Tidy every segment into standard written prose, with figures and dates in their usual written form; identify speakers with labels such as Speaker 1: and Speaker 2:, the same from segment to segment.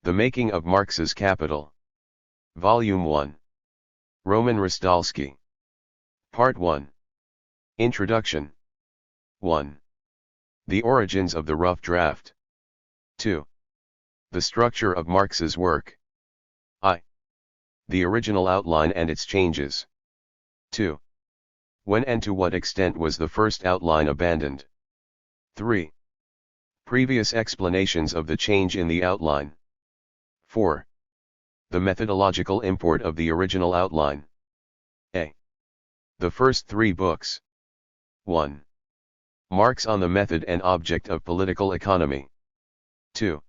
Speaker 1: The Making of Marx's Capital. Volume 1. Roman Rozdolski. Part 1. Introduction. 1. The origins of the rough draft. 2. The structure of Marx's work. I. The original outline and its changes. 2. When and to what extent was the first outline abandoned? 3. Previous explanations of the change in the outline. 4. The methodological import of the original outline. A. The first 3 books. 1. Marx on the Method and Object of Political Economy. 2.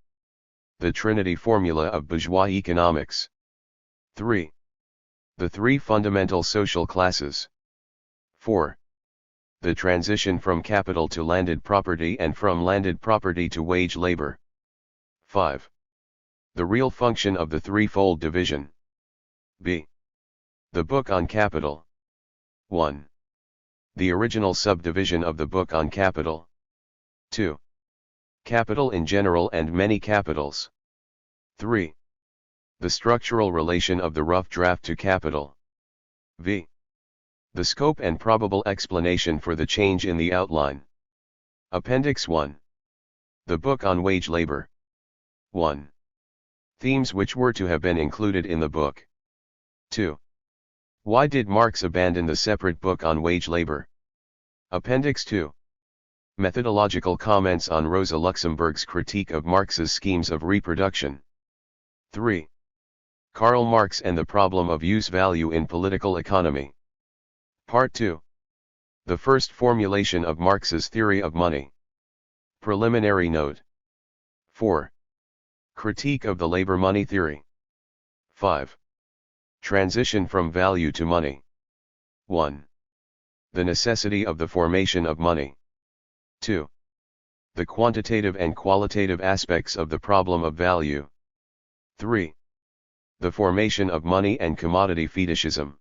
Speaker 1: The Trinity Formula of Bourgeois Economics. 3. The 3 Fundamental Social Classes. 4. The transition from capital to landed property and from landed property to wage labor. 5. The real function of the threefold division. B. The book on capital. 1. The original subdivision of the book on capital. 2. Capital in general and many capitals. 3. The structural relation of the rough draft to capital. V. The scope and probable explanation for the change in the outline. Appendix 1. The book on wage labor. 1. Themes which were to have been included in the book. 2. Why did Marx abandon the separate book on wage labor? Appendix 2. Methodological comments on Rosa Luxemburg's critique of Marx's schemes of reproduction. 3. Karl Marx and the problem of use value in political economy. Part 2. The first formulation of Marx's theory of money. Preliminary note. 4. Critique of the labor-money theory. 5. Transition from value to money. 1. The necessity of the formation of money. 2. The quantitative and qualitative aspects of the problem of value. 3. The formation of money and commodity fetishism.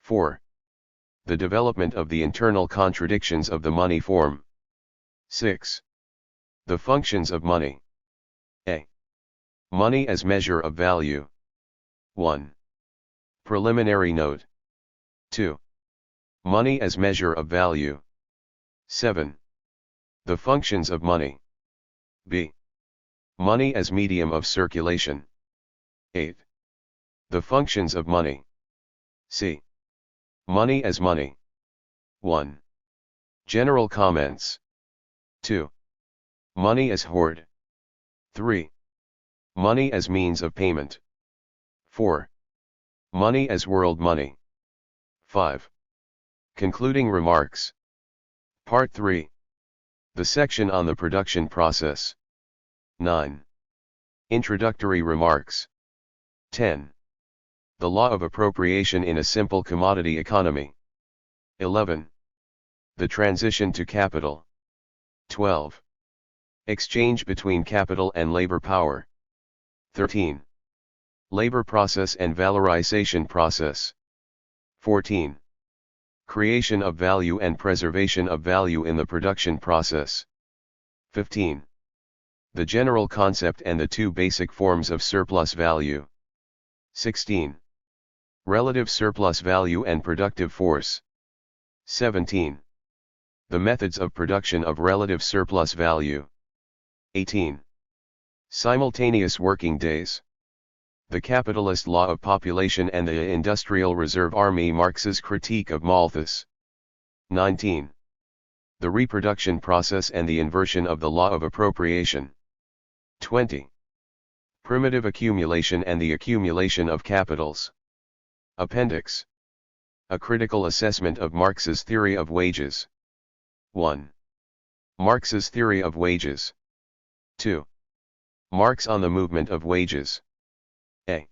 Speaker 1: 4. The development of the internal contradictions of the money form. 6. The functions of money. A. Money as measure of value. 1. Preliminary note. 2. Money as measure of value. 7. The functions of money. B. Money as medium of circulation. 8. The functions of money. C. Money as money. 1. General comments. 2. Money as hoard. 3. Money as means of payment. 4. Money as world money. 5. Concluding remarks. Part 3. The section on the production process. 9. Introductory remarks. 10. The law of appropriation in a simple commodity economy. 11. The transition to capital. 12. Exchange between capital and labor power. 13. Labor process and valorization process. 14. Creation of value and preservation of value in the production process. 15. The general concept and the 2 basic forms of surplus value. 16. Relative surplus value and productive force. 17. The methods of production of relative surplus value. 18. Simultaneous working days. The capitalist law of population and the industrial reserve army. Marx's critique of Malthus. 19. The reproduction process and the inversion of the law of appropriation. 20. Primitive accumulation and the accumulation of capitals. Appendix. A critical assessment of Marx's theory of wages. 1. Marx's theory of wages. 2. Marx on the movement of wages. A.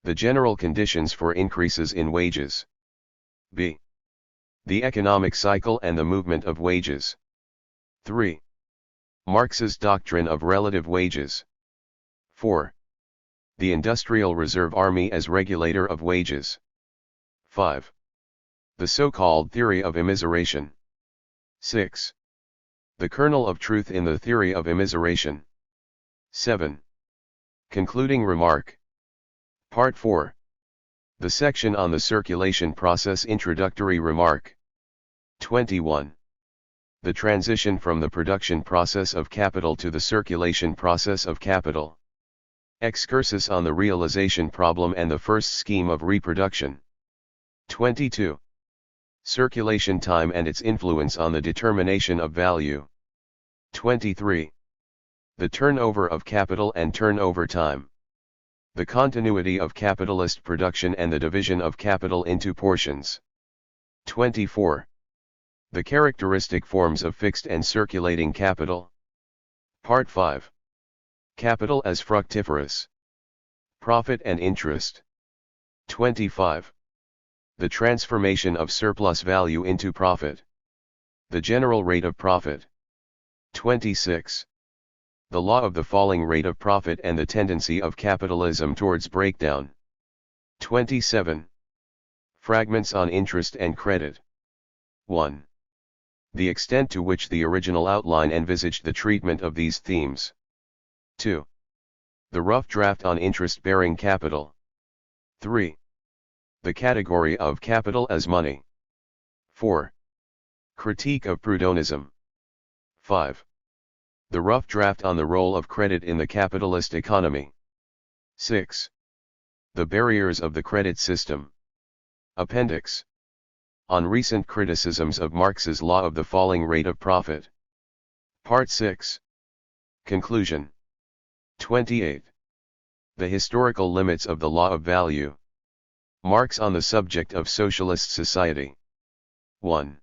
Speaker 1: The general conditions for increases in wages. B. The economic cycle and the movement of wages. 3. Marx's doctrine of relative wages. 4. The industrial reserve army as regulator of wages. 5. The so-called theory of immiseration. 6. The kernel of truth in the theory of immiseration. 7. Concluding remark. Part 4. The section on the circulation process. Introductory remark. 21. The transition from the production process of capital to the circulation process of capital. Excursus on the realization problem and the first scheme of reproduction. 22. Circulation time and its influence on the determination of value. 23. The turnover of capital and turnover time. The continuity of capitalist production and the division of capital into portions. 24. The characteristic forms of fixed and circulating capital. Part 5. Capital as fructiferous. Profit and interest. 25. The transformation of surplus value into profit. The general rate of profit. 26. The law of the falling rate of profit and the tendency of capitalism towards breakdown. 27. Fragments on interest and credit. 1. The extent to which the original outline envisaged the treatment of these themes. 2. The rough draft on interest-bearing capital. 3. The category of capital as money. 4. Critique of Proudhonism. 5. The rough draft on the role of credit in the capitalist economy. 6. The barriers of the credit system. Appendix. On recent criticisms of Marx's law of the falling rate of profit. Part 6. Conclusion. 28. The historical limits of the law of value. Marx on the subject of socialist society. 1.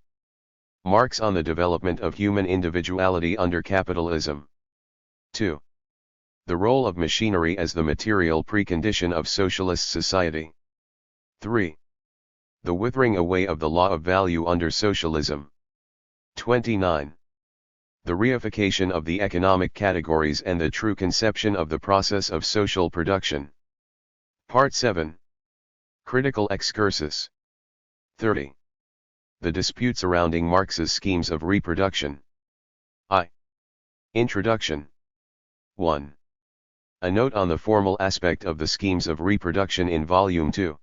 Speaker 1: Marx on the development of human individuality under capitalism. 2. The role of machinery as the material precondition of socialist society. 3. The withering away of the law of value under socialism. 29. The reification of the economic categories and the true conception of the process of social production. Part 7. Critical excursus. 30. The dispute surrounding Marx's schemes of reproduction. Introduction. 1. A note on the formal aspect of the schemes of reproduction in Volume 2.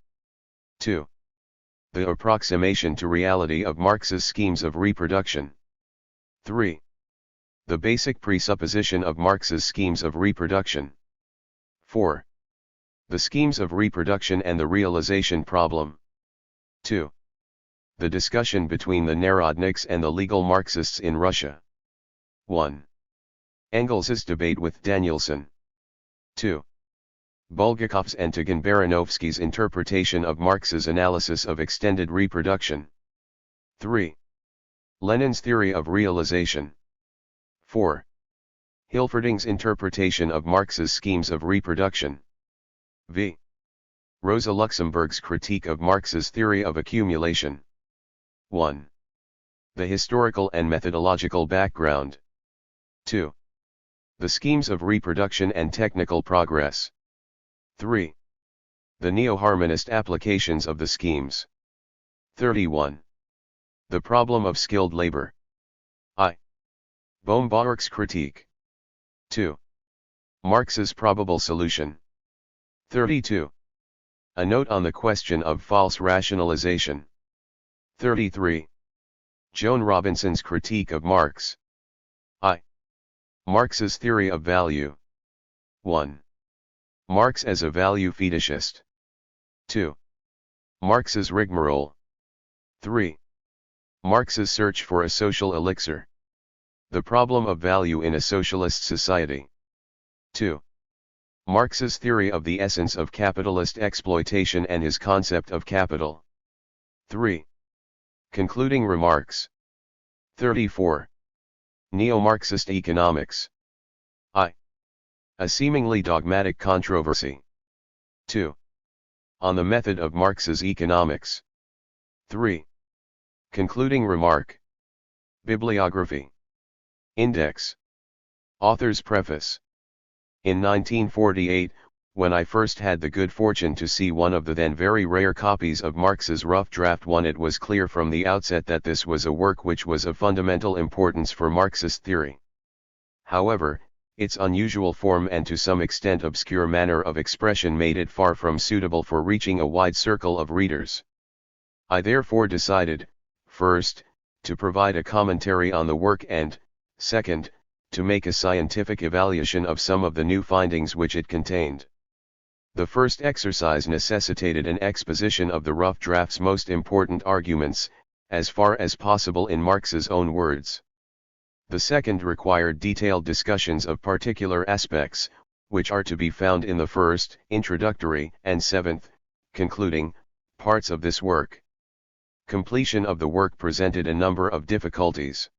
Speaker 1: 2. The approximation to reality of Marx's schemes of reproduction. 3. The basic presupposition of Marx's schemes of reproduction. 4. The schemes of reproduction and the realization problem. 2. The discussion between the Narodniks and the legal Marxists in Russia. 1. Engels's debate with Danielson. 2. Bulgakov's and Tagan-Baranovsky's interpretation of Marx's analysis of extended reproduction. 3. Lenin's theory of realization. 4. Hilferding's interpretation of Marx's schemes of reproduction. V. Rosa Luxemburg's critique of Marx's theory of accumulation. 1. The historical and methodological background. 2. The schemes of reproduction and technical progress. 3. The neo-harmonist applications of the schemes. 31. The problem of skilled labor. Bohm-Bawerk's critique. 2. Marx's probable solution. 32. A note on the question of false rationalization. 33. Joan Robinson's critique of Marx. Marx's theory of value. 1. Marx as a value fetishist. 2. Marx's rigmarole. 3. Marx's search for a social elixir. The problem of value in a socialist society. 2. Marx's theory of the essence of capitalist exploitation and his concept of capital. 3. Concluding remarks. 34. Neo-Marxist economics. A seemingly dogmatic controversy. 2. On the method of Marx's economics. 3. Concluding remark. Bibliography. Index. Author's preface. In 1948, when I first had the good fortune to see one of the then very rare copies of Marx's Rough Draft 1, it was clear from the outset that this was a work which was of fundamental importance for Marxist theory. However, Its unusual form and to some extent obscure manner of expression made it far from suitable for reaching a wide circle of readers. I therefore decided, first, to provide a commentary on the work and, second, to make a scientific evaluation of some of the new findings which it contained. The first exercise necessitated an exposition of the rough draft's most important arguments, as far as possible in Marx's own words. The second required detailed discussions of particular aspects, which are to be found in the first, introductory, and seventh, concluding, parts of this work. Completion of the work presented a number of difficulties.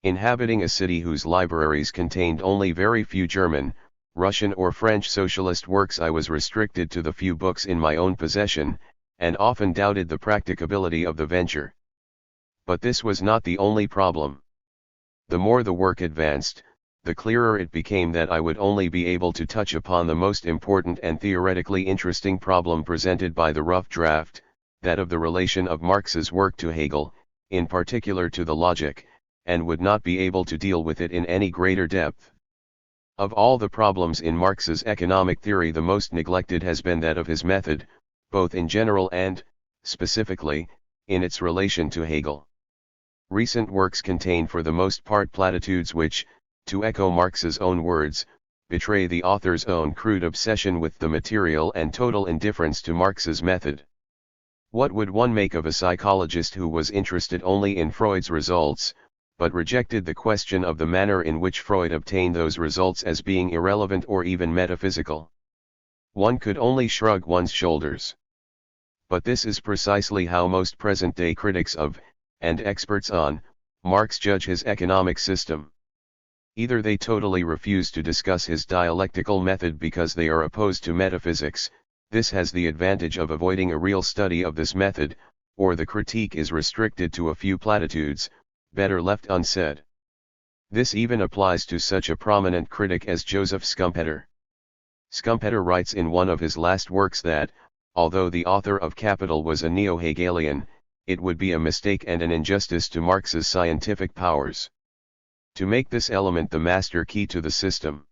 Speaker 1: Inhabiting a city whose libraries contained only very few German, Russian or French socialist works, I was restricted to the few books in my own possession, and often doubted the practicability of the venture. But this was not the only problem. The more the work advanced, the clearer it became that I would only be able to touch upon the most important and theoretically interesting problem presented by the rough draft, that of the relation of Marx's work to Hegel, in particular to the logic, and would not be able to deal with it in any greater depth. Of all the problems in Marx's economic theory, the most neglected has been that of his method, both in general and, specifically, in its relation to Hegel. Recent works contain for the most part platitudes which, to echo Marx's own words, betray the author's own crude obsession with the material and total indifference to Marx's method. What would one make of a psychologist who was interested only in Freud's results, but rejected the question of the manner in which Freud obtained those results as being irrelevant or even metaphysical? One could only shrug one's shoulders. But this is precisely how most present-day critics of, and experts on, Marx judge his economic system. Either they totally refuse to discuss his dialectical method because they are opposed to metaphysics, this has the advantage of avoiding a real study of this method, or the critique is restricted to a few platitudes, better left unsaid. This even applies to such a prominent critic as Joseph Schumpeter. Schumpeter writes in one of his last works that, although the author of Capital was a neo-Hegelian, it would be a mistake and an injustice to Marx's scientific powers to make this element the master key to the system.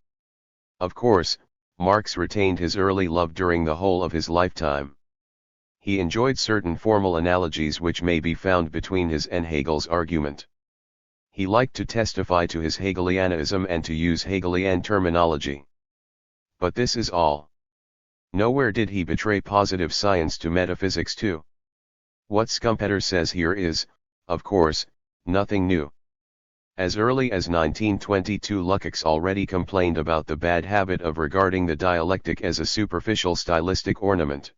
Speaker 1: Of course, Marx retained his early love during the whole of his lifetime. He enjoyed certain formal analogies which may be found between his and Hegel's argument. He liked to testify to his Hegelianism and to use Hegelian terminology. But this is all. Nowhere did he betray positive science to metaphysics too. What Schumpeter says here is, of course, nothing new. As early as 1922 Lukács already complained about the bad habit of regarding the dialectic as a superficial stylistic ornament.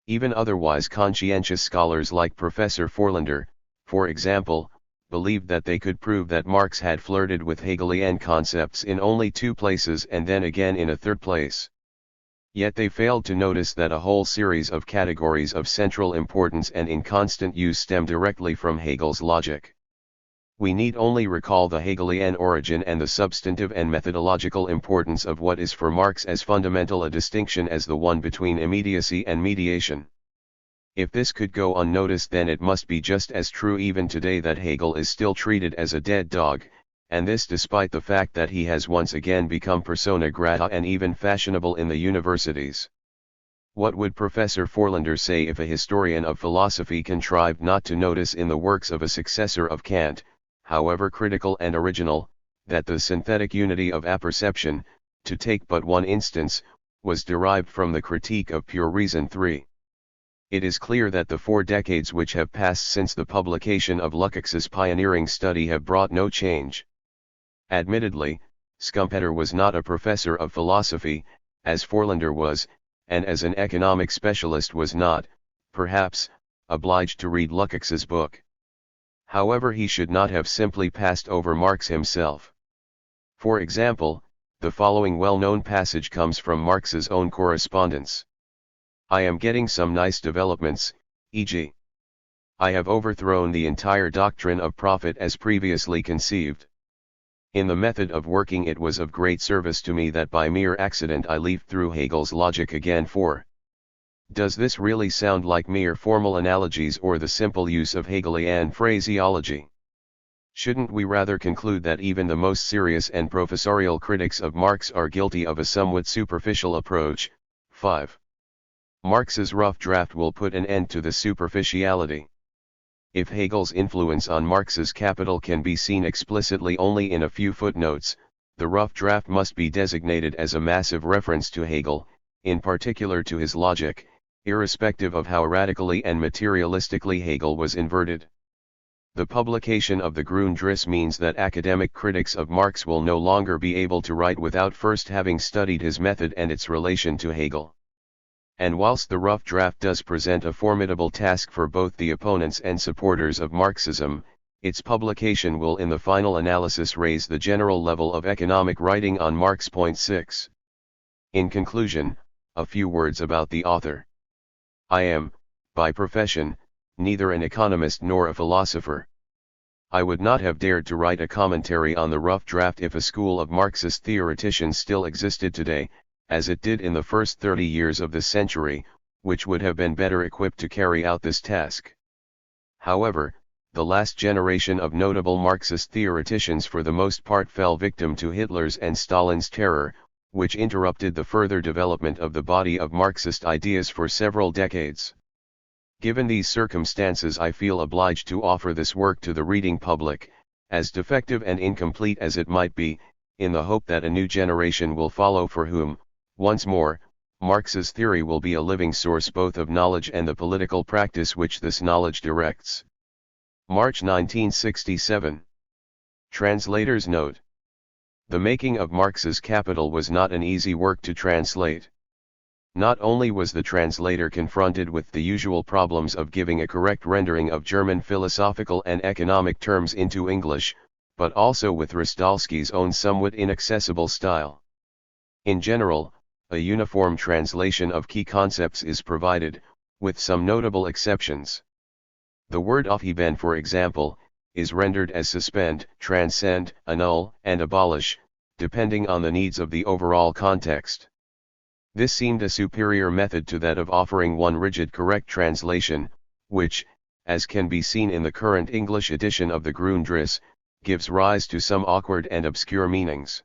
Speaker 1: Even otherwise conscientious scholars like Professor Forlander, for example, believed that they could prove that Marx had flirted with Hegelian concepts in only two places and then again in a third place. Yet they failed to notice that a whole series of categories of central importance and in constant use stem directly from Hegel's logic. We need only recall the Hegelian origin and the substantive and methodological importance of what is for Marx as fundamental a distinction as the one between immediacy and mediation. If this could go unnoticed, then it must be just as true even today that Hegel is still treated as a dead dog, and this despite the fact that he has once again become persona grata and even fashionable in the universities. What would Professor Forlander say if a historian of philosophy contrived not to notice in the works of a successor of Kant, however critical and original, that the synthetic unity of apperception, to take but one instance, was derived from the Critique of Pure Reason 3. It is clear that the 4 decades which have passed since the publication of Lukács's pioneering study have brought no change. Admittedly, Schumpeter was not a professor of philosophy, as Forlander was, and as an economic specialist was not, perhaps, obliged to read Lukács's book. However, he should not have simply passed over Marx himself. For example, the following well-known passage comes from Marx's own correspondence. I am getting some nice developments, e.g. I have overthrown the entire doctrine of profit as previously conceived. In the method of working it was of great service to me that by mere accident I leafed through Hegel's logic again. For does this really sound like mere formal analogies or the simple use of Hegelian phraseology? Shouldn't we rather conclude that even the most serious and professorial critics of Marx are guilty of a somewhat superficial approach? 5. Marx's rough draft will put an end to this superficiality. If Hegel's influence on Marx's Capital can be seen explicitly only in a few footnotes, the rough draft must be designated as a massive reference to Hegel, in particular to his logic, irrespective of how radically and materialistically Hegel was inverted. The publication of the Grundrisse means that academic critics of Marx will no longer be able to write without first having studied his method and its relation to Hegel. And whilst the rough draft does present a formidable task for both the opponents and supporters of Marxism, its publication will in the final analysis raise the general level of economic writing on Marx. 6. In conclusion, a few words about the author. I am, by profession, neither an economist nor a philosopher. I would not have dared to write a commentary on the rough draft if a school of Marxist theoreticians still existed today, as it did in the first 30 years of this century, which would have been better equipped to carry out this task. However, the last generation of notable Marxist theoreticians for the most part fell victim to Hitler's and Stalin's terror, which interrupted the further development of the body of Marxist ideas for several decades. Given these circumstances, I feel obliged to offer this work to the reading public, as defective and incomplete as it might be, in the hope that a new generation will follow for whom, once more, Marx's theory will be a living source both of knowledge and the political practice which this knowledge directs. March 1967. Translator's note. The making of Marx's Capital was not an easy work to translate. Not only was the translator confronted with the usual problems of giving a correct rendering of German philosophical and economic terms into English, but also with Rozdolski's own somewhat inaccessible style. In general, a uniform translation of key concepts is provided, with some notable exceptions. The word aufheben, for example, is rendered as suspend, transcend, annul, and abolish, depending on the needs of the overall context. This seemed a superior method to that of offering one rigid correct translation, which, as can be seen in the current English edition of the Grundrisse, gives rise to some awkward and obscure meanings.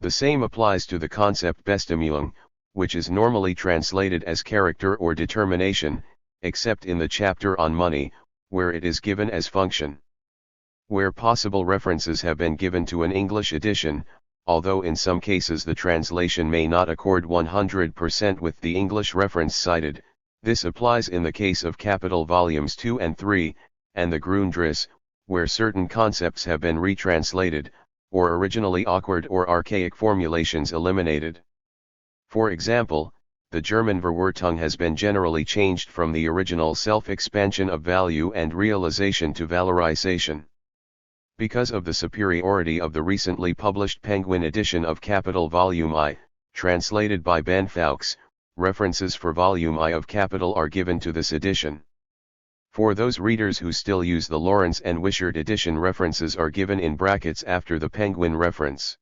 Speaker 1: The same applies to the concept Bestimmung, which is normally translated as character or determination, except in the chapter on money, where it is given as function. Where possible, references have been given to an English edition, although in some cases the translation may not accord 100% with the English reference cited. This applies in the case of Capital Volumes 2 and 3, and the Grundrisse, where certain concepts have been retranslated, or originally awkward or archaic formulations eliminated. For example, the German Verwertung has been generally changed from the original self-expansion of value and realization to valorization. Because of the superiority of the recently published Penguin edition of Capital Volume I, translated by Ben Fowkes, references for Volume I of Capital are given to this edition. For those readers who still use the Lawrence and Wishart edition, references are given in brackets after the Penguin reference.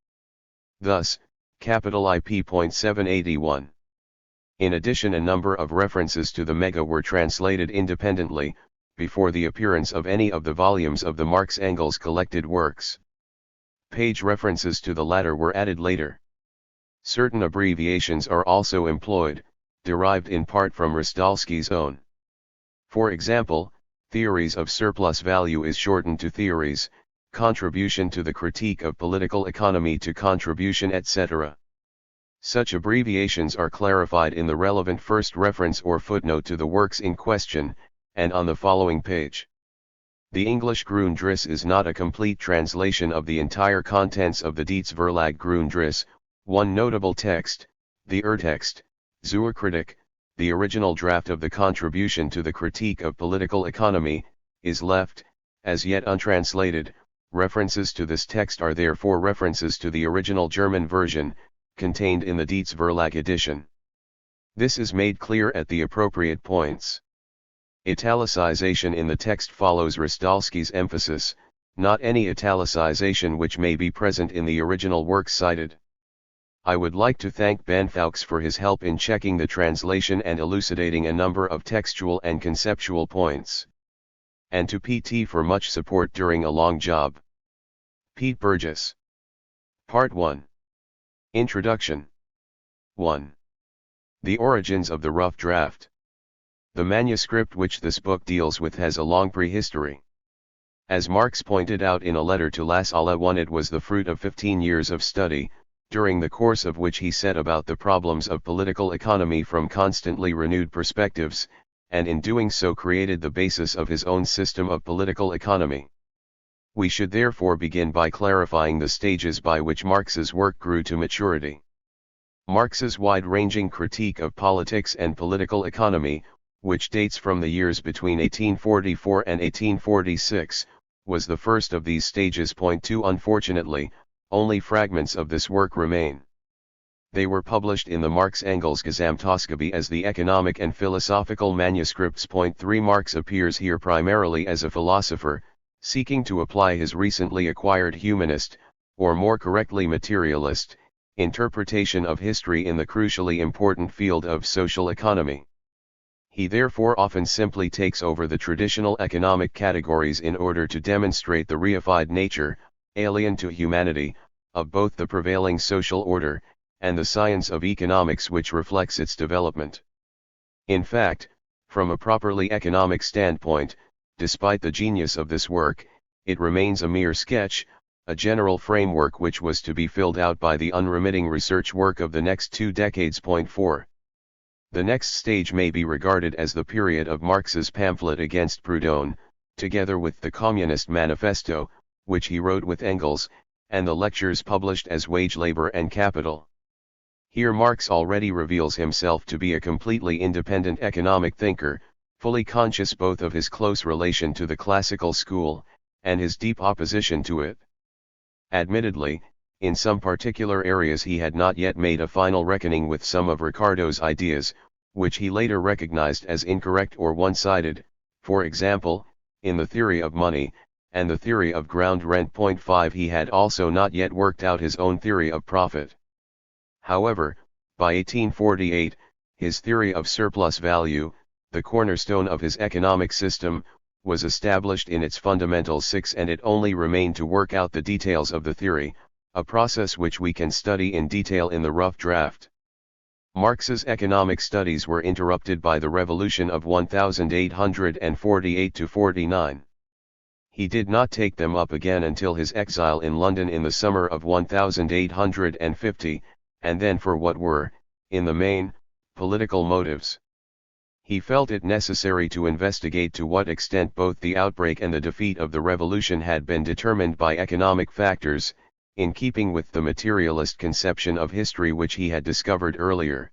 Speaker 1: Thus, Capital IP.781. In addition, a number of references to the Mega were translated independently, before the appearance of any of the volumes of the Marx Engels collected works. Page references to the latter were added later. Certain abbreviations are also employed, derived in part from Rozdolski's own. For example, theories of surplus value is shortened to theories, contribution to the critique of political economy to contribution, etc. Such abbreviations are clarified in the relevant first reference or footnote to the works in question, and on the following page. The English Grundrisse is not a complete translation of the entire contents of the Dietz Verlag Grundrisse. One notable text, the Urtext, zur Kritik, the original draft of the contribution to the critique of political economy, is left, as yet untranslated. References to this text are therefore references to the original German version, contained in the Dietz Verlag edition. This is made clear at the appropriate points. Italicization in the text follows Rozdolski's emphasis, not any italicization which may be present in the original works cited. I would like to thank Ben Fowkes for his help in checking the translation and elucidating a number of textual and conceptual points. and to PT for much support during a long job. Pete Burgess. Part 1. Introduction. 1. The origins of the rough draft. The manuscript which this book deals with has a long prehistory. As Marx pointed out in a letter to Lasalla I, it was the fruit of 15 years of study, during the course of which he set about the problems of political economy from constantly renewed perspectives, and in doing so created the basis of his own system of political economy. We should therefore begin by clarifying the stages by which Marx's work grew to maturity. Marx's wide-ranging critique of politics and political economy, which dates from the years between 1844 and 1846, was the first of these stages. Point 2. Unfortunately, only fragments of this work remain. They were published in the Marx-Engels Gesamtausgabe as the economic and philosophical manuscripts. Point 3. Marx appears here primarily as a philosopher, seeking to apply his recently acquired humanist, or more correctly materialist, interpretation of history in the crucially important field of social economy. He therefore often simply takes over the traditional economic categories in order to demonstrate the reified nature, alien to humanity, of both the prevailing social order, and the science of economics which reflects its development. In fact, from a properly economic standpoint, despite the genius of this work, it remains a mere sketch, a general framework which was to be filled out by the unremitting research work of the next 2 decades. Point 4. The next stage may be regarded as the period of Marx's pamphlet against Proudhon, together with the Communist Manifesto, which he wrote with Engels, and the lectures published as Wage Labor and Capital. Here Marx already reveals himself to be a completely independent economic thinker, fully conscious both of his close relation to the classical school, and his deep opposition to it. Admittedly, in some particular areas he had not yet made a final reckoning with some of Ricardo's ideas, which he later recognized as incorrect or one-sided, for example, in the theory of money, and the theory of ground rent. Point 5. He had also not yet worked out his own theory of profit. However, by 1848, his theory of surplus value, the cornerstone of his economic system, was established in its fundamental 6, and it only remained to work out the details of the theory, a process which we can study in detail in the rough draft. Marx's economic studies were interrupted by the Revolution of 1848–49. He did not take them up again until his exile in London in the summer of 1850, and then for what were, in the main, political motives. He felt it necessary to investigate to what extent both the outbreak and the defeat of the revolution had been determined by economic factors, in keeping with the materialist conception of history which he had discovered earlier.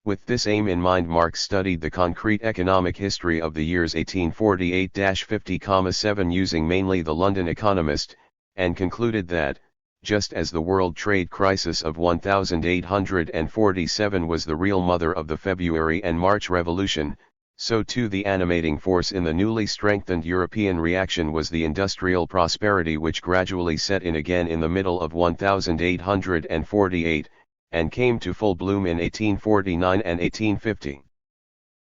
Speaker 1: With this aim in mind, Marx studied the concrete economic history of the years 1848–50,7 using mainly the London Economist, and concluded that, just as the world trade crisis of 1847 was the real mother of the February and March Revolution, so too the animating force in the newly strengthened European reaction was the industrial prosperity which gradually set in again in the middle of 1848, and came to full bloom in 1849 and 1850.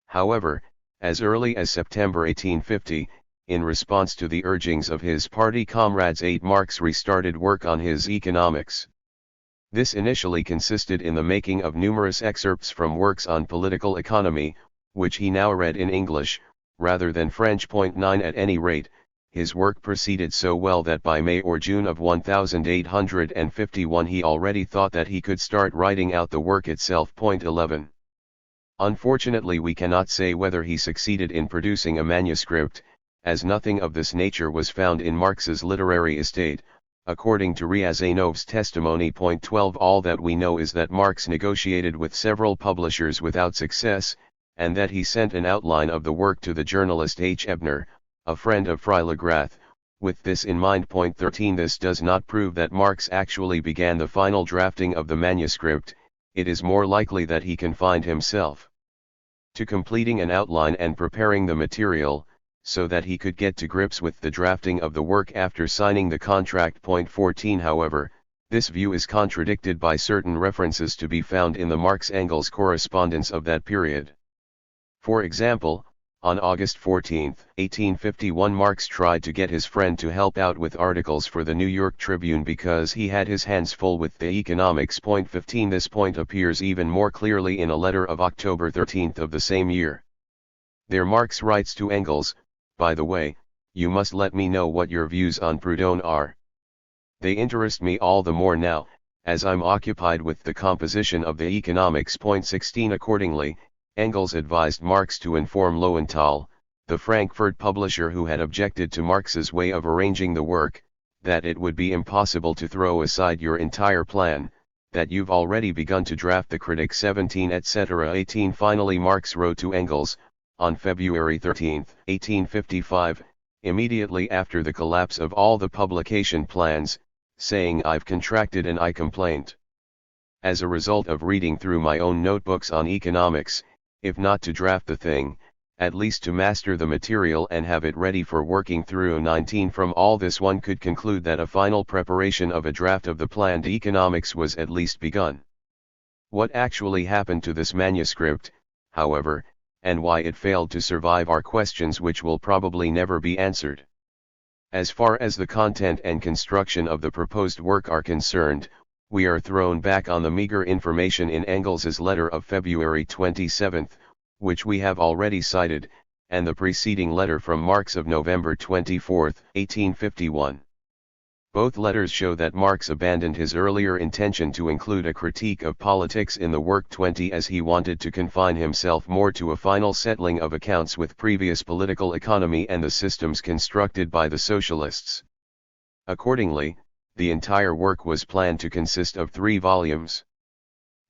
Speaker 1: However, as early as September 1850, in response to the urgings of his party comrades, Marx restarted work on his economics. This initially consisted in the making of numerous excerpts from works on political economy, which he now read in English, rather than French. 9. At any rate, his work proceeded so well that by May or June of 1851 he already thought that he could start writing out the work itself. 11. Unfortunately, we cannot say whether he succeeded in producing a manuscript, as nothing of this nature was found in Marx's literary estate, according to Ryazanov's testimony. 12. All that we know is that Marx negotiated with several publishers without success, and that he sent an outline of the work to the journalist H. Ebner, a friend of Freilagrath. With this in mind. 13. This does not prove that Marx actually began the final drafting of the manuscript. It is more likely that he confined himself to completing an outline and preparing the material, so that he could get to grips with the drafting of the work after signing the contract. 14. However, this view is contradicted by certain references to be found in the Marx-Engels correspondence of that period. For example, On August 14, 1851, Marx tried to get his friend to help out with articles for the New York Tribune because he had his hands full with the economics. 15 This point appears even more clearly in a letter of October 13 of the same year. There Marx writes to Engels, "By the way, you must let me know what your views on Proudhon are. They interest me all the more now, as I'm occupied with the composition of the economics." 16 Accordingly, Engels advised Marx to inform Lowenthal, the Frankfurt publisher who had objected to Marx's way of arranging the work, that it would be impossible to throw aside your entire plan, that you've already begun to draft the critic. 17 etc. 18 Finally Marx wrote to Engels, on February 13, 1855, immediately after the collapse of all the publication plans, saying, "I've contracted an eye complaint. As a result of reading through my own notebooks on economics, if not to draft the thing, at least to master the material and have it ready for working through." 19 From all this one could conclude that a final preparation of a draft of the planned economics was at least begun. What actually happened to this manuscript, however, and why it failed to survive are questions which will probably never be answered. As far as the content and construction of the proposed work are concerned, we are thrown back on the meager information in Engels's letter of February 27, which we have already cited, and the preceding letter from Marx of November 24, 1851. Both letters show that Marx abandoned his earlier intention to include a critique of politics in the work 20 as he wanted to confine himself more to a final settling of accounts with previous political economy and the systems constructed by the socialists. Accordingly, the entire work was planned to consist of 3 volumes.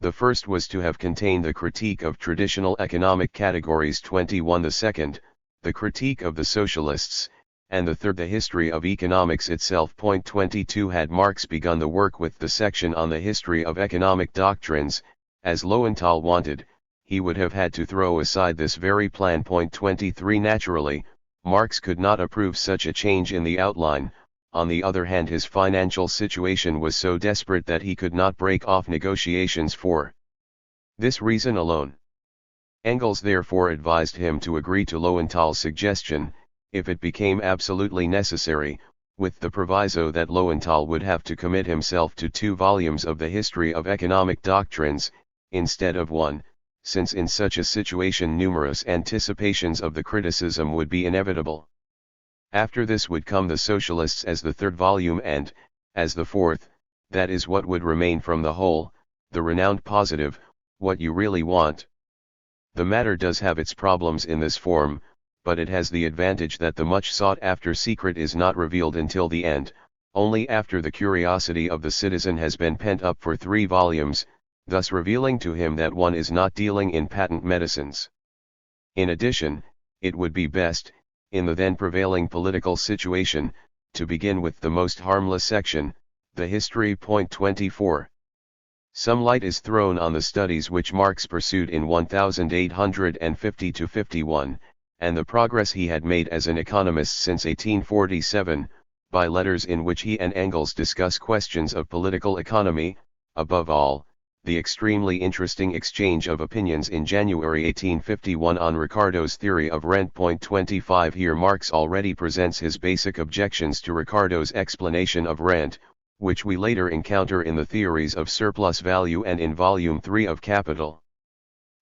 Speaker 1: The first was to have contained the critique of traditional economic categories. 21 The second, the critique of the socialists, and the third the history of economics itself. 22 Had Marx begun the work with the section on the history of economic doctrines, as Lowenthal wanted, he would have had to throw aside this very plan. 23 Naturally, Marx could not approve such a change in the outline. On the other hand, his financial situation was so desperate that he could not break off negotiations for this reason alone. Engels therefore advised him to agree to Lowenthal's suggestion, if it became absolutely necessary, with the proviso that Lowenthal would have to commit himself to 2 volumes of the history of economic doctrines, instead of 1, since in such a situation numerous anticipations of the criticism would be inevitable. After this would come the socialists as the 3rd volume and, as the 4th, that is what would remain from the whole, the renowned positive, What You Really Want. The matter does have its problems in this form, but it has the advantage that the much sought after secret is not revealed until the end, only after the curiosity of the citizen has been pent up for 3 volumes, thus revealing to him that one is not dealing in patent medicines. In addition, it would be best, in the then prevailing political situation, to begin with the most harmless section, the history. 24. Some light is thrown on the studies which Marx pursued in 1850–51, and the progress he had made as an economist since 1847, by letters in which he and Engels discuss questions of political economy, above all, the extremely interesting exchange of opinions in January 1851 on Ricardo's theory of rent. 25 Here Marx already presents his basic objections to Ricardo's explanation of rent, which we later encounter in the theories of surplus value and in Volume 3 of Capital.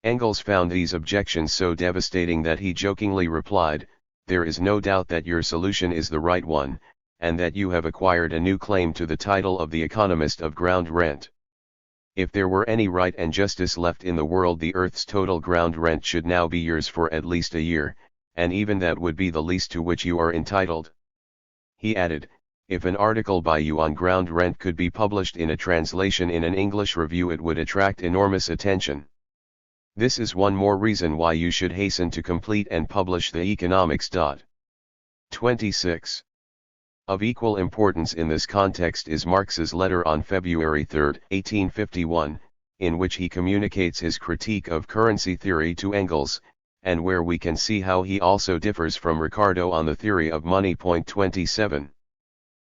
Speaker 1: Engels found these objections so devastating that he jokingly replied, "There is no doubt that your solution is the right one, and that you have acquired a new claim to the title of the economist of ground rent. If there were any right and justice left in the world, the earth's total ground rent should now be yours for at least a year, and even that would be the least to which you are entitled." He added, "If an article by you on ground rent could be published in a translation in an English review, it would attract enormous attention. This is one more reason why you should hasten to complete and publish the economics." 26. Of equal importance in this context is Marx's letter on February 3, 1851, in which he communicates his critique of currency theory to Engels, and where we can see how he also differs from Ricardo on the theory of money. 27.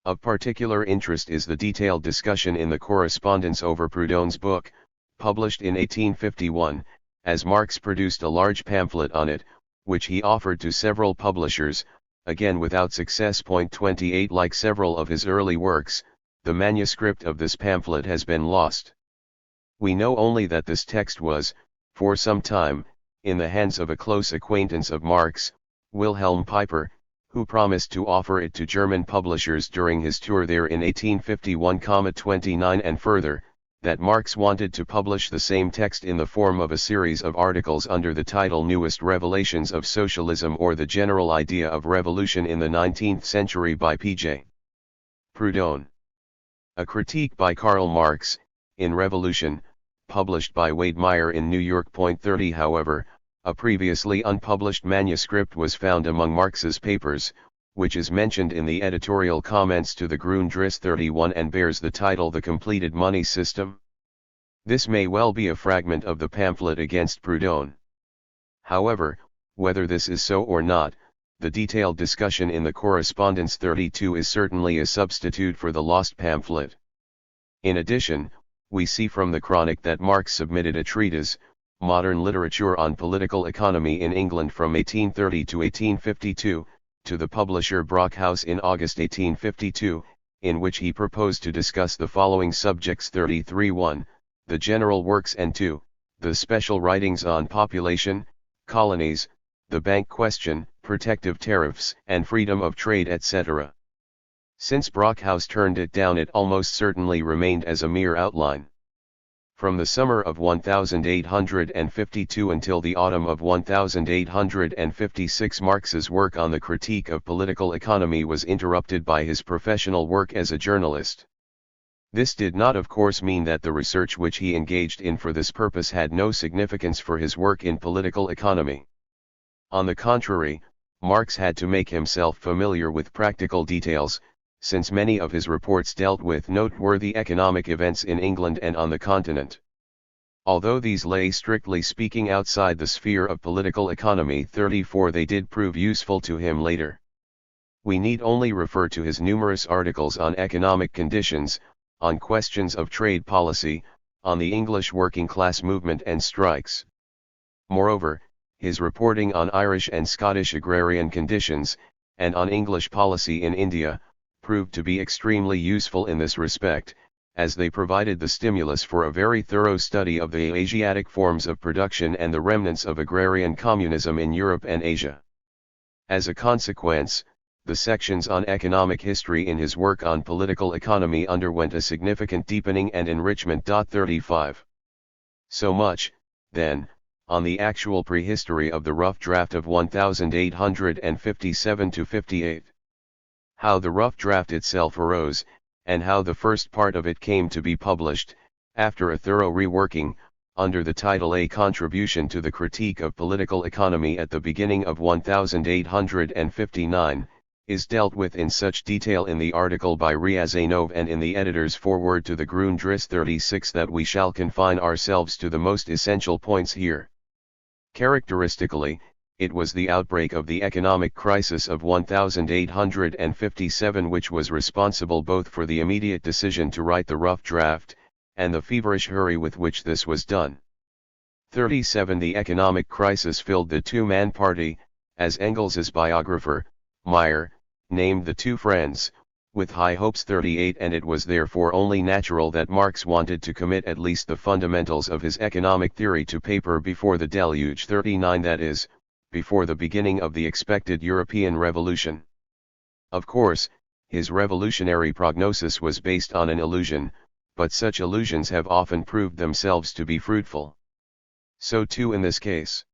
Speaker 1: Of particular interest is the detailed discussion in the correspondence over Proudhon's book, published in 1851, as Marx produced a large pamphlet on it, which he offered to several publishers, again without success. 28 Like several of his early works, the manuscript of this pamphlet has been lost. We know only that this text was, for some time, in the hands of a close acquaintance of Marx, Wilhelm Pieper, who promised to offer it to German publishers during his tour there in 1851-29, and further, that Marx wanted to publish the same text in the form of a series of articles under the title Newest Revelations of Socialism, or the General Idea of Revolution in the 19th Century by P.J. Proudhon. A critique by Karl Marx, in Revolution, published by Wedemeyer in New York. 30 However, a previously unpublished manuscript was found among Marx's papers, which is mentioned in the editorial comments to the Grundrisse 31 and bears the title The Completed Money System. This may well be a fragment of the pamphlet against Proudhon. However, whether this is so or not, the detailed discussion in the Correspondence 32 is certainly a substitute for the lost pamphlet. In addition, we see from the Chronic that Marx submitted a treatise, Modern Literature on Political Economy in England from 1830 to 1852, to the publisher Brockhaus in August 1852, in which he proposed to discuss the following subjects: 33-1, the general works, and 2, the special writings on population, colonies, the bank question, protective tariffs, and freedom of trade, etc. Since Brockhaus turned it down, it almost certainly remained as a mere outline. From the summer of 1852 until the autumn of 1856, Marx's work on the critique of political economy was interrupted by his professional work as a journalist. This did not, of course, mean that the research which he engaged in for this purpose had no significance for his work in political economy. On the contrary, Marx had to make himself familiar with practical details, since many of his reports dealt with noteworthy economic events in England and on the continent. Although these lay strictly speaking outside the sphere of political economy, 34, they did prove useful to him later. We need only refer to his numerous articles on economic conditions, on questions of trade policy, on the English working class movement and strikes. Moreover, his reporting on Irish and Scottish agrarian conditions, and on English policy in India, proved to be extremely useful in this respect, as they provided the stimulus for a very thorough study of the Asiatic forms of production and the remnants of agrarian communism in Europe and Asia. As a consequence, the sections on economic history in his work on political economy underwent a significant deepening and enrichment. 35. So much, then, on the actual prehistory of the rough draft of 1857-58. How the rough draft itself arose, and how the first part of it came to be published, after a thorough reworking, under the title A Contribution to the Critique of Political Economy at the beginning of 1859, is dealt with in such detail in the article by Ryazanov and in the editor's foreword to the Grundrisse 36 that we shall confine ourselves to the most essential points here. Characteristically, it was the outbreak of the economic crisis of 1857 which was responsible both for the immediate decision to write the rough draft, and the feverish hurry with which this was done. 37. The economic crisis filled the two-man party, as Engels's biographer, Meyer, named the two friends, with high hopes. 38. And it was therefore only natural that Marx wanted to commit at least the fundamentals of his economic theory to paper before the deluge. 39. That is, before the beginning of the expected European Revolution. Of course, his revolutionary prognosis was based on an illusion, but such illusions have often proved themselves to be fruitful. So too in this case.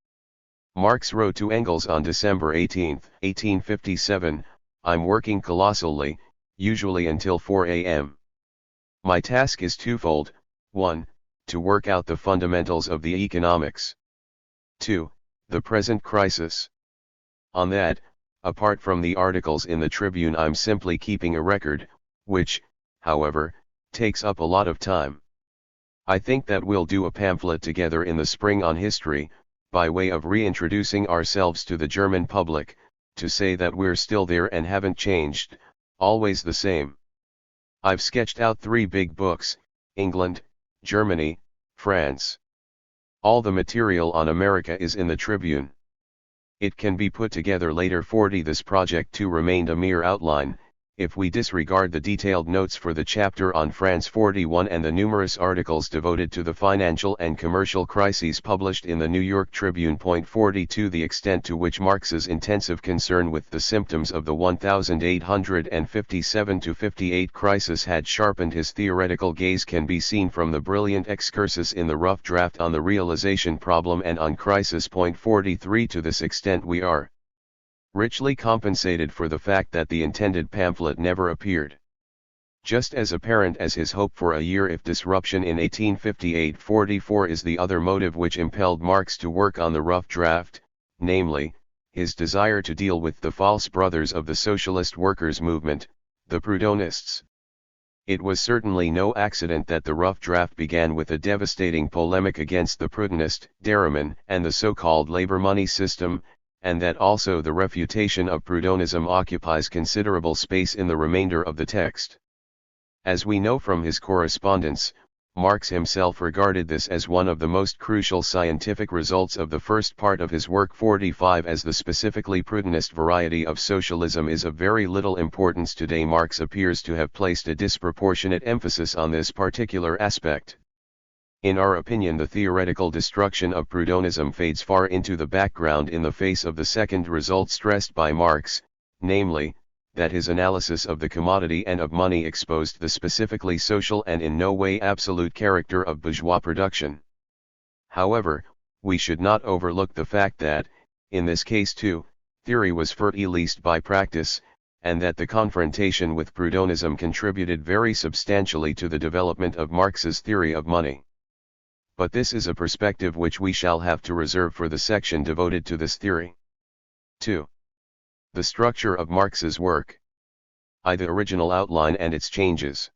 Speaker 1: Marx wrote to Engels on December 18, 1857, "I'm working colossally, usually until 4 a.m. My task is twofold: 1. To work out the fundamentals of the economics. 2. The present crisis. On that, apart from the articles in the Tribune, I'm simply keeping a record, which, however, takes up a lot of time. I think that we'll do a pamphlet together in the spring on history, by way of reintroducing ourselves to the German public, to say that we're still there and haven't changed, always the same. I've sketched out 3 big books, England, Germany, France. All the material on America is in the Tribune. It can be put together later. 40 This project too remained a mere outline, if we disregard the detailed notes for the chapter on France. 41 and the numerous articles devoted to the financial and commercial crises published in the New York Tribune. 42 The extent to which Marx's intensive concern with the symptoms of the 1857-58 crisis had sharpened his theoretical gaze can be seen from the brilliant excursus in the rough draft on the realization problem and on crisis. 43 To this extent we are richly compensated for the fact that the intended pamphlet never appeared. Just as apparent as his hope for a year if disruption in 1858. 44 is the other motive which impelled Marx to work on the rough draft, namely, his desire to deal with the false brothers of the socialist workers' movement, the Proudhonists. It was certainly no accident that the rough draft began with a devastating polemic against the Proudhonist, Derriman, and the so-called labor money system, and that also the refutation of Proudhonism occupies considerable space in the remainder of the text. As we know from his correspondence, Marx himself regarded this as one of the most crucial scientific results of the first part of his work. 45 As the specifically Proudhonist variety of socialism is of very little importance today, Marx appears to have placed a disproportionate emphasis on this particular aspect. In our opinion, the theoretical destruction of Proudhonism fades far into the background in the face of the second result stressed by Marx, namely, that his analysis of the commodity and of money exposed the specifically social and in no way absolute character of bourgeois production. However, we should not overlook the fact that, in this case too, theory was fertilized by practice, and that the confrontation with Proudhonism contributed very substantially to the development of Marx's theory of money. But this is a perspective which we shall have to reserve for the section devoted to this theory. 2. The structure of Marx's work. I. The original outline and its changes.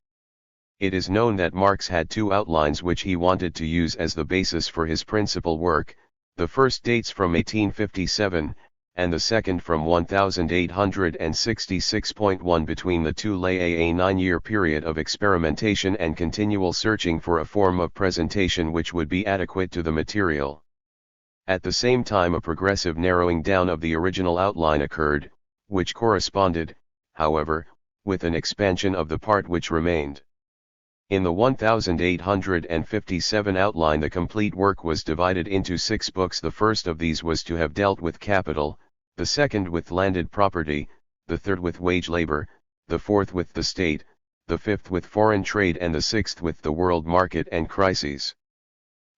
Speaker 1: It is known that Marx had two outlines which he wanted to use as the basis for his principal work. The first dates from 1857, and the second from 1866.1. Between the two lay a 9-year period of experimentation and continual searching for a form of presentation which would be adequate to the material. At the same time a progressive narrowing down of the original outline occurred, which corresponded, however, with an expansion of the part which remained. In the 1857 outline the complete work was divided into 6 books. The first of these was to have dealt with capital, the second with landed property, the third with wage labor, the fourth with the state, the fifth with foreign trade, and the sixth with the world market and crises.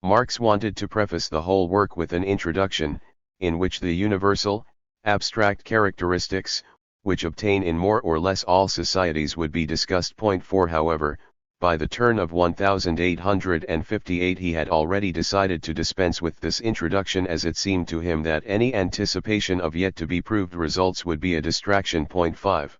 Speaker 1: Marx wanted to preface the whole work with an introduction, in which the universal, abstract characteristics, which obtain in more or less all societies would be discussed. Point 4 However, by the turn of 1858 he had already decided to dispense with this introduction, as it seemed to him that any anticipation of yet to be proved results would be a distraction. Point 5.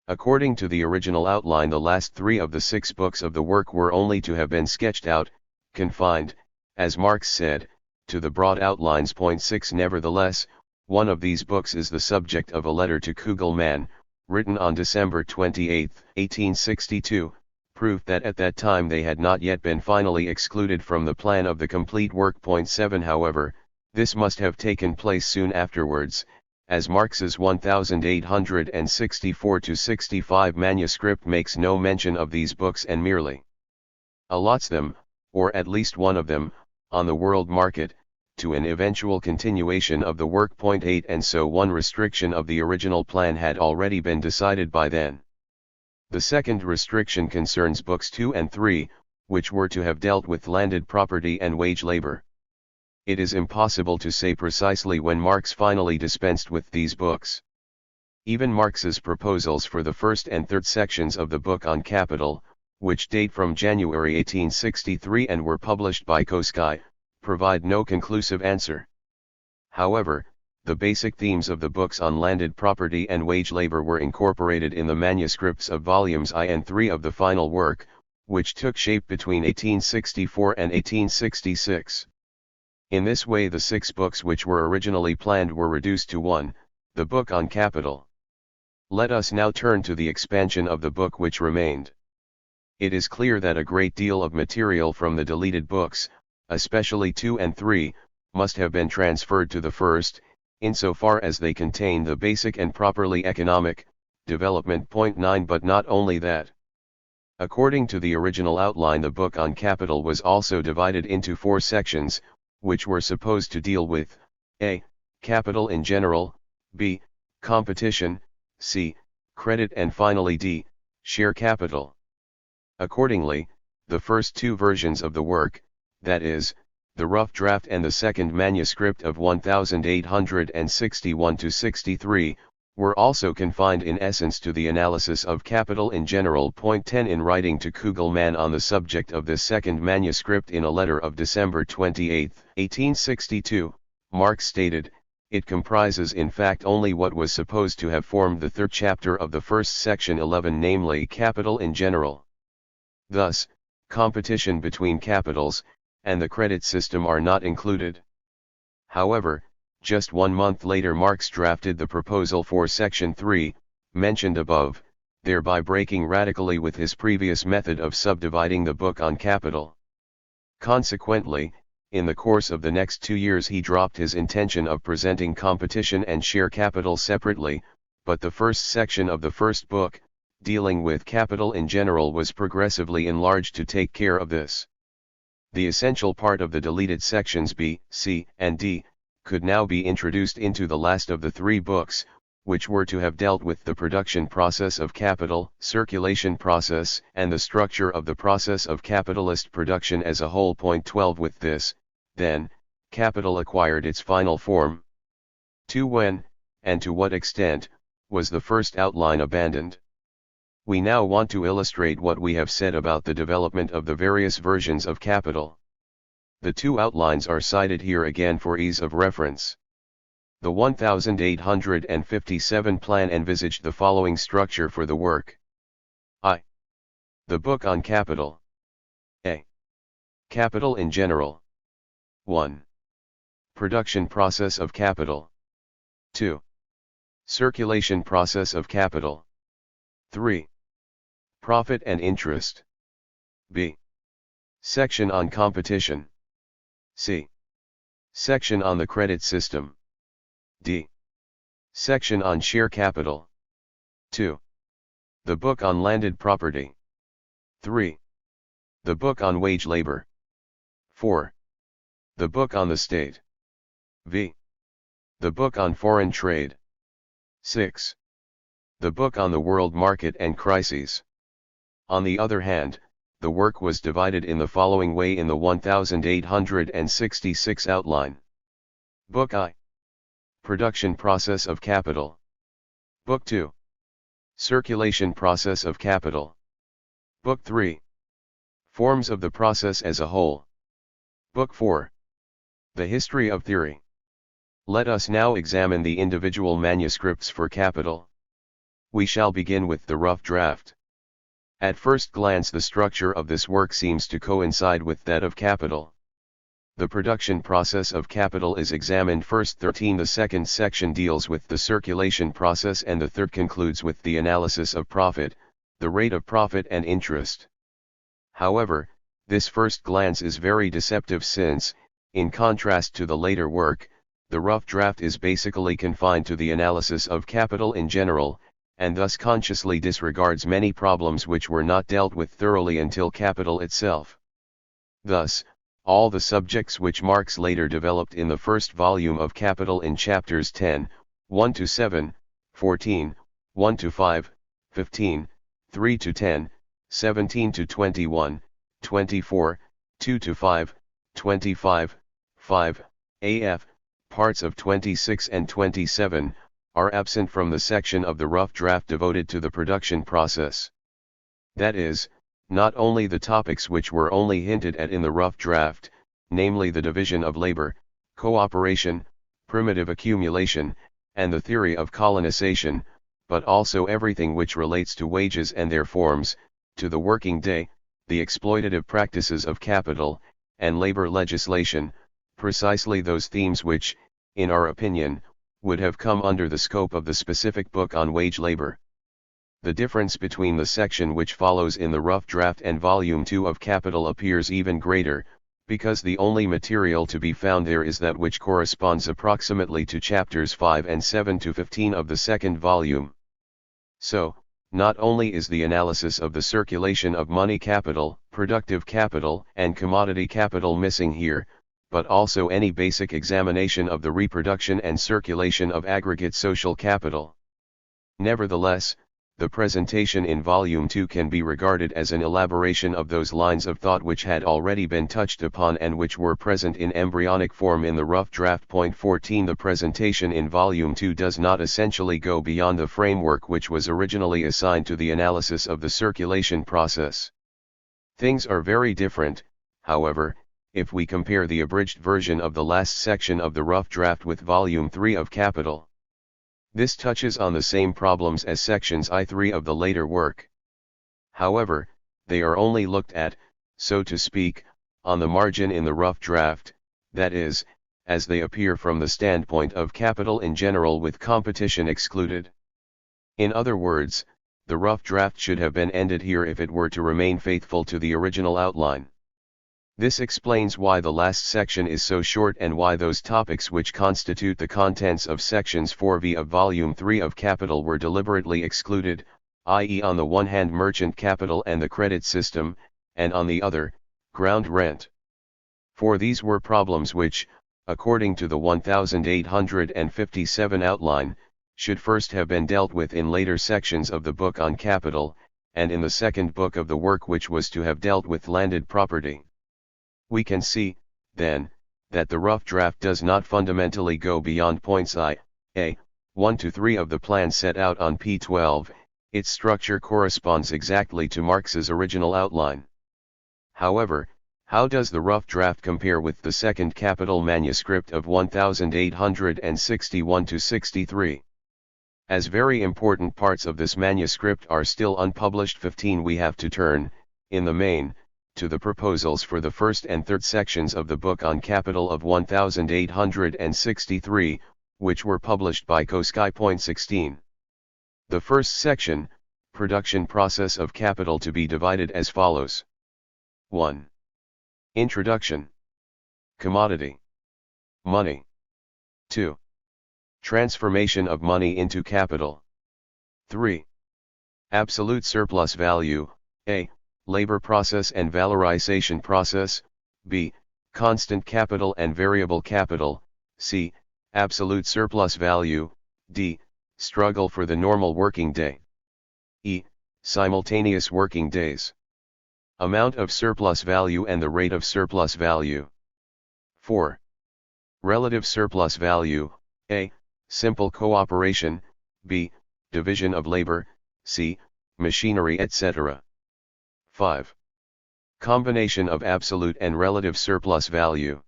Speaker 1: According to the original outline, the last 3 of the 6 books of the work were only to have been sketched out, confined, as Marx said, to the broad outlines. Point 6 Nevertheless, one of these books is the subject of a letter to Kugelmann, written on December 28, 1862, proved that at that time they had not yet been finally excluded from the plan of the complete work. Point 7 However, this must have taken place soon afterwards, as Marx's 1864-65 manuscript makes no mention of these books and merely allots them, or at least one of them, on the world market, to an eventual continuation of the work. Point 8 And so one restriction of the original plan had already been decided by then. The second restriction concerns books 2 and 3, which were to have dealt with landed property and wage labor. It is impossible to say precisely when Marx finally dispensed with these books. Even Marx's proposals for the first and third sections of the book on capital, which date from January 1863 and were published by Koski, provide no conclusive answer. However, the basic themes of the books on landed property and wage labor were incorporated in the manuscripts of volumes I and III of the final work, which took shape between 1864 and 1866. In this way the 6 books which were originally planned were reduced to 1, the book on capital. Let us now turn to the expansion of the book which remained. It is clear that a great deal of material from the deleted books, especially 2 and 3, must have been transferred to the first, insofar as they contain the basic and properly economic development. Point 9. But not only that. According to the original outline, the book on capital was also divided into 4 sections, which were supposed to deal with a. Capital in general, b. Competition, c. Credit, and finally d. Share capital. Accordingly, the first 2 versions of the work, that is, the rough draft and the second manuscript of 1861-63, were also confined in essence to the analysis of capital in general. Point 10. In writing to Kugelmann on the subject of this second manuscript in a letter of December 28, 1862, Marx stated, "It comprises in fact only what was supposed to have formed the 3rd chapter of the first section 11, namely capital in general." Thus, competition between capitals, and the credit system are not included. However, just 1 month later Marx drafted the proposal for section 3, mentioned above, thereby breaking radically with his previous method of subdividing the book on capital. Consequently, in the course of the next 2 years he dropped his intention of presenting competition and share capital separately, but the first section of the first book, dealing with capital in general, was progressively enlarged to take care of this. The essential part of the deleted sections B, C, and D, could now be introduced into the last of the 3 books, which were to have dealt with the production process of capital, circulation process, and the structure of the process of capitalist production as a whole. Point 12. With this, then, capital acquired its final form. To when, and to what extent, was the first outline abandoned? We now want to illustrate what we have said about the development of the various versions of capital. The 2 outlines are cited here again for ease of reference. The 1857 plan envisaged the following structure for the work. I. The book on capital. A. Capital in general. 1. Production process of capital. 2. Circulation process of capital. 3. Profit and interest. B. Section on competition. C. Section on the credit system. D. Section on share capital. 2. The book on landed property. 3. The book on wage labor. 4. The book on the state. V. The book on foreign trade. 6. The book on the world market and crises. On the other hand, the work was divided in the following way in the 1866 outline. Book I. Production process of capital. Book 2. Circulation process of capital. Book 3. Forms of the process as a whole. Book 4. The history of theory. Let us now examine the individual manuscripts for capital. We shall begin with the rough draft. At first glance the structure of this work seems to coincide with that of capital. The production process of capital is examined first. 13. The second section deals with the circulation process, and the third concludes with the analysis of profit, the rate of profit and interest. However, this first glance is very deceptive since, in contrast to the later work, the rough draft is basically confined to the analysis of capital in general, and thus consciously disregards many problems which were not dealt with thoroughly until capital itself. Thus, all the subjects which Marx later developed in the first volume of Capital in chapters 10, 1-7, 14, 1-5, 15, 3-10, 17-21, 24, 2-5, 25, 5, af, parts of 26 and 27, are absent from the section of the rough draft devoted to the production process. That is, not only the topics which were only hinted at in the rough draft, namely the division of labor, cooperation, primitive accumulation, and the theory of colonization, but also everything which relates to wages and their forms, to the working day, the exploitative practices of capital, and labor legislation, precisely those themes which, in our opinion, would have come under the scope of the specific book on wage labor. The difference between the section which follows in the rough draft and volume 2 of Capital appears even greater, because the only material to be found there is that which corresponds approximately to chapters 5 and 7 to 15 of the second volume. So, not only is the analysis of the circulation of money capital, productive capital, and commodity capital missing here, but also any basic examination of the reproduction and circulation of aggregate social capital. Nevertheless, the presentation in Volume 2 can be regarded as an elaboration of those lines of thought which had already been touched upon and which were present in embryonic form in the rough draft. Point 14. The presentation in Volume 2 does not essentially go beyond the framework which was originally assigned to the analysis of the circulation process. Things are very different, however, if we compare the abridged version of the last section of the rough draft with Volume 3 of Capital. This touches on the same problems as sections I3 of the later work. However, they are only looked at, so to speak, on the margin in the rough draft, that is, as they appear from the standpoint of capital in general with competition excluded. In other words, the rough draft should have been ended here if it were to remain faithful to the original outline. This explains why the last section is so short and why those topics which constitute the contents of sections 4v of Volume 3 of Capital were deliberately excluded, i.e. on the one hand merchant capital and the credit system, and on the other, ground rent. For these were problems which, according to the 1857 outline, should first have been dealt with in later sections of the book on capital, and in the second book of the work which was to have dealt with landed property. We can see, then, that the rough draft does not fundamentally go beyond points I.A. 1 to 3 of the plan set out on p12, its structure corresponds exactly to Marx's original outline. However, how does the rough draft compare with the second Capital manuscript of 1861 to 63? As very important parts of this manuscript are still unpublished, 15 we have to turn, in the main, to the proposals for the first and third sections of the book on capital of 1863, which were published by Koski. Point 16. The first section, production process of capital, to be divided as follows. 1. Introduction. Commodity. Money. 2. Transformation of money into capital. 3. Absolute surplus value, A. Labor process and valorization process, B. Constant capital and variable capital, C. Absolute surplus value, D. Struggle for the normal working day, E. Simultaneous working days. Amount of surplus value and the rate of surplus value. 4. Relative surplus value, A. Simple cooperation, B. Division of labor, C. Machinery, etc. 5. Combination of absolute and relative surplus value.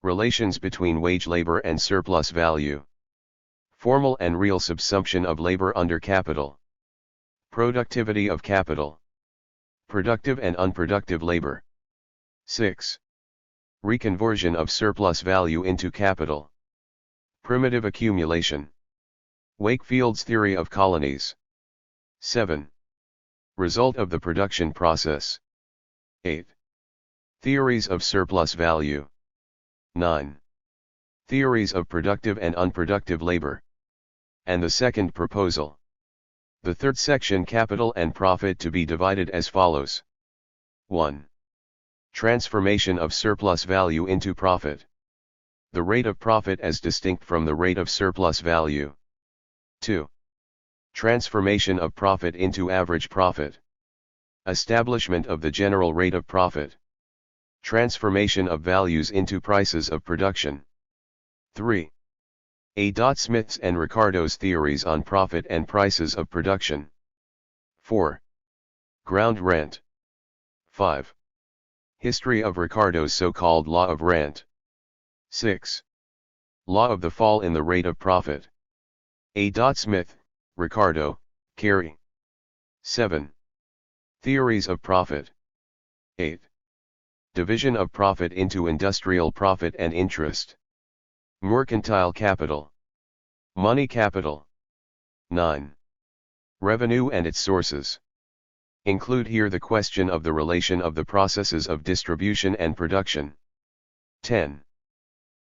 Speaker 1: Relations between wage labor and surplus value. Formal and real subsumption of labor under capital. Productivity of capital. Productive and unproductive labor. 6. Reconversion of surplus value into capital. Primitive accumulation. Wakefield's theory of colonies. 7. Result of the production process. 8. Theories of surplus value. 9. Theories of productive and unproductive labor. And the second proposal. The third section, capital and profit, to be divided as follows. 1. Transformation of surplus value into profit. The rate of profit as distinct from the rate of surplus value. 2. Transformation of profit into average profit. Establishment of the general rate of profit. Transformation of values into prices of production. 3. A. Smith's and Ricardo's theories on profit and prices of production. 4. Ground rent. 5. History of Ricardo's so-called law of rent. 6. Law of the fall in the rate of profit. A. Smith, Ricardo, Carey. 7. Theories of profit. 8. Division of profit into industrial profit and interest. Mercantile capital. Money capital. 9. Revenue and its sources. Include here the question of the relation of the processes of distribution and production. 10.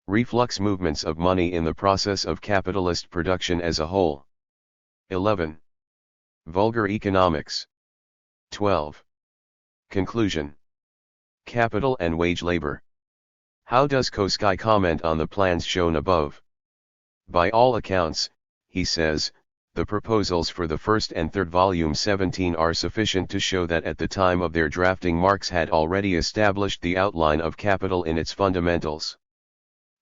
Speaker 1: Reflux movements of money in the process of capitalist production as a whole. 11. Vulgar economics. 12. Conclusion. Capital and wage labor. How does Koski comment on the plans shown above? By all accounts, he says, the proposals for the first and third volume 17 are sufficient to show that at the time of their drafting Marx had already established the outline of capital in its fundamentals.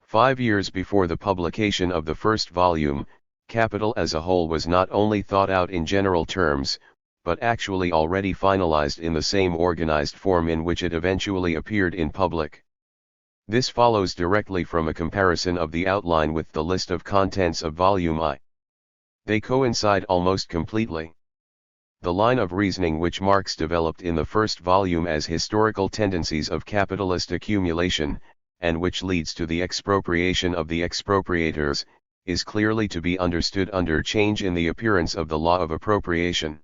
Speaker 1: 5 years before the publication of the first volume, capital as a whole was not only thought out in general terms, but actually already finalized in the same organized form in which it eventually appeared in public. This follows directly from a comparison of the outline with the list of contents of volume I. They coincide almost completely. The line of reasoning which Marx developed in the first volume as historical tendencies of capitalist accumulation, and which leads to the expropriation of the expropriators, is clearly to be understood under change in the appearance of the law of appropriation.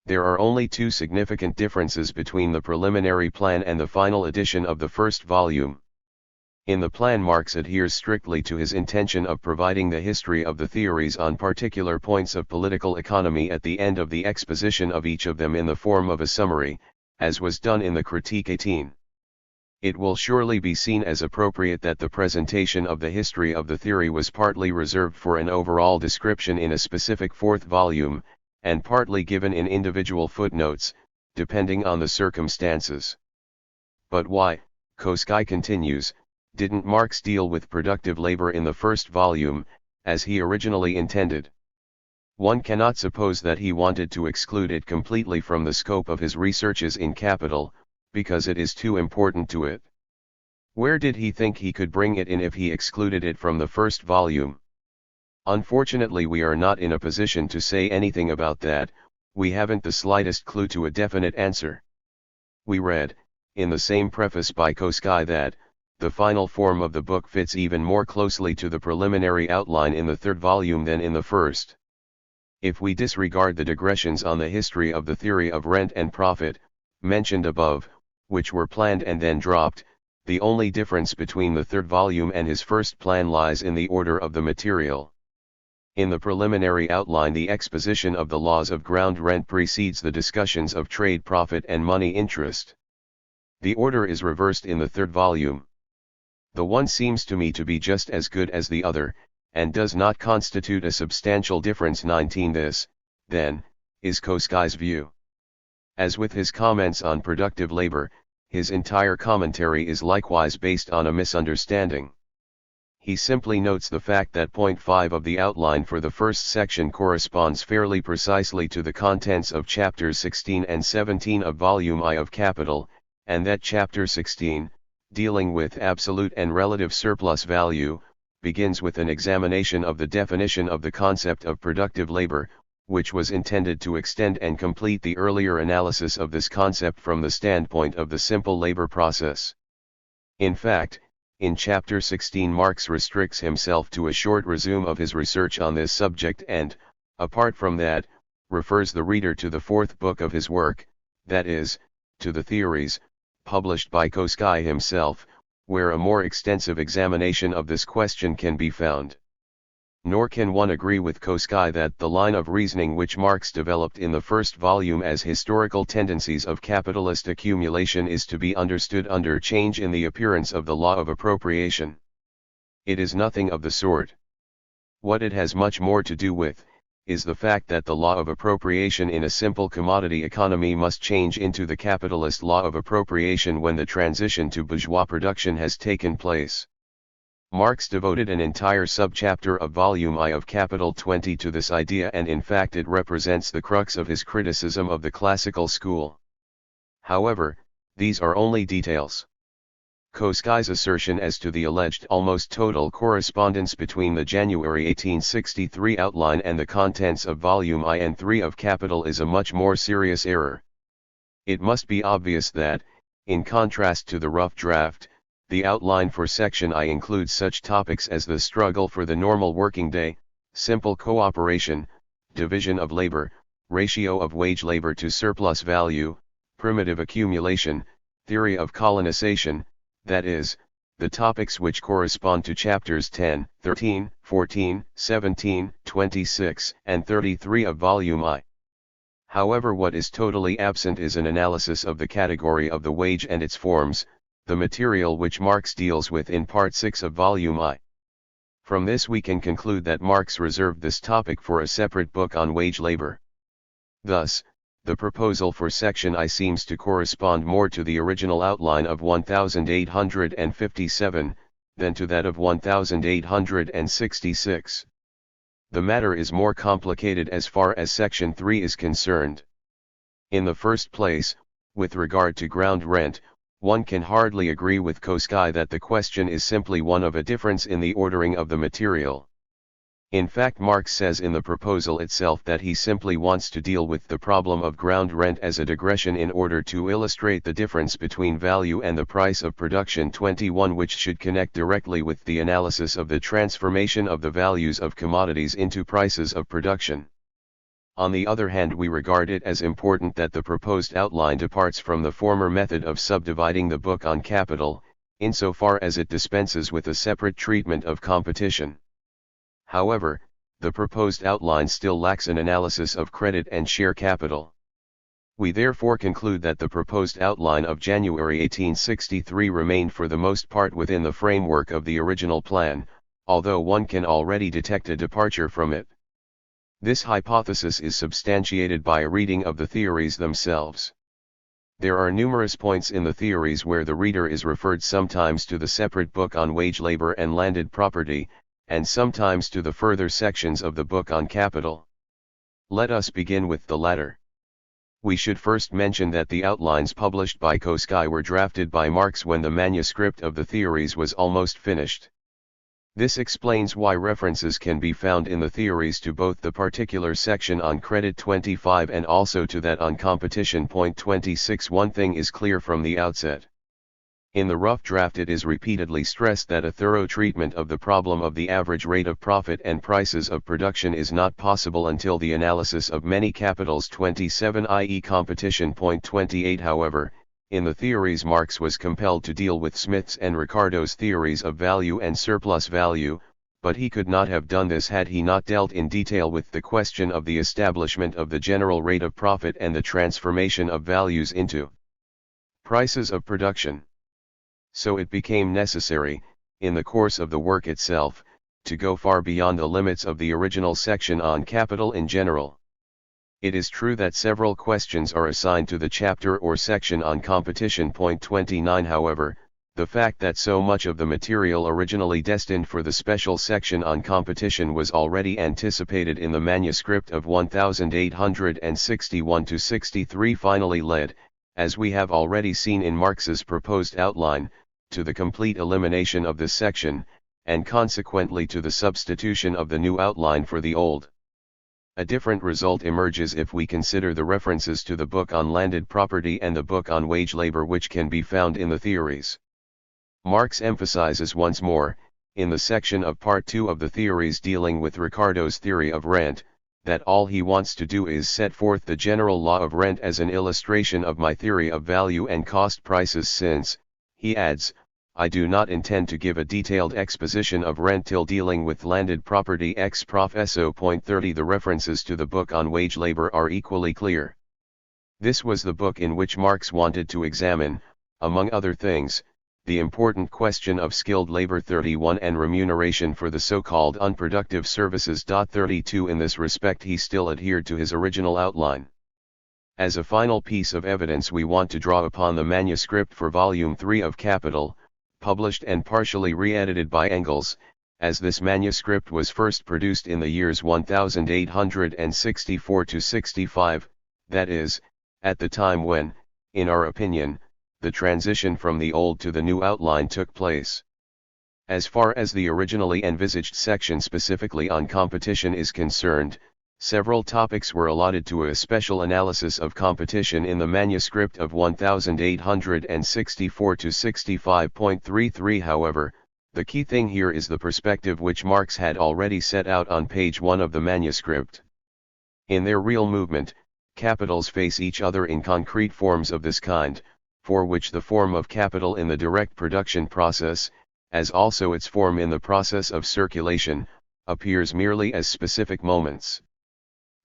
Speaker 1: There are only two significant differences between the preliminary plan and the final edition of the first volume. In the plan Marx adheres strictly to his intention of providing the history of the theories on particular points of political economy at the end of the exposition of each of them in the form of a summary, as was done in the Critique 18. It will surely be seen as appropriate that the presentation of the history of the theory was partly reserved for an overall description in a specific fourth volume, and partly given in individual footnotes, depending on the circumstances. But why, Koski continues, didn't Marx deal with productive labor in the first volume, as he originally intended? One cannot suppose that he wanted to exclude it completely from the scope of his researches in Capital, because it is too important to it. Where did he think he could bring it in if he excluded it from the first volume? Unfortunately, we are not in a position to say anything about that. We haven't the slightest clue to a definite answer. We read, in the same preface by Koski, that the final form of the book fits even more closely to the preliminary outline in the third volume than in the first. If we disregard the digressions on the history of the theory of rent and profit, mentioned above, which were planned and then dropped, the only difference between the third volume and his first plan lies in the order of the material. In the preliminary outline, the exposition of the laws of ground rent precedes the discussions of trade profit and money interest. The order is reversed in the third volume. The one seems to me to be just as good as the other, and does not constitute a substantial difference. 19. This, then, is Koski's view. As with his comments on productive labor, his entire commentary is likewise based on a misunderstanding. He simply notes the fact that point 5 of the outline for the first section corresponds fairly precisely to the contents of chapters 16 and 17 of volume I of Capital, and that chapter 16, dealing with absolute and relative surplus value, begins with an examination of the definition of the concept of productive labor, which was intended to extend and complete the earlier analysis of this concept from the standpoint of the simple labor process. In fact, in chapter 16 Marx restricts himself to a short resume of his research on this subject and, apart from that, refers the reader to the fourth book of his work, that is, to the Theories, published by Koski himself, where a more extensive examination of this question can be found. Nor can one agree with Koski that the line of reasoning which Marx developed in the first volume as historical tendencies of capitalist accumulation is to be understood under change in the appearance of the law of appropriation. It is nothing of the sort. What it has much more to do with, is the fact that the law of appropriation in a simple commodity economy must change into the capitalist law of appropriation when the transition to bourgeois production has taken place. Marx devoted an entire subchapter of volume I of Capital 20 to this idea, and in fact it represents the crux of his criticism of the classical school. However, these are only details. Koski's assertion as to the alleged almost total correspondence between the January 1863 outline and the contents of volume I and 3 of Capital is a much more serious error. It must be obvious that, in contrast to the rough draft, the outline for section I includes such topics as the struggle for the normal working day, simple cooperation, division of labor, ratio of wage labor to surplus value, primitive accumulation, theory of colonization, that is, the topics which correspond to chapters 10, 13, 14, 17, 26, and 33 of Volume I. However, what is totally absent is an analysis of the category of the wage and its forms, the material which Marx deals with in Part 6 of Volume I. From this we can conclude that Marx reserved this topic for a separate book on wage labor. Thus, the proposal for Section I seems to correspond more to the original outline of 1857, than to that of 1866. The matter is more complicated as far as Section 3 is concerned. In the first place, with regard to ground rent, one can hardly agree with Koski that the question is simply one of a difference in the ordering of the material. In fact, Marx says in the proposal itself that he simply wants to deal with the problem of ground rent as a digression in order to illustrate the difference between value and the price of production 21, which should connect directly with the analysis of the transformation of the values of commodities into prices of production. On the other hand, we regard it as important that the proposed outline departs from the former method of subdividing the book on capital, insofar as it dispenses with a separate treatment of competition. However, the proposed outline still lacks an analysis of credit and share capital. We therefore conclude that the proposed outline of January 1863 remained for the most part within the framework of the original plan, although one can already detect a departure from it. This hypothesis is substantiated by a reading of the theories themselves. There are numerous points in the theories where the reader is referred sometimes to the separate book on wage labor and landed property, and sometimes to the further sections of the book on capital. Let us begin with the latter. We should first mention that the outlines published by Koski were drafted by Marx when the manuscript of the theories was almost finished. This explains why references can be found in the theories to both the particular section on credit 25 and also to that on competition point 26. One thing is clear from the outset. In the rough draft it is repeatedly stressed that a thorough treatment of the problem of the average rate of profit and prices of production is not possible until the analysis of many capitals 27, i.e. competition point 28. However, in the theories Marx was compelled to deal with Smith's and Ricardo's theories of value and surplus value, but he could not have done this had he not dealt in detail with the question of the establishment of the general rate of profit and the transformation of values into prices of production. So it became necessary, in the course of the work itself, to go far beyond the limits of the original section on capital in general. It is true that several questions are assigned to the chapter or section on competition point 29. However, the fact that so much of the material originally destined for the special section on competition was already anticipated in the manuscript of 1861-63 finally led, as we have already seen in Marx's proposed outline, to the complete elimination of this section, and consequently to the substitution of the new outline for the old. A different result emerges if we consider the references to the book on landed property and the book on wage labor which can be found in the theories. Marx emphasizes once more, in the section of Part 2 of the theories dealing with Ricardo's theory of rent, that all he wants to do is set forth the general law of rent as an illustration of my theory of value and cost prices since, he adds, I do not intend to give a detailed exposition of rent till dealing with landed property ex prof. SO.30. The references to the book on wage labor are equally clear. This was the book in which Marx wanted to examine, among other things, the important question of skilled labor 31 and remuneration for the so-called unproductive services. 32. In this respect he still adhered to his original outline. As a final piece of evidence we want to draw upon the manuscript for Volume 3 of Capital, published and partially re-edited by Engels, as this manuscript was first produced in the years 1864-65, that is, at the time when, in our opinion, the transition from the old to the new outline took place. As far as the originally envisaged section specifically on competition is concerned, several topics were allotted to a special analysis of competition in the manuscript of 1864-65.33. However, the key thing here is the perspective which Marx had already set out on page 1 of the manuscript. In their real movement, capitals face each other in concrete forms of this kind, for which the form of capital in the direct production process, as also its form in the process of circulation, appears merely as specific moments.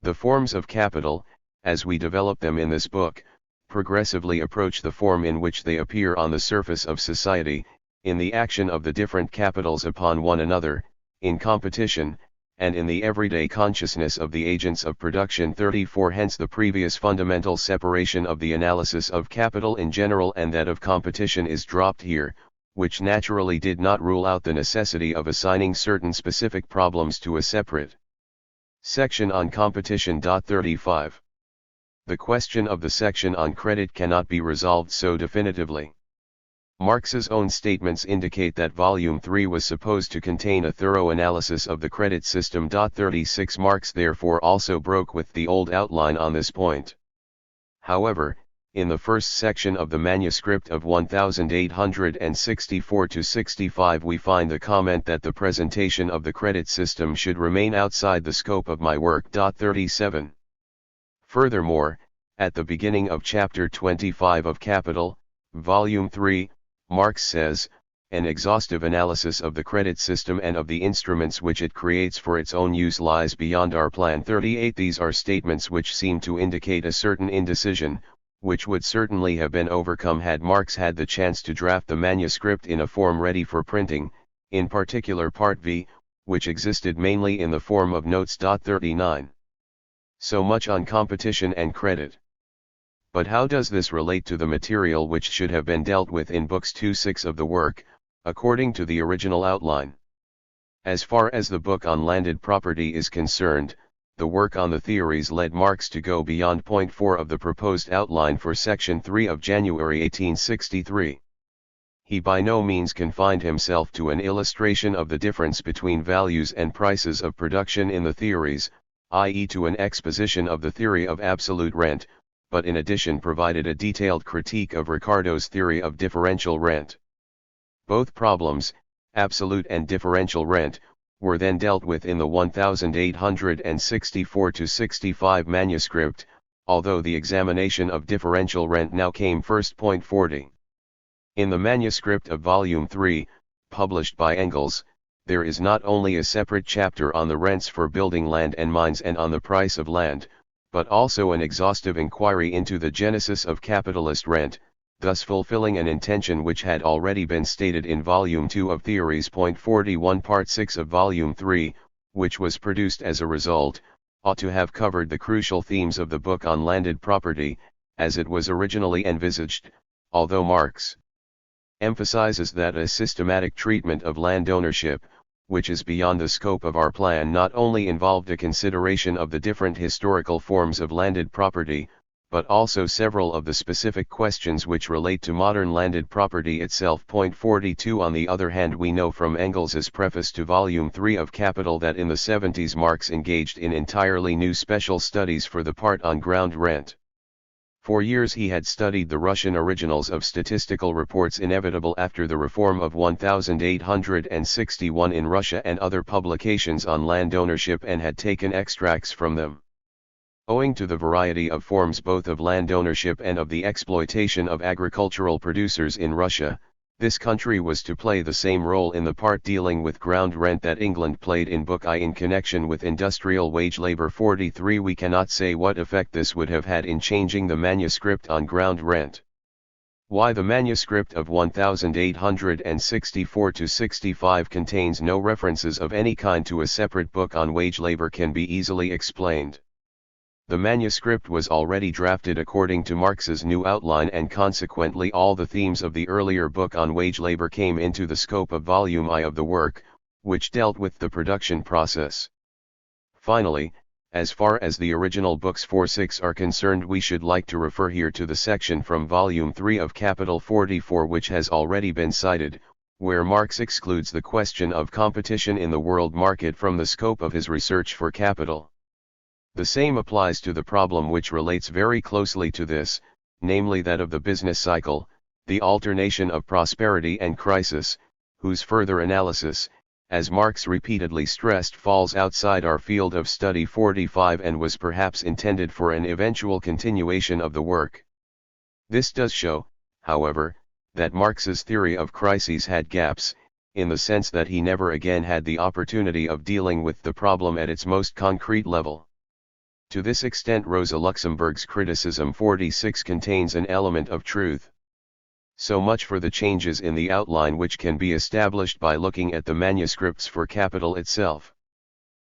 Speaker 1: The forms of capital, as we develop them in this book, progressively approach the form in which they appear on the surface of society, in the action of the different capitals upon one another, in competition, and in the everyday consciousness of the agents of production. 34 Hence the previous fundamental separation of the analysis of capital in general and that of competition is dropped here, which naturally did not rule out the necessity of assigning certain specific problems to a separate section on competition. 35 The question of the section on credit cannot be resolved so definitively. Marx's own statements indicate that Volume 3 was supposed to contain a thorough analysis of the credit system. 36 Marx therefore also broke with the old outline on this point. However, in the first section of the manuscript of 1864-65 we find the comment that the presentation of the credit system should remain outside the scope of my work. 37 Furthermore, at the beginning of chapter 25 of Capital, Volume 3, Marx says, an exhaustive analysis of the credit system and of the instruments which it creates for its own use lies beyond our plan. 38 These are statements which seem to indicate a certain indecision, which would certainly have been overcome had Marx had the chance to draft the manuscript in a form ready for printing, in particular Part V, which existed mainly in the form of notes. 39 So much on competition and credit. But how does this relate to the material which should have been dealt with in books 2-6 of the work, according to the original outline? As far as the book on landed property is concerned, the work on the theories led Marx to go beyond point 4 of the proposed outline for section 3 of January 1863. He by no means confined himself to an illustration of the difference between values and prices of production in the theories, i.e. to an exposition of the theory of absolute rent, but in addition provided a detailed critique of Ricardo's theory of differential rent. Both problems, absolute and differential rent, were then dealt with in the 1864-65 manuscript, although the examination of differential rent now came first. 40 In the manuscript of Volume 3, published by Engels, there is not only a separate chapter on the rents for building land and mines and on the price of land, but also an exhaustive inquiry into the genesis of capitalist rent, thus fulfilling an intention which had already been stated in Volume 2 of Theories. 41 Part 6 of Volume 3, which was produced as a result, ought to have covered the crucial themes of the book on landed property, as it was originally envisaged, although Marx emphasizes that a systematic treatment of land ownership, which is beyond the scope of our plan, not only involved a consideration of the different historical forms of landed property, but also several of the specific questions which relate to modern landed property itself. 42 On the other hand, we know from Engels's preface to Volume 3 of Capital that in the 70s Marx engaged in entirely new special studies for the part on ground rent. For years he had studied the Russian originals of statistical reports inevitable after the reform of 1861 in Russia and other publications on land ownership and had taken extracts from them. Owing to the variety of forms both of land ownership and of the exploitation of agricultural producers in Russia, this country was to play the same role in the part dealing with ground rent that England played in Book I in connection with industrial wage labor. 43 We cannot say what effect this would have had in changing the manuscript on ground rent. Why the manuscript of 1864-65 contains no references of any kind to a separate book on wage labor can be easily explained. The manuscript was already drafted according to Marx's new outline, and consequently all the themes of the earlier book on wage labor came into the scope of Volume I of the work, which dealt with the production process. Finally, as far as the original books 4-6 are concerned, we should like to refer here to the section from Volume 3 of Capital 44 which has already been cited, where Marx excludes the question of competition in the world market from the scope of his research for Capital. The same applies to the problem which relates very closely to this, namely that of the business cycle, the alternation of prosperity and crisis, whose further analysis, as Marx repeatedly stressed, falls outside our field of study 45 and was perhaps intended for an eventual continuation of the work. This does show, however, that Marx's theory of crises had gaps, in the sense that he never again had the opportunity of dealing with the problem at its most concrete level. To this extent, Rosa Luxemburg's criticism 46 contains an element of truth. So much for the changes in the outline which can be established by looking at the manuscripts for Capital itself.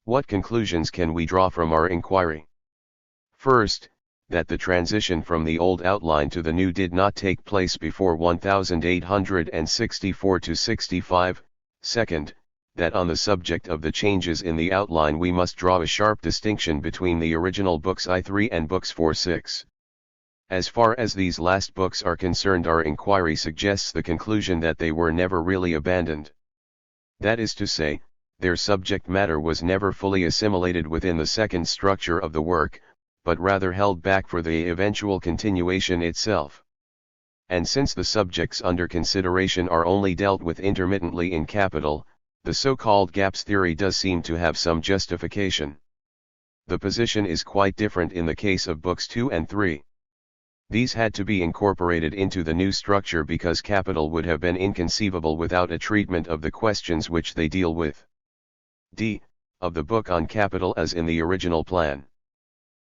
Speaker 1: What conclusions can we draw from our inquiry? First, that the transition from the old outline to the new did not take place before 1864-65. Second, that on the subject of the changes in the outline we must draw a sharp distinction between the original books I3 and books 4-6. As far as these last books are concerned, our inquiry suggests the conclusion that they were never really abandoned. That is to say, their subject matter was never fully assimilated within the second structure of the work, but rather held back for the eventual continuation itself. And since the subjects under consideration are only dealt with intermittently in Capital, the so-called gaps theory does seem to have some justification. The position is quite different in the case of books 2 and 3. These had to be incorporated into the new structure because Capital would have been inconceivable without a treatment of the questions which they deal with. D. Of the book on Capital as in the original plan.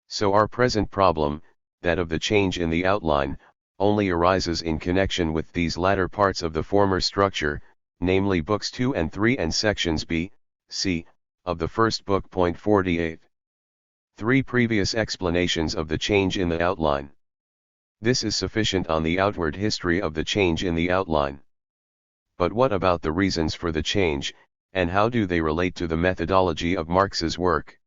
Speaker 1: So our present problem, that of the change in the outline, only arises in connection with these latter parts of the former structure, namely books 2 and 3 and sections B, C, of the first book. Point 48. 3 previous explanations of the change in the outline. This is sufficient on the outward history of the change in the outline. But what about the reasons for the change, and how do they relate to the methodology of Marx's work?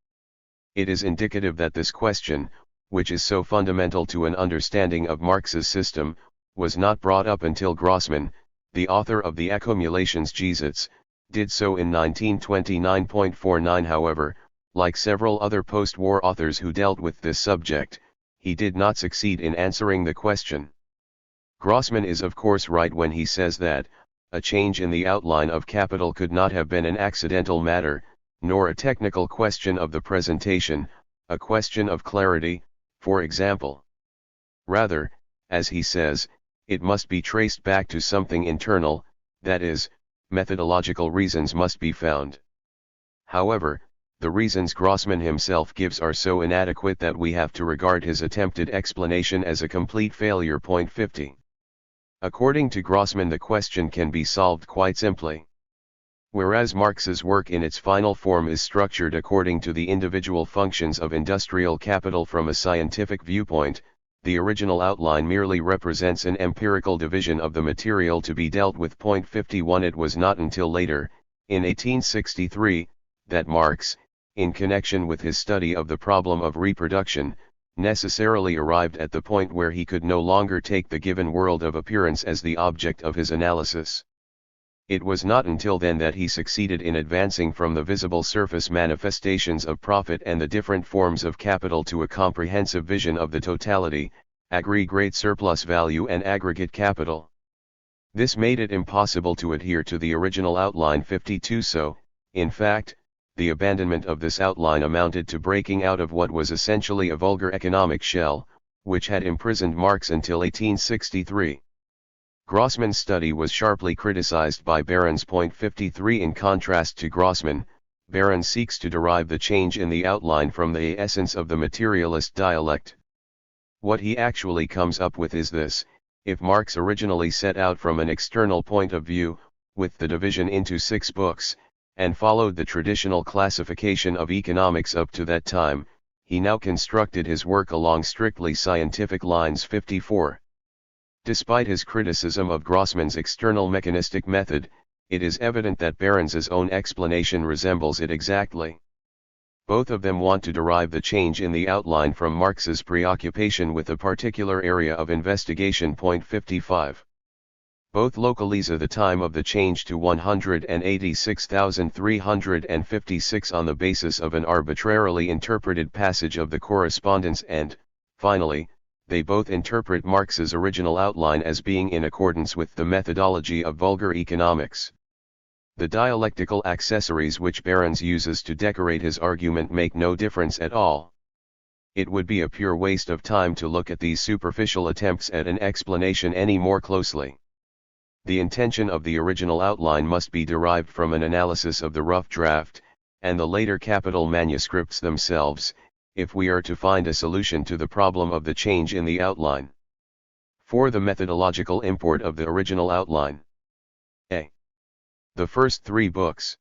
Speaker 1: It is indicative that this question, which is so fundamental to an understanding of Marx's system, was not brought up until Grossman, the author of the Accumulationsgesetz, did so in 1929.49. However, like several other post-war authors who dealt with this subject, he did not succeed in answering the question. Grossman is of course right when he says that a change in the outline of Capital could not have been an accidental matter, nor a technical question of the presentation, a question of clarity, for example. Rather, as he says, it must be traced back to something internal, that is, methodological reasons must be found. However, the reasons Grossman himself gives are so inadequate that we have to regard his attempted explanation as a complete failure. Point 50. According to Grossman, the question can be solved quite simply. Whereas Marx's work in its final form is structured according to the individual functions of industrial capital from a scientific viewpoint, the original outline merely represents an empirical division of the material to be dealt with. Point 51. It was not until later, in 1863, that Marx, in connection with his study of the problem of reproduction, necessarily arrived at the point where he could no longer take the given world of appearance as the object of his analysis. It was not until then that he succeeded in advancing from the visible surface manifestations of profit and the different forms of capital to a comprehensive vision of the totality, aggregate surplus value and aggregate capital. This made it impossible to adhere to the original outline 52. So, in fact, the abandonment of this outline amounted to breaking out of what was essentially a vulgar economic shell, which had imprisoned Marx until 1863. Grossman's study was sharply criticized by Behrens. Point 53. In contrast to Grossman, Behrens seeks to derive the change in the outline from the essence of the materialist dialect. What he actually comes up with is this: if Marx originally set out from an external point of view, with the division into 6 books, and followed the traditional classification of economics up to that time, he now constructed his work along strictly scientific lines. 54. Despite his criticism of Grossman's external mechanistic method, it is evident that Behrens's own explanation resembles it exactly. Both of them want to derive the change in the outline from Marx's preoccupation with a particular area of investigation. Point 55. Both localize the time of the change to 186,356 on the basis of an arbitrarily interpreted passage of the correspondence and, finally, they both interpret Marx's original outline as being in accordance with the methodology of vulgar economics. The dialectical accessories which Behrens uses to decorate his argument make no difference at all. It would be a pure waste of time to look at these superficial attempts at an explanation any more closely. The intention of the original outline must be derived from an analysis of the rough draft, and the later capital manuscripts themselves, if we are to find a solution to the problem of the change in the outline. For the methodological import of the original outline. A. The first 3 books.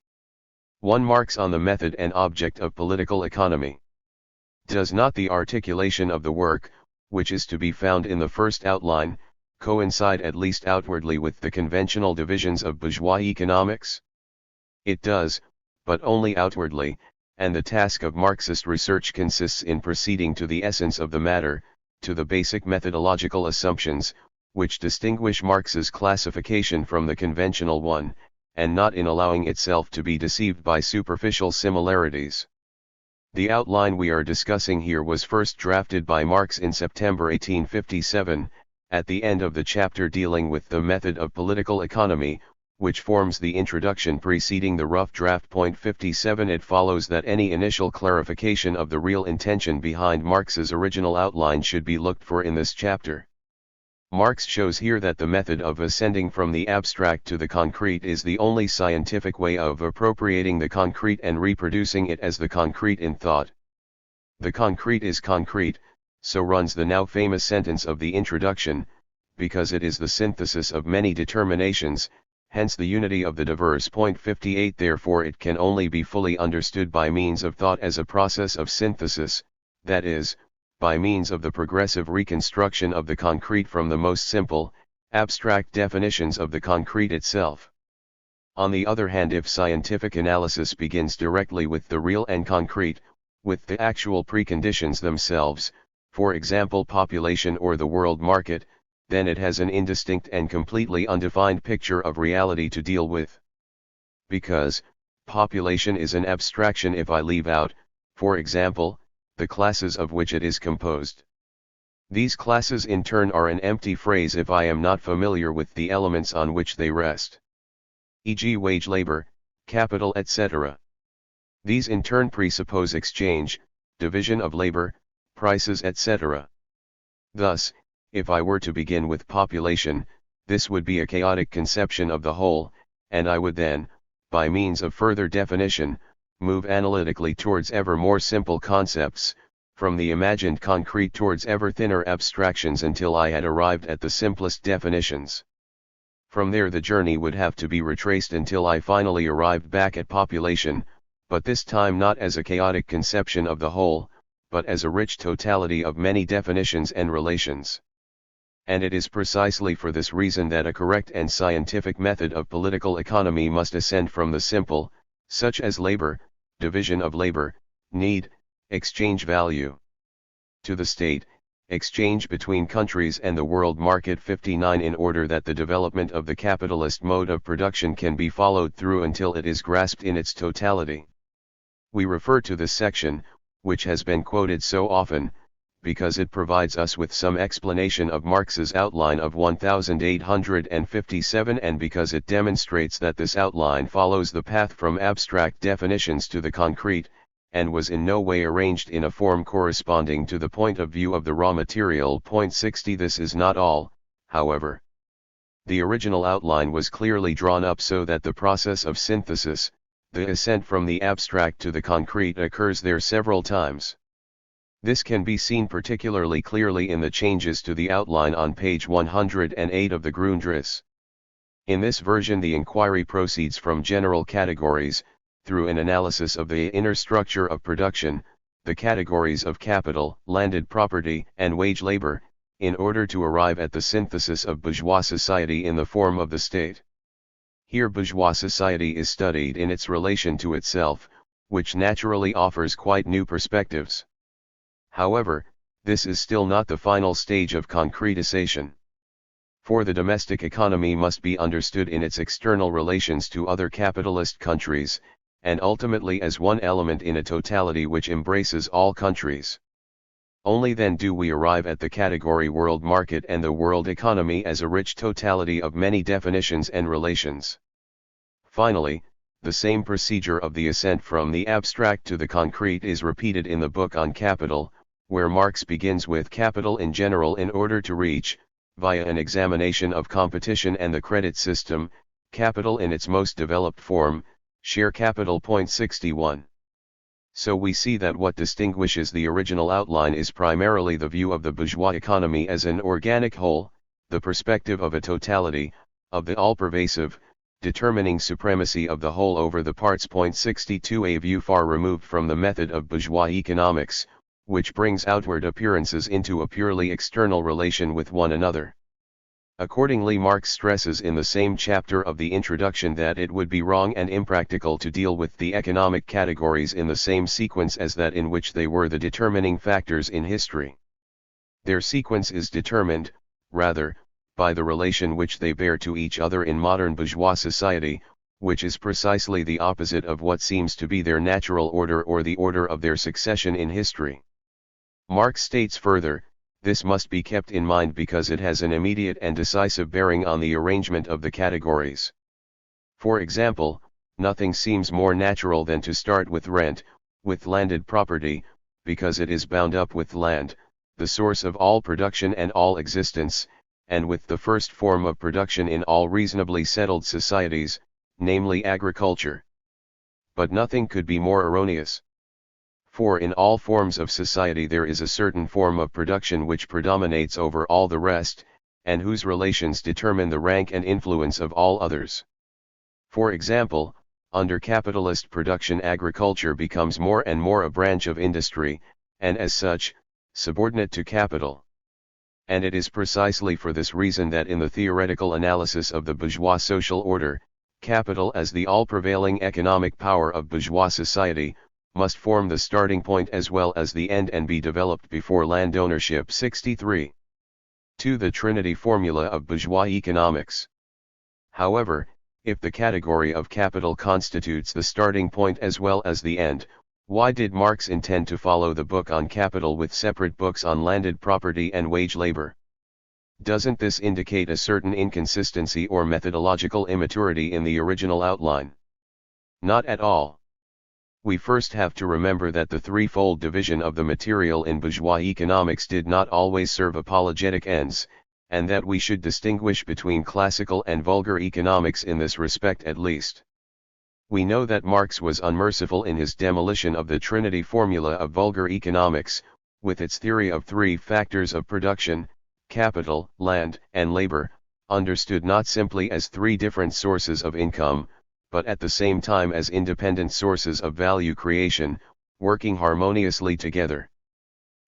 Speaker 1: 1. Marx on the Method and Object of Political Economy. Does not the articulation of the work, which is to be found in the first outline, coincide at least outwardly with the conventional divisions of bourgeois economics? It does, but only outwardly, and the task of Marxist research consists in proceeding to the essence of the matter, to the basic methodological assumptions, which distinguish Marx's classification from the conventional one, and not in allowing itself to be deceived by superficial similarities. The outline we are discussing here was first drafted by Marx in September 1857, at the end of the chapter dealing with the method of political economy, which forms the introduction preceding the rough draft. Point 57. It follows that any initial clarification of the real intention behind Marx's original outline should be looked for in this chapter. Marx shows here that the method of ascending from the abstract to the concrete is the only scientific way of appropriating the concrete and reproducing it as the concrete in thought. The concrete is concrete, so runs the now famous sentence of the introduction, because it is the synthesis of many determinations, hence the unity of the diverse. Point 58. Therefore it can only be fully understood by means of thought as a process of synthesis, that is, by means of the progressive reconstruction of the concrete from the most simple, abstract definitions of the concrete itself. On the other hand, if scientific analysis begins directly with the real and concrete, with the actual preconditions themselves, for example population or the world market, then it has an indistinct and completely undefined picture of reality to deal with. Because, population is an abstraction if I leave out, for example, the classes of which it is composed. These classes in turn are an empty phrase if I am not familiar with the elements on which they rest. E.g. wage labor, capital etc. These in turn presuppose exchange, division of labor, prices etc. Thus, if I were to begin with population, this would be a chaotic conception of the whole, and I would then, by means of further definition, move analytically towards ever more simple concepts, from the imagined concrete towards ever thinner abstractions until I had arrived at the simplest definitions. From there the journey would have to be retraced until I finally arrived back at population, but this time not as a chaotic conception of the whole, but as a rich totality of many definitions and relations. And it is precisely for this reason that a correct and scientific method of political economy must ascend from the simple, such as labor, division of labor, need, exchange value, to the state, exchange between countries and the world market. 59. In order that the development of the capitalist mode of production can be followed through until it is grasped in its totality. We refer to this section, which has been quoted so often, because it provides us with some explanation of Marx's outline of 1857 and because it demonstrates that this outline follows the path from abstract definitions to the concrete, and was in no way arranged in a form corresponding to the point of view of the raw material. Point 60. This is not all, however. The original outline was clearly drawn up so that the process of synthesis, the ascent from the abstract to the concrete, occurs there several times. This can be seen particularly clearly in the changes to the outline on page 108 of the Grundriss. In this version the inquiry proceeds from general categories, through an analysis of the inner structure of production, the categories of capital, landed property, and wage labor, in order to arrive at the synthesis of bourgeois society in the form of the state. Here bourgeois society is studied in its relation to itself, which naturally offers quite new perspectives. However, this is still not the final stage of concretization. For the domestic economy must be understood in its external relations to other capitalist countries, and ultimately as one element in a totality which embraces all countries. Only then do we arrive at the category world market and the world economy as a rich totality of many definitions and relations. Finally, the same procedure of the ascent from the abstract to the concrete is repeated in the book on capital, where Marx begins with capital in general in order to reach, via an examination of competition and the credit system, capital in its most developed form, share capital. 61. So we see that what distinguishes the original outline is primarily the view of the bourgeois economy as an organic whole, the perspective of a totality, of the all-pervasive, determining supremacy of the whole over the parts. 62. A view far removed from the method of bourgeois economics, which brings outward appearances into a purely external relation with one another. Accordingly, Marx stresses in the same chapter of the introduction that it would be wrong and impractical to deal with the economic categories in the same sequence as that in which they were the determining factors in history. Their sequence is determined, rather, by the relation which they bear to each other in modern bourgeois society, which is precisely the opposite of what seems to be their natural order or the order of their succession in history. Marx states further, this must be kept in mind because it has an immediate and decisive bearing on the arrangement of the categories. For example, nothing seems more natural than to start with rent, with landed property, because it is bound up with land, the source of all production and all existence, and with the first form of production in all reasonably settled societies, namely agriculture. But nothing could be more erroneous. For in all forms of society there is a certain form of production which predominates over all the rest, and whose relations determine the rank and influence of all others. For example, under capitalist production agriculture becomes more and more a branch of industry, and as such, subordinate to capital. And it is precisely for this reason that in the theoretical analysis of the bourgeois social order, capital as the all-prevailing economic power of bourgeois society, must form the starting point as well as the end and be developed before land ownership. 63. 2. The Trinity formula of bourgeois economics. However, if the category of capital constitutes the starting point as well as the end, why did Marx intend to follow the book on capital with separate books on landed property and wage labor? Doesn't this indicate a certain inconsistency or methodological immaturity in the original outline? Not at all. We first have to remember that the threefold division of the material in bourgeois economics did not always serve apologetic ends, and that we should distinguish between classical and vulgar economics in this respect at least. We know that Marx was unmerciful in his demolition of the Trinity formula of vulgar economics, with its theory of three factors of production, capital, land, and labor, understood not simply as three different sources of income, but at the same time as independent sources of value creation, working harmoniously together.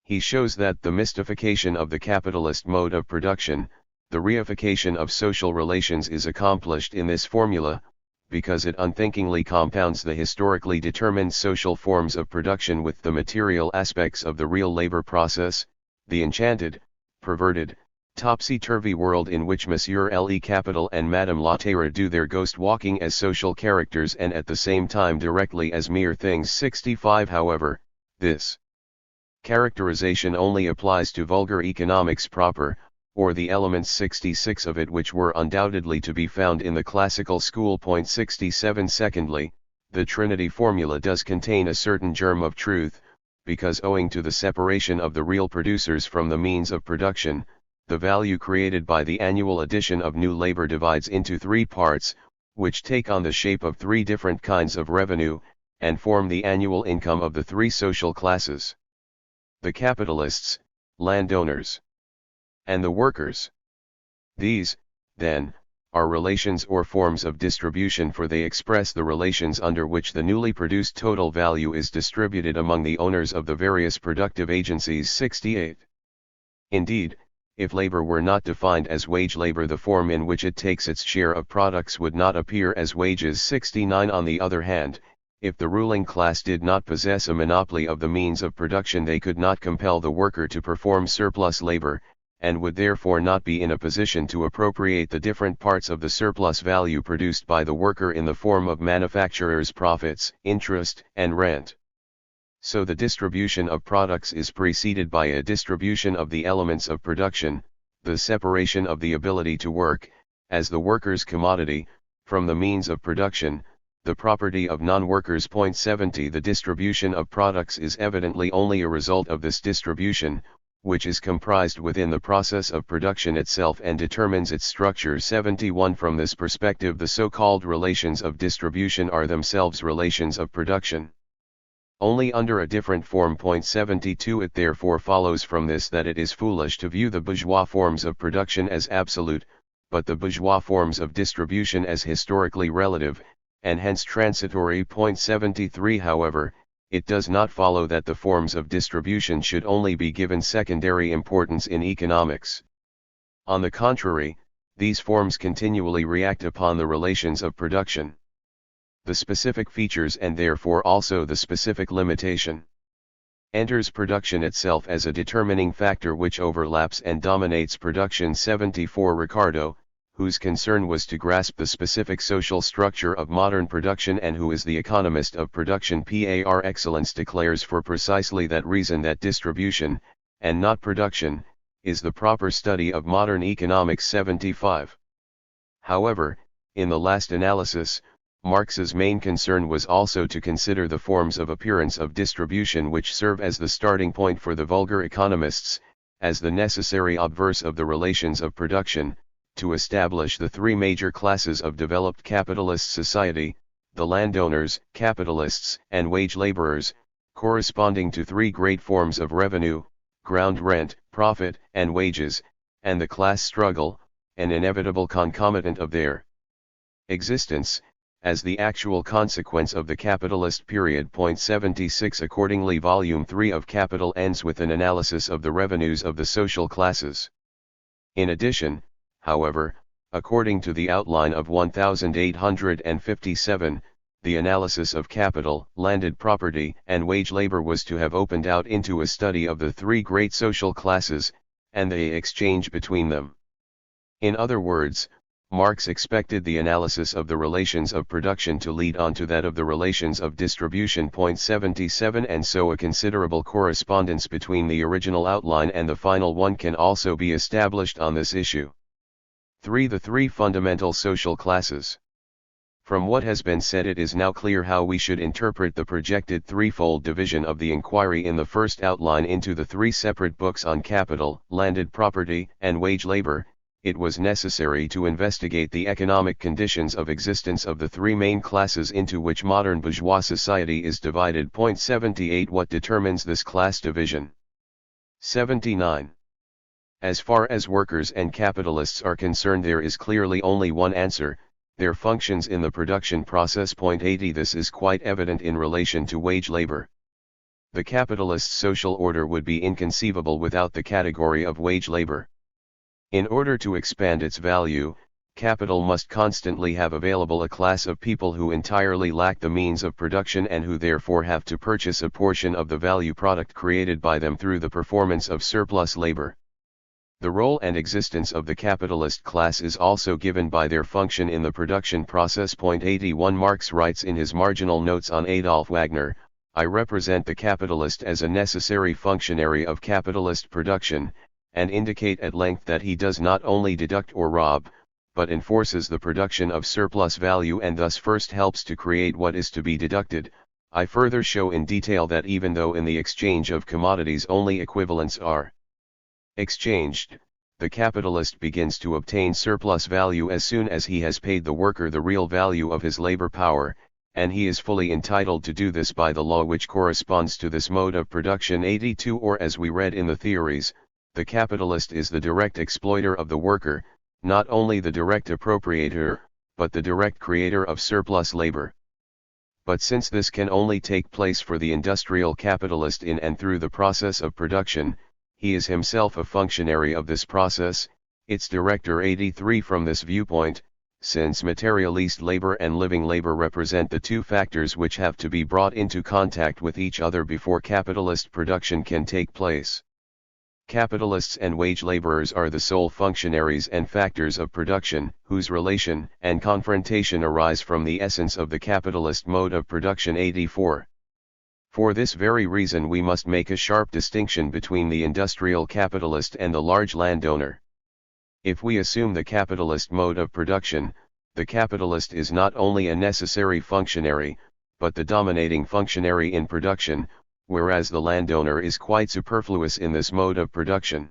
Speaker 1: He shows that the mystification of the capitalist mode of production, the reification of social relations is accomplished in this formula, because it unthinkingly compounds the historically determined social forms of production with the material aspects of the real labor process, the enchanted, perverted, topsy-turvy world in which Monsieur Le Capital and Madame La Terre do their ghost-walking as social characters and at the same time directly as mere things. 65. However, this characterization only applies to vulgar economics proper, or the elements 66 of it which were undoubtedly to be found in the classical school. 67. Secondly, the Trinity formula does contain a certain germ of truth, because owing to the separation of the real producers from the means of production, the value created by the annual addition of new labor divides into three parts, which take on the shape of three different kinds of revenue, and form the annual income of the three social classes: the capitalists, landowners, and the workers. These, then, are relations or forms of distribution, for they express the relations under which the newly produced total value is distributed among the owners of the various productive agencies. 68. Indeed, if labor were not defined as wage labor, the form in which it takes its share of products would not appear as wages. 69. On the other hand, if the ruling class did not possess a monopoly of the means of production, they could not compel the worker to perform surplus labor, and would therefore not be in a position to appropriate the different parts of the surplus value produced by the worker in the form of manufacturers' profits, interest, and rent. So the distribution of products is preceded by a distribution of the elements of production, the separation of the ability to work, as the worker's commodity, From the means of production, the property of non-workers. 70 The distribution of products is evidently only a result of this distribution, which is comprised within the process of production itself and determines its structure. 71 From this perspective, the so-called relations of distribution are themselves relations of production, only under a different form. 72 It therefore follows from this that it is foolish to view the bourgeois forms of production as absolute, but the bourgeois forms of distribution as historically relative, and hence transitory. 73 However, it does not follow that the forms of distribution should only be given secondary importance in economics. On the contrary, these forms continually react upon the relations of production, the specific features and therefore also the specific limitation. Enters production itself as a determining factor which overlaps and dominates production. 74 Ricardo, whose concern was to grasp the specific social structure of modern production and who is the economist of production par excellence, declares for precisely that reason that distribution, and not production, is the proper study of modern economics. 75 However, in the last analysis, Marx's main concern was also to consider the forms of appearance of distribution which serve as the starting point for the vulgar economists, as the necessary obverse of the relations of production, to establish the three major classes of developed capitalist society, the landowners, capitalists, and wage laborers, corresponding to three great forms of revenue, ground rent, profit, and wages, and the class struggle, an inevitable concomitant of their existence, as the actual consequence of the capitalist period. 76 Accordingly, Volume 3 of Capital ends with an analysis of the revenues of the social classes. In addition, however, according to the outline of 1857, the analysis of capital, landed property, and wage labor was to have opened out into a study of the three great social classes, and the exchange between them. In other words, Marx expected the analysis of the relations of production to lead on to that of the relations of distribution. 77 And so a considerable correspondence between the original outline and the final one can also be established on this issue. 3. The three fundamental social classes. From what has been said, it is now clear how we should interpret the projected threefold division of the inquiry in the first outline into the three separate books on capital, landed property, and wage labor. It was necessary to investigate the economic conditions of existence of the three main classes into which modern bourgeois society is divided. 78 What determines this class division? 79 As far as workers and capitalists are concerned, there is clearly only one answer: their functions in the production process. 80 This is quite evident in relation to wage labor. The capitalist social order would be inconceivable without the category of wage labor. In order to expand its value, capital must constantly have available a class of people who entirely lack the means of production and who therefore have to purchase a portion of the value product created by them through the performance of surplus labor. The role and existence of the capitalist class is also given by their function in the production process. 81 Marx writes in his marginal notes on Adolf Wagner, "I represent the capitalist as a necessary functionary of capitalist production, and indicate at length that he does not only deduct or rob, but enforces the production of surplus value and thus first helps to create what is to be deducted. I further show in detail that even though in the exchange of commodities only equivalents are exchanged, the capitalist begins to obtain surplus value as soon as he has paid the worker the real value of his labor power, and he is fully entitled to do this by the law which corresponds to this mode of production." 82 Or as we read in the theories, the capitalist is the direct exploiter of the worker, not only the direct appropriator, but the direct creator of surplus labor. But since this can only take place for the industrial capitalist in and through the process of production, he is himself a functionary of this process, its director. 83 From this viewpoint, since materialist labor and living labor represent the two factors which have to be brought into contact with each other before capitalist production can take place, capitalists and wage laborers are the sole functionaries and factors of production, whose relation and confrontation arise from the essence of the capitalist mode of production. 84 For this very reason we must make a sharp distinction between the industrial capitalist and the large landowner. If we assume the capitalist mode of production, the capitalist is not only a necessary functionary, but the dominating functionary in production, whereas the landowner is quite superfluous in this mode of production.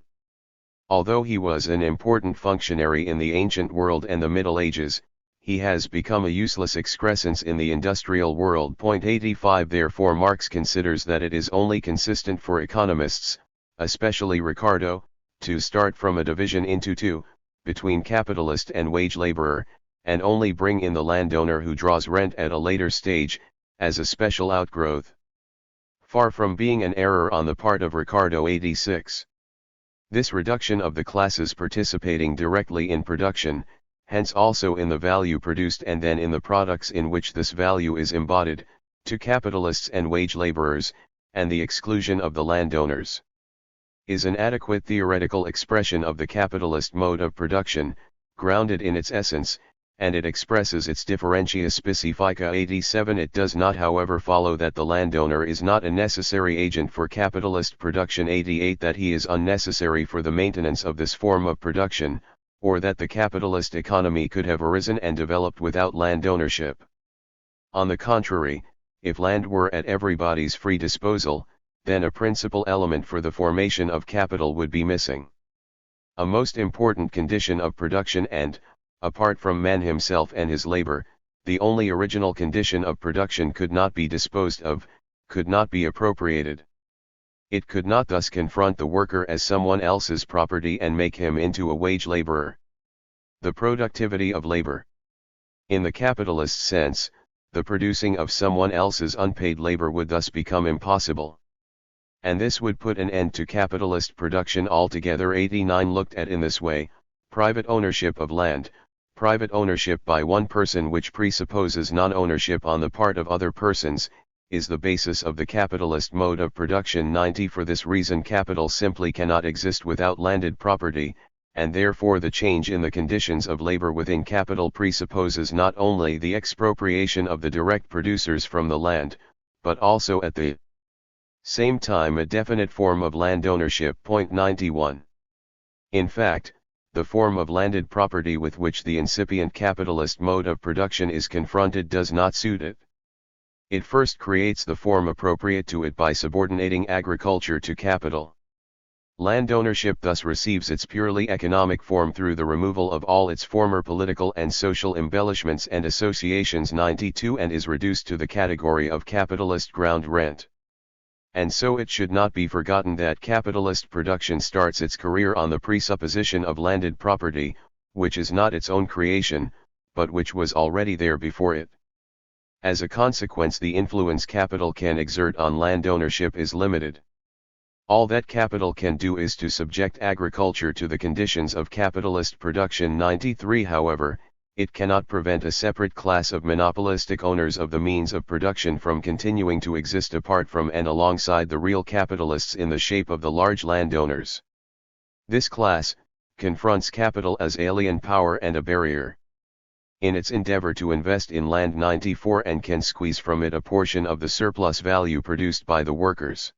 Speaker 1: Although he was an important functionary in the ancient world and the Middle Ages, he has become a useless excrescence in the industrial world. 85 Therefore Marx considers that it is only consistent for economists, especially Ricardo, to start from a division into two, between capitalist and wage laborer, and only bring in the landowner who draws rent at a later stage, as a special outgrowth. Far from being an error on the part of Ricardo 86. This reduction of the classes participating directly in production, hence also in the value produced and then in the products in which this value is embodied, to capitalists and wage laborers, and the exclusion of the landowners, is an adequate theoretical expression of the capitalist mode of production, grounded in its essence, and it expresses its differentia specifica. 87 It does not however follow that the landowner is not a necessary agent for capitalist production. 88 That he is unnecessary for the maintenance of this form of production, or that the capitalist economy could have arisen and developed without land ownership. On the contrary, if land were at everybody's free disposal, then a principal element for the formation of capital would be missing. A most important condition of production and, apart from man himself and his labor, the only original condition of production could not be disposed of, could not be appropriated. It could not thus confront the worker as someone else's property and make him into a wage laborer. The productivity of labor. In the capitalist sense, the producing of someone else's unpaid labor would thus become impossible. And this would put an end to capitalist production altogether. 89 Looked at in this way, private ownership of land, private ownership by one person which presupposes non-ownership on the part of other persons, is the basis of the capitalist mode of production. 90 For this reason capital simply cannot exist without landed property, and therefore the change in the conditions of labor within capital presupposes not only the expropriation of the direct producers from the land, but also at the same time a definite form of land ownership. 91 In fact, the form of landed property with which the incipient capitalist mode of production is confronted does not suit it. It first creates the form appropriate to it by subordinating agriculture to capital. Land ownership thus receives its purely economic form through the removal of all its former political and social embellishments and associations. 92 And is reduced to the category of capitalist ground rent. And so it should not be forgotten that capitalist production starts its career on the presupposition of landed property, which is not its own creation, but which was already there before it. As a consequence, the influence capital can exert on land ownership is limited. All that capital can do is to subject agriculture to the conditions of capitalist production. 93 However, it cannot prevent a separate class of monopolistic owners of the means of production from continuing to exist apart from and alongside the real capitalists in the shape of the large landowners. This class confronts capital as alien power and a barrier in its endeavor to invest in land. 94 And can squeeze from it a portion of the surplus value produced by the workers.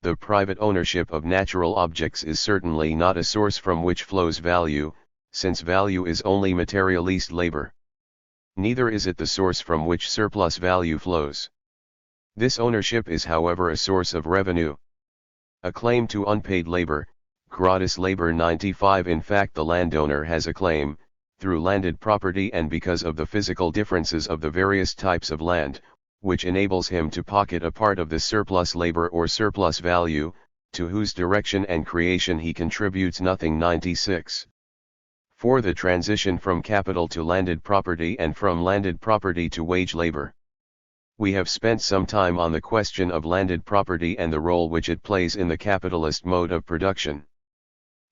Speaker 1: The private ownership of natural objects is certainly not a source from which flows value, since value is only materialist labor. Neither is it the source from which surplus value flows. This ownership is however a source of revenue. A claim to unpaid labor, gratis labor. 95 In fact the landowner has a claim, through landed property and because of the physical differences of the various types of land, which enables him to pocket a part of the surplus labor or surplus value, to whose direction and creation he contributes nothing. 96 For the transition from capital to landed property and from landed property to wage labor. We have spent some time on the question of landed property and the role which it plays in the capitalist mode of production.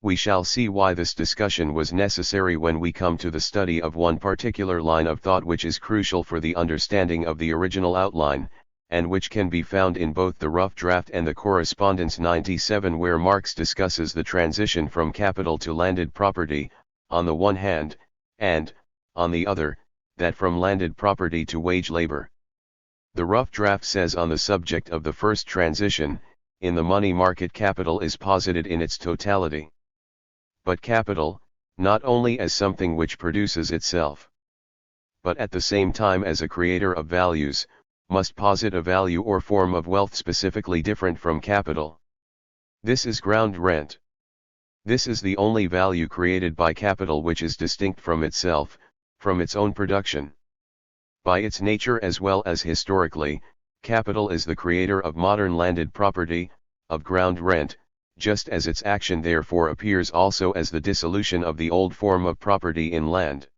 Speaker 1: We shall see why this discussion was necessary when we come to the study of one particular line of thought which is crucial for the understanding of the original outline, and which can be found in both the rough draft and the correspondence. 97 Where Marx discusses the transition from capital to landed property, on the one hand, and, on the other, that from landed property to wage labor. The rough draft says on the subject of the first transition, in the money market capital is posited in its totality. But capital, not only as something which produces itself, but at the same time as a creator of values, must posit a value or form of wealth specifically different from capital. This is ground rent. This is the only value created by capital which is distinct from itself, from its own production. By its nature as well as historically, capital is the creator of modern landed property, of ground rent, just as its action therefore appears also as the dissolution of the old form of property in land.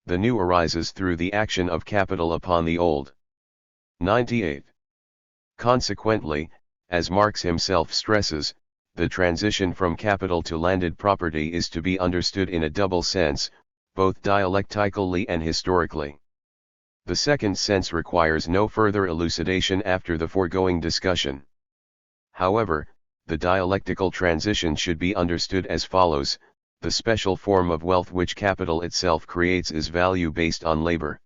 Speaker 1: The new arises through the action of capital upon the old. 98. Consequently, as Marx himself stresses, the transition from capital to landed property is to be understood in a double sense, both dialectically and historically. The second sense requires no further elucidation after the foregoing discussion. However, the dialectical transition should be understood as follows: the special form of wealth which capital itself creates is value based on labor.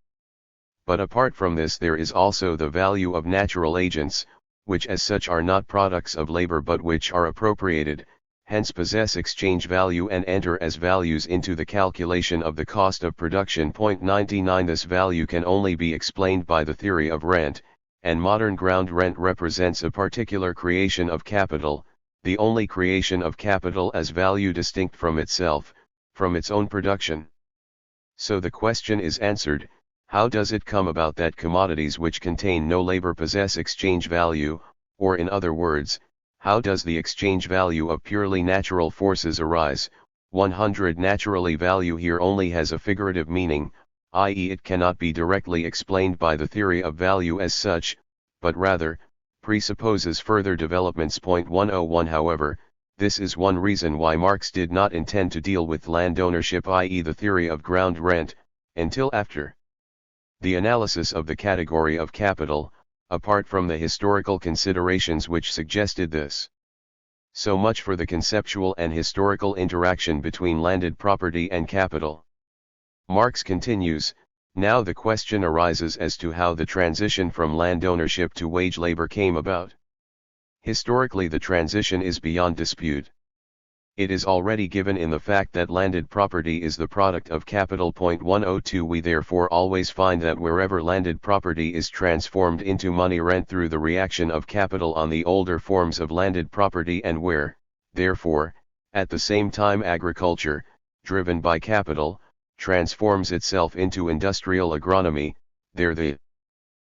Speaker 1: But apart from this there is also the value of natural agents, which as such are not products of labor but which are appropriated, hence possess exchange value and enter as values into the calculation of the cost of production. 99. This value can only be explained by the theory of rent, and modern ground rent represents a particular creation of capital, the only creation of capital as value distinct from itself, from its own production. So the question is answered: how does it come about that commodities which contain no labor possess exchange value, or in other words, how does the exchange value of purely natural forces arise? 100. Naturally, value here only has a figurative meaning, i.e. it cannot be directly explained by the theory of value as such, but rather, presupposes further developments. 101. However, this is one reason why Marx did not intend to deal with land ownership, i.e. the theory of ground rent, until after the analysis of the category of capital, apart from the historical considerations which suggested this. So much for the conceptual and historical interaction between landed property and capital. Marx continues: now the question arises as to how the transition from land ownership to wage labor came about. Historically, the transition is beyond dispute. It is already given in the fact that landed property is the product of capital. 102. We therefore always find that wherever landed property is transformed into money rent through the reaction of capital on the older forms of landed property, and where, therefore, at the same time agriculture, driven by capital, transforms itself into industrial agronomy, there the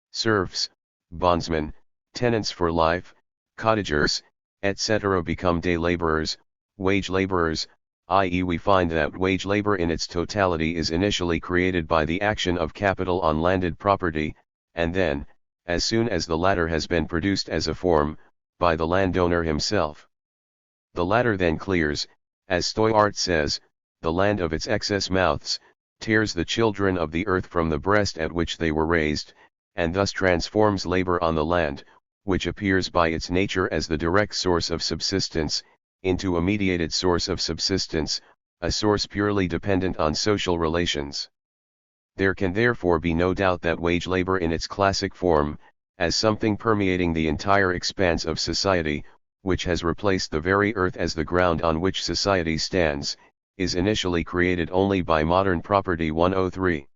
Speaker 1: serfs, bondsmen, tenants for life, cottagers, etc. become day laborers, wage laborers, i.e. we find that wage labor in its totality is initially created by the action of capital on landed property, and then, as soon as the latter has been produced as a form, by the landowner himself. The latter then clears, as Stoyart says, the land of its excess mouths, tears the children of the earth from the breast at which they were raised, and thus transforms labor on the land, which appears by its nature as the direct source of subsistence, into a mediated source of subsistence, a source purely dependent on social relations. There can therefore be no doubt that wage labor in its classic form, as something permeating the entire expanse of society, which has replaced the very earth as the ground on which society stands, is initially created only by modern property. 103.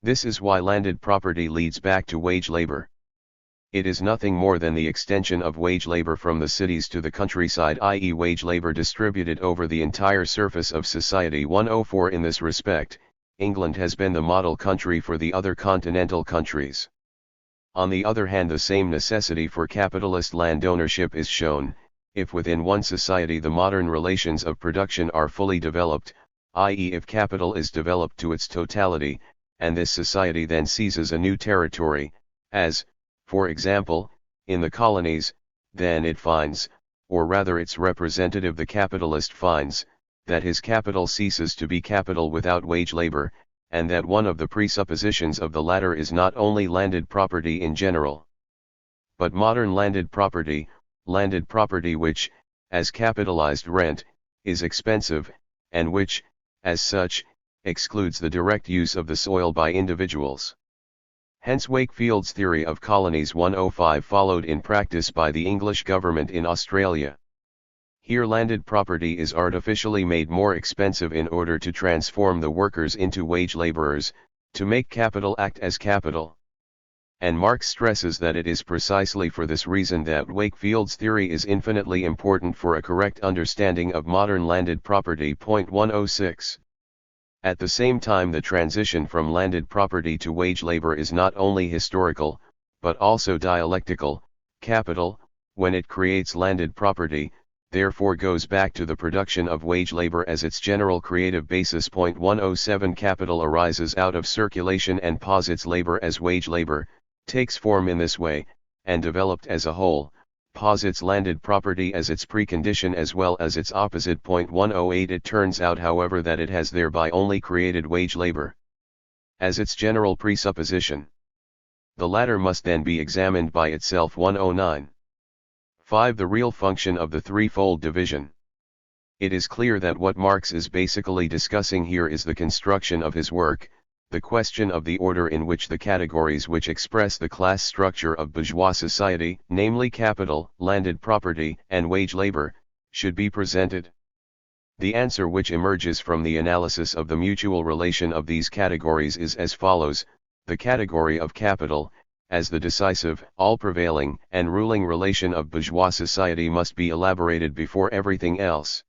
Speaker 1: This is why landed property leads back to wage labor. It is nothing more than the extension of wage labor from the cities to the countryside, i.e. wage labor distributed over the entire surface of society. 104. In this respect, England has been the model country for the other continental countries. On the other hand, the same necessity for capitalist land ownership is shown, if within one society the modern relations of production are fully developed, i.e. if capital is developed to its totality, and this society then seizes a new territory, as, for example, in the colonies, then it finds, or rather its representative the capitalist finds, that his capital ceases to be capital without wage labor, and that one of the presuppositions of the latter is not only landed property in general, but modern landed property which, as capitalized rent, is expensive, and which, as such, excludes the direct use of the soil by individuals. Hence Wakefield's theory of colonies. 105 followed in practice by the English government in Australia. Here landed property is artificially made more expensive in order to transform the workers into wage labourers, to make capital act as capital. And Marx stresses that it is precisely for this reason that Wakefield's theory is infinitely important for a correct understanding of modern landed property. 106. At the same time, the transition from landed property to wage labor is not only historical, but also dialectical. Capital, when it creates landed property, therefore goes back to the production of wage labor as its general creative basis. 107. Capital arises out of circulation and posits labor as wage labor, takes form in this way, and developed as a whole, posits landed property as its precondition as well as its opposite. 108. It turns out, however, that it has thereby only created wage labor as its general presupposition. The latter must then be examined by itself. 109. 5. The real function of the threefold division. It is clear that what Marx is basically discussing here is the construction of his work, the question of the order in which the categories which express the class structure of bourgeois society, namely capital, landed property, and wage labor, should be presented. The answer which emerges from the analysis of the mutual relation of these categories is as follows: the category of capital, as the decisive, all-prevailing, and ruling relation of bourgeois society, must be elaborated before everything else.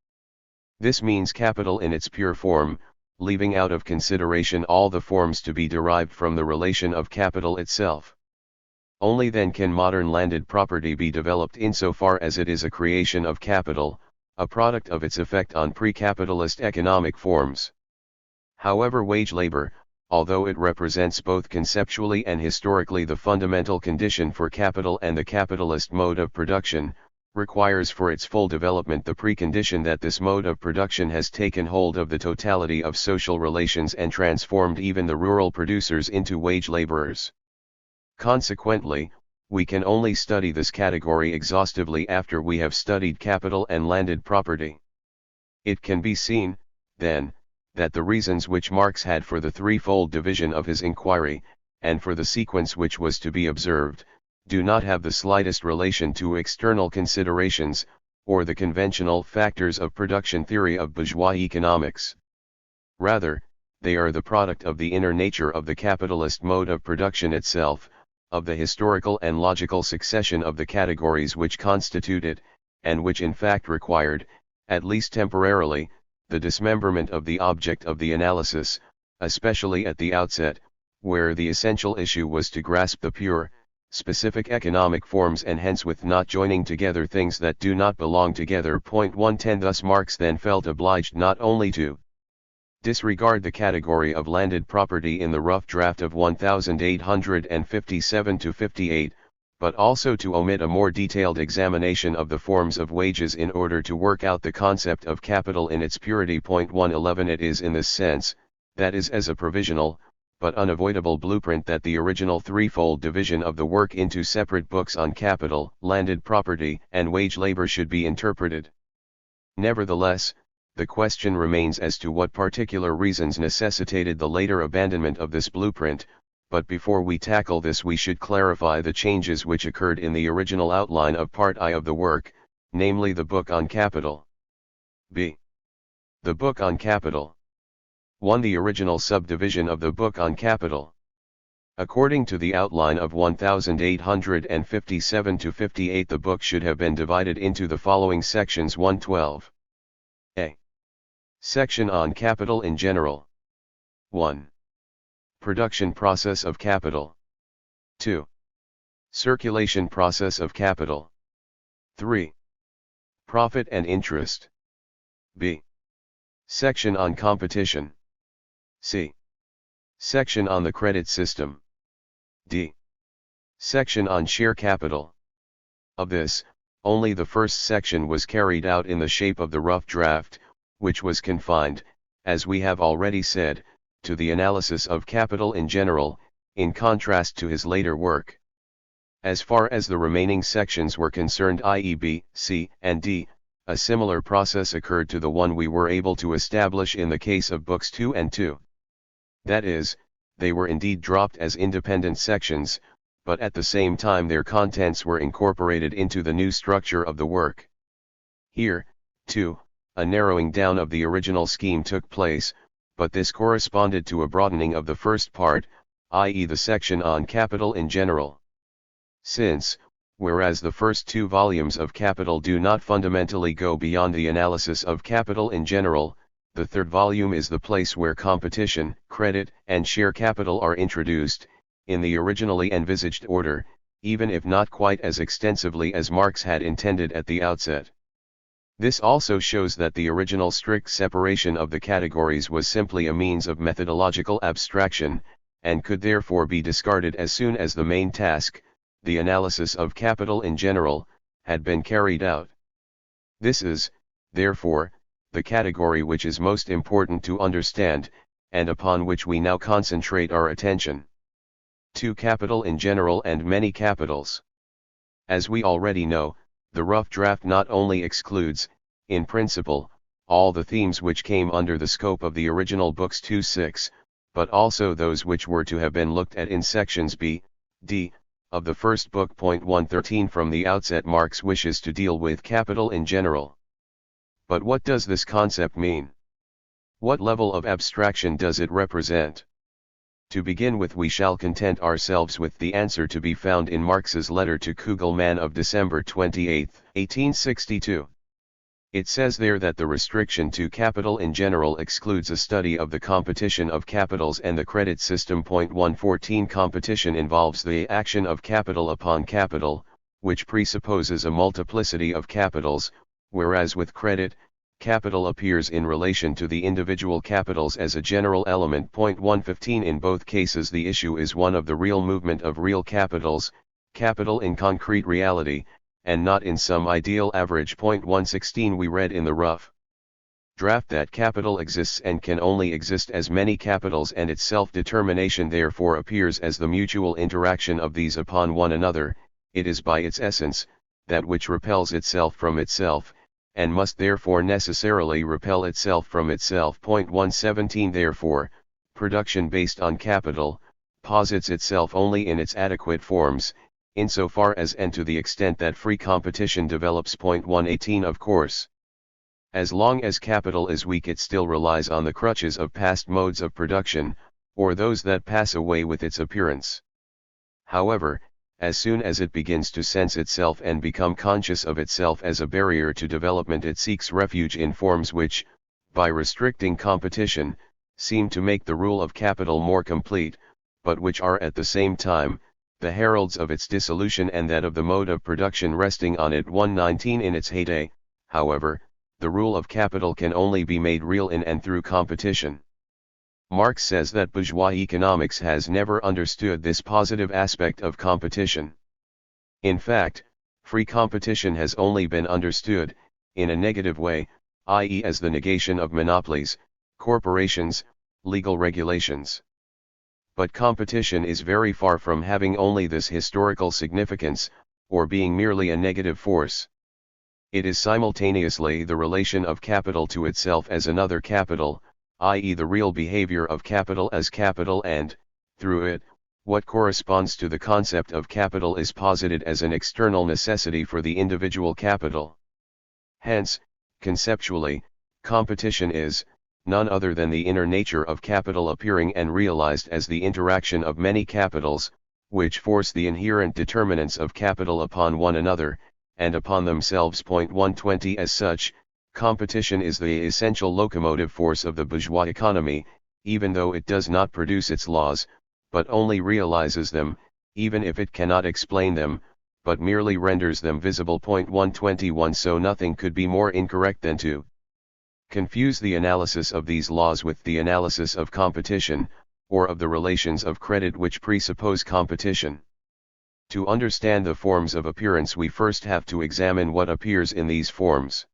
Speaker 1: This means capital in its pure form, leaving out of consideration all the forms to be derived from the relation of capital itself. Only then can modern landed property be developed insofar as it is a creation of capital, a product of its effect on pre-capitalist economic forms. However, wage labor, although it represents both conceptually and historically the fundamental condition for capital and the capitalist mode of production, requires for its full development the precondition that this mode of production has taken hold of the totality of social relations and transformed even the rural producers into wage laborers. Consequently, we can only study this category exhaustively after we have studied capital and landed property. It can be seen, then, that the reasons which Marx had for the threefold division of his inquiry, and for the sequence which was to be observed, do not have the slightest relation to external considerations, or the conventional factors of production theory of bourgeois economics. Rather, they are the product of the inner nature of the capitalist mode of production itself, of the historical and logical succession of the categories which constitute it, and which in fact required, at least temporarily, the dismemberment of the object of the analysis, especially at the outset, where the essential issue was to grasp the pure, specific economic forms and hence with not joining together things that do not belong together. 110. Thus Marx then felt obliged not only to disregard the category of landed property in the rough draft of 1857-58, but also to omit a more detailed examination of the forms of wages in order to work out the concept of capital in its purity. 111. It is in this sense, that is as a provisional, but unavoidable blueprint, that the original threefold division of the work into separate books on capital, landed property, and wage labor should be interpreted. Nevertheless, the question remains as to what particular reasons necessitated the later abandonment of this blueprint, but before we tackle this we should clarify the changes which occurred in the original outline of Part I of the work, namely the book on capital. b. The book on capital. 1. The original subdivision of the book on capital. According to the outline of 1857-58, the book should have been divided into the following sections. 112. A. Section on capital in general. 1. Production process of capital. 2. Circulation process of capital. 3. Profit and interest. B. Section on competition. C. Section on the credit system. D. Section on share capital. Of this, only the first section was carried out in the shape of the rough draft, which was confined, as we have already said, to the analysis of capital in general, in contrast to his later work. As far as the remaining sections were concerned, i.e. B, C, and D, a similar process occurred to the one we were able to establish in the case of books 2 and 2. That is, they were indeed dropped as independent sections, but at the same time their contents were incorporated into the new structure of the work. Here, too, a narrowing down of the original scheme took place, but this corresponded to a broadening of the first part, i.e. the section on capital in general. Since, whereas the first two volumes of Capital do not fundamentally go beyond the analysis of capital in general, the third volume is the place where competition, credit, and share capital are introduced, in the originally envisaged order, even if not quite as extensively as Marx had intended at the outset. This also shows that the original strict separation of the categories was simply a means of methodological abstraction, and could therefore be discarded as soon as the main task, the analysis of capital in general, had been carried out. This is, therefore, the category which is most important to understand, and upon which we now concentrate our attention. 2. Capital in general and many capitals. As we already know, the rough draft not only excludes, in principle, all the themes which came under the scope of the original books 2-6, but also those which were to have been looked at in sections B, D, of the first book. 113 From the outset Marx wishes to deal with capital in general. But what does this concept mean? What level of abstraction does it represent? To begin with, we shall content ourselves with the answer to be found in Marx's letter to Kugelmann of December 28, 1862. It says there that the restriction to capital in general excludes a study of the competition of capitals and the credit system. 114 Competition involves the action of capital upon capital, which presupposes a multiplicity of capitals, whereas with credit, capital appears in relation to the individual capitals as a general element. 115 In both cases the issue is one of the real movement of real capitals, capital in concrete reality, and not in some ideal average. 116 We read in the rough draft that capital exists and can only exist as many capitals, and its self-determination therefore appears as the mutual interaction of these upon one another. It is by its essence, that which repels itself from itself, and must therefore necessarily repel itself from itself. 117 Therefore, production based on capital, posits itself only in its adequate forms, insofar as and to the extent that free competition develops. 118 Of course, as long as capital is weak it still relies on the crutches of past modes of production, or those that pass away with its appearance. However, as soon as it begins to sense itself and become conscious of itself as a barrier to development, it seeks refuge in forms which, by restricting competition, seem to make the rule of capital more complete, but which are at the same time, the heralds of its dissolution and that of the mode of production resting on it. 119 In its heyday, however, the rule of capital can only be made real in and through competition. Marx says that bourgeois economics has never understood this positive aspect of competition. In fact, free competition has only been understood, in a negative way, i.e. as the negation of monopolies, corporations, legal regulations. But competition is very far from having only this historical significance, or being merely a negative force. It is simultaneously the relation of capital to itself as another capital, i.e. the real behavior of capital as capital, and, through it, what corresponds to the concept of capital is posited as an external necessity for the individual capital. Hence, conceptually, competition is, none other than the inner nature of capital appearing and realized as the interaction of many capitals, which force the inherent determinants of capital upon one another, and upon themselves. 120 As such, competition is the essential locomotive force of the bourgeois economy, even though it does not produce its laws, but only realizes them, even if it cannot explain them, but merely renders them visible. 121 So nothing could be more incorrect than to confuse the analysis of these laws with the analysis of competition, or of the relations of credit which presuppose competition. To understand the forms of appearance we first have to examine what appears in these forms.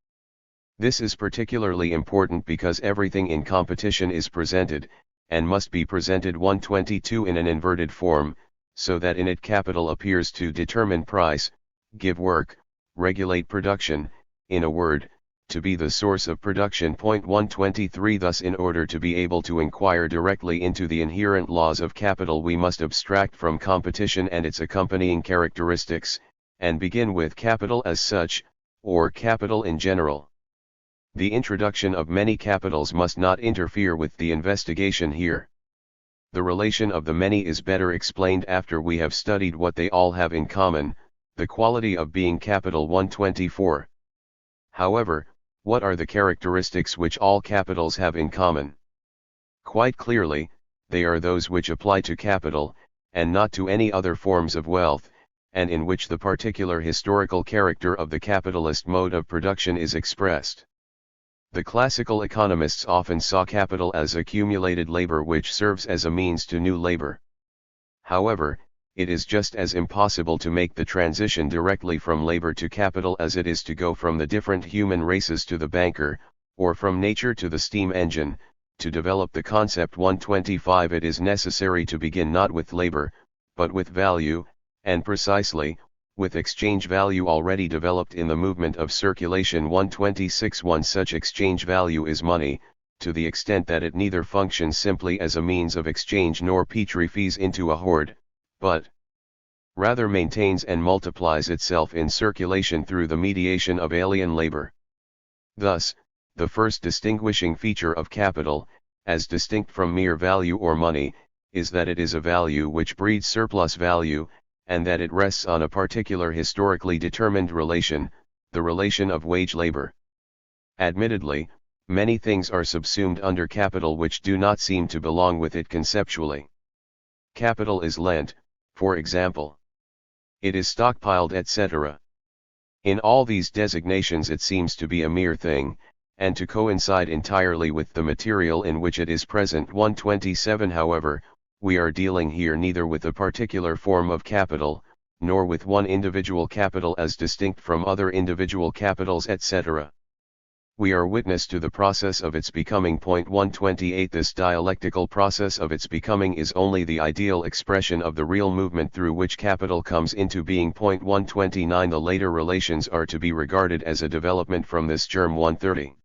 Speaker 1: This is particularly important because everything in competition is presented, and must be presented. 122 In an inverted form, so that in it capital appears to determine price, give work, regulate production, in a word, to be the source of production. 123 Thus in order to be able to inquire directly into the inherent laws of capital we must abstract from competition and its accompanying characteristics, and begin with capital as such, or capital in general. The introduction of many capitals must not interfere with the investigation here. The relation of the many is better explained after we have studied what they all have in common, the quality of being capital 124. However, what are the characteristics which all capitals have in common? Quite clearly, they are those which apply to capital, and not to any other forms of wealth, and in which the particular historical character of the capitalist mode of production is expressed. The classical economists often saw capital as accumulated labor which serves as a means to new labor. However, it is just as impossible to make the transition directly from labor to capital as it is to go from the different human races to the banker, or from nature to the steam engine. To develop the concept 125, it is necessary to begin not with labor, but with value, and precisely, with exchange value already developed in the movement of circulation 126. One such exchange value is money, to the extent that it neither functions simply as a means of exchange nor petrifies into a hoard, but rather maintains and multiplies itself in circulation through the mediation of alien labor. Thus, the first distinguishing feature of capital, as distinct from mere value or money, is that it is a value which breeds surplus value, and that it rests on a particular historically determined relation, the relation of wage labor. Admittedly, many things are subsumed under capital which do not seem to belong with it conceptually. Capital is lent, for example. It is stockpiled, etc. In all these designations it seems to be a mere thing, and to coincide entirely with the material in which it is present. 127. However, we are dealing here neither with a particular form of capital, nor with one individual capital as distinct from other individual capitals, etc. We are witness to the process of its becoming. 128. This dialectical process of its becoming is only the ideal expression of the real movement through which capital comes into being. 129. The later relations are to be regarded as a development from this germ. 130.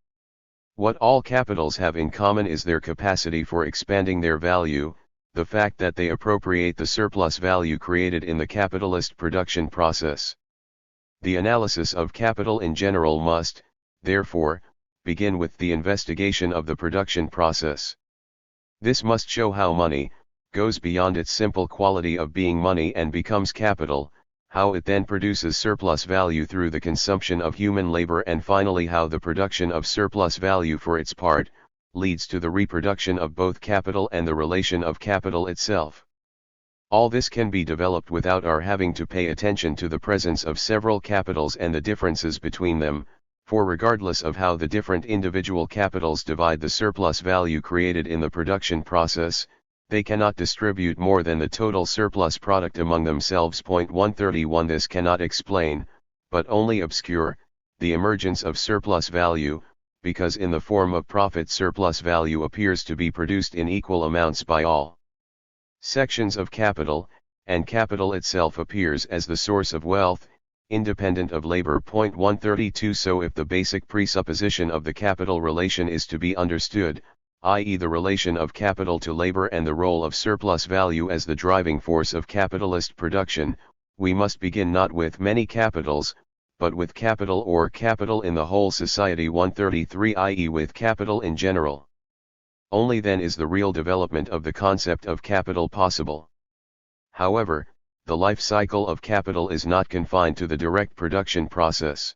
Speaker 1: What all capitals have in common is their capacity for expanding their value, the fact that they appropriate the surplus value created in the capitalist production process. The analysis of capital in general must, therefore, begin with the investigation of the production process. This must show how money goes beyond its simple quality of being money and becomes capital, how it then produces surplus value through the consumption of human labor, and finally how the production of surplus value for its part leads to the reproduction of both capital and the relation of capital itself. All this can be developed without our having to pay attention to the presence of several capitals and the differences between them, for regardless of how the different individual capitals divide the surplus value created in the production process, they cannot distribute more than the total surplus product among themselves. 131. This cannot explain, but only obscure, the emergence of surplus value, because in the form of profit surplus value appears to be produced in equal amounts by all sections of capital, and capital itself appears as the source of wealth, independent of labor. 132. So if the basic presupposition of the capital relation is to be understood, i.e. the relation of capital to labor and the role of surplus value as the driving force of capitalist production, we must begin not with many capitals, but with capital or capital in the whole society. 133. i.e. with capital in general. Only then is the real development of the concept of capital possible. However, the life cycle of capital is not confined to the direct production process.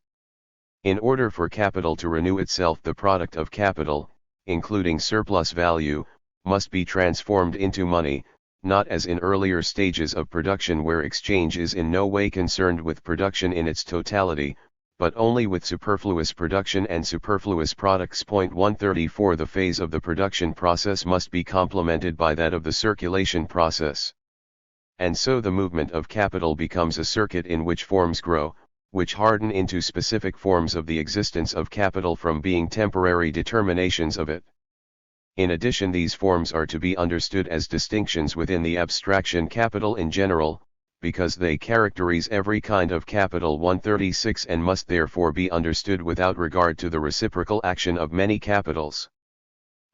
Speaker 1: In order for capital to renew itself, the product of capital, including surplus value, must be transformed into money, not as in earlier stages of production where exchange is in no way concerned with production in its totality, but only with superfluous production and superfluous products. 134. The phase of the production process must be complemented by that of the circulation process. And so the movement of capital becomes a circuit in which forms grow, which harden into specific forms of the existence of capital from being temporary determinations of it. In addition, these forms are to be understood as distinctions within the abstraction capital in general, because they characterize every kind of capital. 136. And must therefore be understood without regard to the reciprocal action of many capitals.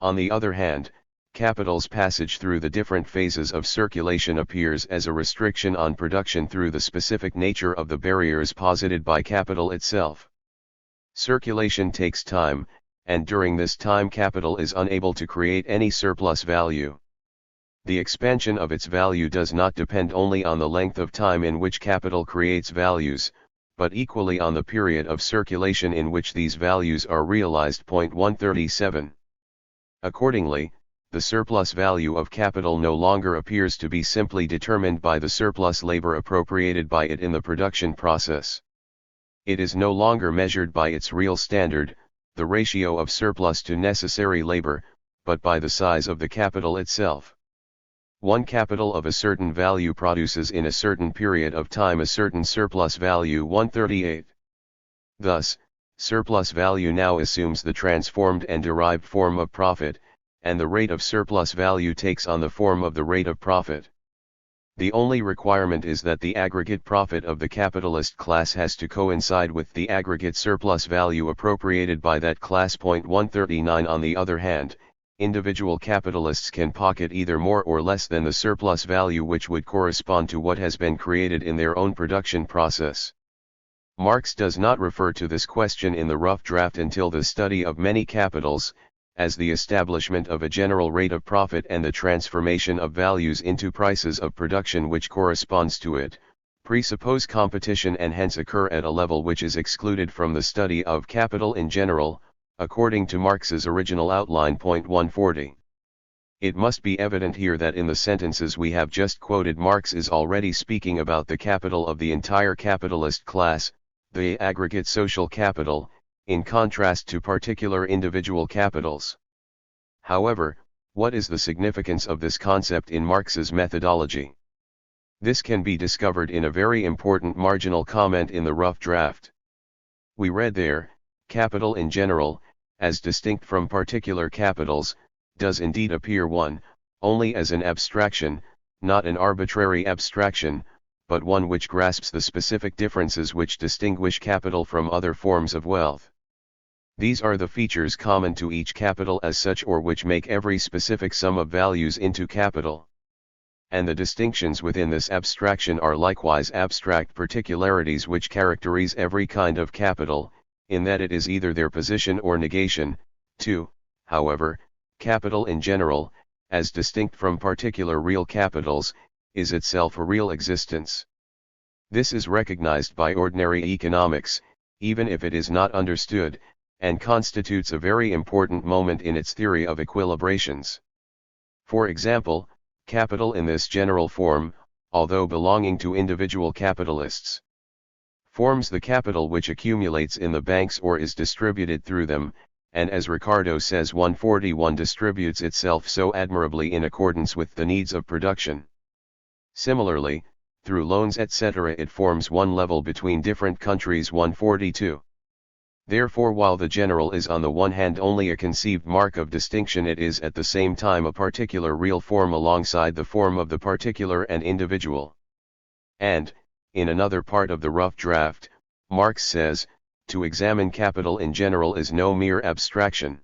Speaker 1: On the other hand, capital's passage through the different phases of circulation appears as a restriction on production through the specific nature of the barriers posited by capital itself. Circulation takes time, and during this time capital is unable to create any surplus value. The expansion of its value does not depend only on the length of time in which capital creates values, but equally on the period of circulation in which these values are realized. Point 137. Accordingly, the surplus value of capital no longer appears to be simply determined by the surplus labor appropriated by it in the production process. It is no longer measured by its real standard, the ratio of surplus to necessary labor, but by the size of the capital itself. One capital of a certain value produces in a certain period of time a certain surplus value. 138. Thus, surplus value now assumes the transformed and derived form of profit, and the rate of surplus value takes on the form of the rate of profit. The only requirement is that the aggregate profit of the capitalist class has to coincide with the aggregate surplus value appropriated by that class. Point 139. On the other hand, individual capitalists can pocket either more or less than the surplus value which would correspond to what has been created in their own production process. Marx does not refer to this question in the rough draft until the study of many capitals, as the establishment of a general rate of profit and the transformation of values into prices of production which corresponds to it, presuppose competition and hence occur at a level which is excluded from the study of capital in general, according to Marx's original outline. Point 140. It must be evident here that in the sentences we have just quoted Marx is already speaking about the capital of the entire capitalist class, the aggregate social capital, in contrast to particular individual capitals. However, what is the significance of this concept in Marx's methodology? This can be discovered in a very important marginal comment in the rough draft. We read there, capital in general, as distinct from particular capitals, does indeed appear only as an abstraction, not an arbitrary abstraction, but one which grasps the specific differences which distinguish capital from other forms of wealth. These are the features common to each capital as such or which make every specific sum of values into capital. And the distinctions within this abstraction are likewise abstract particularities which characterize every kind of capital, in that it is either their position or negation. 2. However, capital in general, as distinct from particular real capitals, is itself a real existence. This is recognized by ordinary economics, even if it is not understood, and constitutes a very important moment in its theory of equilibrations. For example, capital in this general form, although belonging to individual capitalists, forms the capital which accumulates in the banks or is distributed through them, and as Ricardo says 141 distributes itself so admirably in accordance with the needs of production. Similarly, through loans etc. it forms one level between different countries. 142. Therefore while the general is on the one hand only a conceived mark of distinction, it is at the same time a particular real form alongside the form of the particular and individual. And, in another part of the rough draft, Marx says, to examine capital in general is no mere abstraction.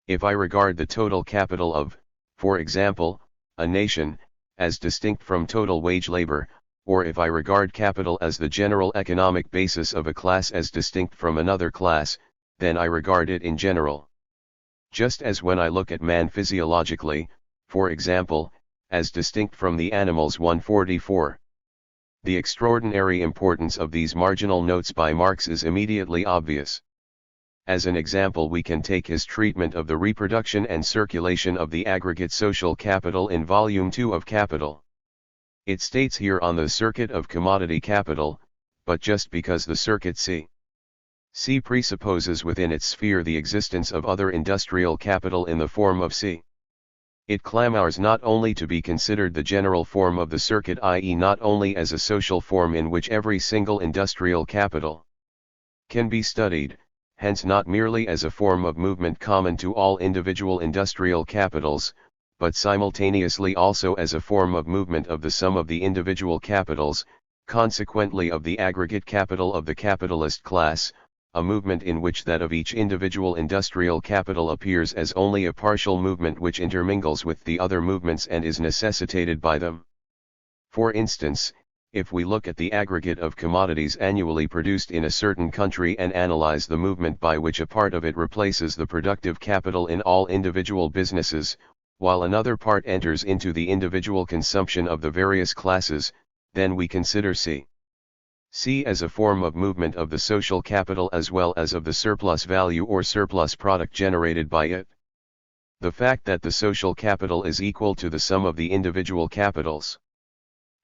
Speaker 1: If I regard the total capital of, for example, a nation, as distinct from total wage labor, or if I regard capital as the general economic basis of a class as distinct from another class, then I regard it in general. Just as when I look at man physiologically, for example, as distinct from the animals. 144. The extraordinary importance of these marginal notes by Marx is immediately obvious. As an example we can take his treatment of the reproduction and circulation of the aggregate social capital in Volume 2 of Capital. It states here on the circuit of commodity capital, but just because the circuit C presupposes within its sphere the existence of other industrial capital in the form of C. It clamours not only to be considered the general form of the circuit, i.e. not only as a social form in which every single industrial capital can be studied, hence not merely as a form of movement common to all individual industrial capitals, but simultaneously also as a form of movement of the sum of the individual capitals, consequently of the aggregate capital of the capitalist class, a movement in which that of each individual industrial capital appears as only a partial movement which intermingles with the other movements and is necessitated by them. For instance, if we look at the aggregate of commodities annually produced in a certain country and analyze the movement by which a part of it replaces the productive capital in all individual businesses, while another part enters into the individual consumption of the various classes, then we consider C as a form of movement of the social capital as well as of the surplus value or surplus product generated by it. The fact that the social capital is equal to the sum of the individual capitals,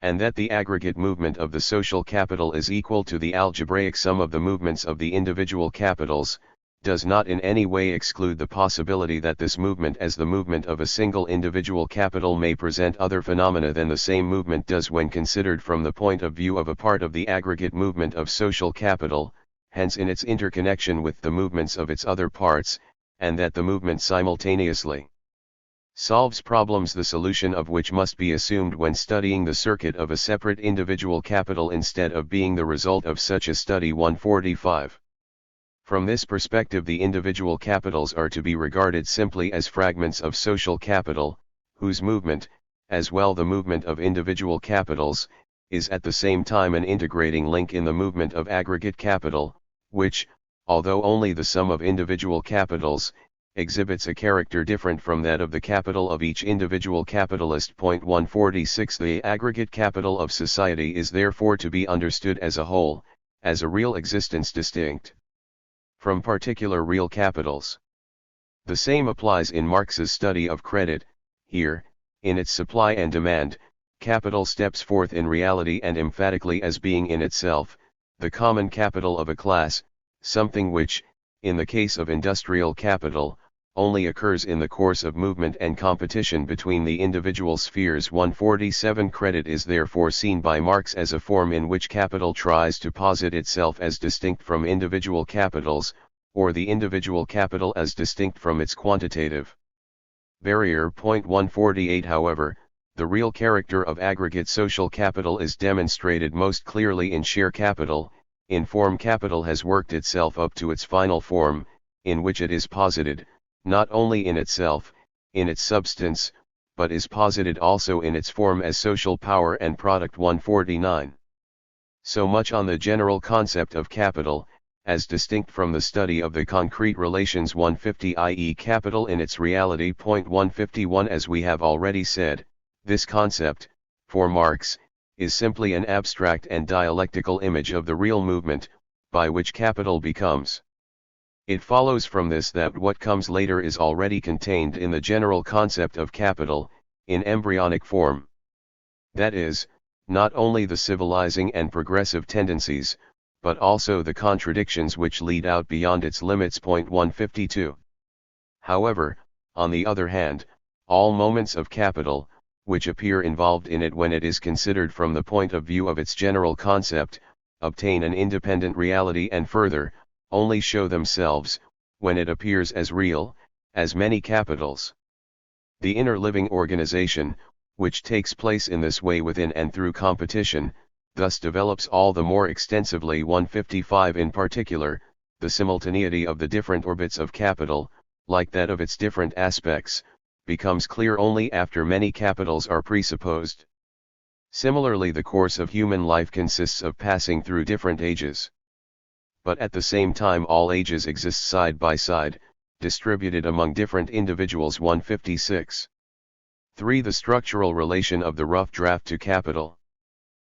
Speaker 1: and that the aggregate movement of the social capital is equal to the algebraic sum of the movements of the individual capitals, does not in any way exclude the possibility that this movement as the movement of a single individual capital may present other phenomena than the same movement does when considered from the point of view of a part of the aggregate movement of social capital, hence in its interconnection with the movements of its other parts, and that the movement simultaneously solves problems the solution of which must be assumed when studying the circuit of a separate individual capital instead of being the result of such a study. 145. From this perspective, the individual capitals are to be regarded simply as fragments of social capital, whose movement, as well the movement of individual capitals, is at the same time an integrating link in the movement of aggregate capital, which, although only the sum of individual capitals, exhibits a character different from that of the capital of each individual capitalist. 146. The aggregate capital of society is therefore to be understood as a whole, as a real existence distinct from particular real capitals. The same applies in Marx's study of credit. Here, in its supply and demand, capital steps forth in reality and emphatically as being in itself the common capital of a class, something which, in the case of industrial capital, only occurs in the course of movement and competition between the individual spheres. 147. Credit is therefore seen by Marx as a form in which capital tries to posit itself as distinct from individual capitals, or the individual capital as distinct from its quantitative barrier. 148. However, the real character of aggregate social capital is demonstrated most clearly in share capital. In form, capital has worked itself up to its final form, in which it is posited, not only in itself, in its substance, but is posited also in its form as social power and product. 149. So much on the general concept of capital, as distinct from the study of the concrete relations. 150, i.e. capital in its reality. 151. As we have already said, this concept, for Marx, is simply an abstract and dialectical image of the real movement, by which capital becomes. It follows from this that what comes later is already contained in the general concept of capital, in embryonic form. That is, not only the civilizing and progressive tendencies, but also the contradictions which lead out beyond its limits. 152. However, on the other hand, all moments of capital, which appear involved in it when it is considered from the point of view of its general concept, obtain an independent reality and further, only show themselves, when it appears as real, as many capitals. The inner living organization, which takes place in this way within and through competition, thus develops all the more extensively. 155. In particular, the simultaneity of the different orbits of capital, like that of its different aspects, becomes clear only after many capitals are presupposed. Similarly, the course of human life consists of passing through different ages. But at the same time all ages exist side by side, distributed among different individuals. 156. 3. The structural relation of the rough draft to capital.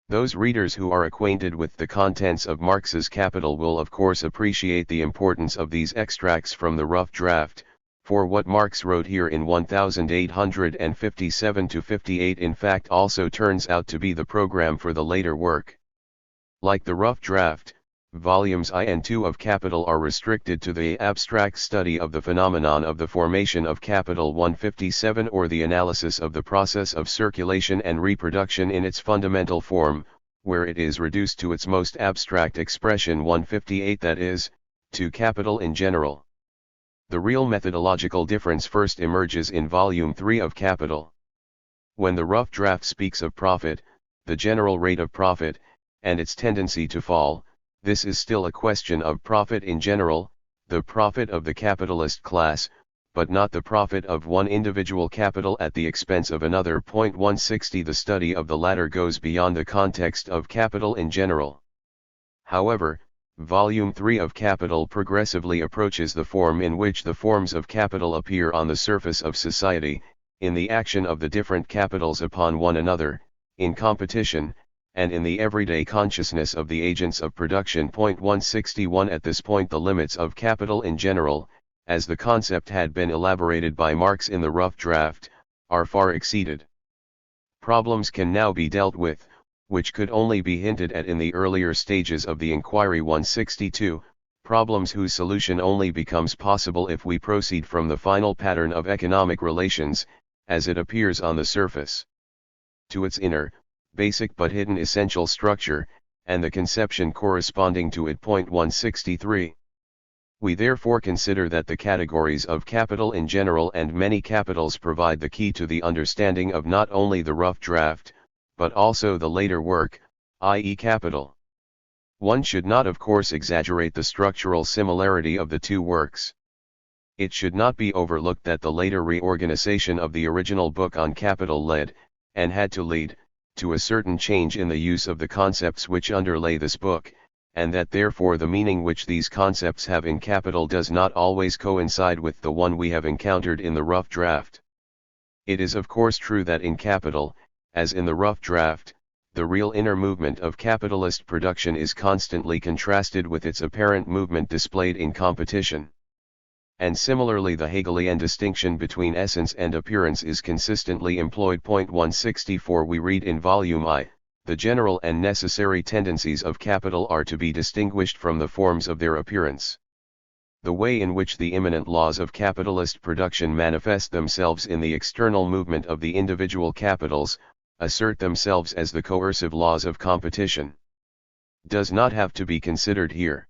Speaker 1: Those readers who are acquainted with the contents of Marx's Capital will of course appreciate the importance of these extracts from the rough draft, for what Marx wrote here in 1857-58 in fact also turns out to be the program for the later work. Like the rough draft, volumes I and II of Capital are restricted to the abstract study of the phenomenon of the formation of capital. 157 or the analysis of the process of circulation and reproduction in its fundamental form, where it is reduced to its most abstract expression. 158 that is, to capital in general. The real methodological difference first emerges in volume 3 of Capital. When the rough draft speaks of profit, the general rate of profit, and its tendency to fall, this is still a question of profit in general, the profit of the capitalist class, but not the profit of one individual capital at the expense of another. 160 The study of the latter goes beyond the context of capital in general. However, Volume 3 of Capital progressively approaches the form in which the forms of capital appear on the surface of society, in the action of the different capitals upon one another, in competition, and in the everyday consciousness of the agents of production. 161 At this point the limits of capital in general, as the concept had been elaborated by Marx in the rough draft, are far exceeded. Problems can now be dealt with, which could only be hinted at in the earlier stages of the inquiry. 162, problems whose solution only becomes possible if we proceed from the final pattern of economic relations, as it appears on the surface, to its inner, basic but hidden essential structure, and the conception corresponding to it. 163. We therefore consider that the categories of capital in general and many capitals provide the key to the understanding of not only the rough draft, but also the later work, i.e. capital. One should not of course exaggerate the structural similarity of the two works. It should not be overlooked that the later reorganization of the original book on capital led, and had to lead, to a certain change in the use of the concepts which underlay this book, and that therefore the meaning which these concepts have in capital does not always coincide with the one we have encountered in the rough draft. It is of course true that in capital, as in the rough draft, the real inner movement of capitalist production is constantly contrasted with its apparent movement displayed in competition. And similarly the Hegelian distinction between essence and appearance is consistently employed. 164 We read in Volume I, the general and necessary tendencies of capital are to be distinguished from the forms of their appearance. The way in which the immanent laws of capitalist production manifest themselves in the external movement of the individual capitals, assert themselves as the coercive laws of competition, does not have to be considered here.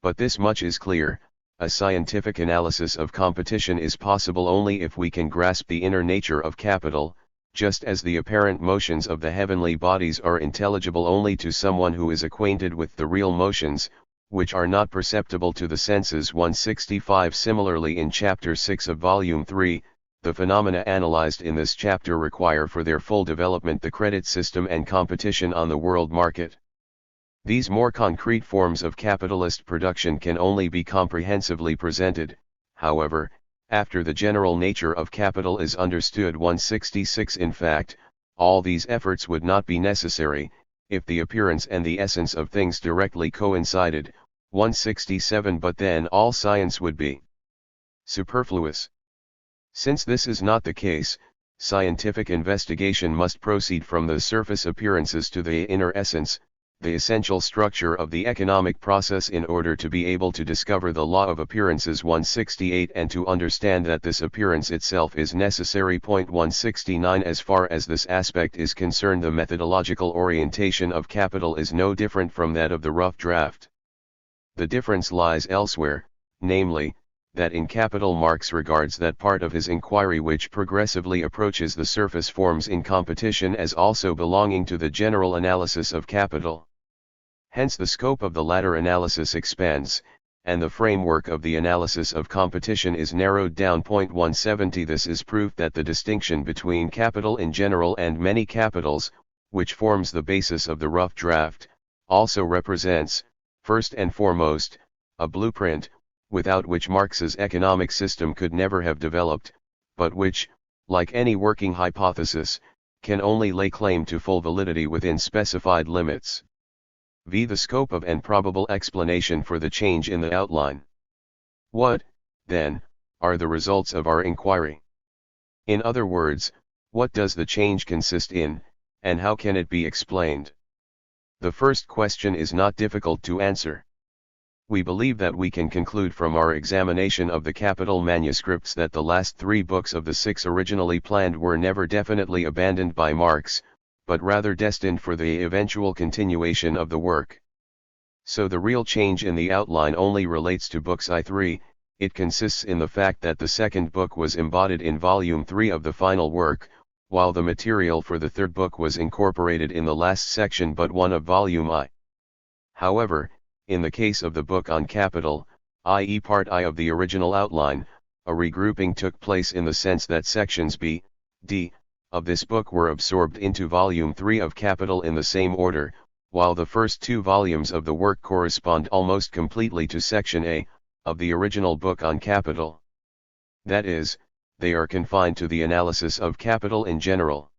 Speaker 1: But this much is clear: a scientific analysis of competition is possible only if we can grasp the inner nature of capital, just as the apparent motions of the heavenly bodies are intelligible only to someone who is acquainted with the real motions, which are not perceptible to the senses. 165 Similarly in Chapter 6 of Volume 3, the phenomena analyzed in this chapter require for their full development the credit system and competition on the world market. These more concrete forms of capitalist production can only be comprehensively presented, however, after the general nature of capital is understood. 166 In fact, all these efforts would not be necessary, if the appearance and the essence of things directly coincided. 167 But then all science would be superfluous. Since this is not the case, scientific investigation must proceed from the surface appearances to the inner essence, the essential structure of the economic process, in order to be able to discover the law of appearances. 168 And to understand that this appearance itself is necessary. 169 As far as this aspect is concerned, the methodological orientation of capital is no different from that of the rough draft. The difference lies elsewhere, namely, that in capital Marx regards that part of his inquiry which progressively approaches the surface forms in competition as also belonging to the general analysis of capital. Hence the scope of the latter analysis expands, and the framework of the analysis of competition is narrowed down. 170 This is proof that the distinction between capital in general and many capitals, which forms the basis of the rough draft, also represents, first and foremost, a blueprint, without which Marx's economic system could never have developed, but which, like any working hypothesis, can only lay claim to full validity within specified limits. V. The scope of and probable explanation for the change in the outline. What, then, are the results of our inquiry? In other words, what does the change consist in, and how can it be explained? The first question is not difficult to answer. We believe that we can conclude from our examination of the capital manuscripts that the last 3 books of the 6 originally planned were never definitely abandoned by Marx, but rather destined for the eventual continuation of the work. So the real change in the outline only relates to books I3, it consists in the fact that the second book was embodied in Volume 3 of the final work, while the material for the third book was incorporated in the last section but 1 of Volume I. However, in the case of the book on capital, i.e. Part I of the original outline, a regrouping took place in the sense that sections B, D, of this book were absorbed into volume 3 of Capital in the same order, while the first two volumes of the work correspond almost completely to section A, of the original book on Capital. That is, they are confined to the analysis of Capital in general.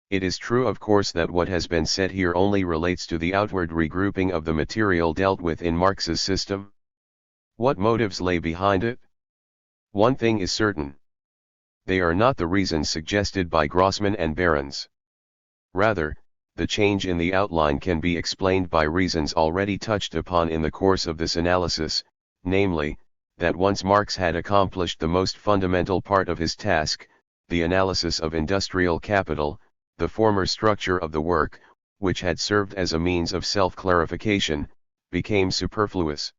Speaker 1: It is true of course that what has been said here only relates to the outward regrouping of the material dealt with in Marx's system. What motives lay behind it? One thing is certain. They are not the reasons suggested by Grossman and Behrens. Rather, the change in the outline can be explained by reasons already touched upon in the course of this analysis, namely, that once Marx had accomplished the most fundamental part of his task, the analysis of industrial capital, the former structure of the work, which had served as a means of self-clarification, became superfluous.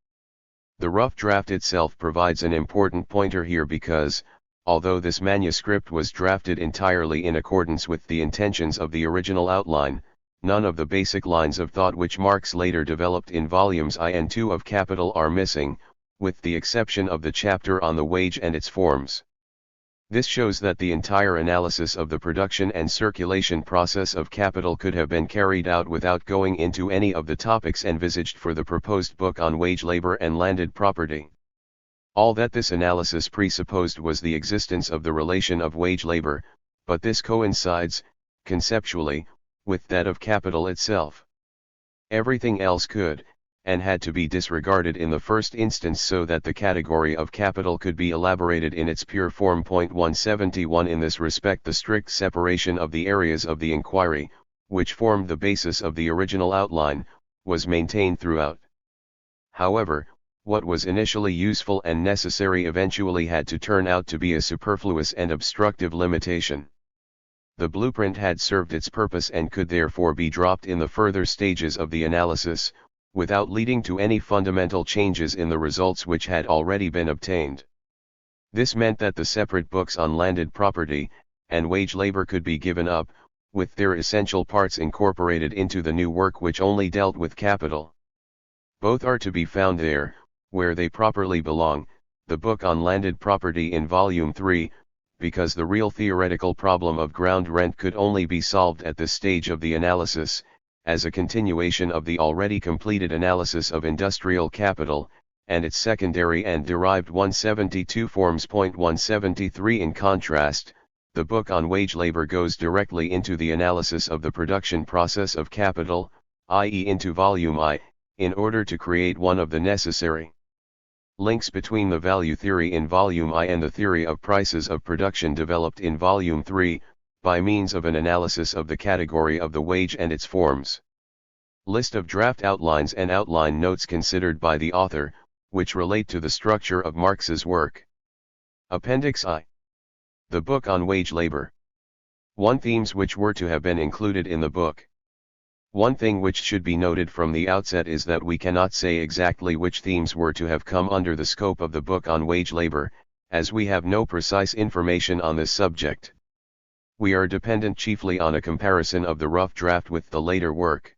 Speaker 1: The rough draft itself provides an important pointer here because, although this manuscript was drafted entirely in accordance with the intentions of the original outline, none of the basic lines of thought which Marx later developed in volumes I and II of Capital are missing, with the exception of the chapter on the wage and its forms. This shows that the entire analysis of the production and circulation process of capital could have been carried out without going into any of the topics envisaged for the proposed book on wage labor and landed property. All that this analysis presupposed was the existence of the relation of wage labor, but this coincides, conceptually, with that of capital itself. Everything else could, and had to be disregarded in the first instance so that the category of capital could be elaborated in its pure form. 171 In this respect, the strict separation of the areas of the inquiry, which formed the basis of the original outline, was maintained throughout. However, what was initially useful and necessary eventually had to turn out to be a superfluous and obstructive limitation. The blueprint had served its purpose and could therefore be dropped in the further stages of the analysis, without leading to any fundamental changes in the results which had already been obtained. This meant that the separate books on landed property and wage labor could be given up, with their essential parts incorporated into the new work which only dealt with capital. Both are to be found there, where they properly belong, the book on landed property in Volume 3, because the real theoretical problem of ground rent could only be solved at this stage of the analysis, as a continuation of the already completed analysis of industrial capital, and its secondary and derived 172 forms. 173 In contrast, the book on wage labor goes directly into the analysis of the production process of capital, i.e. into volume I, in order to create one of the necessary links between the value theory in volume I and the theory of prices of production developed in volume 3, by means of an analysis of the category of the wage and its forms. List of draft outlines and outline notes considered by the author, which relate to the structure of Marx's work. Appendix I. The book on wage labor. 1. Themes which were to have been included in the book. One thing which should be noted from the outset is that we cannot say exactly which themes were to have come under the scope of the book on wage labor, as we have no precise information on this subject. We are dependent chiefly on a comparison of the rough draft with the later work.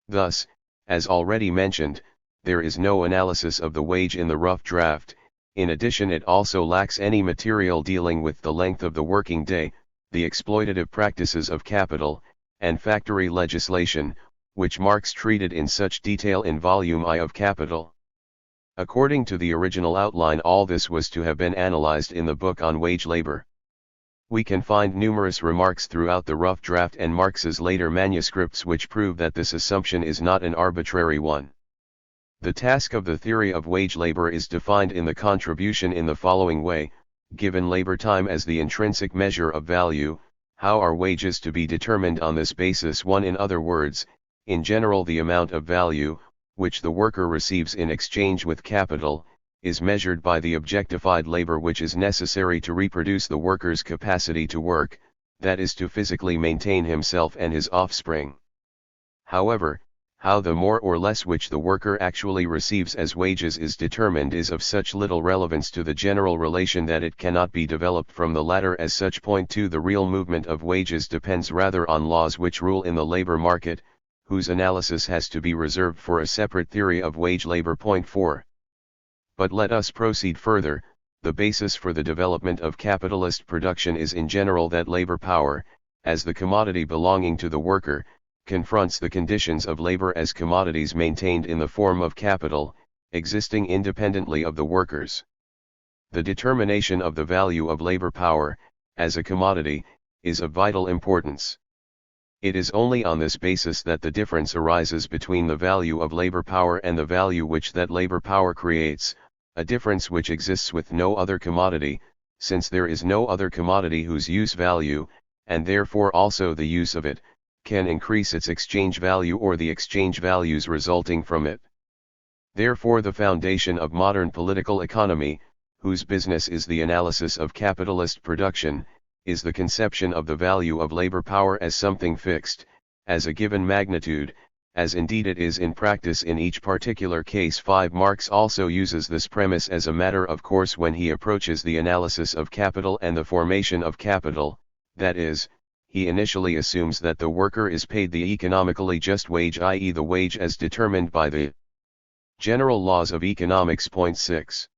Speaker 1: Thus, as already mentioned, there is no analysis of the wage in the rough draft. In addition, it also lacks any material dealing with the length of the working day, the exploitative practices of capital, and factory legislation, which Marx treated in such detail in Volume I of Capital. According to the original outline, all this was to have been analyzed in the book on wage labor. We can find numerous remarks throughout the rough draft and Marx's later manuscripts which prove that this assumption is not an arbitrary one. The task of the theory of wage labor is defined in the contribution in the following way: given labor time as the intrinsic measure of value, how are wages to be determined on this basis? 1. In other words, in general, the amount of value, which the worker receives in exchange with capital, is measured by the objectified labor which is necessary to reproduce the worker's capacity to work, that is to physically maintain himself and his offspring. However, how the more or less which the worker actually receives as wages is determined is of such little relevance to the general relation that it cannot be developed from the latter as such. 2. The real movement of wages depends rather on laws which rule in the labor market, whose analysis has to be reserved for a separate theory of wage labor. 4. But let us proceed further. the basis for the development of capitalist production is in general that labor power, as the commodity belonging to the worker, confronts the conditions of labor as commodities maintained in the form of capital, existing independently of the workers. The determination of the value of labor power, as a commodity, is of vital importance. It is only on this basis that the difference arises between the value of labor power and the value which that labor power creates, a difference which exists with no other commodity, since there is no other commodity whose use value, and therefore also the use of it, can increase its exchange value or the exchange values resulting from it. Therefore the foundation of modern political economy, whose business is the analysis of capitalist production, is the conception of the value of labor power as something fixed, as a given magnitude, as indeed it is in practice in each particular case. 5. Marx also uses this premise as a matter of course when he approaches the analysis of capital and the formation of capital, that is, he initially assumes that the worker is paid the economically just wage, i.e. the wage as determined by the general laws of economics. 6.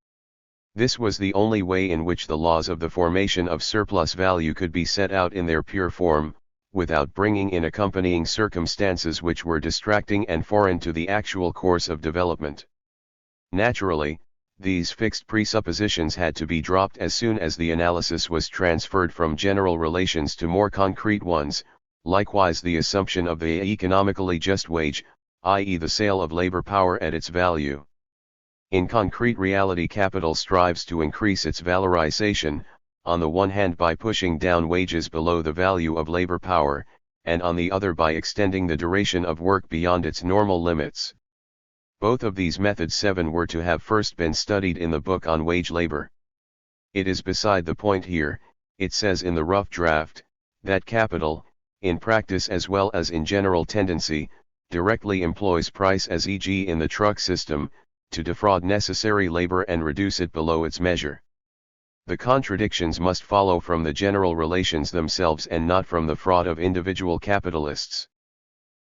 Speaker 1: This was the only way in which the laws of the formation of surplus value could be set out in their pure form, without bringing in accompanying circumstances which were distracting and foreign to the actual course of development. Naturally, these fixed presuppositions had to be dropped as soon as the analysis was transferred from general relations to more concrete ones, likewise the assumption of the economically just wage, i.e. the sale of labor power at its value. In concrete reality, capital strives to increase its valorization, on the one hand by pushing down wages below the value of labor power, and on the other by extending the duration of work beyond its normal limits. Both of these methods 7 were to have first been studied in the book on wage labor. It is beside the point here, it says in the rough draft, that capital, in practice as well as in general tendency, directly employs price as e.g. in the truck system, to defraud necessary labor and reduce it below its measure. The contradictions must follow from the general relations themselves and not from the fraud of individual capitalists.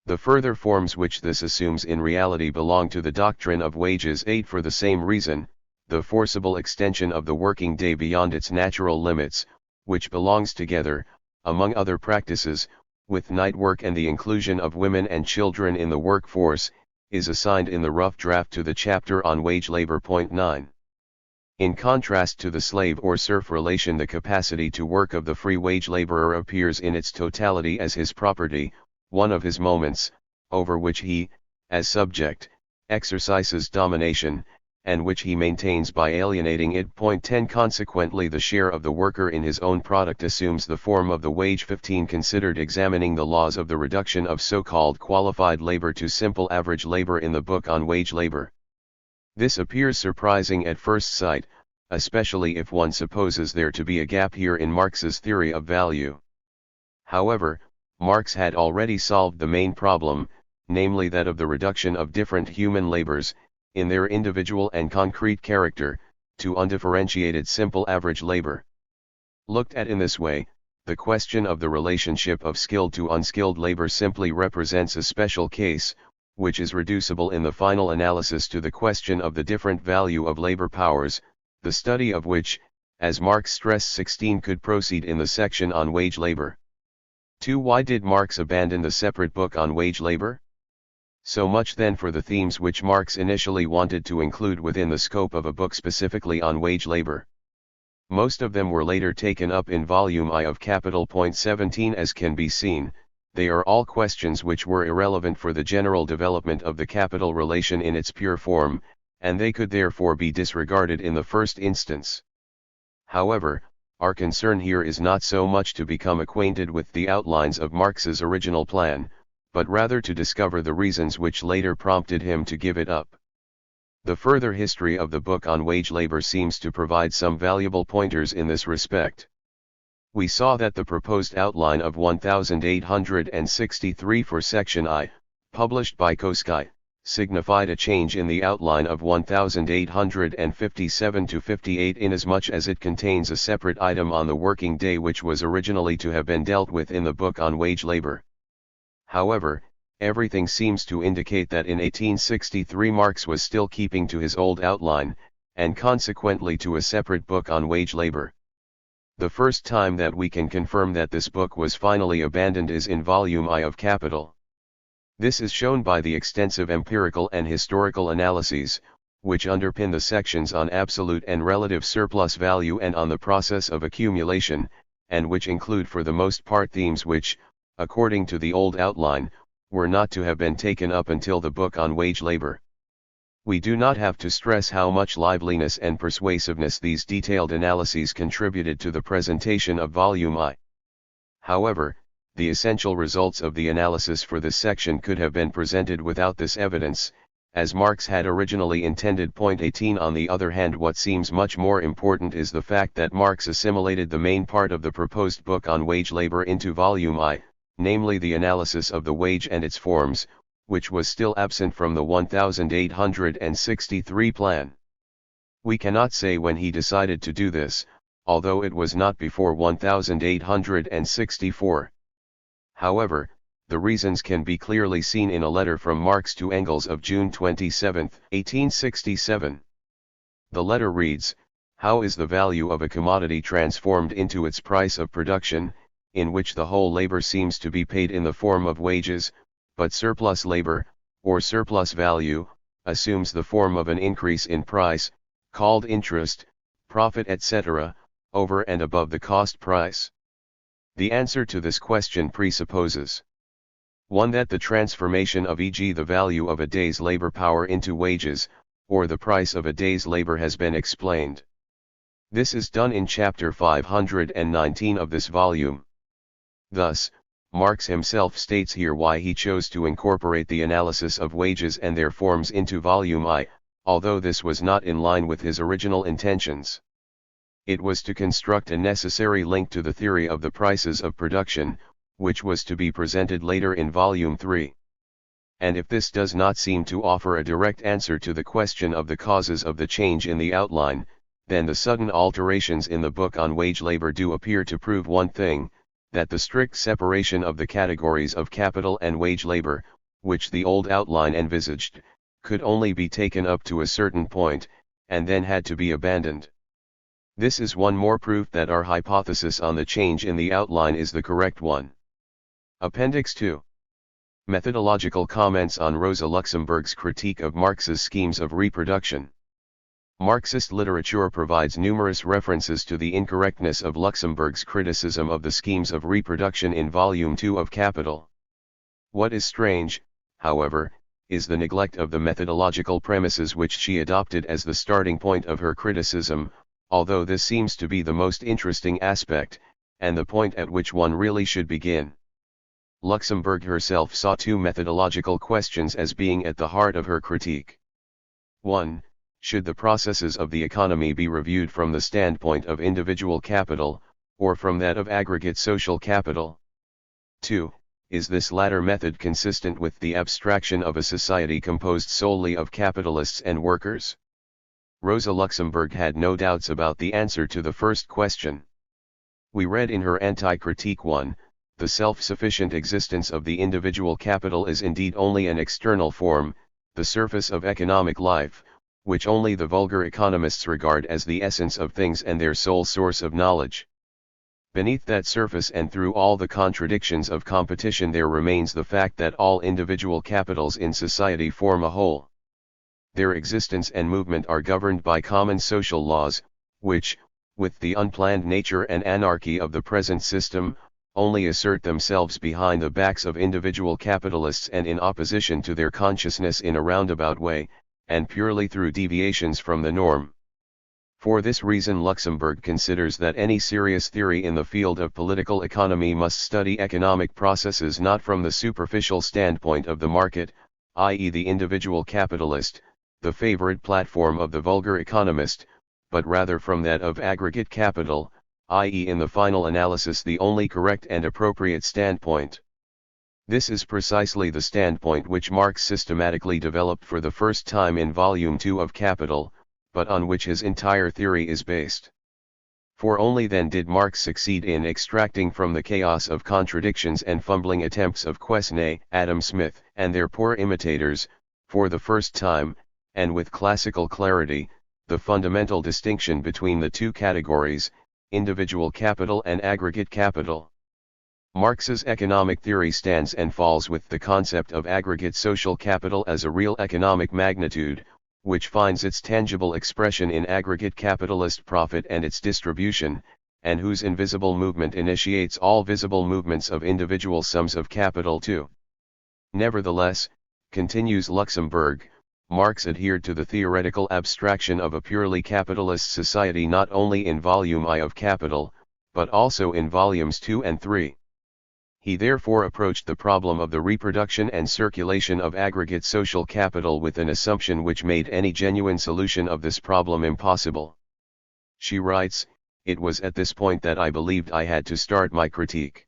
Speaker 1: The further forms which this assumes in reality belong to the doctrine of wages. 8. For the same reason, the forcible extension of the working day beyond its natural limits, which belongs together, among other practices, with night work and the inclusion of women and children in the workforce, is assigned in the rough draft to the chapter on wage labor. 9. In contrast to the slave or serf relation, the capacity to work of the free wage laborer appears in its totality as his property, one of his moments, over which he, as subject, exercises domination, and which he maintains by alienating it. 10. Consequently, the share of the worker in his own product assumes the form of the wage. 15. Considered examining the laws of the reduction of so-called qualified labor to simple average labor in the book on wage labor. This appears surprising at first sight, especially if one supposes there to be a gap here in Marx's theory of value. However, Marx had already solved the main problem, namely that of the reduction of different human labors, in their individual and concrete character, to undifferentiated simple average labor. Looked at in this way, the question of the relationship of skilled to unskilled labor simply represents a special case, which is reducible in the final analysis to the question of the different value of labor powers, the study of which, as Marx stressed 16, could proceed in the section on wage labor. 2. Why did Marx abandon the separate book on wage labor? So much then for the themes which Marx initially wanted to include within the scope of a book specifically on wage labor. Most of them were later taken up in Volume I of Capital. 17. As can be seen, they are all questions which were irrelevant for the general development of the capital relation in its pure form, and they could therefore be disregarded in the first instance. However, our concern here is not so much to become acquainted with the outlines of Marx's original plan, but rather to discover the reasons which later prompted him to give it up. The further history of the book on wage labor seems to provide some valuable pointers in this respect. We saw that the proposed outline of 1863 for Section I, published by Koski, signified a change in the outline of 1857 to 58 inasmuch as it contains a separate item on the working day which was originally to have been dealt with in the book on wage labor. However, everything seems to indicate that in 1863 Marx was still keeping to his old outline, and consequently to a separate book on wage labor. The first time that we can confirm that this book was finally abandoned is in Volume I of Capital. This is shown by the extensive empirical and historical analyses, which underpin the sections on absolute and relative surplus value and on the process of accumulation, and which include for the most part themes which, according to the old outline, were not to have been taken up until the book on wage labor. We do not have to stress how much liveliness and persuasiveness these detailed analyses contributed to the presentation of Volume I. However, the essential results of the analysis for this section could have been presented without this evidence, as Marx had originally intended. Point 18. On the other hand, what seems much more important is the fact that Marx assimilated the main part of the proposed book on wage labor into Volume I, namely the analysis of the wage and its forms, which was still absent from the 1863 plan. We cannot say when he decided to do this, although it was not before 1864. However, the reasons can be clearly seen in a letter from Marx to Engels of June 27, 1867. The letter reads, "How is the value of a commodity transformed into its price of production, in which the whole labor seems to be paid in the form of wages, but surplus labor, or surplus value, assumes the form of an increase in price, called interest, profit etc., over and above the cost price?" The answer to this question presupposes 1. That the transformation of e.g. the value of a day's labor power into wages, or the price of a day's labor has been explained. This is done in chapter 519 of this volume. Thus, Marx himself states here why he chose to incorporate the analysis of wages and their forms into Volume I, although this was not in line with his original intentions. It was to construct a necessary link to the theory of the prices of production, which was to be presented later in Volume III. And if this does not seem to offer a direct answer to the question of the causes of the change in the outline, then the sudden alterations in the book on wage labor do appear to prove one thing, that the strict separation of the categories of capital and wage labor, which the old outline envisaged, could only be taken up to a certain point, and then had to be abandoned. This is one more proof that our hypothesis on the change in the outline is the correct one. Appendix 2. Methodological comments on Rosa Luxemburg's critique of Marx's schemes of reproduction. Marxist literature provides numerous references to the incorrectness of Luxemburg's criticism of the schemes of reproduction in Volume II of Capital. What is strange, however, is the neglect of the methodological premises which she adopted as the starting point of her criticism, although this seems to be the most interesting aspect, and the point at which one really should begin. Luxemburg herself saw two methodological questions as being at the heart of her critique. 1. Should the processes of the economy be reviewed from the standpoint of individual capital, or from that of aggregate social capital? 2. Is this latter method consistent with the abstraction of a society composed solely of capitalists and workers? Rosa Luxemburg had no doubts about the answer to the first question. We read in her Anti-Critique 1, the self-sufficient existence of the individual capital is indeed only an external form, the surface of economic life, which only the vulgar economists regard as the essence of things and their sole source of knowledge. Beneath that surface and through all the contradictions of competition there remains the fact that all individual capitals in society form a whole. Their existence and movement are governed by common social laws, which, with the unplanned nature and anarchy of the present system, only assert themselves behind the backs of individual capitalists and in opposition to their consciousness in a roundabout way, and purely through deviations from the norm. For this reason Luxemburg considers that any serious theory in the field of political economy must study economic processes not from the superficial standpoint of the market, i.e. the individual capitalist, the favorite platform of the vulgar economist, but rather from that of aggregate capital, i.e. in the final analysis the only correct and appropriate standpoint. This is precisely the standpoint which Marx systematically developed for the first time in Volume II of Capital, but on which his entire theory is based. For only then did Marx succeed in extracting from the chaos of contradictions and fumbling attempts of Quesnay, Adam Smith, and their poor imitators, for the first time, and with classical clarity, the fundamental distinction between the two categories, individual capital and aggregate capital. Marx's economic theory stands and falls with the concept of aggregate social capital as a real economic magnitude, which finds its tangible expression in aggregate capitalist profit and its distribution, and whose invisible movement initiates all visible movements of individual sums of capital too. Nevertheless, continues Luxemburg, Marx adhered to the theoretical abstraction of a purely capitalist society not only in volume I of Capital, but also in volumes 2 and 3. He therefore approached the problem of the reproduction and circulation of aggregate social capital with an assumption which made any genuine solution of this problem impossible. She writes, "It was at this point that I believed I had to start my critique.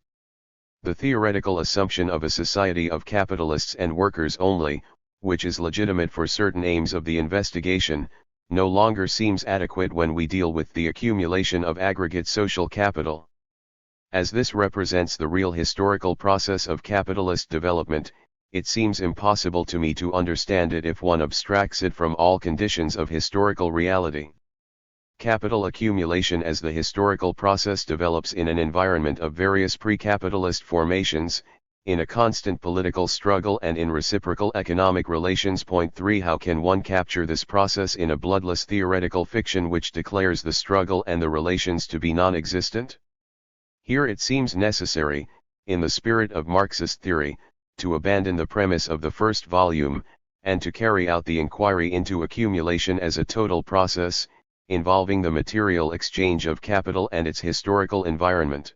Speaker 1: The theoretical assumption of a society of capitalists and workers only, which is legitimate for certain aims of the investigation, no longer seems adequate when we deal with the accumulation of aggregate social capital. As this represents the real historical process of capitalist development, it seems impossible to me to understand it if one abstracts it from all conditions of historical reality. Capital accumulation as the historical process develops in an environment of various pre-capitalist formations, in a constant political struggle and in reciprocal economic relations. Point 3 How can one capture this process in a bloodless theoretical fiction which declares the struggle and the relations to be non-existent? Here it seems necessary, in the spirit of Marxist theory, to abandon the premise of the first volume, and to carry out the inquiry into accumulation as a total process, involving the material exchange of capital and its historical environment.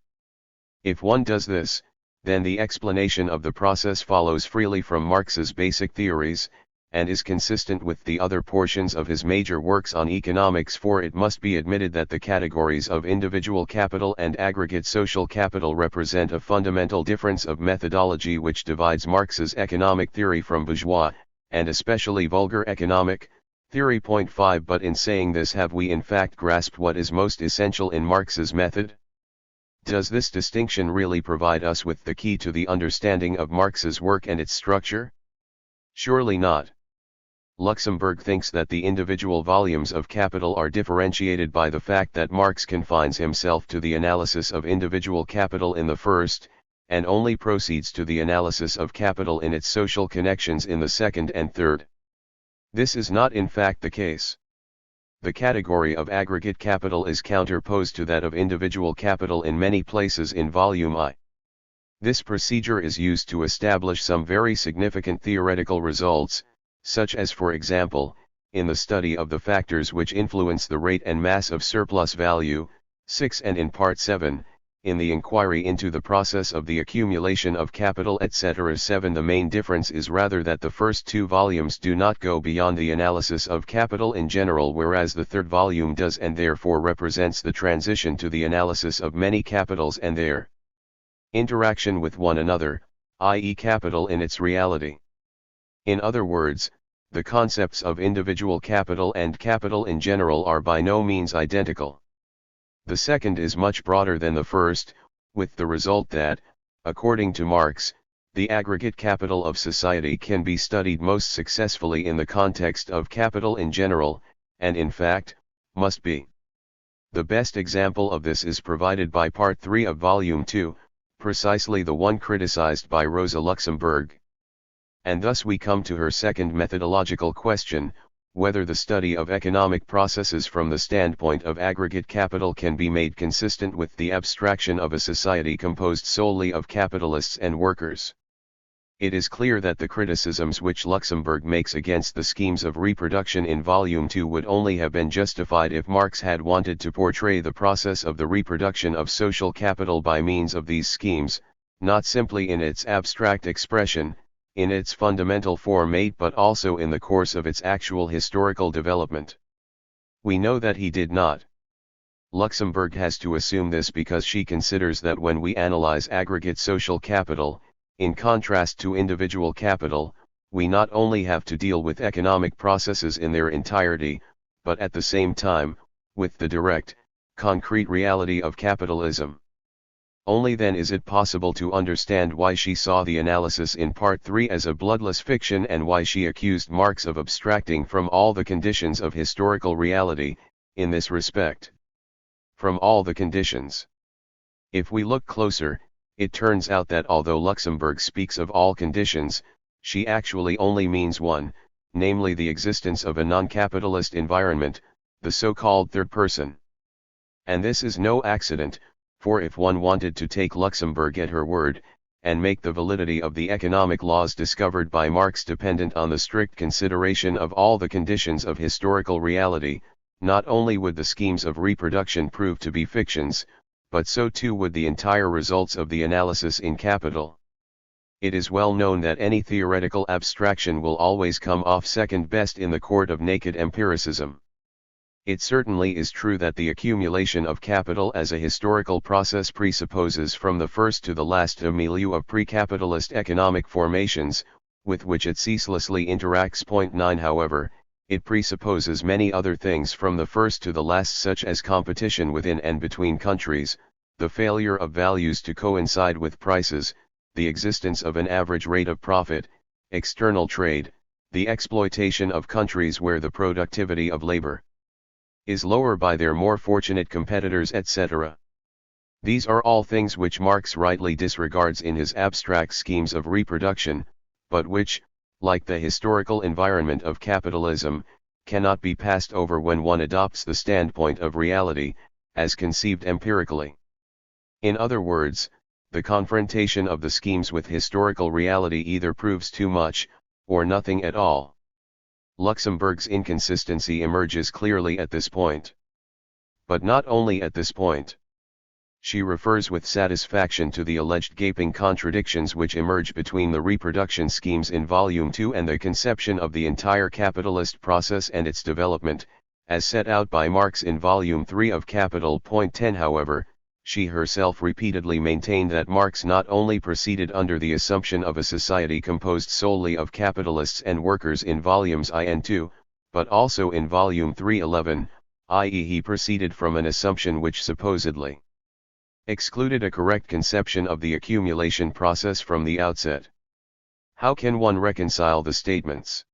Speaker 1: If one does this, then the explanation of the process follows freely from Marx's basic theories, and is consistent with the other portions of his major works on economics. For it must be admitted that the categories of individual capital and aggregate social capital represent a fundamental difference of methodology which divides Marx's economic theory from bourgeois, and especially vulgar economic, theory. Point 5 But in saying this, have we in fact grasped what is most essential in Marx's method? Does this distinction really provide us with the key to the understanding of Marx's work and its structure? Surely not. Luxemburg thinks that the individual volumes of capital are differentiated by the fact that Marx confines himself to the analysis of individual capital in the first, and only proceeds to the analysis of capital in its social connections in the second and third. This is not in fact the case. The category of aggregate capital is counterposed to that of individual capital in many places in volume I. This procedure is used to establish some very significant theoretical results, such as, for example, in the study of the factors which influence the rate and mass of surplus value, 6, and in Part 7, in the inquiry into the process of the accumulation of capital etc. 7. The main difference is rather that the first two volumes do not go beyond the analysis of capital in general, whereas the third volume does, and therefore represents the transition to the analysis of many capitals and their interaction with one another, i.e. capital in its reality. In other words, the concepts of individual capital and capital in general are by no means identical. The second is much broader than the first, with the result that, according to Marx, the aggregate capital of society can be studied most successfully in the context of capital in general, and in fact, must be. The best example of this is provided by Part 3 of Volume 2, precisely the one criticized by Rosa Luxemburg. And thus we come to her second methodological question, whether the study of economic processes from the standpoint of aggregate capital can be made consistent with the abstraction of a society composed solely of capitalists and workers. It is clear that the criticisms which Luxemburg makes against the schemes of reproduction in Volume 2 would only have been justified if Marx had wanted to portray the process of the reproduction of social capital by means of these schemes, not simply in its abstract expression, in its fundamental form 8, but also in the course of its actual historical development. We know that he did not. Luxemburg has to assume this because she considers that when we analyze aggregate social capital, in contrast to individual capital, we not only have to deal with economic processes in their entirety, but at the same time, with the direct, concrete reality of capitalism. Only then is it possible to understand why she saw the analysis in Part 3 as a bloodless fiction and why she accused Marx of abstracting from all the conditions of historical reality, in this respect. From all the conditions. If we look closer, it turns out that although Luxemburg speaks of all conditions, she actually only means one, namely the existence of a non-capitalist environment, the so-called third person. And this is no accident, for if one wanted to take Luxemburg at her word, and make the validity of the economic laws discovered by Marx dependent on the strict consideration of all the conditions of historical reality, not only would the schemes of reproduction prove to be fictions, but so too would the entire results of the analysis in Capital. It is well known that any theoretical abstraction will always come off second best in the court of naked empiricism. It certainly is true that the accumulation of capital as a historical process presupposes from the first to the last a milieu of pre-capitalist economic formations, with which it ceaselessly interacts. 9 However, it presupposes many other things from the first to the last, such as competition within and between countries, the failure of values to coincide with prices, the existence of an average rate of profit, external trade, the exploitation of countries where the productivity of labor is lower by their more fortunate competitors, etc. These are all things which Marx rightly disregards in his abstract schemes of reproduction, but which, like the historical environment of capitalism, cannot be passed over when one adopts the standpoint of reality, as conceived empirically. In other words, the confrontation of the schemes with historical reality either proves too much, or nothing at all. Luxemburg's inconsistency emerges clearly at this point. But not only at this point. She refers with satisfaction to the alleged gaping contradictions which emerge between the reproduction schemes in Volume 2 and the conception of the entire capitalist process and its development, as set out by Marx in Volume 3 of Capital. 10 However, she herself repeatedly maintained that Marx not only proceeded under the assumption of a society composed solely of capitalists and workers in volumes I and II, but also in volume 311, i.e. he proceeded from an assumption which supposedly excluded a correct conception of the accumulation process from the outset. How can one reconcile the statements?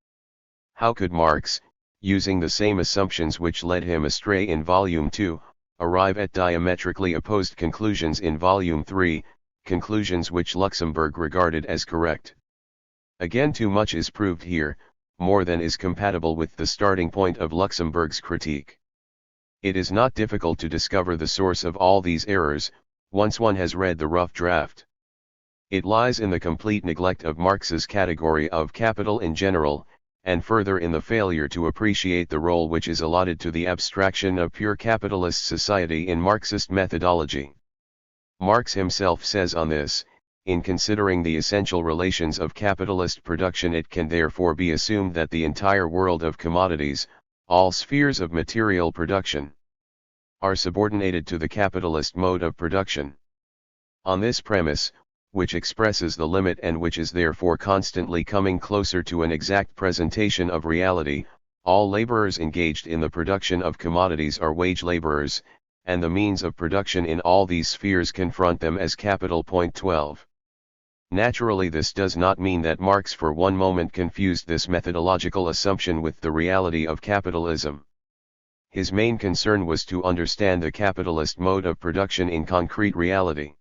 Speaker 1: How could Marx, using the same assumptions which led him astray in volume 2, arrive at diametrically opposed conclusions in Volume 3, conclusions which Luxemburg regarded as correct? Again, too much is proved here, more than is compatible with the starting point of Luxemburg's critique. It is not difficult to discover the source of all these errors, once one has read the rough draft. It lies in the complete neglect of Marx's category of capital in general, and further in the failure to appreciate the role which is allotted to the abstraction of pure capitalist society in Marxist methodology. Marx himself says on this, in considering the essential relations of capitalist production, it can therefore be assumed that the entire world of commodities, all spheres of material production, are subordinated to the capitalist mode of production. On this premise, which expresses the limit and which is therefore constantly coming closer to an exact presentation of reality, all laborers engaged in the production of commodities are wage laborers, and the means of production in all these spheres confront them as capital. 12. Naturally, this does not mean that Marx for one moment confused this methodological assumption with the reality of capitalism. His main concern was to understand the capitalist mode of production in concrete reality.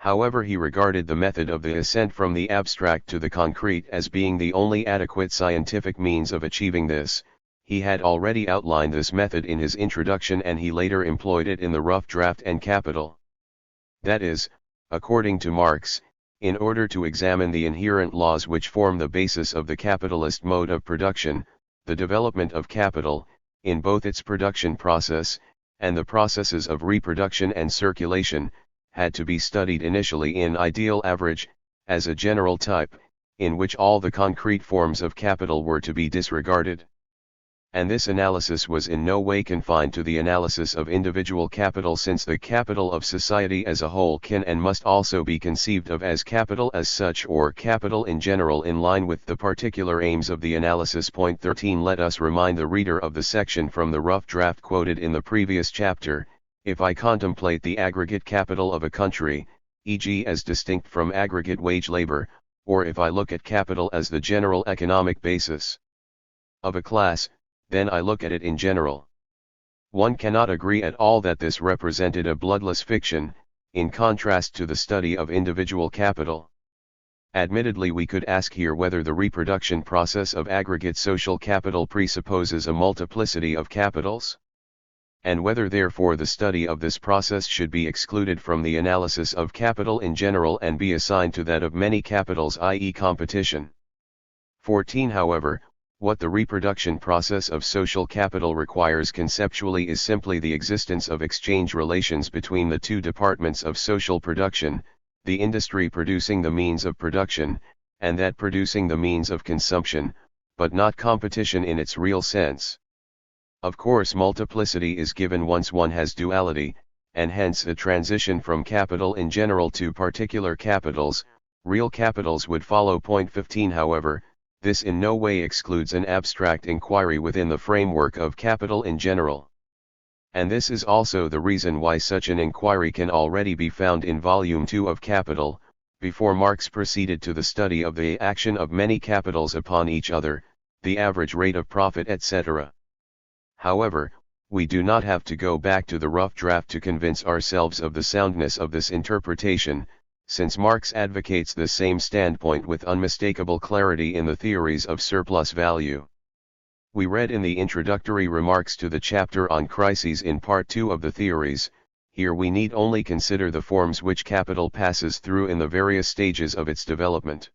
Speaker 1: However, he regarded the method of the ascent from the abstract to the concrete as being the only adequate scientific means of achieving this. He had already outlined this method in his introduction, and he later employed it in the rough draft and Capital. That is, according to Marx, in order to examine the inherent laws which form the basis of the capitalist mode of production, the development of capital, in both its production process, and the processes of reproduction and circulation, had to be studied initially in ideal average, as a general type, in which all the concrete forms of capital were to be disregarded. And this analysis was in no way confined to the analysis of individual capital, since the capital of society as a whole can and must also be conceived of as capital as such, or capital in general, in line with the particular aims of the analysis. 13. Let us remind the reader of the section from the rough draft quoted in the previous chapter, If I contemplate the aggregate capital of a country, e.g. as distinct from aggregate wage labor, or if I look at capital as the general economic basis of a class, then I look at it in general. One cannot agree at all that this represented a bloodless fiction, in contrast to the study of individual capital. Admittedly, we could ask here whether the reproduction process of aggregate social capital presupposes a multiplicity of capitals, and whether therefore the study of this process should be excluded from the analysis of capital in general and be assigned to that of many capitals, i.e. competition. 14. However, what the reproduction process of social capital requires conceptually is simply the existence of exchange relations between the two departments of social production, the industry producing the means of production, and that producing the means of consumption, but not competition in its real sense. Of course, multiplicity is given once one has duality, and hence a transition from capital in general to particular capitals, real capitals would follow. 15. However, this in no way excludes an abstract inquiry within the framework of capital in general. And this is also the reason why such an inquiry can already be found in Volume 2 of Capital, before Marx proceeded to the study of the action of many capitals upon each other, the average rate of profit, etc. However, we do not have to go back to the rough draft to convince ourselves of the soundness of this interpretation, since Marx advocates the same standpoint with unmistakable clarity in the theories of surplus value. We read in the introductory remarks to the chapter on crises in Part 2 of the theories. Here we need only consider the forms which capital passes through in the various stages of its development.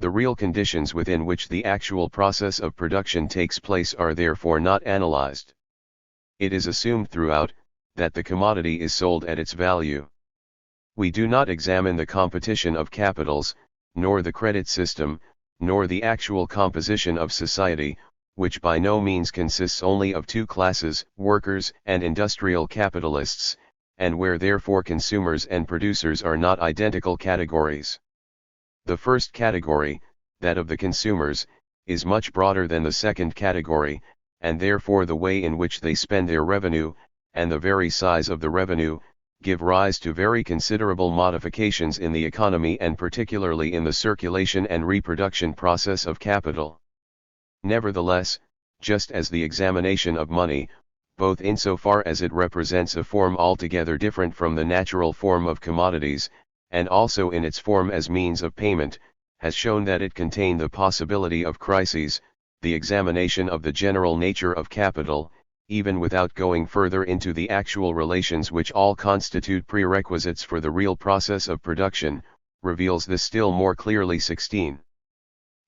Speaker 1: The real conditions within which the actual process of production takes place are therefore not analyzed. It is assumed throughout that the commodity is sold at its value. We do not examine the competition of capitals, nor the credit system, nor the actual composition of society, which by no means consists only of two classes, workers and industrial capitalists, and where therefore consumers and producers are not identical categories. The first category, that of the consumers, is much broader than the second category, and therefore the way in which they spend their revenue, and the very size of the revenue, give rise to very considerable modifications in the economy and particularly in the circulation and reproduction process of capital. Nevertheless, just as the examination of money, both insofar as it represents a form altogether different from the natural form of commodities, and also in its form as means of payment, has shown that it contained the possibility of crises, the examination of the general nature of capital, even without going further into the actual relations which all constitute prerequisites for the real process of production, reveals this still more clearly. 16.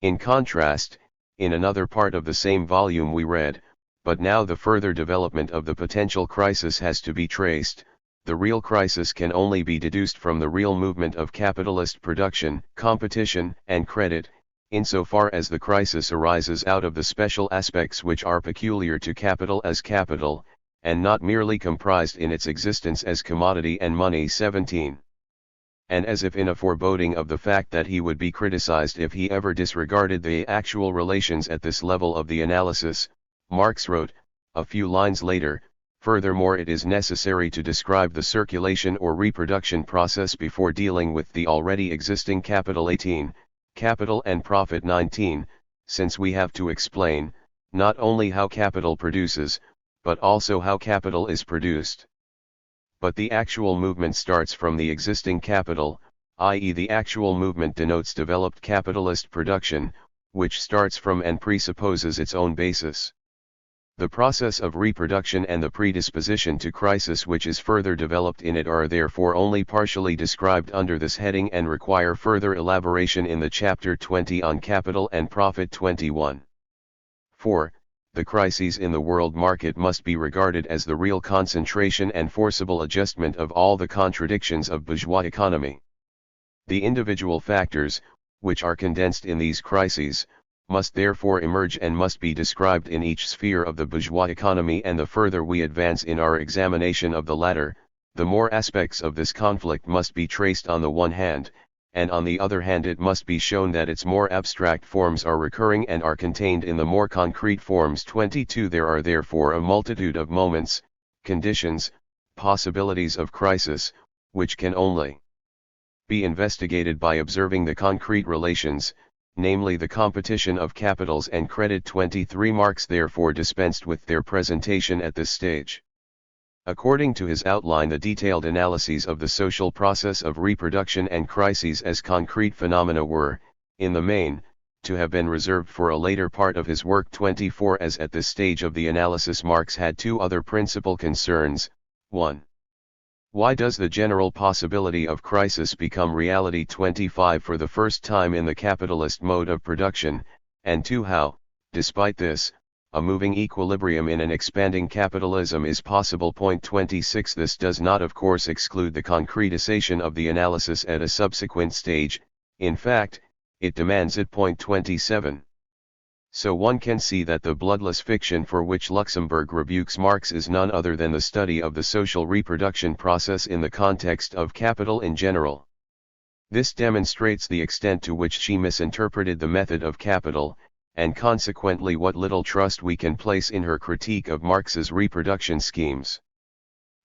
Speaker 1: In contrast, in another part of the same volume we read, but now the further development of the potential crisis has to be traced. The real crisis can only be deduced from the real movement of capitalist production, competition, and credit, insofar as the crisis arises out of the special aspects which are peculiar to capital as capital, and not merely comprised in its existence as commodity and money. 17. And as if in a foreboding of the fact that he would be criticized if he ever disregarded the actual relations at this level of the analysis, Marx wrote, a few lines later, furthermore it is necessary to describe the circulation or reproduction process before dealing with the already existing capital. 18, capital and profit. 19, since we have to explain, not only how capital produces, but also how capital is produced. But the actual movement starts from the existing capital, i.e. the actual movement denotes developed capitalist production, which starts from and presupposes its own basis. The process of reproduction and the predisposition to crisis which is further developed in it are therefore only partially described under this heading and require further elaboration in the chapter 20 on capital and profit. 21. 4. The crises in the world market must be regarded as the real concentration and forcible adjustment of all the contradictions of bourgeois economy. The individual factors, which are condensed in these crises, must therefore emerge and must be described in each sphere of the bourgeois economy, and the further we advance in our examination of the latter, the more aspects of this conflict must be traced on the one hand, and on the other hand it must be shown that its more abstract forms are recurring and are contained in the more concrete forms. 22. There are therefore a multitude of moments, conditions, possibilities of crisis, which can only be investigated by observing the concrete relations, namely the competition of capitals and credit. 23 Marx therefore dispensed with their presentation at this stage. According to his outline, the detailed analyses of the social process of reproduction and crises as concrete phenomena were, in the main, to have been reserved for a later part of his work. 24 As at this stage of the analysis Marx had two other principal concerns. 1. Why does the general possibility of crisis become reality? 25 For the first time in the capitalist mode of production, and 2. How, despite this, a moving equilibrium in an expanding capitalism is possible. 26 This does not of course exclude the concretization of the analysis at a subsequent stage, in fact, it demands it. 27 So one can see that the bloodless fiction for which Luxemburg rebukes Marx is none other than the study of the social reproduction process in the context of capital in general. This demonstrates the extent to which she misinterpreted the method of capital, and consequently what little trust we can place in her critique of Marx's reproduction schemes.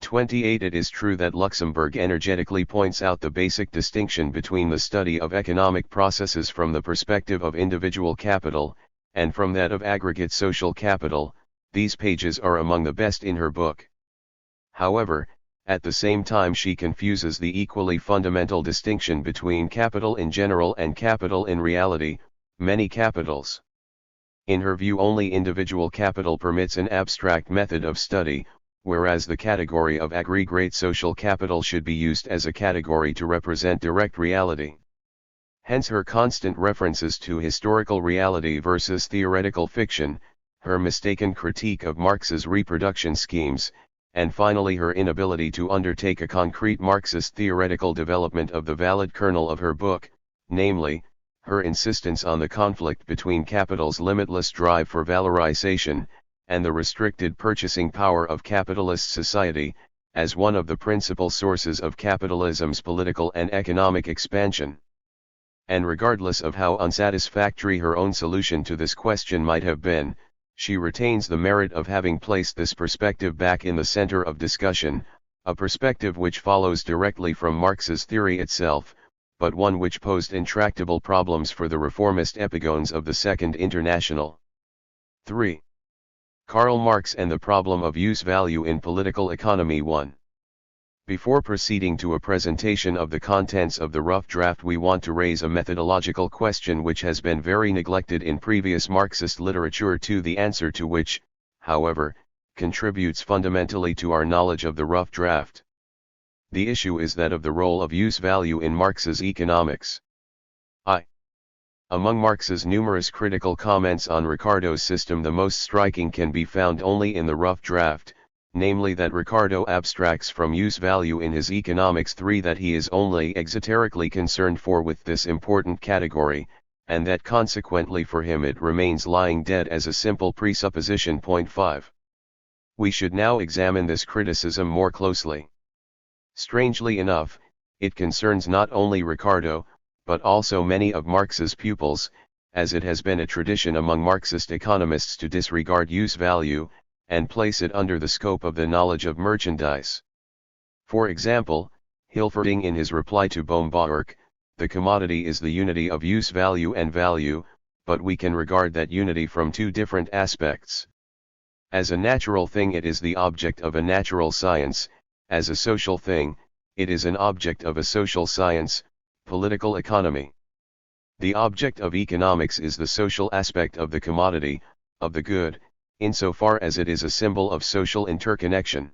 Speaker 1: 28 It is true that Luxemburg energetically points out the basic distinction between the study of economic processes from the perspective of individual capital, and from that of aggregate social capital. These pages are among the best in her book. However, at the same time she confuses the equally fundamental distinction between capital in general and capital in reality, many capitals. In her view only individual capital permits an abstract method of study, whereas the category of aggregate social capital should be used as a category to represent direct reality. Hence her constant references to historical reality versus theoretical fiction, her mistaken critique of Marx's reproduction schemes, and finally her inability to undertake a concrete Marxist theoretical development of the valid kernel of her book, namely, her insistence on the conflict between capital's limitless drive for valorization, and the restricted purchasing power of capitalist society, as one of the principal sources of capitalism's political and economic expansion. And regardless of how unsatisfactory her own solution to this question might have been, she retains the merit of having placed this perspective back in the center of discussion, a perspective which follows directly from Marx's theory itself, but one which posed intractable problems for the reformist epigones of the Second International. 3. Karl Marx and the problem of use value in political economy. 1. Before proceeding to a presentation of the contents of the rough draft, we want to raise a methodological question which has been very neglected in previous Marxist literature, to the answer to which, however, contributes fundamentally to our knowledge of the rough draft. The issue is that of the role of use value in Marx's economics. Among Marx's numerous critical comments on Ricardo's system, the most striking can be found only in the rough draft, namely that Ricardo abstracts from use value in his economics 3, that he is only exoterically concerned with this important category, and that consequently for him it remains lying dead as a simple presupposition. 5. We should now examine this criticism more closely. Strangely enough, it concerns not only Ricardo, but also many of Marx's pupils, as it has been a tradition among Marxist economists to disregard use value, and place it under the scope of the knowledge of merchandise. For example, Hilferding in his reply to Bohm-Bawerk, the commodity is the unity of use value and value, but we can regard that unity from two different aspects. As a natural thing it is the object of a natural science, as a social thing, it is an object of a social science, political economy. The object of economics is the social aspect of the commodity, of the good, insofar as it is a symbol of social interconnection.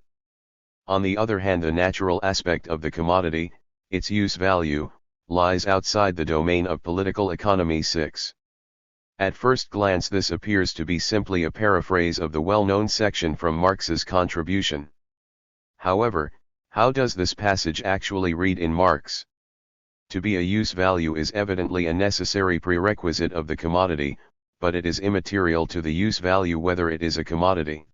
Speaker 1: On the other hand, the natural aspect of the commodity, its use value, lies outside the domain of political economy. 6. At first glance this appears to be simply a paraphrase of the well-known section from Marx's contribution. However, how does this passage actually read in Marx? To be a use value is evidently a necessary prerequisite of the commodity, but it is immaterial to the use value whether it is a commodity.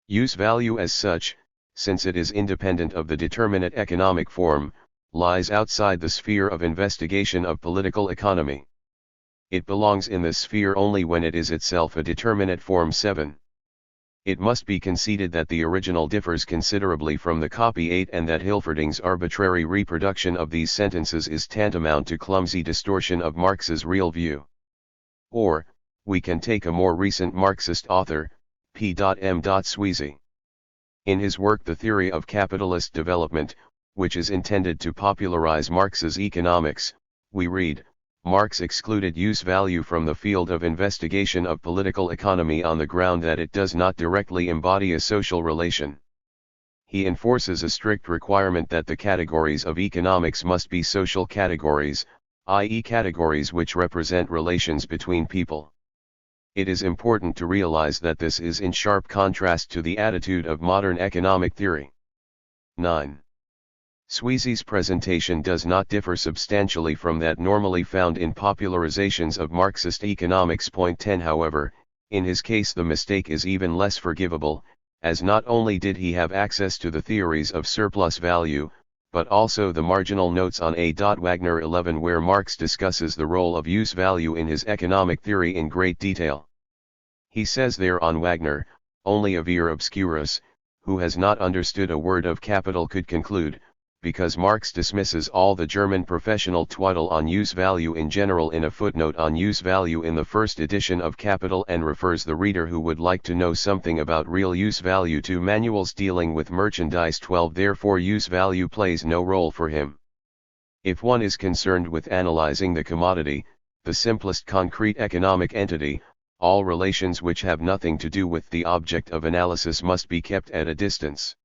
Speaker 1: Use value as such, since it is independent of the determinate economic form, lies outside the sphere of investigation of political economy. It belongs in this sphere only when it is itself a determinate form. 7. It must be conceded that the original differs considerably from the copy 8 and that Hilferding's arbitrary reproduction of these sentences is tantamount to clumsy distortion of Marx's real view. Or, we can take a more recent Marxist author, P.M. Sweezy. In his work The Theory of Capitalist Development, which is intended to popularize Marx's economics, we read, Marx excluded use value from the field of investigation of political economy on the ground that it does not directly embody a social relation. He enforces a strict requirement that the categories of economics must be social categories, i.e. categories which represent relations between people. It is important to realize that this is in sharp contrast to the attitude of modern economic theory. 9. Sweezy's presentation does not differ substantially from that normally found in popularizations of Marxist economics. Point 10. However, in his case the mistake is even less forgivable, as not only did he have access to the theories of surplus value, but also the marginal notes on A. Wagner 11, where Marx discusses the role of use value in his economic theory in great detail. He says there on Wagner, only a vir obscurus, who has not understood a word of capital could conclude, because Marx dismisses all the German professional twaddle on use value in general in a footnote on use value in the first edition of Capital, and refers the reader who would like to know something about real use value to manuals dealing with merchandise 12. Therefore use value plays no role for him. If one is concerned with analyzing the commodity, the simplest concrete economic entity, all relations which have nothing to do with the object of analysis must be kept at a distance.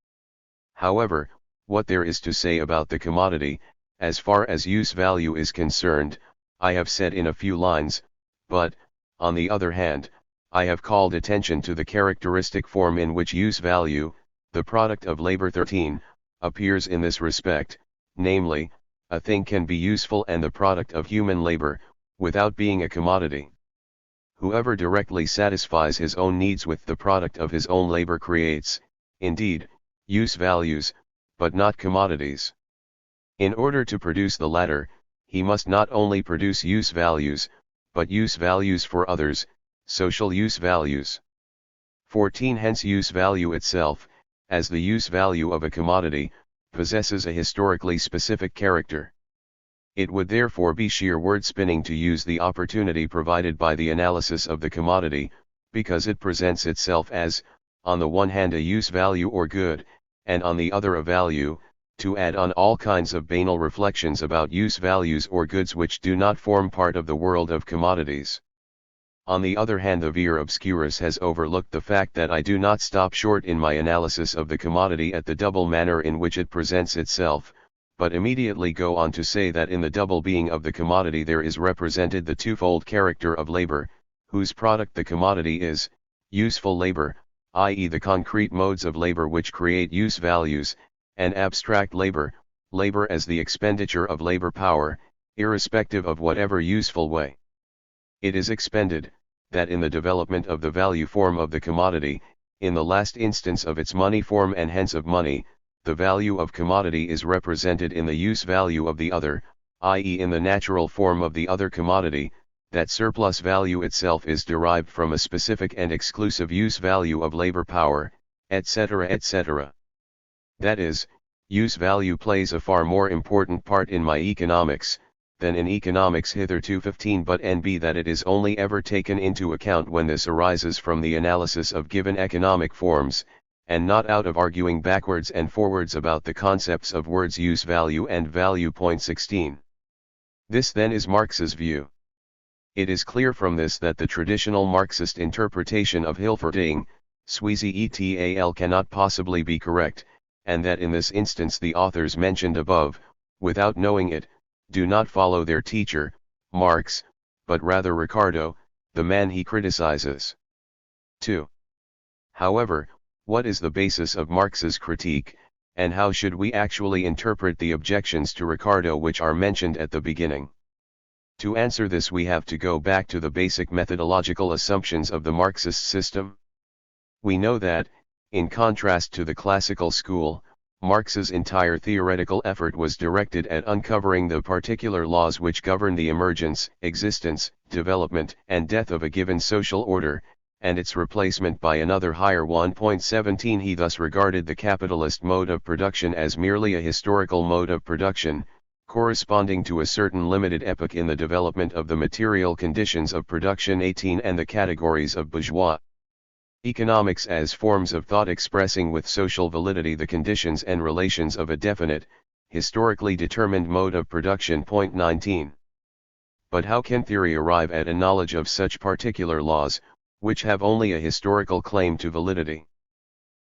Speaker 1: However, what there is to say about the commodity, as far as use value is concerned, I have said in a few lines, but, on the other hand, I have called attention to the characteristic form in which use value, the product of labor 13, appears in this respect, namely, a thing can be useful and the product of human labor, without being a commodity. Whoever directly satisfies his own needs with the product of his own labor creates, indeed, use values, but not commodities. In order to produce the latter, he must not only produce use values, but use values for others, social use values. 14. Hence use value itself, as the use value of a commodity, possesses a historically specific character. It would therefore be sheer word spinning to use the opportunity provided by the analysis of the commodity, because it presents itself as, on the one hand a use value or good, and on the other a value, to add on all kinds of banal reflections about use values or goods which do not form part of the world of commodities. On the other hand, the vir obscurus has overlooked the fact that I do not stop short in my analysis of the commodity at the double manner in which it presents itself, but immediately go on to say that in the double being of the commodity there is represented the twofold character of labor, whose product the commodity is, useful labor, i.e. the concrete modes of labor which create use values, and abstract labor, labor as the expenditure of labor power, irrespective of whatever useful way it is expended, that in the development of the value form of the commodity, in the last instance of its money form and hence of money, the value of commodity is represented in the use value of the other, i.e. in the natural form of the other commodity, that surplus value itself is derived from a specific and exclusive use value of labor power, etc. etc. That is, use value plays a far more important part in my economics, than in economics hitherto. 15. But N.B. that it is only ever taken into account when this arises from the analysis of given economic forms, and not out of arguing backwards and forwards about the concepts of words use value and value. 16. This then is Marx's view. It is clear from this that the traditional Marxist interpretation of Hilferding, Sweezy et al. Cannot possibly be correct, and that in this instance the authors mentioned above, without knowing it, do not follow their teacher, Marx, but rather Ricardo, the man he criticizes. 2. However, what is the basis of Marx's critique, and how should we actually interpret the objections to Ricardo which are mentioned at the beginning? To answer this we have to go back to the basic methodological assumptions of the Marxist system. We know that, in contrast to the classical school, Marx's entire theoretical effort was directed at uncovering the particular laws which govern the emergence, existence, development, and death of a given social order, and its replacement by another higher 1.17. He thus regarded the capitalist mode of production as merely a historical mode of production, corresponding to a certain limited epoch in the development of the material conditions of production 18 and the categories of bourgeois economics as forms of thought expressing with social validity the conditions and relations of a definite, historically determined mode of production. 19. But how can theory arrive at a knowledge of such particular laws, which have only a historical claim to validity?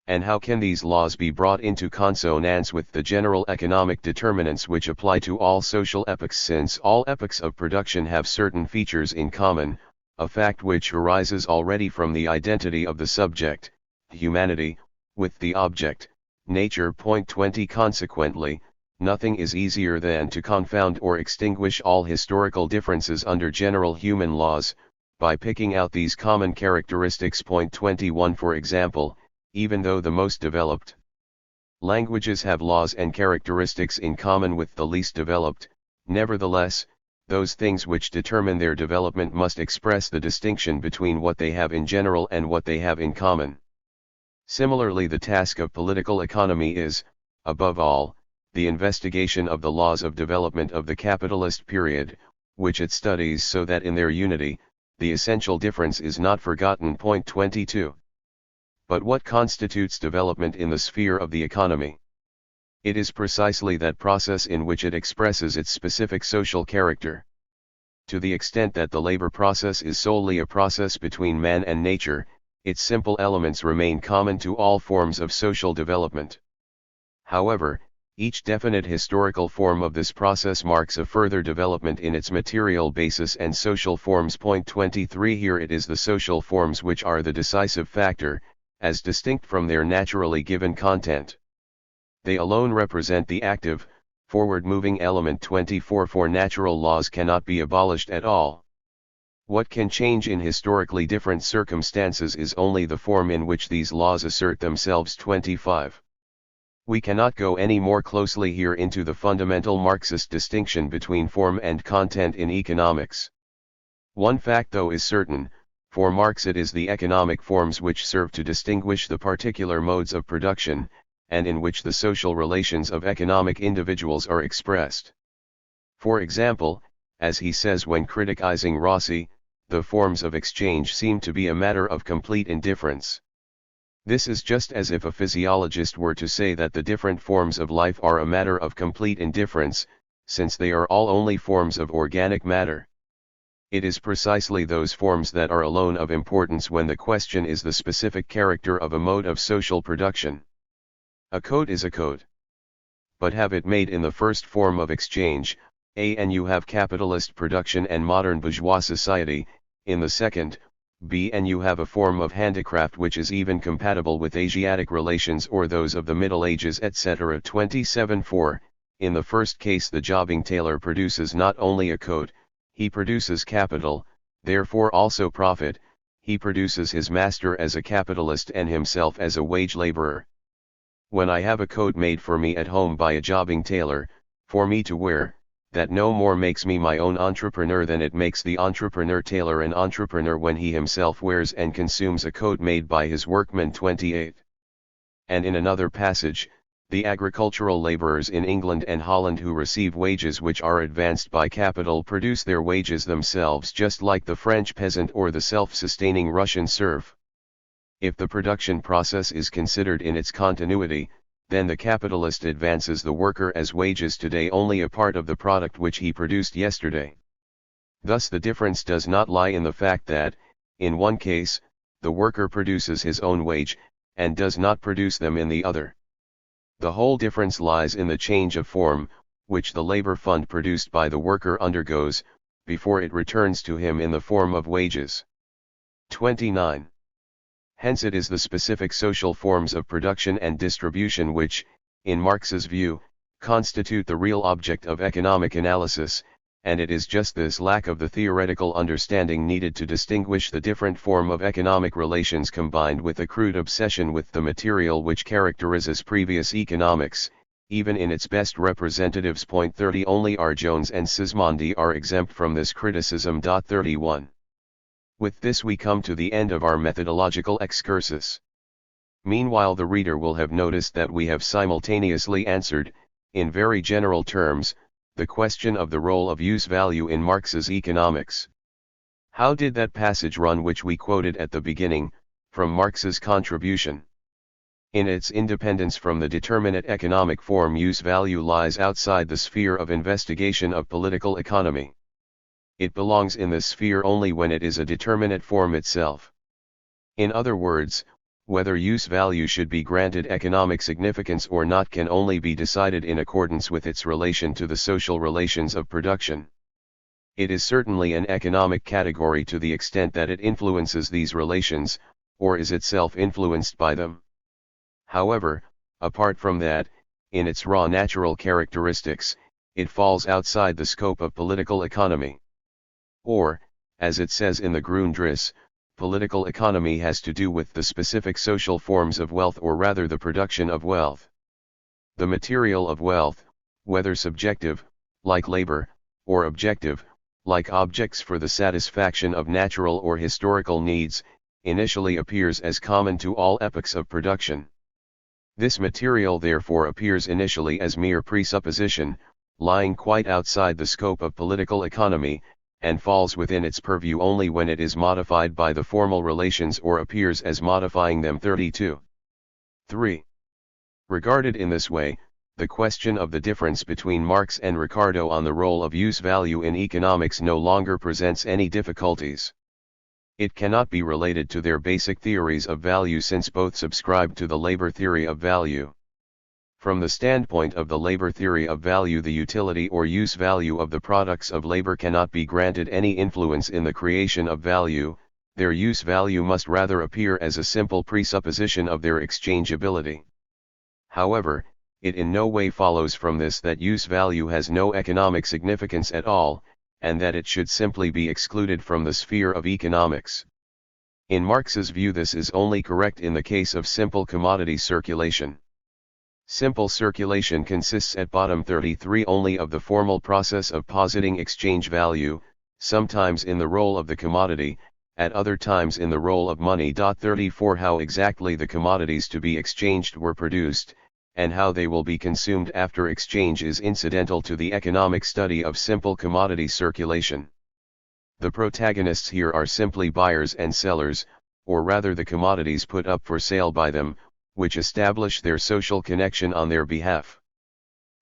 Speaker 1: And how can these laws be brought into consonance with the general economic determinants which apply to all social epochs, since all epochs of production have certain features in common, a fact which arises already from the identity of the subject, humanity, with the object, nature. 20. Consequently, nothing is easier than to confound or extinguish all historical differences under general human laws, by picking out these common characteristics. 21. For example, even though the most developed languages have laws and characteristics in common with the least developed, nevertheless, those things which determine their development must express the distinction between what they have in general and what they have in common. Similarly, the task of political economy is, above all, the investigation of the laws of development of the capitalist period, which it studies so that in their unity, the essential difference is not forgotten. 22. But what constitutes development in the sphere of the economy? It is precisely that process in which it expresses its specific social character. To the extent that the labor process is solely a process between man and nature, its simple elements remain common to all forms of social development. However, each definite historical form of this process marks a further development in its material basis and social forms. 23. Here it is the social forms which are the decisive factor, as distinct from their naturally given content. They alone represent the active, forward-moving element. 24. For natural laws cannot be abolished at all. What can change in historically different circumstances is only the form in which these laws assert themselves. 25. We cannot go any more closely here into the fundamental Marxist distinction between form and content in economics. One fact though is certain: for Marx it is the economic forms which serve to distinguish the particular modes of production, and in which the social relations of economic individuals are expressed. For example, as he says when criticizing Rossi, the forms of exchange seem to be a matter of complete indifference. This is just as if a physiologist were to say that the different forms of life are a matter of complete indifference, since they are all only forms of organic matter. It is precisely those forms that are alone of importance when the question is the specific character of a mode of social production. A code is a code. But have it made in the first form of exchange, A, and you have capitalist production and modern bourgeois society; in the second, B, and you have a form of handicraft which is even compatible with Asiatic relations or those of the Middle Ages, etc. 27. 4. In the first case the jobbing tailor produces not only a coat, he produces capital, therefore also profit; he produces his master as a capitalist and himself as a wage laborer. When I have a coat made for me at home by a jobbing tailor, for me to wear, that no more makes me my own entrepreneur than it makes the entrepreneur tailor an entrepreneur when he himself wears and consumes a coat made by his workman. 28. And in another passage, the agricultural laborers in England and Holland who receive wages which are advanced by capital produce their wages themselves just like the French peasant or the self-sustaining Russian serf. If the production process is considered in its continuity, then the capitalist advances the worker as wages today only a part of the product which he produced yesterday. Thus the difference does not lie in the fact that, in one case, the worker produces his own wage, and does not produce them in the other. The whole difference lies in the change of form, which the labor fund produced by the worker undergoes, before it returns to him in the form of wages. 29. Hence it is the specific social forms of production and distribution which, in Marx's view, constitute the real object of economic analysis, and it is just this lack of the theoretical understanding needed to distinguish the different form of economic relations combined with a crude obsession with the material which characterizes previous economics, even in its best representatives. 30. Only R. Jones and Sismondi are exempt from this criticism. 31. With this we come to the end of our methodological excursus. Meanwhile the reader will have noticed that we have simultaneously answered, in very general terms, the question of the role of use value in Marx's economics. How did that passage run which we quoted at the beginning, from Marx's contribution? In its independence from the determinate economic form, use value lies outside the sphere of investigation of political economy. It belongs in this sphere only when it is a determinate form itself. In other words, whether use value should be granted economic significance or not can only be decided in accordance with its relation to the social relations of production. It is certainly an economic category to the extent that it influences these relations, or is itself influenced by them. However, apart from that, in its raw natural characteristics, it falls outside the scope of political economy. Or, as it says in the Grundriss, political economy has to do with the specific social forms of wealth, or rather the production of wealth. The material of wealth, whether subjective, like labor, or objective, like objects for the satisfaction of natural or historical needs, initially appears as common to all epochs of production. This material therefore appears initially as mere presupposition, lying quite outside the scope of political economy, and falls within its purview only when it is modified by the formal relations or appears as modifying them. 32. 3. Regarded in this way, the question of the difference between Marx and Ricardo on the role of use value in economics no longer presents any difficulties. It cannot be related to their basic theories of value, since both subscribe to the labor theory of value. From the standpoint of the labor theory of value, the utility or use value of the products of labor cannot be granted any influence in the creation of value. Their use value must rather appear as a simple presupposition of their exchangeability. However, it in no way follows from this that use value has no economic significance at all, and that it should simply be excluded from the sphere of economics. In Marx's view, this is only correct in the case of simple commodity circulation. Simple circulation consists at bottom 33 only of the formal process of positing exchange value, sometimes in the role of the commodity, at other times in the role of money. 34 How exactly the commodities to be exchanged were produced, and how they will be consumed after exchange is incidental to the economic study of simple commodity circulation. The protagonists here are simply buyers and sellers, or rather the commodities put up for sale by them, which establish their social connection on their behalf.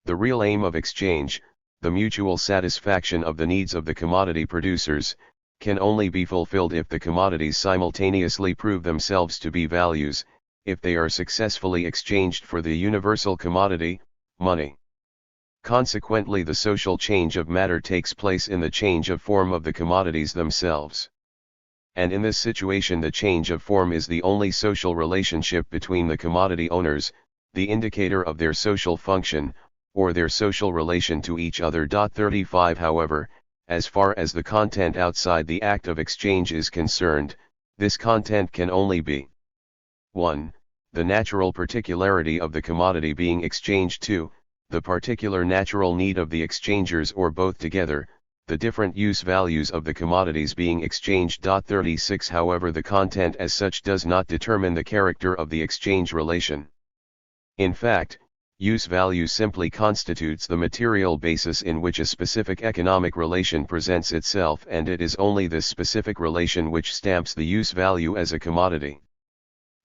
Speaker 1: The real aim of exchange, the mutual satisfaction of the needs of the commodity producers, can only be fulfilled if the commodities simultaneously prove themselves to be values, if they are successfully exchanged for the universal commodity, money. Consequently, the social change of matter takes place in the change of form of the commodities themselves. And in this situation the change of form is the only social relationship between the commodity owners, the indicator of their social function, or their social relation to each other. 35 However, as far as the content outside the act of exchange is concerned, this content can only be 1. The natural particularity of the commodity being exchanged. 2. The particular natural need of the exchangers, or both together, the different use values of the commodities being exchanged. 36 However, the content as such does not determine the character of the exchange relation. In fact, use value simply constitutes the material basis in which a specific economic relation presents itself, and it is only this specific relation which stamps the use value as a commodity.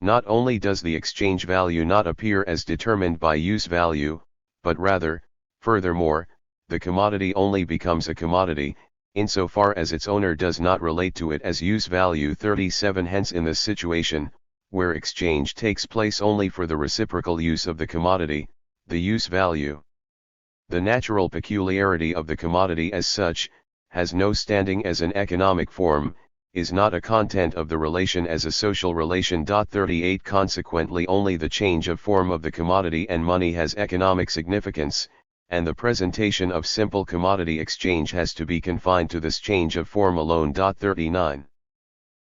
Speaker 1: Not only does the exchange value not appear as determined by use value, but rather, furthermore, the commodity only becomes a commodity, insofar as its owner does not relate to it as use value. 37 Hence in this situation, where exchange takes place only for the reciprocal use of the commodity, the use value, the natural peculiarity of the commodity as such, has no standing as an economic form, is not a content of the relation as a social relation. 38 Consequently, only the change of form of the commodity and money has economic significance, and the presentation of simple commodity exchange has to be confined to this change of form alone. 39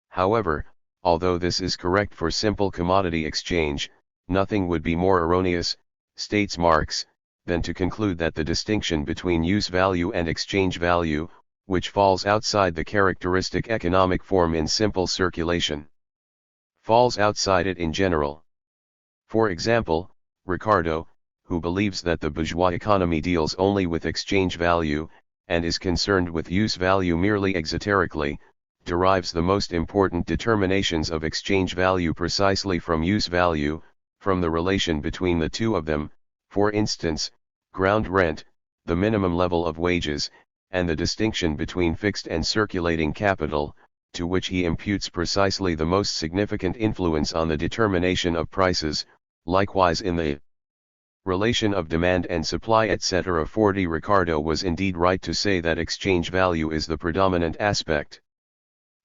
Speaker 1: However, although this is correct for simple commodity exchange, nothing would be more erroneous, states Marx, than to conclude that the distinction between use value and exchange value, which falls outside the characteristic economic form in simple circulation. Falls outside it in general. For example, Ricardo, who believes that the bourgeois economy deals only with exchange value, and is concerned with use value merely exoterically, derives the most important determinations of exchange value precisely from use value, from the relation between the two of them, for instance, ground rent, the minimum level of wages, and the distinction between fixed and circulating capital, to which he imputes precisely the most significant influence on the determination of prices, likewise in the relation of demand and supply etc. 40 Ricardo was indeed right to say that exchange value is the predominant aspect.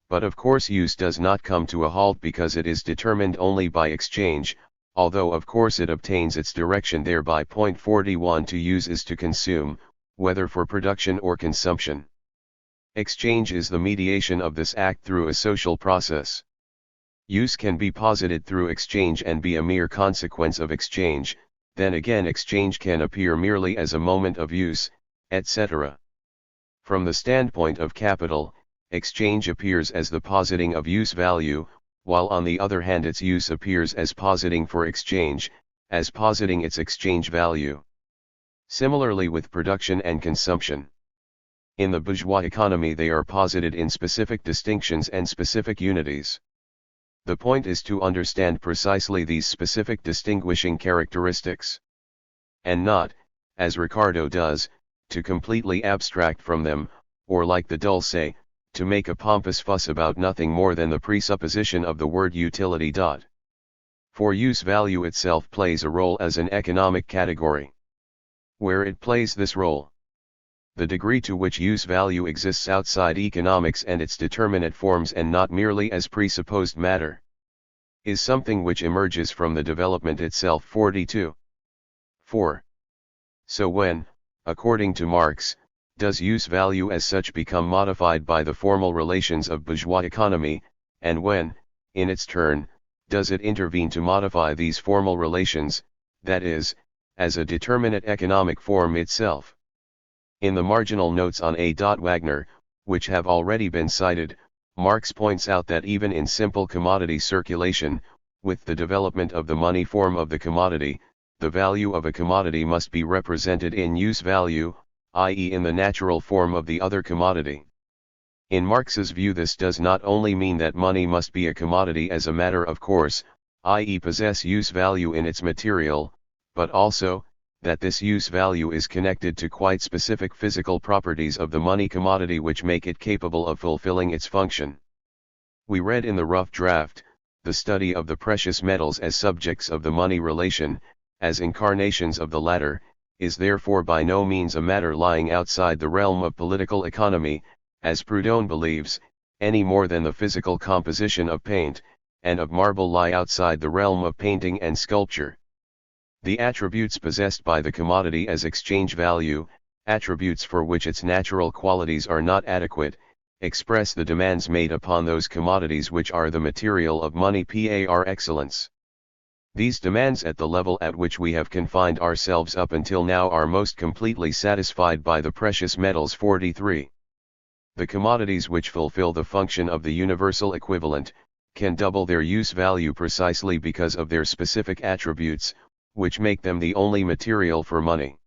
Speaker 1: But of course use does not come to a halt because it is determined only by exchange, although of course it obtains its direction thereby. 41 To use is to consume, whether for production or consumption. Exchange is the mediation of this act through a social process. Use can be posited through exchange and be a mere consequence of exchange, then again exchange can appear merely as a moment of use, etc. From the standpoint of capital, exchange appears as the positing of use value, while on the other hand its use appears as positing for exchange, as positing its exchange value. Similarly with production and consumption. In the bourgeois economy they are posited in specific distinctions and specific unities. The point is to understand precisely these specific distinguishing characteristics. And not, as Ricardo does, to completely abstract from them, or like the dulce, to make a pompous fuss about nothing more than the presupposition of the word utility. For use value itself plays a role as an economic category. Where it plays this role, the degree to which use value exists outside economics and its determinate forms and not merely as presupposed matter, is something which emerges from the development itself. 42. 4. So when, according to Marx, does use value as such become modified by the formal relations of bourgeois economy, and when, in its turn, does it intervene to modify these formal relations, that is, as a determinate economic form itself? In the marginal notes on A. Wagner, which have already been cited, Marx points out that even in simple commodity circulation, with the development of the money form of the commodity, the value of a commodity must be represented in use value, i.e. in the natural form of the other commodity. In Marx's view this does not only mean that money must be a commodity as a matter of course, i.e. possess use value in its material, but also, that this use value is connected to quite specific physical properties of the money commodity which make it capable of fulfilling its function. We read in the rough draft, the study of the precious metals as subjects of the money relation, as incarnations of the latter, is therefore by no means a matter lying outside the realm of political economy, as Proudhon believes, any more than the physical composition of paint, and of marble lie outside the realm of painting and sculpture. The attributes possessed by the commodity as exchange value, attributes for which its natural qualities are not adequate, express the demands made upon those commodities which are the material of money par excellence. These demands at the level at which we have confined ourselves up until now are most completely satisfied by the precious metals. 43. The commodities which fulfill the function of the universal equivalent, can double their use value precisely because of their specific attributes, which make them the only material for money.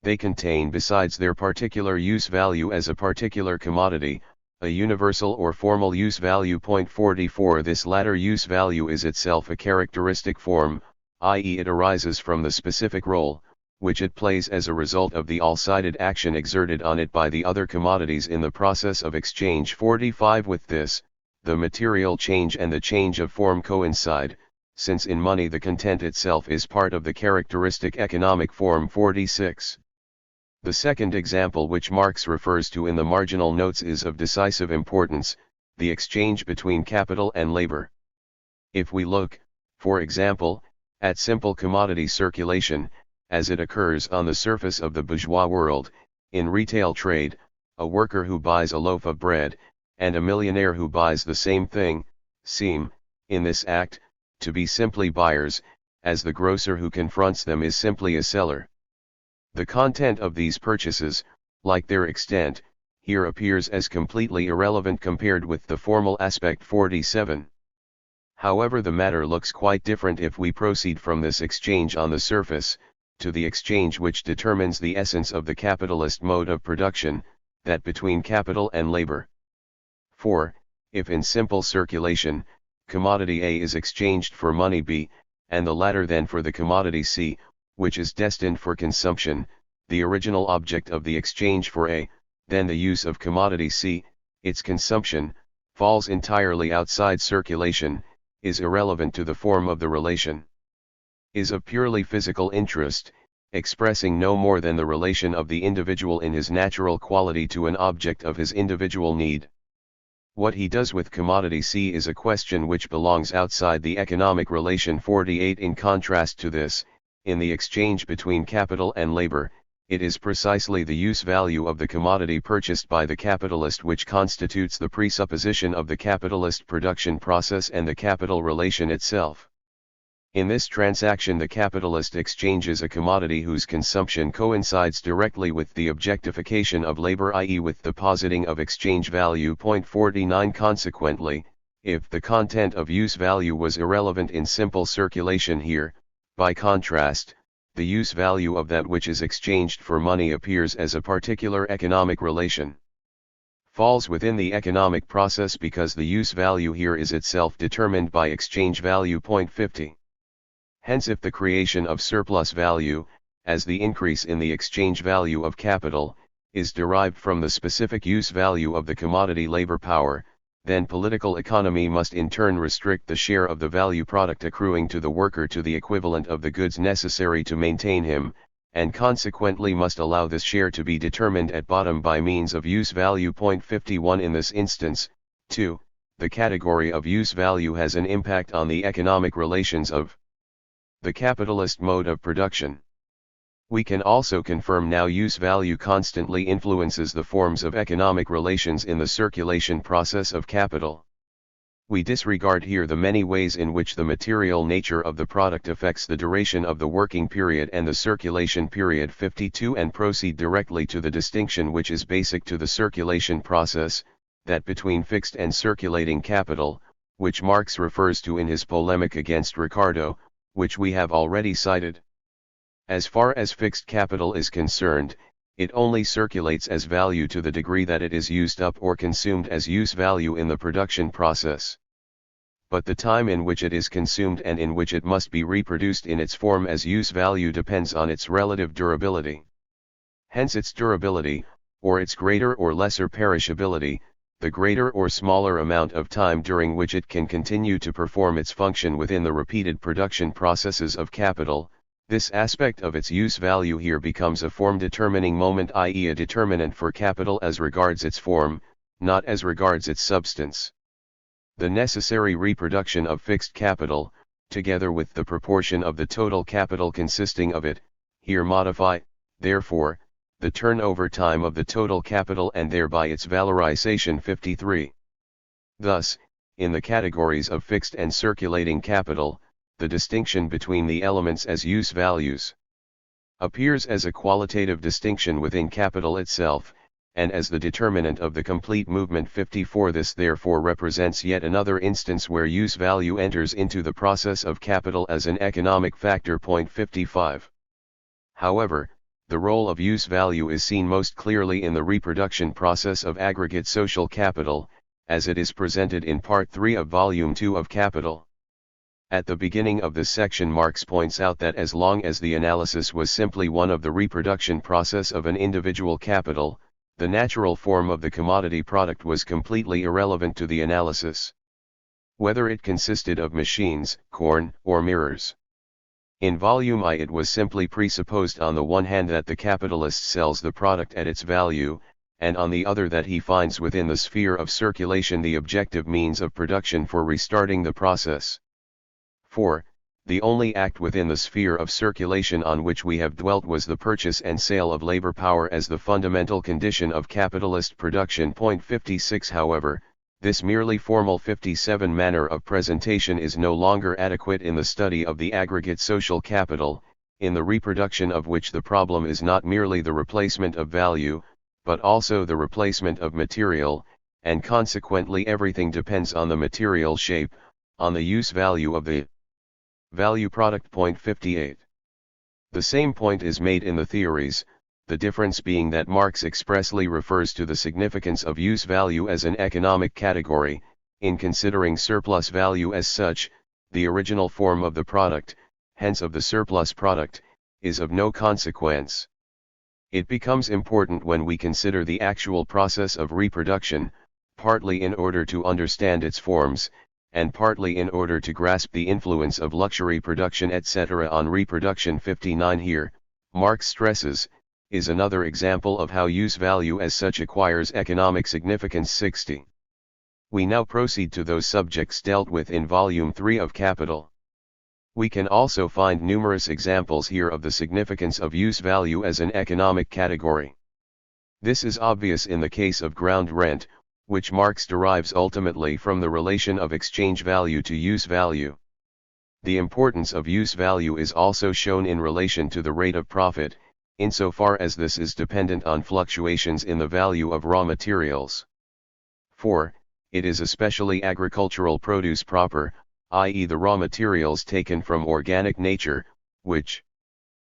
Speaker 1: They contain besides their particular use value as a particular commodity, a universal or formal use value. 44 This latter use value is itself a characteristic form, i.e. it arises from the specific role, which it plays as a result of the all-sided action exerted on it by the other commodities in the process of exchange. 45 With this, the material change and the change of form coincide, since in money the content itself is part of the characteristic economic form. 46. The second example which Marx refers to in the marginal notes is of decisive importance, the exchange between capital and labor. If we look, for example, at simple commodity circulation, as it occurs on the surface of the bourgeois world, in retail trade, a worker who buys a loaf of bread, and a millionaire who buys the same thing, seem, in this act, to be simply buyers, as the grocer who confronts them is simply a seller. The content of these purchases, like their extent, here appears as completely irrelevant compared with the formal aspect 47. However, the matter looks quite different if we proceed from this exchange on the surface, to the exchange which determines the essence of the capitalist mode of production, that between capital and labor. For, if in simple circulation, commodity A is exchanged for money B, and the latter then for the commodity C, which is destined for consumption, the original object of the exchange for A, then the use of commodity C, its consumption, falls entirely outside circulation, is irrelevant to the form of the relation, is of purely physical interest, expressing no more than the relation of the individual in his natural quality to an object of his individual need. What he does with commodity C is a question which belongs outside the economic relation 48. In contrast to this, in the exchange between capital and labor, it is precisely the use value of the commodity purchased by the capitalist which constitutes the presupposition of the capitalist production process and the capital relation itself. In this transaction, the capitalist exchanges a commodity whose consumption coincides directly with the objectification of labor, i.e. with the positing of exchange value. 49. Consequently, if the content of use value was irrelevant in simple circulation here, by contrast, the use value of that which is exchanged for money appears as a particular economic relation. Falls within the economic process because the use value here is itself determined by exchange value. 50. Hence, if the creation of surplus value, as the increase in the exchange value of capital, is derived from the specific use value of the commodity labor power, then political economy must in turn restrict the share of the value product accruing to the worker to the equivalent of the goods necessary to maintain him, and consequently must allow this share to be determined at bottom by means of use value. 51. In this instance, too, the category of use value has an impact on the economic relations of the capitalist mode of production. We can also confirm now use value constantly influences the forms of economic relations in the circulation process of capital. We disregard here the many ways in which the material nature of the product affects the duration of the working period and the circulation period. 52. And proceed directly to the distinction which is basic to the circulation process, that between fixed and circulating capital, which Marx refers to in his polemic against Ricardo, which we have already cited. As far as fixed capital is concerned, it only circulates as value to the degree that it is used up or consumed as use value in the production process. But the time in which it is consumed and in which it must be reproduced in its form as use value depends on its relative durability. Hence its durability, or its greater or lesser perishability, the greater or smaller amount of time during which it can continue to perform its function within the repeated production processes of capital. This aspect of its use value here becomes a form-determining moment, i.e. a determinant for capital as regards its form, not as regards its substance. The necessary reproduction of fixed capital, together with the proportion of the total capital consisting of it, here modify, therefore, the turnover time of the total capital and thereby its valorization. 53. Thus, in the categories of fixed and circulating capital, the distinction between the elements as use values appears as a qualitative distinction within capital itself, and as the determinant of the complete movement. 54. This therefore represents yet another instance where use value enters into the process of capital as an economic factor. 55. However, the role of use value is seen most clearly in the reproduction process of aggregate social capital, as it is presented in Part 3 of Volume 2 of Capital. At the beginning of this section, Marx points out that as long as the analysis was simply one of the reproduction process of an individual capital, the natural form of the commodity product was completely irrelevant to the analysis. Whether it consisted of machines, corn, or mirrors. In Volume I, it was simply presupposed on the one hand that the capitalist sells the product at its value, and on the other that he finds within the sphere of circulation the objective means of production for restarting the process. 4. The only act within the sphere of circulation on which we have dwelt was the purchase and sale of labor power as the fundamental condition of capitalist production. 56. However, this merely formal 57 manner of presentation is no longer adequate in the study of the aggregate social capital, in the reproduction of which the problem is not merely the replacement of value, but also the replacement of material, and consequently everything depends on the material shape, on the use value of the value product. Point 58. The same point is made in the theories, the difference being that Marx expressly refers to the significance of use value as an economic category, in considering surplus value as such. The original form of the product, hence of the surplus product, is of no consequence. It becomes important when we consider the actual process of reproduction, partly in order to understand its forms, and partly in order to grasp the influence of luxury production etc. on reproduction. 59. Here, Marx stresses, is another example of how use value as such acquires economic significance. 60. We now proceed to those subjects dealt with in Volume 3 of Capital. We can also find numerous examples here of the significance of use value as an economic category. This is obvious in the case of ground rent, which Marx derives ultimately from the relation of exchange value to use value. The importance of use value is also shown in relation to the rate of profit, insofar as this is dependent on fluctuations in the value of raw materials. 4. It is especially agricultural produce proper, i.e. the raw materials taken from organic nature, which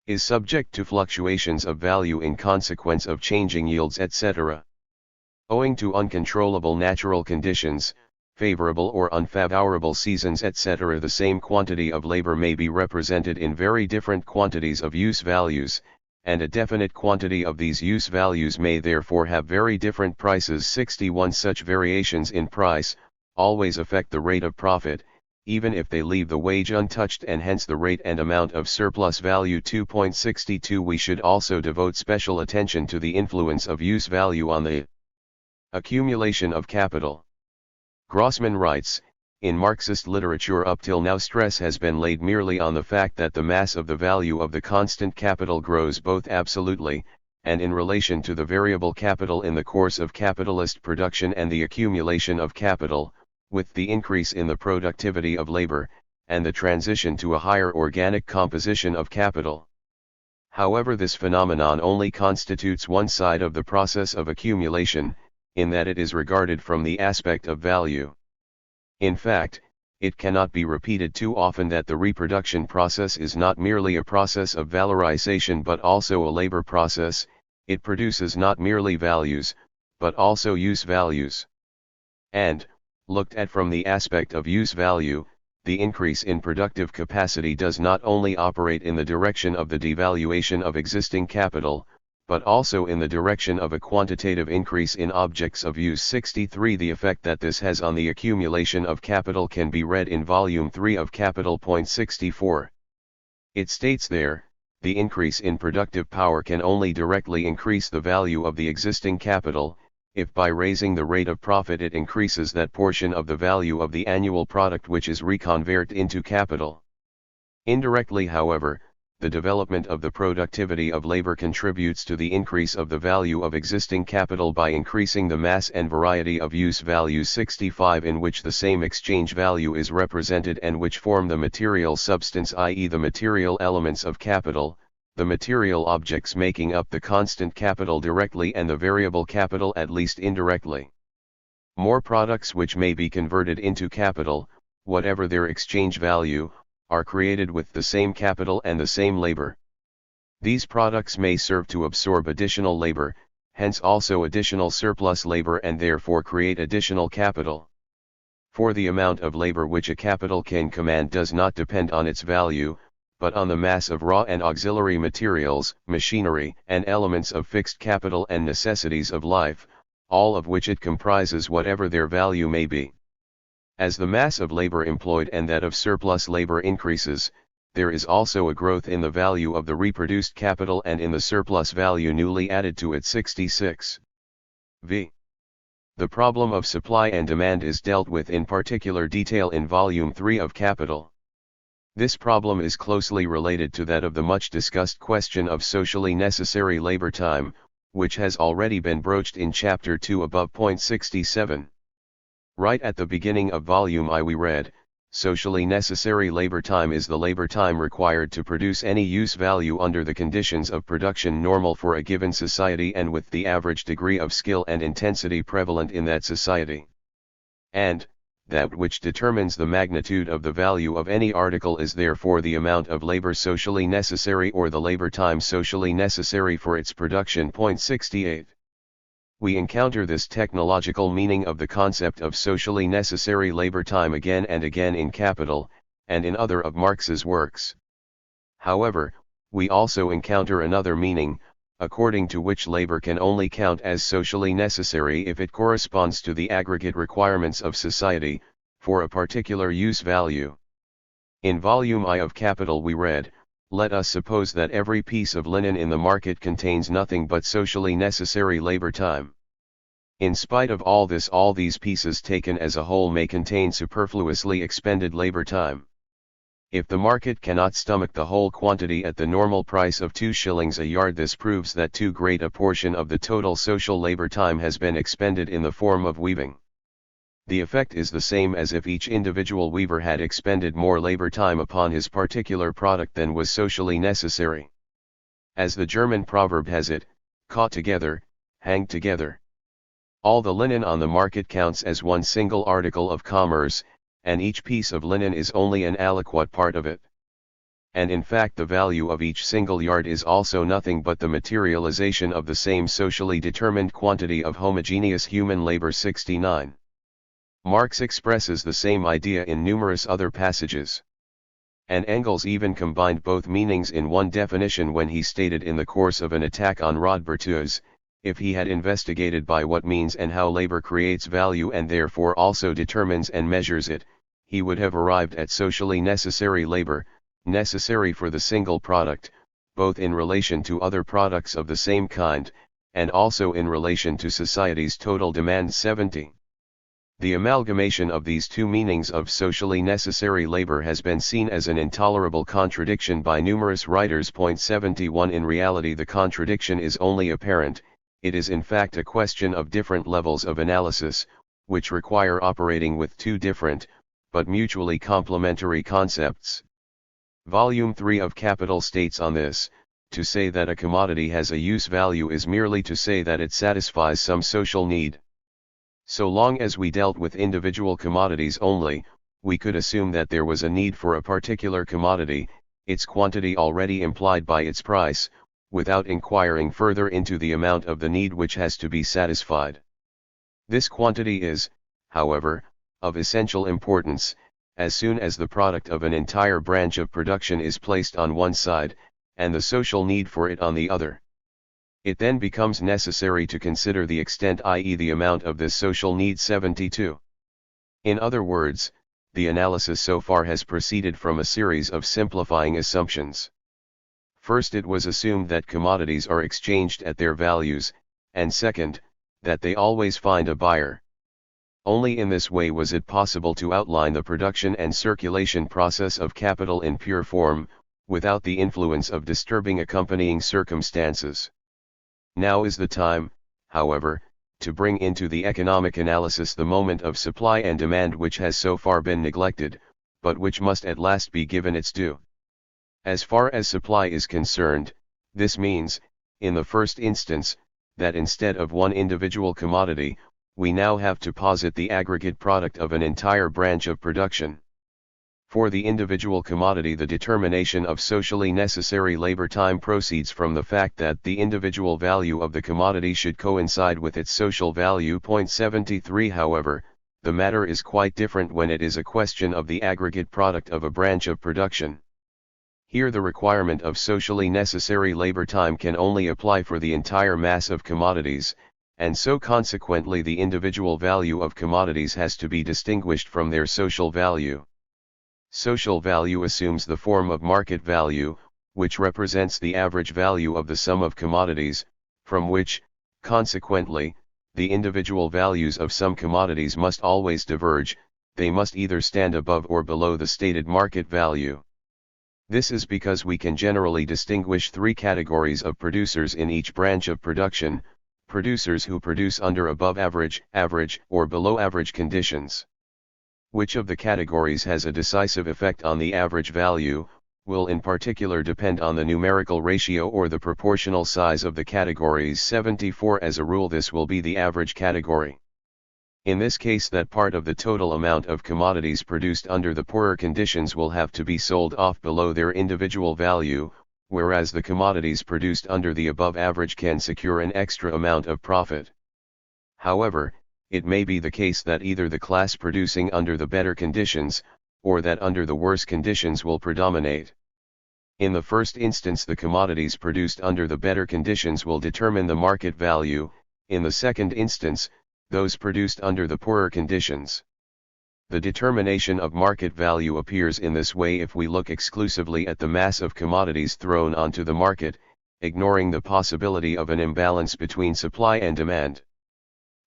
Speaker 1: is subject to fluctuations of value in consequence of changing yields etc. Owing to uncontrollable natural conditions, favorable or unfavorable seasons etc. the same quantity of labor may be represented in very different quantities of use values, and a definite quantity of these use values may therefore have very different prices. 61. Such variations in price always affect the rate of profit, even if they leave the wage untouched, and hence the rate and amount of surplus value. 2.62 We should also devote special attention to the influence of use value on the accumulation of capital. Grossman writes, in Marxist literature up till now stress has been laid merely on the fact that the mass of the value of the constant capital grows both absolutely, and in relation to the variable capital in the course of capitalist production and the accumulation of capital, with the increase in the productivity of labor, and the transition to a higher organic composition of capital. However, this phenomenon only constitutes one side of the process of accumulation, in that it is regarded from the aspect of value. In fact, it cannot be repeated too often that the reproduction process is not merely a process of valorization but also a labor process. It produces not merely values, but also use values. And, looked at from the aspect of use value, the increase in productive capacity does not only operate in the direction of the devaluation of existing capital, but also in the direction of a quantitative increase in objects of use. 63 The effect that this has on the accumulation of capital can be read in Volume 3 of Capital. 64. It states there, the increase in productive power can only directly increase the value of the existing capital, if by raising the rate of profit it increases that portion of the value of the annual product which is reconvert into capital. Indirectly, however, the development of the productivity of labor contributes to the increase of the value of existing capital by increasing the mass and variety of use values. 65 In which the same exchange value is represented and which form the material substance, i.e. the material elements of capital, the material objects making up the constant capital directly and the variable capital at least indirectly. More products which may be converted into capital, whatever their exchange value, are created with the same capital and the same labor. These products may serve to absorb additional labor, hence also additional surplus labor, and therefore create additional capital. For the amount of labor which a capital can command does not depend on its value, but on the mass of raw and auxiliary materials, machinery, and elements of fixed capital and necessities of life, all of which it comprises whatever their value may be. As the mass of labor employed and that of surplus labor increases, there is also a growth in the value of the reproduced capital and in the surplus value newly added to it. 66. V. The problem of supply and demand is dealt with in particular detail in Volume 3 of Capital. This problem is closely related to that of the much discussed question of socially necessary labor time, which has already been broached in Chapter 2 above. 67. Right at the beginning of Volume I we read, Socially necessary labor time is the labor time required to produce any use value under the conditions of production normal for a given society and with the average degree of skill and intensity prevalent in that society. And, that which determines the magnitude of the value of any article is therefore the amount of labor socially necessary or the labor time socially necessary for its production. 68. We encounter this technological meaning of the concept of socially necessary labor time again and again in Capital, and in other of Marx's works. However, we also encounter another meaning, according to which labor can only count as socially necessary if it corresponds to the aggregate requirements of society, for a particular use value. In Volume I of Capital we read, "Let us suppose that every piece of linen in the market contains nothing but socially necessary labor time. In spite of all this, all these pieces taken as a whole may contain superfluously expended labor time. If the market cannot stomach the whole quantity at the normal price of 2 shillings a yard, this proves that too great a portion of the total social labor time has been expended in the form of weaving. The effect is the same as if each individual weaver had expended more labor time upon his particular product than was socially necessary. As the German proverb has it, caught together, hanged together. All the linen on the market counts as one single article of commerce, and each piece of linen is only an aliquot part of it. And in fact the value of each single yard is also nothing but the materialization of the same socially determined quantity of homogeneous human labor. 69. Marx expresses the same idea in numerous other passages. And Engels even combined both meanings in one definition when he stated in the course of an attack on Rodbertus, if he had investigated by what means and how labor creates value and therefore also determines and measures it, he would have arrived at socially necessary labor, necessary for the single product, both in relation to other products of the same kind, and also in relation to society's total demand. 70. The amalgamation of these two meanings of socially necessary labor has been seen as an intolerable contradiction by numerous writers. 71. In reality the contradiction is only apparent, it is in fact a question of different levels of analysis, which require operating with two different, but mutually complementary concepts. Volume 3 of Capital states on this, to say that a commodity has a use value is merely to say that it satisfies some social need. So long as we dealt with individual commodities only, we could assume that there was a need for a particular commodity, its quantity already implied by its price, without inquiring further into the amount of the need which has to be satisfied. This quantity is, however, of essential importance, as soon as the product of an entire branch of production is placed on one side, and the social need for it on the other. It then becomes necessary to consider the extent, i.e. the amount of this social need. 72. In other words, the analysis so far has proceeded from a series of simplifying assumptions. First, it was assumed that commodities are exchanged at their values, and second, that they always find a buyer. Only in this way was it possible to outline the production and circulation process of capital in pure form, without the influence of disturbing accompanying circumstances. Now is the time, however, to bring into the economic analysis the moment of supply and demand which has so far been neglected, but which must at last be given its due. As far as supply is concerned, this means, in the first instance, that instead of one individual commodity, we now have to posit the aggregate product of an entire branch of production. For the individual commodity, the determination of socially necessary labor time proceeds from the fact that the individual value of the commodity should coincide with its social value. 73. However, the matter is quite different when it is a question of the aggregate product of a branch of production. Here the requirement of socially necessary labor time can only apply for the entire mass of commodities, and so consequently the individual value of commodities has to be distinguished from their social value. Social value assumes the form of market value, which represents the average value of the sum of commodities, from which, consequently, the individual values of some commodities must always diverge, they must either stand above or below the stated market value. This is because we can generally distinguish three categories of producers in each branch of production: producers who produce under above average, average, or below average conditions. Which of the categories has a decisive effect on the average value, will in particular depend on the numerical ratio or the proportional size of the categories. 74 As a rule, this will be the average category. In this case, that part of the total amount of commodities produced under the poorer conditions will have to be sold off below their individual value, whereas the commodities produced under the above average can secure an extra amount of profit. However, it may be the case that either the class producing under the better conditions, or that under the worse conditions will predominate. In the first instance, the commodities produced under the better conditions will determine the market value, in the second instance, those produced under the poorer conditions. The determination of market value appears in this way if we look exclusively at the mass of commodities thrown onto the market, ignoring the possibility of an imbalance between supply and demand.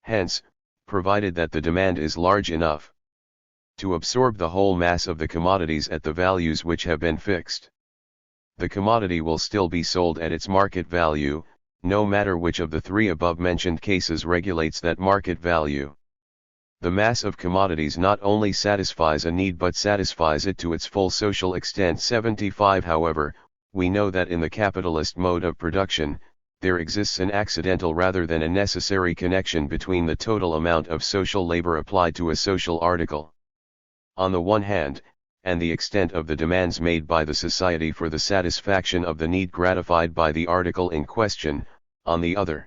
Speaker 1: Hence, provided that the demand is large enough to absorb the whole mass of the commodities at the values which have been fixed, the commodity will still be sold at its market value, no matter which of the three above-mentioned cases regulates that market value. The mass of commodities not only satisfies a need but satisfies it to its full social extent. 75 However, we know that in the capitalist mode of production, there exists an accidental rather than a necessary connection between the total amount of social labor applied to a social article, on the one hand, and the extent of the demands made by the society for the satisfaction of the need gratified by the article in question, on the other.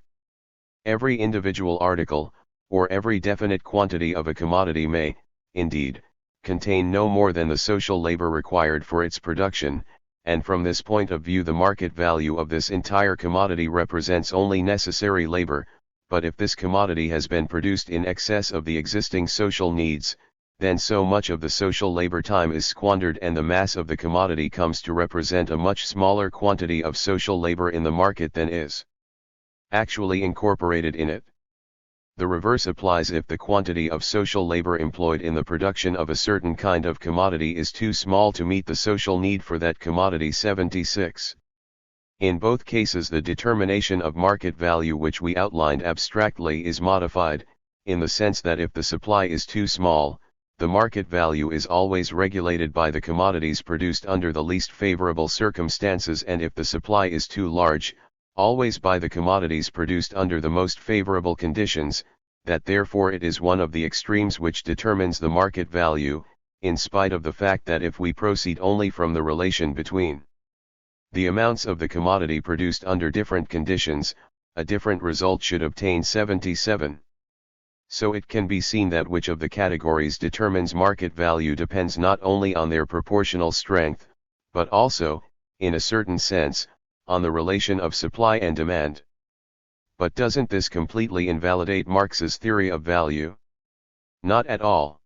Speaker 1: Every individual article, or every definite quantity of a commodity may, indeed, contain no more than the social labor required for its production, and from this point of view the market value of this entire commodity represents only necessary labor, but if this commodity has been produced in excess of the existing social needs, then so much of the social labor time is squandered and the mass of the commodity comes to represent a much smaller quantity of social labor in the market than is actually incorporated in it. The reverse applies if the quantity of social labor employed in the production of a certain kind of commodity is too small to meet the social need for that commodity. 76. In both cases the determination of market value which we outlined abstractly is modified, in the sense that if the supply is too small, the market value is always regulated by the commodities produced under the least favorable circumstances, and if the supply is too large, always by the commodities produced under the most favorable conditions, that therefore it is one of the extremes which determines the market value, in spite of the fact that if we proceed only from the relation between the amounts of the commodity produced under different conditions, a different result should obtain. 77. So it can be seen that which of the categories determines market value depends not only on their proportional strength, but also, in a certain sense, on the relation of supply and demand. But doesn't this completely invalidate Marx's theory of value? Not at all.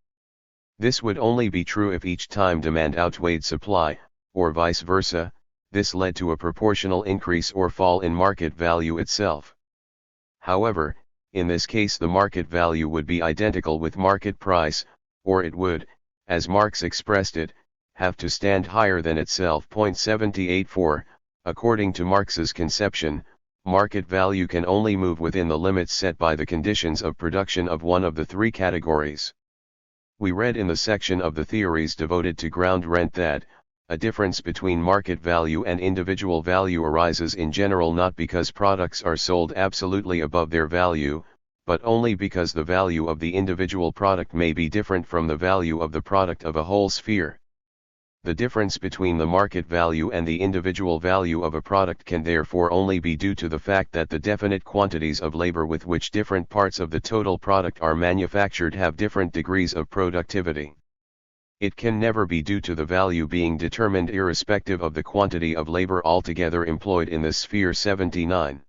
Speaker 1: This would only be true if each time demand outweighed supply, or vice versa, this led to a proportional increase or fall in market value itself. However, in this case the market value would be identical with market price, or it would, as Marx expressed it, have to stand higher than itself. 78 4. According to Marx's conception, market value can only move within the limits set by the conditions of production of one of the three categories. We read in the section of the theories devoted to ground rent that, a difference between market value and individual value arises in general not because products are sold absolutely above their value, but only because the value of the individual product may be different from the value of the product of a whole sphere. The difference between the market value and the individual value of a product can therefore only be due to the fact that the definite quantities of labor with which different parts of the total product are manufactured have different degrees of productivity. It can never be due to the value being determined irrespective of the quantity of labor altogether employed in the sphere. 79.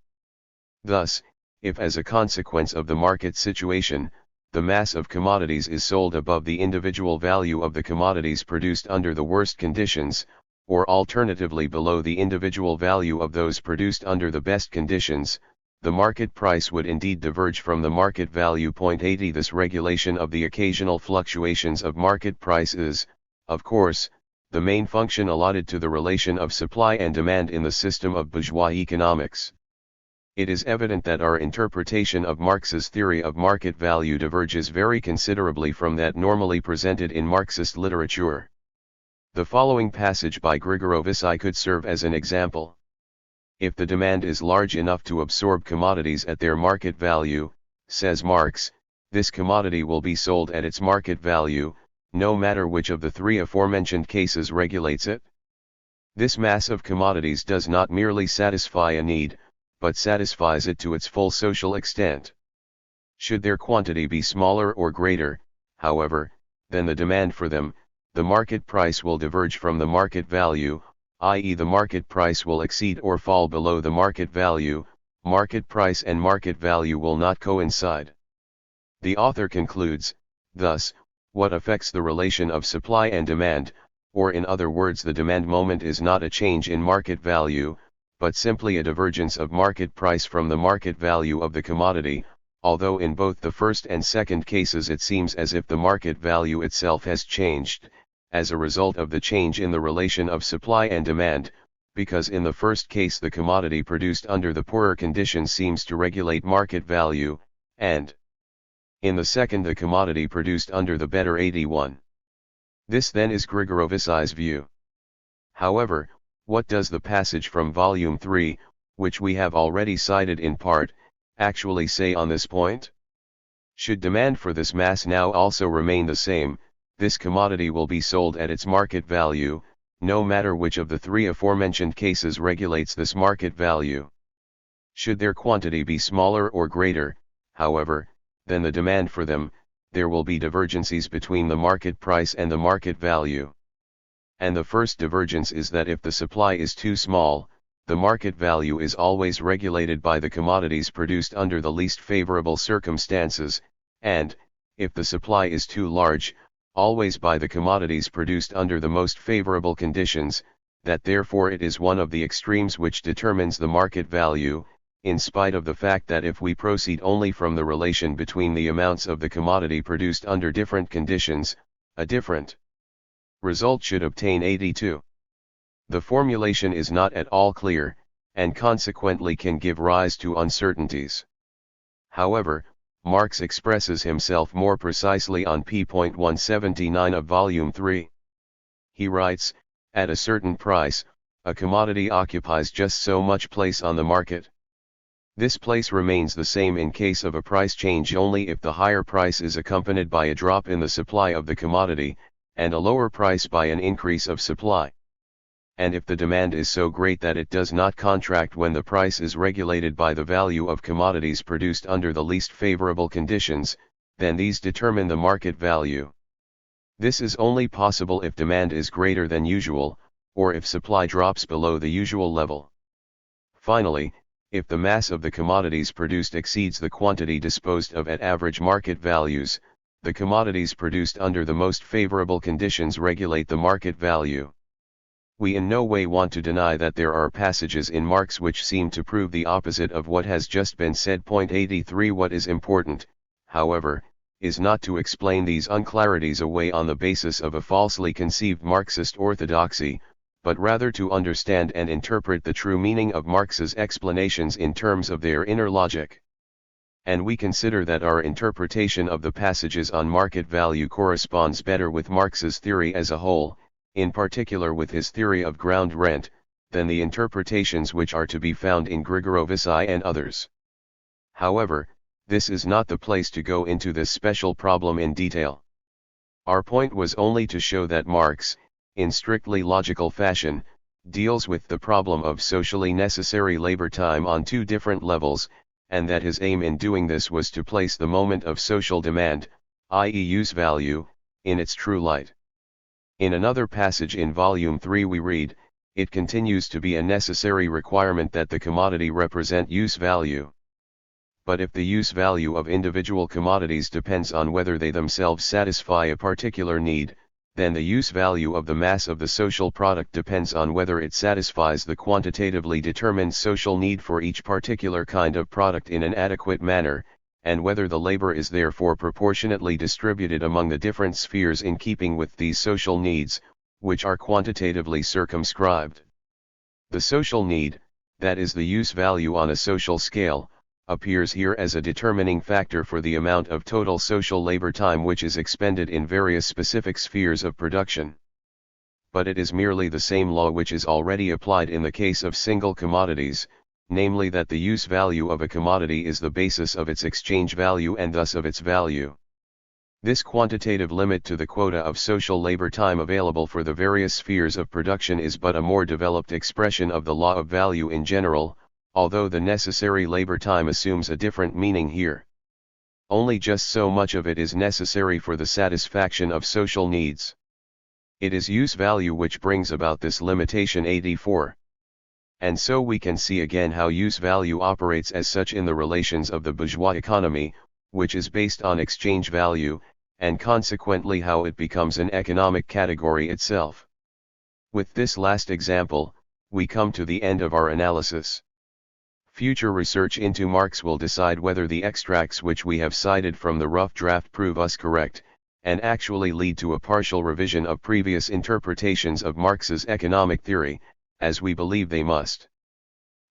Speaker 1: Thus, if as a consequence of the market situation, the mass of commodities is sold above the individual value of the commodities produced under the worst conditions, or alternatively below the individual value of those produced under the best conditions, the market price would indeed diverge from the market value. 80 This regulation of the occasional fluctuations of market price is, of course, the main function allotted to the relation of supply and demand in the system of bourgeois economics. It is evident that our interpretation of Marx's theory of market value diverges very considerably from that normally presented in Marxist literature. The following passage by Grigorovsky could serve as an example. If the demand is large enough to absorb commodities at their market value, says Marx, this commodity will be sold at its market value, no matter which of the three aforementioned cases regulates it. This mass of commodities does not merely satisfy a need, but satisfies it to its full social extent. Should their quantity be smaller or greater, however, than the demand for them, the market price will diverge from the market value, i.e. the market price will exceed or fall below the market value. Market price and market value will not coincide. The author concludes, thus, what affects the relation of supply and demand, or in other words the demand moment is not a change in market value, but simply a divergence of market price from the market value of the commodity, although in both the first and second cases it seems as if the market value itself has changed, as a result of the change in the relation of supply and demand, because in the first case the commodity produced under the poorer conditions seems to regulate market value, and in the second the commodity produced under the better 81. This then is Grigorovsky's view. However, what does the passage from Volume 3, which we have already cited in part, actually say on this point? Should demand for this mass now also remain the same, this commodity will be sold at its market value, no matter which of the three aforementioned cases regulates this market value. Should their quantity be smaller or greater, however, than the demand for them, there will be divergencies between the market price and the market value. And the first divergence is that if the supply is too small, the market value is always regulated by the commodities produced under the least favorable circumstances, and, if the supply is too large, always by the commodities produced under the most favorable conditions, that therefore it is one of the extremes which determines the market value, in spite of the fact that if we proceed only from the relation between the amounts of the commodity produced under different conditions, a different result should obtain 82. The formulation is not at all clear, and consequently can give rise to uncertainties. However, Marx expresses himself more precisely on p.179 of Volume 3. He writes, at a certain price, a commodity occupies just so much place on the market. This place remains the same in case of a price change only if the higher price is accompanied by a drop in the supply of the commodity, and a lower price by an increase of supply. And if the demand is so great that it does not contract when the price is regulated by the value of commodities produced under the least favorable conditions, then these determine the market value. This is only possible if demand is greater than usual, or if supply drops below the usual level. Finally, if the mass of the commodities produced exceeds the quantity disposed of at average market values, the commodities produced under the most favorable conditions regulate the market value. We in no way want to deny that there are passages in Marx which seem to prove the opposite of what has just been said. 83 What is important, however, is not to explain these unclarities away on the basis of a falsely conceived Marxist orthodoxy, but rather to understand and interpret the true meaning of Marx's explanations in terms of their inner logic. And we consider that our interpretation of the passages on market value corresponds better with Marx's theory as a whole, in particular with his theory of ground rent, than the interpretations which are to be found in Grigorovsky and others. However, this is not the place to go into this special problem in detail. Our point was only to show that Marx, in strictly logical fashion, deals with the problem of socially necessary labor time on two different levels, and that his aim in doing this was to place the moment of social demand, i.e. use value, in its true light. In another passage in Volume 3 we read, it continues to be a necessary requirement that the commodity represent use value. But if the use value of individual commodities depends on whether they themselves satisfy a particular need, then the use value of the mass of the social product depends on whether it satisfies the quantitatively determined social need for each particular kind of product in an adequate manner, and whether the labor is therefore proportionately distributed among the different spheres in keeping with these social needs, which are quantitatively circumscribed. The social need, that is the use value on a social scale, appears here as a determining factor for the amount of total social labor time which is expended in various specific spheres of production. But it is merely the same law which is already applied in the case of single commodities, namely that the use value of a commodity is the basis of its exchange value and thus of its value. This quantitative limit to the quota of social labor time available for the various spheres of production is but a more developed expression of the law of value in general, although the necessary labor time assumes a different meaning here. Only just so much of it is necessary for the satisfaction of social needs. It is use value which brings about this limitation 84. And so we can see again how use value operates as such in the relations of the bourgeois economy, which is based on exchange value, and consequently how it becomes an economic category itself. With this last example, we come to the end of our analysis. Future research into Marx will decide whether the extracts which we have cited from the rough draft prove us correct, and actually lead to a partial revision of previous interpretations of Marx's economic theory, as we believe they must.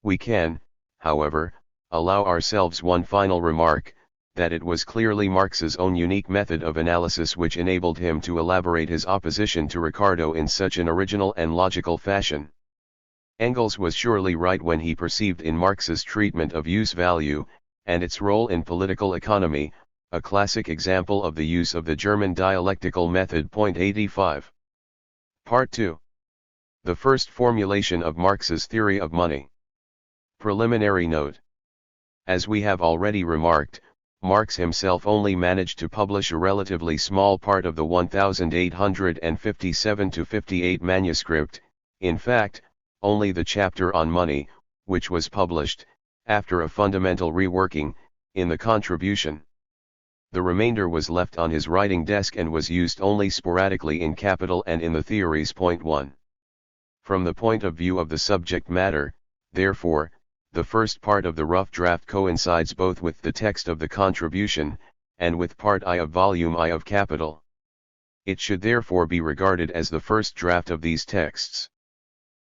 Speaker 1: We can, however, allow ourselves one final remark, that it was clearly Marx's own unique method of analysis which enabled him to elaborate his opposition to Ricardo in such an original and logical fashion. Engels was surely right when he perceived in Marx's treatment of use value, and its role in political economy, a classic example of the use of the German dialectical method. 85. Part 2. The first formulation of Marx's theory of money. Preliminary note. As we have already remarked, Marx himself only managed to publish a relatively small part of the 1857-58 manuscript, in fact, only the chapter on money, which was published, after a fundamental reworking, in the contribution. The remainder was left on his writing desk and was used only sporadically in Capital and in the Theories. 1. From the point of view of the subject matter, therefore, the first part of the rough draft coincides both with the text of the contribution, and with Part I of Volume I of Capital. It should therefore be regarded as the first draft of these texts.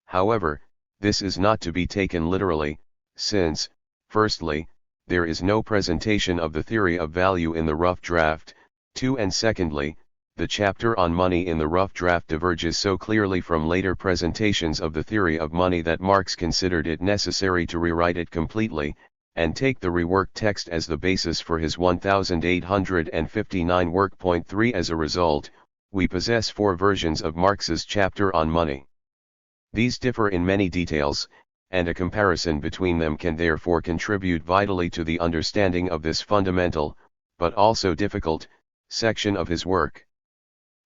Speaker 1: However, this is not to be taken literally, since, firstly, there is no presentation of the theory of value in the rough draft, 2, and secondly, the chapter on money in the rough draft diverges so clearly from later presentations of the theory of money that Marx considered it necessary to rewrite it completely, and take the reworked text as the basis for his 1859 work. 3. As a result, we possess 4 versions of Marx's chapter on money. These differ in many details, and a comparison between them can therefore contribute vitally to the understanding of this fundamental, but also difficult, section of his work.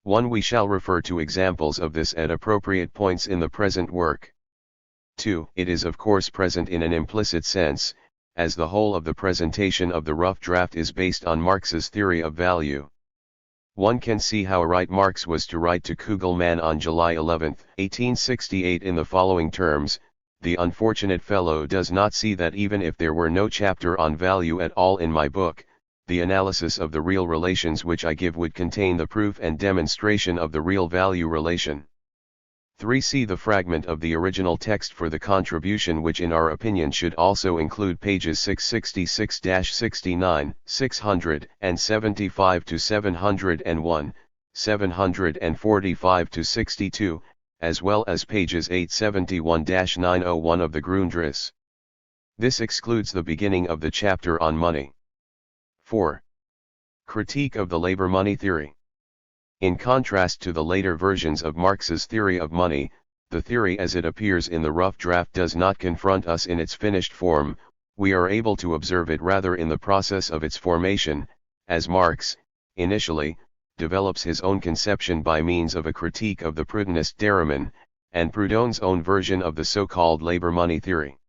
Speaker 1: 1. We shall refer to examples of this at appropriate points in the present work. 2. It is of course present in an implicit sense, as the whole of the presentation of the rough draft is based on Marx's theory of value. One can see how right Marx was to write to Kugelmann on July 11, 1868 in the following terms: "The unfortunate fellow does not see that even if there were no chapter on value at all in my book, the analysis of the real relations which I give would contain the proof and demonstration of the real value relation." 3. See the fragment of the original text for the contribution, which in our opinion should also include pages 666-69, 675-701, 745-62, as well as pages 871-901 of the Grundriss. This excludes the beginning of the chapter on money. 4. Critique of the labor money theory. In contrast to the later versions of Marx's theory of money, the theory as it appears in the rough draft does not confront us in its finished form. We are able to observe it rather in the process of its formation, as Marx, initially, develops his own conception by means of a critique of the Proudhonist Derriman, and Proudhon's own version of the so-called labor money theory.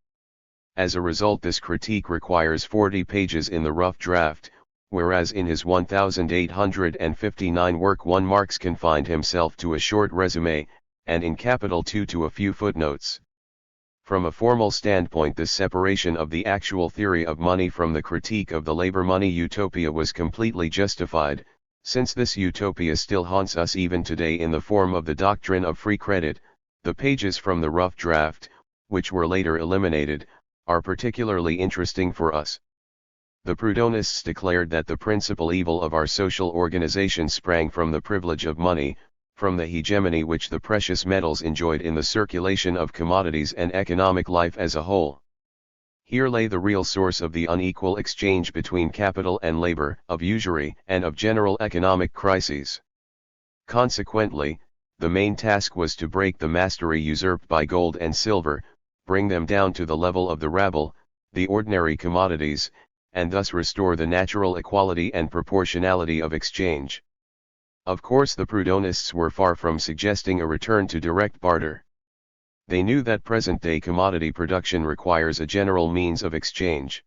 Speaker 1: As a result, this critique requires 40 pages in the rough draft, whereas in his 1859 work 1 Marx confined himself to a short resume, and in Capital 2 to a few footnotes. From a formal standpoint, this separation of the actual theory of money from the critique of the labor money utopia was completely justified, since this utopia still haunts us even today in the form of the doctrine of free credit. The pages from the rough draft, which were later eliminated, are particularly interesting for us. The Proudhonists declared that the principal evil of our social organization sprang from the privilege of money, from the hegemony which the precious metals enjoyed in the circulation of commodities and economic life as a whole. Here lay the real source of the unequal exchange between capital and labor, of usury and of general economic crises. Consequently, the main task was to break the mastery usurped by gold and silver, bring them down to the level of the rabble, the ordinary commodities, and thus restore the natural equality and proportionality of exchange. Of course, the Proudhonists were far from suggesting a return to direct barter. They knew that present-day commodity production requires a general means of exchange.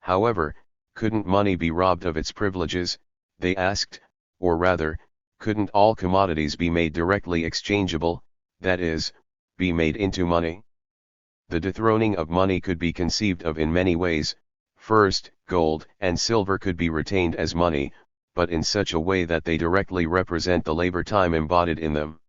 Speaker 1: However, couldn't money be robbed of its privileges, they asked, or rather, couldn't all commodities be made directly exchangeable, that is, be made into money? The dethroning of money could be conceived of in many ways. First, gold and silver could be retained as money, but in such a way that they directly represent the labor time embodied in them.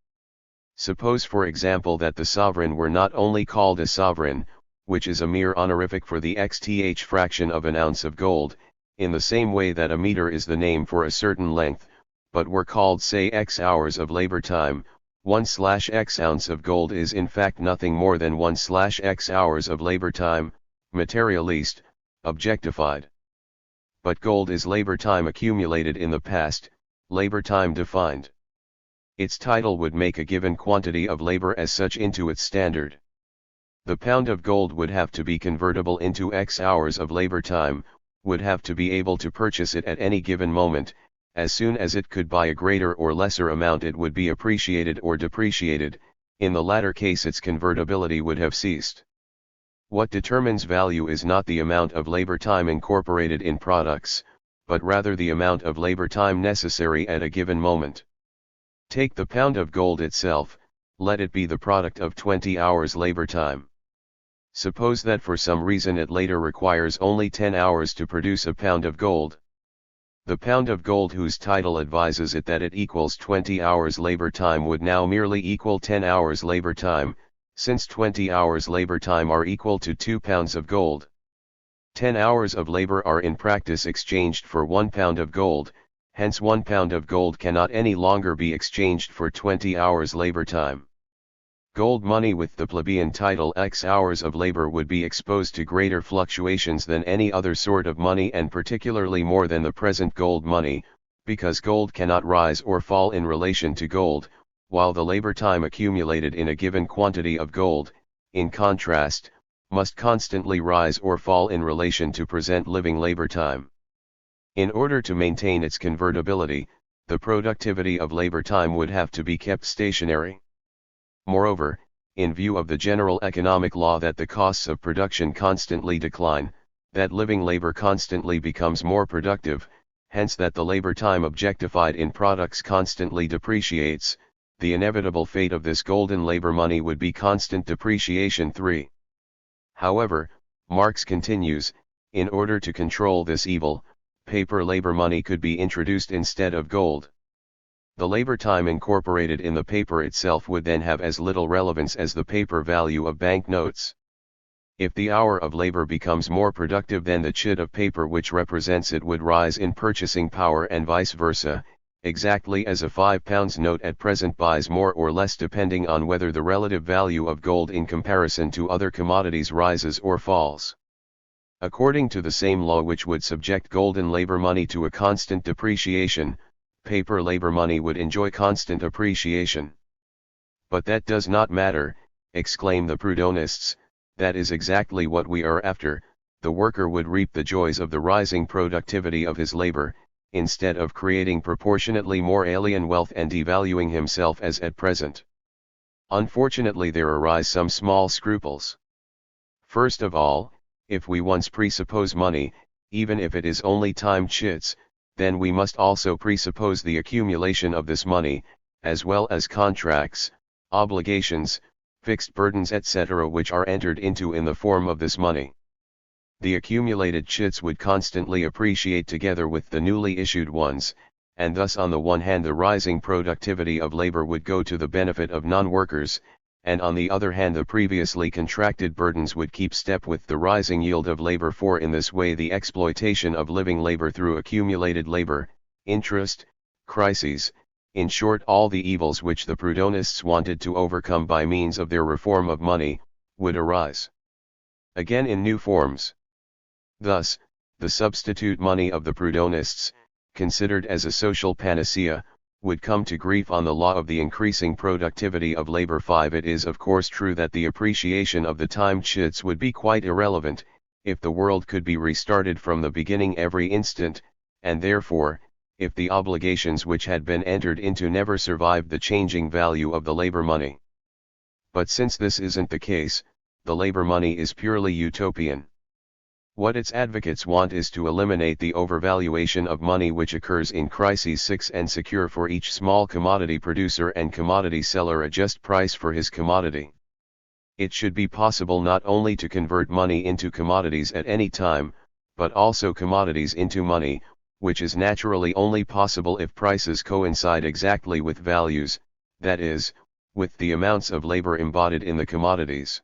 Speaker 1: Suppose for example that the sovereign were not only called a sovereign, which is a mere honorific for the xth fraction of an ounce of gold, in the same way that a meter is the name for a certain length, but were called say x hours of labor time. 1/x ounce of gold is in fact nothing more than 1/x hours of labor time, materialist, objectified. But gold is labor time accumulated in the past, labor time defined. Its title would make a given quantity of labor as such into its standard. The pound of gold would have to be convertible into x hours of labor time, would have to be able to purchase it at any given moment. As soon as it could buy a greater or lesser amount it would be appreciated or depreciated, in the latter case its convertibility would have ceased. What determines value is not the amount of labor time incorporated in products, but rather the amount of labor time necessary at a given moment. Take the pound of gold itself, let it be the product of 20 hours labor time. Suppose that for some reason it later requires only 10 hours to produce a pound of gold. The pound of gold whose title advises it that it equals 20 hours labor time would now merely equal 10 hours labor time, since 20 hours labor time are equal to 2 pounds of gold. 10 hours of labor are in practice exchanged for 1 pound of gold, hence 1 pound of gold cannot any longer be exchanged for 20 hours labor time. Gold money with the plebeian title X hours of labor would be exposed to greater fluctuations than any other sort of money and particularly more than the present gold money, because gold cannot rise or fall in relation to gold, while the labor time accumulated in a given quantity of gold, in contrast, must constantly rise or fall in relation to present living labor time. In order to maintain its convertibility, the productivity of labor time would have to be kept stationary. Moreover, in view of the general economic law that the costs of production constantly decline, that living labor constantly becomes more productive, hence that the labor time objectified in products constantly depreciates, the inevitable fate of this golden labor money would be constant depreciation. 3. However, Marx continues, in order to control this evil, paper labor money could be introduced instead of gold. The labor time incorporated in the paper itself would then have as little relevance as the paper value of banknotes. If the hour of labor becomes more productive than the chit of paper which represents it would rise in purchasing power and vice versa, exactly as a £5 note at present buys more or less depending on whether the relative value of gold in comparison to other commodities rises or falls. According to the same law which would subject golden labor money to a constant depreciation, paper labor money would enjoy constant appreciation. But that does not matter, exclaim the Proudhonists, that is exactly what we are after. The worker would reap the joys of the rising productivity of his labor, instead of creating proportionately more alien wealth and devaluing himself as at present. Unfortunately there arise some small scruples. First of all, if we once presuppose money, even if it is only time chits, then we must also presuppose the accumulation of this money, as well as contracts, obligations, fixed burdens etc. which are entered into in the form of this money. The accumulated chits would constantly appreciate together with the newly issued ones, and thus on the one hand the rising productivity of labor would go to the benefit of non-workers, and on the other hand the previously contracted burdens would keep step with the rising yield of labor, for in this way the exploitation of living labor through accumulated labor, interest, crises, in short all the evils which the Proudhonists wanted to overcome by means of their reform of money, would arise again in new forms. Thus, the substitute money of the Proudhonists, considered as a social panacea, would come to grief on the law of the increasing productivity of labor. 5. It is of course true that the appreciation of the time chits would be quite irrelevant, if the world could be restarted from the beginning every instant, and therefore, if the obligations which had been entered into never survived the changing value of the labor money. But since this isn't the case, the labor money is purely utopian. What its advocates want is to eliminate the overvaluation of money which occurs in crises. 6. And secure for each small commodity producer and commodity seller a just price for his commodity. It should be possible not only to convert money into commodities at any time, but also commodities into money, which is naturally only possible if prices coincide exactly with values, that is, with the amounts of labor embodied in the commodities.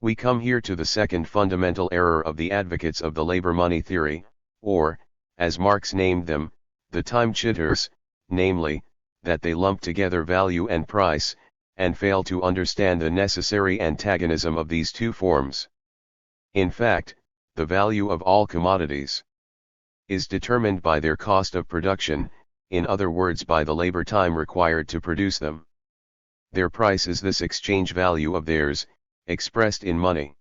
Speaker 1: We come here to the second fundamental error of the advocates of the labor money theory, or, as Marx named them, the time chitters, namely, that they lump together value and price, and fail to understand the necessary antagonism of these two forms. In fact, the value of all commodities is determined by their cost of production, in other words by the labor time required to produce them. Their price is this exchange value of theirs, expressed in money.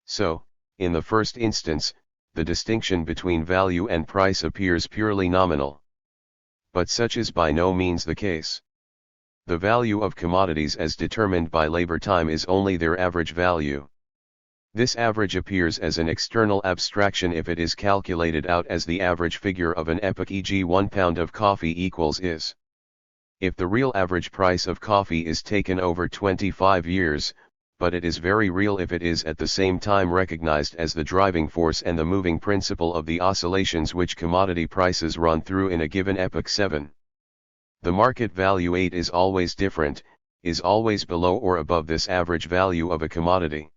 Speaker 1: So, in the first instance, the distinction between value and price appears purely nominal. But such is by no means the case. The value of commodities as determined by labor time is only their average value. This average appears as an external abstraction if it is calculated out as the average figure of an epoch, e.g. 1 pound of coffee equals is. If the real average price of coffee is taken over 25 years, but it is very real if it is at the same time recognized as the driving force and the moving principle of the oscillations which commodity prices run through in a given epoch. 7. The market value 8 is always different, is always below or above this average value of a commodity.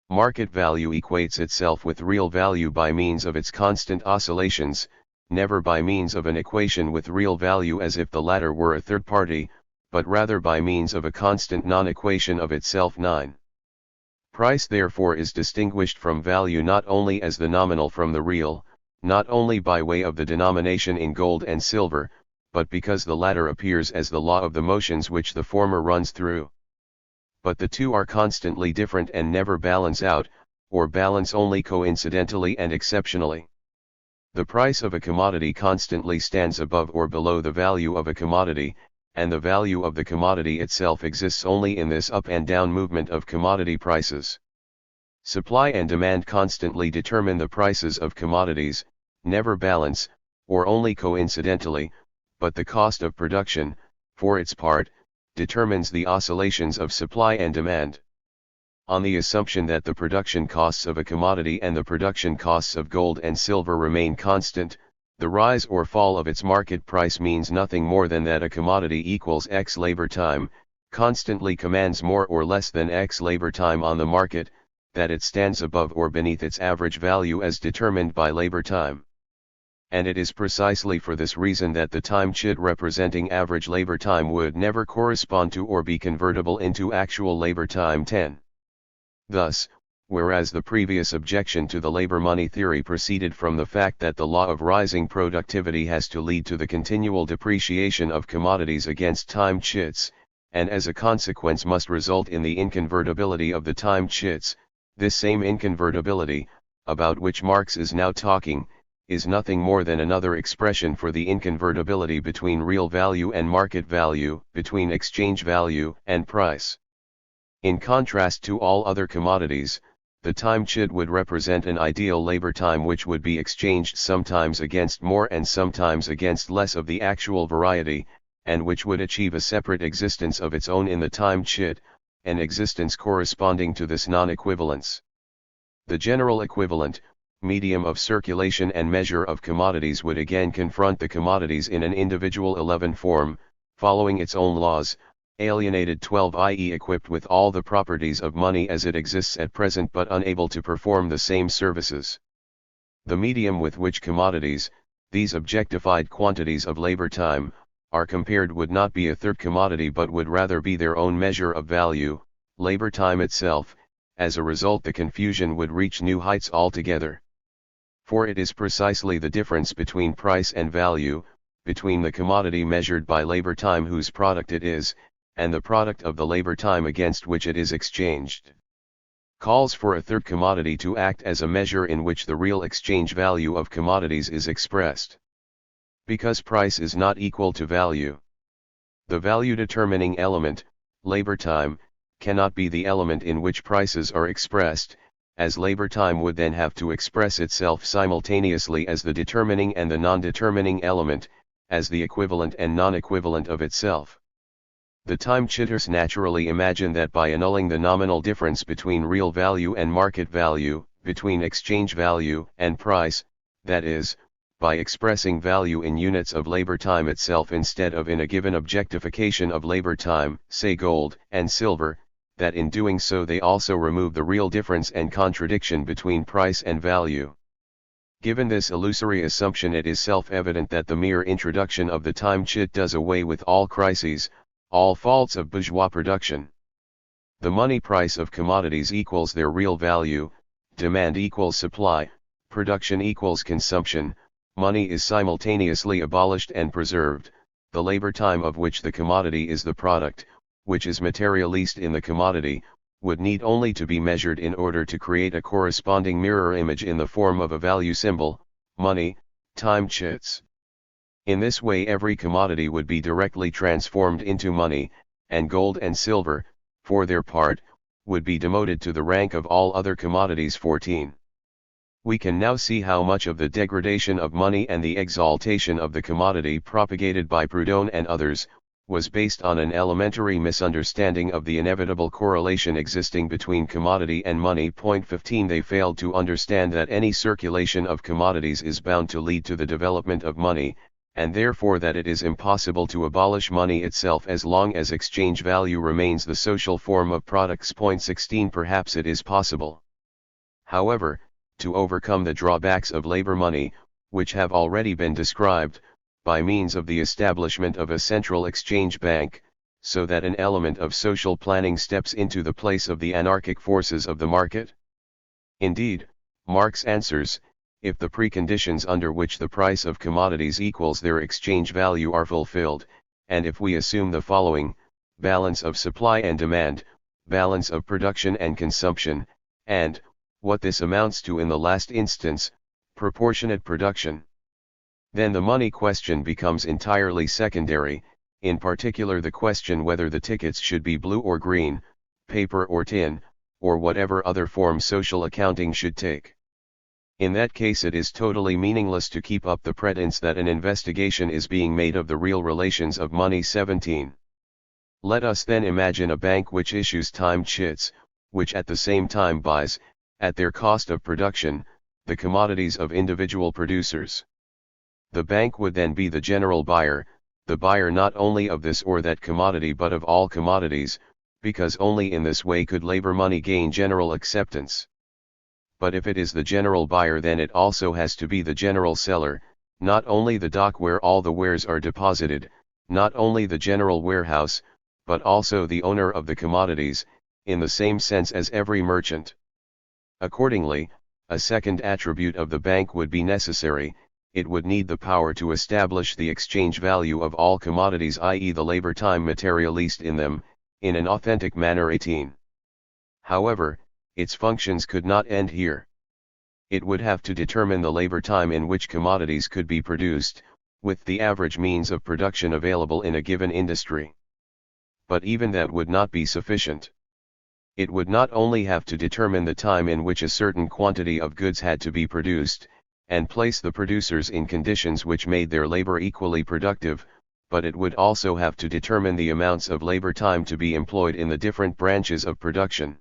Speaker 1: Market value equates itself with real value by means of its constant oscillations, never by means of an equation with real value as if the latter were a third party, but rather by means of a constant non-equation of itself. 9. Price therefore is distinguished from value not only as the nominal from the real, not only by way of the denomination in gold and silver, but because the latter appears as the law of the motions which the former runs through. But the two are constantly different and never balance out, or balance only coincidentally and exceptionally. The price of a commodity constantly stands above or below the value of a commodity, and the value of the commodity itself exists only in this up and down movement of commodity prices. Supply and demand constantly determine the prices of commodities, never balance, or only coincidentally, but the cost of production, for its part, determines the oscillations of supply and demand. On the assumption that the production costs of a commodity and the production costs of gold and silver remain constant, the rise or fall of its market price means nothing more than that a commodity equals X labor time, constantly commands more or less than X labor time on the market, that it stands above or beneath its average value as determined by labor time. And it is precisely for this reason that the time chit representing average labor time would never correspond to or be convertible into actual labor time. 10. Thus, whereas the previous objection to the labor money theory proceeded from the fact that the law of rising productivity has to lead to the continual depreciation of commodities against time chits, and as a consequence must result in the inconvertibility of the time chits, this same inconvertibility, about which Marx is now talking, is nothing more than another expression for the inconvertibility between real value and market value, between exchange value and price. In contrast to all other commodities, the time chit would represent an ideal labor time which would be exchanged sometimes against more and sometimes against less of the actual variety, and which would achieve a separate existence of its own in the time chit, an existence corresponding to this non-equivalence. The general equivalent, medium of circulation and measure of commodities would again confront the commodities in an individual 11 form, following its own laws, alienated 12 i.e. equipped with all the properties of money as it exists at present but unable to perform the same services. The medium with which commodities, these objectified quantities of labor time, are compared would not be a third commodity but would rather be their own measure of value, labor time itself. As a result, the confusion would reach new heights altogether. For it is precisely the difference between price and value, between the commodity measured by labor time whose product it is, and the product of the labor time against which it is exchanged, calls for a third commodity to act as a measure in which the real exchange value of commodities is expressed. Because price is not equal to value, the value-determining element, labor time, cannot be the element in which prices are expressed, as labor time would then have to express itself simultaneously as the determining and the non-determining element, as the equivalent and non-equivalent of itself. The time cheaters naturally imagine that by annulling the nominal difference between real value and market value, between exchange value and price, that is, by expressing value in units of labor time itself instead of in a given objectification of labor time, say gold and silver, that in doing so they also remove the real difference and contradiction between price and value. Given this illusory assumption, it is self-evident that the mere introduction of the time chit does away with all crises, all faults of bourgeois production. The money price of commodities equals their real value, demand equals supply, production equals consumption, money is simultaneously abolished and preserved, the labor time of which the commodity is the product, which is materialist in the commodity, would need only to be measured in order to create a corresponding mirror image in the form of a value symbol, money, time chits. In this way every commodity would be directly transformed into money, and gold and silver, for their part, would be demoted to the rank of all other commodities. 14. We can now see how much of the degradation of money and the exaltation of the commodity propagated by Proudhon and others, was based on an elementary misunderstanding of the inevitable correlation existing between commodity and money. 15. They failed to understand that any circulation of commodities is bound to lead to the development of money, and therefore that it is impossible to abolish money itself as long as exchange value remains the social form of products. 16. Perhaps it is possible, however, to overcome the drawbacks of labor money, which have already been described, by means of the establishment of a central exchange bank, so that an element of social planning steps into the place of the anarchic forces of the market? Indeed, Marx answers, if the preconditions under which the price of commodities equals their exchange value are fulfilled, and if we assume the following: balance of supply and demand, balance of production and consumption, and, what this amounts to in the last instance, proportionate production, then the money question becomes entirely secondary, in particular the question whether the tickets should be blue or green, paper or tin, or whatever other form social accounting should take. In that case it is totally meaningless to keep up the pretense that an investigation is being made of the real relations of money. 17. Let us then imagine a bank which issues time chits, which at the same time buys, at their cost of production, the commodities of individual producers. The bank would then be the general buyer, the buyer not only of this or that commodity but of all commodities, because only in this way could labor money gain general acceptance. But if it is the general buyer, then it also has to be the general seller, not only the dock where all the wares are deposited, not only the general warehouse, but also the owner of the commodities, in the same sense as every merchant. Accordingly, a second attribute of the bank would be necessary. It would need the power to establish the exchange value of all commodities, i.e. the labor time materialist in them, in an authentic manner. 18. However, its functions could not end here. It would have to determine the labor time in which commodities could be produced, with the average means of production available in a given industry. But even that would not be sufficient. It would not only have to determine the time in which a certain quantity of goods had to be produced, and place the producers in conditions which made their labor equally productive, but it would also have to determine the amounts of labor time to be employed in the different branches of production.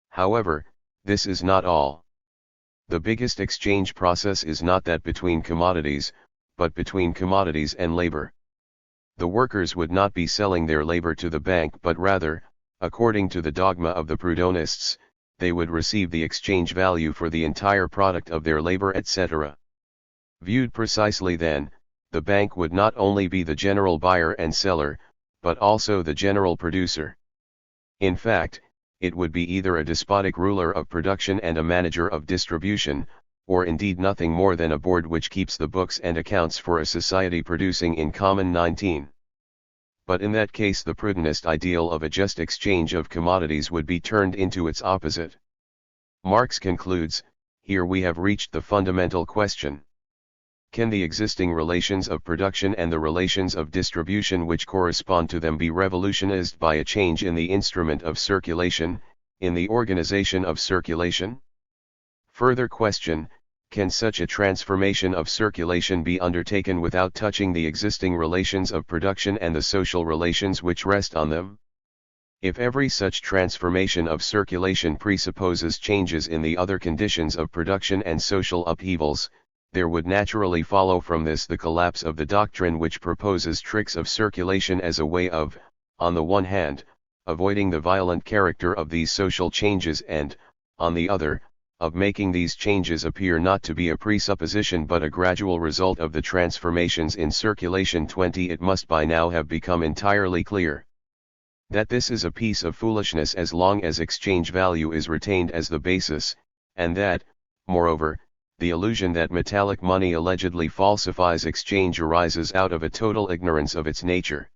Speaker 1: However, this is not all. The biggest exchange process is not that between commodities, but between commodities and labor. the workers would not be selling their labor to the bank but rather, according to the dogma of the Proudhonists, they would receive the exchange value for the entire product of their labor etc. Viewed precisely then, the bank would not only be the general buyer and seller, but also the general producer. In fact, it would be either a despotic ruler of production and a manager of distribution, or indeed nothing more than a board which keeps the books and accounts for a society producing in common. 19. But in that case the Proudhonist ideal of a just exchange of commodities would be turned into its opposite. Marx concludes, here we have reached the fundamental question. Can the existing relations of production and the relations of distribution which correspond to them be revolutionized by a change in the instrument of circulation, in the organization of circulation? Further question, can such a transformation of circulation be undertaken without touching the existing relations of production and the social relations which rest on them? If every such transformation of circulation presupposes changes in the other conditions of production and social upheavals, there would naturally follow from this the collapse of the doctrine which proposes tricks of circulation as a way of, on the one hand, avoiding the violent character of these social changes and, on the other, of making these changes appear not to be a presupposition but a gradual result of the transformations in circulation. 20. It must by now have become entirely clear that this is a piece of foolishness as long as exchange value is retained as the basis, and that, moreover, the illusion that metallic money allegedly falsifies exchange arises out of a total ignorance of its nature.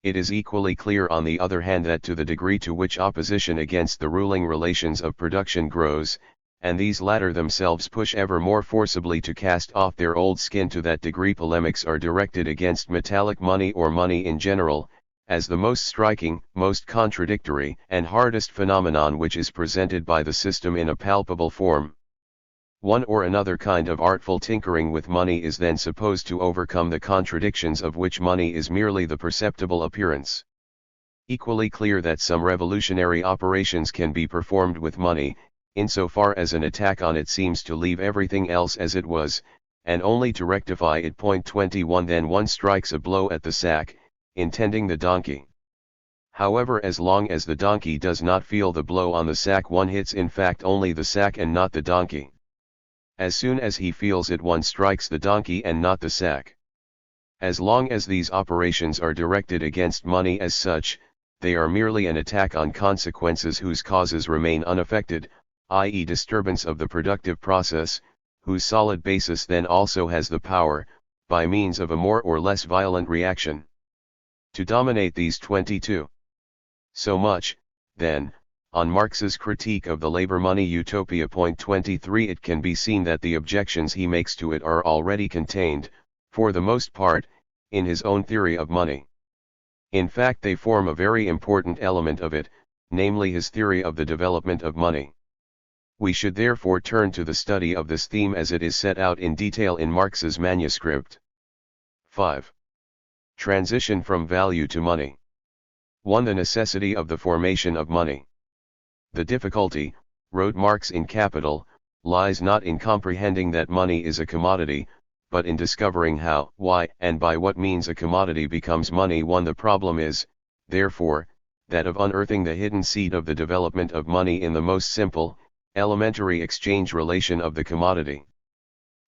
Speaker 1: It is equally clear on the other hand that to the degree to which opposition against the ruling relations of production grows, and these latter themselves push ever more forcibly to cast off their old skin, to that degree polemics are directed against metallic money or money in general, as the most striking, most contradictory, and hardest phenomenon which is presented by the system in a palpable form. One or another kind of artful tinkering with money is then supposed to overcome the contradictions of which money is merely the perceptible appearance. Equally clear that some revolutionary operations can be performed with money, insofar as an attack on it seems to leave everything else as it was, and only to rectify it. 21. Then one strikes a blow at the sack, intending the donkey. However, as long as the donkey does not feel the blow on the sack, one hits in fact only the sack and not the donkey. As soon as he feels it, one strikes the donkey and not the sack. As long as these operations are directed against money as such, they are merely an attack on consequences whose causes remain unaffected, i.e. disturbance of the productive process, whose solid basis then also has the power, by means of a more or less violent reaction, to dominate these. 22. So much, then, on Marx's critique of the labor-money utopia. 23. It can be seen that the objections he makes to it are already contained, for the most part, in his own theory of money. In fact, they form a very important element of it, namely his theory of the development of money. We should therefore turn to the study of this theme as it is set out in detail in Marx's manuscript. 5. Transition from value to money. 1. The necessity of the formation of money. The difficulty, wrote Marx in Capital, lies not in comprehending that money is a commodity, but in discovering how, why, and by what means a commodity becomes money. 1. The problem is, therefore, that of unearthing the hidden seed of the development of money in the most simple, elementary exchange relation of the commodity.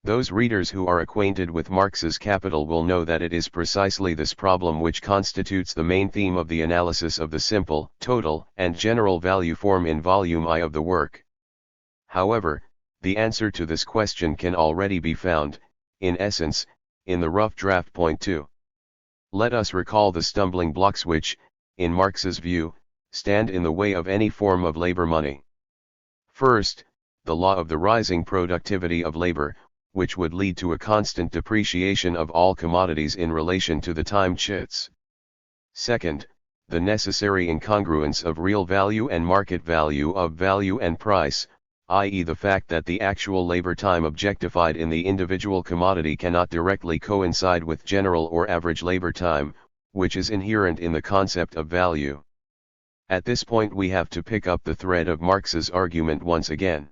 Speaker 1: Those readers who are acquainted with Marx's Capital will know that it is precisely this problem which constitutes the main theme of the analysis of the simple, total, and general value form in Volume I of the work. However, the answer to this question can already be found, in essence, in the rough draft. 2. Let us recall the stumbling blocks which, in Marx's view, stand in the way of any form of labor money. First, the law of the rising productivity of labor, which would lead to a constant depreciation of all commodities in relation to the time chits. Second, the necessary incongruence of real value and market value, of value and price, i.e. the fact that the actual labor time objectified in the individual commodity cannot directly coincide with general or average labor time, which is inherent in the concept of value. At this point we have to pick up the thread of Marx's argument once again.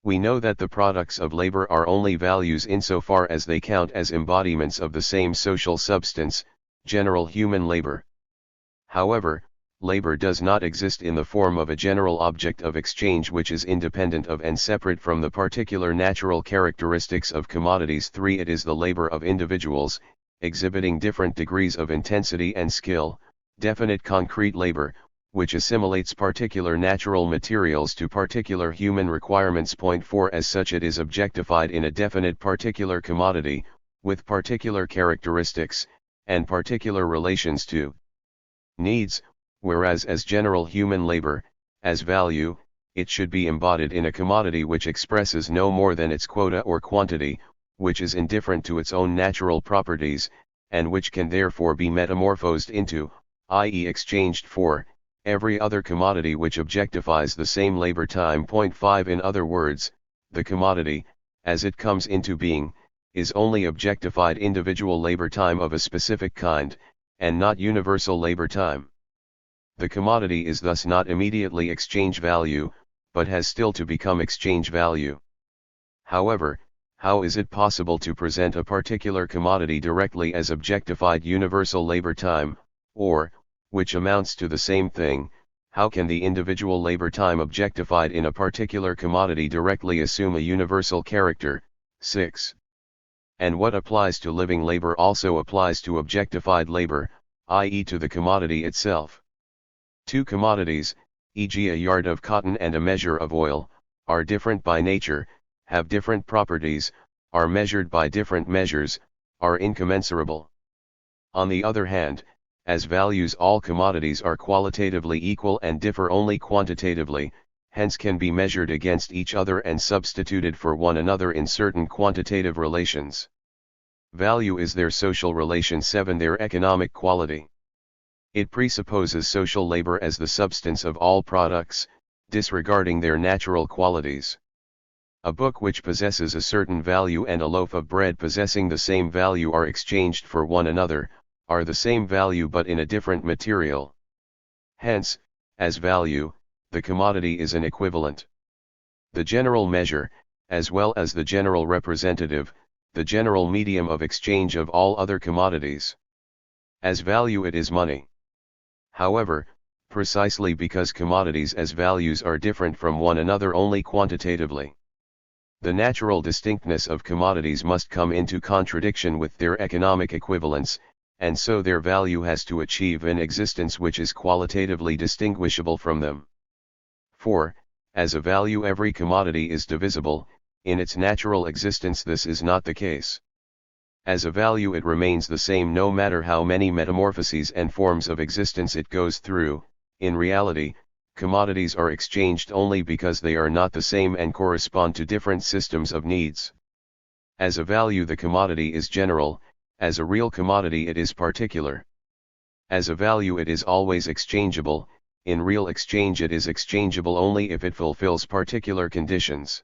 Speaker 1: We know that the products of labor are only values insofar as they count as embodiments of the same social substance, general human labor. However, labor does not exist in the form of a general object of exchange which is independent of and separate from the particular natural characteristics of commodities. 3. It is the labor of individuals, exhibiting different degrees of intensity and skill, definite concrete labor, which assimilates particular natural materials to particular human requirements. 4. As such it is objectified in a definite particular commodity, with particular characteristics, and particular relations to needs, whereas as general human labor, as value, it should be embodied in a commodity which expresses no more than its quota or quantity, which is indifferent to its own natural properties, and which can therefore be metamorphosed into, i.e. exchanged for, every other commodity which objectifies the same labor time. 5. In other words, the commodity, as it comes into being, is only objectified individual labor time of a specific kind, and not universal labor time. The commodity is thus not immediately exchange value, but has still to become exchange value. However, how is it possible to present a particular commodity directly as objectified universal labor time, or, which amounts to the same thing, how can the individual labor time objectified in a particular commodity directly assume a universal character? 6. And what applies to living labor also applies to objectified labor, i.e. to the commodity itself. Two commodities, e.g. a yard of cotton and a measure of oil, are different by nature, have different properties, are measured by different measures, are incommensurable. On the other hand, as values all commodities are qualitatively equal and differ only quantitatively, hence can be measured against each other and substituted for one another in certain quantitative relations. Value is their social relation. 7. Their economic quality. It presupposes social labor as the substance of all products, disregarding their natural qualities. A book which possesses a certain value and a loaf of bread possessing the same value are exchanged for one another, are the same value but in a different material. Hence, as value, the commodity is an equivalent. The general measure, as well as the general representative, the general medium of exchange of all other commodities. As value it is money. However, precisely because commodities as values are different from one another only quantitatively, the natural distinctness of commodities must come into contradiction with their economic equivalents, and so their value has to achieve an existence which is qualitatively distinguishable from them. 4. As a value every commodity is divisible, in its natural existence this is not the case. As a value it remains the same no matter how many metamorphoses and forms of existence it goes through. In reality, commodities are exchanged only because they are not the same and correspond to different systems of needs. As a value the commodity is general, as a real commodity it is particular. As a value it is always exchangeable, in real exchange it is exchangeable only if it fulfills particular conditions.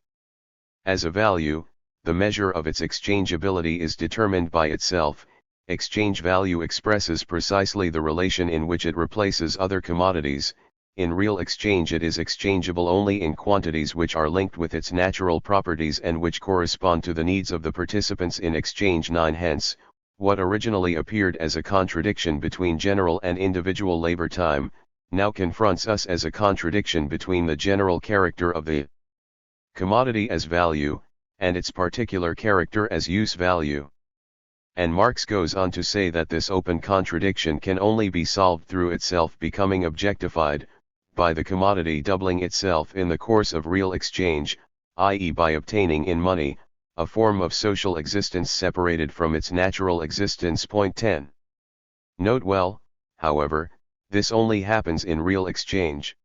Speaker 1: As a value, the measure of its exchangeability is determined by itself. Exchange value expresses precisely the relation in which it replaces other commodities. In real exchange it is exchangeable only in quantities which are linked with its natural properties and which correspond to the needs of the participants in exchange. 9. Hence, what originally appeared as a contradiction between general and individual labor time, now confronts us as a contradiction between the general character of the commodity as value, and its particular character as use value. And Marx goes on to say that this open contradiction can only be solved through itself becoming objectified, by the commodity doubling itself in the course of real exchange, i.e. by obtaining in money, a form of social existence separated from its natural existence. 10. Note well, however, this only happens in real exchange.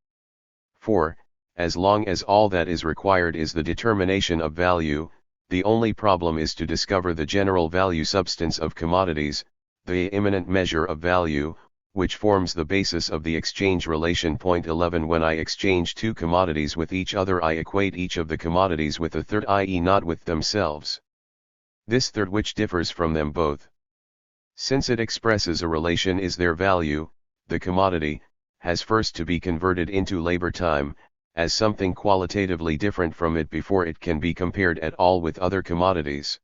Speaker 1: 4. As long as all that is required is the determination of value, the only problem is to discover the general value substance of commodities, the immanent measure of value, which forms the basis of the exchange relation. 11. When I exchange two commodities with each other I equate each of the commodities with a third, i.e. not with themselves. This third which differs from them both, since it expresses a relation, is their value. The commodity has first to be converted into labor time, as something qualitatively different from it before it can be compared at all with other commodities.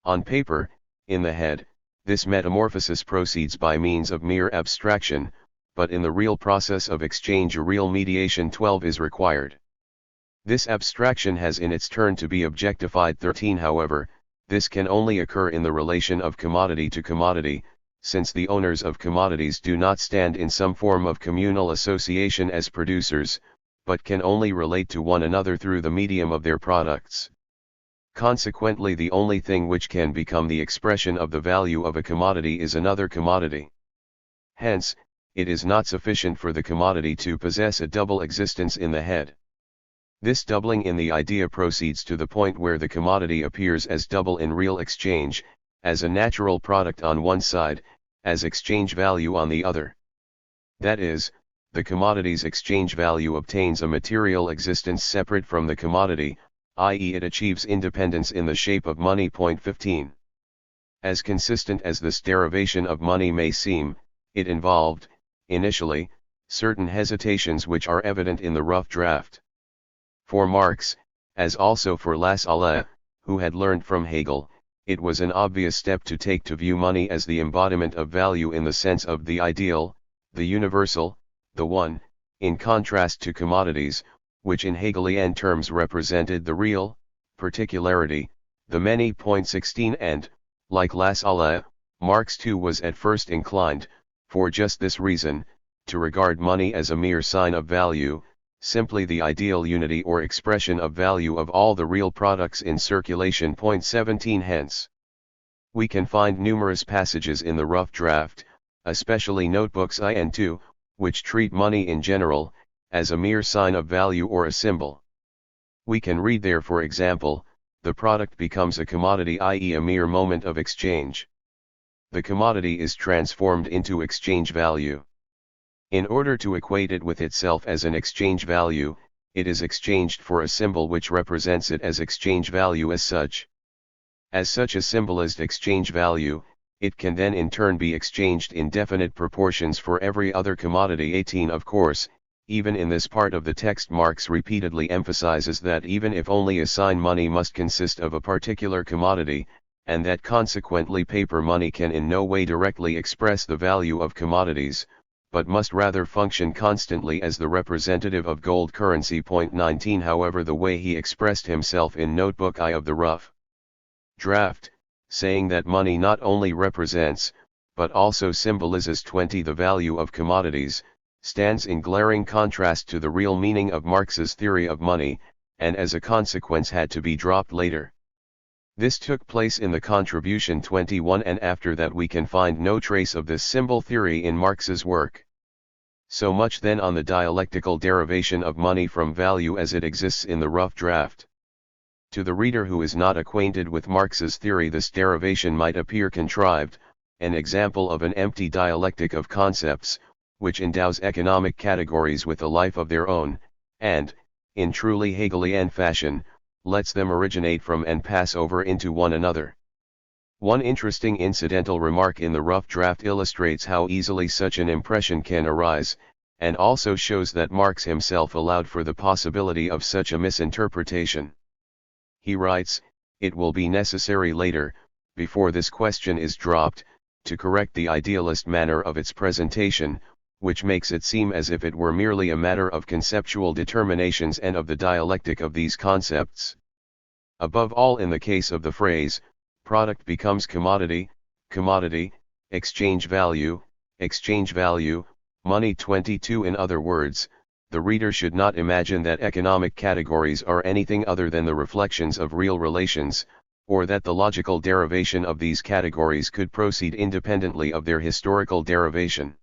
Speaker 1: On paper, in the head, This metamorphosis proceeds by means of mere abstraction, but in the real process of exchange a real mediation 12 is required. This abstraction has in its turn to be objectified 13. However, this can only occur in the relation of commodity to commodity, since the owners of commodities do not stand in some form of communal association as producers, but can only relate to one another through the medium of their products. Consequently, the only thing which can become the expression of the value of a commodity is another commodity. Hence, it is not sufficient for the commodity to possess a double existence in the head. This doubling in the idea proceeds to the point where the commodity appears as double in real exchange, as a natural product on one side, as exchange value on the other. That is, the commodity's exchange value obtains a material existence separate from the commodity, i.e. it achieves independence in the shape of money. 15. As consistent as this derivation of money may seem, it involved, initially, certain hesitations which are evident in the rough draft. For Marx, as also for Lassalle, who had learned from Hegel, it was an obvious step to take to view money as the embodiment of value in the sense of the ideal, the universal, the one, in contrast to commodities, which in Hegelian terms represented the real, particularity, the many. 16. And, like Lassalle, Marx too was at first inclined, for just this reason, to regard money as a mere sign of value, simply the ideal unity or expression of value of all the real products in circulation. 17. Hence, we can find numerous passages in the rough draft, especially notebooks I and II, which treat money in general, as a mere sign of value or a symbol. We can read there, for example, the product becomes a commodity, i.e. a mere moment of exchange. The commodity is transformed into exchange value. In order to equate it with itself as an exchange value, it is exchanged for a symbol which represents it as exchange value as such. As such a symbol is exchange value, it can then in turn be exchanged in definite proportions for every other commodity. 18. Of course, even in this part of the text Marx repeatedly emphasizes that even if only a sign money must consist of a particular commodity, and that consequently paper money can in no way directly express the value of commodities, but must rather function constantly as the representative of gold currency. 19. However, the way he expressed himself in Notebook I of the rough draft, saying that money not only represents, but also symbolizes 20 the value of commodities, stands in glaring contrast to the real meaning of Marx's theory of money, and as a consequence had to be dropped later. This took place in the contribution 21, and after that we can find no trace of this symbol theory in Marx's work. So much then on the dialectical derivation of money from value as it exists in the rough draft. To the reader who is not acquainted with Marx's theory, this derivation might appear contrived, an example of an empty dialectic of concepts, which endows economic categories with a life of their own, and, in truly Hegelian fashion, lets them originate from and pass over into one another. One interesting incidental remark in the rough draft illustrates how easily such an impression can arise, and also shows that Marx himself allowed for the possibility of such a misinterpretation. He writes, "It will be necessary later, before this question is dropped, to correct the idealist manner of its presentation, which makes it seem as if it were merely a matter of conceptual determinations and of the dialectic of these concepts. Above all, in the case of the phrase, product becomes commodity, commodity, exchange value, money. 22. In other words, the reader should not imagine that economic categories are anything other than the reflections of real relations, or that the logical derivation of these categories could proceed independently of their historical derivation.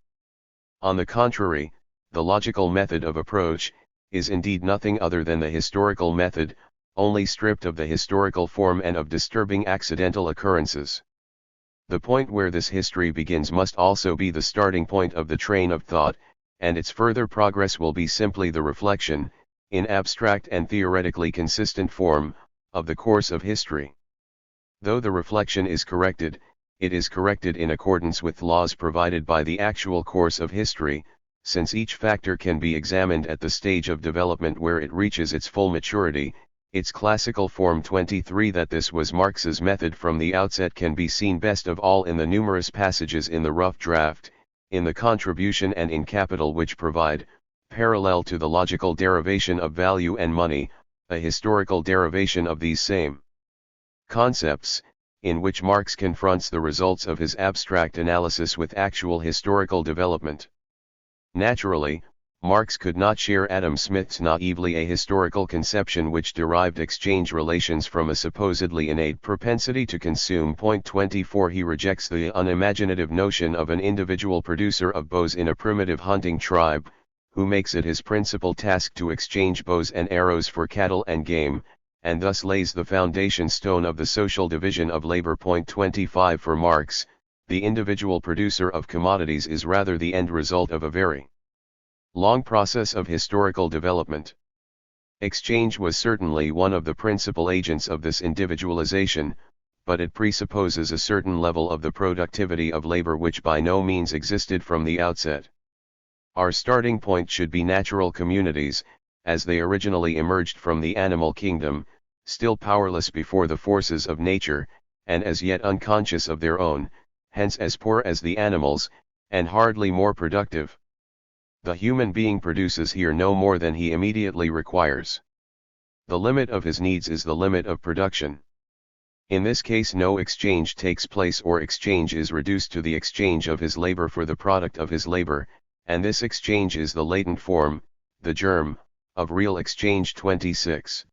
Speaker 1: On the contrary, the logical method of approach is indeed nothing other than the historical method, only stripped of the historical form and of disturbing accidental occurrences. The point where this history begins must also be the starting point of the train of thought, and its further progress will be simply the reflection, in abstract and theoretically consistent form, of the course of history. Though the reflection is corrected, it is corrected in accordance with laws provided by the actual course of history, since each factor can be examined at the stage of development where it reaches its full maturity, Its classical form 23 that this was Marx's method from the outset can be seen best of all in the numerous passages in the rough draft, in the contribution and in capital which provide, parallel to the logical derivation of value and money, a historical derivation of these same concepts, in which Marx confronts the results of his abstract analysis with actual historical development. Naturally, Marx could not share Adam Smith's naively ahistorical conception which derived exchange relations from a supposedly innate propensity to consume. 24 He rejects the unimaginative notion of an individual producer of bows in a primitive hunting tribe, who makes it his principal task to exchange bows and arrows for cattle and game, and thus lays the foundation stone of the social division of labor. 25 For Marx, the individual producer of commodities is rather the end result of a very long process of historical development. Exchange was certainly one of the principal agents of this individualization, but it presupposes a certain level of the productivity of labor which by no means existed from the outset. Our starting point should be natural communities, as they originally emerged from the animal kingdom, still powerless before the forces of nature, and as yet unconscious of their own, hence as poor as the animals, and hardly more productive. The human being produces here no more than he immediately requires. The limit of his needs is the limit of production. In this case no exchange takes place, or exchange is reduced to the exchange of his labor for the product of his labor, and this exchange is the latent form, the germ, of real exchange. 26.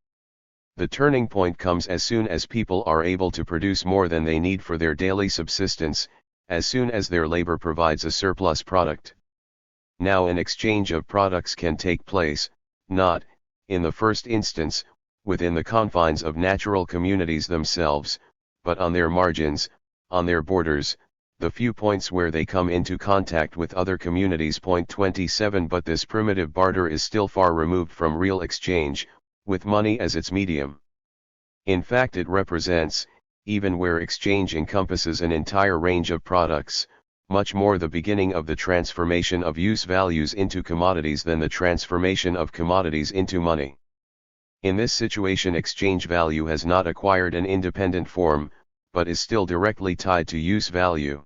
Speaker 1: The turning point comes as soon as people are able to produce more than they need for their daily subsistence, as soon as their labor provides a surplus product. Now an exchange of products can take place, not, in the first instance, within the confines of natural communities themselves, but on their margins, on their borders, the few points where they come into contact with other communities. 27 But this primitive barter is still far removed from real exchange, with money as its medium. In fact it represents, even where exchange encompasses an entire range of products, much more the beginning of the transformation of use values into commodities than the transformation of commodities into money. In this situation exchange value has not acquired an independent form, but is still directly tied to use value.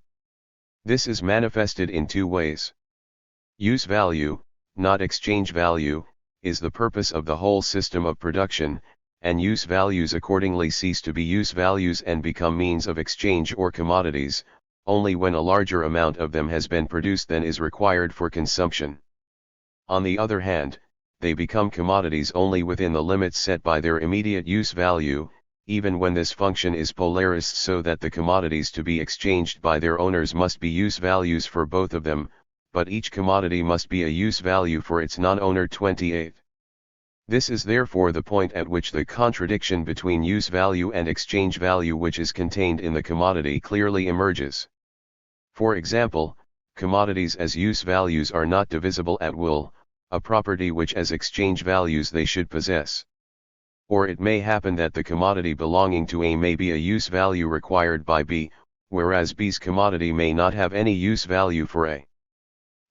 Speaker 1: This is manifested in two ways. Use value, not exchange value, is the purpose of the whole system of production, and use values accordingly cease to be use values and become means of exchange or commodities, only when a larger amount of them has been produced than is required for consumption. On the other hand, they become commodities only within the limits set by their immediate use value, even when this function is polarized so that the commodities to be exchanged by their owners must be use values for both of them, but each commodity must be a use value for its non-owner. 28. This is therefore the point at which the contradiction between use value and exchange value which is contained in the commodity clearly emerges. For example, commodities as use values are not divisible at will, a property which as exchange values they should possess. Or it may happen that the commodity belonging to A may be a use value required by B, whereas B's commodity may not have any use value for A.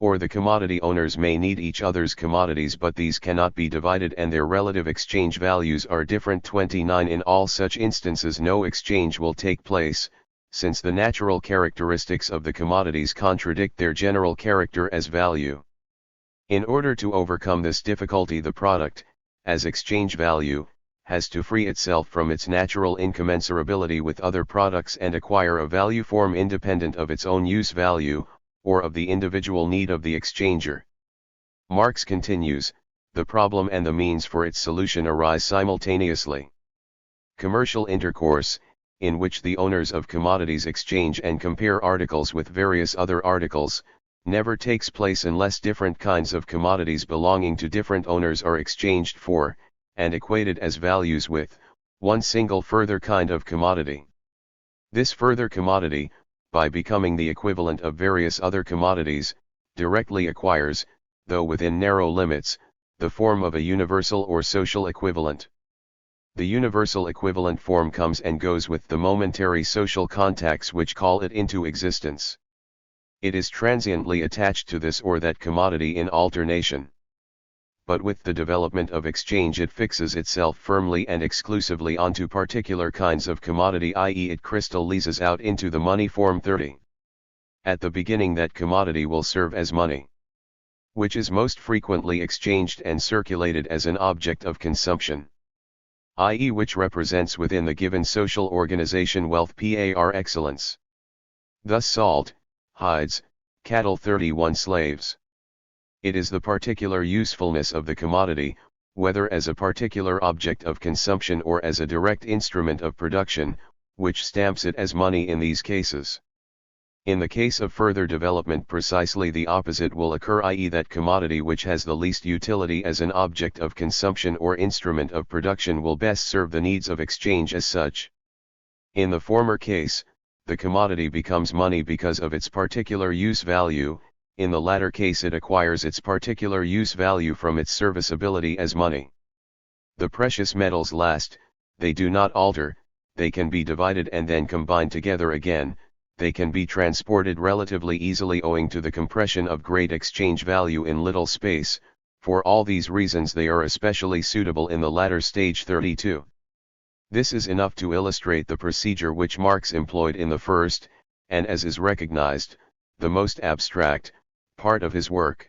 Speaker 1: Or the commodity owners may need each other's commodities but these cannot be divided and their relative exchange values are different. 29 In all such instances no exchange will take place, since the natural characteristics of the commodities contradict their general character as value. In order to overcome this difficulty the product, as exchange value, has to free itself from its natural incommensurability with other products and acquire a value form independent of its own use value, or of the individual need of the exchanger. Marx continues, the problem and the means for its solution arise simultaneously. Commercial intercourse, in which the owners of commodities exchange and compare articles with various other articles, never takes place unless different kinds of commodities belonging to different owners are exchanged for, and equated as values with, one single further kind of commodity. This further commodity, by becoming the equivalent of various other commodities, directly acquires, though within narrow limits, the form of a universal or social equivalent. The universal equivalent form comes and goes with the momentary social contacts which call it into existence. It is transiently attached to this or that commodity in alternation. but with the development of exchange it fixes itself firmly and exclusively onto particular kinds of commodity, i.e. it crystallizes out into the money form. 30. At the beginning that commodity will serve as money, which is most frequently exchanged and circulated as an object of consumption, i.e. which represents within the given social organization wealth par excellence. Thus salt, hides, cattle. 31. Slaves. It is the particular usefulness of the commodity, whether as a particular object of consumption or as a direct instrument of production, which stamps it as money in these cases. In the case of further development precisely the opposite will occur, i.e. that commodity which has the least utility as an object of consumption or instrument of production will best serve the needs of exchange as such. In the former case, the commodity becomes money because of its particular use value, in the latter case it acquires its particular use value from its serviceability as money. The precious metals last, they do not alter, they can be divided and then combined together again, they can be transported relatively easily owing to the compression of great exchange value in little space. For all these reasons they are especially suitable in the latter stage. 32. This is enough to illustrate the procedure which Marx employed in the first, and as is recognized, the most abstract, part of his work.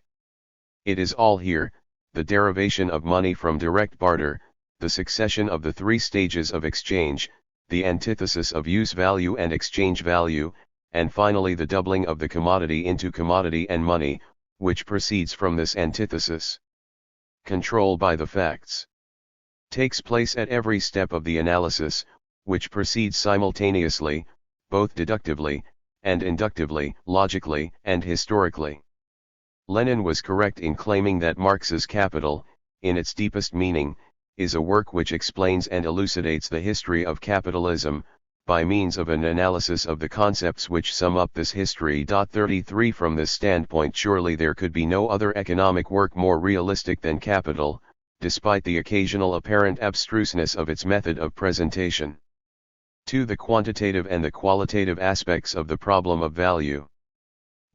Speaker 1: It is all here, the derivation of money from direct barter, the succession of the three stages of exchange, the antithesis of use value and exchange value, and finally the doubling of the commodity into commodity and money, which proceeds from this antithesis. Control by the facts takes place at every step of the analysis, which proceeds simultaneously, both deductively, and inductively, logically, and historically. Lenin was correct in claiming that Marx's Capital, in its deepest meaning, is a work which explains and elucidates the history of capitalism, by means of an analysis of the concepts which sum up this history. 33. From this standpoint surely there could be no other economic work more realistic than Capital, despite the occasional apparent abstruseness of its method of presentation. 2. The quantitative and the qualitative aspects of the problem of value.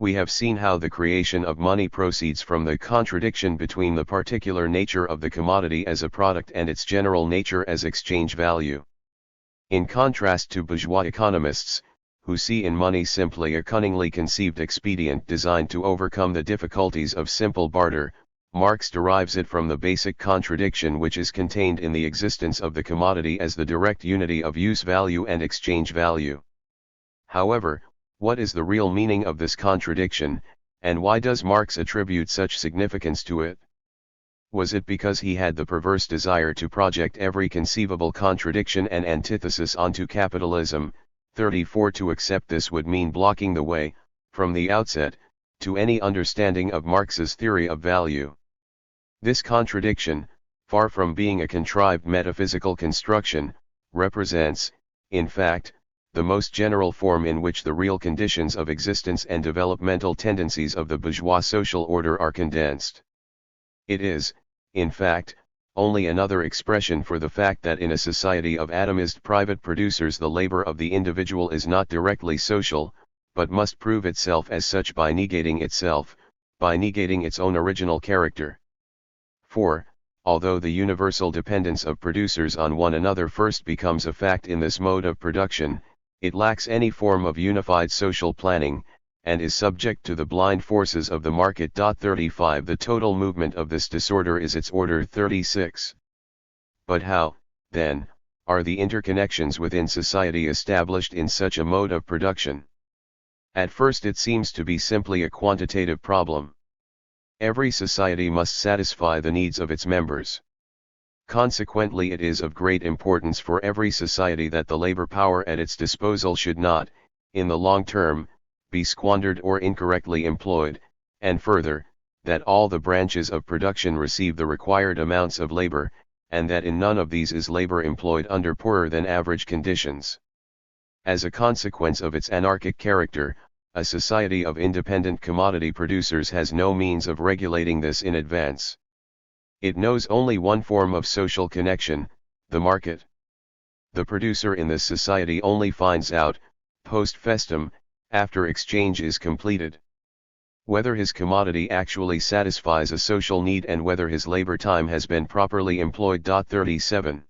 Speaker 1: We have seen how the creation of money proceeds from the contradiction between the particular nature of the commodity as a product and its general nature as exchange value. In contrast to bourgeois economists, who see in money simply a cunningly conceived expedient designed to overcome the difficulties of simple barter, Marx derives it from the basic contradiction which is contained in the existence of the commodity as the direct unity of use value and exchange value. However, what is the real meaning of this contradiction, and why does Marx attribute such significance to it? Was it because he had the perverse desire to project every conceivable contradiction and antithesis onto capitalism? 34. To accept this would mean blocking the way, from the outset, to any understanding of Marx's theory of value. This contradiction, far from being a contrived metaphysical construction, represents, in fact, the most general form in which the real conditions of existence and developmental tendencies of the bourgeois social order are condensed. It is, in fact, only another expression for the fact that in a society of atomized private producers the labor of the individual is not directly social, but must prove itself as such by negating itself, by negating its own original character. 4. Although the universal dependence of producers on one another first becomes a fact in this mode of production, it lacks any form of unified social planning, and is subject to the blind forces of the market. 35. The total movement of this disorder is its order. 36. But how, then, are the interconnections within society established in such a mode of production? At first it seems to be simply a quantitative problem. Every society must satisfy the needs of its members. Consequently it is of great importance for every society that the labor power at its disposal should not, in the long term, be squandered or incorrectly employed, and further, that all the branches of production receive the required amounts of labor, and that in none of these is labor employed under poorer than average conditions. As a consequence of its anarchic character, a society of independent commodity producers has no means of regulating this in advance. It knows only one form of social connection, the market. The producer in this society only finds out, post festum, after exchange is completed. whether his commodity actually satisfies a social need and whether his labor time has been properly employed. 37.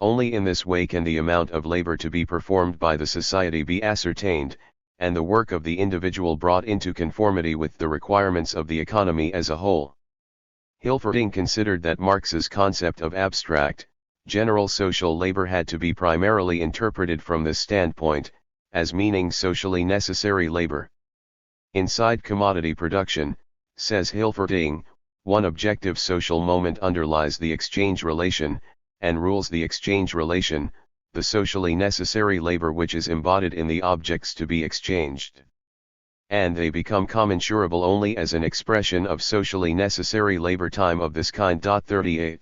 Speaker 1: Only in this way can the amount of labor to be performed by the society be ascertained, and the work of the individual brought into conformity with the requirements of the economy as a whole. Hilferding considered that Marx's concept of abstract, general social labor had to be primarily interpreted from this standpoint, as meaning socially necessary labor. Inside commodity production, says Hilferding, one objective social moment underlies the exchange relation, and rules the exchange relation, the socially necessary labor which is embodied in the objects to be exchanged. And they become commensurable only as an expression of socially necessary labor time of this kind. 38.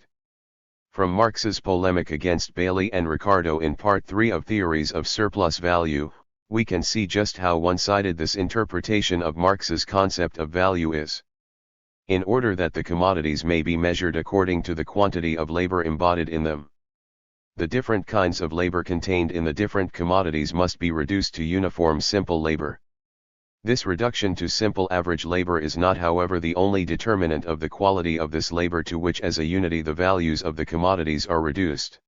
Speaker 1: From Marx's polemic against Bailey and Ricardo in Part 3 of Theories of Surplus Value, we can see just how one-sided this interpretation of Marx's concept of value is. In order that the commodities may be measured according to the quantity of labor embodied in them, the different kinds of labor contained in the different commodities must be reduced to uniform simple labor. This reduction to simple average labor is not, however, the only determinant of the quality of this labor to which as a unity the values of the commodities are reduced.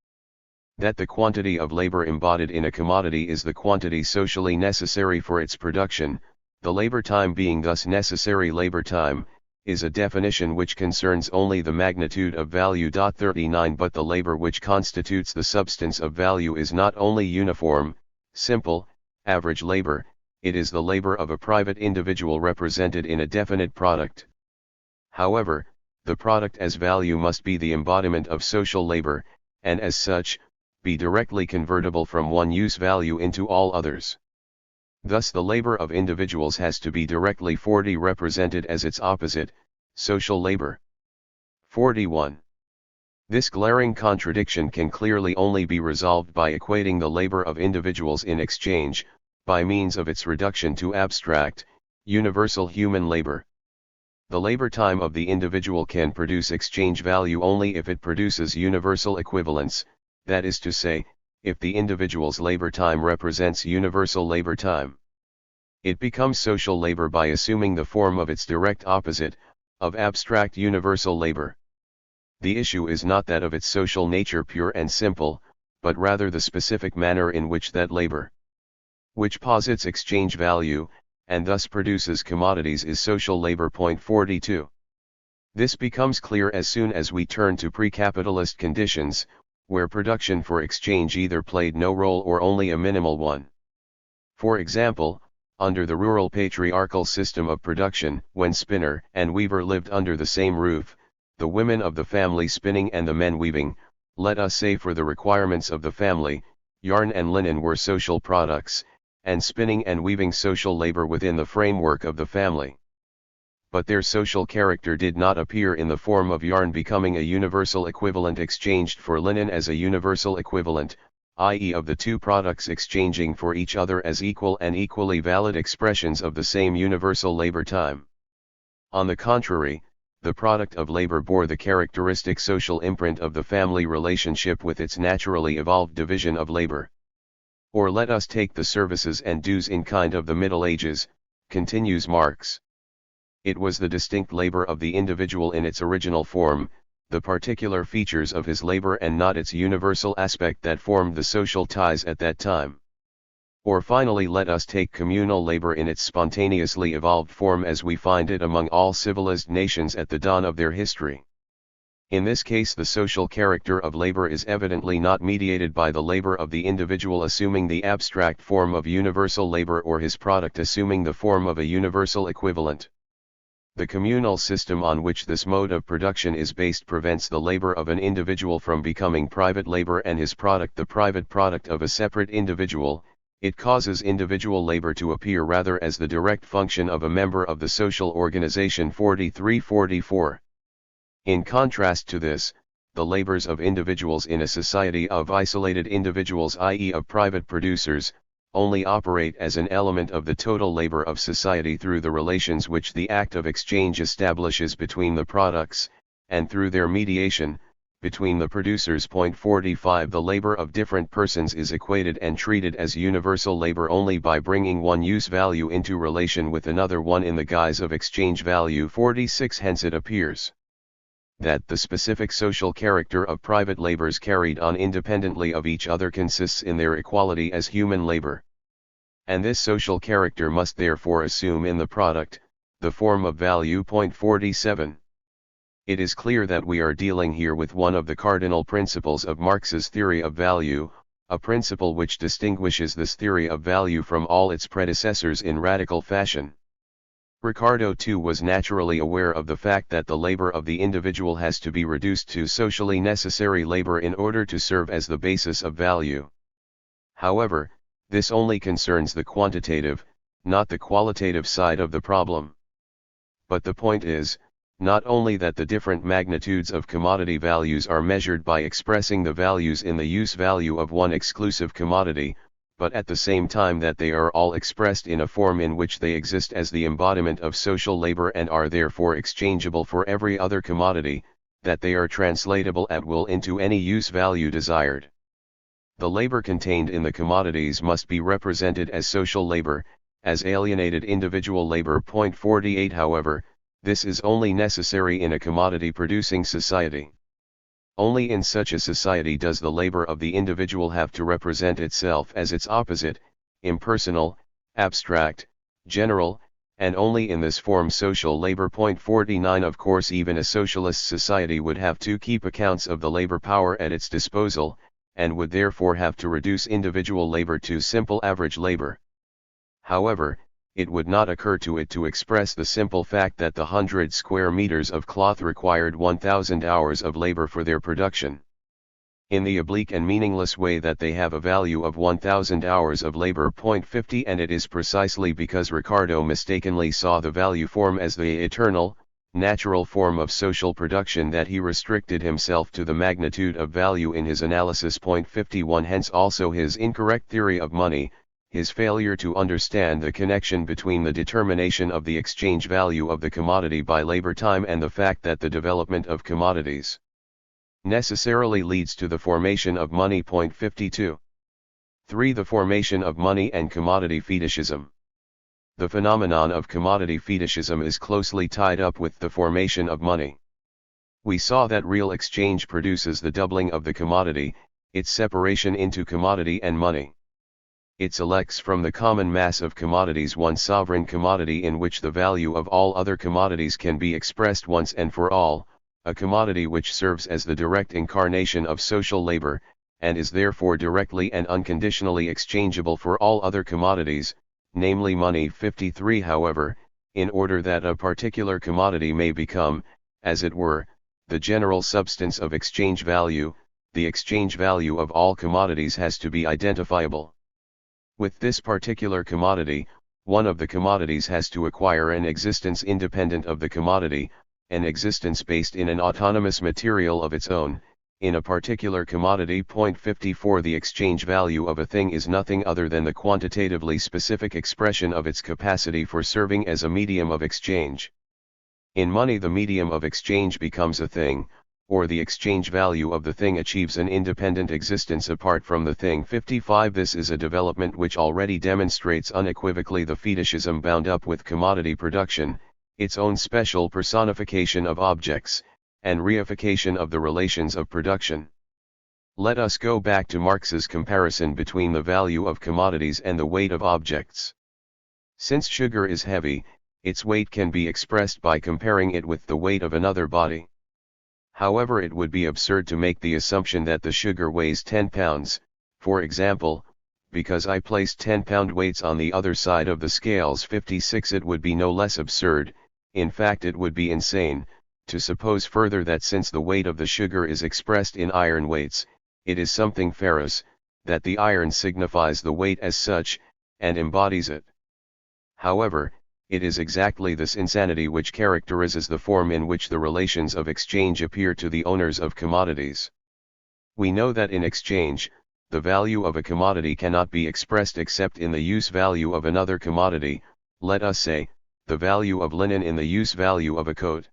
Speaker 1: That the quantity of labor embodied in a commodity is the quantity socially necessary for its production, the labor time being thus necessary labor time, is a definition which concerns only the magnitude of value. 39 But the labor which constitutes the substance of value is not only uniform, simple, average labor, it is the labor of a private individual represented in a definite product. However, the product as value must be the embodiment of social labor, and as such, be directly convertible from one use value into all others. Thus the labor of individuals has to be directly 40 represented as its opposite, social labor. 41. This glaring contradiction can clearly only be resolved by equating the labor of individuals in exchange, by means of its reduction to abstract, universal human labor. The labor time of the individual can produce exchange value only if it produces universal equivalence, that is to say, if the individual's labor time represents universal labor time. It becomes social labor by assuming the form of its direct opposite, of abstract universal labor. The issue is not that of its social nature pure and simple, but rather the specific manner in which that labor, which posits exchange value, and thus produces commodities, is social labor. 42. This becomes clear as soon as we turn to pre-capitalist conditions, where production for exchange either played no role or only a minimal one. For example, under the rural patriarchal system of production, when spinner and weaver lived under the same roof, the women of the family spinning and the men weaving, let us say for the requirements of the family, yarn and linen were social products, and spinning and weaving social labor within the framework of the family. But their social character did not appear in the form of yarn becoming a universal equivalent exchanged for linen as a universal equivalent, i.e. of the two products exchanging for each other as equal and equally valid expressions of the same universal labor time. On the contrary, the product of labor bore the characteristic social imprint of the family relationship with its naturally evolved division of labor. Or let us take the services and dues in kind of the Middle Ages, continues Marx. It was the distinct labor of the individual in its original form, the particular features of his labor and not its universal aspect that formed the social ties at that time. Or finally let us take communal labor in its spontaneously evolved form as we find it among all civilized nations at the dawn of their history. In this case the social character of labor is evidently not mediated by the labor of the individual assuming the abstract form of universal labor or his product assuming the form of a universal equivalent. The communal system on which this mode of production is based prevents the labor of an individual from becoming private labor and his product the private product of a separate individual. It causes individual labor to appear rather as the direct function of a member of the social organization. 43-44. In contrast to this, the labors of individuals in a society of isolated individuals, i.e. of private producers, only operate as an element of the total labor of society through the relations which the act of exchange establishes between the products, and through their mediation, between the producers. 45 The labor of different persons is equated and treated as universal labor only by bringing one use value into relation with another one in the guise of exchange value. 46 Hence it appears that the specific social character of private labors carried on independently of each other consists in their equality as human labor. And this social character must therefore assume in the product the form of value. 47 It is clear that we are dealing here with one of the cardinal principles of Marx's theory of value, a principle which distinguishes this theory of value from all its predecessors in radical fashion. Ricardo too was naturally aware of the fact that the labor of the individual has to be reduced to socially necessary labor in order to serve as the basis of value. However, this only concerns the quantitative, not the qualitative side of the problem. But the point is, not only that the different magnitudes of commodity values are measured by expressing the values in the use value of one exclusive commodity, but at the same time that they are all expressed in a form in which they exist as the embodiment of social labor and are therefore exchangeable for every other commodity, that they are translatable at will into any use value desired. The labor contained in the commodities must be represented as social labor, as alienated individual labor. 48 However, this is only necessary in a commodity-producing society. Only in such a society does the labor of the individual have to represent itself as its opposite, impersonal, abstract, general, and only in this form social labor. 49 Of course even a socialist society would have to keep accounts of the labor power at its disposal, and would therefore have to reduce individual labor to simple average labor. However, it would not occur to it to express the simple fact that the 100 square meters of cloth required 1,000 hours of labor for their production, in the oblique and meaningless way that they have a value of 1,000 hours of labor. 50 And it is precisely because Ricardo mistakenly saw the value form as the eternal, natural form of social production that he restricted himself to the magnitude of value in his analysis. 51 Hence also his incorrect theory of money, his failure to understand the connection between the determination of the exchange value of the commodity by labor time and the fact that the development of commodities necessarily leads to the formation of money. 52 3. The formation of money and commodity fetishism. The phenomenon of commodity fetishism is closely tied up with the formation of money. We saw that real exchange produces the doubling of the commodity, its separation into commodity and money. It selects from the common mass of commodities one sovereign commodity in which the value of all other commodities can be expressed once and for all, a commodity which serves as the direct incarnation of social labor, and is therefore directly and unconditionally exchangeable for all other commodities, namely money. 53 However, in order that a particular commodity may become, as it were, the general substance of exchange value, the exchange value of all commodities has to be identifiable with this particular commodity. One of the commodities has to acquire an existence independent of the commodity, an existence based in an autonomous material of its own, in a particular commodity. 54 The exchange value of a thing is nothing other than the quantitatively specific expression of its capacity for serving as a medium of exchange. In money the medium of exchange becomes a thing, or the exchange value of the thing achieves an independent existence apart from the thing. 55 This is a development which already demonstrates unequivocally the fetishism bound up with commodity production, its own special personification of objects, and reification of the relations of production. Let us go back to Marx's comparison between the value of commodities and the weight of objects. Since sugar is heavy, its weight can be expressed by comparing it with the weight of another body. However, it would be absurd to make the assumption that the sugar weighs 10 pounds, for example, because I placed 10-pound weights on the other side of the scales. 56 It would be no less absurd, in fact it would be insane, to suppose further that since the weight of the sugar is expressed in iron weights, it is something ferrous, that the iron signifies the weight as such, and embodies it. However, it is exactly this insanity which characterizes the form in which the relations of exchange appear to the owners of commodities. We know that in exchange, the value of a commodity cannot be expressed except in the use value of another commodity, let us say, the value of linen in the use value of a coat.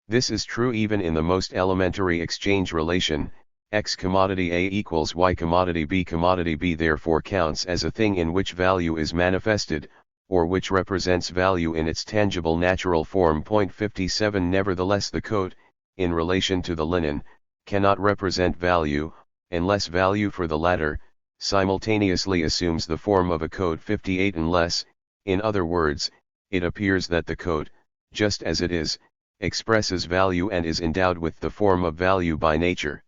Speaker 1: This is true even in the most elementary exchange relation, X commodity A equals Y commodity B. Commodity B therefore counts as a thing in which value is manifested, or which represents value in its tangible natural form. 57 Nevertheless the coat, in relation to the linen, cannot represent value, unless value for the latter, simultaneously assumes the form of a coat. 58 Unless, in other words, it appears that the coat, just as it is, expresses value and is endowed with the form of value by nature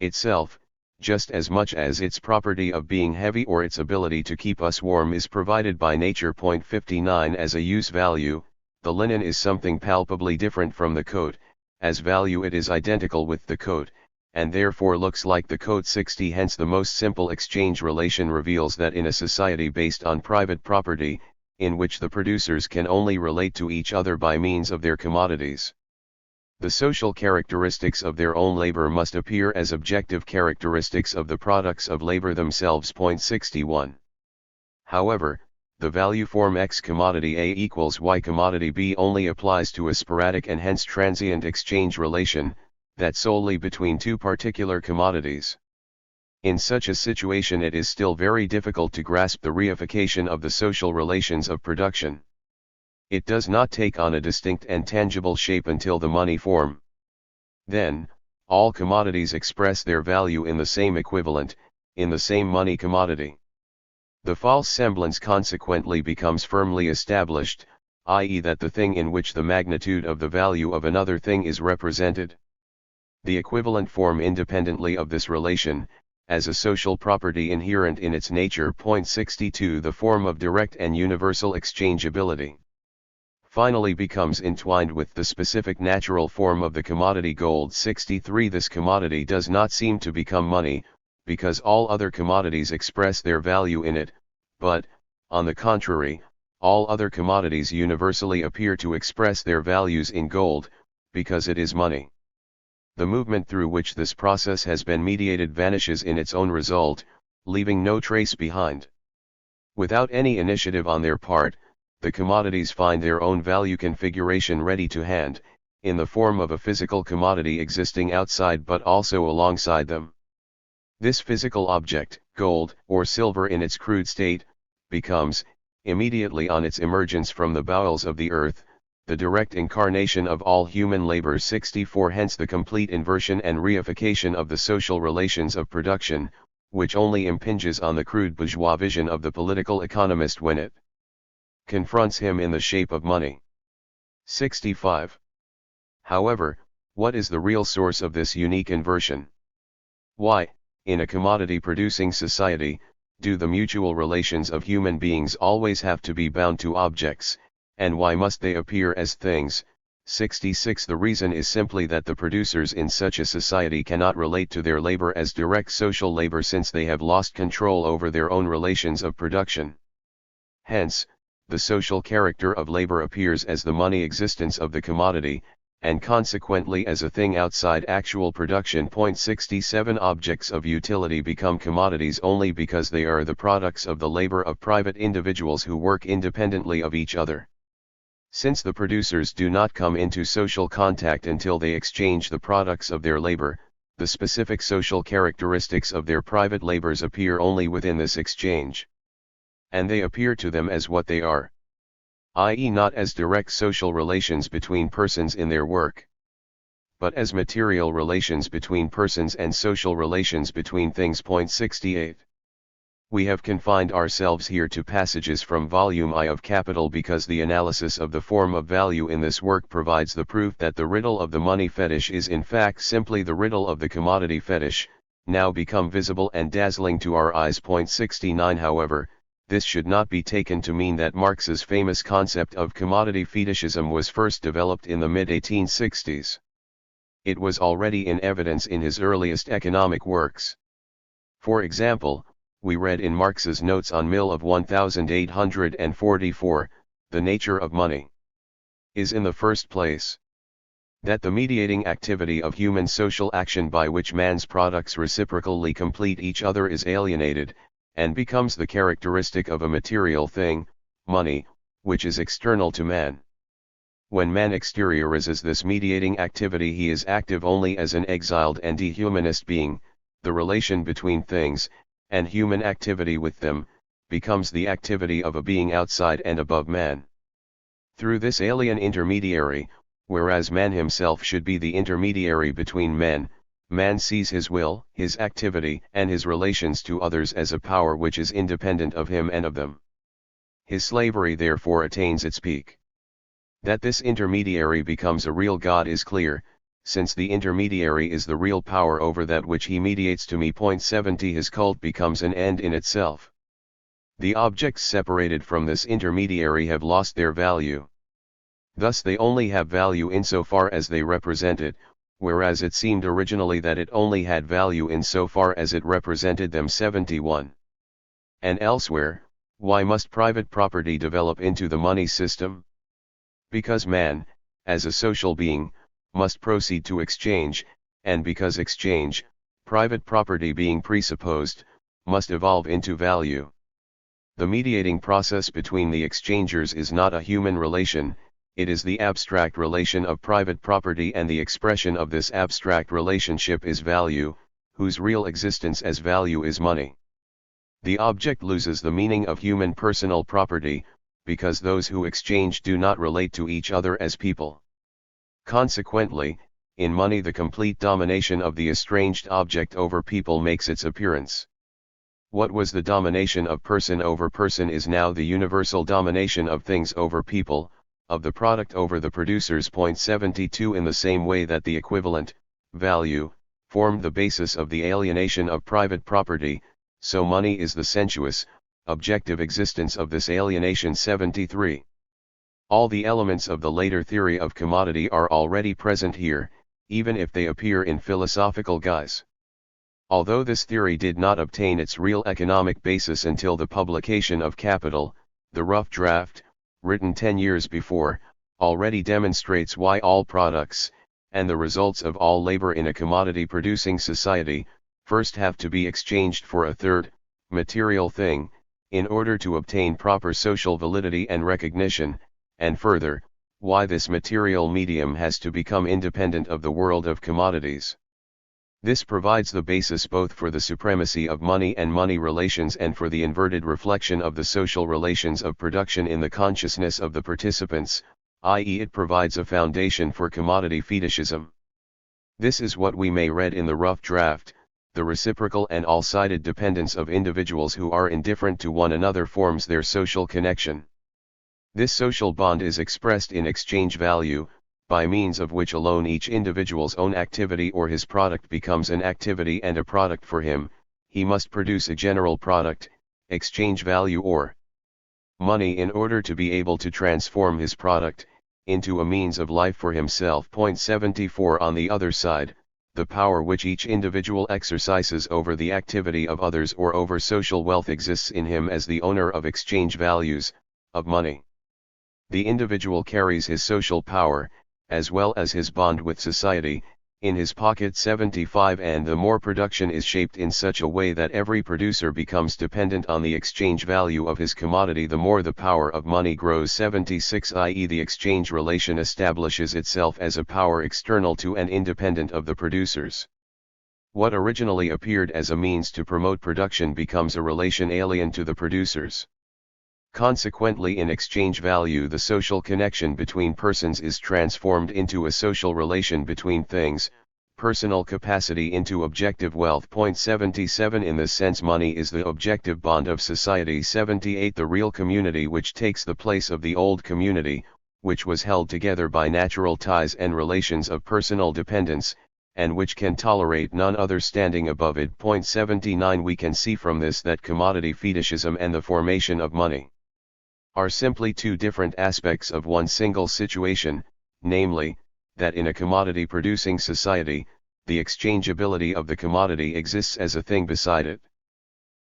Speaker 1: itself, just as much as its property of being heavy or its ability to keep us warm is provided by nature. 59 As a use value, the linen is something palpably different from the coat, as value it is identical with the coat, and therefore looks like the coat. 60 Hence the most simple exchange relation reveals that in a society based on private property, in which the producers can only relate to each other by means of their commodities, the social characteristics of their own labor must appear as objective characteristics of the products of labor themselves. 61 However, the value form X commodity A equals Y commodity B only applies to a sporadic and hence transient exchange relation, that solely between two particular commodities. In such a situation it is still very difficult to grasp the reification of the social relations of production. It does not take on a distinct and tangible shape until the money form. Then, all commodities express their value in the same equivalent, in the same money commodity. The false semblance consequently becomes firmly established, i.e. that the thing in which the magnitude of the value of another thing is represented. The equivalent form independently of this relation, as a social property inherent in its nature. 62 The form of direct and universal exchangeability finally becomes entwined with the specific natural form of the commodity gold. 63 This commodity does not seem to become money, because all other commodities express their value in it, but, on the contrary, all other commodities universally appear to express their values in gold, because it is money. The movement through which this process has been mediated vanishes in its own result, leaving no trace behind. Without any initiative on their part, the commodities find their own value configuration ready to hand, in the form of a physical commodity existing outside but also alongside them. This physical object, gold or silver in its crude state, becomes, immediately on its emergence from the bowels of the earth, the direct incarnation of all human labor. 64 Hence the complete inversion and reification of the social relations of production, which only impinges on the crude bourgeois vision of the political economist when it confronts him in the shape of money. 65 However, what is the real source of this unique inversion? Why, in a commodity-producing society, do the mutual relations of human beings always have to be bound to objects, and why must they appear as things? 66 The reason is simply that the producers in such a society cannot relate to their labor as direct social labor, since they have lost control over their own relations of production. Hence, the social character of labor appears as the money existence of the commodity, and consequently as a thing outside actual production. 67 Objects of utility become commodities only because they are the products of the labor of private individuals who work independently of each other. Since the producers do not come into social contact until they exchange the products of their labor, the specific social characteristics of their private labors appear only within this exchange. And they appear to them as what they are, i.e. not as direct social relations between persons in their work, but as material relations between persons and social relations between things. 68 We have confined ourselves here to passages from Volume I of Capital because the analysis of the form of value in this work provides the proof that the riddle of the money fetish is in fact simply the riddle of the commodity fetish, now become visible and dazzling to our eyes. 69 However, this should not be taken to mean that Marx's famous concept of commodity fetishism was first developed in the mid-1860s. It was already in evidence in his earliest economic works. For example, we read in Marx's Notes on Mill of 1844, the nature of money is in the first place that the mediating activity of human social action by which man's products reciprocally complete each other is alienated, and becomes the characteristic of a material thing, money, which is external to man. When man exteriorizes this mediating activity, he is active only as an exiled and dehumanist being. The relation between things, and human activity with them, becomes the activity of a being outside and above man. Through this alien intermediary, whereas man himself should be the intermediary between men, man sees his will, his activity, and his relations to others as a power which is independent of him and of them. His slavery therefore attains its peak. That this intermediary becomes a real God is clear, since the intermediary is the real power over that which he mediates to me. 70 His cult becomes an end in itself. The objects separated from this intermediary have lost their value. Thus they only have value insofar as they represent it, whereas it seemed originally that it only had value insofar as it represented them. 71. And elsewhere, why must private property develop into the money system? Because man, as a social being, must proceed to exchange, and because exchange, private property being presupposed, must evolve into value. The mediating process between the exchangers is not a human relation, it is the abstract relation of private property, and the expression of this abstract relationship is value, whose real existence as value is money. The object loses the meaning of human personal property, because those who exchange do not relate to each other as people. Consequently, in money the complete domination of the estranged object over people makes its appearance. What was the domination of person over person is now the universal domination of things over people, of the product over the producers. 72 In the same way that the equivalent, value, formed the basis of the alienation of private property, so money is the sensuous, objective existence of this alienation. 73. All the elements of the later theory of commodity are already present here, even if they appear in philosophical guise. Although this theory did not obtain its real economic basis until the publication of Capital, the rough draft, written 10 years before, already demonstrates why all products, and the results of all labor in a commodity-producing society, first have to be exchanged for a third, material thing, in order to obtain proper social validity and recognition, and further, why this material medium has to become independent of the world of commodities. This provides the basis both for the supremacy of money and money relations and for the inverted reflection of the social relations of production in the consciousness of the participants, i.e. it provides a foundation for commodity fetishism. This is what we may read in the rough draft: the reciprocal and all-sided dependence of individuals who are indifferent to one another forms their social connection. This social bond is expressed in exchange value, by means of which alone each individual's own activity or his product becomes an activity and a product for him. He must produce a general product, exchange value or money, in order to be able to transform his product into a means of life for himself. 74 On the other side, the power which each individual exercises over the activity of others or over social wealth exists in him as the owner of exchange values, of money. The individual carries his social power, as well as his bond with society, in his pocket. 75 And the more production is shaped in such a way that every producer becomes dependent on the exchange value of his commodity, the more the power of money grows. 76 i.e. the exchange relation establishes itself as a power external to and independent of the producers. What originally appeared as a means to promote production becomes a relation alien to the producers. Consequently, in exchange value the social connection between persons is transformed into a social relation between things, personal capacity into objective wealth. 77 In this sense money is the objective bond of society. 78 The real community which takes the place of the old community, which was held together by natural ties and relations of personal dependence, and which can tolerate none other standing above it. 79 We can see from this that commodity fetishism and the formation of money are simply two different aspects of one single situation, namely, that in a commodity-producing society, the exchangeability of the commodity exists as a thing beside it.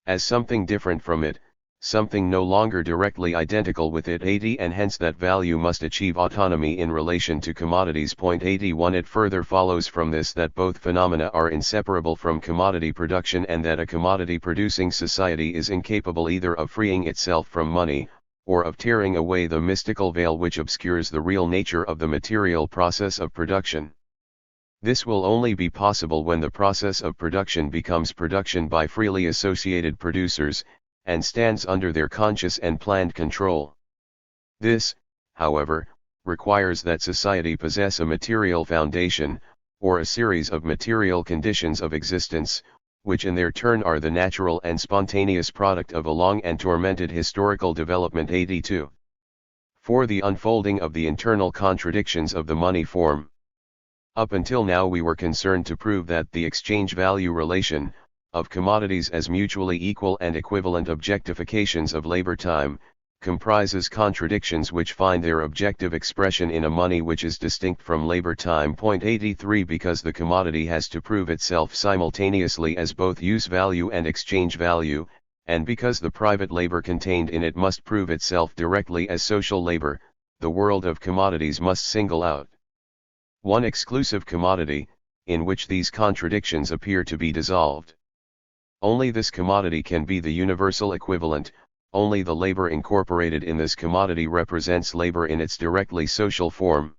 Speaker 1: As something different from it, something no longer directly identical with it. 80 And hence that value must achieve autonomy in relation to commodities. 81 It further follows from this that both phenomena are inseparable from commodity production, and that a commodity-producing society is incapable either of freeing itself from money, or of tearing away the mystical veil which obscures the real nature of the material process of production. This will only be possible when the process of production becomes production by freely associated producers, and stands under their conscious and planned control. This, however, requires that society possess a material foundation, or a series of material conditions of existence, which in their turn are the natural and spontaneous product of a long and tormented historical development. 82. For the unfolding of the internal contradictions of the money form. Up until now we were concerned to prove that the exchange-value relation, of commodities as mutually equal and equivalent objectifications of labor time, comprises contradictions which find their objective expression in a money which is distinct from labor time. 83 Because the commodity has to prove itself simultaneously as both use value and exchange value, and because the private labor contained in it must prove itself directly as social labor, the world of commodities must single out one exclusive commodity, in which these contradictions appear to be dissolved. Only this commodity can be the universal equivalent, only the labor incorporated in this commodity represents labor in its directly social form.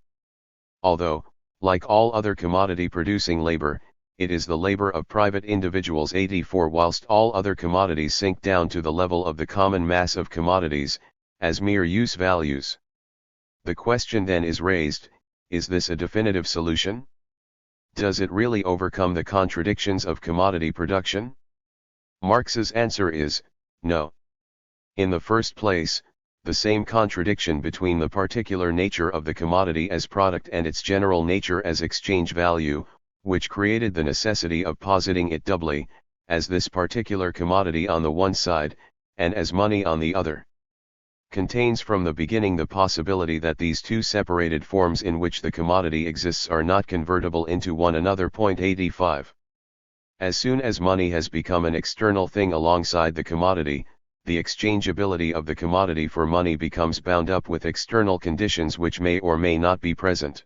Speaker 1: Although, like all other commodity-producing labor, it is the labor of private individuals. 84 Whilst all other commodities sink down to the level of the common mass of commodities, as mere use values. The question then is raised, is this a definitive solution? Does it really overcome the contradictions of commodity production? Marx's answer is, no. In the first place, the same contradiction between the particular nature of the commodity as product and its general nature as exchange value, which created the necessity of positing it doubly, as this particular commodity on the one side, and as money on the other, contains from the beginning the possibility that these two separated forms in which the commodity exists are not convertible into one another. 85. As soon as money has become an external thing alongside the commodity, the exchangeability of the commodity for money becomes bound up with external conditions which may or may not be present.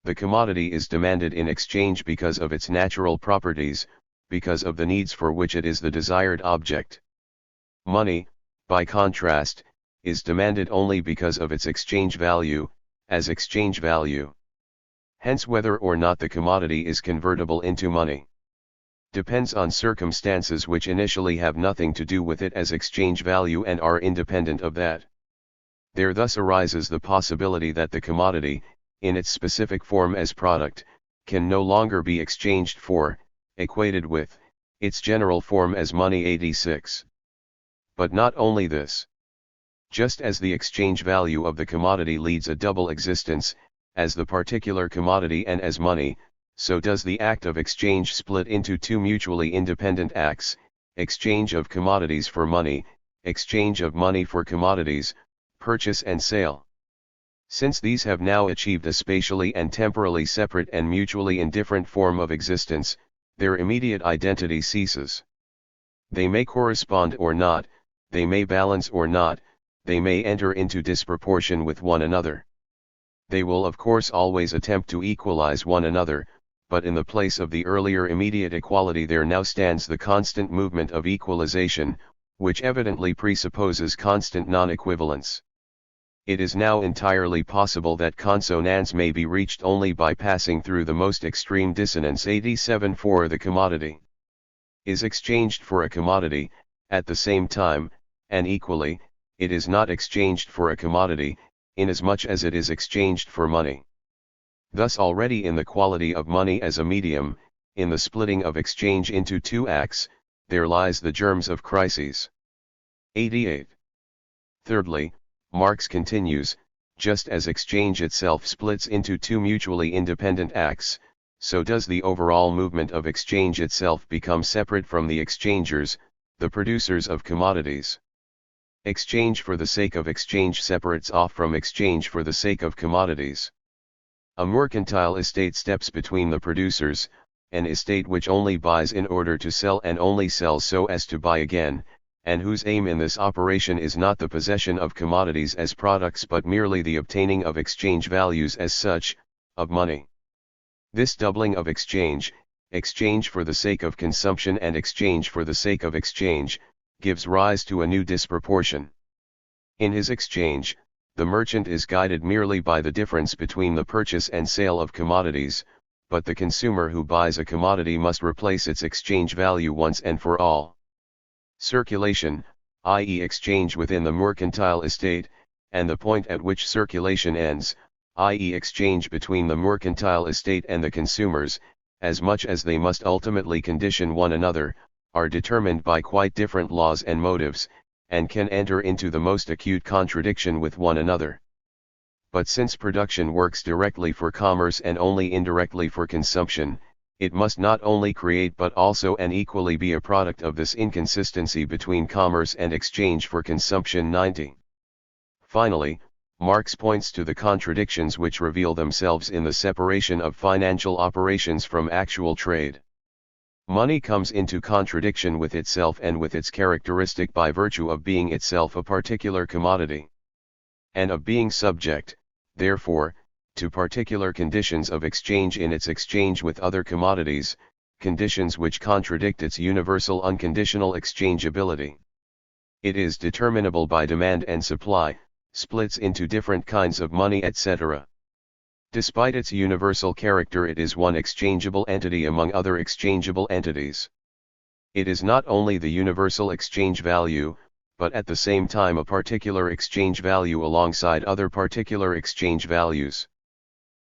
Speaker 1: The commodity is demanded in exchange because of its natural properties, because of the needs for which it is the desired object. Money, by contrast, is demanded only because of its exchange value, as exchange value. Hence whether or not the commodity is convertible into money depends on circumstances which initially have nothing to do with it as exchange value and are independent of that. There thus arises the possibility that the commodity, in its specific form as product, can no longer be exchanged for, equated with, its general form as money. 86. But not only this. Just as the exchange value of the commodity leads a double existence, as the particular commodity and as money, so does the act of exchange split into two mutually independent acts, exchange of commodities for money, exchange of money for commodities, purchase and sale. Since these have now achieved a spatially and temporally separate and mutually indifferent form of existence, their immediate identity ceases. They may correspond or not, they may balance or not, they may enter into disproportion with one another. They will of course always attempt to equalize one another, but in the place of the earlier immediate equality there now stands the constant movement of equalization, which evidently presupposes constant non-equivalence. It is now entirely possible that consonance may be reached only by passing through the most extreme dissonance. 87 For the commodity is exchanged for a commodity, at the same time, and equally, it is not exchanged for a commodity, inasmuch as it is exchanged for money. Thus already in the quality of money as a medium, in the splitting of exchange into two acts, there lies the germs of crises. 88. Thirdly, Marx continues, just as exchange itself splits into two mutually independent acts, so does the overall movement of exchange itself become separate from the exchangers, the producers of commodities. Exchange for the sake of exchange separates off from exchange for the sake of commodities. A mercantile estate steps between the producers, an estate which only buys in order to sell and only sells so as to buy again, and whose aim in this operation is not the possession of commodities as products but merely the obtaining of exchange values as such, of money. This doubling of exchange, exchange for the sake of consumption and exchange for the sake of exchange, gives rise to a new disproportion. In his exchange, the merchant is guided merely by the difference between the purchase and sale of commodities, but the consumer who buys a commodity must replace its exchange value once and for all. Circulation, i.e. exchange within the mercantile estate, and the point at which circulation ends, i.e. exchange between the mercantile estate and the consumers, as much as they must ultimately condition one another, are determined by quite different laws and motives, and can enter into the most acute contradiction with one another. But since production works directly for commerce and only indirectly for consumption, it must not only create but also and equally be a product of this inconsistency between commerce and exchange for consumption. 90. Finally, Marx points to the contradictions which reveal themselves in the separation of financial operations from actual trade. Money comes into contradiction with itself and with its characteristic by virtue of being itself a particular commodity, and of being subject, therefore, to particular conditions of exchange in its exchange with other commodities, conditions which contradict its universal unconditional exchangeability. It is determinable by demand and supply, splits into different kinds of money, etc. Despite its universal character, it is one exchangeable entity among other exchangeable entities. It is not only the universal exchange value, but at the same time a particular exchange value alongside other particular exchange values.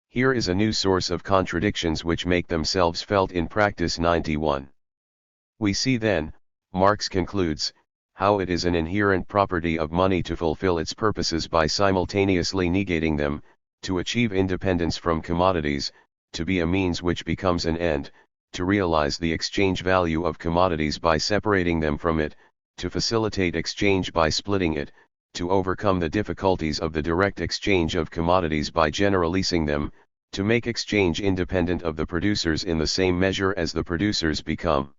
Speaker 1: Here is a new source of contradictions which make themselves felt in practice. 91. We see then, Marx concludes, how it is an inherent property of money to fulfill its purposes by simultaneously negating them, to achieve independence from commodities, to be a means which becomes an end, to realize the exchange value of commodities by separating them from it, to facilitate exchange by splitting it, to overcome the difficulties of the direct exchange of commodities by generalizing them, to make exchange independent of the producers in the same measure as the producers become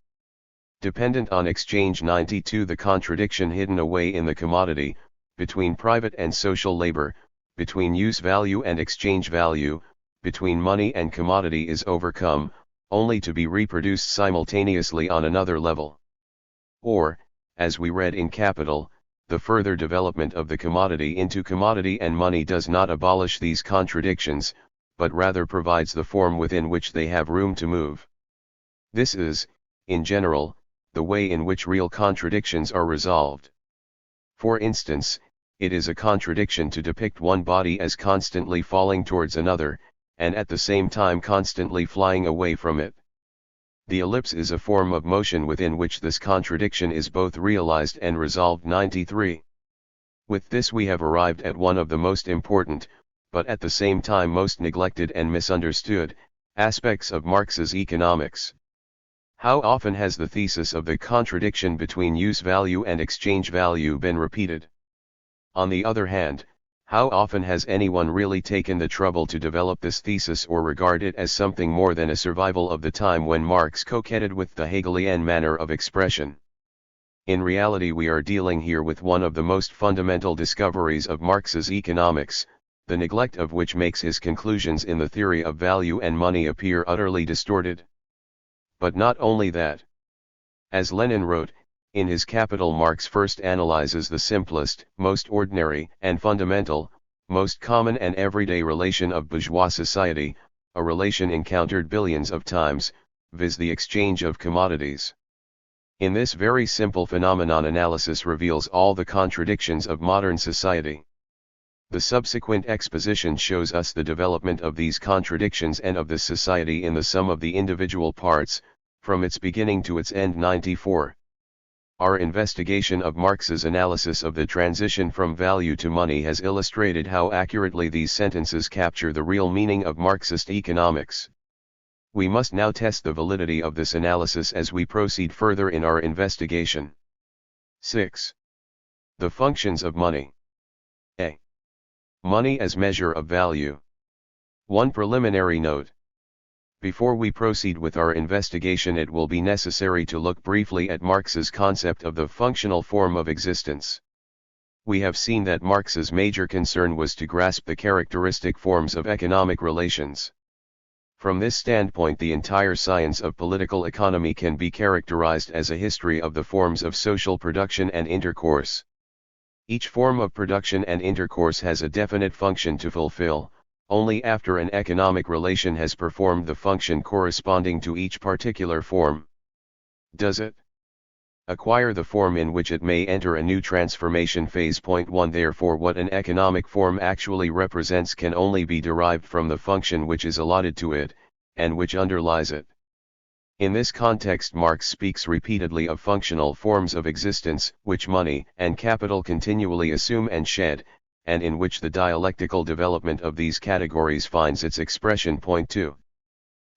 Speaker 1: dependent on exchange. 92. The contradiction hidden away in the commodity, between private and social labor, between use value and exchange value, between money and commodity is overcome, only to be reproduced simultaneously on another level. Or, as we read in Capital, the further development of the commodity into commodity and money does not abolish these contradictions, but rather provides the form within which they have room to move. This is, in general, the way in which real contradictions are resolved. For instance, it is a contradiction to depict one body as constantly falling towards another, and at the same time constantly flying away from it. The ellipse is a form of motion within which this contradiction is both realized and resolved. 93. With this we have arrived at one of the most important, but at the same time most neglected and misunderstood, aspects of Marx's economics. How often has the thesis of the contradiction between use value and exchange value been repeated? On the other hand, how often has anyone really taken the trouble to develop this thesis or regard it as something more than a survival of the time when Marx coquetted with the Hegelian manner of expression? In reality, we are dealing here with one of the most fundamental discoveries of Marx's economics, the neglect of which makes his conclusions in the theory of value and money appear utterly distorted. But not only that. As Lenin wrote, in his Capital, Marx first analyzes the simplest, most ordinary and fundamental, most common and everyday relation of bourgeois society, a relation encountered billions of times, viz. The exchange of commodities. In this very simple phenomenon, analysis reveals all the contradictions of modern society. The subsequent exposition shows us the development of these contradictions and of this society in the sum of the individual parts, from its beginning to its end. 94. Our investigation of Marx's analysis of the transition from value to money has illustrated how accurately these sentences capture the real meaning of Marxist economics. We must now test the validity of this analysis as we proceed further in our investigation. 6. The functions of money. A. Money as measure of value. 1 preliminary note. Before we proceed with our investigation, it will be necessary to look briefly at Marx's concept of the functional form of existence. We have seen that Marx's major concern was to grasp the characteristic forms of economic relations. From this standpoint, the entire science of political economy can be characterized as a history of the forms of social production and intercourse. Each form of production and intercourse has a definite function to fulfill, only after an economic relation has performed the function corresponding to each particular form. Does it acquire the form in which it may enter a new transformation phase? Point 1. Therefore, what an economic form actually represents can only be derived from the function which is allotted to it, and which underlies it. In this context, Marx speaks repeatedly of functional forms of existence, which money and capital continually assume and shed, and in which the dialectical development of these categories finds its expression. Point 2.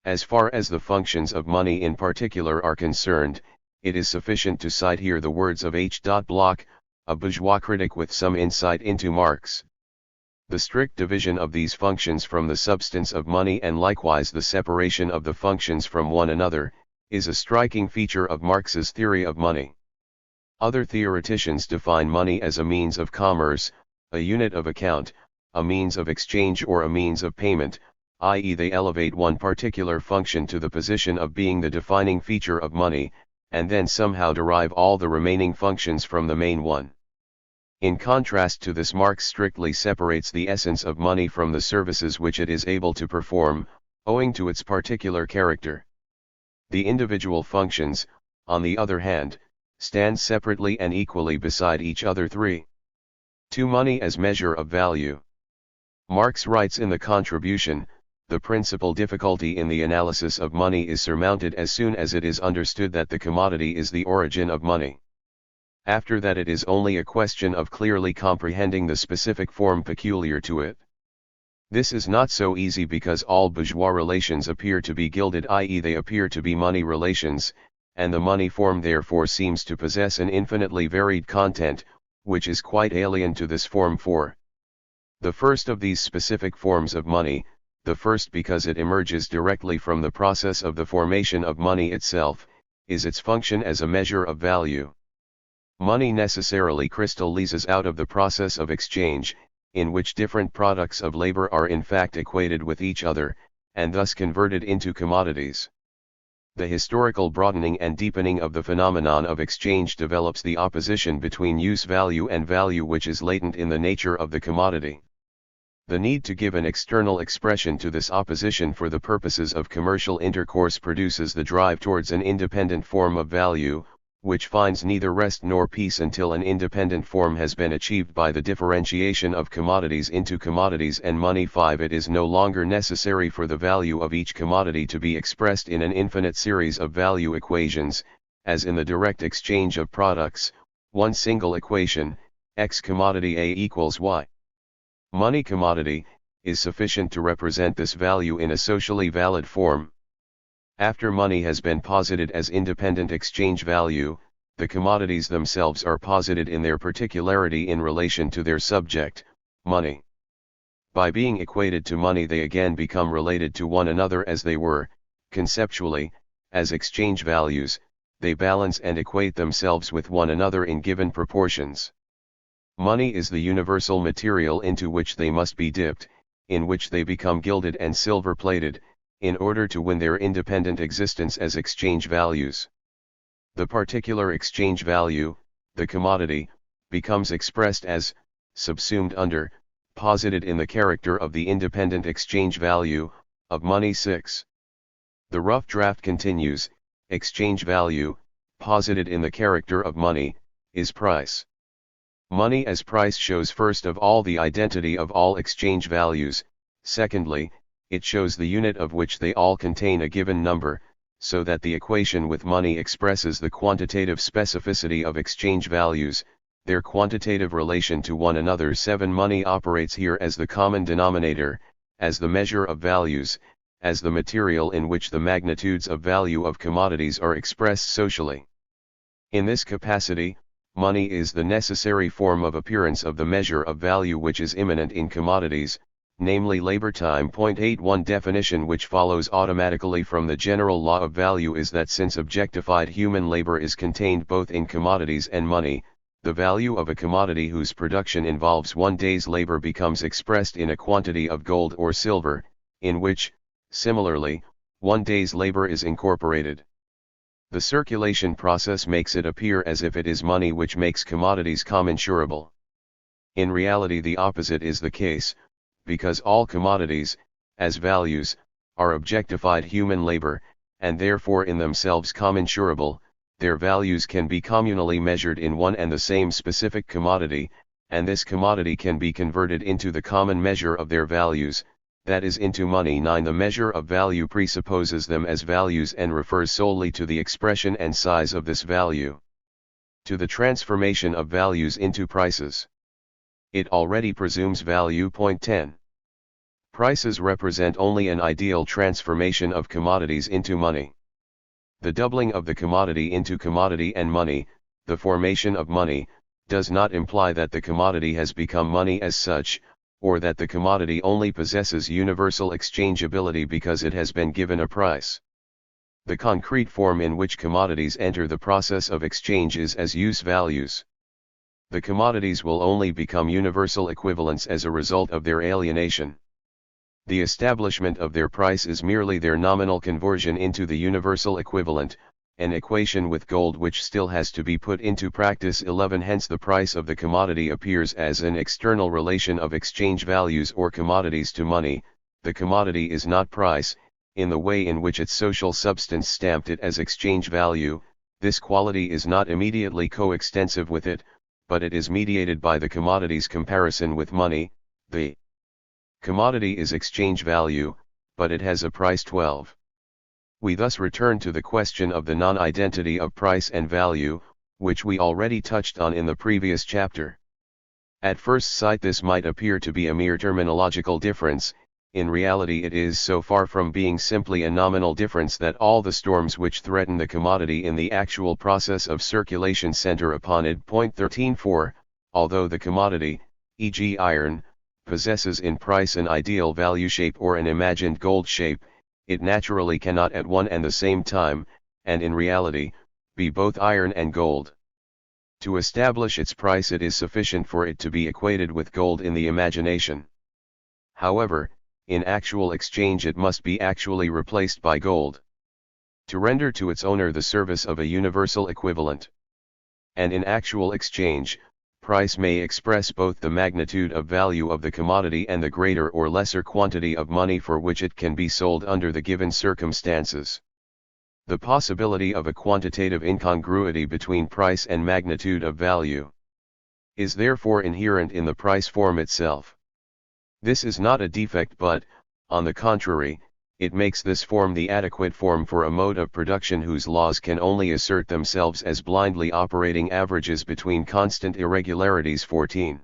Speaker 1: As far as the functions of money in particular are concerned, it is sufficient to cite here the words of H. Bloch, a bourgeois critic with some insight into Marx. The strict division of these functions from the substance of money, and likewise the separation of the functions from one another, is a striking feature of Marx's theory of money. Other theoreticians define money as a means of commerce, a unit of account, a means of exchange, or a means of payment, i.e. they elevate one particular function to the position of being the defining feature of money, and then somehow derive all the remaining functions from the main one. In contrast to this, Marx strictly separates the essence of money from the services which it is able to perform, owing to its particular character. The individual functions, on the other hand, stand separately and equally beside each other. 3. 2. Money as measure of value. Marx writes in the Contribution, the principal difficulty in the analysis of money is surmounted as soon as it is understood that the commodity is the origin of money. After that, it is only a question of clearly comprehending the specific form peculiar to it. This is not so easy because all bourgeois relations appear to be gilded, i.e. they appear to be money relations, and the money form therefore seems to possess an infinitely varied content, which is quite alien to this form. 4. The first of these specific forms of money, the first because it emerges directly from the process of the formation of money itself, is its function as a measure of value. Money necessarily crystallizes out of the process of exchange, in which different products of labor are in fact equated with each other, and thus converted into commodities. The historical broadening and deepening of the phenomenon of exchange develops the opposition between use value and value which is latent in the nature of the commodity. The need to give an external expression to this opposition for the purposes of commercial intercourse produces the drive towards an independent form of value, which finds neither rest nor peace until an independent form has been achieved by the differentiation of commodities into commodities and money. 5. It is no longer necessary for the value of each commodity to be expressed in an infinite series of value equations, as in the direct exchange of products, one single equation, X commodity A equals Y. Money commodity, is sufficient to represent this value in a socially valid form. After money has been posited as independent exchange value, the commodities themselves are posited in their particularity in relation to their subject, money. By being equated to money, they again become related to one another as they were, conceptually, as exchange values. They balance and equate themselves with one another in given proportions. Money is the universal material into which they must be dipped, in which they become gilded and silver-plated, in order to win their independent existence as exchange values. The particular exchange value, the commodity, becomes expressed as, subsumed under, posited in the character of the independent exchange value, of money. 6. The rough draft continues, exchange value, posited in the character of money, is price. Money as price shows first of all the identity of all exchange values, secondly, it shows the unit of which they all contain a given number, so that the equation with money expresses the quantitative specificity of exchange values, their quantitative relation to one another. 7. Money operates here as the common denominator, as the measure of values, as the material in which the magnitudes of value of commodities are expressed socially. In this capacity, money is the necessary form of appearance of the measure of value which is immanent in commodities, namely labor time. 81 Definition which follows automatically from the general law of value is that since objectified human labor is contained both in commodities and money, the value of a commodity whose production involves one day's labor becomes expressed in a quantity of gold or silver, in which, similarly, one day's labor is incorporated. The circulation process makes it appear as if it is money which makes commodities commensurable. In reality the opposite is the case, because all commodities, as values, are objectified human labor, and therefore in themselves commensurable. Their values can be communally measured in one and the same specific commodity, and this commodity can be converted into the common measure of their values, that is into money. 9. The measure of value presupposes them as values and refers solely to the expression and size of this value. To the transformation of values into prices. It already presumes value. Point 10. Prices represent only an ideal transformation of commodities into money. The doubling of the commodity into commodity and money, the formation of money, does not imply that the commodity has become money as such, or that the commodity only possesses universal exchangeability because it has been given a price. The concrete form in which commodities enter the process of exchange is as use values. The commodities will only become universal equivalents as a result of their alienation. The establishment of their price is merely their nominal conversion into the universal equivalent, an equation with gold which still has to be put into practice. 11. Hence the price of the commodity appears as an external relation of exchange values or commodities to money. The commodity is not price, in the way in which its social substance stamped it as exchange value. This quality is not immediately coextensive with it, but it is mediated by the commodity's comparison with money. The commodity is exchange value, but it has a price. 12. We thus return to the question of the non-identity of price and value, which we already touched on in the previous chapter. At first sight this might appear to be a mere terminological difference. In reality it is so far from being simply a nominal difference that all the storms which threaten the commodity in the actual process of circulation center upon it. Point 13. 4. Although the commodity, e.g. iron, possesses in price an ideal value shape or an imagined gold shape, it naturally cannot at one and the same time, and in reality, be both iron and gold. To establish its price it is sufficient for it to be equated with gold in the imagination. However, in actual exchange it must be actually replaced by gold, to render to its owner the service of a universal equivalent. And in actual exchange, price may express both the magnitude of value of the commodity and the greater or lesser quantity of money for which it can be sold under the given circumstances. The possibility of a quantitative incongruity between price and magnitude of value is therefore inherent in the price form itself. This is not a defect but, on the contrary, it makes this form the adequate form for a mode of production whose laws can only assert themselves as blindly operating averages between constant irregularities. 14.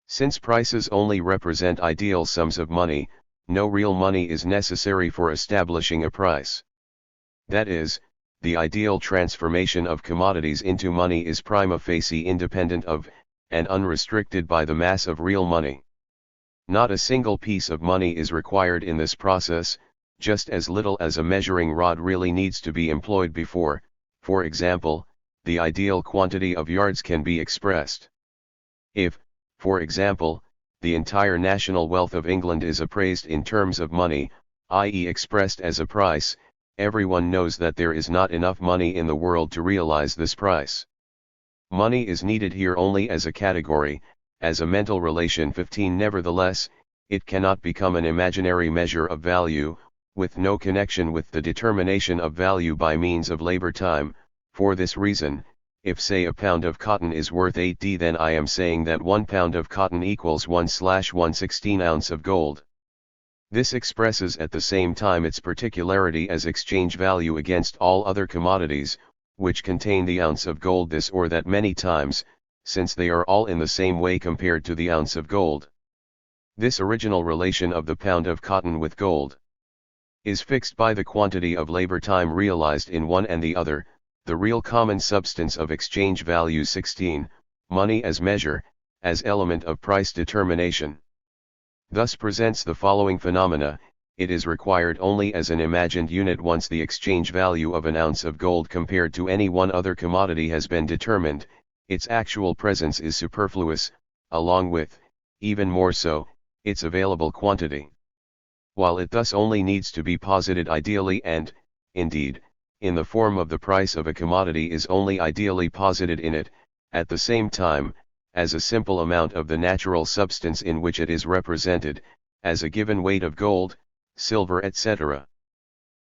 Speaker 1: Since prices only represent ideal sums of money, no real money is necessary for establishing a price. That is, the ideal transformation of commodities into money is prima facie independent of, and unrestricted by the mass of real money. Not a single piece of money is required in this process, just as little as a measuring rod really needs to be employed before, for example, the ideal quantity of yards can be expressed. If, for example, the entire national wealth of England is appraised in terms of money, i.e. expressed as a price, everyone knows that there is not enough money in the world to realize this price. Money is needed here only as a category, as a mental relation. 15. Nevertheless, it cannot become an imaginary measure of value, with no connection with the determination of value by means of labor time. For this reason, if say a pound of cotton is worth 8d, then I am saying that 1 pound of cotton equals 1/116 ounce of gold. This expresses at the same time its particularity as exchange value against all other commodities, which contain the ounce of gold this or that many times, since they are all in the same way compared to the ounce of gold. This original relation of the pound of cotton with gold is fixed by the quantity of labor time realized in one and the other, the real common substance of exchange value. 16. Money as measure, as element of price determination, thus presents the following phenomena. It is required only as an imagined unit once the exchange value of an ounce of gold compared to any one other commodity has been determined. Its actual presence is superfluous, along with, even more so, its available quantity. While it thus only needs to be posited ideally and, indeed, in the form of the price of a commodity is only ideally posited in it, at the same time, as a simple amount of the natural substance in which it is represented, as a given weight of gold, silver, etc.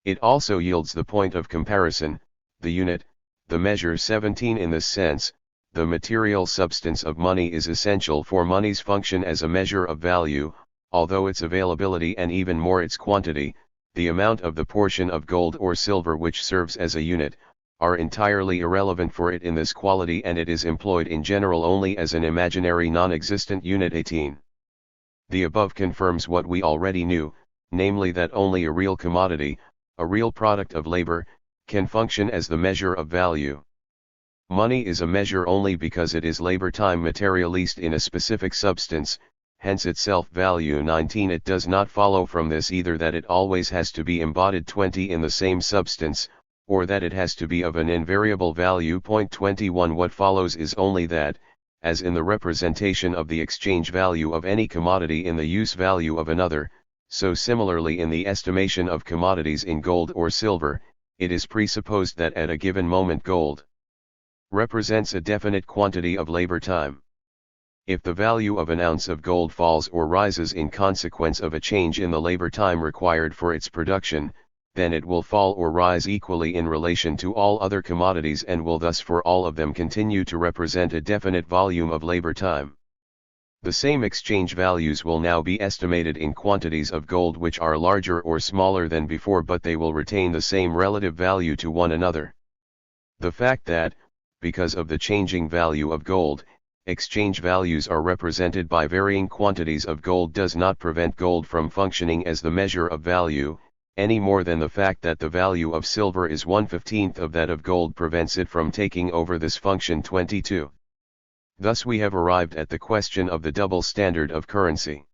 Speaker 1: It also yields the point of comparison, the unit, the measure. 17. In this sense, the material substance of money is essential for money's function as a measure of value, although its availability and even more its quantity, the amount of the portion of gold or silver which serves as a unit, are entirely irrelevant for it in this quality, and it is employed in general only as an imaginary non-existent unit. 18. The above confirms what we already knew, namely that only a real commodity, a real product of labor, can function as the measure of value. Money is a measure only because it is labor time materialized in a specific substance, hence its self-value. 19. It does not follow from this either that it always has to be embodied 20 in the same substance, or that it has to be of an invariable value. 21. What follows is only that, as in the representation of the exchange value of any commodity in the use value of another, so similarly in the estimation of commodities in gold or silver, it is presupposed that at a given moment gold represents a definite quantity of labor time. If the value of an ounce of gold falls or rises in consequence of a change in the labor time required for its production, then it will fall or rise equally in relation to all other commodities and will thus for all of them continue to represent a definite volume of labor time. The same exchange values will now be estimated in quantities of gold which are larger or smaller than before, but they will retain the same relative value to one another. The fact that, because of the changing value of gold, exchange values are represented by varying quantities of gold does not prevent gold from functioning as the measure of value, any more than the fact that the value of silver is 1/15 of that of gold prevents it from taking over this function. 22. Thus we have arrived at the question of the double standard of currency.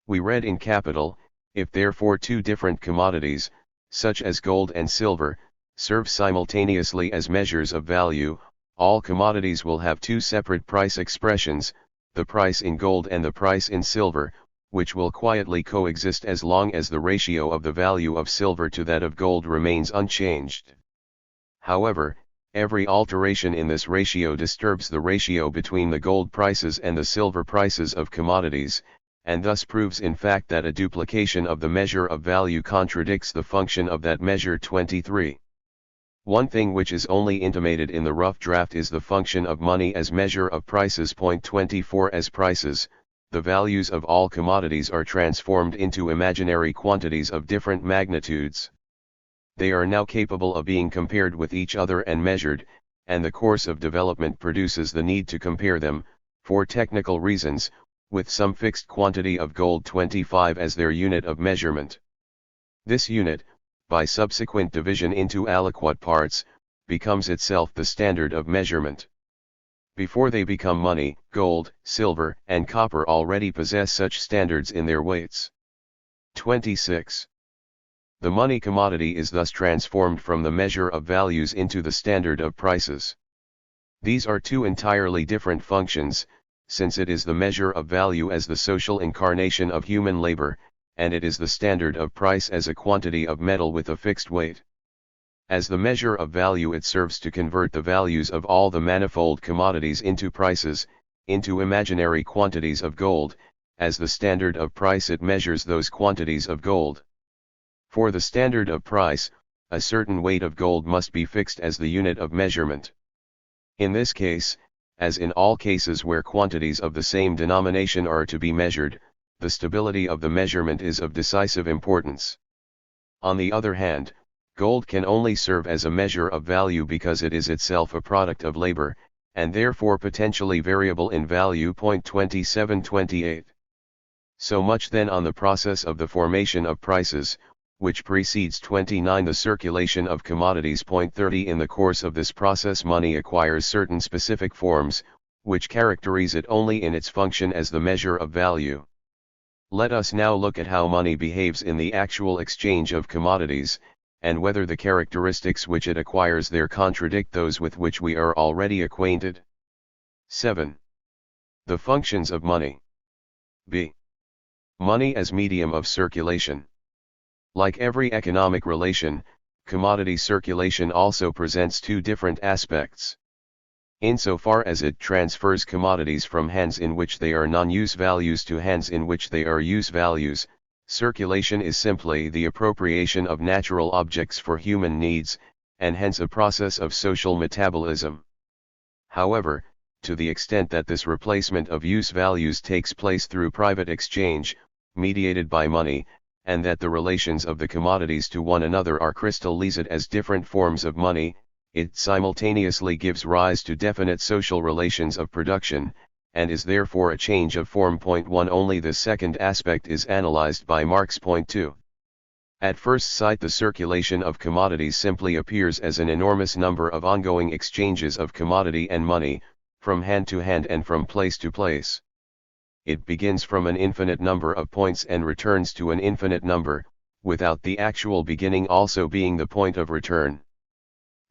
Speaker 1: We read in Capital, if therefore two different commodities, such as gold and silver, serve simultaneously as measures of value, all commodities will have two separate price expressions, the price in gold and the price in silver, which will quietly coexist as long as the ratio of the value of silver to that of gold remains unchanged. However, every alteration in this ratio disturbs the ratio between the gold prices and the silver prices of commodities, and thus proves in fact that a duplication of the measure of value contradicts the function of that measure. 23. One thing which is only intimated in the rough draft is the function of money as measure of prices. 24. As prices, the values of all commodities are transformed into imaginary quantities of different magnitudes. They are now capable of being compared with each other and measured, and the course of development produces the need to compare them, for technical reasons, with some fixed quantity of gold. 25 as their unit of measurement. This unit, by subsequent division into aliquot parts, becomes itself the standard of measurement. Before they become money, gold, silver, and copper already possess such standards in their weights. 26. The money commodity is thus transformed from the measure of values into the standard of prices. These are two entirely different functions, since it is the measure of value as the social incarnation of human labor, and it is the standard of price as a quantity of metal with a fixed weight. As the measure of value it serves to convert the values of all the manifold commodities into prices, into imaginary quantities of gold, as the standard of price it measures those quantities of gold. For the standard of price, a certain weight of gold must be fixed as the unit of measurement. In this case, as in all cases where quantities of the same denomination are to be measured, the stability of the measurement is of decisive importance. On the other hand, gold can only serve as a measure of value because it is itself a product of labor, and therefore potentially variable in value. 27-28. So much then on the process of the formation of prices, which precedes 29 the circulation of commodities. 30 In the course of this process money acquires certain specific forms, which characterize it only in its function as the measure of value. Let us now look at how money behaves in the actual exchange of commodities, and whether the characteristics which it acquires there contradict those with which we are already acquainted. 7. The functions of money. b. Money as medium of circulation. Like every economic relation, commodity circulation also presents two different aspects. Insofar as it transfers commodities from hands in which they are non-use values to hands in which they are use values, circulation is simply the appropriation of natural objects for human needs, and hence a process of social metabolism. However, to the extent that this replacement of use values takes place through private exchange, mediated by money, and that the relations of the commodities to one another are crystallized as different forms of money, it simultaneously gives rise to definite social relations of production, and is therefore a change of form. Point 1. Only the second aspect is analyzed by Marx. Point 2. At first sight, the circulation of commodities simply appears as an enormous number of ongoing exchanges of commodity and money, from hand to hand and from place to place. It begins from an infinite number of points and returns to an infinite number, without the actual beginning also being the point of return.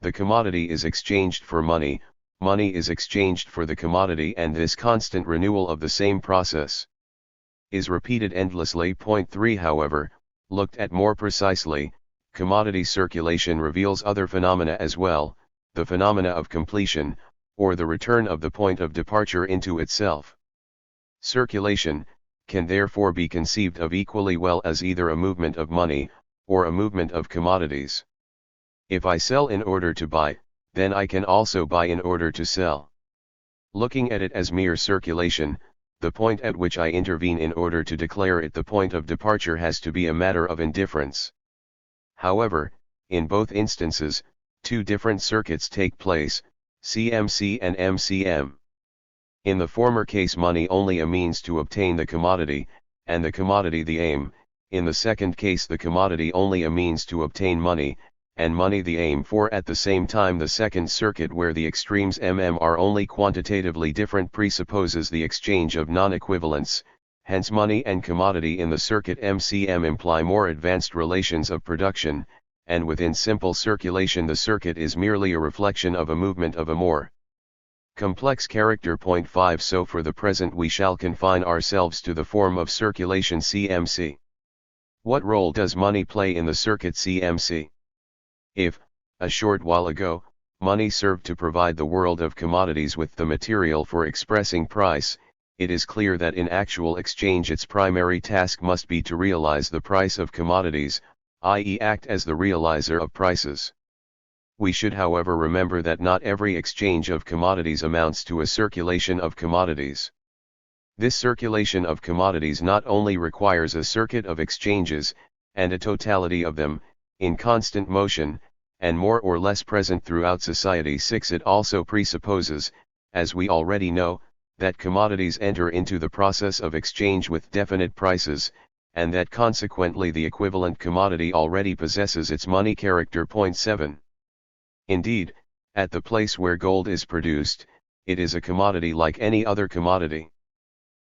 Speaker 1: The commodity is exchanged for money, money is exchanged for the commodity, and this constant renewal of the same process is repeated endlessly. Point 3. However, looked at more precisely, commodity circulation reveals other phenomena as well, the phenomena of completion, or the return of the point of departure into itself. Circulation can therefore be conceived of equally well as either a movement of money, or a movement of commodities. If I sell in order to buy, then I can also buy in order to sell. Looking at it as mere circulation, the point at which I intervene in order to declare it the point of departure has to be a matter of indifference. However, in both instances, two different circuits take place, CMC and MCM. In the former case, money only a means to obtain the commodity, and the commodity the aim; in the second case, the commodity only a means to obtain money, and money the aim. For at the same time, the second circuit, where the extremes are only quantitatively different, presupposes the exchange of non-equivalents, hence money and commodity in the circuit MCM imply more advanced relations of production, and within simple circulation the circuit is merely a reflection of a movement of a more complex character. Point 5. So for the present we shall confine ourselves to the form of circulation CMC. What role does money play in the circuit CMC? If, a short while ago, money served to provide the world of commodities with the material for expressing price, it is clear that in actual exchange its primary task must be to realize the price of commodities, i.e. act as the realizer of prices. We should, however, remember that not every exchange of commodities amounts to a circulation of commodities. This circulation of commodities not only requires a circuit of exchanges, and a totality of them, in constant motion, and more or less present throughout society. 6. It also presupposes, as we already know, that commodities enter into the process of exchange with definite prices, and that consequently the equivalent commodity already possesses its money character. Point 7. Indeed, at the place where gold is produced, it is a commodity like any other commodity.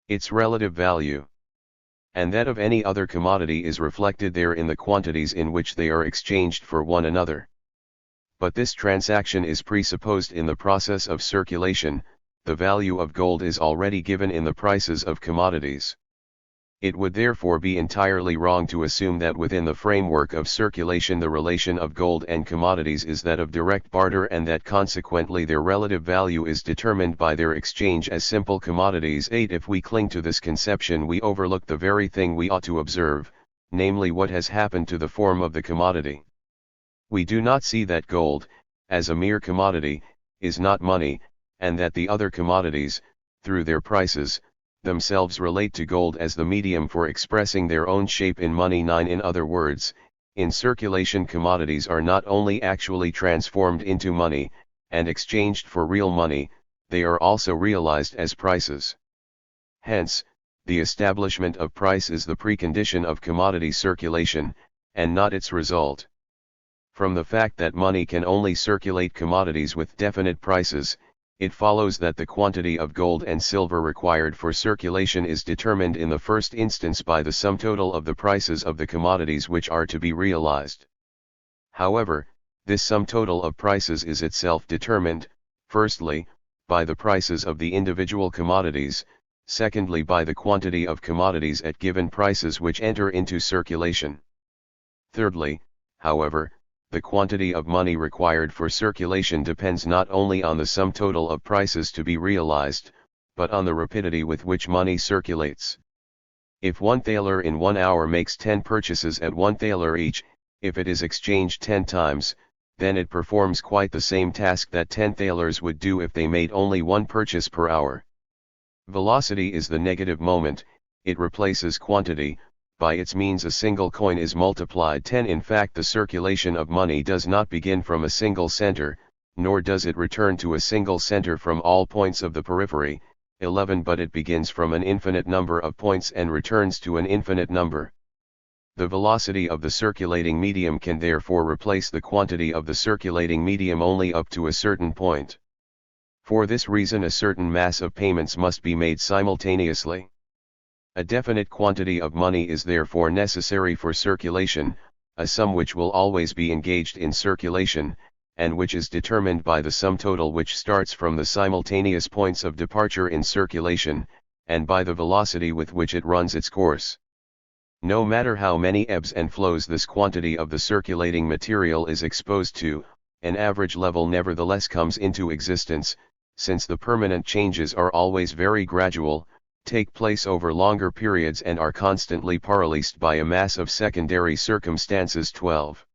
Speaker 1: Its relative value, and that of any other commodity, is reflected there in the quantities in which they are exchanged for one another. But this transaction is presupposed in the process of circulation. The value of gold is already given in the prices of commodities. It would therefore be entirely wrong to assume that within the framework of circulation the relation of gold and commodities is that of direct barter, and that consequently their relative value is determined by their exchange as simple commodities. 8. If we cling to this conception, we overlook the very thing we ought to observe, namely what has happened to the form of the commodity. We do not see that gold, as a mere commodity, is not money, and that the other commodities, through their prices, themselves relate to gold as the medium for expressing their own shape in money. 9. In other words, in circulation commodities are not only actually transformed into money, and exchanged for real money, they are also realized as prices. Hence, the establishment of price is the precondition of commodity circulation, and not its result. From the fact that money can only circulate commodities with definite prices, it follows that the quantity of gold and silver required for circulation is determined in the first instance by the sum total of the prices of the commodities which are to be realized. However, this sum total of prices is itself determined, firstly, by the prices of the individual commodities, secondly by the quantity of commodities at given prices which enter into circulation. Thirdly, however, the quantity of money required for circulation depends not only on the sum total of prices to be realized, but on the rapidity with which money circulates. If one thaler in 1 hour makes 10 purchases at 1 thaler each, if it is exchanged 10 times, then it performs quite the same task that 10 thalers would do if they made only 1 purchase per hour. Velocity is the negative moment, it replaces quantity, by its means a single coin is multiplied 10. In fact, the circulation of money does not begin from a single center, nor does it return to a single center from all points of the periphery, 11, but it begins from an infinite number of points and returns to an infinite number. The velocity of the circulating medium can therefore replace the quantity of the circulating medium only up to a certain point. For this reason a certain mass of payments must be made simultaneously. A definite quantity of money is therefore necessary for circulation, a sum which will always be engaged in circulation, and which is determined by the sum total which starts from the simultaneous points of departure in circulation, and by the velocity with which it runs its course. No matter how many ebbs and flows this quantity of the circulating material is exposed to, an average level nevertheless comes into existence, since the permanent changes are always very gradual, take place over longer periods and are constantly paralysed by a mass of secondary circumstances. 12.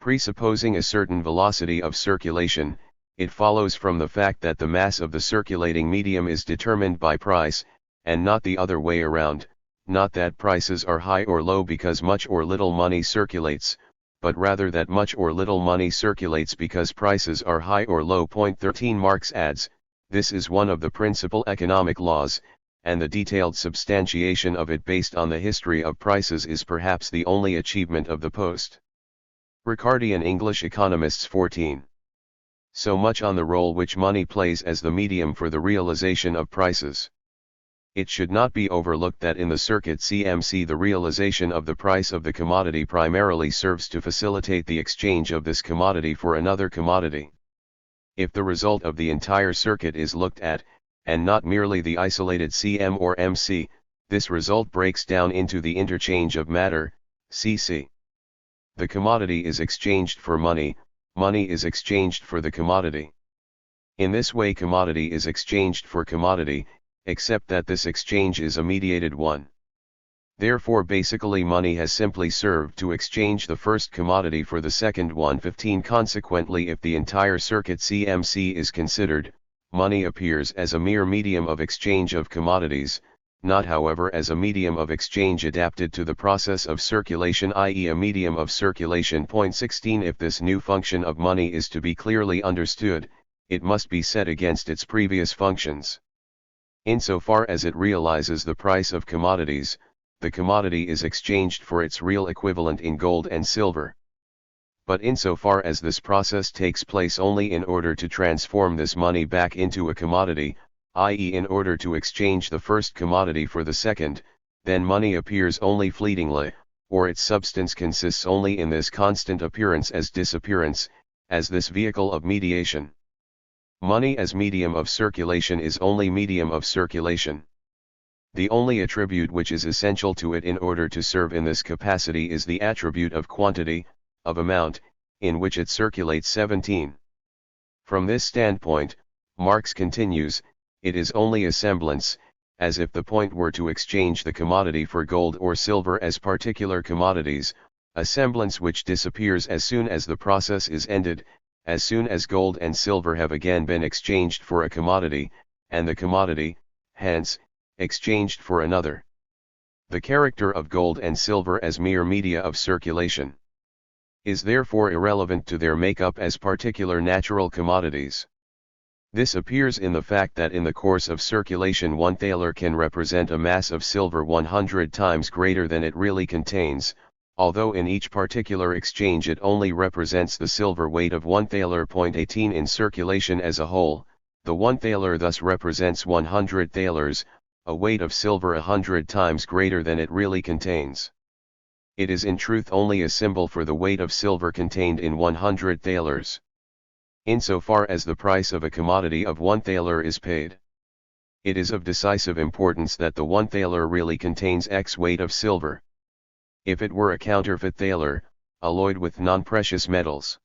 Speaker 1: Presupposing a certain velocity of circulation, it follows from the fact that the mass of the circulating medium is determined by price, and not the other way around, not that prices are high or low because much or little money circulates, but rather that much or little money circulates because prices are high or low. 13. Marx adds, this is one of the principal economic laws, and the detailed substantiation of it based on the history of prices is perhaps the only achievement of the post-Ricardian English economists. 14. So much on the role which money plays as the medium for the realization of prices. It should not be overlooked that in the circuit CMC the realization of the price of the commodity primarily serves to facilitate the exchange of this commodity for another commodity. If the result of the entire circuit is looked at, and not merely the isolated CM or MC, this result breaks down into the interchange of matter, CC. The commodity is exchanged for money, money is exchanged for the commodity. In this way commodity is exchanged for commodity, except that this exchange is a mediated one. Therefore basically money has simply served to exchange the first commodity for the second one. 15. Consequently, if the entire circuit CMC is considered, money appears as a mere medium of exchange of commodities, not however as a medium of exchange adapted to the process of circulation, i.e. a medium of circulation. 16. If this new function of money is to be clearly understood, it must be set against its previous functions. Insofar as it realizes the price of commodities, the commodity is exchanged for its real equivalent in gold and silver. But insofar as this process takes place only in order to transform this money back into a commodity, i.e. in order to exchange the first commodity for the second, then money appears only fleetingly, or its substance consists only in this constant appearance as disappearance, as this vehicle of mediation. Money as medium of circulation is only medium of circulation. The only attribute which is essential to it in order to serve in this capacity is the attribute of quantity, of amount, in which it circulates. 17. From this standpoint, Marx continues, it is only a semblance, as if the point were to exchange the commodity for gold or silver as particular commodities, a semblance which disappears as soon as the process is ended, as soon as gold and silver have again been exchanged for a commodity, and the commodity, hence, exchanged for another. The character of gold and silver as mere media of circulation is therefore irrelevant to their makeup as particular natural commodities. This appears in the fact that in the course of circulation 1 thaler can represent a mass of silver 100 times greater than it really contains, although in each particular exchange it only represents the silver weight of 1 thaler. 18. In circulation as a whole, the 1 thaler thus represents 100 thalers, a weight of silver 100 times greater than it really contains. It is in truth only a symbol for the weight of silver contained in 100 thalers. Insofar as the price of a commodity of 1 thaler is paid, it is of decisive importance that the 1 thaler really contains X weight of silver. If it were a counterfeit thaler, alloyed with non-precious metals.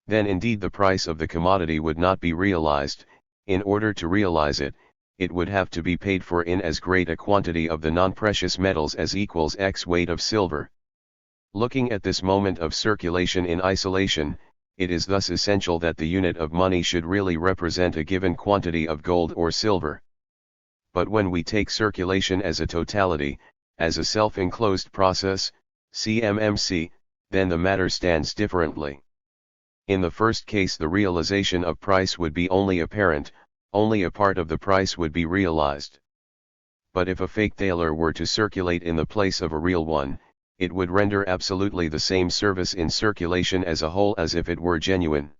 Speaker 1: Then indeed the price of the commodity would not be realized. In order to realize it, it would have to be paid for in as great a quantity of the non-precious metals as equals X weight of silver. Looking at this moment of circulation in isolation, it is thus essential that the unit of money should really represent a given quantity of gold or silver. But when we take circulation as a totality, as a self-enclosed process, CMMC, then the matter stands differently. In the first case the realization of price would be only apparent, only a part of the price would be realized. But if a fake thaler were to circulate in the place of a real one, it would render absolutely the same service in circulation as a whole as if it were genuine.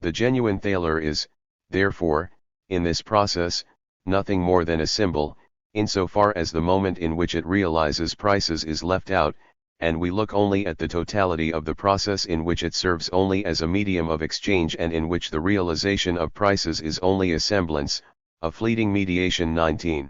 Speaker 1: The genuine thaler is, therefore, in this process, nothing more than a symbol, insofar as the moment in which it realizes prices is left out, and we look only at the totality of the process in which it serves only as a medium of exchange and in which the realization of prices is only a semblance, a fleeting mediation. 19.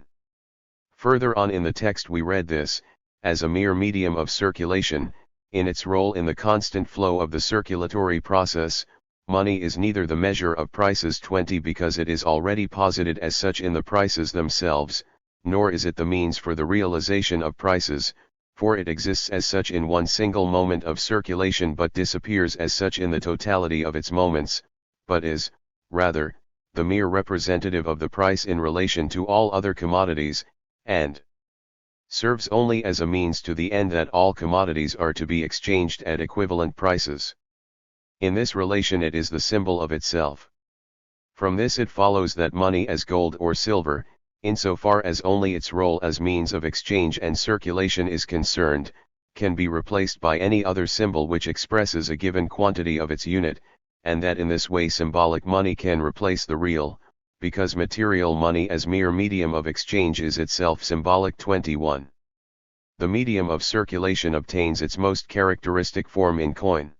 Speaker 1: Further on in the text we read this, as a mere medium of circulation, in its role in the constant flow of the circulatory process, money is neither the measure of prices 20 because it is already posited as such in the prices themselves, nor is it the means for the realization of prices, for it exists as such in one single moment of circulation but disappears as such in the totality of its moments, but is, rather, the mere representative of the price in relation to all other commodities, and serves only as a means to the end that all commodities are to be exchanged at equivalent prices. In this relation it is the symbol of itself. From this it follows that money as gold or silver, insofar as only its role as means of exchange and circulation is concerned, can be replaced by any other symbol which expresses a given quantity of its unit, and that in this way symbolic money can replace the real, because material money as mere medium of exchange is itself symbolic. 21. The medium of circulation obtains its most characteristic form in coin.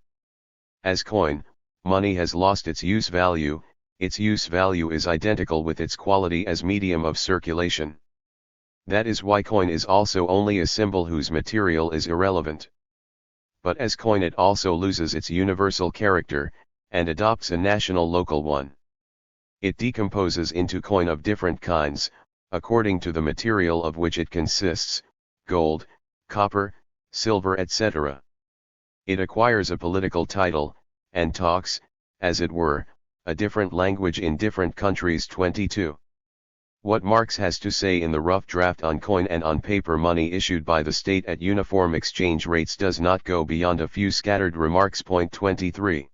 Speaker 1: As coin, money has lost its use value. Its use value is identical with its quality as medium of circulation. That is why coin is also only a symbol whose material is irrelevant. But as coin it also loses its universal character, and adopts a national local one. It decomposes into coin of different kinds, according to the material of which it consists, gold, copper, silver, etc. It acquires a political title, and talks, as it were, a different language in different countries. 22. What Marx has to say in the rough draft on coin and on paper money issued by the state at uniform exchange rates does not go beyond a few scattered remarks. 23.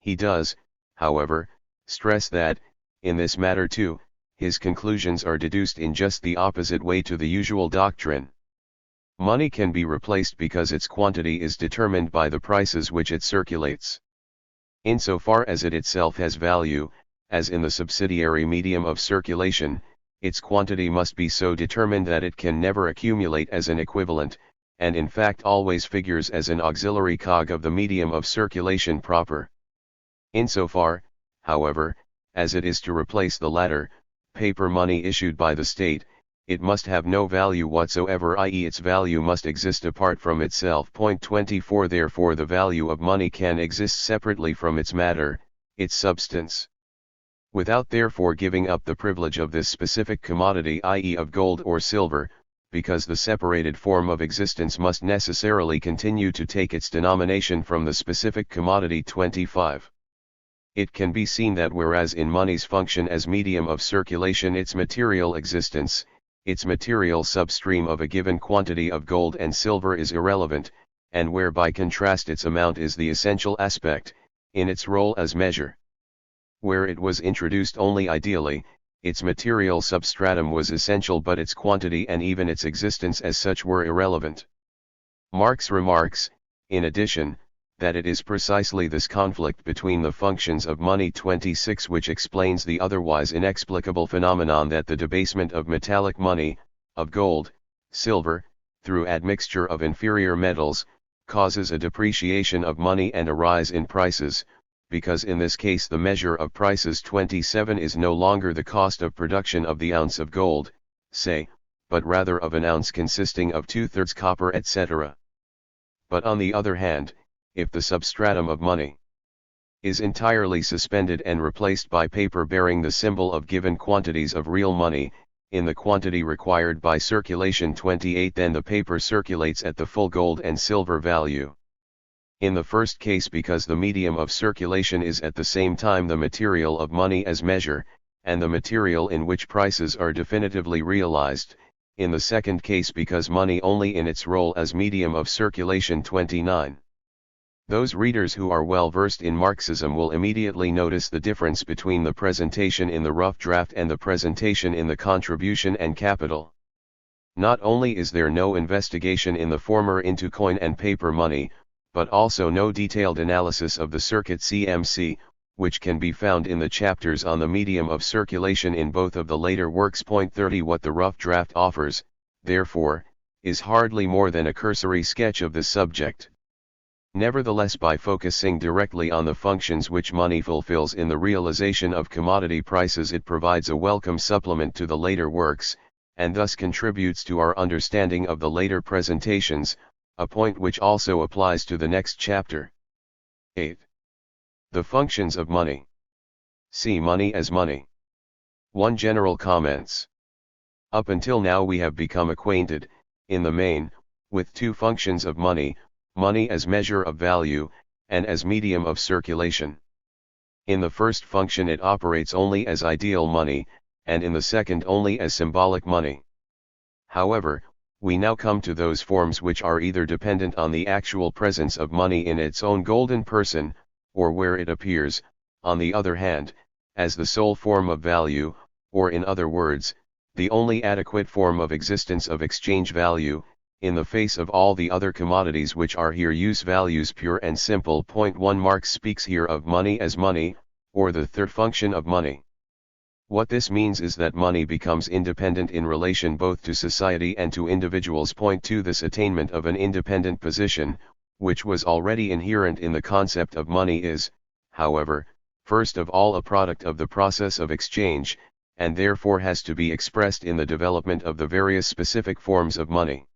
Speaker 1: He does, however, stress that, in this matter too, his conclusions are deduced in just the opposite way to the usual doctrine. Money can be replaced because its quantity is determined by the prices which it circulates. Insofar as it itself has value, as in the subsidiary medium of circulation, its quantity must be so determined that it can never accumulate as an equivalent, and in fact always figures as an auxiliary cog of the medium of circulation proper. Insofar, however, as it is to replace the latter, paper money issued by the state, it must have no value whatsoever, i.e. its value must exist apart from itself. 24. Therefore the value of money can exist separately from its matter, its substance. Without therefore giving up the privilege of this specific commodity, i.e. of gold or silver, because the separated form of existence must necessarily continue to take its denomination from the specific commodity. 25. It can be seen that whereas in money's function as medium of circulation its material existence, its material substream of a given quantity of gold and silver is irrelevant, and where by contrast its amount is the essential aspect, in its role as measure. Where it was introduced only ideally, its material substratum was essential but its quantity and even its existence as such were irrelevant. Marx remarks, in addition, that it is precisely this conflict between the functions of money 26 which explains the otherwise inexplicable phenomenon that the debasement of metallic money, of gold, silver, through admixture of inferior metals, causes a depreciation of money and a rise in prices, because in this case the measure of prices 27 is no longer the cost of production of the ounce of gold, say, but rather of an ounce consisting of 2/3 copper, etc. But on the other hand, if the substratum of money is entirely suspended and replaced by paper bearing the symbol of given quantities of real money, in the quantity required by circulation 28, then the paper circulates at the full gold and silver value. In the first case, because the medium of circulation is at the same time the material of money as measure, and the material in which prices are definitively realized; in the second case, because money only in its role as medium of circulation 29. Those readers who are well versed in Marxism will immediately notice the difference between the presentation in the rough draft and the presentation in the contribution and capital. Not only is there no investigation in the former into coin and paper money, but also no detailed analysis of the circuit CMC, which can be found in the chapters on the medium of circulation in both of the later works. 30 What the rough draft offers, therefore, is hardly more than a cursory sketch of this subject. Nevertheless, by focusing directly on the functions which money fulfills in the realization of commodity prices, it provides a welcome supplement to the later works, and thus contributes to our understanding of the later presentations, a point which also applies to the next chapter. 8. The functions of money. See money as money. 1. General comments. Up until now we have become acquainted, in the main, with two functions of money: money as measure of value, and as medium of circulation. In the first function it operates only as ideal money, and in the second only as symbolic money. However, we now come to those forms which are either dependent on the actual presence of money in its own golden person, or where it appears, on the other hand, as the sole form of value, or in other words, the only adequate form of existence of exchange value, in the face of all the other commodities which are here use values pure and simple. 1. Marx speaks here of money as money, or the third function of money. What this means is that money becomes independent in relation both to society and to individuals. 2. This attainment of an independent position, which was already inherent in the concept of money, is, however, first of all a product of the process of exchange, and therefore has to be expressed in the development of the various specific forms of money.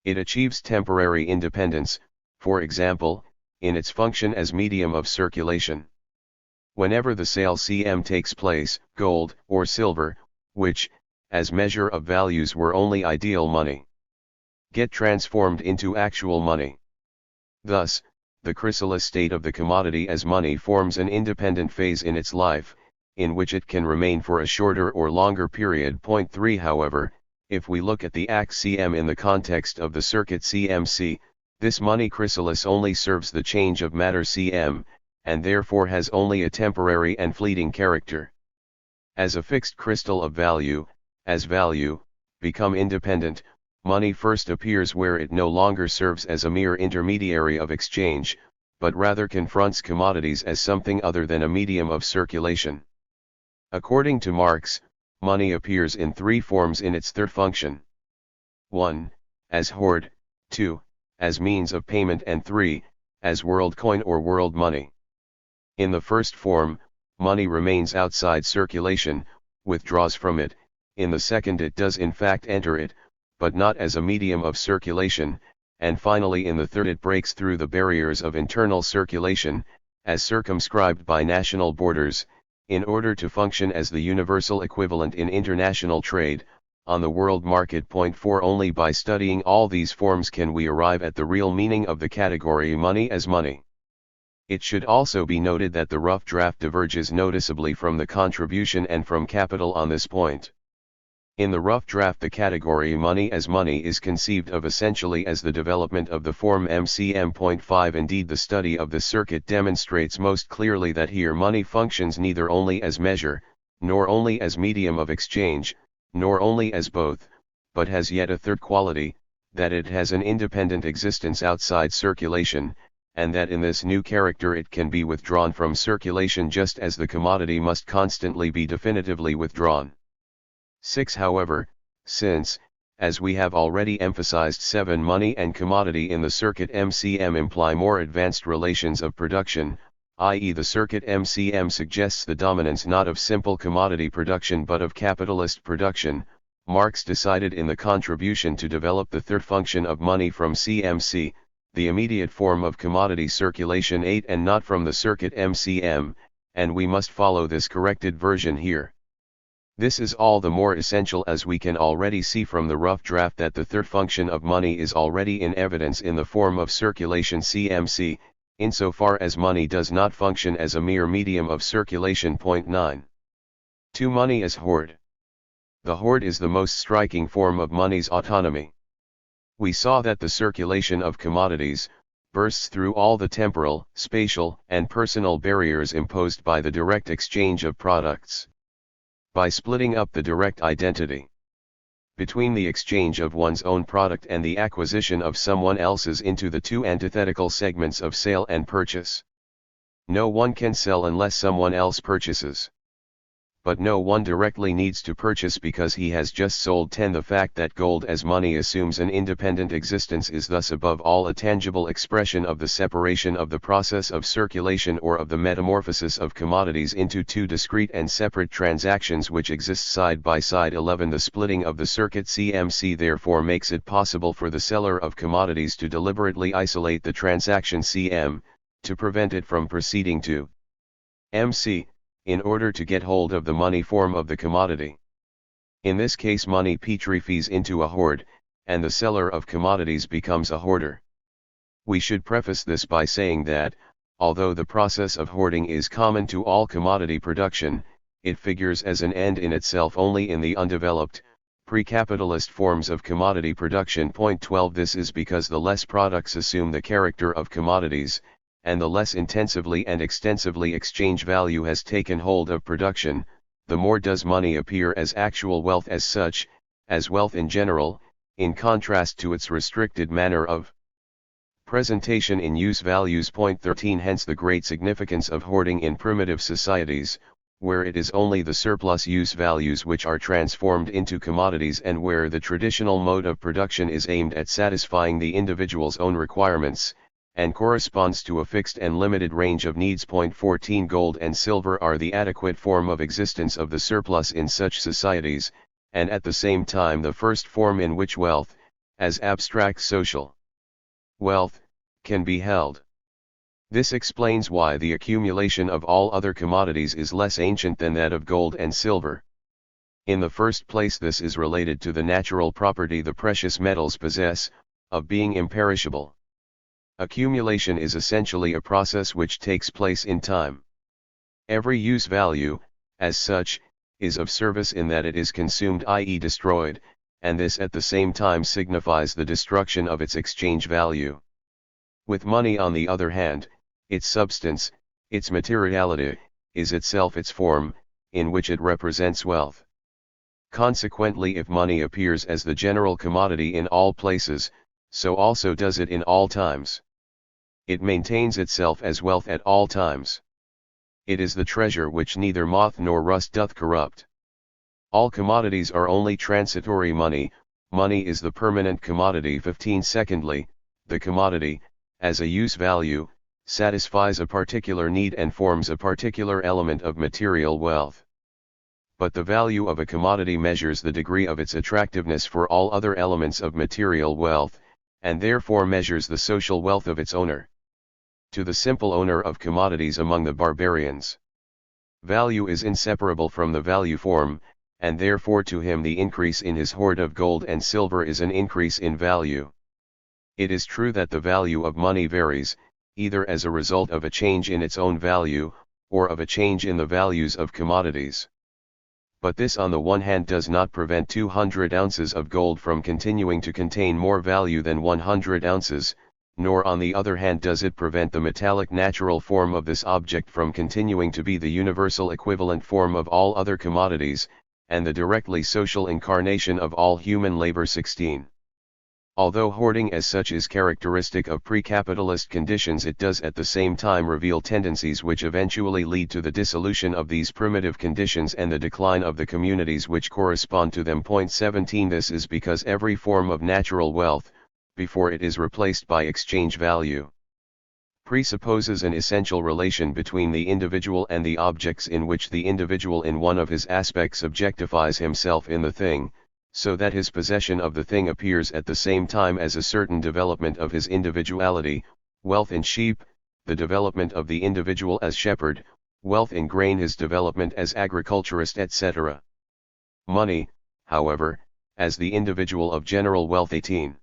Speaker 1: It achieves temporary independence, for example, in its function as medium of circulation. Whenever the sale CM takes place, gold or silver, which, as measure of values were only ideal money, get transformed into actual money. Thus, the chrysalis state of the commodity as money forms an independent phase in its life, in which it can remain for a shorter or longer period. 3. However, if we look at the act CM in the context of the circuit CMC, this money chrysalis only serves the change of matter CM, and therefore has only a temporary and fleeting character. As a fixed crystal of value, as value, become independent, money first appears where it no longer serves as a mere intermediary of exchange, but rather confronts commodities as something other than a medium of circulation. According to Marx, money appears in three forms in its third function. 1. As hoard, 2. As means of payment, and 3. As world coin or world money. In the first form, money remains outside circulation, withdraws from it; in the second it does in fact enter it, but not as a medium of circulation; and finally in the third it breaks through the barriers of internal circulation, as circumscribed by national borders, in order to function as the universal equivalent in international trade, on the world market. 4. Only by studying all these forms can we arrive at the real meaning of the category money as money. It should also be noted that the rough draft diverges noticeably from the contribution and from capital on this point. In the rough draft the category money as money is conceived of essentially as the development of the form MCM. 5. Indeed, the study of the circuit demonstrates most clearly that here money functions neither only as measure, nor only as medium of exchange, nor only as both, but has yet a third quality, that it has an independent existence outside circulation, and that in this new character it can be withdrawn from circulation just as the commodity must constantly be definitively withdrawn. 6. However, since, as we have already emphasized, 7 money and commodity in the circuit MCM imply more advanced relations of production, i.e. the circuit MCM suggests the dominance not of simple commodity production but of capitalist production, Marx decided in the contribution to develop the third function of money from CMC, the immediate form of commodity circulation 8 and not from the circuit MCM, and we must follow this corrected version here. This is all the more essential as we can already see from the rough draft that the third function of money is already in evidence in the form of circulation CMC, insofar as money does not function as a mere medium of circulation. 9. 2. Money as hoard. The hoard is the most striking form of money's autonomy. We saw that the circulation of commodities bursts through all the temporal, spatial, and personal barriers imposed by the direct exchange of products. By splitting up the direct identity between the exchange of one's own product and the acquisition of someone else's into the two antithetical segments of sale and purchase. No one can sell unless someone else purchases. But no one directly needs to purchase because he has just sold. 10. The fact that gold as money assumes an independent existence is thus above all a tangible expression of the separation of the process of circulation or of the metamorphosis of commodities into two discrete and separate transactions which exist side by side. 11. The splitting of the circuit CMC therefore makes it possible for the seller of commodities to deliberately isolate the transaction CM, to prevent it from proceeding to MC, in order to get hold of the money form of the commodity. In this case money petrifies into a hoard, and the seller of commodities becomes a hoarder. We should preface this by saying that, although the process of hoarding is common to all commodity production, it figures as an end in itself only in the undeveloped, pre-capitalist forms of commodity production. 12. This is because the less products assume the character of commodities, and the less intensively and extensively exchange value has taken hold of production, the more does money appear as actual wealth as such, as wealth in general, in contrast to its restricted manner of presentation in use values. 13. Hence the great significance of hoarding in primitive societies, where it is only the surplus use values which are transformed into commodities and where the traditional mode of production is aimed at satisfying the individual's own requirements, and corresponds to a fixed and limited range of needs. 14. Gold and silver are the adequate form of existence of the surplus in such societies, and at the same time the first form in which wealth, as abstract social wealth, can be held. This explains why the accumulation of all other commodities is less ancient than that of gold and silver. In the first place this is related to the natural property the precious metals possess, of being imperishable. Accumulation is essentially a process which takes place in time. Every use value, as such, is of service in that it is consumed, i.e. destroyed, and this at the same time signifies the destruction of its exchange value. With money on the other hand, its substance, its materiality, is itself its form, in which it represents wealth. Consequently, if money appears as the general commodity in all places, so also does it in all times. It maintains itself as wealth at all times. It is the treasure which neither moth nor rust doth corrupt. All commodities are only transitory. Money is the permanent commodity. 15. Secondly, the commodity, as a use value, satisfies a particular need and forms a particular element of material wealth. But the value of a commodity measures the degree of its attractiveness for all other elements of material wealth, and therefore measures the social wealth of its owner. To the simple owner of commodities among the barbarians, value is inseparable from the value form, and therefore to him the increase in his hoard of gold and silver is an increase in value. It is true that the value of money varies, either as a result of a change in its own value, or of a change in the values of commodities. But this on the one hand does not prevent 200 ounces of gold from continuing to contain more value than 100 ounces, nor on the other hand does it prevent the metallic natural form of this object from continuing to be the universal equivalent form of all other commodities, and the directly social incarnation of all human labor. 16. Although hoarding as such is characteristic of pre-capitalist conditions, it does at the same time reveal tendencies which eventually lead to the dissolution of these primitive conditions and the decline of the communities which correspond to them. 17. This is because every form of natural wealth, before it is replaced by exchange value, presupposes an essential relation between the individual and the objects in which the individual in one of his aspects objectifies himself in the thing, so that his possession of the thing appears at the same time as a certain development of his individuality, wealth in sheep, the development of the individual as shepherd, wealth in grain his development as agriculturist etc. Money, however, as the individual of general wealth 18.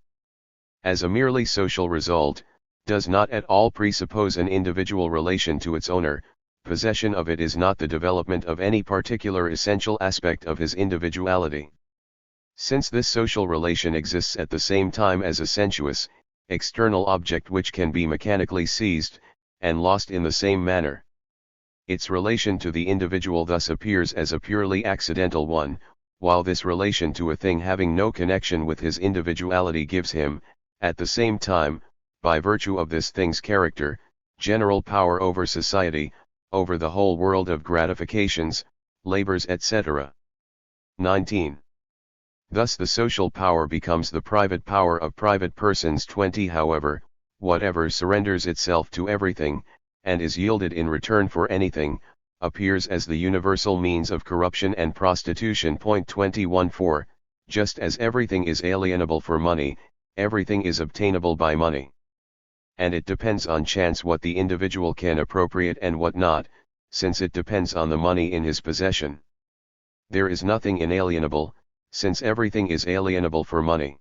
Speaker 1: As a merely social result, does not at all presuppose an individual relation to its owner, possession of it is not the development of any particular essential aspect of his individuality. Since this social relation exists at the same time as a sensuous, external object which can be mechanically seized, and lost in the same manner. Its relation to the individual thus appears as a purely accidental one, while this relation to a thing having no connection with his individuality gives him, at the same time, by virtue of this thing's character, general power over society, over the whole world of gratifications, labors etc. 19. Thus the social power becomes the private power of private persons. 20. However, whatever surrenders itself to everything, and is yielded in return for anything, appears as the universal means of corruption and prostitution. 21. For, just as everything is alienable for money, everything is obtainable by money. And it depends on chance what the individual can appropriate and what not, since it depends on the money in his possession. There is nothing inalienable, since everything is alienable for money.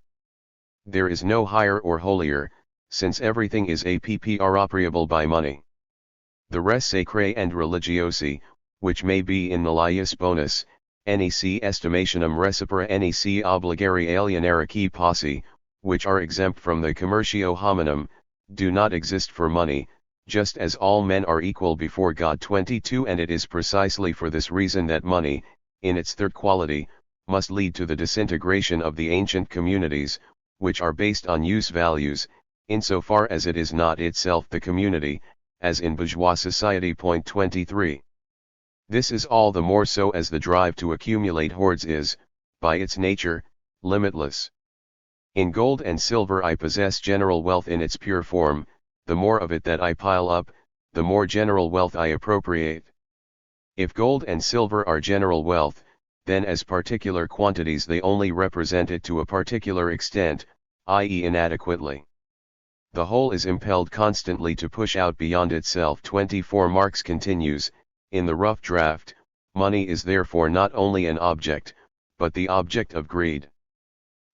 Speaker 1: There is no higher or holier, since everything is appropriable by money. The res sacrae and religiosi, which may be in nullius bonus, nec estimationem recipera nec obligare alienare qui posse, which are exempt from the commercio hominum, do not exist for money, just as all men are equal before God. 22. And it is precisely for this reason that money, in its third quality, must lead to the disintegration of the ancient communities, which are based on use values, insofar as it is not itself the community, as in bourgeois society. 23. This is all the more so as the drive to accumulate hoards is, by its nature, limitless. In gold and silver I possess general wealth in its pure form, the more of it that I pile up, the more general wealth I appropriate. If gold and silver are general wealth, then as particular quantities they only represent it to a particular extent, i.e. inadequately. The whole is impelled constantly to push out beyond itself. 24. Marx continues, in the rough draft, money is therefore not only an object, but the object of greed.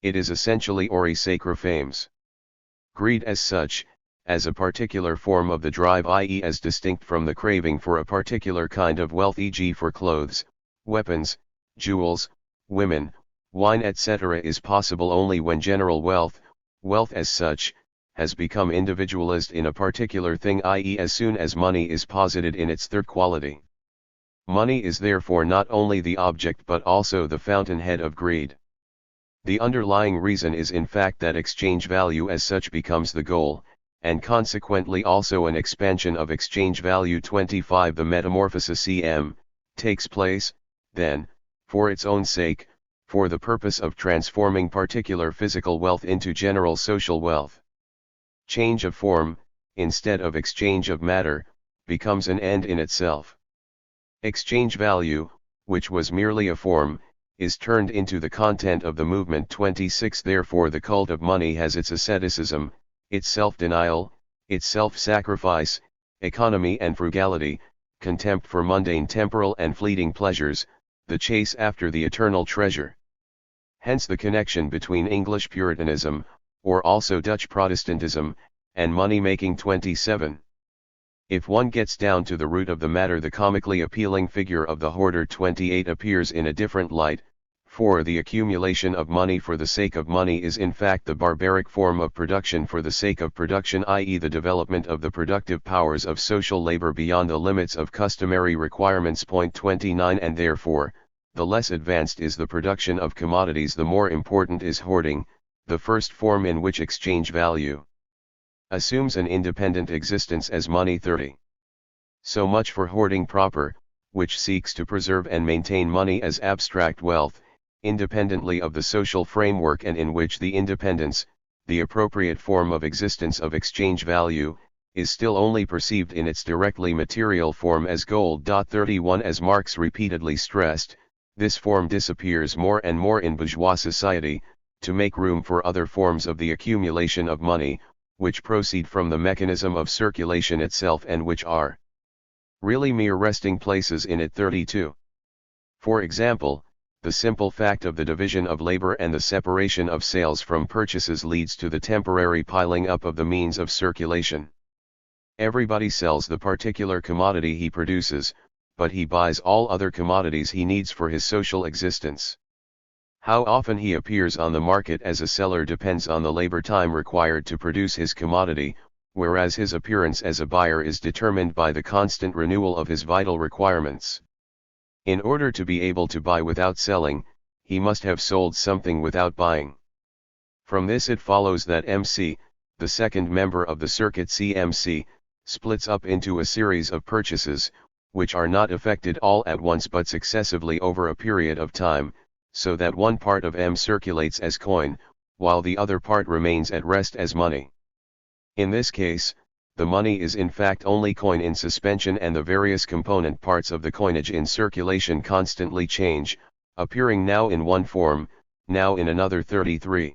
Speaker 1: It is essentially ori sacra fames. Greed as such, as a particular form of the drive, i.e. as distinct from the craving for a particular kind of wealth, e.g. for clothes, weapons, jewels, women, wine etc. is possible only when general wealth, wealth as such, has become individualist in a particular thing, i.e. as soon as money is posited in its third quality. Money is therefore not only the object but also the fountainhead of greed. The underlying reason is in fact that exchange value as such becomes the goal, and consequently also an expansion of exchange value. 25. The metamorphosis takes place, then, for its own sake, for the purpose of transforming particular physical wealth into general social wealth. Change of form, instead of exchange of matter, becomes an end in itself. Exchange value, which was merely a form, is turned into the content of the movement. 26. Therefore the cult of money has its asceticism, its self-denial, its self-sacrifice, economy and frugality, contempt for mundane temporal and fleeting pleasures, the chase after the eternal treasure. Hence the connection between English Puritanism, or also Dutch Protestantism, and money-making. 27. If one gets down to the root of the matter, the comically appealing figure of the hoarder 28 appears in a different light, for the accumulation of money for the sake of money is in fact the barbaric form of production for the sake of production, i.e. the development of the productive powers of social labor beyond the limits of customary requirements. 29. And therefore, the less advanced is the production of commodities, the more important is hoarding, the first form in which exchange value assumes an independent existence as money. 30. So much for hoarding proper, which seeks to preserve and maintain money as abstract wealth, independently of the social framework, and in which the independence, the appropriate form of existence of exchange value, is still only perceived in its directly material form as gold. 31. As Marx repeatedly stressed, This form disappears more and more in bourgeois society, to make room for other forms of the accumulation of money, which proceed from the mechanism of circulation itself and which are really mere resting places in it. 32. For example, the simple fact of the division of labor and the separation of sales from purchases leads to the temporary piling up of the means of circulation. Everybody sells the particular commodity he produces, but he buys all other commodities he needs for his social existence. How often he appears on the market as a seller depends on the labor time required to produce his commodity, whereas his appearance as a buyer is determined by the constant renewal of his vital requirements. In order to be able to buy without selling, he must have sold something without buying. From this it follows that MC, the second member of the circuit CMC, splits up into a series of purchases, which are not effected all at once but successively over a period of time, so that one part of M circulates as coin, while the other part remains at rest as money. In this case, the money is in fact only coin in suspension, and the various component parts of the coinage in circulation constantly change, appearing now in one form, now in another. 33.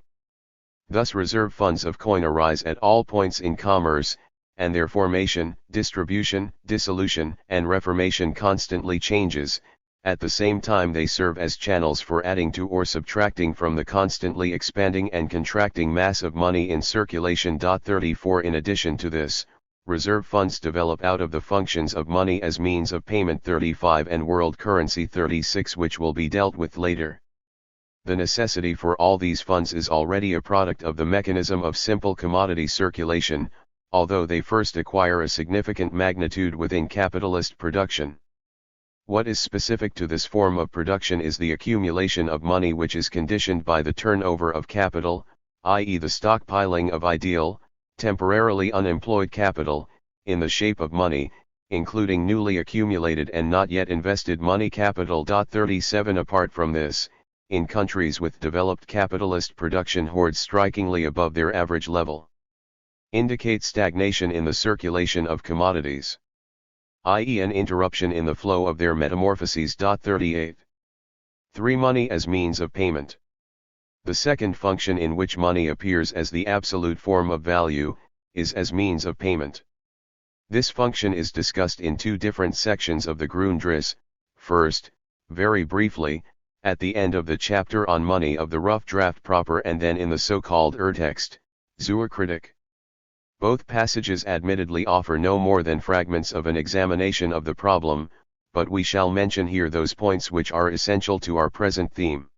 Speaker 1: Thus reserve funds of coin arise at all points in commerce, and their formation, distribution, dissolution, and reformation constantly changes. At the same time they serve as channels for adding to or subtracting from the constantly expanding and contracting mass of money in circulation. 34. In addition to this, reserve funds develop out of the functions of money as means of payment. 35. And world currency. 36, which will be dealt with later. The necessity for all these funds is already a product of the mechanism of simple commodity circulation, although they first acquire a significant magnitude within capitalist production. What is specific to this form of production is the accumulation of money, which is conditioned by the turnover of capital, i.e. the stockpiling of ideal, temporarily unemployed capital, in the shape of money, including newly accumulated and not yet invested money capital. 37. Apart from this, in countries with developed capitalist production, hoards strikingly above their average level indicate stagnation in the circulation of commodities, i.e. an interruption in the flow of their metamorphoses. 38. 3. Money as means of payment. The second function in which money appears as the absolute form of value, is as means of payment. This function is discussed in two different sections of the Grundriss, first, very briefly, at the end of the chapter on money of the rough draft proper, and then in the so-called Urtext, zur Kritik. Both passages admittedly offer no more than fragments of an examination of the problem, but we shall mention here those points which are essential to our present theme.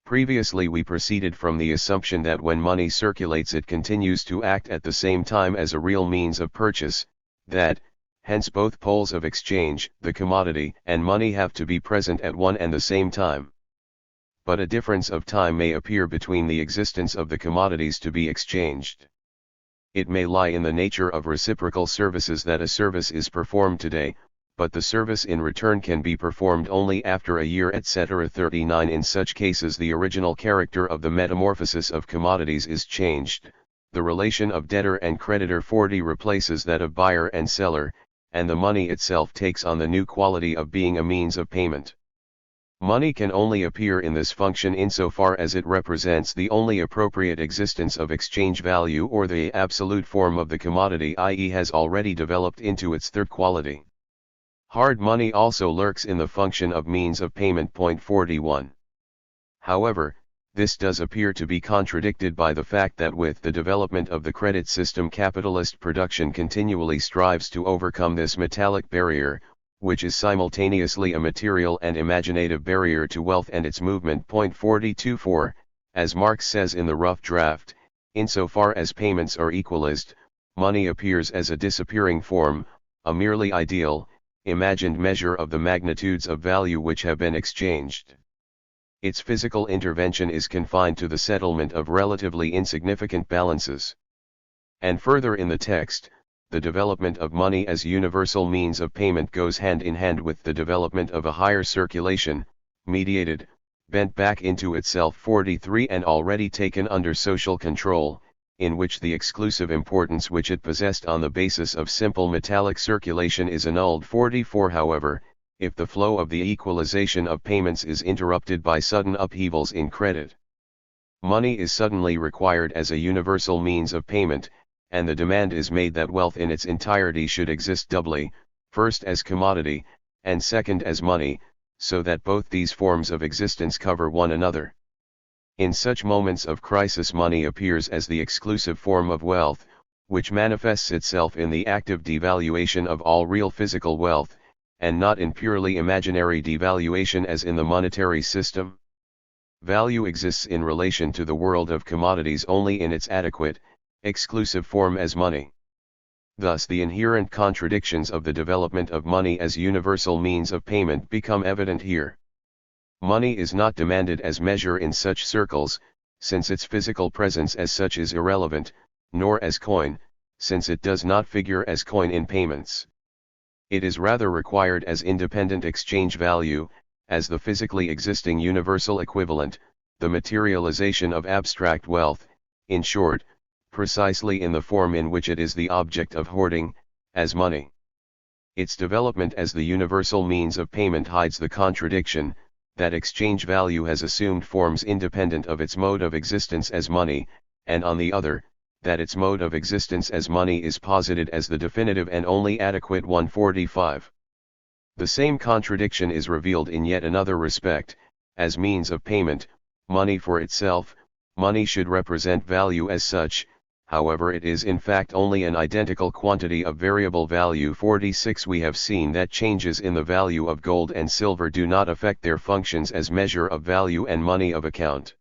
Speaker 1: Previously we proceeded from the assumption that when money circulates it continues to act at the same time as a real means of purchase, that, hence both poles of exchange, the commodity and money, have to be present at one and the same time. But a difference of time may appear between the existence of the commodities to be exchanged. It may lie in the nature of reciprocal services, that a service is performed today, but the service in return can be performed only after a year, etc. 39. In such cases the original character of the metamorphosis of commodities is changed, the relation of debtor and creditor 40 replaces that of buyer and seller, and the money itself takes on the new quality of being a means of payment. Money can only appear in this function insofar as it represents the only appropriate existence of exchange value, or the absolute form of the commodity, i.e. has already developed into its third quality. Hard money also lurks in the function of means of payment. 41. However, this does appear to be contradicted by the fact that with the development of the credit system, capitalist production continually strives to overcome this metallic barrier, which is simultaneously a material and imaginative barrier to wealth and its movement. 42. For, as Marx says in the rough draft, insofar as payments are equalized, money appears as a disappearing form, a merely ideal, imagined measure of the magnitudes of value which have been exchanged. Its physical intervention is confined to the settlement of relatively insignificant balances. And further in the text, the development of money as universal means of payment goes hand in hand with the development of a higher circulation, mediated, bent back into itself. 43. And already taken under social control, in which the exclusive importance which it possessed on the basis of simple metallic circulation is annulled. 44. However, if the flow of the equalization of payments is interrupted by sudden upheavals in credit. Money is suddenly required as a universal means of payment, and the demand is made that wealth in its entirety should exist doubly, first as commodity, and second as money, so that both these forms of existence cover one another. In such moments of crisis, money appears as the exclusive form of wealth, which manifests itself in the active devaluation of all real physical wealth, and not in purely imaginary devaluation as in the monetary system. Value exists in relation to the world of commodities only in its adequate, exclusive form as money. Thus the inherent contradictions of the development of money as universal means of payment become evident here. Money is not demanded as measure in such circles, since its physical presence as such is irrelevant, nor as coin, since it does not figure as coin in payments. It is rather required as independent exchange value, as the physically existing universal equivalent, the materialization of abstract wealth, in short, precisely in the form in which it is the object of hoarding, as money. Its development as the universal means of payment hides the contradiction, that exchange value has assumed forms independent of its mode of existence as money, and on the other, that its mode of existence as money is posited as the definitive and only adequate 145. The same contradiction is revealed in yet another respect, as means of payment, money for itself, money should represent value as such, however it is in fact only an identical quantity of variable value. 46 We have seen that changes in the value of gold and silver do not affect their functions as measure of value and money of account.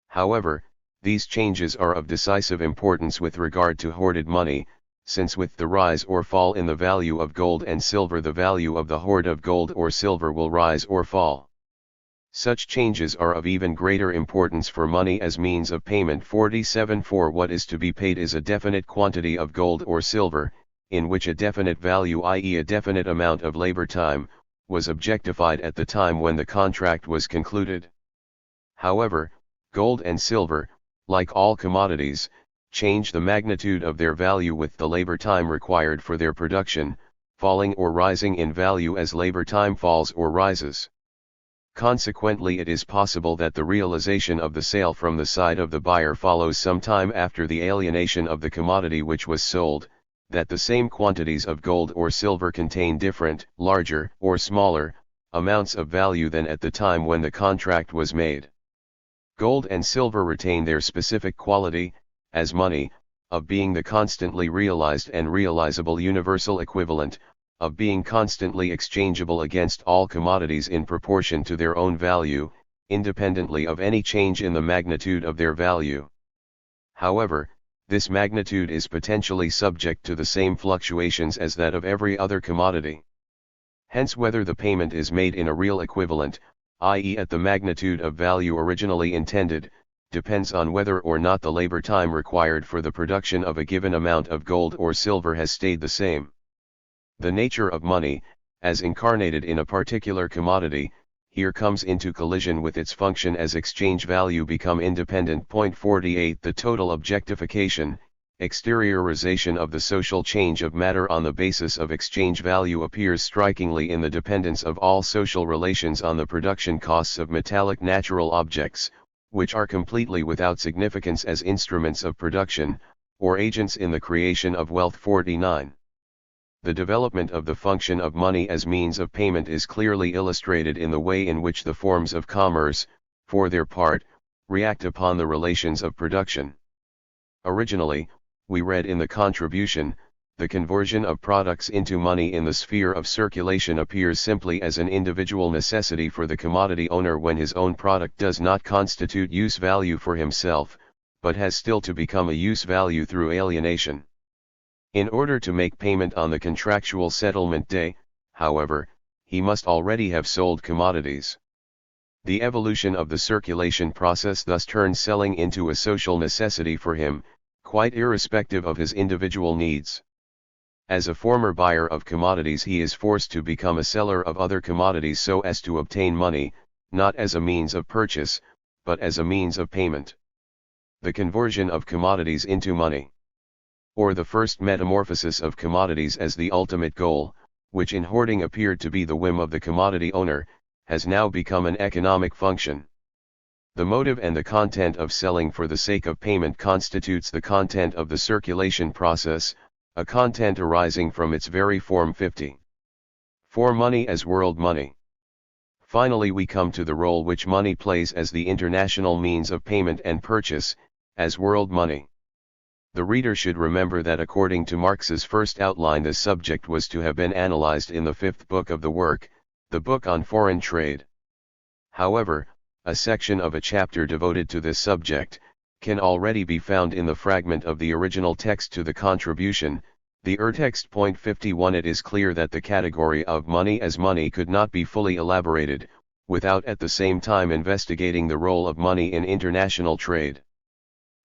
Speaker 1: However, these changes are of decisive importance with regard to hoarded money, since with the rise or fall in the value of gold and silver the value of the hoard of gold or silver will rise or fall. Such changes are of even greater importance for money as means of payment. 47 For what is to be paid is a definite quantity of gold or silver, in which a definite value, i.e. a definite amount of labor time, was objectified at the time when the contract was concluded. However, gold and silver, like all commodities, change the magnitude of their value with the labor time required for their production, falling or rising in value as labor time falls or rises. Consequently, it is possible that the realization of the sale from the side of the buyer follows some time after the alienation of the commodity which was sold, that the same quantities of gold or silver contain different, larger, or smaller, amounts of value than at the time when the contract was made. Gold and silver retain their specific quality, as money, of being the constantly realized and realizable universal equivalent, of being constantly exchangeable against all commodities in proportion to their own value, independently of any change in the magnitude of their value. However, this magnitude is potentially subject to the same fluctuations as that of every other commodity. Hence, whether the payment is made in a real equivalent, i.e. at the magnitude of value originally intended, depends on whether or not the labor time required for the production of a given amount of gold or silver has stayed the same. The nature of money, as incarnated in a particular commodity, here comes into collision with its function as exchange value become independent. 48 The total objectification, exteriorization of the social change of matter on the basis of exchange value appears strikingly in the dependence of all social relations on the production costs of metallic natural objects, which are completely without significance as instruments of production, or agents in the creation of wealth. 49. The development of the function of money as means of payment is clearly illustrated in the way in which the forms of commerce, for their part, react upon the relations of production. Originally, we read in the contribution, the conversion of products into money in the sphere of circulation appears simply as an individual necessity for the commodity owner when his own product does not constitute use value for himself, but has still to become a use value through alienation. In order to make payment on the contractual settlement day, however, he must already have sold commodities. The evolution of the circulation process thus turns selling into a social necessity for him, quite irrespective of his individual needs. As a former buyer of commodities, he is forced to become a seller of other commodities so as to obtain money, not as a means of purchase, but as a means of payment. The conversion of commodities into money, or the first metamorphosis of commodities as the ultimate goal, which in hoarding appeared to be the whim of the commodity owner, has now become an economic function. The motive and the content of selling for the sake of payment constitutes the content of the circulation process, a content arising from its very form. 50. For money as world money. Finally, we come to the role which money plays as the international means of payment and purchase, as world money. The reader should remember that according to Marx's first outline, this subject was to have been analyzed in the 5th book of the work, the book on foreign trade. However, a section of a chapter devoted to this subject can already be found in the fragment of the original text to the contribution, the text. 51. It is clear that the category of money as money could not be fully elaborated, without at the same time investigating the role of money in international trade.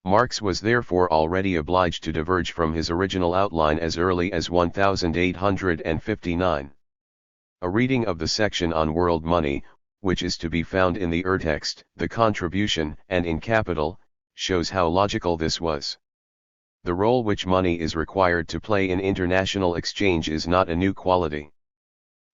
Speaker 1: Marx was therefore already obliged to diverge from his original outline as early as 1859. A reading of the section on world money, which is to be found in the text, the contribution, and in capital, shows how logical this was. The role which money is required to play in international exchange is not a new quality,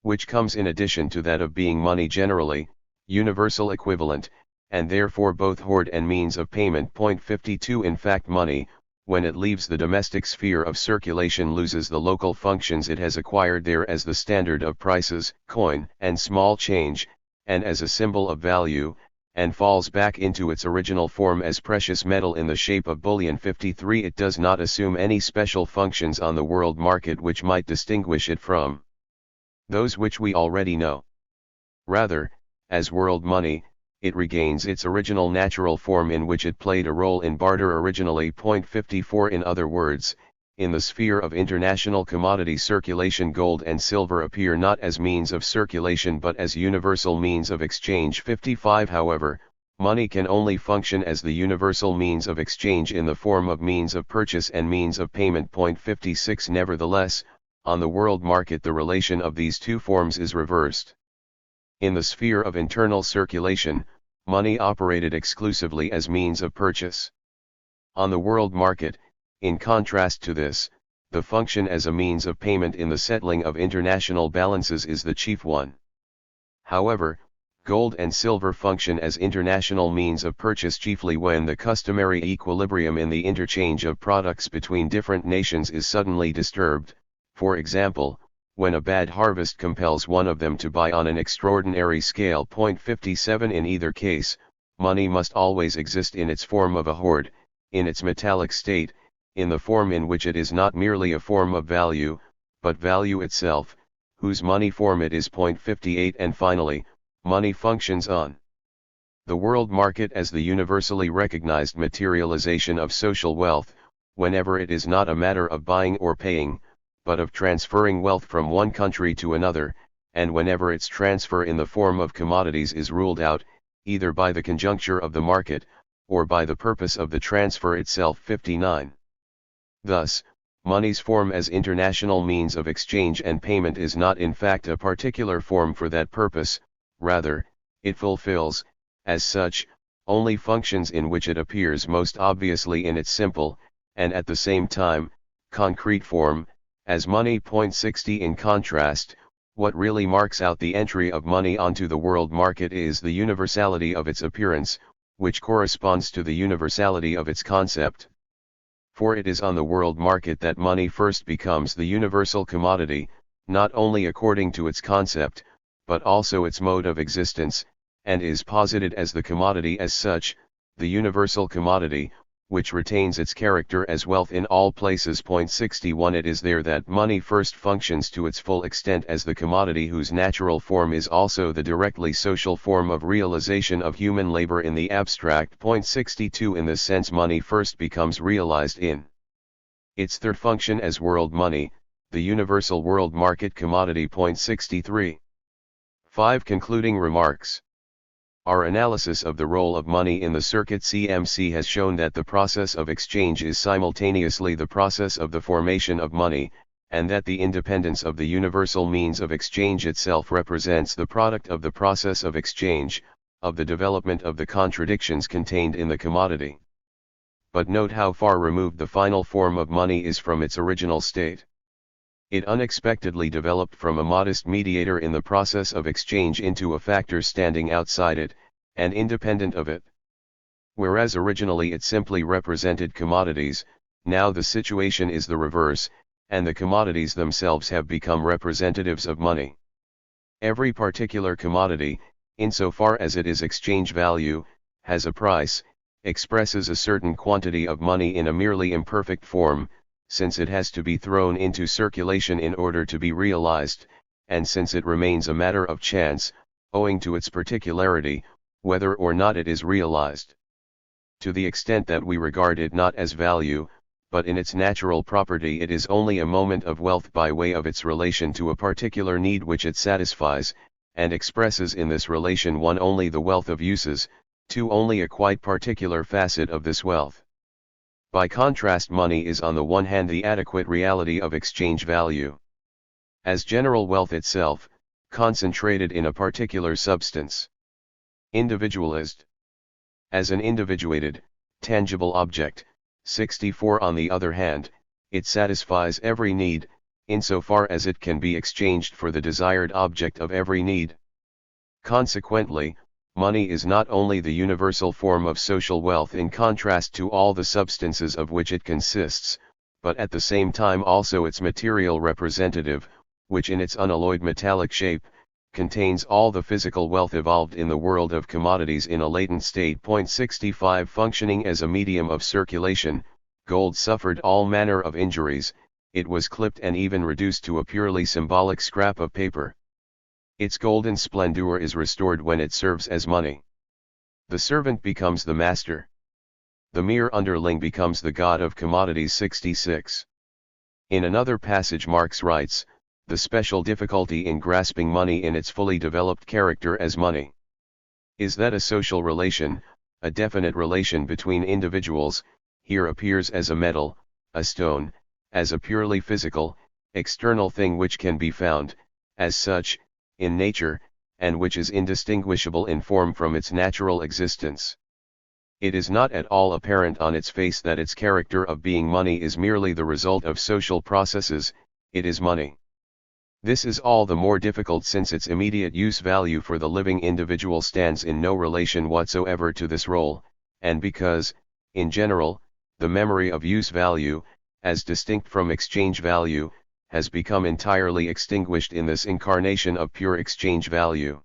Speaker 1: which comes in addition to that of being money generally, universal equivalent, and therefore both hoard and means of payment. 52. In fact, money, when it leaves the domestic sphere of circulation, loses the local functions it has acquired there as the standard of prices, coin, and small change, and as a symbol of value, and falls back into its original form as precious metal in the shape of bullion. 53. It does not assume any special functions on the world market which might distinguish it from those which we already know. Rather, as world money, it regains its original natural form in which it played a role in barter originally. 54. In other words, in the sphere of international commodity circulation, gold and silver appear not as means of circulation but as universal means of exchange. 55. However, money can only function as the universal means of exchange in the form of means of purchase and means of payment. 56. Nevertheless, on the world market the relation of these two forms is reversed. In the sphere of internal circulation, money operated exclusively as means of purchase. On the world market, in contrast to this, the function as a means of payment in the settling of international balances is the chief one. However, gold and silver function as international means of purchase chiefly when the customary equilibrium in the interchange of products between different nations is suddenly disturbed, for example, when a bad harvest compels one of them to buy on an extraordinary scale. 57. In either case, money must always exist in its form of a hoard, in its metallic state, in the form in which it is not merely a form of value, but value itself, whose money form it is. 58. And finally, money functions on the world market as the universally recognized materialization of social wealth, whenever it is not a matter of buying or paying, but of transferring wealth from one country to another, and whenever its transfer in the form of commodities is ruled out, either by the conjuncture of the market, or by the purpose of the transfer itself. 59. Thus, money's form as international means of exchange and payment is not in fact a particular form for that purpose, rather, it fulfills, as such, only functions in which it appears most obviously in its simple, and at the same time, concrete form, as money. 60. In contrast, what really marks out the entry of money onto the world market is the universality of its appearance, which corresponds to the universality of its concept. For it is on the world market that money first becomes the universal commodity, not only according to its concept, but also its mode of existence, and is posited as the commodity as such, the universal commodity, which retains its character as wealth in all places. 61. It is there that money first functions to its full extent as the commodity whose natural form is also the directly social form of realization of human labor in the abstract. 62. In this sense money first becomes realized in its third function as world money, the universal world market commodity. 63. 5. Concluding remarks. Our analysis of the role of money in the circuit CMC has shown that the process of exchange is simultaneously the process of the formation of money, and that the independence of the universal means of exchange itself represents the product of the process of exchange, of the development of the contradictions contained in the commodity. But note how far removed the final form of money is from its original state. It unexpectedly developed from a modest mediator in the process of exchange into a factor standing outside it, and independent of it. Whereas originally it simply represented commodities, now the situation is the reverse, and the commodities themselves have become representatives of money. Every particular commodity, insofar as it is exchange value, has a price, expresses a certain quantity of money in a merely imperfect form, since it has to be thrown into circulation in order to be realized, and since it remains a matter of chance, owing to its particularity, whether or not it is realized. To the extent that we regard it not as value, but in its natural property, it is only a moment of wealth by way of its relation to a particular need which it satisfies, and expresses in this relation 1 only the wealth of uses, 2 only a quite particular facet of this wealth. By contrast, money is on the one hand the adequate reality of exchange value. As general wealth itself, concentrated in a particular substance. Individualized. As an individuated, tangible object, 64 on the other hand, it satisfies every need, insofar as it can be exchanged for the desired object of every need. Consequently, money is not only the universal form of social wealth in contrast to all the substances of which it consists, but at the same time also its material representative, which in its unalloyed metallic shape, contains all the physical wealth evolved in the world of commodities in a latent state. 65 Functioning as a medium of circulation, gold suffered all manner of injuries, it was clipped and even reduced to a purely symbolic scrap of paper. Its golden splendor is restored when it serves as money. The servant becomes the master. The mere underling becomes the god of commodities. 66. In another passage Marx writes, the special difficulty in grasping money in its fully developed character as money is that a social relation, a definite relation between individuals, here appears as a metal, a stone, as a purely physical, external thing which can be found, as such, in nature, and which is indistinguishable in form from its natural existence. It is not at all apparent on its face that its character of being money is merely the result of social processes, it is money. This is all the more difficult since its immediate use value for the living individual stands in no relation whatsoever to this role, and because, in general, the memory of use value, as distinct from exchange value, has become entirely extinguished in this incarnation of pure exchange value.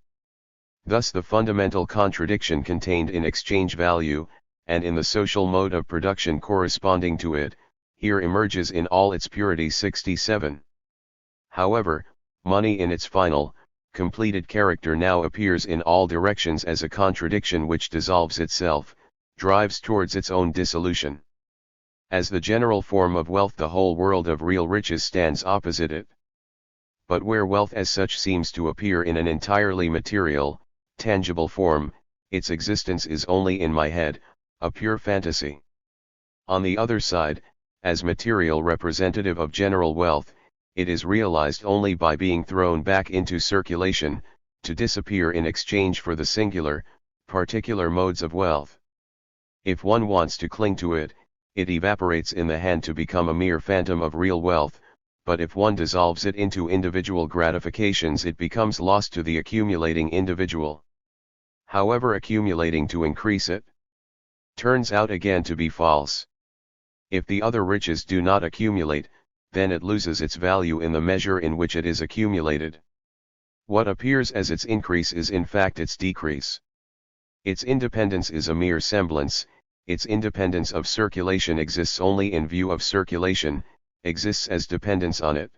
Speaker 1: Thus the fundamental contradiction contained in exchange value, and in the social mode of production corresponding to it, here emerges in all its purity. 67. However, money in its final, completed character now appears in all directions as a contradiction which dissolves itself, drives towards its own dissolution. As the general form of wealth, the whole world of real riches stands opposite it. But where wealth as such seems to appear in an entirely material, tangible form, its existence is only in my head, a pure fantasy. On the other side, as material representative of general wealth, it is realized only by being thrown back into circulation, to disappear in exchange for the singular, particular modes of wealth. If one wants to cling to it, it evaporates in the hand to become a mere phantom of real wealth, but if one dissolves it into individual gratifications, it becomes lost to the accumulating individual. However, accumulating to increase it turns out again to be false. If the other riches do not accumulate, then it loses its value in the measure in which it is accumulated. What appears as its increase is in fact its decrease. Its independence is a mere semblance, its independence of circulation exists only in view of circulation, exists as dependence on it.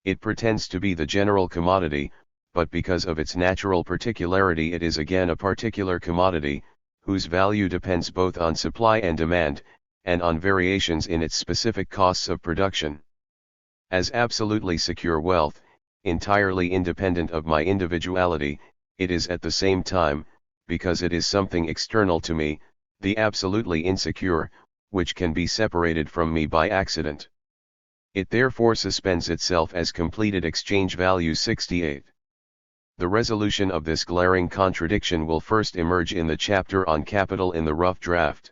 Speaker 1: It pretends to be the general commodity, but because of its natural particularity it is again a particular commodity, whose value depends both on supply and demand, and on variations in its specific costs of production. As absolutely secure wealth, entirely independent of my individuality, it is at the same time, because it is something external to me, the absolutely insecure, which can be separated from me by accident. It therefore suspends itself as completed exchange value. 68. The resolution of this glaring contradiction will first emerge in the chapter on capital in the rough draft.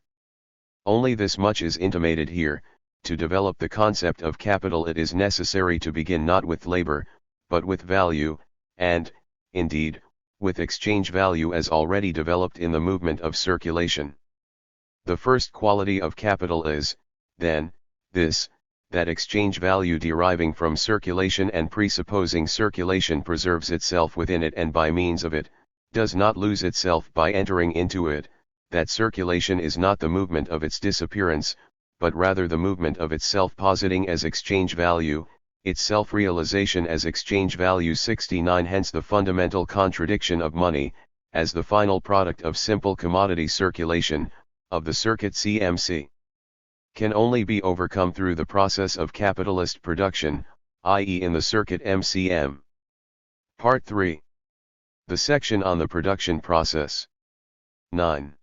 Speaker 1: Only this much is intimated here, to develop the concept of capital it is necessary to begin not with labor, but with value, and, indeed, with exchange value as already developed in the movement of circulation. The first quality of capital is, then, that exchange value deriving from circulation and presupposing circulation preserves itself within it and by means of it, does not lose itself by entering into it, that circulation is not the movement of its disappearance, but rather the movement of its self-positing as exchange value, its self-realization as exchange value. 69 Hence the fundamental contradiction of money, as the final product of simple commodity circulation, of the circuit CMC, can only be overcome through the process of capitalist production, i.e. in the circuit MCM. Part 3. The section on the production process. 9.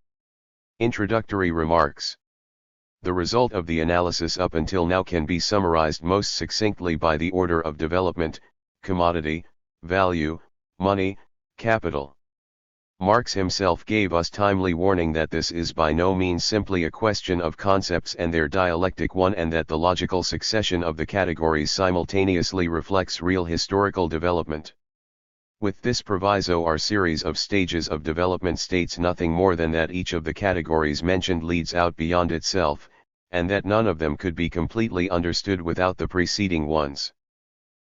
Speaker 1: Introductory remarks. The result of the analysis up until now can be summarized most succinctly by the order of development: commodity, value, money, capital. Marx himself gave us timely warning that this is by no means simply a question of concepts and their dialectic one, and that the logical succession of the categories simultaneously reflects real historical development. With this proviso, our series of stages of development states nothing more than that each of the categories mentioned leads out beyond itself, and that none of them could be completely understood without the preceding ones.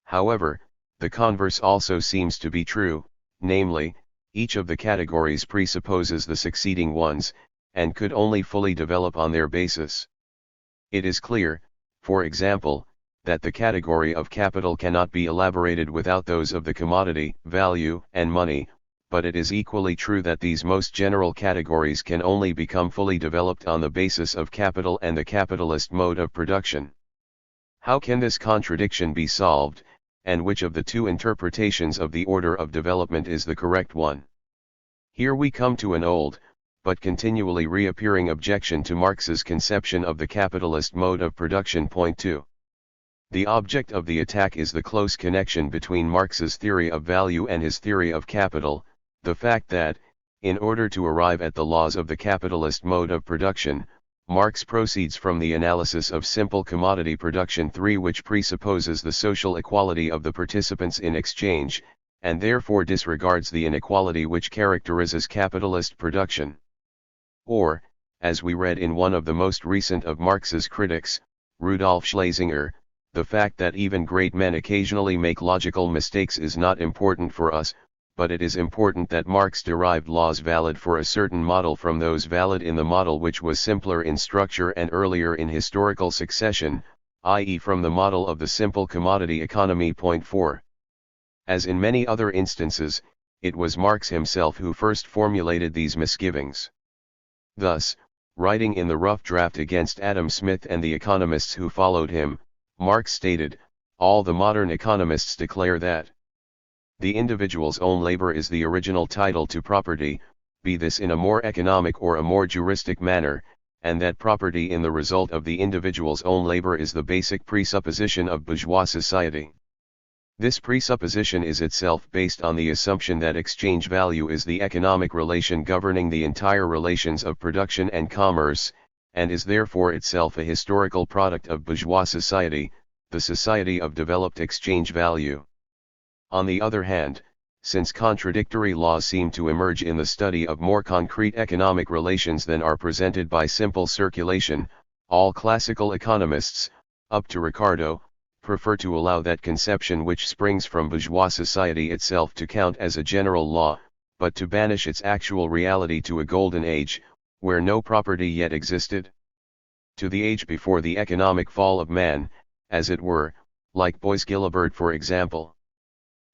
Speaker 1: However, the converse also seems to be true, namely, each of the categories presupposes the succeeding ones, and could only fully develop on their basis. It is clear, for example, that the category of capital cannot be elaborated without those of the commodity, value, and money, but it is equally true that these most general categories can only become fully developed on the basis of capital and the capitalist mode of production. How can this contradiction be solved, and which of the two interpretations of the order of development is the correct one? Here we come to an old, but continually reappearing objection to Marx's conception of the capitalist mode of production. Point 2. The object of the attack is the close connection between Marx's theory of value and his theory of capital, the fact that, in order to arrive at the laws of the capitalist mode of production, Marx proceeds from the analysis of simple commodity production 3, which presupposes the social equality of the participants in exchange, and therefore disregards the inequality which characterizes capitalist production. Or, as we read in one of the most recent of Marx's critics, Rudolf Schlesinger, the fact that even great men occasionally make logical mistakes is not important for us, but it is important that Marx derived laws valid for a certain model from those valid in the model which was simpler in structure and earlier in historical succession, i.e. from the model of the simple commodity economy. Point 4. As in many other instances, it was Marx himself who first formulated these misgivings. Thus, writing in the rough draft against Adam Smith and the economists who followed him, Marx stated, "All the modern economists declare that the individual's own labor is the original title to property, be this in a more economic or a more juristic manner, and that property in the result of the individual's own labor is the basic presupposition of bourgeois society. This presupposition is itself based on the assumption that exchange value is the economic relation governing the entire relations of production and commerce, and is therefore itself a historical product of bourgeois society, the society of developed exchange value. On the other hand, since contradictory laws seem to emerge in the study of more concrete economic relations than are presented by simple circulation, all classical economists, up to Ricardo, prefer to allow that conception which springs from bourgeois society itself to count as a general law, but to banish its actual reality to a golden age, where no property yet existed. To the age before the economic fall of man, as it were, like Bois-Guilbert for example.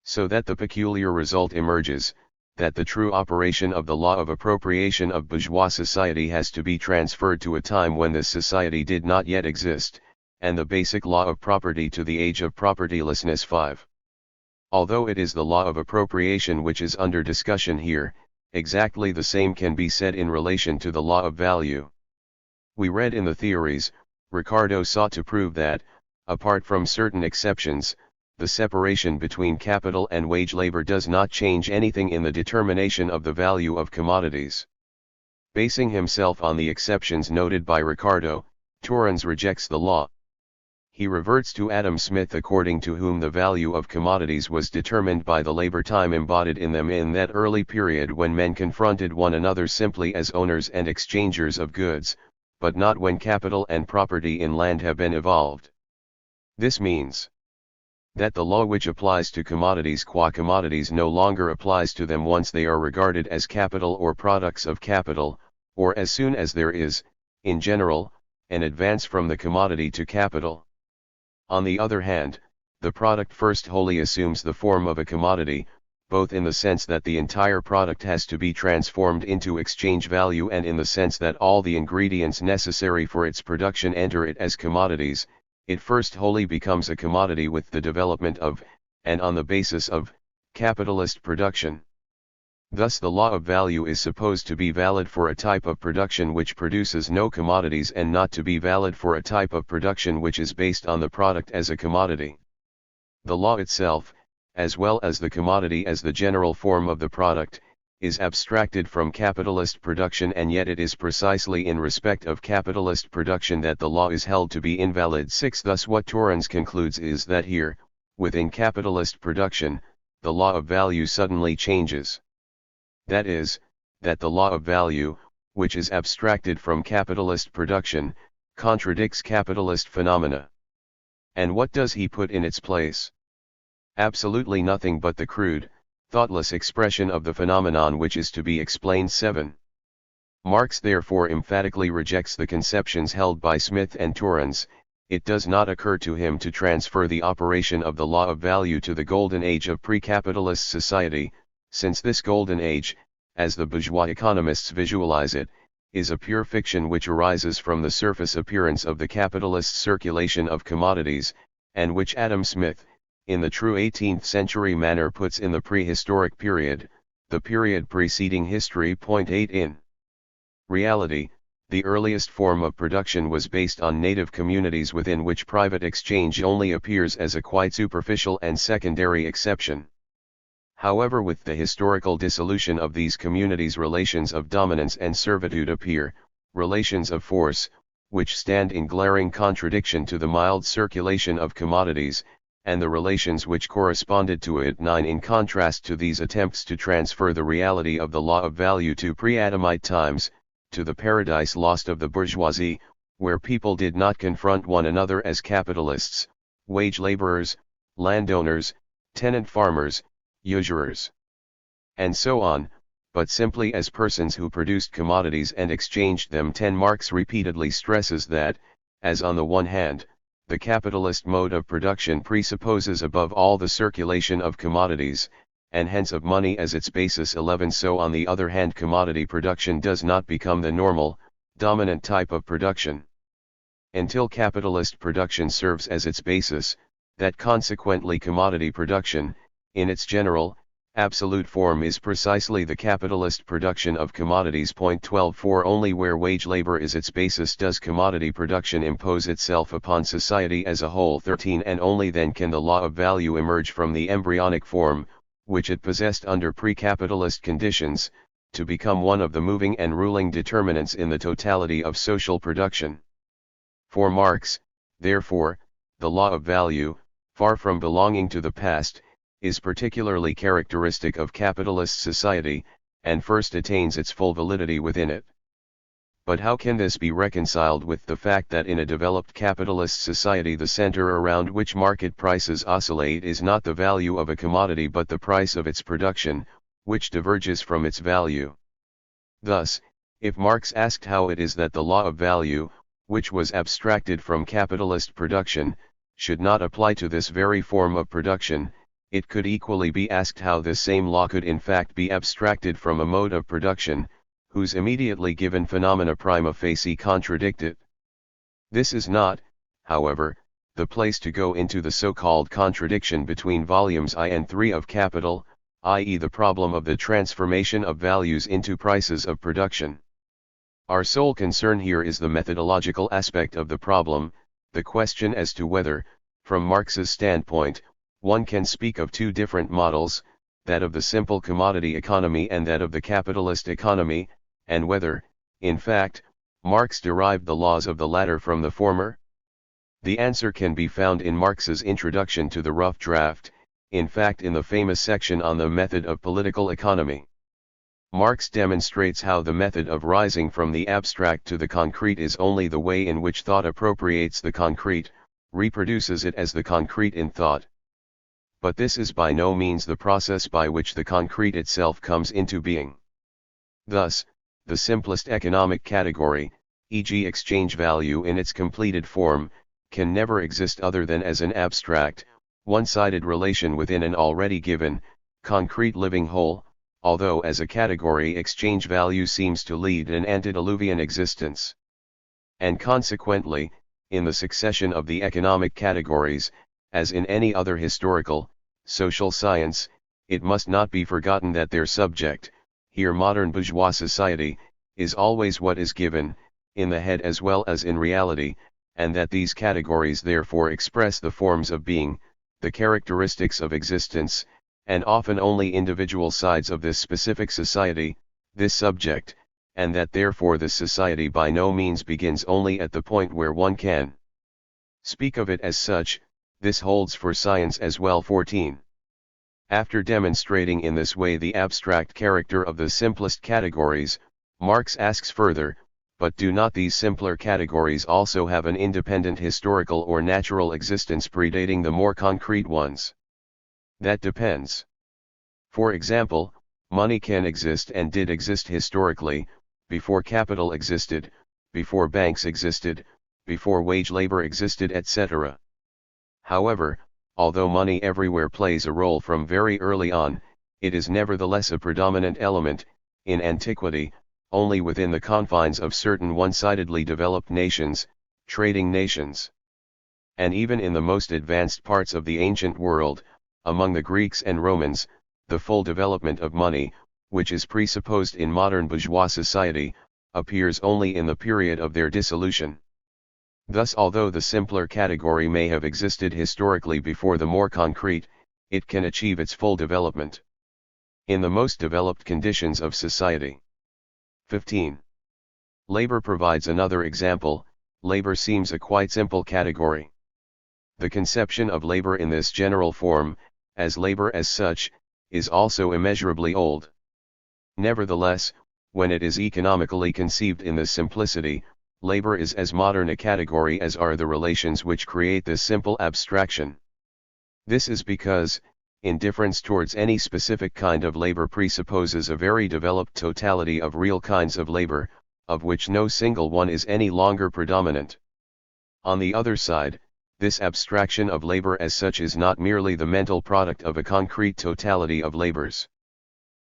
Speaker 1: So that the peculiar result emerges, that the true operation of the law of appropriation of bourgeois society has to be transferred to a time when this society did not yet exist, and the basic law of property to the age of propertylessness. 5. Although it is the law of appropriation which is under discussion here, exactly the same can be said in relation to the law of value. We read in the theories, Ricardo sought to prove that, apart from certain exceptions, the separation between capital and wage labor does not change anything in the determination of the value of commodities. Basing himself on the exceptions noted by Ricardo, Torrens rejects the law, he reverts to Adam Smith, according to whom the value of commodities was determined by the labor time embodied in them in that early period when men confronted one another simply as owners and exchangers of goods, but not when capital and property in land have been evolved. This means that the law which applies to commodities qua commodities no longer applies to them once they are regarded as capital or products of capital, or as soon as there is, in general, an advance from the commodity to capital. On the other hand, the product first wholly assumes the form of a commodity, both in the sense that the entire product has to be transformed into exchange value and in the sense that all the ingredients necessary for its production enter it as commodities. It first wholly becomes a commodity with the development of, and on the basis of, capitalist production. Thus the law of value is supposed to be valid for a type of production which produces no commodities and not to be valid for a type of production which is based on the product as a commodity. The law itself, as well as the commodity as the general form of the product, is abstracted from capitalist production, and yet it is precisely in respect of capitalist production that the law is held to be invalid. 6. Thus what Torrens concludes is that here, within capitalist production, the law of value suddenly changes. That is, that the law of value, which is abstracted from capitalist production, contradicts capitalist phenomena. And what does he put in its place? Absolutely nothing but the crude, thoughtless expression of the phenomenon which is to be explained. 7. Marx therefore emphatically rejects the conceptions held by Smith and Torrens. It does not occur to him to transfer the operation of the law of value to the golden age of pre-capitalist society, since this golden age, as the bourgeois economists visualize it, is a pure fiction which arises from the surface appearance of the capitalist circulation of commodities, and which Adam Smith, in the true 18th century manner, puts in the prehistoric period, the period preceding history. 8. In reality, the earliest form of production was based on native communities within which private exchange only appears as a quite superficial and secondary exception. However, with the historical dissolution of these communities, relations of dominance and servitude appear, relations of force, which stand in glaring contradiction to the mild circulation of commodities, and the relations which corresponded to it. 9. In contrast to these attempts to transfer the reality of the law of value to pre-Adamite times, to the paradise lost of the bourgeoisie, where people did not confront one another as capitalists, wage laborers, landowners, tenant farmers, usurers, and so on, but simply as persons who produced commodities and exchanged them. 10. Marx repeatedly stresses that, as on the one hand, the capitalist mode of production presupposes above all the circulation of commodities, and hence of money as its basis. 11. So on the other hand, commodity production does not become the normal, dominant type of production. Until capitalist production serves as its basis, that consequently commodity production, in its general, absolute form, is precisely the capitalist production of commodities. 12. For only where wage labor is its basis does commodity production impose itself upon society as a whole. 13. And only then can the law of value emerge from the embryonic form, which it possessed under pre-capitalist conditions, to become one of the moving and ruling determinants in the totality of social production. For Marx, therefore, the law of value, far from belonging to the past, is particularly characteristic of capitalist society, and first attains its full validity within it. But how can this be reconciled with the fact that in a developed capitalist society the center around which market prices oscillate is not the value of a commodity but the price of its production, which diverges from its value? Thus, if Marx asked how it is that the law of value, which was abstracted from capitalist production, should not apply to this very form of production, it could equally be asked how this same law could in fact be abstracted from a mode of production, whose immediately given phenomena prima facie contradict it. This is not, however, the place to go into the so-called contradiction between volumes I and III of Capital, i.e. the problem of the transformation of values into prices of production. Our sole concern here is the methodological aspect of the problem, the question as to whether, from Marx's standpoint, one can speak of two different models, that of the simple commodity economy and that of the capitalist economy, and whether, in fact, Marx derived the laws of the latter from the former. The answer can be found in Marx's introduction to the rough draft, in fact in the famous section on the method of political economy. Marx demonstrates how the method of rising from the abstract to the concrete is only the way in which thought appropriates the concrete, reproduces it as the concrete in thought. But this is by no means the process by which the concrete itself comes into being. Thus, the simplest economic category, e.g. exchange value in its completed form, can never exist other than as an abstract, one-sided relation within an already given, concrete living whole, although as a category exchange value seems to lead an antediluvian existence. And consequently, in the succession of the economic categories, as in any other historical, social science, it must not be forgotten that their subject, here modern bourgeois society, is always what is given, in the head as well as in reality, and that these categories therefore express the forms of being, the characteristics of existence, and often only individual sides of this specific society, this subject, and that therefore this society by no means begins only at the point where one can speak of it as such. This holds for science as well. 14. After demonstrating in this way the abstract character of the simplest categories, Marx asks further, but do not these simpler categories also have an independent historical or natural existence predating the more concrete ones? That depends. For example, money can exist and did exist historically, before capital existed, before banks existed, before wage labor existed, etc. However, although money everywhere plays a role from very early on, it is nevertheless a predominant element, in antiquity, only within the confines of certain one-sidedly developed nations, trading nations. And even in the most advanced parts of the ancient world, among the Greeks and Romans, the full development of money, which is presupposed in modern bourgeois society, appears only in the period of their dissolution. Thus, although the simpler category may have existed historically before the more concrete, it can achieve its full development in the most developed conditions of society. 15. Labor provides another example. Labor seems a quite simple category. The conception of labor in this general form, as labor as such, is also immeasurably old. Nevertheless, when it is economically conceived in this simplicity, labor is as modern a category as are the relations which create this simple abstraction. This is because, indifference towards any specific kind of labor presupposes a very developed totality of real kinds of labor, of which no single one is any longer predominant. On the other side, this abstraction of labor as such is not merely the mental product of a concrete totality of labors.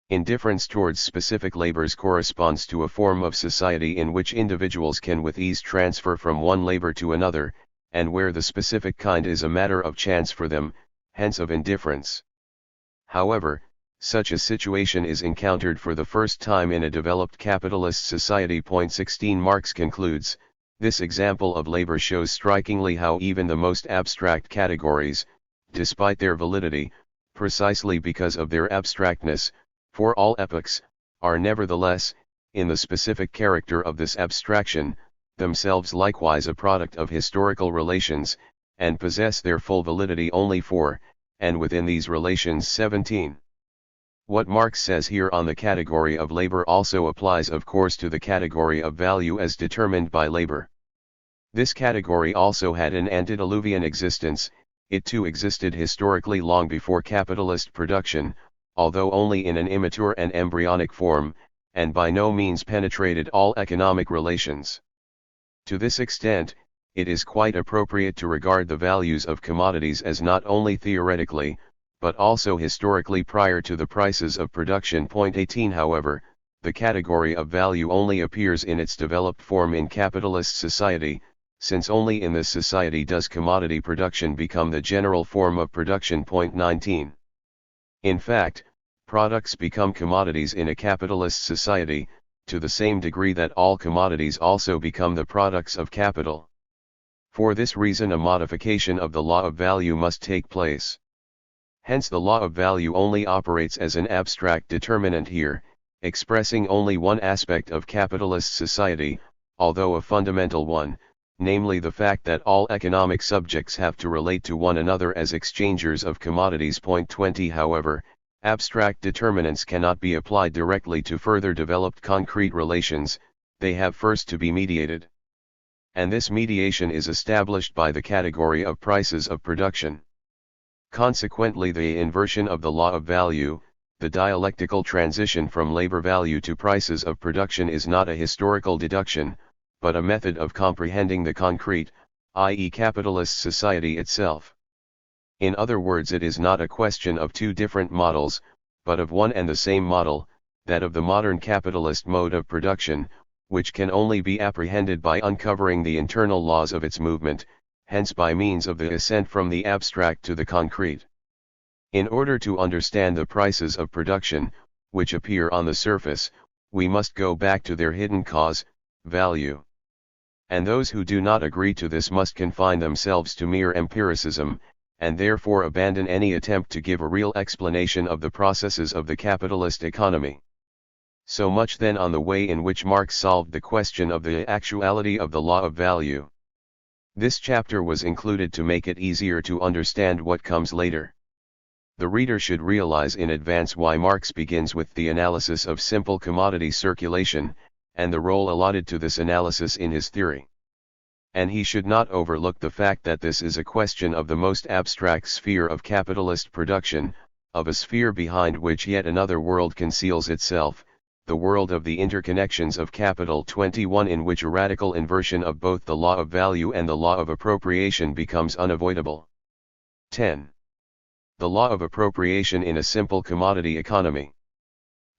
Speaker 1: Indifference towards specific labors corresponds to a form of society in which individuals can with ease transfer from one labor to another, and where the specific kind is a matter of chance for them, hence of indifference. However, such a situation is encountered for the first time in a developed capitalist society. 16 Marx concludes, this example of labor shows strikingly how even the most abstract categories, despite their validity, precisely because of their abstractness, for all epochs, are nevertheless, in the specific character of this abstraction, themselves likewise a product of historical relations, and possess their full validity only for, and within these relations. 17. What Marx says here on the category of labor also applies of course to the category of value as determined by labor. This category also had an antediluvian existence. It too existed historically long before capitalist production, although only in an immature and embryonic form, and by no means penetrated all economic relations. To this extent, it is quite appropriate to regard the values of commodities as not only theoretically, but also historically prior to the prices of production. 18 However, the category of value only appears in its developed form in capitalist society, since only in this society does commodity production become the general form of production. 19. In fact, products become commodities in a capitalist society, to the same degree that all commodities also become the products of capital. For this reason a modification of the law of value must take place. Hence the law of value only operates as an abstract determinant here, expressing only one aspect of capitalist society, although a fundamental one, namely the fact that all economic subjects have to relate to one another as exchangers of commodities. Point 20. However, abstract determinants cannot be applied directly to further developed concrete relations, they have first to be mediated. And this mediation is established by the category of prices of production. Consequently, the inversion of the law of value, the dialectical transition from labor value to prices of production, is not a historical deduction, but a method of comprehending the concrete, i.e., capitalist society itself. In other words, it is not a question of two different models, but of one and the same model, that of the modern capitalist mode of production, which can only be apprehended by uncovering the internal laws of its movement, hence by means of the ascent from the abstract to the concrete. In order to understand the prices of production, which appear on the surface, we must go back to their hidden cause, value. And those who do not agree to this must confine themselves to mere empiricism, and therefore abandon any attempt to give a real explanation of the processes of the capitalist economy. So much then on the way in which Marx solved the question of the actuality of the law of value. This chapter was included to make it easier to understand what comes later. The reader should realize in advance why Marx begins with the analysis of simple commodity circulation, and the role allotted to this analysis in his theory. And he should not overlook the fact that this is a question of the most abstract sphere of capitalist production, of a sphere behind which yet another world conceals itself, the world of the interconnections of capital. 21, in which a radical inversion of both the law of value and the law of appropriation becomes unavoidable. 10. The law of appropriation in a simple commodity economy.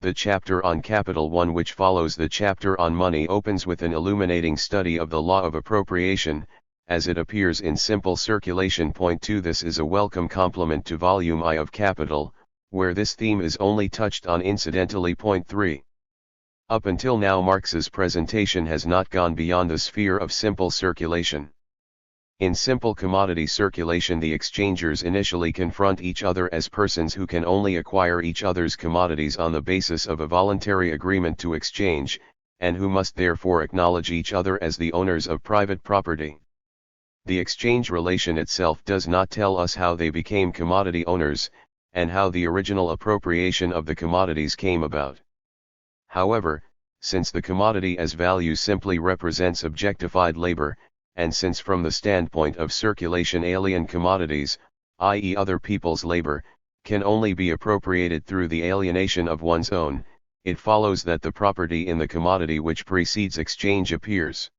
Speaker 1: The chapter on Capital 1, which follows the chapter on money, opens with an illuminating study of the law of appropriation, as it appears in Simple Circulation. Point 2. This is a welcome complement to Volume I of Capital, where this theme is only touched on incidentally. Point 3. Up until now, Marx's presentation has not gone beyond the sphere of simple circulation. In simple commodity circulation, the exchangers initially confront each other as persons who can only acquire each other's commodities on the basis of a voluntary agreement to exchange, and who must therefore acknowledge each other as the owners of private property. The exchange relation itself does not tell us how they became commodity owners, and how the original appropriation of the commodities came about. However, since the commodity as value simply represents objectified labor, and since from the standpoint of circulation alien commodities, i.e. other people's labor, can only be appropriated through the alienation of one's own, it follows that the property in the commodity which precedes exchange appears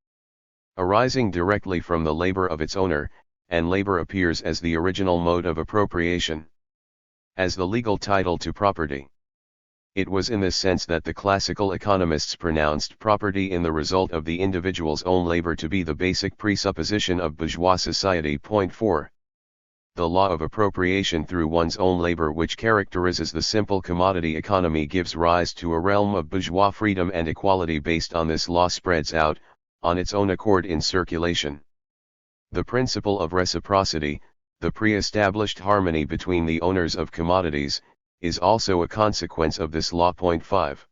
Speaker 1: arising directly from the labor of its owner, and labor appears as the original mode of appropriation, as the legal title to property. It was in this sense that the classical economists pronounced property in the result of the individual's own labor to be the basic presupposition of bourgeois society. Point 4. The law of appropriation through one's own labor, which characterizes the simple commodity economy, gives rise to a realm of bourgeois freedom and equality based on this law spreads out, on its own accord, in circulation. The principle of reciprocity, the pre-established harmony between the owners of commodities, is also a consequence of this law. Point 5.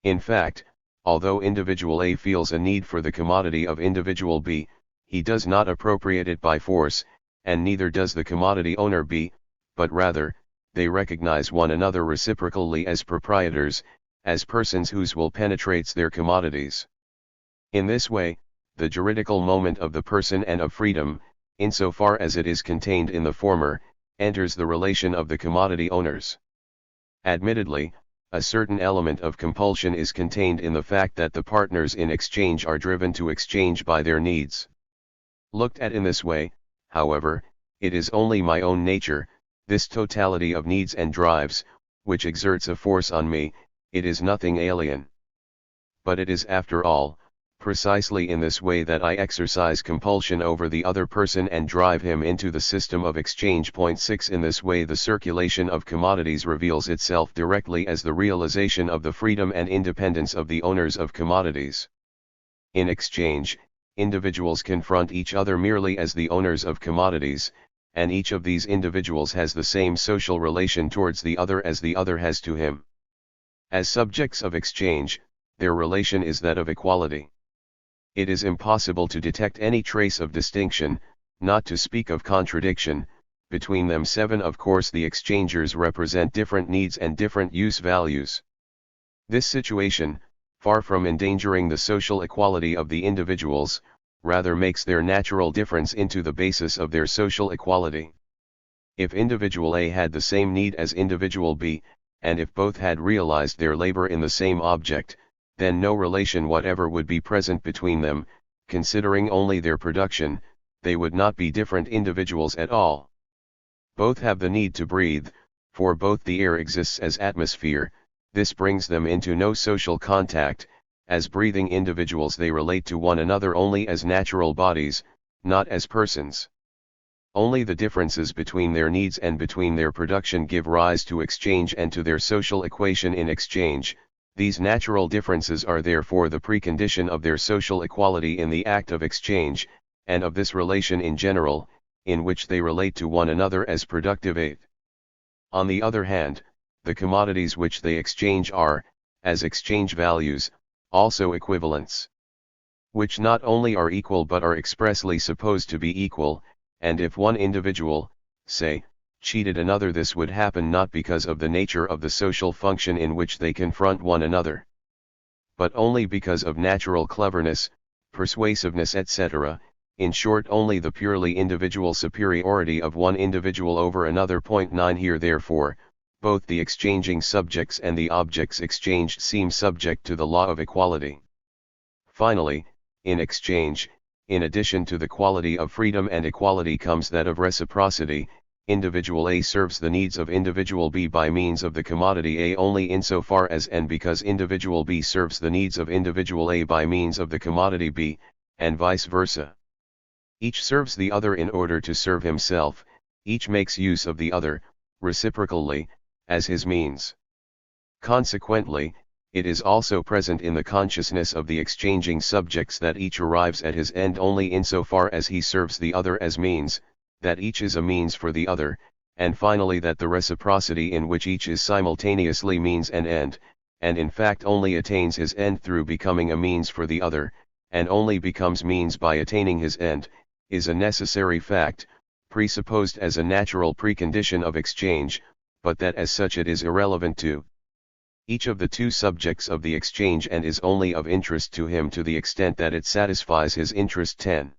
Speaker 1: In fact, although individual A feels a need for the commodity of individual B, he does not appropriate it by force, and neither does the commodity owner B, but rather, they recognize one another reciprocally as proprietors, as persons whose will penetrates their commodities. In this way, the juridical moment of the person and of freedom, insofar as it is contained in the former, enters the relation of the commodity owners. Admittedly, a certain element of compulsion is contained in the fact that the partners in exchange are driven to exchange by their needs. Looked at in this way, however, it is only my own nature, this totality of needs and drives, which exerts a force on me, it is nothing alien. But it is, after all, precisely in this way that I exercise compulsion over the other person and drive him into the system of exchange. Point 6. In this way the circulation of commodities reveals itself directly as the realization of the freedom and independence of the owners of commodities. In exchange, individuals confront each other merely as the owners of commodities, and each of these individuals has the same social relation towards the other as the other has to him. As subjects of exchange, their relation is that of equality. It is impossible to detect any trace of distinction, not to speak of contradiction, between them. 7. Of course the exchangers represent different needs and different use values. This situation, far from endangering the social equality of the individuals, rather makes their natural difference into the basis of their social equality. If individual A had the same need as individual B, and if both had realized their labor in the same object, then no relation whatever would be present between them. Considering only their production, they would not be different individuals at all. Both have the need to breathe, for both the air exists as atmosphere. This brings them into no social contact. As breathing individuals they relate to one another only as natural bodies, not as persons. Only the differences between their needs and between their production give rise to exchange and to their social equation in exchange. These natural differences are therefore the precondition of their social equality in the act of exchange, and of this relation in general, in which they relate to one another as productive aid. On the other hand, the commodities which they exchange are, as exchange values, also equivalents, which not only are equal but are expressly supposed to be equal, and if one individual, say, cheated another, this would happen not because of the nature of the social function in which they confront one another, but only because of natural cleverness, persuasiveness, etc., in short only the purely individual superiority of one individual over another. 9. Here therefore, both the exchanging subjects and the objects exchanged seem subject to the law of equality. Finally, in exchange, in addition to the quality of freedom and equality comes that of reciprocity. Individual A serves the needs of individual B by means of the commodity A only insofar as and because individual B serves the needs of individual A by means of the commodity B, and vice versa. Each serves the other in order to serve himself, each makes use of the other, reciprocally, as his means. Consequently, it is also present in the consciousness of the exchanging subjects that each arrives at his end only insofar as he serves the other as means, that each is a means for the other, and finally that the reciprocity in which each is simultaneously means and end, and in fact only attains his end through becoming a means for the other, and only becomes means by attaining his end, is a necessary fact, presupposed as a natural precondition of exchange, but that as such it is irrelevant to each of the two subjects of the exchange and is only of interest to him to the extent that it satisfies his interest. 10.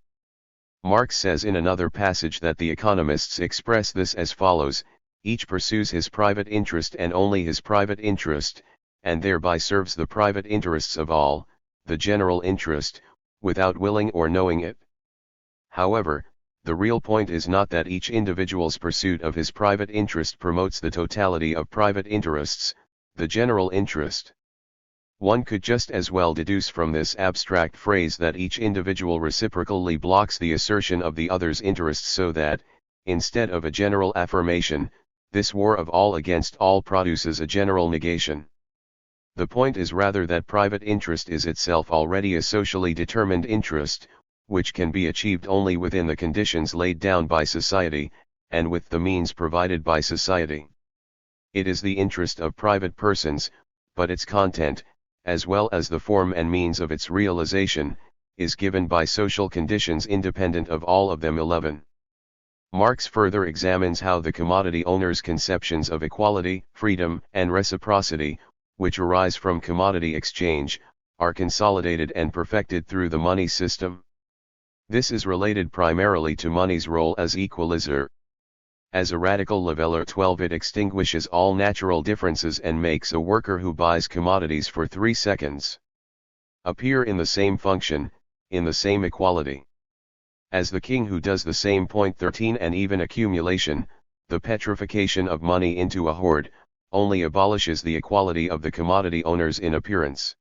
Speaker 1: Marx says in another passage that the economists express this as follows: each pursues his private interest and only his private interest, and thereby serves the private interests of all, the general interest, without willing or knowing it. However, the real point is not that each individual's pursuit of his private interest promotes the totality of private interests, the general interest. One could just as well deduce from this abstract phrase that each individual reciprocally blocks the assertion of the other's interests, so that, instead of a general affirmation, this war of all against all produces a general negation. The point is rather that private interest is itself already a socially determined interest, which can be achieved only within the conditions laid down by society, and with the means provided by society. It is the interest of private persons, but its content, as well as the form and means of its realization, is given by social conditions independent of all of them. 11. Marx further examines how the commodity owners' conceptions of equality, freedom, and reciprocity, which arise from commodity exchange, are consolidated and perfected through the money system. This is related primarily to money's role as equalizer. As a radical leveler. 12. It extinguishes all natural differences and makes a worker who buys commodities for 3 seconds appear in the same function, in the same equality as the king who does the same. 13. And even accumulation, the petrification of money into a hoard, only abolishes the equality of the commodity owners in appearance.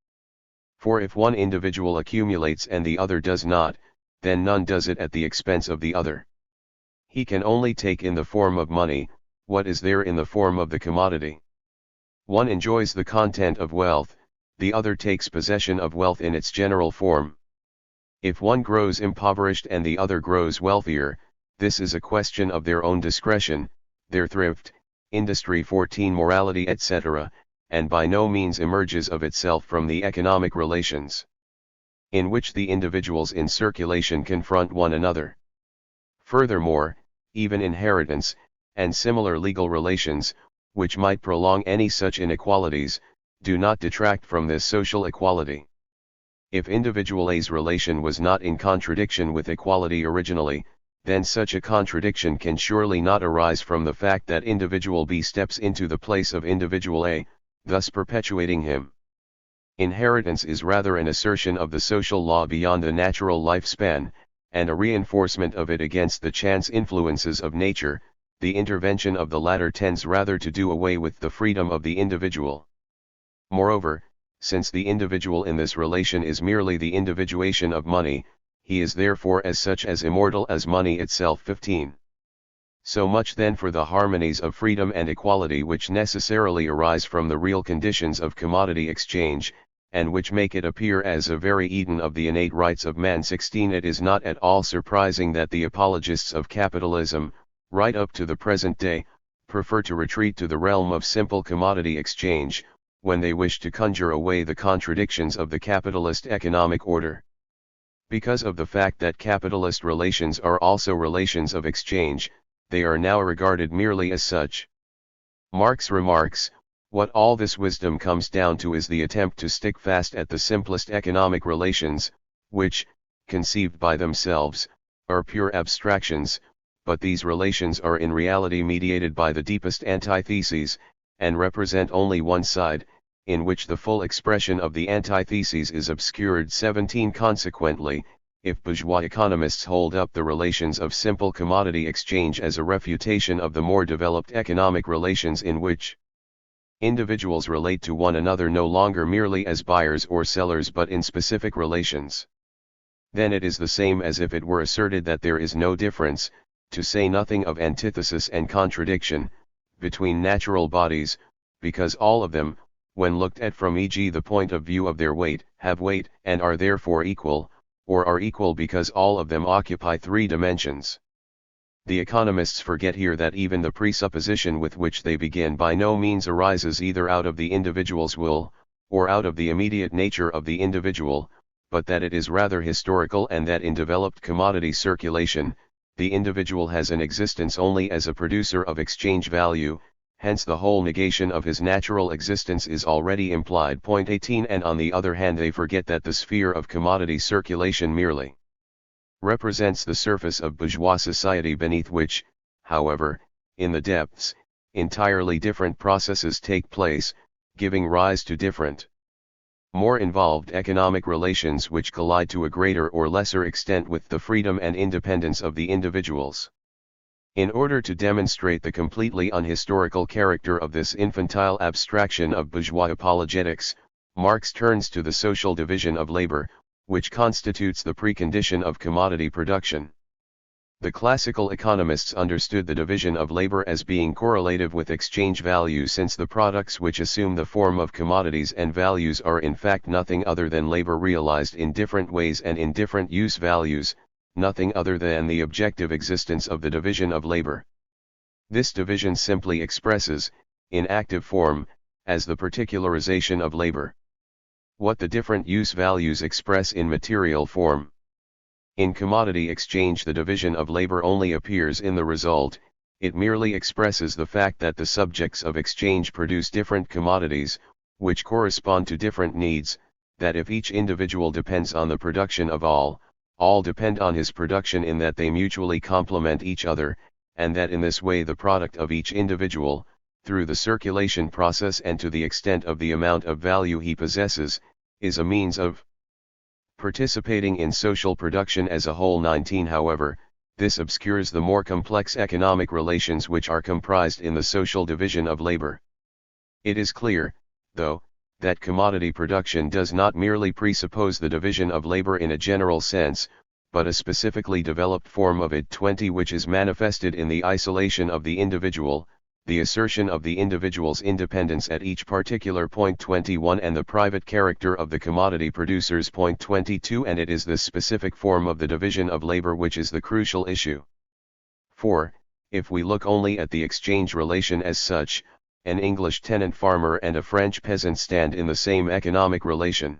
Speaker 1: For if one individual accumulates and the other does not, then none does it at the expense of the other. He can only take in the form of money what is there in the form of the commodity. One enjoys the content of wealth, the other takes possession of wealth in its general form. If one grows impoverished and the other grows wealthier, this is a question of their own discretion, their thrift, industry. 14. Morality, etc., and by no means emerges of itself from the economic relations. in which the individuals in circulation confront one another. Furthermore, even inheritance, and similar legal relations, which might prolong any such inequalities, do not detract from this social equality. If individual A's relation was not in contradiction with equality originally, then such a contradiction can surely not arise from the fact that individual B steps into the place of individual A, thus perpetuating him. Inheritance is rather an assertion of the social law beyond the natural lifespan, and a reinforcement of it against the chance influences of nature. The intervention of the latter tends rather to do away with the freedom of the individual. Moreover, since the individual in this relation is merely the individuation of money, he is therefore as such as immortal as money itself. 15. So much then for the harmonies of freedom and equality which necessarily arise from the real conditions of commodity exchange, and which make it appear as a very Eden of the innate rights of man. 16. It is not at all surprising that the apologists of capitalism, right up to the present day, prefer to retreat to the realm of simple commodity exchange, when they wish to conjure away the contradictions of the capitalist economic order. Because of the fact that capitalist relations are also relations of exchange, they are now regarded merely as such. Marx remarks, what all this wisdom comes down to is the attempt to stick fast at the simplest economic relations, which, conceived by themselves, are pure abstractions, but these relations are in reality mediated by the deepest antitheses, and represent only one side, in which the full expression of the antitheses is obscured. 17. Consequently, if bourgeois economists hold up the relations of simple commodity exchange as a refutation of the more developed economic relations in which individuals relate to one another no longer merely as buyers or sellers but in specific relations, then it is the same as if it were asserted that there is no difference, to say nothing of antithesis and contradiction, between natural bodies, because all of them, when looked at from e.g. the point of view of their weight, have weight and are therefore equal, or are equal because all of them occupy three dimensions. The economists forget here that even the presupposition with which they begin by no means arises either out of the individual's will, or out of the immediate nature of the individual, but that it is rather historical, and that in developed commodity circulation, the individual has an existence only as a producer of exchange value, hence the whole negation of his natural existence is already implied. 18. And on the other hand they forget that the sphere of commodity circulation merely represents the surface of bourgeois society, beneath which, however, in the depths, entirely different processes take place, giving rise to different, more involved economic relations which collide to a greater or lesser extent with the freedom and independence of the individuals. In order to demonstrate the completely unhistorical character of this infantile abstraction of bourgeois apologetics, Marx turns to the social division of labor, which constitutes the precondition of commodity production. The classical economists understood the division of labor as being correlative with exchange value, since the products which assume the form of commodities and values are in fact nothing other than labor realized in different ways and in different use values, nothing other than the objective existence of the division of labor. This division simply expresses, in active form, as the particularization of labor, what the different use values express in material form. In commodity exchange the division of labor only appears in the result, it merely expresses the fact that the subjects of exchange produce different commodities, which correspond to different needs, that if each individual depends on the production of all depend on his production in that they mutually complement each other, and that in this way the product of each individual, through the circulation process and to the extent of the amount of value he possesses, is a means of participating in social production as a whole. 19. However, this obscures the more complex economic relations which are comprised in the social division of labor. It is clear, though, that commodity production does not merely presuppose the division of labor in a general sense, but a specifically developed form of it. 20. Which is manifested in the isolation of the individual, the assertion of the individual's independence at each particular point. 21. And the private character of the commodity producers. 22. And it is this specific form of the division of labor which is the crucial issue. 4. If we look only at the exchange relation as such, an English tenant farmer and a French peasant stand in the same economic relation.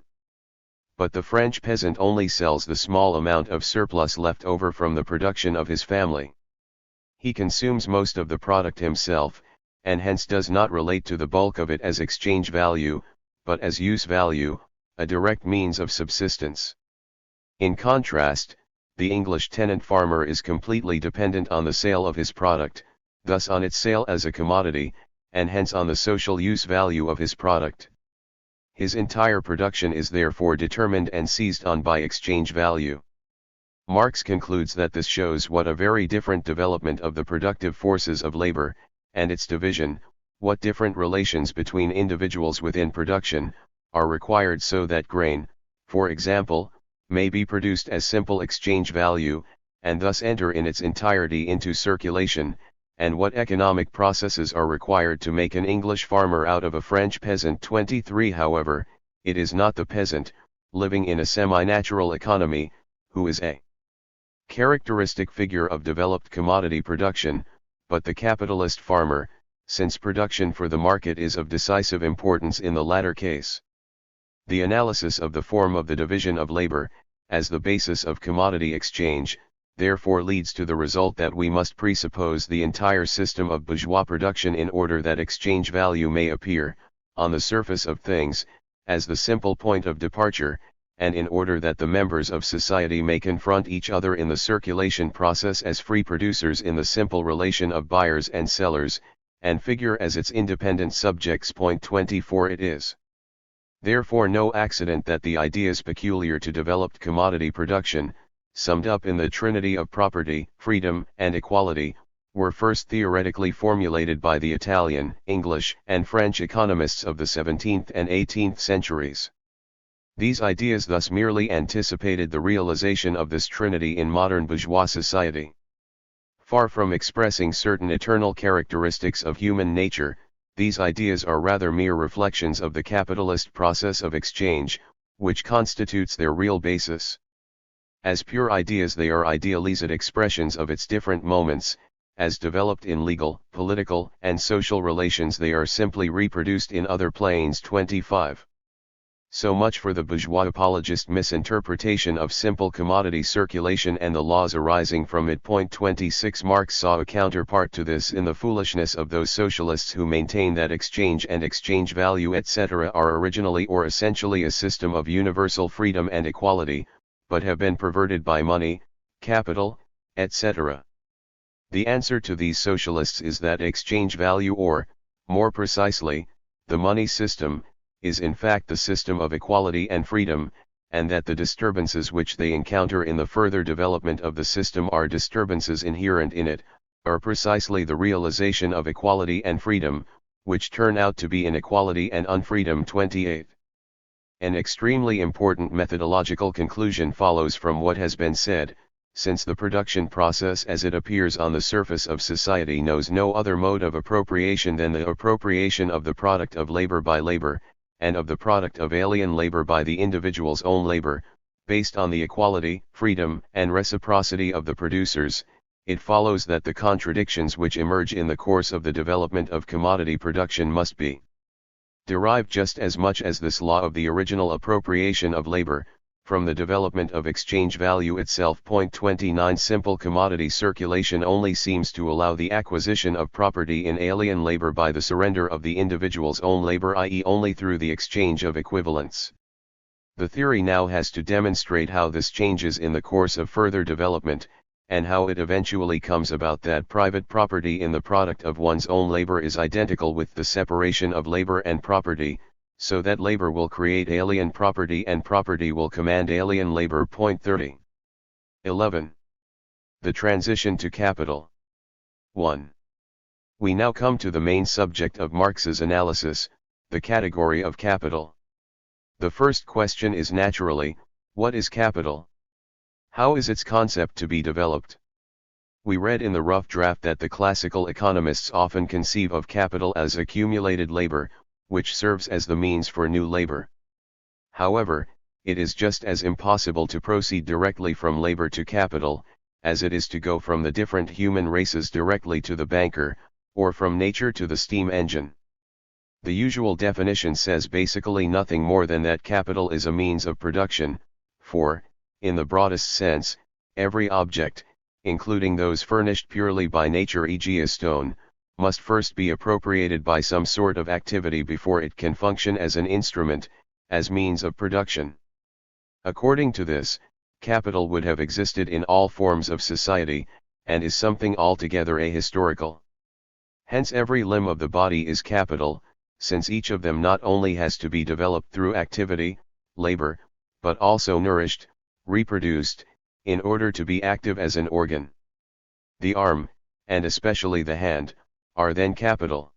Speaker 1: but the French peasant only sells the small amount of surplus left over from the production of his family. He consumes most of the product himself, and hence does not relate to the bulk of it as exchange value, but as use value, a direct means of subsistence. In contrast, the English tenant farmer is completely dependent on the sale of his product, thus on its sale as a commodity, and hence on the social use value of his product. His entire production is therefore determined and seized on by exchange value. Marx concludes that this shows what a very different development of the productive forces of labor, and its division, what different relations between individuals within production, are required so that grain, for example, may be produced as simple exchange value, and thus enter in its entirety into circulation, and what economic processes are required to make an English farmer out of a French peasant. 23. However, it is not the peasant, living in a semi-natural economy, who is a characteristic figure of developed commodity production, but the capitalist farmer, since production for the market is of decisive importance in the latter case. The analysis of the form of the division of labor, as the basis of commodity exchange, therefore leads to the result that we must presuppose the entire system of bourgeois production in order that exchange value may appear, on the surface of things, as the simple point of departure, and in order that the members of society may confront each other in the circulation process as free producers in the simple relation of buyers and sellers, and figure as its independent subjects. 24. It is therefore no accident that the ideas peculiar to developed commodity production, summed up in the trinity of property, freedom, and equality, were first theoretically formulated by the Italian, English, and French economists of the 17th and 18th centuries. These ideas thus merely anticipated the realization of this trinity in modern bourgeois society. Far from expressing certain eternal characteristics of human nature, these ideas are rather mere reflections of the capitalist process of exchange, which constitutes their real basis. As pure ideas they are idealized expressions of its different moments, as developed in legal, political, and social relations they are simply reproduced in other planes. 25. So much for the bourgeois apologist misinterpretation of simple commodity circulation and the laws arising from it. 26. Marx saw a counterpart to this in the foolishness of those socialists who maintain that exchange and exchange value etc. are originally or essentially a system of universal freedom and equality, but have been perverted by money, capital, etc. The answer to these socialists is that exchange value or, more precisely, the money system, is in fact the system of equality and freedom, and that the disturbances which they encounter in the further development of the system are disturbances inherent in it, are precisely the realization of equality and freedom, which turn out to be inequality and unfreedom. 28. An extremely important methodological conclusion follows from what has been said, since the production process as it appears on the surface of society knows no other mode of appropriation than the appropriation of the product of labor by labor, and of the product of alien labor by the individual's own labor, based on the equality, freedom, and reciprocity of the producers, it follows that the contradictions which emerge in the course of the development of commodity production must be derived just as much as this law of the original appropriation of labor, from the development of exchange value itself. 29. Simple commodity circulation only seems to allow the acquisition of property in alien labor by the surrender of the individual's own labor, i.e. only through the exchange of equivalents. The theory now has to demonstrate how this changes in the course of further development, and how it eventually comes about that private property in the product of one's own labor is identical with the separation of labor and property, so that labor will create alien property and property will command alien labor. 30. 11. The transition to capital. 1. We now come to the main subject of Marx's analysis, the category of capital. The first question is naturally, what is capital? How is its concept to be developed? We read in the rough draft that the classical economists often conceive of capital as accumulated labor, which serves as the means for new labor. However, it is just as impossible to proceed directly from labor to capital, as it is to go from the different human races directly to the banker, or from nature to the steam engine. The usual definition says basically nothing more than that capital is a means of production, for, in the broadest sense, every object, including those furnished purely by nature e.g. a stone, must first be appropriated by some sort of activity before it can function as an instrument, as means of production. According to this, capital would have existed in all forms of society, and is something altogether ahistorical. Hence every limb of the body is capital, since each of them not only has to be developed through activity, labor, but also nourished, reproduced, in order to be active as an organ. The arm, and especially the hand, are then capital.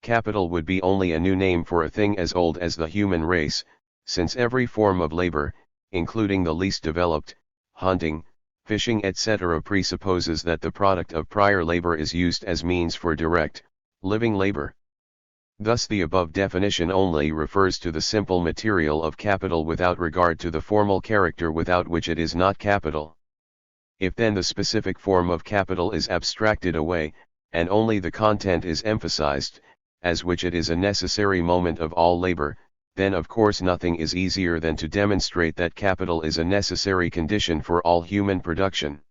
Speaker 1: Capital would be only a new name for a thing as old as the human race, since every form of labor, including the least developed, hunting, fishing etc. presupposes that the product of prior labor is used as means for direct, living labor. Thus the above definition only refers to the simple material of capital without regard to the formal character without which it is not capital. If then the specific form of capital is abstracted away, and only the content is emphasized, as which it is a necessary moment of all labor, then of course nothing is easier than to demonstrate that capital is a necessary condition for all human production.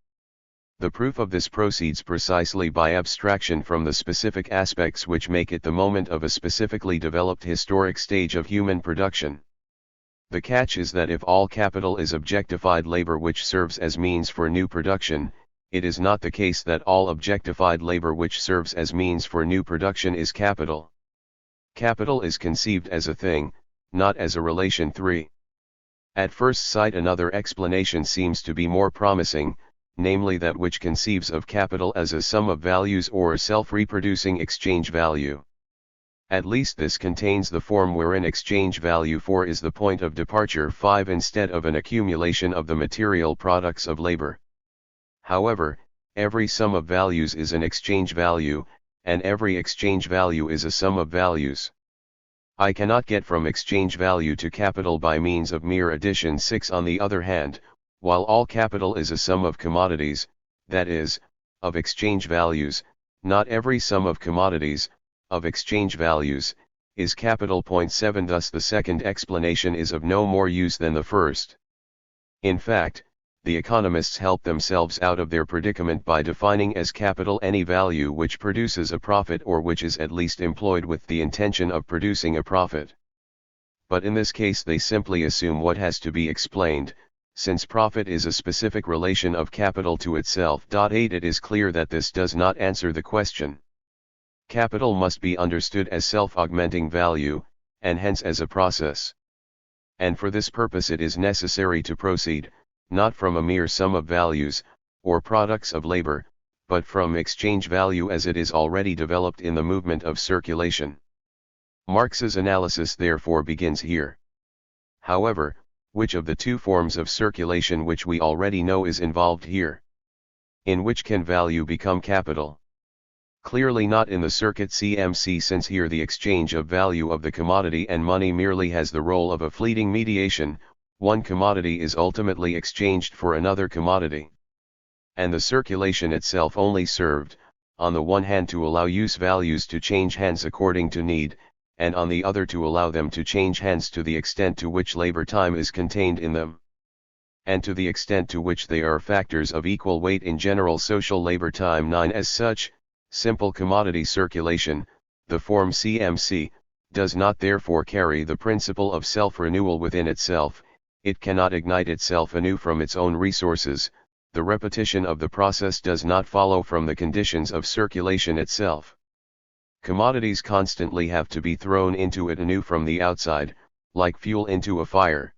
Speaker 1: The proof of this proceeds precisely by abstraction from the specific aspects which make it the moment of a specifically developed historic stage of human production. The catch is that if all capital is objectified labor which serves as means for new production, it is not the case that all objectified labor which serves as means for new production is capital. Capital is conceived as a thing, not as a relation. 3. At first sight another explanation seems to be more promising, namely that which conceives of capital as a sum of values or self-reproducing exchange value. At least this contains the form wherein exchange value 4 is the point of departure 5 instead of an accumulation of the material products of labor. However, every sum of values is an exchange value, and every exchange value is a sum of values. I cannot get from exchange value to capital by means of mere addition. 6. On the other hand, while all capital is a sum of commodities, that is, of exchange values, not every sum of commodities, of exchange values, is capital. 7. Thus the second explanation is of no more use than the first. In fact, the economists help themselves out of their predicament by defining as capital any value which produces a profit or which is at least employed with the intention of producing a profit. But in this case they simply assume what has to be explained, since profit is a specific relation of capital to itself. 8. It is clear that this does not answer the question. Capital must be understood as self-augmenting value, and hence as a process. And for this purpose it is necessary to proceed, not from a mere sum of values, or products of labor, but from exchange value as it is already developed in the movement of circulation. Marx's analysis therefore begins here. However, which of the two forms of circulation which we already know is involved here? In which can value become capital? Clearly not in the circuit CMC, since here the exchange of value of the commodity and money merely has the role of a fleeting mediation. One commodity is ultimately exchanged for another commodity. And the circulation itself only served, on the one hand to allow use values to change hands according to need, and on the other to allow them to change hands to the extent to which labor time is contained in them, and to the extent to which they are factors of equal weight in general social labor time. 9. As such, simple commodity circulation, the form CMC, does not therefore carry the principle of self-renewal within itself. It cannot ignite itself anew from its own resources. The repetition of the process does not follow from the conditions of circulation itself. Commodities constantly have to be thrown into it anew from the outside, like fuel into a fire.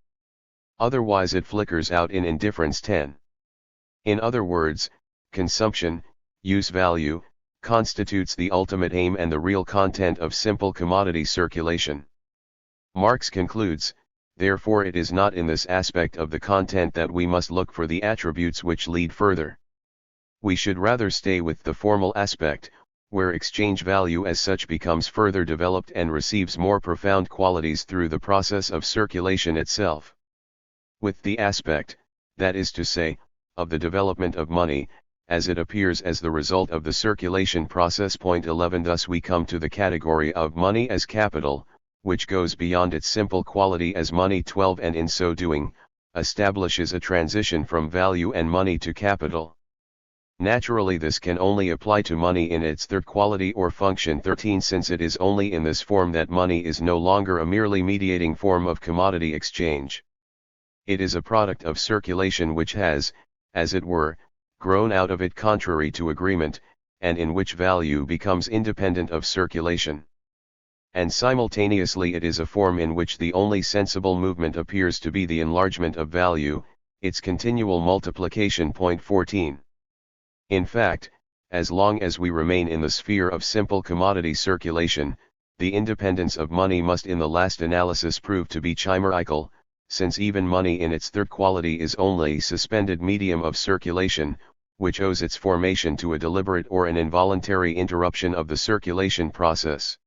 Speaker 1: Otherwise it flickers out in indifference. 10. In other words, consumption, use value, constitutes the ultimate aim and the real content of simple commodity circulation. Marx concludes, therefore it is not in this aspect of the content that we must look for the attributes which lead further. We should rather stay with the formal aspect, where exchange value as such becomes further developed and receives more profound qualities through the process of circulation itself. With the aspect, that is to say, of the development of money, as it appears as the result of the circulation process. Point 11. Thus we come to the category of money as capital, which goes beyond its simple quality as money. 12. And in so doing, establishes a transition from value and money to capital. Naturally this can only apply to money in its third quality or function. 13. Since it is only in this form that money is no longer a merely mediating form of commodity exchange. It is a product of circulation which has, as it were, grown out of it contrary to agreement, and in which value becomes independent of circulation. And simultaneously it is a form in which the only sensible movement appears to be the enlargement of value, its continual multiplication. Point 14. In fact, as long as we remain in the sphere of simple commodity circulation, the independence of money must in the last analysis prove to be chimerical, since even money in its third quality is only suspended medium of circulation, which owes its formation to a deliberate or an involuntary interruption of the circulation process.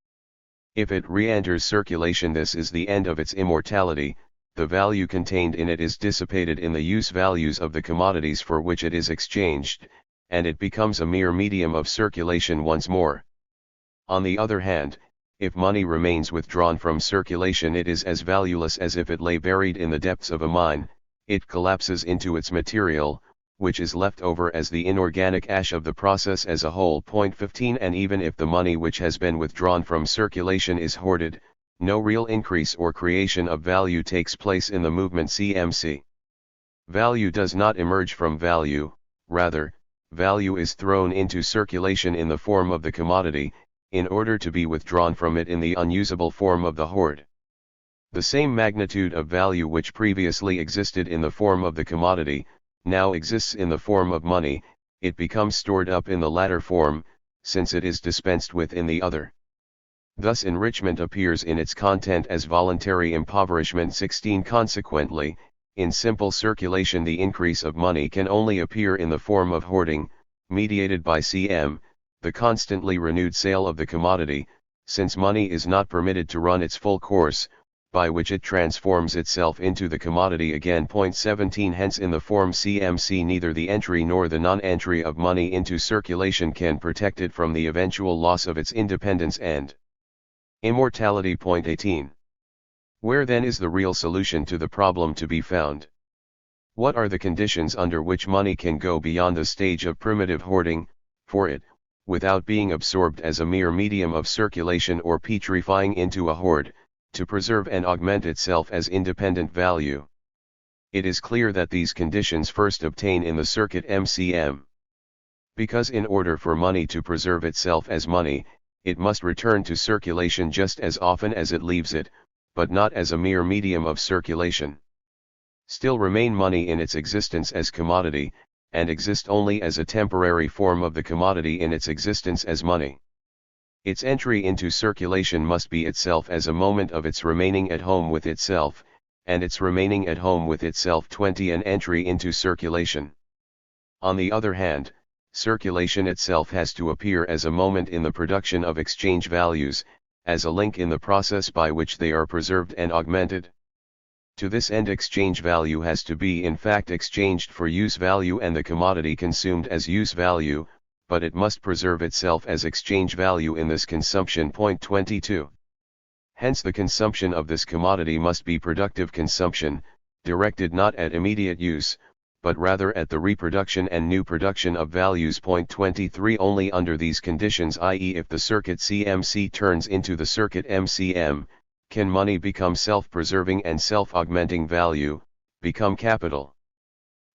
Speaker 1: If it re-enters circulation, this is the end of its immortality. The value contained in it is dissipated in the use values of the commodities for which it is exchanged, and it becomes a mere medium of circulation once more. On the other hand, if money remains withdrawn from circulation, it is as valueless as if it lay buried in the depths of a mine. It collapses into its material, which is left over as the inorganic ash of the process as a whole. Point 15. And even if the money which has been withdrawn from circulation is hoarded, no real increase or creation of value takes place in the movement CMC. Value does not emerge from value, rather, value is thrown into circulation in the form of the commodity, in order to be withdrawn from it in the unusable form of the hoard. The same magnitude of value which previously existed in the form of the commodity, now exists in the form of money. It becomes stored up in the latter form, since it is dispensed with in the other. Thus enrichment appears in its content as voluntary impoverishment. 16. Consequently, in simple circulation the increase of money can only appear in the form of hoarding, mediated by cm, the constantly renewed sale of the commodity, since money is not permitted to run its full course, by which it transforms itself into the commodity again. Point 17. Hence in the form CMC neither the entry nor the non-entry of money into circulation can protect it from the eventual loss of its independence and immortality. Point 18. Where then is the real solution to the problem to be found? What are the conditions under which money can go beyond the stage of primitive hoarding, for it, without being absorbed as a mere medium of circulation or petrifying into a hoard, to preserve and augment itself as independent value? It is clear that these conditions first obtain in the circuit MCM. Because in order for money to preserve itself as money, it must return to circulation just as often as it leaves it, but not as a mere medium of circulation. Still remain money in its existence as commodity, and exist only as a temporary form of the commodity in its existence as money. Its entry into circulation must be itself as a moment of its remaining at home with itself, and its remaining at home with itself 20 an entry into circulation. On the other hand, circulation itself has to appear as a moment in the production of exchange values, as a link in the process by which they are preserved and augmented. To this end exchange value has to be in fact exchanged for use value and the commodity consumed as use value, but it must preserve itself as exchange value in this consumption. Point 22. Hence the consumption of this commodity must be productive consumption, directed not at immediate use, but rather at the reproduction and new production of values. Point 23. Only under these conditions, i.e. if the circuit CMC turns into the circuit MCM, can money become self-preserving and self-augmenting value, become capital.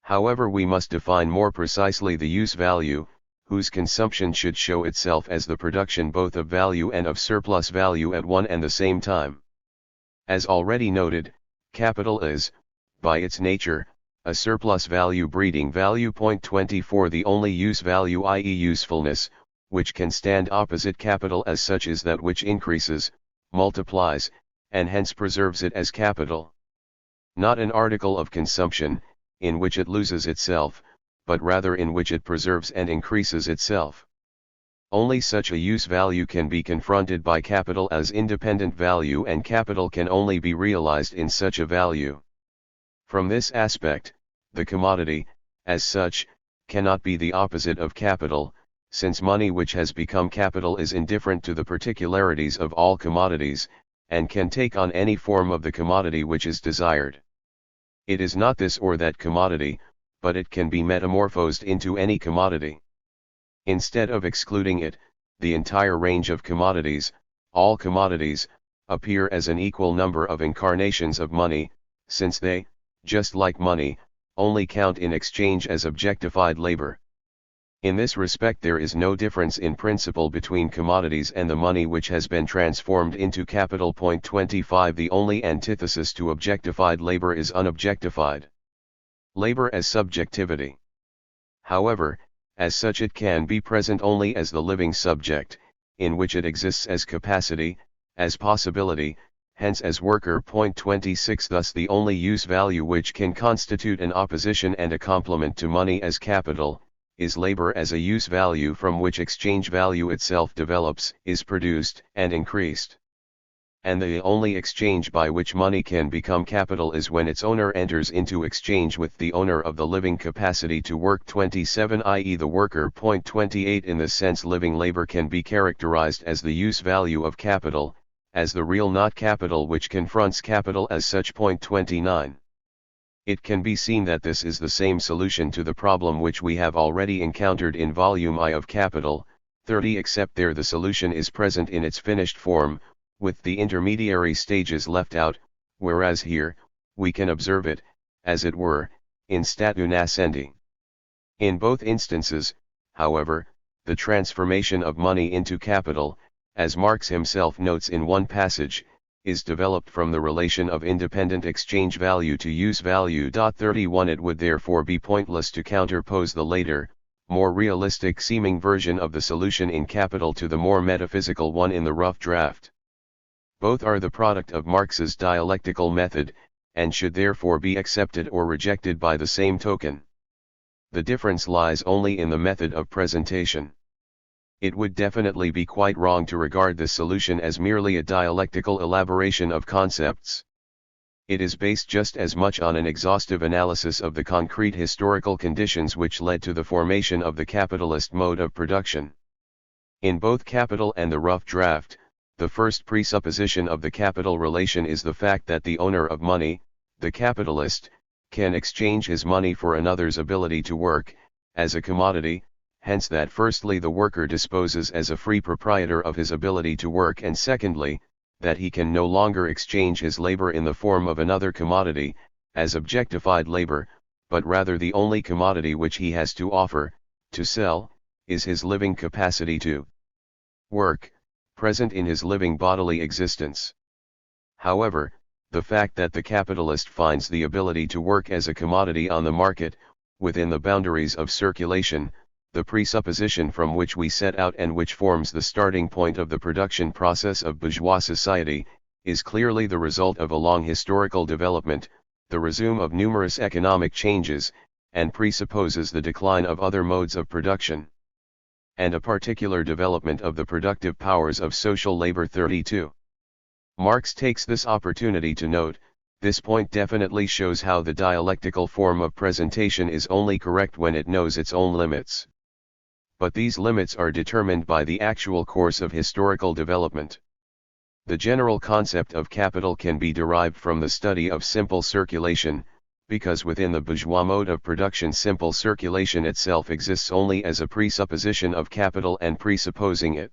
Speaker 1: However, we must define more precisely the use value, whose consumption should show itself as the production both of value and of surplus value at one and the same time. As already noted, capital is, by its nature, a surplus value breeding value. Point 24. The only use value, i.e. usefulness, which can stand opposite capital as such is that which increases, multiplies, and hence preserves it as capital. Not an article of consumption, in which it loses itself, but rather in which it preserves and increases itself. Only such a use value can be confronted by capital as independent value, and capital can only be realized in such a value. From this aspect, the commodity, as such, cannot be the opposite of capital, since money which has become capital is indifferent to the particularities of all commodities, and can take on any form of the commodity which is desired. It is not this or that commodity, but it can be metamorphosed into any commodity. Instead of excluding it, the entire range of commodities, all commodities, appear as an equal number of incarnations of money, since they, just like money, only count in exchange as objectified labor. In this respect there is no difference in principle between commodities and the money which has been transformed into capital. 25 The only antithesis to objectified labor is unobjectified labor as subjectivity. However, as such it can be present only as the living subject, in which it exists as capacity, as possibility, hence as worker. 26 Thus the only use value which can constitute an opposition and a complement to money as capital, is labor as a use value from which exchange value itself develops, is produced, and increased. And the only exchange by which money can become capital is when its owner enters into exchange with the owner of the living capacity to work. 27 i.e. the worker. 28 In this sense living labor can be characterized as the use value of capital, as the real not capital which confronts capital as such. 29 It can be seen that this is the same solution to the problem which we have already encountered in volume I of Capital, 30 except there the solution is present in its finished form, with the intermediary stages left out, whereas here, we can observe it, as it were, in statu nascendi. In both instances, however, the transformation of money into capital, as Marx himself notes in one passage, is developed from the relation of independent exchange value to use value. 31 It would therefore be pointless to counterpose the later, more realistic seeming version of the solution in Capital to the more metaphysical one in the rough draft. Both are the product of Marx's dialectical method, and should therefore be accepted or rejected by the same token. The difference lies only in the method of presentation. It would definitely be quite wrong to regard this solution as merely a dialectical elaboration of concepts. It is based just as much on an exhaustive analysis of the concrete historical conditions which led to the formation of the capitalist mode of production. In both Capital and the rough draft, the first presupposition of the capital relation is the fact that the owner of money, the capitalist, can exchange his money for another's ability to work, as a commodity, hence that firstly the worker disposes as a free proprietor of his ability to work, and secondly, that he can no longer exchange his labor in the form of another commodity, as objectified labor, but rather the only commodity which he has to offer, to sell, is his living capacity to work, present in his living bodily existence. However, the fact that the capitalist finds the ability to work as a commodity on the market, within the boundaries of circulation, the presupposition from which we set out and which forms the starting point of the production process of bourgeois society, is clearly the result of a long historical development, the resume of numerous economic changes, and presupposes the decline of other modes of production, and a particular development of the productive powers of social labor. 32. Marx takes this opportunity to note, this point definitely shows how the dialectical form of presentation is only correct when it knows its own limits. But these limits are determined by the actual course of historical development. The general concept of capital can be derived from the study of simple circulation, because within the bourgeois mode of production simple circulation itself exists only as a presupposition of capital and presupposing it.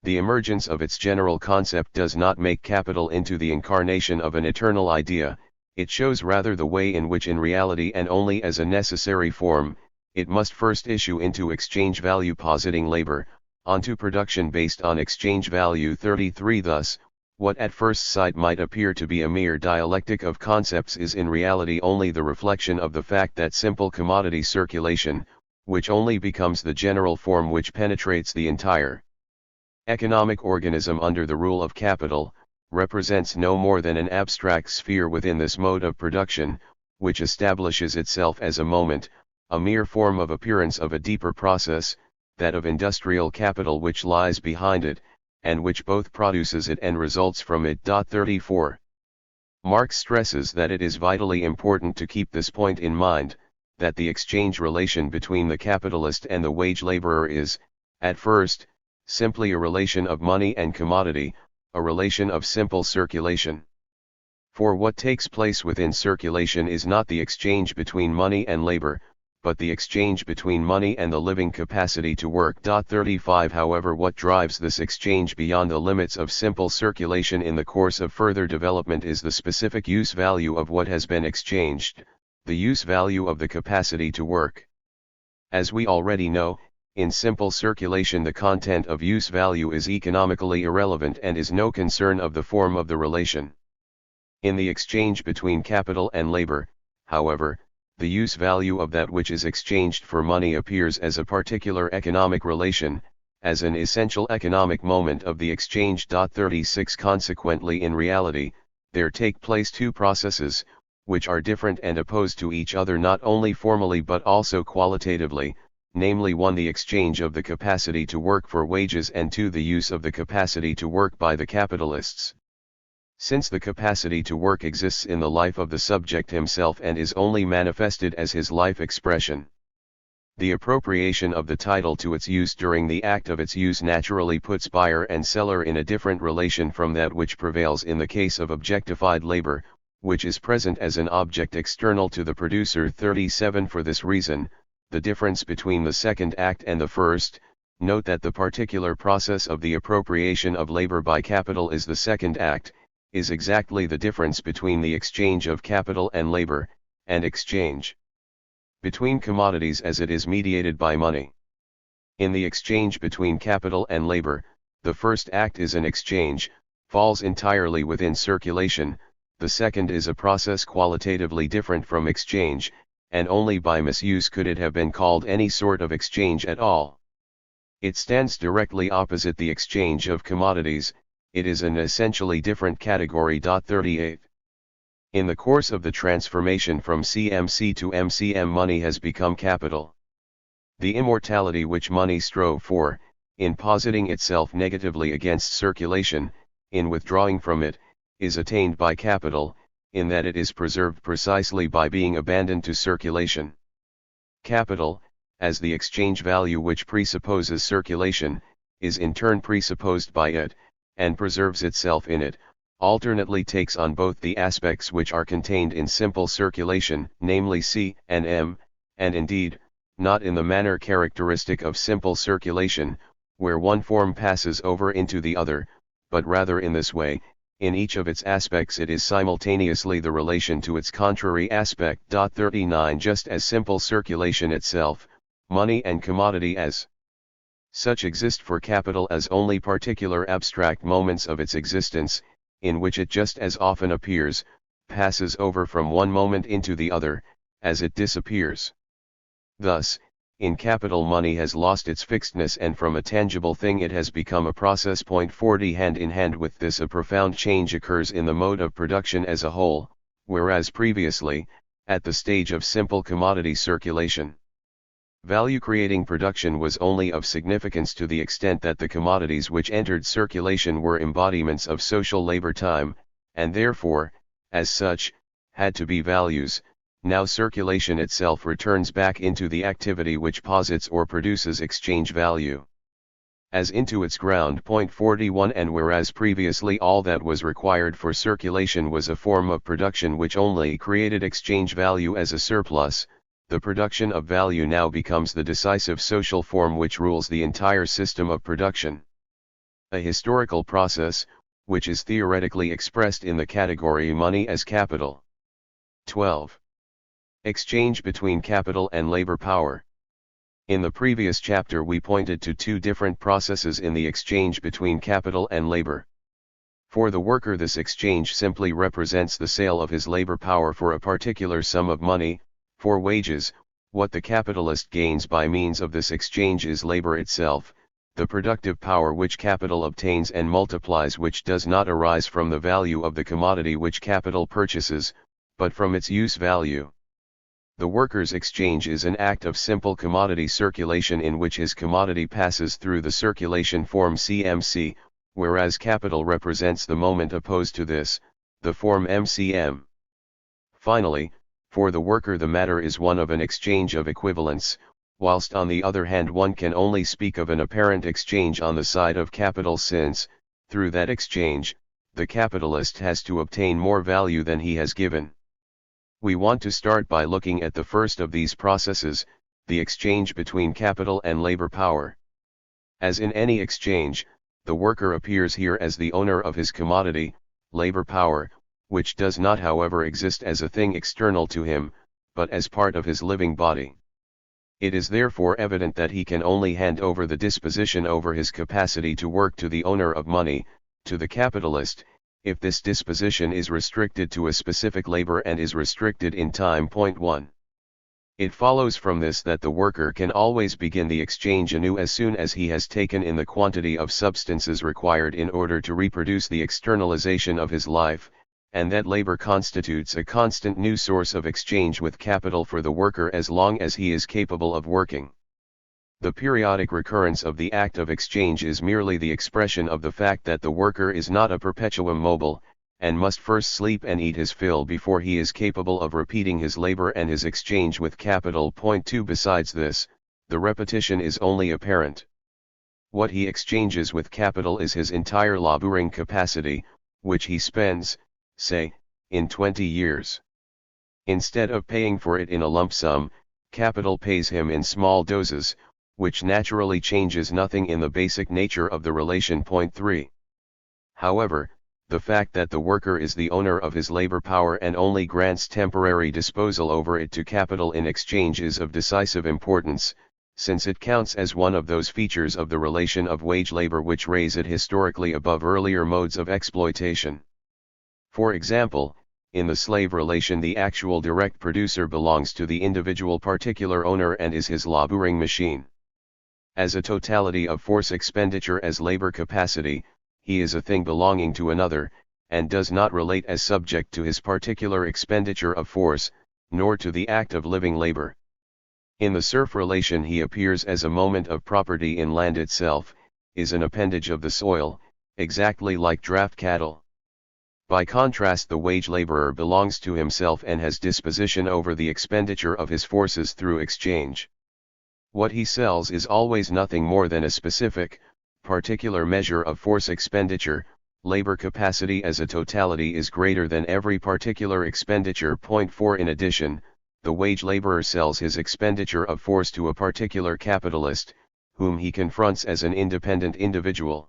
Speaker 1: The emergence of its general concept does not make capital into the incarnation of an eternal idea, it shows rather the way in which in reality and only as a necessary form, it must first issue into exchange value positing labor, onto production based on exchange value. 33 Thus, what at first sight might appear to be a mere dialectic of concepts is in reality only the reflection of the fact that simple commodity circulation, which only becomes the general form which penetrates the entire economic organism under the rule of capital, represents no more than an abstract sphere within this mode of production, which establishes itself as a moment, a mere form of appearance of a deeper process, that of industrial capital which lies behind it, and which both produces it and results from it. 34. Marx stresses that it is vitally important to keep this point in mind, that the exchange relation between the capitalist and the wage laborer is, at first, simply a relation of money and commodity, a relation of simple circulation. For what takes place within circulation is not the exchange between money and labor, but the exchange between money and the living capacity to work. 35 However, what drives this exchange beyond the limits of simple circulation in the course of further development is the specific use value of what has been exchanged, the use value of the capacity to work. As we already know, in simple circulation the content of use value is economically irrelevant and is no concern of the form of the relation. In the exchange between capital and labor, however, the use value of that which is exchanged for money appears as a particular economic relation, as an essential economic moment of the exchange. 36 Consequently, in reality, there take place two processes, which are different and opposed to each other not only formally but also qualitatively, namely 1. The exchange of the capacity to work for wages, and 2. The use of the capacity to work by the capitalists. Since the capacity to work exists in the life of the subject himself and is only manifested as his life expression, the appropriation of the title to its use during the act of its use naturally puts buyer and seller in a different relation from that which prevails in the case of objectified labor, which is present as an object external to the producer. 37 For this reason, the difference between the second act and the first, note that the particular process of the appropriation of labor by capital is the second act, is exactly the difference between the exchange of capital and labor, and exchange between commodities as it is mediated by money. In the exchange between capital and labor, the first act is an exchange, falls entirely within circulation, the second is a process qualitatively different from exchange, and only by misuse could it have been called any sort of exchange at all. It stands directly opposite the exchange of commodities. It is an essentially different category. 38 In the course of the transformation from CMC to MCM, money has become capital. The immortality which money strove for, in positing itself negatively against circulation, in withdrawing from it, is attained by capital, in that it is preserved precisely by being abandoned to circulation. Capital, as the exchange value which presupposes circulation, is in turn presupposed by it, and preserves itself in it, alternately takes on both the aspects which are contained in simple circulation, namely C and M, and indeed, not in the manner characteristic of simple circulation, where one form passes over into the other, but rather in this way, in each of its aspects it is simultaneously the relation to its contrary aspect. 39 Just as simple circulation itself, money and commodity as such exist for capital as only particular abstract moments of its existence, in which it just as often appears, passes over from one moment into the other, as it disappears. Thus, in capital money has lost its fixedness and from a tangible thing it has become a process. 40 Hand in hand with this a profound change occurs in the mode of production as a whole, whereas previously, at the stage of simple commodity circulation, value-creating production was only of significance to the extent that the commodities which entered circulation were embodiments of social labor time, and therefore, as such, had to be values. Now circulation itself returns back into the activity which posits or produces exchange value as into its ground. 41 And whereas previously all that was required for circulation was a form of production which only created exchange value as a surplus, the production of value now becomes the decisive social form which rules the entire system of production. A historical process, which is theoretically expressed in the category money as capital. 12. Exchange between capital and labor power. In the previous chapter we pointed to two different processes in the exchange between capital and labor. For the worker this exchange simply represents the sale of his labor power for a particular sum of money. For wages, what the capitalist gains by means of this exchange is labor itself, the productive power which capital obtains and multiplies, which does not arise from the value of the commodity which capital purchases, but from its use value. The worker's exchange is an act of simple commodity circulation in which his commodity passes through the circulation form CMC, whereas capital represents the moment opposed to this, the form MCM. Finally, For the worker the matter is one of an exchange of equivalents, whilst on the other hand one can only speak of an apparent exchange on the side of capital since, through that exchange, the capitalist has to obtain more value than he has given. We want to start by looking at the first of these processes, the exchange between capital and labor power. As in any exchange, the worker appears here as the owner of his commodity, labor power, which does not however exist as a thing external to him, but as part of his living body. It is therefore evident that he can only hand over the disposition over his capacity to work to the owner of money, to the capitalist, if this disposition is restricted to a specific labor and is restricted in time. 1. It follows from this that the worker can always begin the exchange anew as soon as he has taken in the quantity of substances required in order to reproduce the externalization of his life, and that labor constitutes a constant new source of exchange with capital for the worker as long as he is capable of working. The periodic recurrence of the act of exchange is merely the expression of the fact that the worker is not a perpetuum mobile, and must first sleep and eat his fill before he is capable of repeating his labor and his exchange with capital. 2. Besides this, the repetition is only apparent. What he exchanges with capital is his entire laboring capacity, which he spends, say, in 20 years. Instead of paying for it in a lump sum, capital pays him in small doses, which naturally changes nothing in the basic nature of the relation. 3. However, the fact that the worker is the owner of his labor power and only grants temporary disposal over it to capital in exchange is of decisive importance, since it counts as one of those features of the relation of wage-labor which raise it historically above earlier modes of exploitation. For example, in the slave relation the actual direct producer belongs to the individual particular owner and is his laboring machine. As a totality of force expenditure as labor capacity, he is a thing belonging to another, and does not relate as subject to his particular expenditure of force, nor to the act of living labor. In the serf relation he appears as a moment of property in land itself, is an appendage of the soil, exactly like draft cattle. By contrast the wage laborer belongs to himself and has disposition over the expenditure of his forces through exchange. What he sells is always nothing more than a specific, particular measure of force expenditure. Labor capacity as a totality is greater than every particular expenditure. 4. In addition, the wage laborer sells his expenditure of force to a particular capitalist, whom he confronts as an independent individual.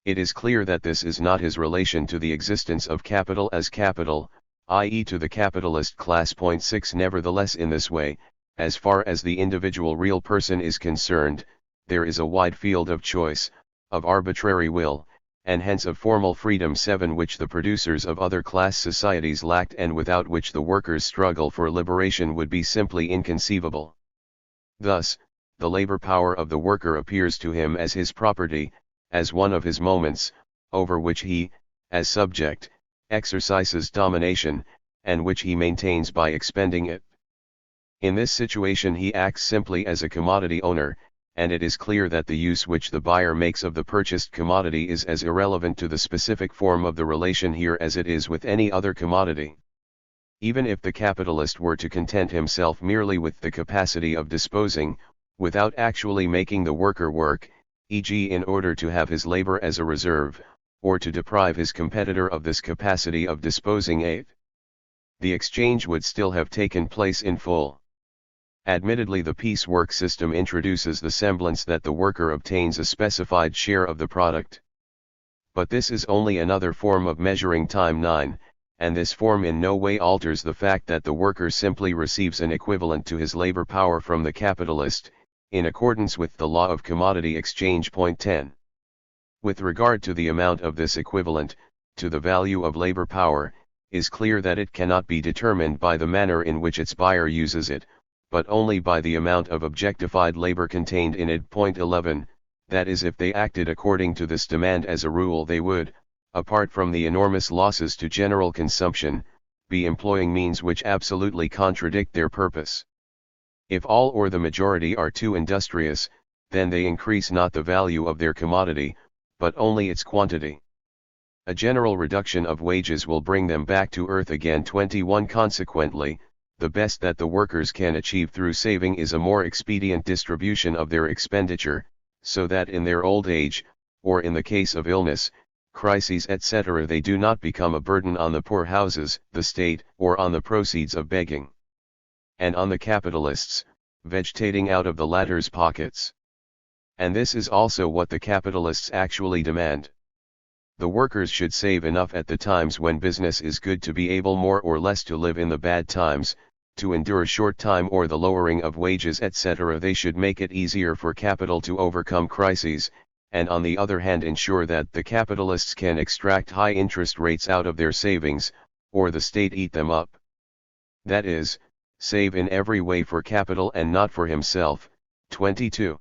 Speaker 1: It is clear that this is not his relation to the existence of capital as capital, i.e. to the capitalist class. 6. Nevertheless, in this way, as far as the individual real person is concerned, there is a wide field of choice, of arbitrary will, and hence of formal freedom. 7. Which the producers of other class societies lacked and without which the workers' struggle for liberation would be simply inconceivable. Thus, the labor power of the worker appears to him as his property, as one of his moments, over which he, as subject, exercises domination, and which he maintains by expending it. In this situation he acts simply as a commodity owner, and it is clear that the use which the buyer makes of the purchased commodity is as irrelevant to the specific form of the relation here as it is with any other commodity. Even if the capitalist were to content himself merely with the capacity of disposing, without actually making the worker work, e.g. in order to have his labor as a reserve, or to deprive his competitor of this capacity of disposing, the exchange would still have taken place in full. Admittedly, the piecework system introduces the semblance that the worker obtains a specified share of the product. But this is only another form of measuring time. 9, and this form in no way alters the fact that the worker simply receives an equivalent to his labor power from the capitalist, in accordance with the law of commodity exchange. 10. With regard to the amount of this equivalent, to the value of labor power, is clear that it cannot be determined by the manner in which its buyer uses it, but only by the amount of objectified labor contained in it. 11. That is, if they acted according to this demand as a rule they would, apart from the enormous losses to general consumption, be employing means which absolutely contradict their purpose. If all or the majority are too industrious, then they increase not the value of their commodity, but only its quantity. A general reduction of wages will bring them back to earth again. 21. Consequently, the best that the workers can achieve through saving is a more expedient distribution of their expenditure, so that in their old age, or in the case of illness, crises etc. they do not become a burden on the poor houses, the state, or on the proceeds of begging, and on the capitalists, vegetating out of the latter's pockets. And this is also what the capitalists actually demand. The workers should save enough at the times when business is good to be able more or less to live in the bad times, to endure a short time or the lowering of wages etc. They should make it easier for capital to overcome crises, and on the other hand ensure that the capitalists can extract high interest rates out of their savings, or the state eat them up. That is, save in every way for capital and not for himself. 22.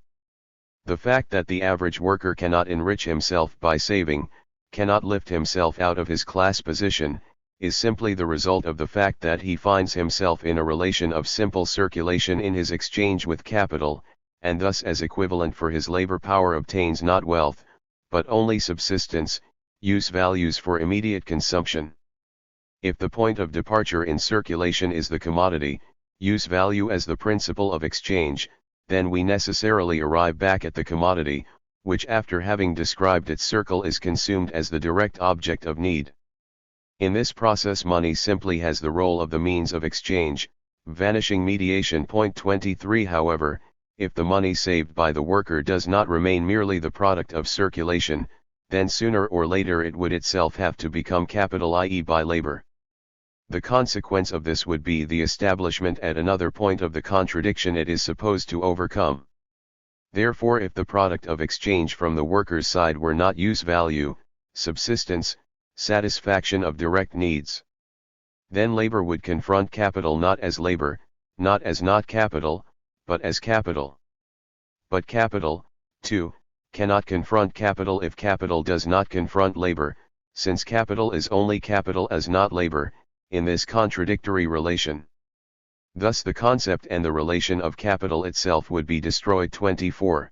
Speaker 1: The fact that the average worker cannot enrich himself by saving, cannot lift himself out of his class position, is simply the result of the fact that he finds himself in a relation of simple circulation in his exchange with capital, and thus as equivalent for his labor power obtains not wealth, but only subsistence, use values for immediate consumption. If the point of departure in circulation is the commodity, use value as the principle of exchange, then we necessarily arrive back at the commodity, which after having described its circle is consumed as the direct object of need. In this process money simply has the role of the means of exchange, vanishing mediation. Point 23. However, if the money saved by the worker does not remain merely the product of circulation, then sooner or later it would itself have to become capital, i.e. by labor. The consequence of this would be the establishment at another point of the contradiction it is supposed to overcome. Therefore, if the product of exchange from the worker's side were not use value, subsistence, satisfaction of direct needs, then labor would confront capital not as labor, not as not capital, but as capital. But capital, too, cannot confront capital if capital does not confront labor, since capital is only capital as not labor, in this contradictory relation. Thus the concept and the relation of capital itself would be destroyed. 24.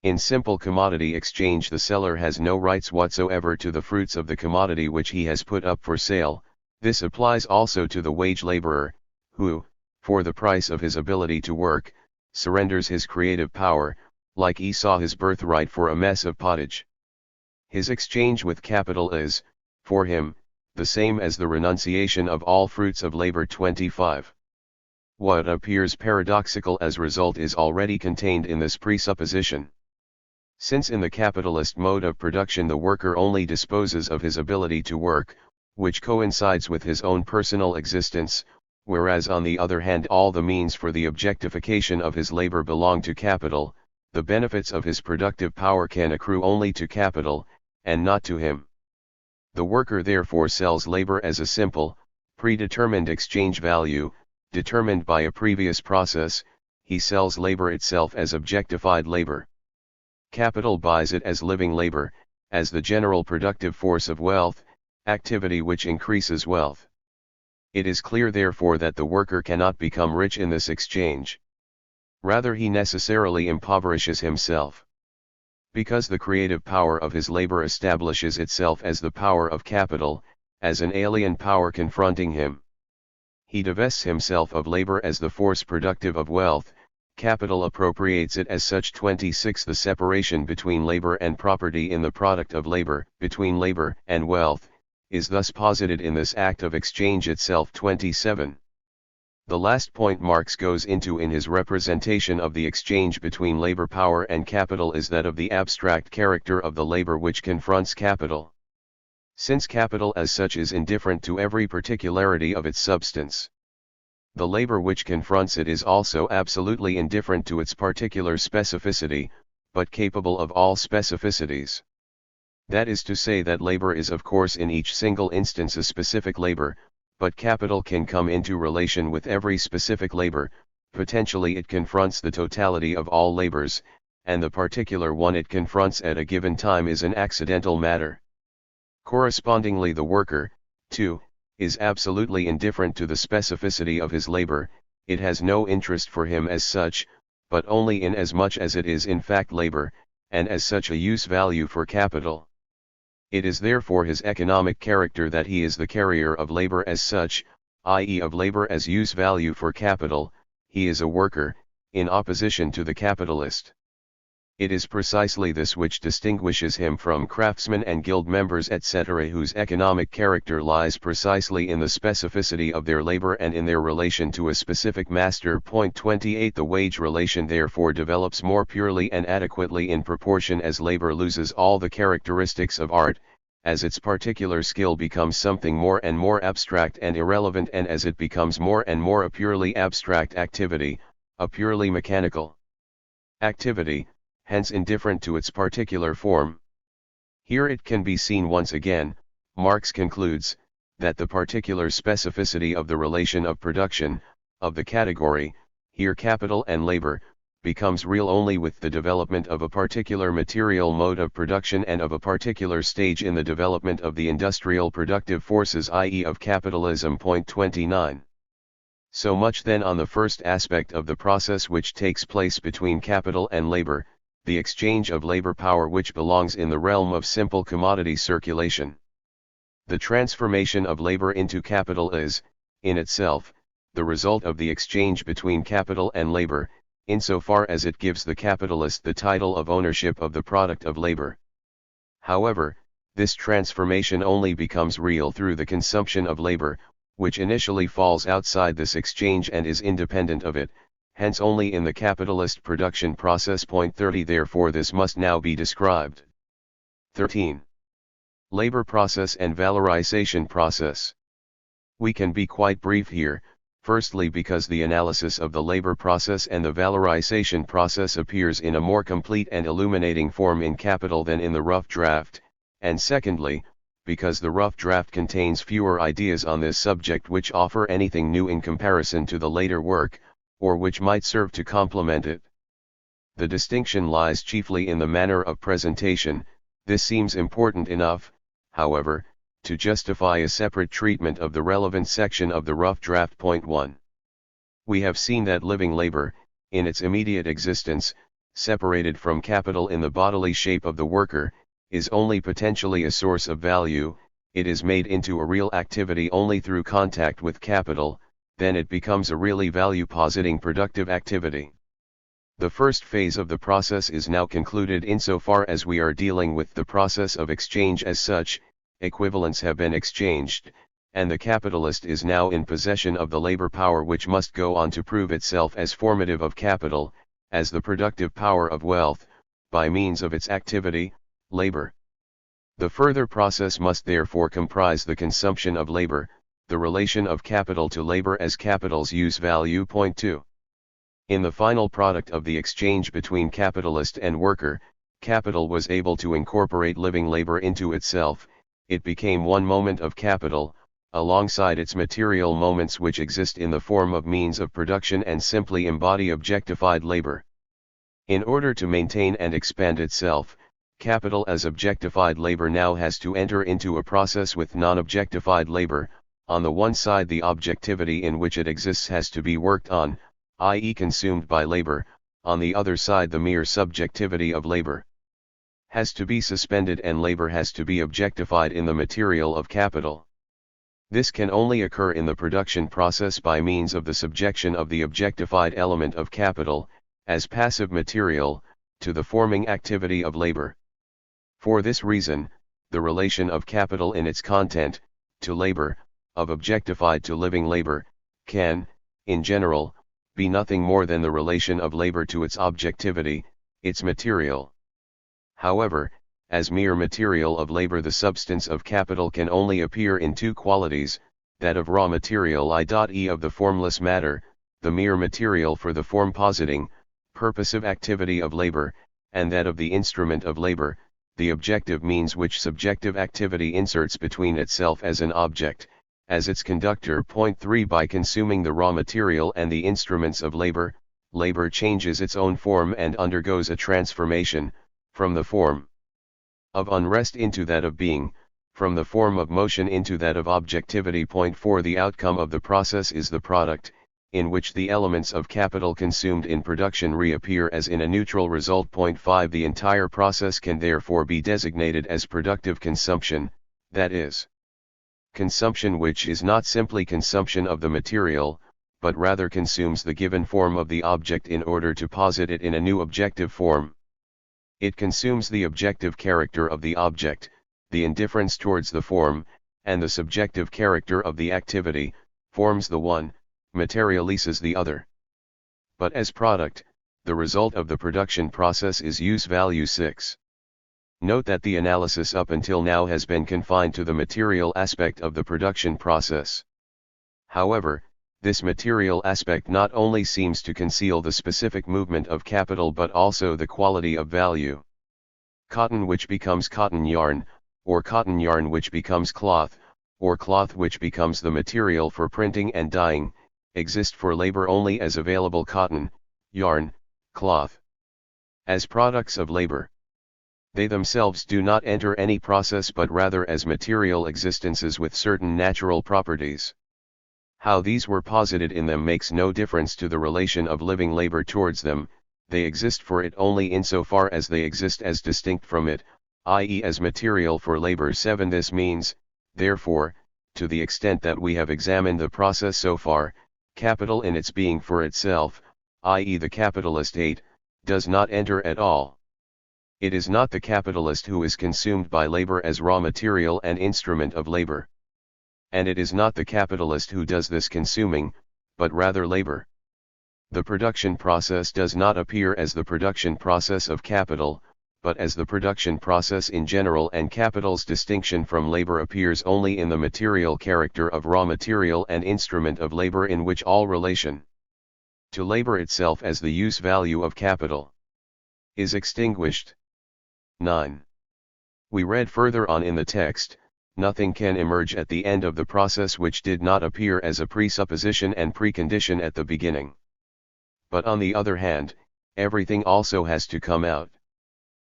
Speaker 1: In simple commodity exchange the seller has no rights whatsoever to the fruits of the commodity which he has put up for sale. This applies also to the wage laborer, who, for the price of his ability to work, surrenders his creative power, like Esau his birthright for a mess of pottage. His exchange with capital is, for him, the same as the renunciation of all fruits of labor. 25. What appears paradoxical as result is already contained in this presupposition. Since in the capitalist mode of production the worker only disposes of his ability to work, which coincides with his own personal existence, whereas on the other hand all the means for the objectification of his labor belong to capital, the benefits of his productive power can accrue only to capital, and not to him. The worker therefore sells labor as a simple, predetermined exchange value, determined by a previous process. He sells labor itself as objectified labor. Capital buys it as living labor, as the general productive force of wealth, activity which increases wealth. It is clear therefore that the worker cannot become rich in this exchange. Rather he necessarily impoverishes himself. Because the creative power of his labor establishes itself as the power of capital, as an alien power confronting him. He divests himself of labor as the force productive of wealth, capital appropriates it as such. 26. The separation between labor and property in the product of labor, between labor and wealth, is thus posited in this act of exchange itself. 27. The last point Marx goes into in his representation of the exchange between labor power and capital is that of the abstract character of the labor which confronts capital. Since capital as such is indifferent to every particularity of its substance, the labor which confronts it is also absolutely indifferent to its particular specificity, but capable of all specificities. That is to say that labor is of course in each single instance a specific labor, but capital can come into relation with every specific labor. Potentially it confronts the totality of all labors, and the particular one it confronts at a given time is an accidental matter. Correspondingly the worker, too, is absolutely indifferent to the specificity of his labor. It has no interest for him as such, but only in as much as it is in fact labor, and as such a use value for capital. It is therefore his economic character that he is the carrier of labor as such, i.e. of labor as use value for capital, he is a worker, in opposition to the capitalist. It is precisely this which distinguishes him from craftsmen and guild members etc., whose economic character lies precisely in the specificity of their labor and in their relation to a specific master. Point 28. The wage relation therefore develops more purely and adequately in proportion as labor loses all the characteristics of art, as its particular skill becomes something more and more abstract and irrelevant, and as it becomes more and more a purely abstract activity, a purely mechanical activity, hence indifferent to its particular form. Here it can be seen once again, Marx concludes, that the particular specificity of the relation of production, of the category, here capital and labor, becomes real only with the development of a particular material mode of production and of a particular stage in the development of the industrial productive forces, i.e. of capitalism. Point 29. So much then on the first aspect of the process which takes place between capital and labor, the exchange of labor power, which belongs in the realm of simple commodity circulation. The transformation of labor into capital is, in itself, the result of the exchange between capital and labor, insofar as it gives the capitalist the title of ownership of the product of labor. However, this transformation only becomes real through the consumption of labor, which initially falls outside this exchange and is independent of it, hence only in the capitalist production process. Point 30. Therefore this must now be described. 13. Labor process and valorization process. We can be quite brief here, firstly because the analysis of the labor process and the valorization process appears in a more complete and illuminating form in Capital than in the rough draft, and secondly, because the rough draft contains fewer ideas on this subject which offer anything new in comparison to the later work, or which might serve to complement it. The distinction lies chiefly in the manner of presentation. This seems important enough, however, to justify a separate treatment of the relevant section of the rough draft. Point 1. We have seen that living labor, in its immediate existence, separated from capital in the bodily shape of the worker, is only potentially a source of value. It is made into a real activity only through contact with capital, then it becomes a really value-positing productive activity. The first phase of the process is now concluded insofar as we are dealing with the process of exchange as such. Equivalents have been exchanged, and the capitalist is now in possession of the labor power which must go on to prove itself as formative of capital, as the productive power of wealth, by means of its activity, labor. The further process must therefore comprise the consumption of labor, the relation of capital to labor as capital's use value. Point 2. In the final product of the exchange between capitalist and worker, capital was able to incorporate living labor into itself. It became one moment of capital, alongside its material moments which exist in the form of means of production and simply embody objectified labor. In order to maintain and expand itself, capital as objectified labor now has to enter into a process with non-objectified labor. On the one side, the objectivity in which it exists has to be worked on, i.e. consumed by labor. On the other side, the mere subjectivity of labor has to be suspended and labor has to be objectified in the material of capital. This can only occur in the production process by means of the subjection of the objectified element of capital, as passive material, to the forming activity of labor. For this reason, the relation of capital in its content, to labor, of objectified to living labor, can, in general, be nothing more than the relation of labor to its objectivity, its material. However, as mere material of labor, the substance of capital can only appear in two qualities, that of raw material i.e. of the formless matter, the mere material for the form-positing, purposive activity of labor, and that of the instrument of labor, the objective means which subjective activity inserts between itself as an object, as its conductor. Point 3. By consuming the raw material and the instruments of labor, labor changes its own form and undergoes a transformation, from the form of unrest into that of being, from the form of motion into that of objectivity. Point 4. The outcome of the process is the product, in which the elements of capital consumed in production reappear as in a neutral result. Point 5. The entire process can therefore be designated as productive consumption, that is, Consumption, which is not simply consumption of the material, but rather consumes the given form of the object in order to posit it in a new objective form. It consumes the objective character of the object, the indifference towards the form, and the subjective character of the activity, forms the one, materializes the other. But as product, the result of the production process is use value 6. Note that the analysis up until now has been confined to the material aspect of the production process. However, this material aspect not only seems to conceal the specific movement of capital but also the quality of value. Cotton which becomes cotton yarn, or cotton yarn which becomes cloth, or cloth which becomes the material for printing and dyeing, exist for labor only as available cotton, yarn, cloth. As products of labor. They themselves do not enter any process but rather as material existences with certain natural properties. How these were posited in them makes no difference to the relation of living labor towards them, they exist for it only insofar as they exist as distinct from it, i.e. as material for labor. 7. This means, therefore, to the extent that we have examined the process so far, capital in its being for itself, i.e. the capitalist 8, does not enter at all. It is not the capitalist who is consumed by labor as raw material and instrument of labor. And it is not the capitalist who does this consuming, but rather labor. The production process does not appear as the production process of capital, but as the production process in general, and capital's distinction from labor appears only in the material character of raw material and instrument of labor, in which all relation to labor itself as the use value of capital is extinguished. 9. We read further on in the text, nothing can emerge at the end of the process which did not appear as a presupposition and precondition at the beginning. But on the other hand, everything also has to come out.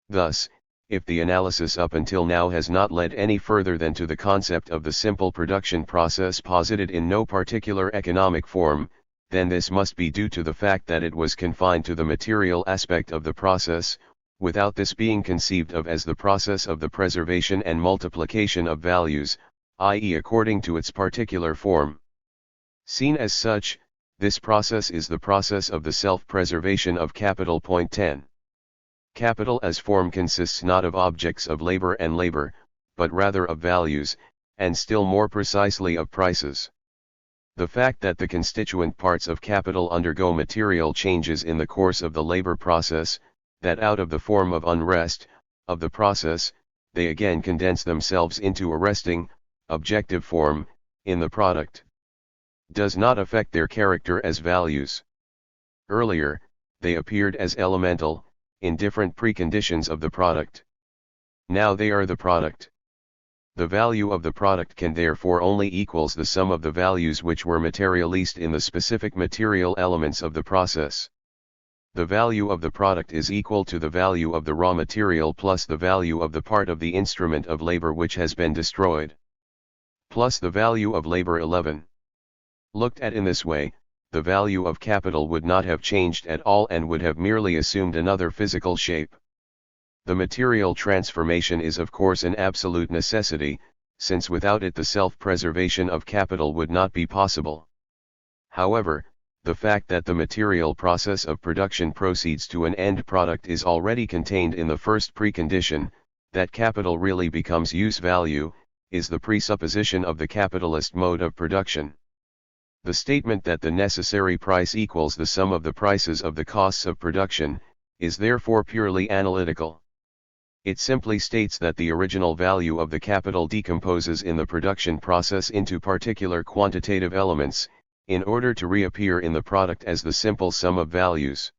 Speaker 1: Thus, if the analysis up until now has not led any further than to the concept of the simple production process posited in no particular economic form, then this must be due to the fact that it was confined to the material aspect of the process, without this being conceived of as the process of the preservation and multiplication of values, i.e. according to its particular form. Seen as such, this process is the process of the self-preservation of capital. Point 10. Capital as form consists not of objects of labor and labor, but rather of values, and still more precisely of prices. The fact that the constituent parts of capital undergo material changes in the course of the labor process, that out of the form of unrest, of the process, they again condense themselves into a resting, objective form, in the product, does not affect their character as values. Earlier, they appeared as elemental, in different preconditions of the product. Now they are the product. The value of the product can therefore only equals the sum of the values which were materialized in the specific material elements of the process. The value of the product is equal to the value of the raw material plus the value of the part of the instrument of labor which has been destroyed, plus the value of labor. 11. Looked at in this way, the value of capital would not have changed at all and would have merely assumed another physical shape. The material transformation is of course an absolute necessity, since without it the self-preservation of capital would not be possible. However, the fact that the material process of production proceeds to an end product is already contained in the first precondition, that capital really becomes use value, is the presupposition of the capitalist mode of production. The statement that the necessary price equals the sum of the prices of the costs of production, is therefore purely analytical. It simply states that the original value of the capital decomposes in the production process into particular quantitative elements, in order to reappear in the product as the simple sum of values.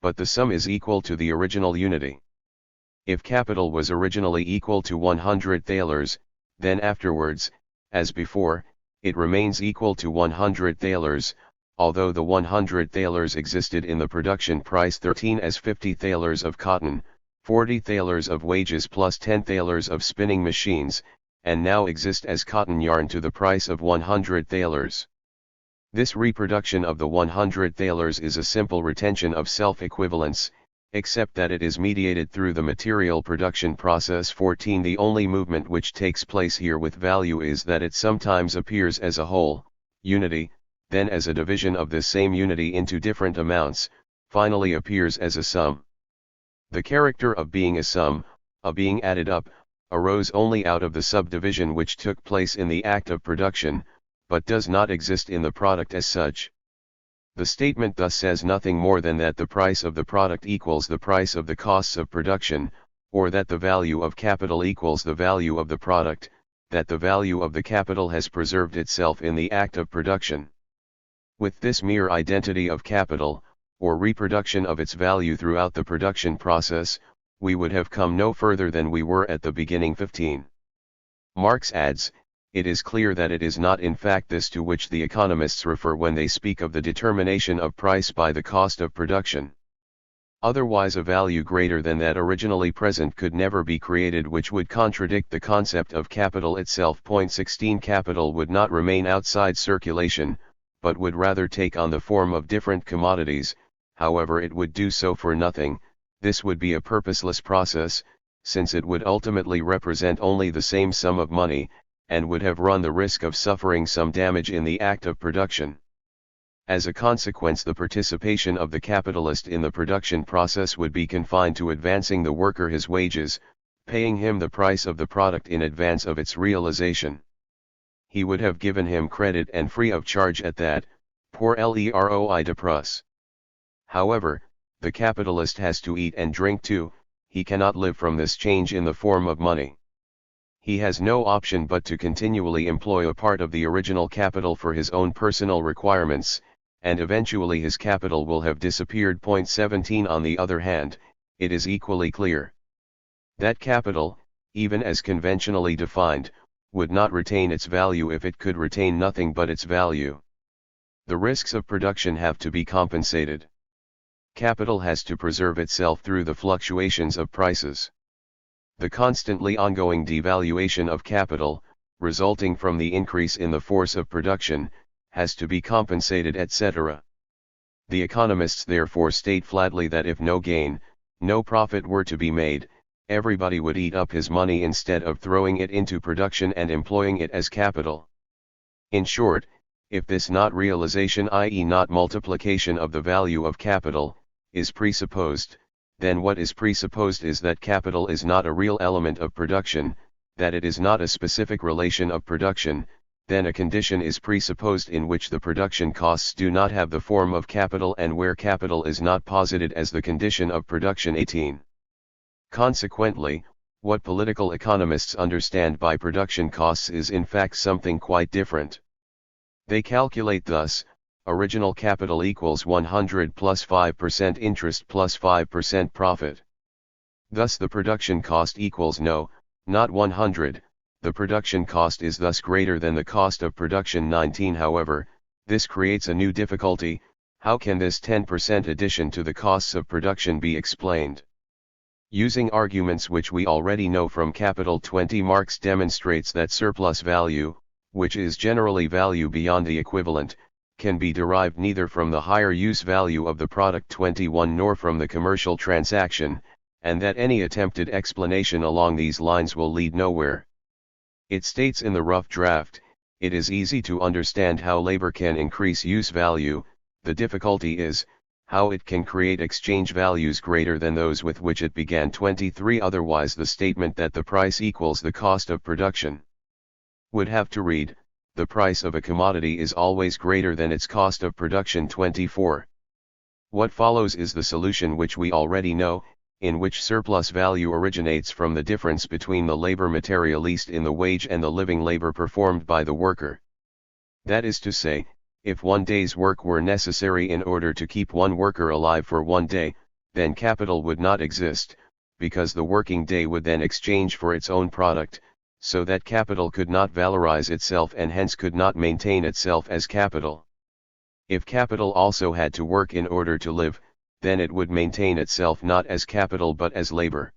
Speaker 1: But the sum is equal to the original unity. If capital was originally equal to 100 thalers, then afterwards, as before, it remains equal to 100 thalers, although the 100 thalers existed in the production price 13 as 50 thalers of cotton, 40 thalers of wages plus 10 thalers of spinning machines, and now exist as cotton yarn to the price of 100 thalers. This reproduction of the 100 thalers is a simple retention of self-equivalence, except that it is mediated through the material production process. 14. The only movement which takes place here with value is that it sometimes appears as a whole, unity, then as a division of this same unity into different amounts, finally appears as a sum. The character of being a sum, a being added up, arose only out of the subdivision which took place in the act of production, but does not exist in the product as such. The statement thus says nothing more than that the price of the product equals the price of the costs of production, or that the value of capital equals the value of the product, that the value of the capital has preserved itself in the act of production. With this mere identity of capital, or reproduction of its value throughout the production process, we would have come no further than we were at the beginning. 15. Marx adds, it is clear that it is not in fact this to which the economists refer when they speak of the determination of price by the cost of production. Otherwise a value greater than that originally present could never be created, which would contradict the concept of capital itself. 16. Capital would not remain outside circulation, but would rather take on the form of different commodities. However, it would do so for nothing. This would be a purposeless process, since it would ultimately represent only the same sum of money, and would have run the risk of suffering some damage in the act of production. As a consequence, the participation of the capitalist in the production process would be confined to advancing the worker his wages, paying him the price of the product in advance of its realization. He would have given him credit and free of charge at that, pour l'eroi de plus. However, the capitalist has to eat and drink too. He cannot live from this change in the form of money. He has no option but to continually employ a part of the original capital for his own personal requirements, and eventually his capital will have disappeared. 17. On the other hand, it is equally clear that capital, even as conventionally defined, would not retain its value if it could retain nothing but its value. The risks of production have to be compensated. Capital has to preserve itself through the fluctuations of prices. The constantly ongoing devaluation of capital, resulting from the increase in the force of production, has to be compensated, etc. The economists therefore state flatly that if no gain, no profit were to be made, everybody would eat up his money instead of throwing it into production and employing it as capital. In short, if this not realization, i.e. not multiplication of the value of capital, is presupposed, then what is presupposed is that capital is not a real element of production, that it is not a specific relation of production. Then a condition is presupposed in which the production costs do not have the form of capital and where capital is not posited as the condition of production. 18. Consequently, what political economists understand by production costs is in fact something quite different. They calculate thus: original capital equals 100 plus 5% interest plus 5% profit. Thus the production cost equals not 100, the production cost is thus greater than the cost of production. 19. However, this creates a new difficulty: how can this 10% addition to the costs of production be explained? Using arguments which we already know from Capital 20, Marx demonstrates that surplus value, which is generally value beyond the equivalent, can be derived neither from the higher use value of the product 21 nor from the commercial transaction, and that any attempted explanation along these lines will lead nowhere. It states in the rough draft, it is easy to understand how labor can increase use value, the difficulty is, how it can create exchange values greater than those with which it began. 23. Otherwise the statement that the price equals the cost of production would have to read, the price of a commodity is always greater than its cost of production. 24. What follows is the solution which we already know, in which surplus value originates from the difference between the labor materialized in the wage and the living labor performed by the worker. That is to say, if 1 day's work were necessary in order to keep one worker alive for 1 day, then capital would not exist, because the working day would then exchange for its own product, so that capital could not valorize itself and hence could not maintain itself as capital. If capital also had to work in order to live, then it would maintain itself not as capital but as labor.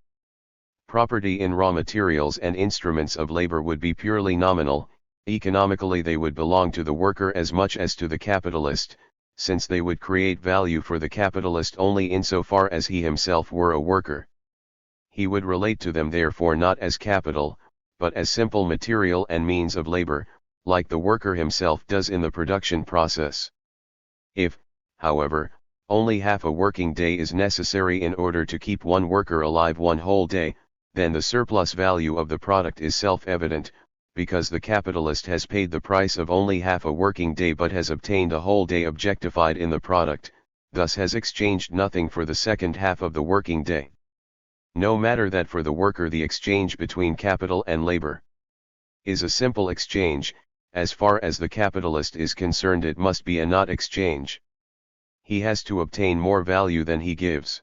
Speaker 1: Property in raw materials and instruments of labor would be purely nominal. Economically they would belong to the worker as much as to the capitalist, since they would create value for the capitalist only insofar as he himself were a worker. He would relate to them therefore not as capital, but as simple material and means of labor, like the worker himself does in the production process. If, however, only half a working day is necessary in order to keep one worker alive one whole day, then the surplus value of the product is self-evident, because the capitalist has paid the price of only half a working day but has obtained a whole day objectified in the product, thus has exchanged nothing for the second half of the working day. No matter that for the worker the exchange between capital and labor is a simple exchange, as far as the capitalist is concerned it must be a not exchange. He has to obtain more value than he gives.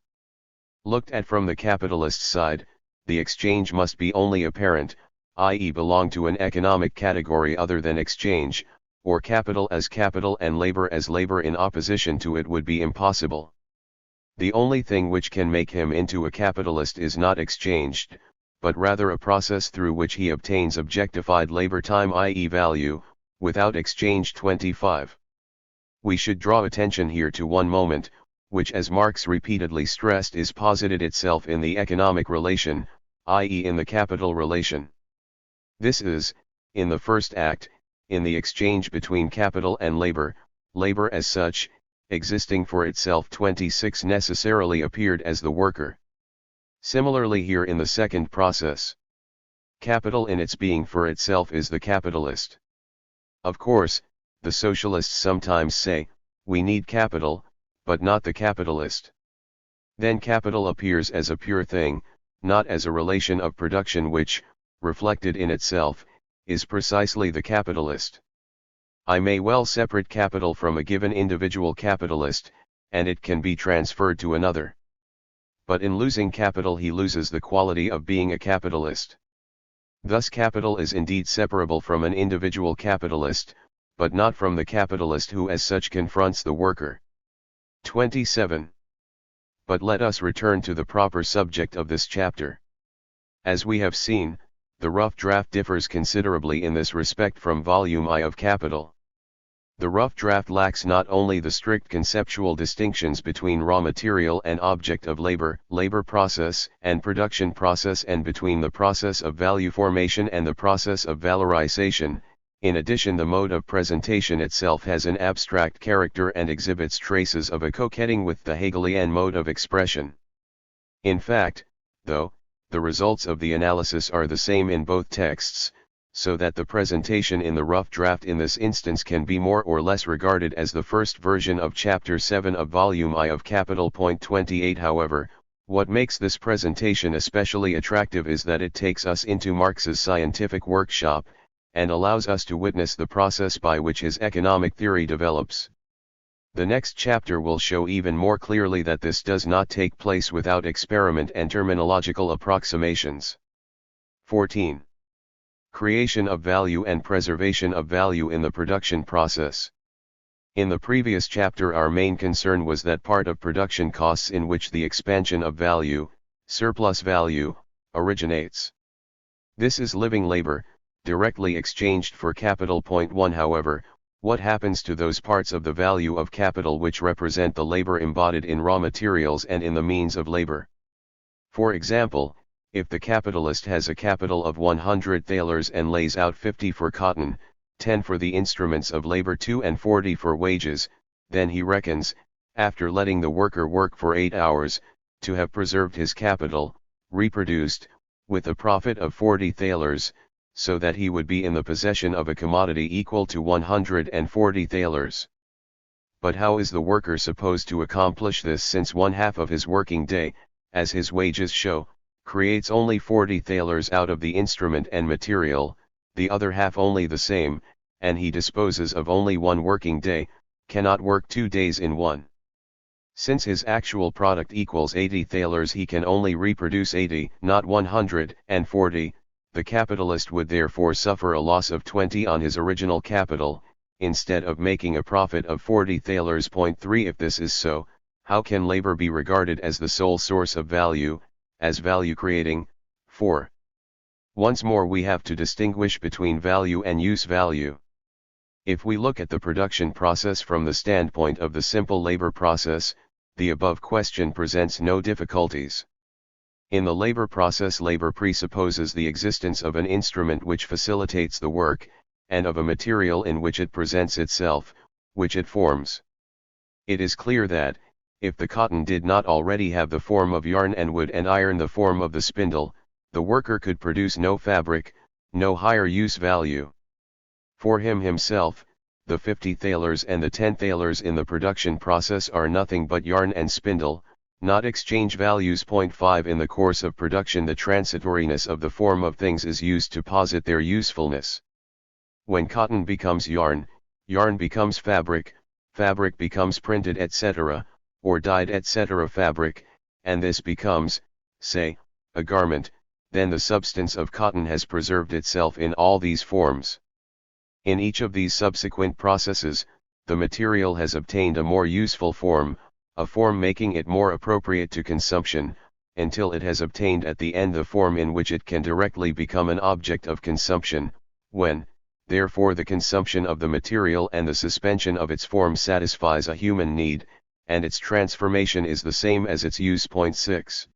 Speaker 1: Looked at from the capitalist's side, the exchange must be only apparent, i.e. belong to an economic category other than exchange, or capital as capital and labor as labor in opposition to it would be impossible. The only thing which can make him into a capitalist is not exchanged, but rather a process through which he obtains objectified labor time, i.e. value, without exchange. 25. We should draw attention here to one moment, which as Marx repeatedly stressed is posited itself in the economic relation, i.e. in the capital relation. This is, in the first act, in the exchange between capital and labor, labor as such, existing for itself. 26 necessarily appeared as the worker. Similarly here in the second process, capital in its being for itself is the capitalist. Of course, the socialists sometimes say, we need capital, but not the capitalist. Then capital appears as a pure thing, not as a relation of production which, reflected in itself, is precisely the capitalist. I may well separate capital from a given individual capitalist, and it can be transferred to another. But in losing capital he loses the quality of being a capitalist. Thus capital is indeed separable from an individual capitalist, but not from the capitalist who as such confronts the worker. 27. But let us return to the proper subject of this chapter. As we have seen, the rough draft differs considerably in this respect from volume I of Capital. The rough draft lacks not only the strict conceptual distinctions between raw material and object of labor, labor process and production process, and between the process of value formation and the process of valorization. In addition, the mode of presentation itself has an abstract character and exhibits traces of a coquetting with the Hegelian mode of expression. In fact, though, the results of the analysis are the same in both texts, so that the presentation in the rough draft in this instance can be more or less regarded as the first version of Chapter 7 of Volume I of Capital. 28. However, what makes this presentation especially attractive is that it takes us into Marx's scientific workshop, and allows us to witness the process by which his economic theory develops. The next chapter will show even more clearly that this does not take place without experiment and terminological approximations. 14. Creation of value and preservation of value in the production process. In the previous chapter our main concern was that part of production costs in which the expansion of value, surplus value, originates. This is living labor, directly exchanged for capital. 1. However, what happens to those parts of the value of capital which represent the labor embodied in raw materials and in the means of labor? For example, if the capitalist has a capital of 100 thalers and lays out 50 for cotton, 10 for the instruments of labor, 2 and 40 for wages, then he reckons, after letting the worker work for 8 hours, to have preserved his capital, reproduced, with a profit of 40 thalers, so that he would be in the possession of a commodity equal to 140 thalers. But how is the worker supposed to accomplish this, since one half of his working day, as his wages show, creates only 40 thalers out of the instrument and material, the other half only the same, and he disposes of only one working day, cannot work 2 days in one. Since his actual product equals 80 thalers, he can only reproduce 80, not 140. The capitalist would therefore suffer a loss of 20 on his original capital, instead of making a profit of 40 thalers. 3. If this is so, how can labor be regarded as the sole source of value, as value creating? 4. Once more we have to distinguish between value and use value. If we look at the production process from the standpoint of the simple labor process, the above question presents no difficulties. In the labor process, labor presupposes the existence of an instrument which facilitates the work, and of a material in which it presents itself, which it forms. It is clear that, if the cotton did not already have the form of yarn and wood and iron the form of the spindle, the worker could produce no fabric, no higher use value. For him himself, the 50 thalers and the 10 thalers in the production process are nothing but yarn and spindle, not exchange values. 5 In the course of production, the transitoriness of the form of things is used to posit their usefulness. When cotton becomes yarn, yarn becomes fabric, fabric becomes printed etc., or dyed etc. fabric, and this becomes, say, a garment, then the substance of cotton has preserved itself in all these forms. In each of these subsequent processes, the material has obtained a more useful form, a form making it more appropriate to consumption, until it has obtained at the end the form in which it can directly become an object of consumption, when, therefore, the consumption of the material and the suspension of its form satisfies a human need, and its transformation is the same as its use. 6.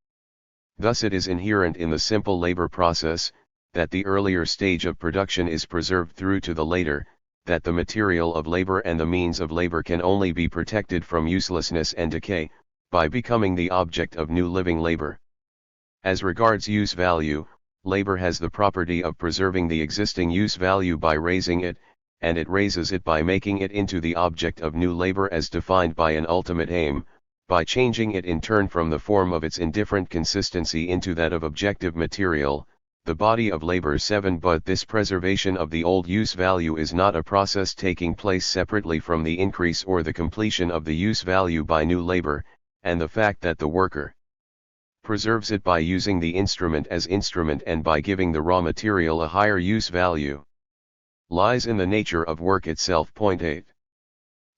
Speaker 1: Thus it is inherent in the simple labor process, that the earlier stage of production is preserved through to the later, that the material of labor and the means of labor can only be protected from uselessness and decay, by becoming the object of new living labor. As regards use value, labor has the property of preserving the existing use value by raising it, and it raises it by making it into the object of new labor as defined by an ultimate aim, by changing it in turn from the form of its indifferent consistency into that of objective material, the body of labor. 7 But this preservation of the old use value is not a process taking place separately from the increase or the completion of the use value by new labor, and the fact that the worker preserves it by using the instrument as instrument and by giving the raw material a higher use value, lies in the nature of work itself. 8.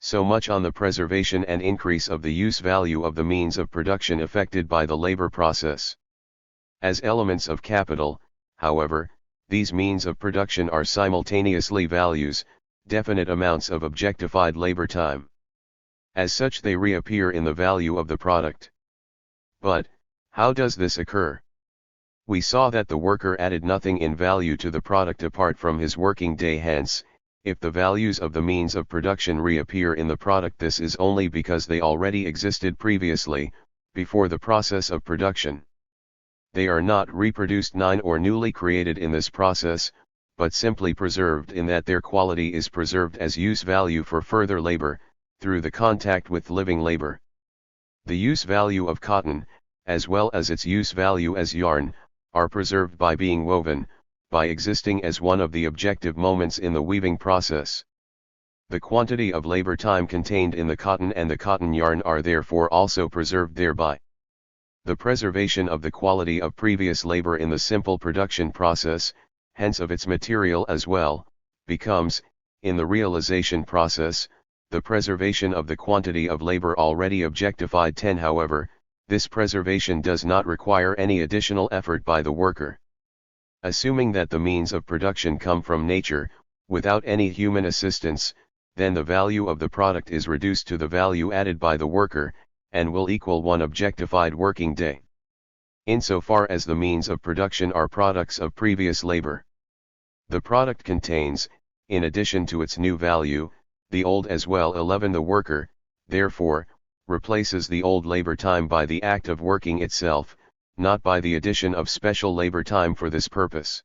Speaker 1: So much on the preservation and increase of the use value of the means of production effected by the labor process. As elements of capital, however, these means of production are simultaneously values, definite amounts of objectified labor time. As such, they reappear in the value of the product. But, how does this occur? We saw that the worker added nothing in value to the product apart from his working day. Hence, if the values of the means of production reappear in the product, this is only because they already existed previously, before the process of production. They are not reproduced or newly created in this process, but simply preserved in that their quality is preserved as use value for further labor, through the contact with living labor. The use value of cotton, as well as its use value as yarn, are preserved by being woven, by existing as one of the objective moments in the weaving process. The quantity of labor time contained in the cotton and the cotton yarn are therefore also preserved thereby. The preservation of the quality of previous labor in the simple production process, hence of its material as well, becomes, in the realization process, the preservation of the quantity of labor already objectified. 10 However, this preservation does not require any additional effort by the worker. Assuming that the means of production come from nature, without any human assistance, then the value of the product is reduced to the value added by the worker, and will equal one objectified working day. Insofar as the means of production are products of previous labor, the product contains, in addition to its new value, the old as well. 11 The worker, therefore, replaces the old labor time by the act of working itself, not by the addition of special labor time for this purpose.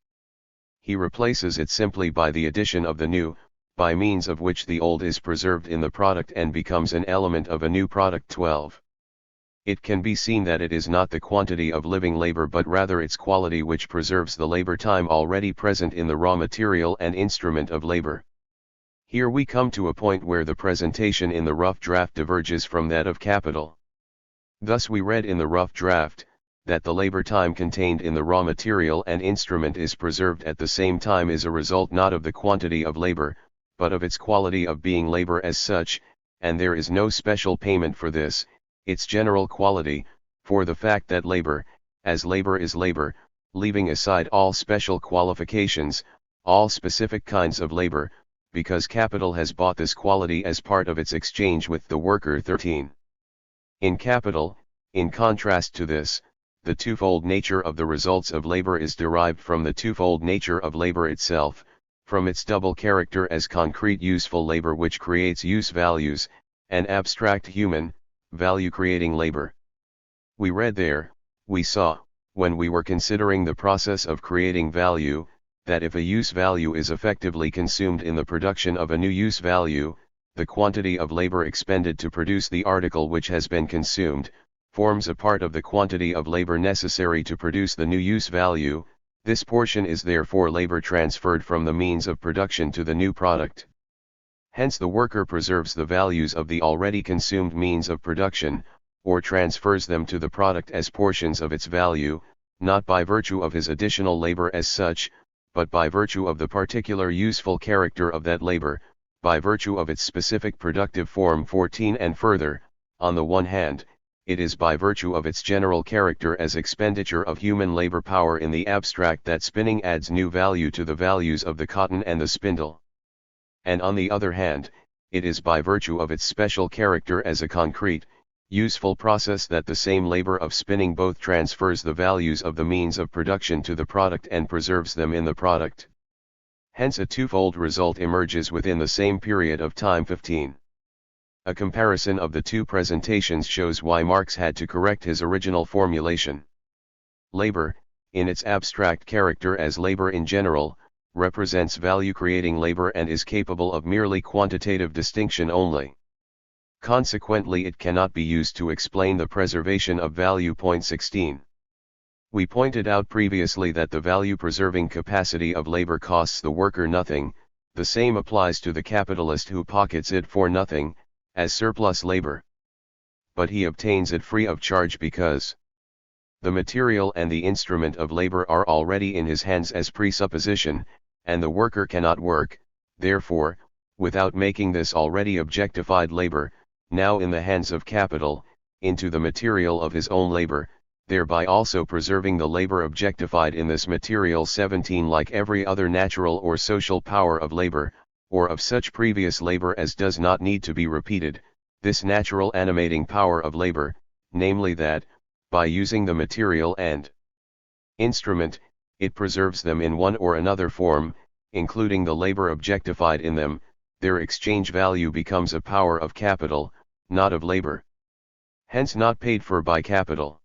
Speaker 1: He replaces it simply by the addition of the new, by means of which the old is preserved in the product and becomes an element of a new product. 12. It can be seen that it is not the quantity of living labor but rather its quality which preserves the labor time already present in the raw material and instrument of labor. Here we come to a point where the presentation in the rough draft diverges from that of capital. Thus we read in the rough draft, that the labor time contained in the raw material and instrument is preserved at the same time is a result not of the quantity of labor, but of its quality of being labor as such, and there is no special payment for this, its general quality, for the fact that labor, as labor is labor, leaving aside all special qualifications, all specific kinds of labor, because capital has bought this quality as part of its exchange with the worker. 13. In capital, in contrast to this, the twofold nature of the results of labor is derived from the twofold nature of labor itself, from its double character as concrete useful labor which creates use values, and abstract human, value-creating labor. We read there, we saw, when we were considering the process of creating value, that if a use value is effectively consumed in the production of a new use value, the quantity of labor expended to produce the article which has been consumed, forms a part of the quantity of labor necessary to produce the new use value. This portion is therefore labor transferred from the means of production to the new product. Hence the worker preserves the values of the already consumed means of production, or transfers them to the product as portions of its value, not by virtue of his additional labor as such, but by virtue of the particular useful character of that labor, by virtue of its specific productive form. 14. And further, on the one hand, it is by virtue of its general character as expenditure of human labor power in the abstract that spinning adds new value to the values of the cotton and the spindle. And on the other hand, it is by virtue of its special character as a concrete, useful process that the same labor of spinning both transfers the values of the means of production to the product and preserves them in the product. Hence a twofold result emerges within the same period of time. 15. A comparison of the two presentations shows why Marx had to correct his original formulation. Labor, in its abstract character as labor in general, represents value-creating labor and is capable of merely quantitative distinction only. Consequently, it cannot be used to explain the preservation of value. 16. We pointed out previously that the value-preserving capacity of labor costs the worker nothing. The same applies to the capitalist who pockets it for nothing, as surplus labor. But he obtains it free of charge because the material and the instrument of labor are already in his hands as presupposition, and the worker cannot work, therefore, without making this already objectified labor, now in the hands of capital, into the material of his own labor, thereby also preserving the labor objectified in this material. 17. Like every other natural or social power of labor, or of such previous labor as does not need to be repeated, this natural animating power of labor, namely that, by using the material and instrument, it preserves them in one or another form, including the labor objectified in them, their exchange value becomes a power of capital, not of labor. Hence not paid for by capital.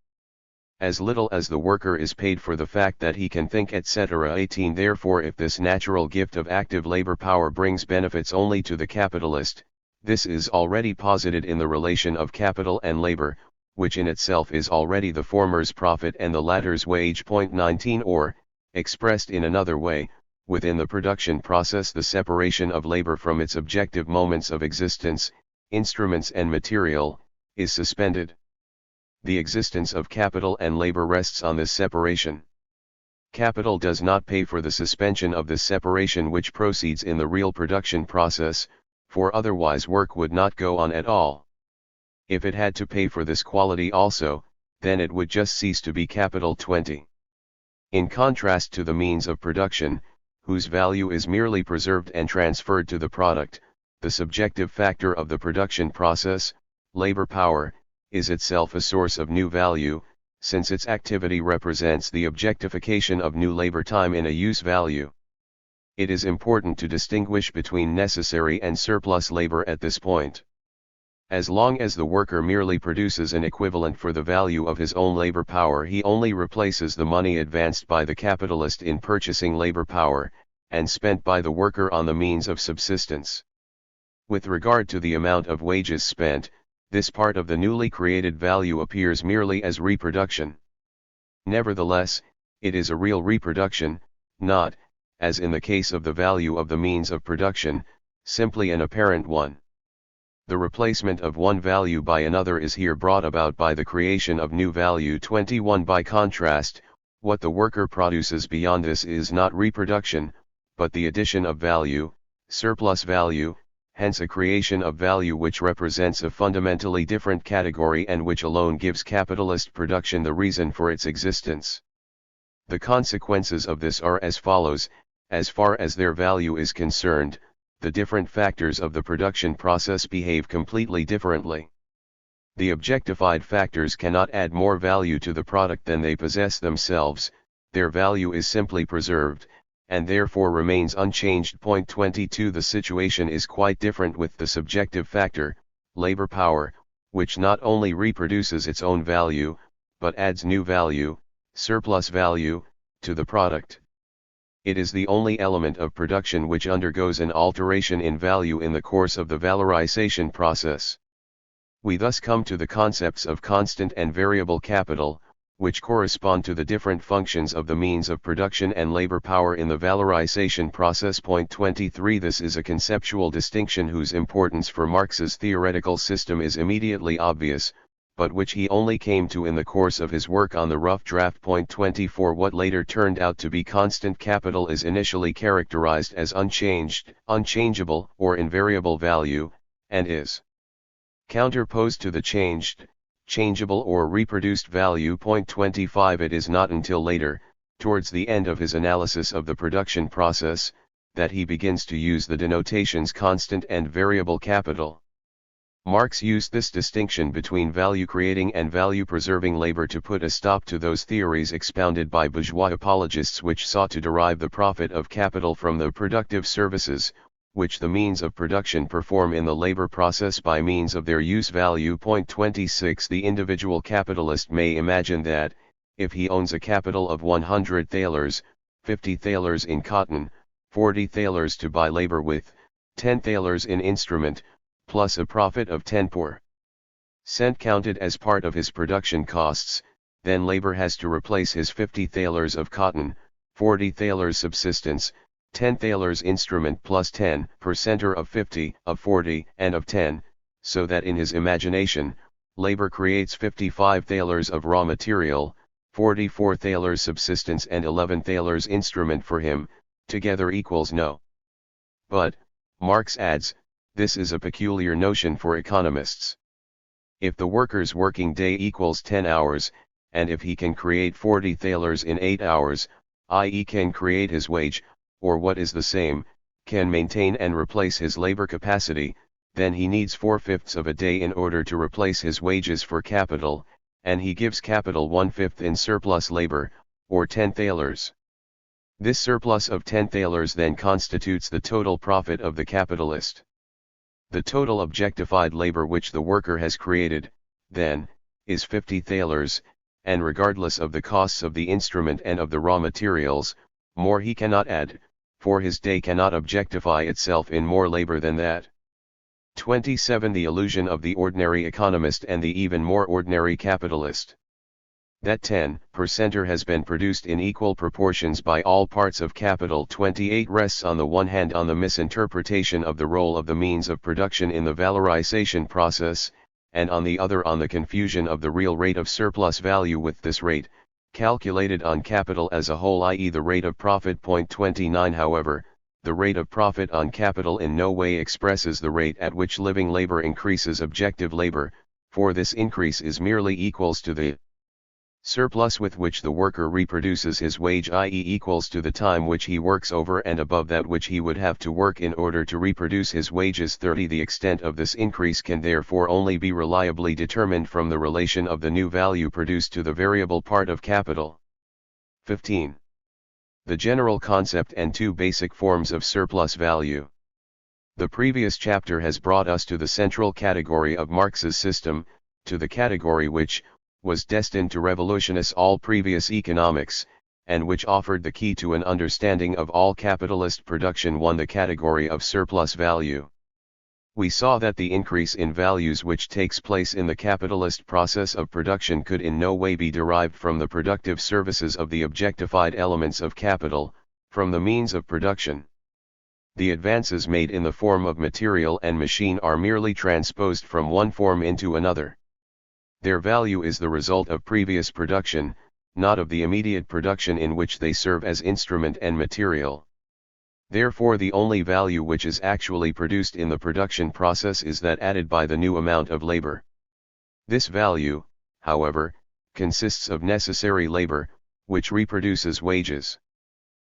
Speaker 1: As little as the worker is paid for the fact that he can think, etc. 18. Therefore, if this natural gift of active labor power brings benefits only to the capitalist, this is already posited in the relation of capital and labor, which in itself is already the former's profit and the latter's wage. 19. Or, expressed in another way, within the production process the separation of labor from its objective moments of existence, instruments and material, is suspended. The existence of capital and labor rests on this separation. Capital does not pay for the suspension of this separation which proceeds in the real production process, for otherwise work would not go on at all. If it had to pay for this quality also, then it would just cease to be capital. 20. In contrast to the means of production, whose value is merely preserved and transferred to the product, the subjective factor of the production process, labor power, is itself a source of new value, since its activity represents the objectification of new labor time in a use value. It is important to distinguish between necessary and surplus labor at this point. As long as the worker merely produces an equivalent for the value of his own labor power, he only replaces the money advanced by the capitalist in purchasing labor power, and spent by the worker on the means of subsistence. With regard to the amount of wages spent, this part of the newly created value appears merely as reproduction. Nevertheless, it is a real reproduction, not, as in the case of the value of the means of production, simply an apparent one. The replacement of one value by another is here brought about by the creation of new value. 21. By contrast, what the worker produces beyond this is not reproduction, but the addition of value, surplus value, hence a creation of value which represents a fundamentally different category and which alone gives capitalist production the reason for its existence. The consequences of this are as follows: as far as their value is concerned, the different factors of the production process behave completely differently. The objectified factors cannot add more value to the product than they possess themselves, their value is simply preserved, and therefore remains unchanged. Point 22. The situation is quite different with the subjective factor, labor power, which not only reproduces its own value, but adds new value, surplus value, to the product. It is the only element of production which undergoes an alteration in value in the course of the valorization process. We thus come to the concepts of constant and variable capital, which correspond to the different functions of the means of production and labor power in the valorization process. Point 23. This is a conceptual distinction whose importance for Marx's theoretical system is immediately obvious, but which he only came to in the course of his work on the rough draft. Point 24. What later turned out to be constant capital is initially characterized as unchanged, unchangeable, or invariable value, and is counterposed to the changed, changeable or reproduced value. Point 25. It is not until later, towards the end of his analysis of the production process, that he begins to use the denotations constant and variable capital. Marx used this distinction between value-creating and value-preserving labor to put a stop to those theories expounded by bourgeois apologists which sought to derive the profit of capital from the productive services, which the means of production perform in the labor process by means of their use value. Point 26. The individual capitalist may imagine that, if he owns a capital of 100 thalers, 50 thalers in cotton, 40 thalers to buy labor with, 10 thalers in instrument, plus a profit of 10% counted as part of his production costs, then labor has to replace his 50 thalers of cotton, 40 thalers subsistence, 10 thalers instrument plus 10% of 50, of 40, and of 10, so that in his imagination, labor creates 55 thalers of raw material, 44 thalers subsistence and 11 thalers instrument for him, together equals no. But, Marx adds, this is a peculiar notion for economists. If the worker's working day equals 10 hours, and if he can create 40 thalers in 8 hours, i.e. can create his wage, or what is the same, can maintain and replace his labor capacity, then he needs 4/5 of a day in order to replace his wages for capital, and he gives capital 1/5 in surplus labor, or 10 thalers. This surplus of 10 thalers then constitutes the total profit of the capitalist. The total objectified labor which the worker has created, then, is 50 thalers, and regardless of the costs of the instrument and of the raw materials, more he cannot add, for his day cannot objectify itself in more labor than that. 27. The illusion of the ordinary economist and the even more ordinary capitalist. That 10% has been produced in equal proportions by all parts of capital. 28 rests on the one hand on the misinterpretation of the role of the means of production in the valorization process, and on the other on the confusion of the real rate of surplus value with this rate, calculated on capital as a whole, i.e. the rate of profit. 29. However, the rate of profit on capital in no way expresses the rate at which living labor increases objective labor, for this increase is merely equals to the surplus with which the worker reproduces his wage, i.e. equals to the time which he works over and above that which he would have to work in order to reproduce his wages. 30. The extent of this increase can therefore only be reliably determined from the relation of the new value produced to the variable part of capital. 15. The general concept and two basic forms of surplus value. The previous chapter has brought us to the central category of Marx's system, to the category which was destined to revolutionize all previous economics, and which offered the key to an understanding of all capitalist production. 1. The category of surplus value. We saw that the increase in values which takes place in the capitalist process of production could in no way be derived from the productive services of the objectified elements of capital, from the means of production. The advances made in the form of material and machine are merely transposed from one form into another. Their value is the result of previous production, not of the immediate production in which they serve as instrument and material. Therefore the only value which is actually produced in the production process is that added by the new amount of labor. This value, however, consists of necessary labor, which reproduces wages,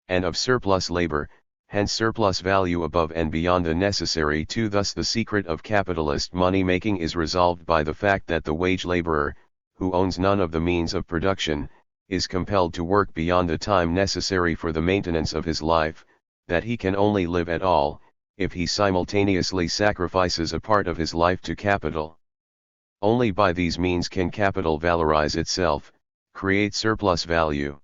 Speaker 1: and of surplus labor, hence surplus value above and beyond the necessary to. Thus the secret of capitalist money-making is resolved by the fact that the wage laborer, who owns none of the means of production, is compelled to work beyond the time necessary for the maintenance of his life, that he can only live at all, if he simultaneously sacrifices a part of his life to capital. Only by these means can capital valorize itself, create surplus value.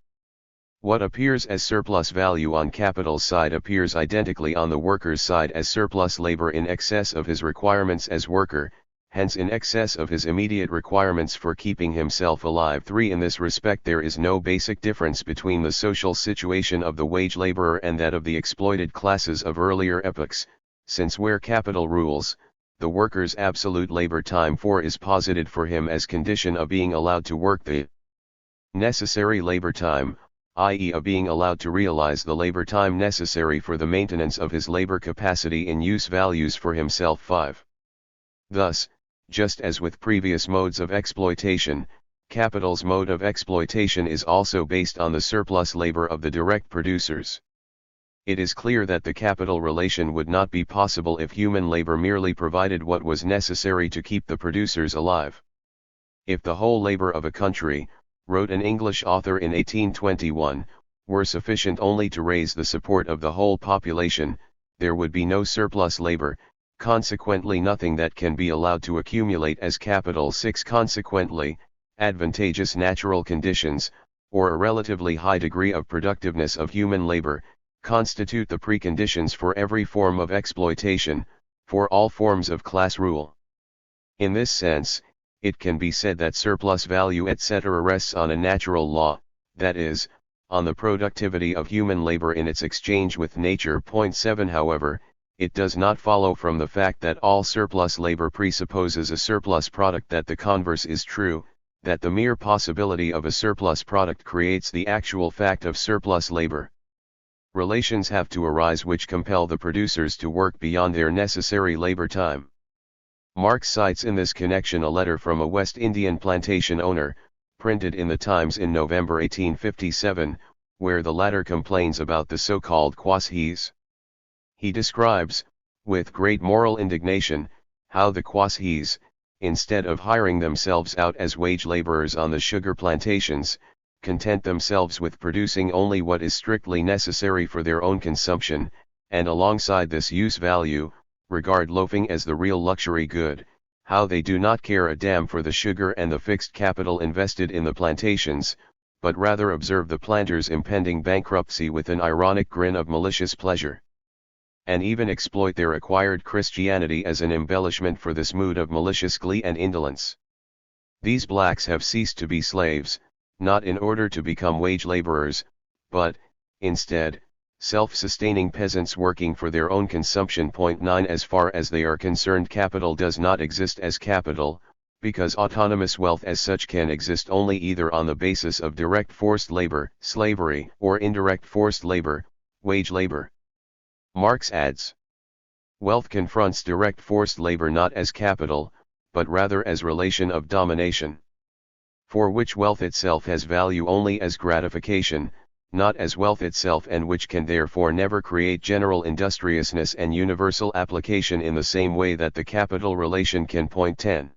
Speaker 1: What appears as surplus value on capital's side appears identically on the worker's side as surplus labor in excess of his requirements as worker, hence in excess of his immediate requirements for keeping himself alive. 3. In this respect there is no basic difference between the social situation of the wage laborer and that of the exploited classes of earlier epochs, since where capital rules, the worker's absolute labor time is posited for him as condition of being allowed to work the necessary labor time, i.e. of being allowed to realize the labor time necessary for the maintenance of his labor capacity in use values for himself. 5. Thus, just as with previous modes of exploitation, capital's mode of exploitation is also based on the surplus labor of the direct producers. It is clear that the capital relation would not be possible if human labor merely provided what was necessary to keep the producers alive. If the whole labor of a country, wrote an English author in 1821, were sufficient only to raise the support of the whole population, there would be no surplus labor, consequently nothing that can be allowed to accumulate as capital. 6. Consequently, advantageous natural conditions, or a relatively high degree of productiveness of human labor, constitute the preconditions for every form of exploitation, for all forms of class rule. In this sense, it can be said that surplus value etc. rests on a natural law, that is, on the productivity of human labor in its exchange with nature. 7. However, it does not follow from the fact that all surplus labor presupposes a surplus product that the converse is true, that the mere possibility of a surplus product creates the actual fact of surplus labor. Relations have to arise which compel the producers to work beyond their necessary labor time. Marx cites in this connection a letter from a West Indian plantation owner, printed in the Times in November 1857, where the latter complains about the so-called quashees. He describes, with great moral indignation, how the quashees, instead of hiring themselves out as wage laborers on the sugar plantations, content themselves with producing only what is strictly necessary for their own consumption, and alongside this use value, regard loafing as the real luxury good, how they do not care a damn for the sugar and the fixed capital invested in the plantations, but rather observe the planters' impending bankruptcy with an ironic grin of malicious pleasure, and even exploit their acquired Christianity as an embellishment for this mood of malicious glee and indolence. These blacks have ceased to be slaves, not in order to become wage laborers, but, instead, self-sustaining peasants working for their own consumption. 9. As far as they are concerned, capital does not exist as capital, because autonomous wealth as such can exist only either on the basis of direct forced labor, slavery, or indirect forced labor, wage labor. Marx adds, wealth confronts direct forced labor not as capital, but rather as relation of domination, for which wealth itself has value only as gratification, not as wealth itself, and which can therefore never create general industriousness and universal application in the same way that the capital relation can. 10.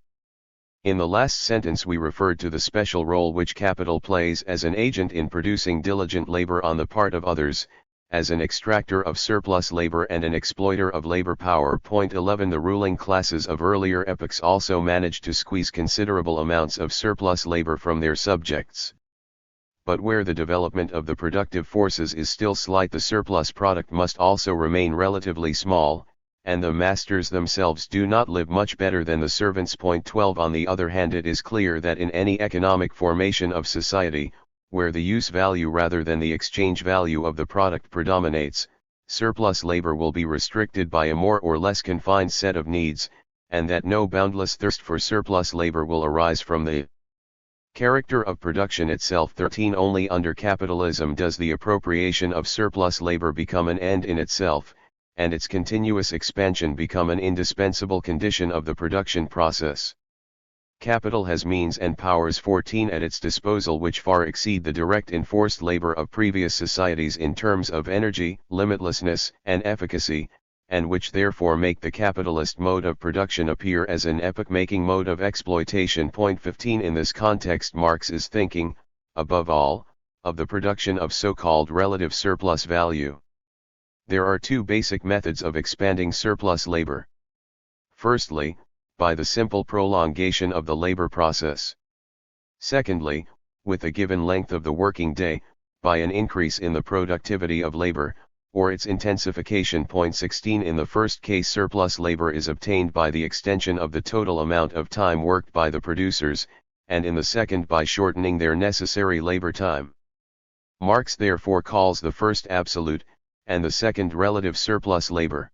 Speaker 1: In the last sentence we referred to the special role which capital plays as an agent in producing diligent labor on the part of others, as an extractor of surplus labor and an exploiter of labor power. 11. The ruling classes of earlier epochs also managed to squeeze considerable amounts of surplus labor from their subjects. But where the development of the productive forces is still slight, the surplus product must also remain relatively small, and the masters themselves do not live much better than the servants. 12. On the other hand, it is clear that in any economic formation of society, where the use value rather than the exchange value of the product predominates, surplus labor will be restricted by a more or less confined set of needs, and that no boundless thirst for surplus labor will arise from the character of production itself. 13. Only under capitalism does the appropriation of surplus labor become an end in itself, and its continuous expansion become an indispensable condition of the production process. Capital has means and powers 14 at its disposal which far exceed the direct enforced labor of previous societies in terms of energy, limitlessness, and efficacy, and which therefore make the capitalist mode of production appear as an epoch-making mode of exploitation. Point 15. In this context, Marx is thinking, above all, of the production of so-called relative surplus value. There are two basic methods of expanding surplus labor. Firstly, by the simple prolongation of the labor process. Secondly, with a given length of the working day, by an increase in the productivity of labor, or its intensification. Point 16. In the first case, surplus labor is obtained by the extension of the total amount of time worked by the producers, and in the second by shortening their necessary labor time. Marx therefore calls the first absolute, and the second relative surplus labor.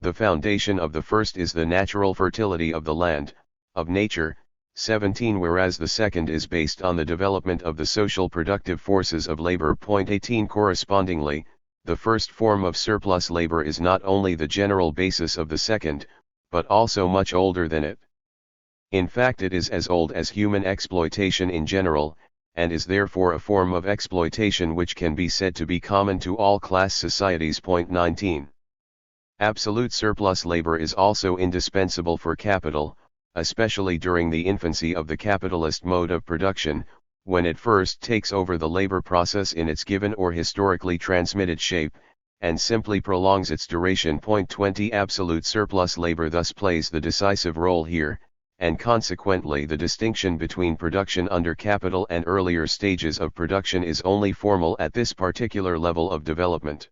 Speaker 1: The foundation of the first is the natural fertility of the land, of nature, 17, whereas the second is based on the development of the social productive forces of labor. Point 18. Correspondingly, the first form of surplus labor is not only the general basis of the second, but also much older than it. In fact, it is as old as human exploitation in general, and is therefore a form of exploitation which can be said to be common to all class societies. Point 19. Absolute surplus labor is also indispensable for capital, especially during the infancy of the capitalist mode of production, when it first takes over the labor process in its given or historically transmitted shape, and simply prolongs its duration. Point 20. Absolute surplus labor thus plays the decisive role here, and consequently the distinction between production under capital and earlier stages of production is only formal at this particular level of development.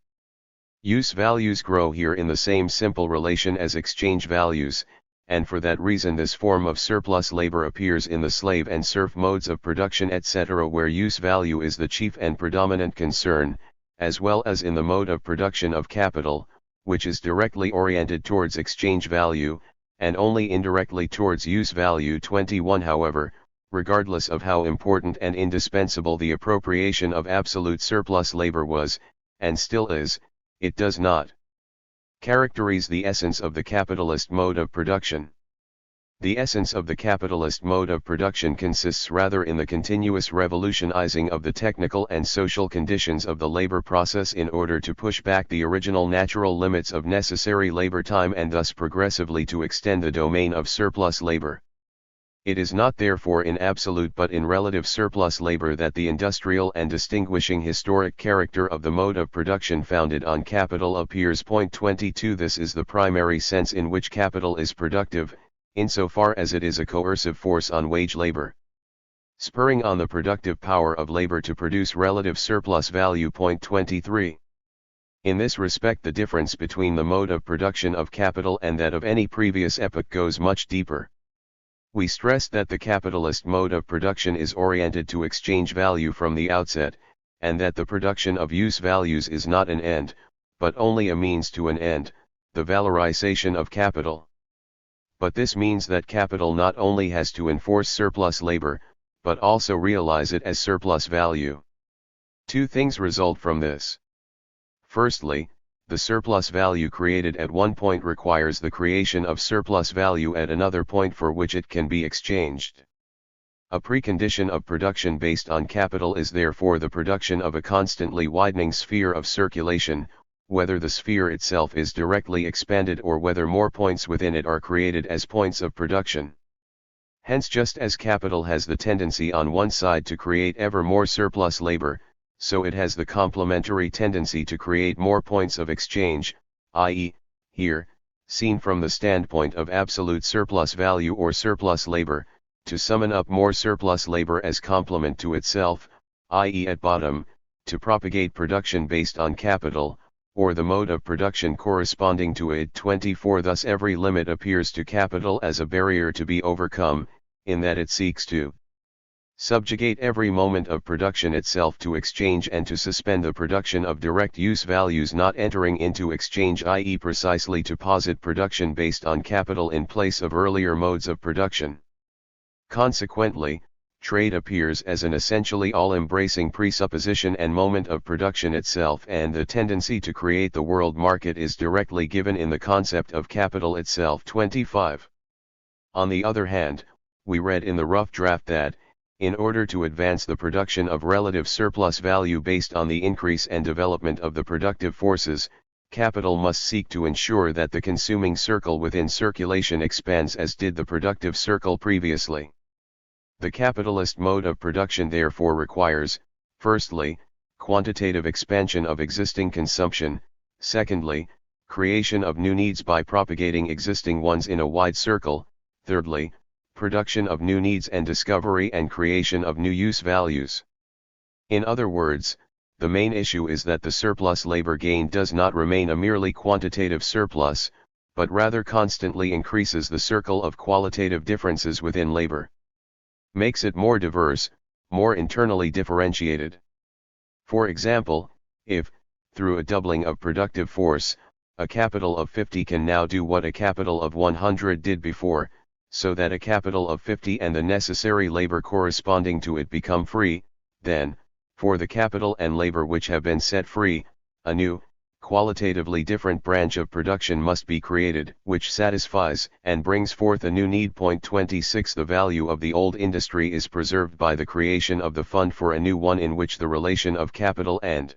Speaker 1: Use values grow here in the same simple relation as exchange values, and for that reason this form of surplus labor appears in the slave and serf modes of production etc., where use value is the chief and predominant concern, as well as in the mode of production of capital, which is directly oriented towards exchange value, and only indirectly towards use value. 21. However, regardless of how important and indispensable the appropriation of absolute surplus labor was, and still is, it does not characterize the essence of the capitalist mode of production. The essence of the capitalist mode of production consists rather in the continuous revolutionizing of the technical and social conditions of the labor process in order to push back the original natural limits of necessary labor time and thus progressively to extend the domain of surplus labor. It is not therefore in absolute but in relative surplus labor that the industrial and distinguishing historic character of the mode of production founded on capital appears. Point 22. This is the primary sense in which capital is productive, insofar as it is a coercive force on wage labor, spurring on the productive power of labor to produce relative surplus value. Point 23. In this respect the difference between the mode of production of capital and that of any previous epoch goes much deeper. We stress that the capitalist mode of production is oriented to exchange value from the outset, and that the production of use values is not an end, but only a means to an end, the valorization of capital. But this means that capital not only has to enforce surplus labor, but also realize it as surplus value. Two things result from this. Firstly, the surplus value created at one point requires the creation of surplus value at another point for which it can be exchanged. A precondition of production based on capital is therefore the production of a constantly widening sphere of circulation, whether the sphere itself is directly expanded or whether more points within it are created as points of production. Hence, just as capital has the tendency on one side to create ever more surplus labor, so it has the complementary tendency to create more points of exchange, i.e., here, seen from the standpoint of absolute surplus value or surplus labor, to summon up more surplus labor as complement to itself, i.e. at bottom, to propagate production based on capital, or the mode of production corresponding to it. 24. Thus every limit appears to capital as a barrier to be overcome, in that it seeks to subjugate every moment of production itself to exchange and to suspend the production of direct use values not entering into exchange, i.e. precisely to posit production based on capital in place of earlier modes of production. Consequently, trade appears as an essentially all-embracing presupposition and moment of production itself, and the tendency to create the world market is directly given in the concept of capital itself. 25. On the other hand, we read in the rough draft that, in order to advance the production of relative surplus value based on the increase and development of the productive forces, capital must seek to ensure that the consuming circle within circulation expands as did the productive circle previously. The capitalist mode of production therefore requires, firstly, quantitative expansion of existing consumption, secondly, creation of new needs by propagating existing ones in a wide circle, thirdly, production of new needs and discovery and creation of new use values. In other words, the main issue is that the surplus labor gain does not remain a merely quantitative surplus, but rather constantly increases the circle of qualitative differences within labor. Makes it more diverse, more internally differentiated. For example, if, through a doubling of productive force, a capital of 50 can now do what a capital of 100 did before, so that a capital of 50 and the necessary labor corresponding to it become free, then, for the capital and labor which have been set free, a new, qualitatively different branch of production must be created, which satisfies and brings forth a new need. 26 The value of the old industry is preserved by the creation of the fund for a new one in which the relation of capital and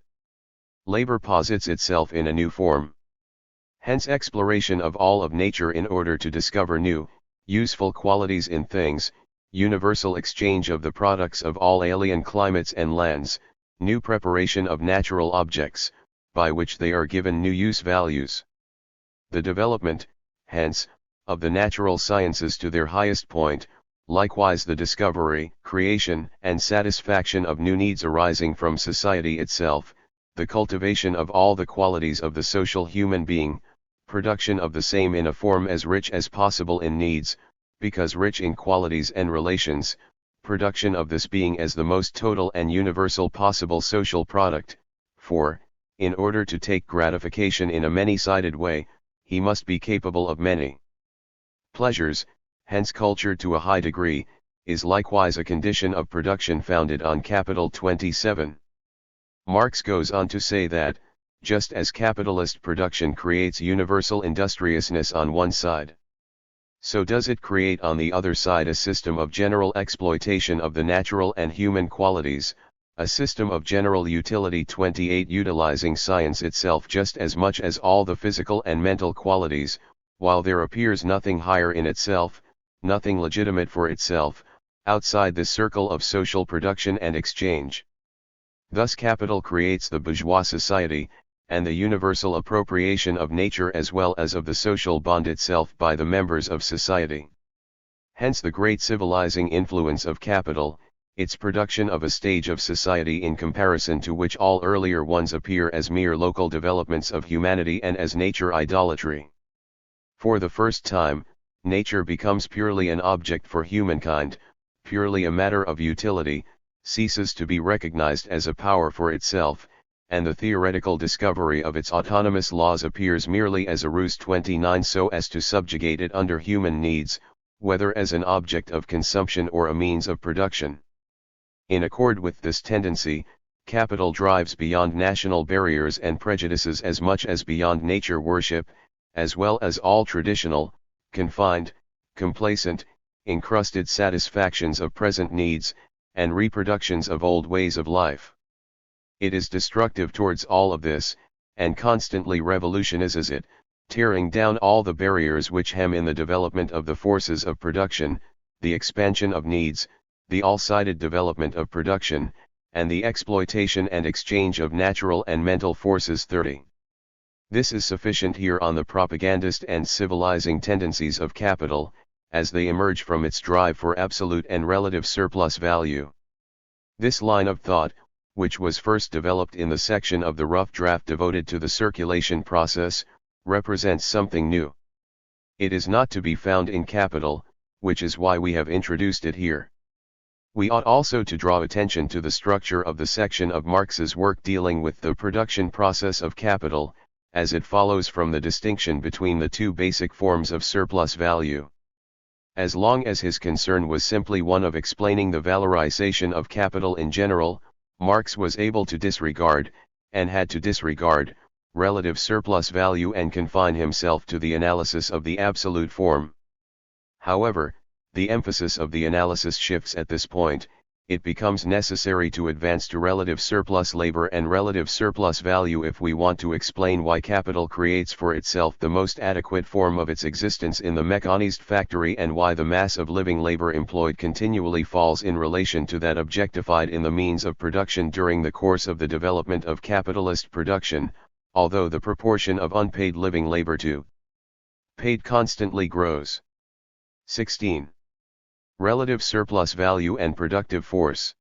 Speaker 1: labor posits itself in a new form. Hence exploration of all of nature in order to discover new, useful qualities in things, universal exchange of the products of all alien climates and lands, new preparation of natural objects, by which they are given new use values. The development, hence, of the natural sciences to their highest point, likewise the discovery, creation, and satisfaction of new needs arising from society itself, the cultivation of all the qualities of the social human being, production of the same in a form as rich as possible in needs, because rich in qualities and relations, production of this being as the most total and universal possible social product, for, in order to take gratification in a many-sided way, he must be capable of many pleasures, hence culture to a high degree, is likewise a condition of production founded on capital. 27. Marx goes on to say that, just as capitalist production creates universal industriousness on one side, so does it create on the other side a system of general exploitation of the natural and human qualities, a system of general utility. 28 Utilizing science itself just as much as all the physical and mental qualities, while there appears nothing higher in itself, nothing legitimate for itself, outside the circle of social production and exchange. Thus capital creates the bourgeois society, and the universal appropriation of nature as well as of the social bond itself by the members of society. Hence the great civilizing influence of capital, its production of a stage of society in comparison to which all earlier ones appear as mere local developments of humanity and as nature idolatry. For the first time, nature becomes purely an object for humankind, purely a matter of utility, ceases to be recognized as a power for itself, and the theoretical discovery of its autonomous laws appears merely as a ruse. 29 So as to subjugate it under human needs, whether as an object of consumption or a means of production. In accord with this tendency, capital drives beyond national barriers and prejudices as much as beyond nature worship, as well as all traditional, confined, complacent, encrusted satisfactions of present needs, and reproductions of old ways of life. It is destructive towards all of this, and constantly revolutionizes it, tearing down all the barriers which hem in the development of the forces of production, the expansion of needs, the all-sided development of production, and the exploitation and exchange of natural and mental forces. 30. This is sufficient here on the propagandist and civilizing tendencies of capital, as they emerge from its drive for absolute and relative surplus value. This line of thought, which was first developed in the section of the rough draft devoted to the circulation process, represents something new. It is not to be found in capital, which is why we have introduced it here. We ought also to draw attention to the structure of the section of Marx's work dealing with the production process of capital, as it follows from the distinction between the two basic forms of surplus value. As long as his concern was simply one of explaining the valorization of capital in general, Marx was able to disregard, and had to disregard, relative surplus value and confine himself to the analysis of the absolute form. However, The emphasis of the analysis shifts at this point. It becomes necessary to advance to relative surplus labor and relative surplus value if we want to explain why capital creates for itself the most adequate form of its existence in the mechanized factory, and why the mass of living labor employed continually falls in relation to that objectified in the means of production during the course of the development of capitalist production, although the proportion of unpaid living labor to paid constantly grows. 16. Relative surplus value and productive force.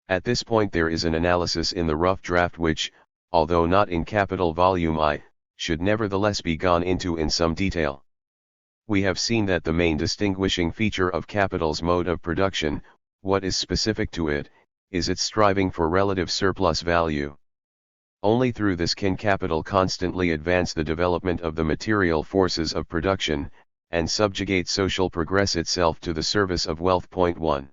Speaker 1: At this point there is an analysis in the rough draft which, although not in capital volume I, should nevertheless be gone into in some detail. We have seen that the main distinguishing feature of capital's mode of production, what is specific to it, is its striving for relative surplus value. Only through this can capital constantly advance the development of the material forces of production, and subjugate social progress itself to the service of wealth. 1.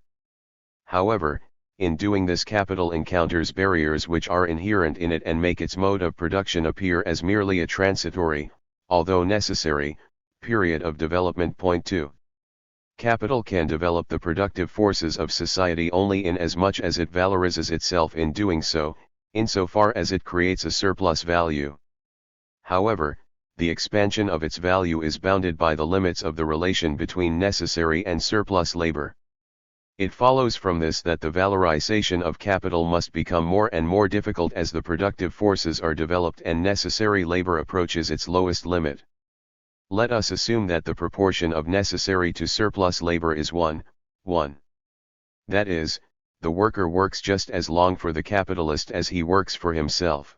Speaker 1: However, in doing this capital encounters barriers which are inherent in it and make its mode of production appear as merely a transitory, although necessary, period of development. 2. Capital can develop the productive forces of society only in as much as it valorizes itself in doing so, insofar as it creates a surplus value. However, the expansion of its value is bounded by the limits of the relation between necessary and surplus labor. It follows from this that the valorization of capital must become more and more difficult as the productive forces are developed and necessary labor approaches its lowest limit. Let us assume that the proportion of necessary to surplus labor is 1:1. That is, the worker works just as long for the capitalist as he works for himself.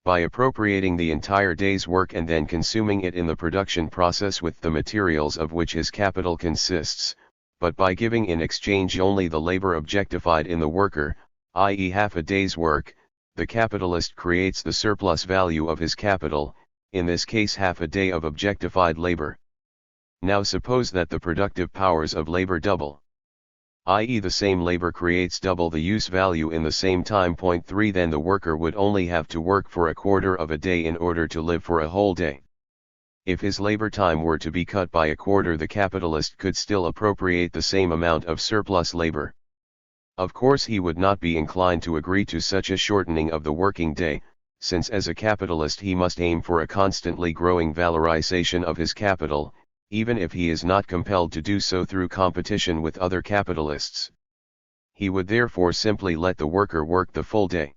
Speaker 1: By appropriating the entire day's work and then consuming it in the production process with the materials of which his capital consists, but by giving in exchange only the labor objectified in the worker, i.e. half a day's work, the capitalist creates the surplus value of his capital, in this case half a day of objectified labor. Now suppose that the productive powers of labor double, i.e. the same labor creates double the use value in the same time. 3 Then the worker would only have to work for a quarter of a day in order to live for a whole day. If his labor time were to be cut by a quarter, the capitalist could still appropriate the same amount of surplus labor. Of course he would not be inclined to agree to such a shortening of the working day, since as a capitalist he must aim for a constantly growing valorization of his capital, even if he is not compelled to do so through competition with other capitalists. He would therefore simply let the worker work the full day.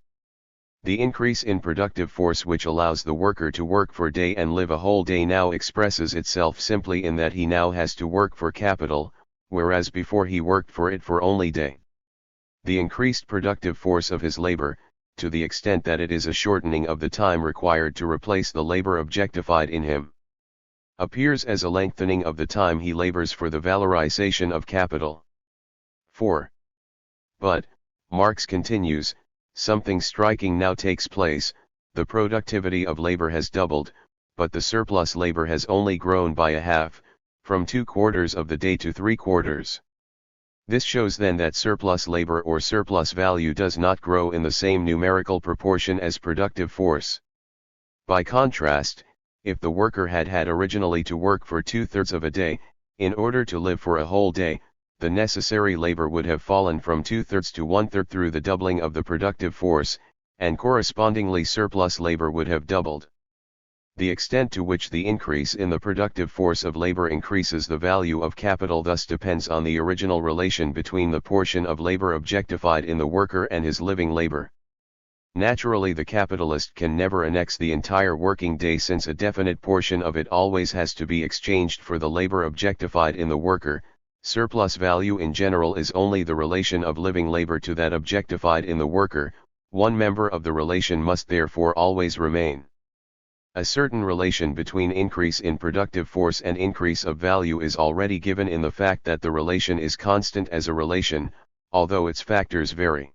Speaker 1: The increase in productive force which allows the worker to work for a day and live a whole day now expresses itself simply in that he now has to work for capital, whereas before he worked for it for only day. The increased productive force of his labor, to the extent that it is a shortening of the time required to replace the labor objectified in him, appears as a lengthening of the time he labors for the valorization of capital. 4. But, Marx continues, something striking now takes place. The productivity of labor has doubled, but the surplus labor has only grown by a half, from 2/4 of the day to 3/4. This shows then that surplus labor or surplus value does not grow in the same numerical proportion as productive force. By contrast, if the worker had originally to work for 2/3 of a day, in order to live for a whole day, the necessary labor would have fallen from 2/3 to 1/3 through the doubling of the productive force, and correspondingly surplus labor would have doubled. The extent to which the increase in the productive force of labor increases the value of capital thus depends on the original relation between the portion of labor objectified in the worker and his living labor. Naturally, the capitalist can never annex the entire working day, since a definite portion of it always has to be exchanged for the labor objectified in the worker. Surplus value in general is only the relation of living labor to that objectified in the worker. One member of the relation must therefore always remain. A certain relation between increase in productive force and increase of value is already given in the fact that the relation is constant as a relation, although its factors vary.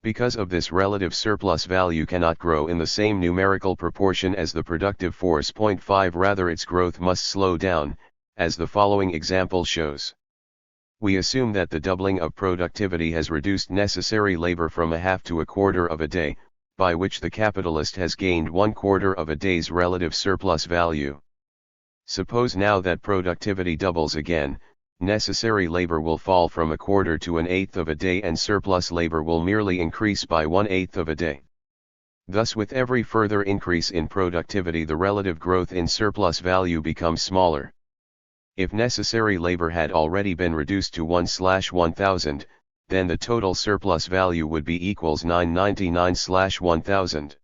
Speaker 1: Because of this, relative surplus value cannot grow in the same numerical proportion as the productive force. 5 Rather, its growth must slow down, as the following example shows. We assume that the doubling of productivity has reduced necessary labor from a half to a quarter of a day, by which the capitalist has gained 1/4 of a day's relative surplus value. Suppose now that productivity doubles again, necessary labor will fall from a quarter to an eighth of a day and surplus labor will merely increase by 1/8 of a day. Thus with every further increase in productivity the relative growth in surplus value becomes smaller. If necessary labor had already been reduced to 1/1000, then the total surplus value would be equals 999/1000.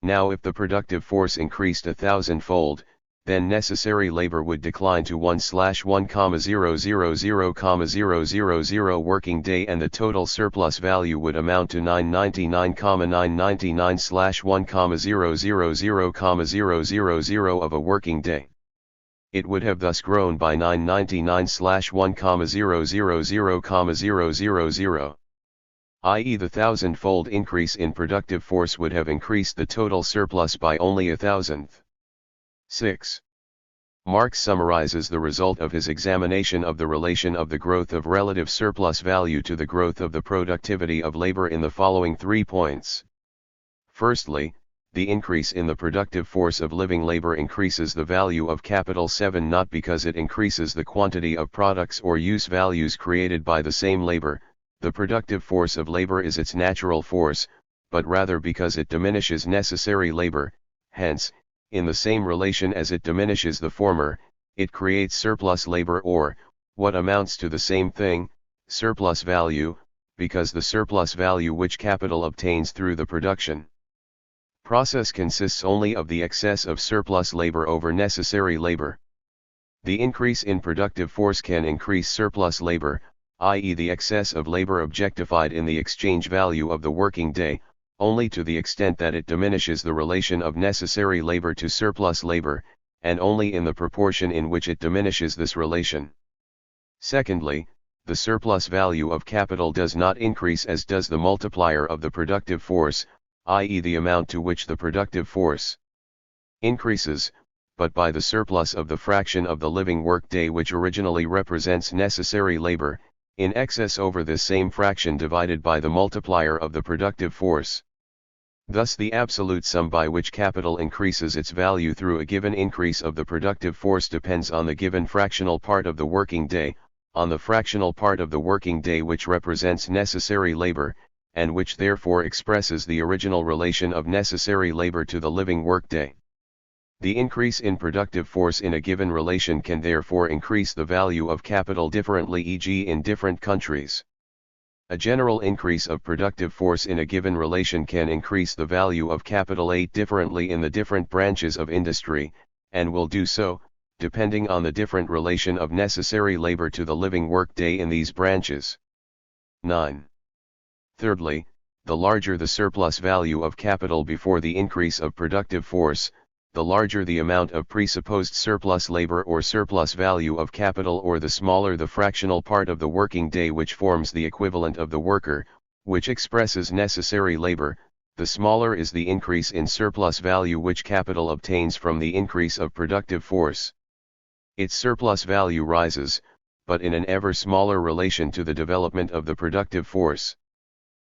Speaker 1: Now if the productive force increased 1,000-fold, then necessary labor would decline to 1/1,000,000 working day and the total surplus value would amount to 999,999/1,000,000 of a working day. It would have thus grown by 999/1,000,000, i.e. the 1,000-fold increase in productive force would have increased the total surplus by only 1,000th. 6. Marx summarizes the result of his examination of the relation of the growth of relative surplus value to the growth of the productivity of labor in the following 3 points. Firstly, the increase in the productive force of living labor increases the value of capital 7 not because it increases the quantity of products or use values created by the same labor, the productive force of labor is its natural force, but rather because it diminishes necessary labor, hence, in the same relation as it diminishes the former, it creates surplus labor or, what amounts to the same thing, surplus value, because the surplus value which capital obtains through the production process consists only of the excess of surplus labor over necessary labor. The increase in productive force can increase surplus labor, i.e. the excess of labor objectified in the exchange value of the working day, only to the extent that it diminishes the relation of necessary labor to surplus labor, and only in the proportion in which it diminishes this relation. Secondly, the surplus value of capital does not increase as does the multiplier of the productive force, i.e. the amount to which the productive force increases, but by the surplus of the fraction of the living workday which originally represents necessary labor, in excess over this same fraction divided by the multiplier of the productive force. Thus the absolute sum by which capital increases its value through a given increase of the productive force depends on the given fractional part of the working day, on the fractional part of the working day which represents necessary labor, and which therefore expresses the original relation of necessary labor to the living workday. The increase in productive force in a given relation can therefore increase the value of capital differently, e.g. in different countries. A general increase of productive force in a given relation can increase the value of capital 8 differently in the different branches of industry, and will do so, depending on the different relation of necessary labor to the living workday in these branches. 9. Thirdly, the larger the surplus value of capital before the increase of productive force, the larger the amount of presupposed surplus labor or surplus value of capital, or the smaller the fractional part of the working day which forms the equivalent of the worker, which expresses necessary labor, the smaller is the increase in surplus value which capital obtains from the increase of productive force. Its surplus value rises, but in an ever smaller relation to the development of the productive force.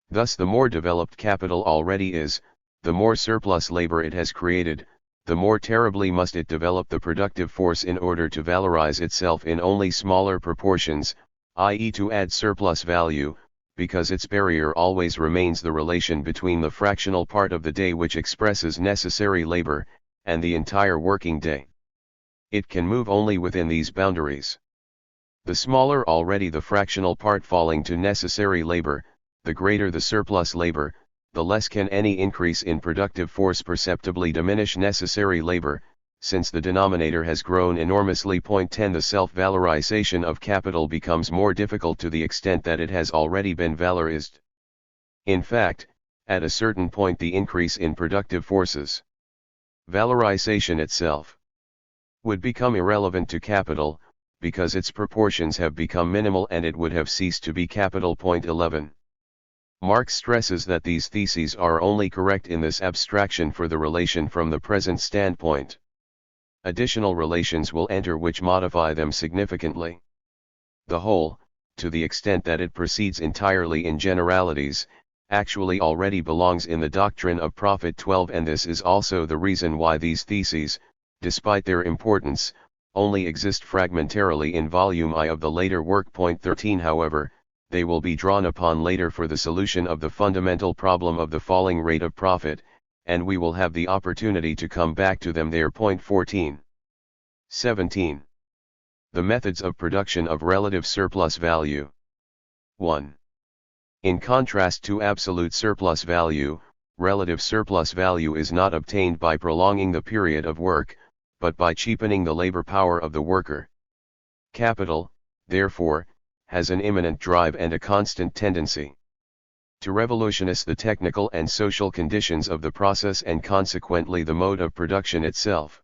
Speaker 1: Thus the more developed capital already is, the more surplus labor it has created, the more terribly must it develop the productive force in order to valorize itself in only smaller proportions, i.e. to add surplus value, because its barrier always remains the relation between the fractional part of the day which expresses necessary labor, and the entire working day. It can move only within these boundaries. The smaller already the fractional part falling to necessary labor, the greater the surplus labor, the less can any increase in productive force perceptibly diminish necessary labor, since the denominator has grown enormously. 10 The self-valorization of capital becomes more difficult to the extent that it has already been valorized. In fact, at a certain point the increase in productive forces, valorization itself, would become irrelevant to capital, because its proportions have become minimal and it would have ceased to be capital. 11. Marx stresses that these theses are only correct in this abstraction for the relation from the present standpoint. Additional relations will enter which modify them significantly. The whole, to the extent that it proceeds entirely in generalities, actually already belongs in the doctrine of profit. 12 And this is also the reason why these theses, despite their importance, only exist fragmentarily in volume I of the later work. Point 13. However, they will be drawn upon later for the solution of the fundamental problem of the falling rate of profit, and we will have the opportunity to come back to them there. Point 14. 17. The methods of production of relative surplus value. 1. In contrast to absolute surplus value, relative surplus value is not obtained by prolonging the period of work, but by cheapening the labor power of the worker. Capital, therefore, has an immanent drive and a constant tendency to revolutionize the technical and social conditions of the process and consequently the mode of production itself.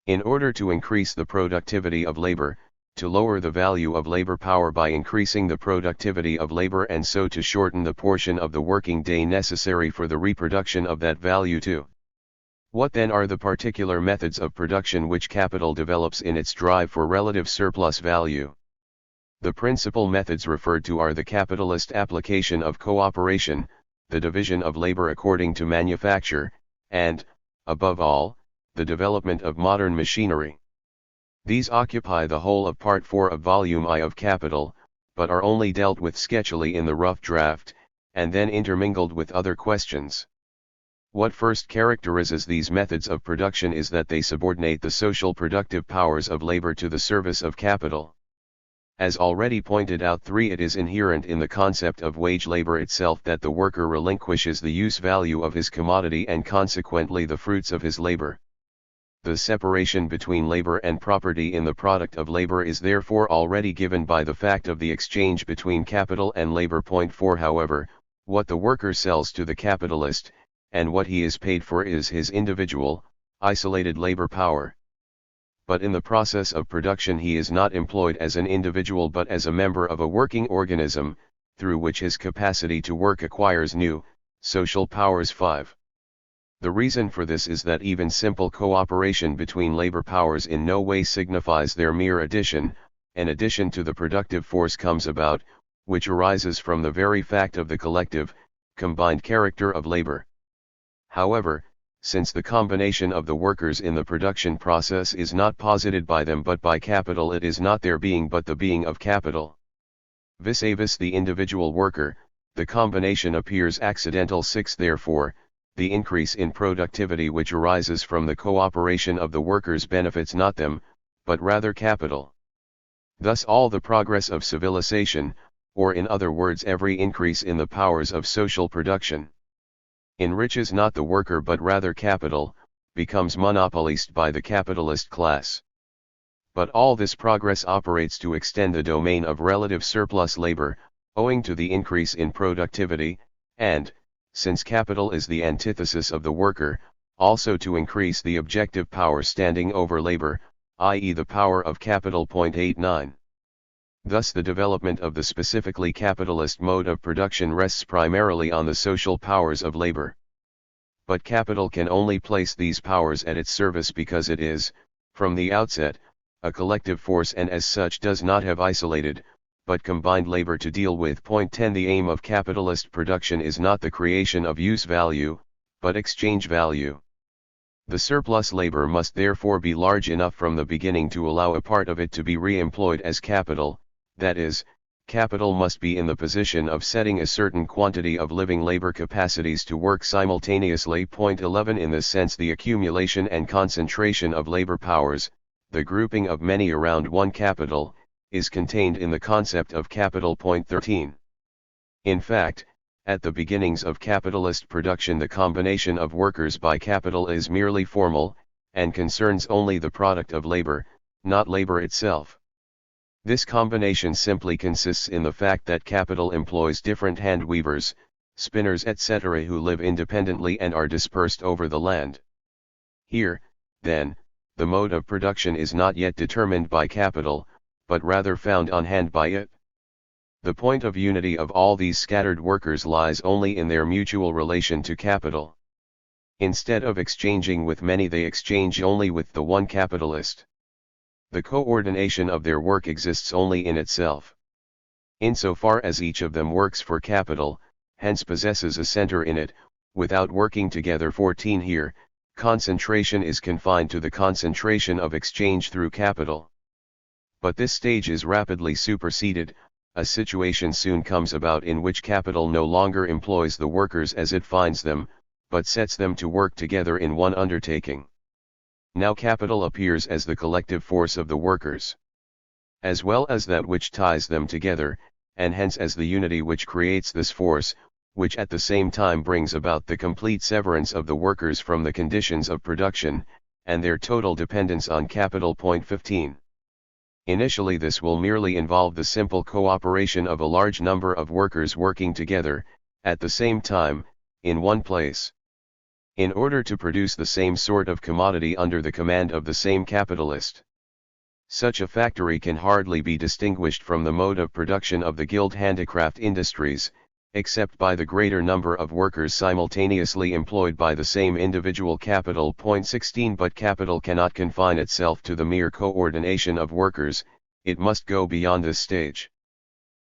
Speaker 1: In order to increase the productivity of labor, to lower the value of labor power by increasing the productivity of labor and so to shorten the portion of the working day necessary for the reproduction of that value too. What then are the particular methods of production which capital develops in its drive for relative surplus value? The principal methods referred to are the capitalist application of cooperation, the division of labor according to manufacture, and, above all, the development of modern machinery. These occupy the whole of Part 4 of Volume I of Capital, but are only dealt with sketchily in the rough draft, and then intermingled with other questions. What first characterizes these methods of production is that they subordinate the social productive powers of labor to the service of capital. As already pointed out, 3. It is inherent in the concept of wage labor itself that the worker relinquishes the use value of his commodity and consequently the fruits of his labor. The separation between labor and property in the product of labor is therefore already given by the fact of the exchange between capital and labor. Point 4. However, what the worker sells to the capitalist, and what he is paid for is his individual, isolated labor power. But in the process of production he is not employed as an individual but as a member of a working organism, through which his capacity to work acquires new, social powers. 5. The reason for this is that even simple cooperation between labor powers in no way signifies their mere addition. An addition to the productive force comes about, which arises from the very fact of the collective, combined character of labor. However, since the combination of the workers in the production process is not posited by them but by capital, it is not their being but the being of capital. Vis-a-vis the individual worker, the combination appears accidental. 6. Therefore, the increase in productivity which arises from the cooperation of the workers benefits not them, but rather capital. Thus all the progress of civilization, or in other words every increase in the powers of social production, enriches not the worker but rather capital, becomes monopolized by the capitalist class. But all this progress operates to extend the domain of relative surplus labor, owing to the increase in productivity, and, since capital is the antithesis of the worker, also to increase the objective power standing over labor, i.e. the power of capital. 89. Thus the development of the specifically capitalist mode of production rests primarily on the social powers of labor. But capital can only place these powers at its service because it is, from the outset, a collective force and as such does not have isolated, but combined labor to deal with. Point 10. The aim of capitalist production is not the creation of use value, but exchange value. The surplus labor must therefore be large enough from the beginning to allow a part of it to be re-employed as capital, that is, capital must be in the position of setting a certain quantity of living labor capacities to work simultaneously. Point 11. In this sense the accumulation and concentration of labor powers, the grouping of many around one capital, is contained in the concept of capital. Point 13. In fact, at the beginnings of capitalist production the combination of workers by capital is merely formal, and concerns only the product of labor, not labor itself. This combination simply consists in the fact that capital employs different hand weavers, spinners etc. who live independently and are dispersed over the land. Here, then, the mode of production is not yet determined by capital, but rather found on hand by it. The point of unity of all these scattered workers lies only in their mutual relation to capital. Instead of exchanging with many they exchange only with the one capitalist. The coordination of their work exists only in itself. Insofar as each of them works for capital, hence possesses a center in it, without working together. 14. Here, concentration is confined to the concentration of exchange through capital. But this stage is rapidly superseded. A situation soon comes about in which capital no longer employs the workers as it finds them, but sets them to work together in one undertaking. Now capital appears as the collective force of the workers, as well as that which ties them together, and hence as the unity which creates this force, which at the same time brings about the complete severance of the workers from the conditions of production, and their total dependence on capital. 15. Initially this will merely involve the simple cooperation of a large number of workers working together, at the same time, in one place, in order to produce the same sort of commodity under the command of the same capitalist. Such a factory can hardly be distinguished from the mode of production of the guild handicraft industries, except by the greater number of workers simultaneously employed by the same individual capital. 16 But capital cannot confine itself to the mere coordination of workers, it must go beyond this stage.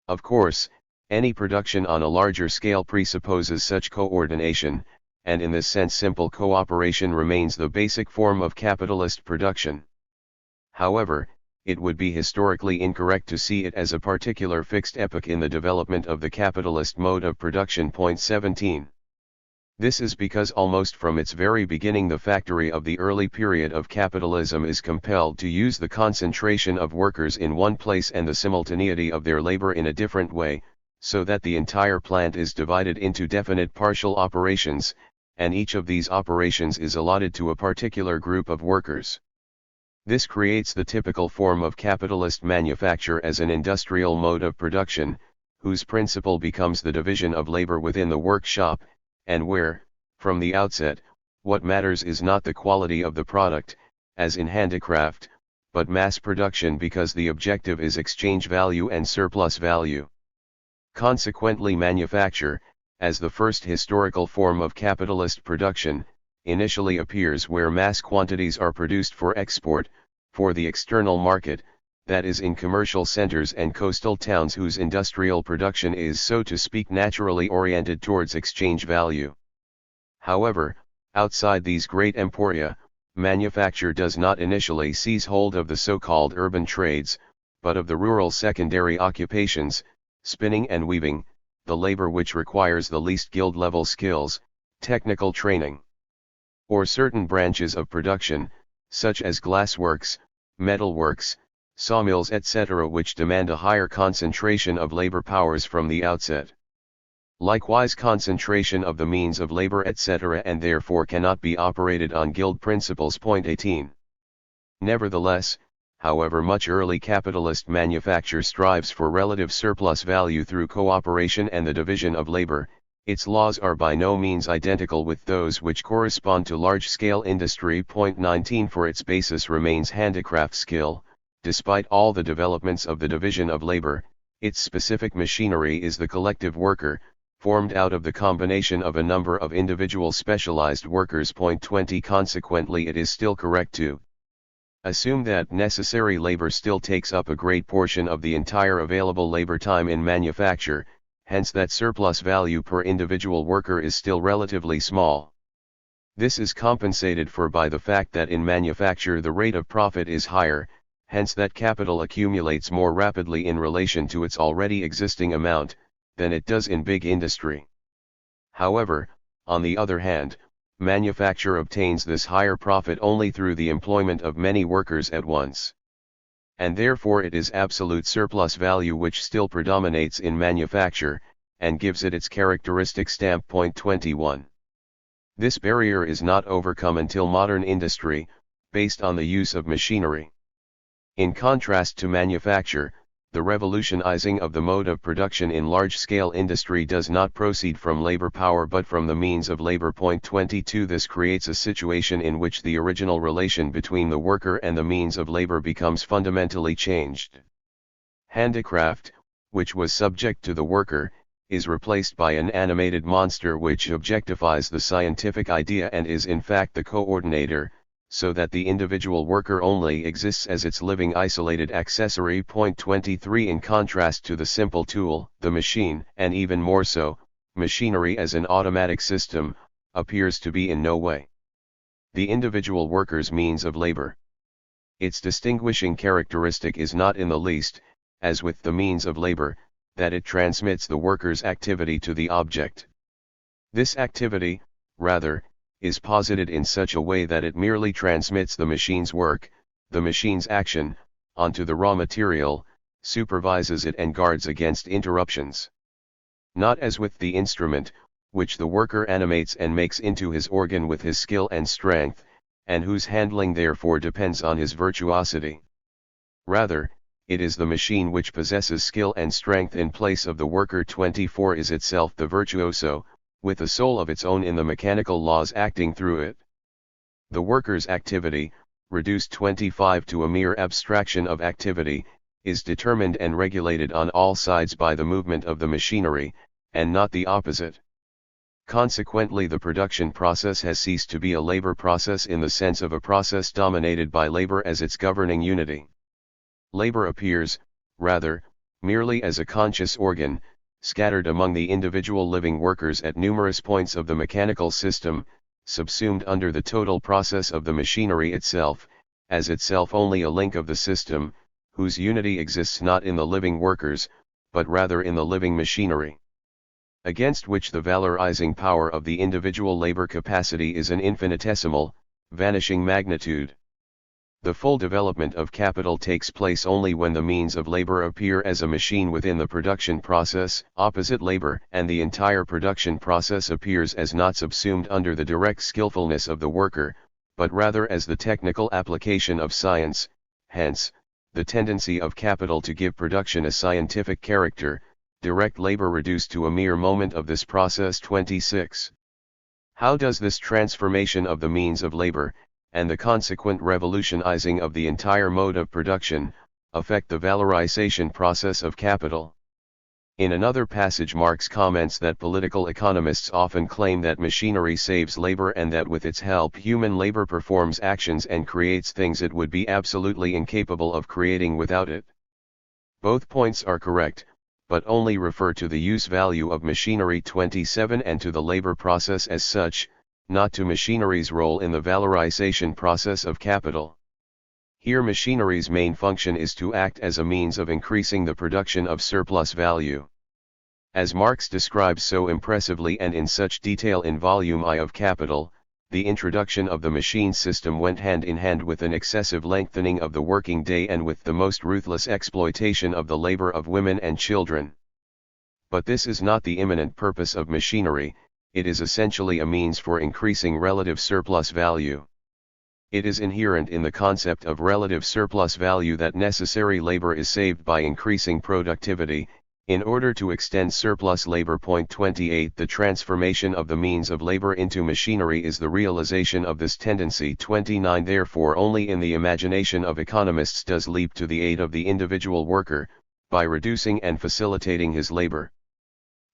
Speaker 1: Of course, any production on a larger scale presupposes such coordination, and in this sense simple cooperation remains the basic form of capitalist production. However, it would be historically incorrect to see it as a particular fixed epoch in the development of the capitalist mode of production. 17. This is because almost from its very beginning the factory of the early period of capitalism is compelled to use the concentration of workers in one place and the simultaneity of their labor in a different way, so that the entire plant is divided into definite partial operations, and each of these operations is allotted to a particular group of workers. This creates the typical form of capitalist manufacture as an industrial mode of production, whose principle becomes the division of labor within the workshop, and where, from the outset, what matters is not the quality of the product, as in handicraft, but mass production, because the objective is exchange value and surplus value. Consequently, manufacture, as the first historical form of capitalist production, initially appears where mass quantities are produced for export, for the external market, that is in commercial centers and coastal towns whose industrial production is, so to speak, naturally oriented towards exchange value. However, outside these great emporia, manufacture does not initially seize hold of the so-called urban trades, but of the rural secondary occupations, spinning and weaving, the labor which requires the least guild-level skills, technical training, or certain branches of production, such as glassworks, metalworks, sawmills, etc., which demand a higher concentration of labor powers from the outset. Likewise, concentration of the means of labor, etc., and therefore cannot be operated on guild principles. 18. Nevertheless, however much early capitalist manufacture strives for relative surplus value through cooperation and the division of labor, its laws are by no means identical with those which correspond to large-scale industry. 19 For its basis remains handicraft skill. Despite all the developments of the division of labor, its specific machinery is the collective worker, formed out of the combination of a number of individual specialized workers. 20 Consequently, it is still correct to assume that necessary labor still takes up a great portion of the entire available labor time in manufacture, hence that surplus value per individual worker is still relatively small. This is compensated for by the fact that in manufacture the rate of profit is higher, hence that capital accumulates more rapidly in relation to its already existing amount, than it does in big industry. However, on the other hand, manufacture obtains this higher profit only through the employment of many workers at once. And therefore it is absolute surplus value which still predominates in manufacture, and gives it its characteristic stamp. 21. This barrier is not overcome until modern industry, based on the use of machinery. In contrast to manufacture, the revolutionizing of the mode of production in large-scale industry does not proceed from labor power but from the means of labor. 22 This creates a situation in which the original relation between the worker and the means of labor becomes fundamentally changed. Handicraft, which was subject to the worker, is replaced by an animated monster which objectifies the scientific idea and is in fact the coordinator, so that the individual worker only exists as its living isolated accessory. 23 In contrast to the simple tool, the machine, and even more so, machinery as an automatic system, appears to be in no way the individual worker's means of labor. Its distinguishing characteristic is not in the least, as with the means of labor, that it transmits the worker's activity to the object. This activity, rather, is posited in such a way that it merely transmits the machine's work, the machine's action, onto the raw material, supervises it and guards against interruptions. Not as with the instrument, which the worker animates and makes into his organ with his skill and strength, and whose handling therefore depends on his virtuosity. Rather, it is the machine which possesses skill and strength in place of the worker. 24 is itself the virtuoso, with a soul of its own in the mechanical laws acting through it. The worker's activity, reduced 25 to a mere abstraction of activity, is determined and regulated on all sides by the movement of the machinery, and not the opposite. Consequently, the production process has ceased to be a labor process in the sense of a process dominated by labor as its governing unity. Labor appears, rather, merely as a conscious organ, scattered among the individual living workers at numerous points of the mechanical system, subsumed under the total process of the machinery itself, as itself only a link of the system, whose unity exists not in the living workers, but rather in the living machinery, against which the valorizing power of the individual labor capacity is an infinitesimal, vanishing magnitude. The full development of capital takes place only when the means of labor appear as a machine within the production process, opposite labor, and the entire production process appears as not subsumed under the direct skillfulness of the worker, but rather as the technical application of science. Hence, the tendency of capital to give production a scientific character, direct labor reduced to a mere moment of this process. 26. How does this transformation of the means of labor, and the consequent revolutionizing of the entire mode of production, affect the valorization process of capital? In another passage, Marx comments that political economists often claim that machinery saves labor and that with its help human labor performs actions and creates things it would be absolutely incapable of creating without it. Both points are correct, but only refer to the use value of machinery. 27 and to the labor process as such, not to machinery's role in the valorization process of capital. Here machinery's main function is to act as a means of increasing the production of surplus value. As Marx describes so impressively and in such detail in Volume I of Capital, the introduction of the machine system went hand in hand with an excessive lengthening of the working day and with the most ruthless exploitation of the labor of women and children. But this is not the imminent purpose of machinery. It is essentially a means for increasing relative surplus value. It is inherent in the concept of relative surplus value that necessary labor is saved by increasing productivity, in order to extend surplus labor. 28 The transformation of the means of labor into machinery is the realization of this tendency. 29 Therefore only in the imagination of economists does leap to the aid of the individual worker, by reducing and facilitating his labor.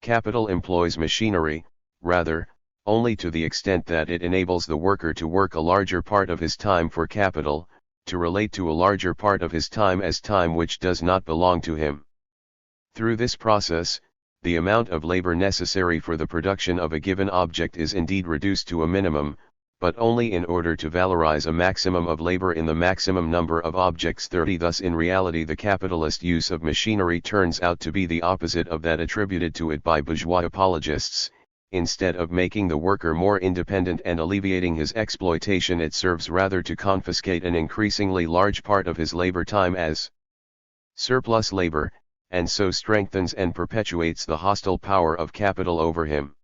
Speaker 1: Capital employs machinery, rather, only to the extent that it enables the worker to work a larger part of his time for capital, to relate to a larger part of his time as time which does not belong to him. Through this process, the amount of labor necessary for the production of a given object is indeed reduced to a minimum, but only in order to valorize a maximum of labor in the maximum number of objects. 30 Thus in reality the capitalist use of machinery turns out to be the opposite of that attributed to it by bourgeois apologists. Instead of making the worker more independent and alleviating his exploitation, it serves rather to confiscate an increasingly large part of his labor time as surplus labor, and so strengthens and perpetuates the hostile power of capital over him.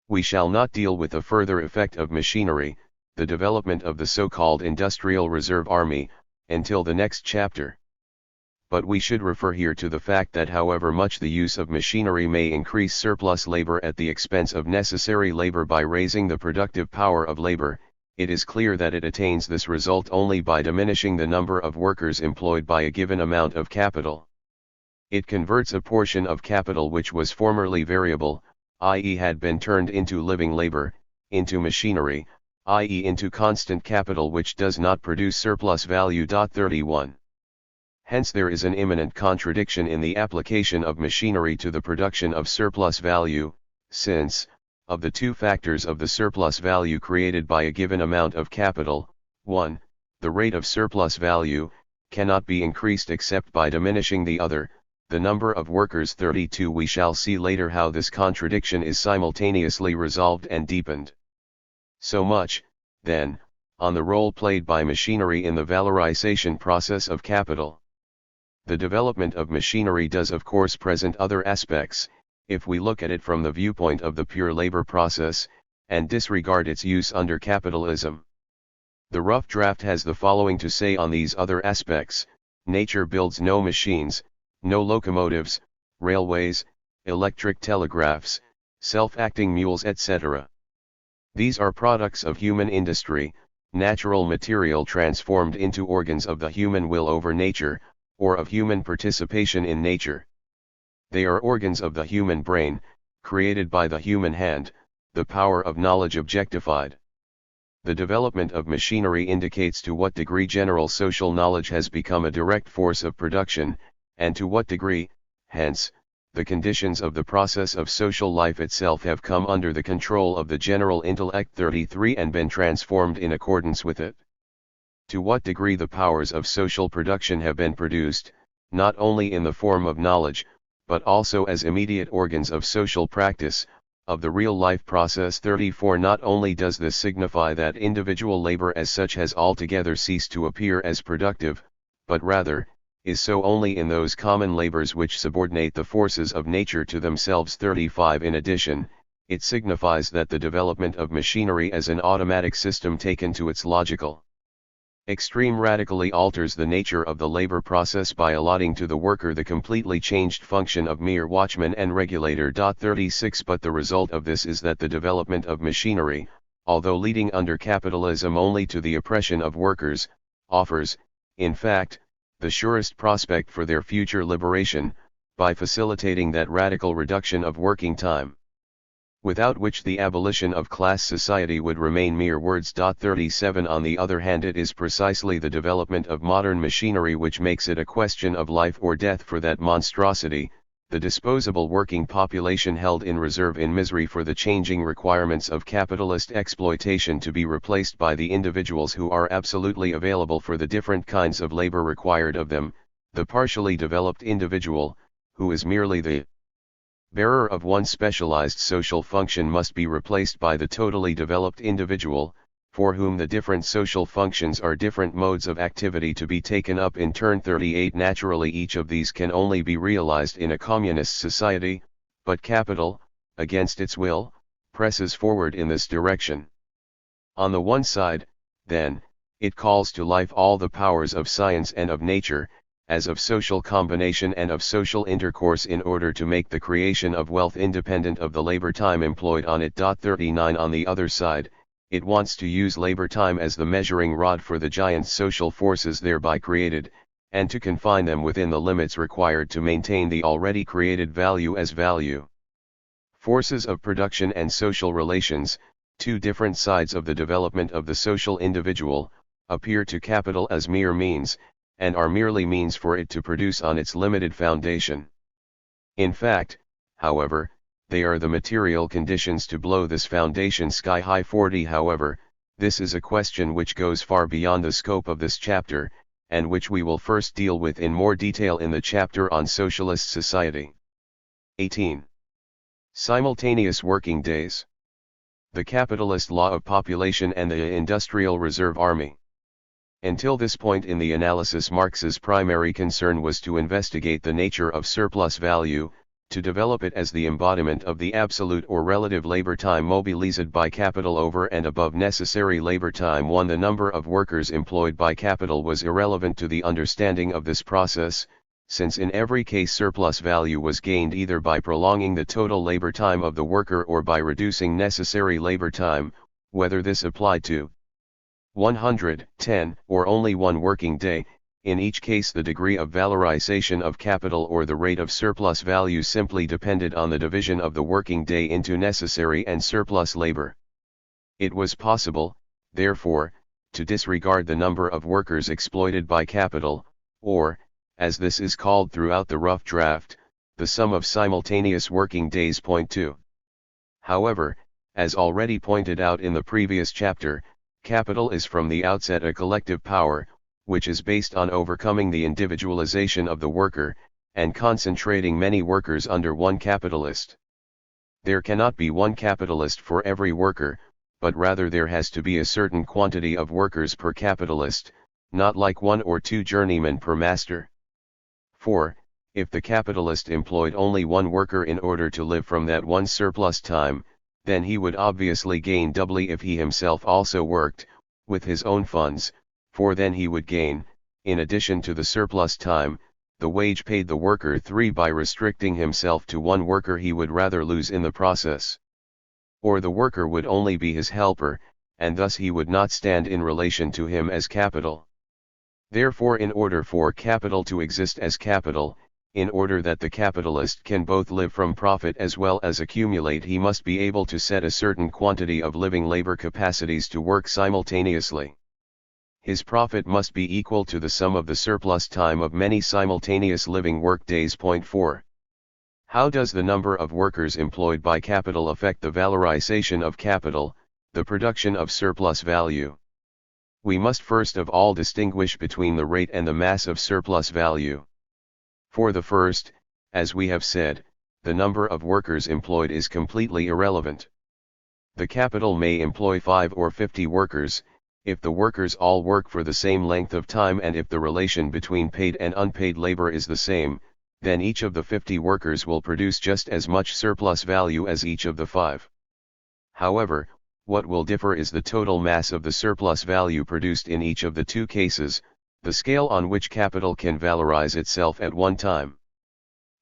Speaker 1: We shall not deal with the further effect of machinery, the development of the so-called Industrial Reserve Army, until the next chapter. But we should refer here to the fact that however much the use of machinery may increase surplus labor at the expense of necessary labor by raising the productive power of labor, it is clear that it attains this result only by diminishing the number of workers employed by a given amount of capital. It converts a portion of capital which was formerly variable, i.e. had been turned into living labor, into machinery, i.e. into constant capital which does not produce surplus value. 31. Hence there is an imminent contradiction in the application of machinery to the production of surplus value, since, of the two factors of the surplus value created by a given amount of capital, 1, the rate of surplus value, cannot be increased except by diminishing the other, the number of workers. 32. We shall see later how this contradiction is simultaneously resolved and deepened. So much, then, on the role played by machinery in the valorization process of capital. The development of machinery does of course present other aspects, if we look at it from the viewpoint of the pure labor process, and disregard its use under capitalism. The rough draft has the following to say on these other aspects: nature builds no machines, no locomotives, railways, electric telegraphs, self-acting mules, etc. These are products of human industry, natural material transformed into organs of the human will over nature, or of human participation in nature. They are organs of the human brain, created by the human hand, the power of knowledge objectified. The development of machinery indicates to what degree general social knowledge has become a direct force of production, and to what degree, hence, the conditions of the process of social life itself have come under the control of the general intellect. 33. And been transformed in accordance with it. To what degree the powers of social production have been produced, not only in the form of knowledge, but also as immediate organs of social practice, of the real life process. 34. Not only does this signify that individual labor as such has altogether ceased to appear as productive, but rather, is so only in those common labors which subordinate the forces of nature to themselves. 35. In addition, it signifies that the development of machinery as an automatic system taken to its logical extreme radically alters the nature of the labor process by allotting to the worker the completely changed function of mere watchman and regulator. 36. But the result of this is that the development of machinery, although leading under capitalism only to the oppression of workers, offers, in fact, the surest prospect for their future liberation, by facilitating that radical reduction of working time, without which the abolition of class society would remain mere words. 37. On the other hand, it is precisely the development of modern machinery which makes it a question of life or death for that monstrosity, the disposable working population held in reserve in misery for the changing requirements of capitalist exploitation, to be replaced by the individuals who are absolutely available for the different kinds of labor required of them. The partially developed individual, who is merely the bearer of one specialized social function, must be replaced by the totally developed individual, for whom the different social functions are different modes of activity to be taken up in turn. 38. Naturally, each of these can only be realized in a communist society, but capital, against its will, presses forward in this direction. On the one side, then, it calls to life all the powers of science and of nature, as of social combination and of social intercourse, in order to make the creation of wealth independent of the labor time employed on it. 39. On the other side, it wants to use labor time as the measuring rod for the giant social forces thereby created, and to confine them within the limits required to maintain the already created value as value. Forces of production and social relations, two different sides of the development of the social individual, appear to capital as mere means, and are merely means for it to produce on its limited foundation. In fact, however, they are the material conditions to blow this foundation sky high. 40. However, this is a question which goes far beyond the scope of this chapter, and which we will first deal with in more detail in the chapter on socialist society. 18. Simultaneous working days. The capitalist law of population and the industrial reserve army. Until this point in the analysis, Marx's primary concern was to investigate the nature of surplus value, to develop it as the embodiment of the absolute or relative labor time mobilized by capital over and above necessary labor time. 1. The number of workers employed by capital was irrelevant to the understanding of this process, since in every case surplus value was gained either by prolonging the total labor time of the worker or by reducing necessary labor time, whether this applied to 110 or only one working day. In each case the degree of valorization of capital or the rate of surplus value simply depended on the division of the working day into necessary and surplus labor. It was possible, therefore, to disregard the number of workers exploited by capital, or, as this is called throughout the rough draft, the sum of simultaneous working days. Point 2. However, As already pointed out in the previous chapter, capital is from the outset a collective power, which is based on overcoming the individualization of the worker, and concentrating many workers under one capitalist. There cannot be one capitalist for every worker, but rather there has to be a certain quantity of workers per capitalist, not like 1 or 2 journeymen per master. For, if the capitalist employed only one worker in order to live from that one surplus time, then he would obviously gain doubly if he himself also worked, with his own funds, for then he would gain, in addition to the surplus time, the wage paid the worker 3 by restricting himself to one worker he would rather lose in the process. Or the worker would only be his helper, and thus he would not stand in relation to him as capital. Therefore, in order for capital to exist as capital, in order that the capitalist can both live from profit as well as accumulate, he must be able to set a certain quantity of living labor capacities to work simultaneously. His profit must be equal to the sum of the surplus time of many simultaneous living work days. 4. How does the number of workers employed by capital affect the valorization of capital, the production of surplus value? We must first of all distinguish between the rate and the mass of surplus value. For the first, as we have said, the number of workers employed is completely irrelevant. The capital may employ 5 or 50 workers, if the workers all work for the same length of time and if the relation between paid and unpaid labor is the same, then each of the 50 workers will produce just as much surplus value as each of the 5. However, what will differ is the total mass of the surplus value produced in each of the 2 cases, the scale on which capital can valorize itself at one time.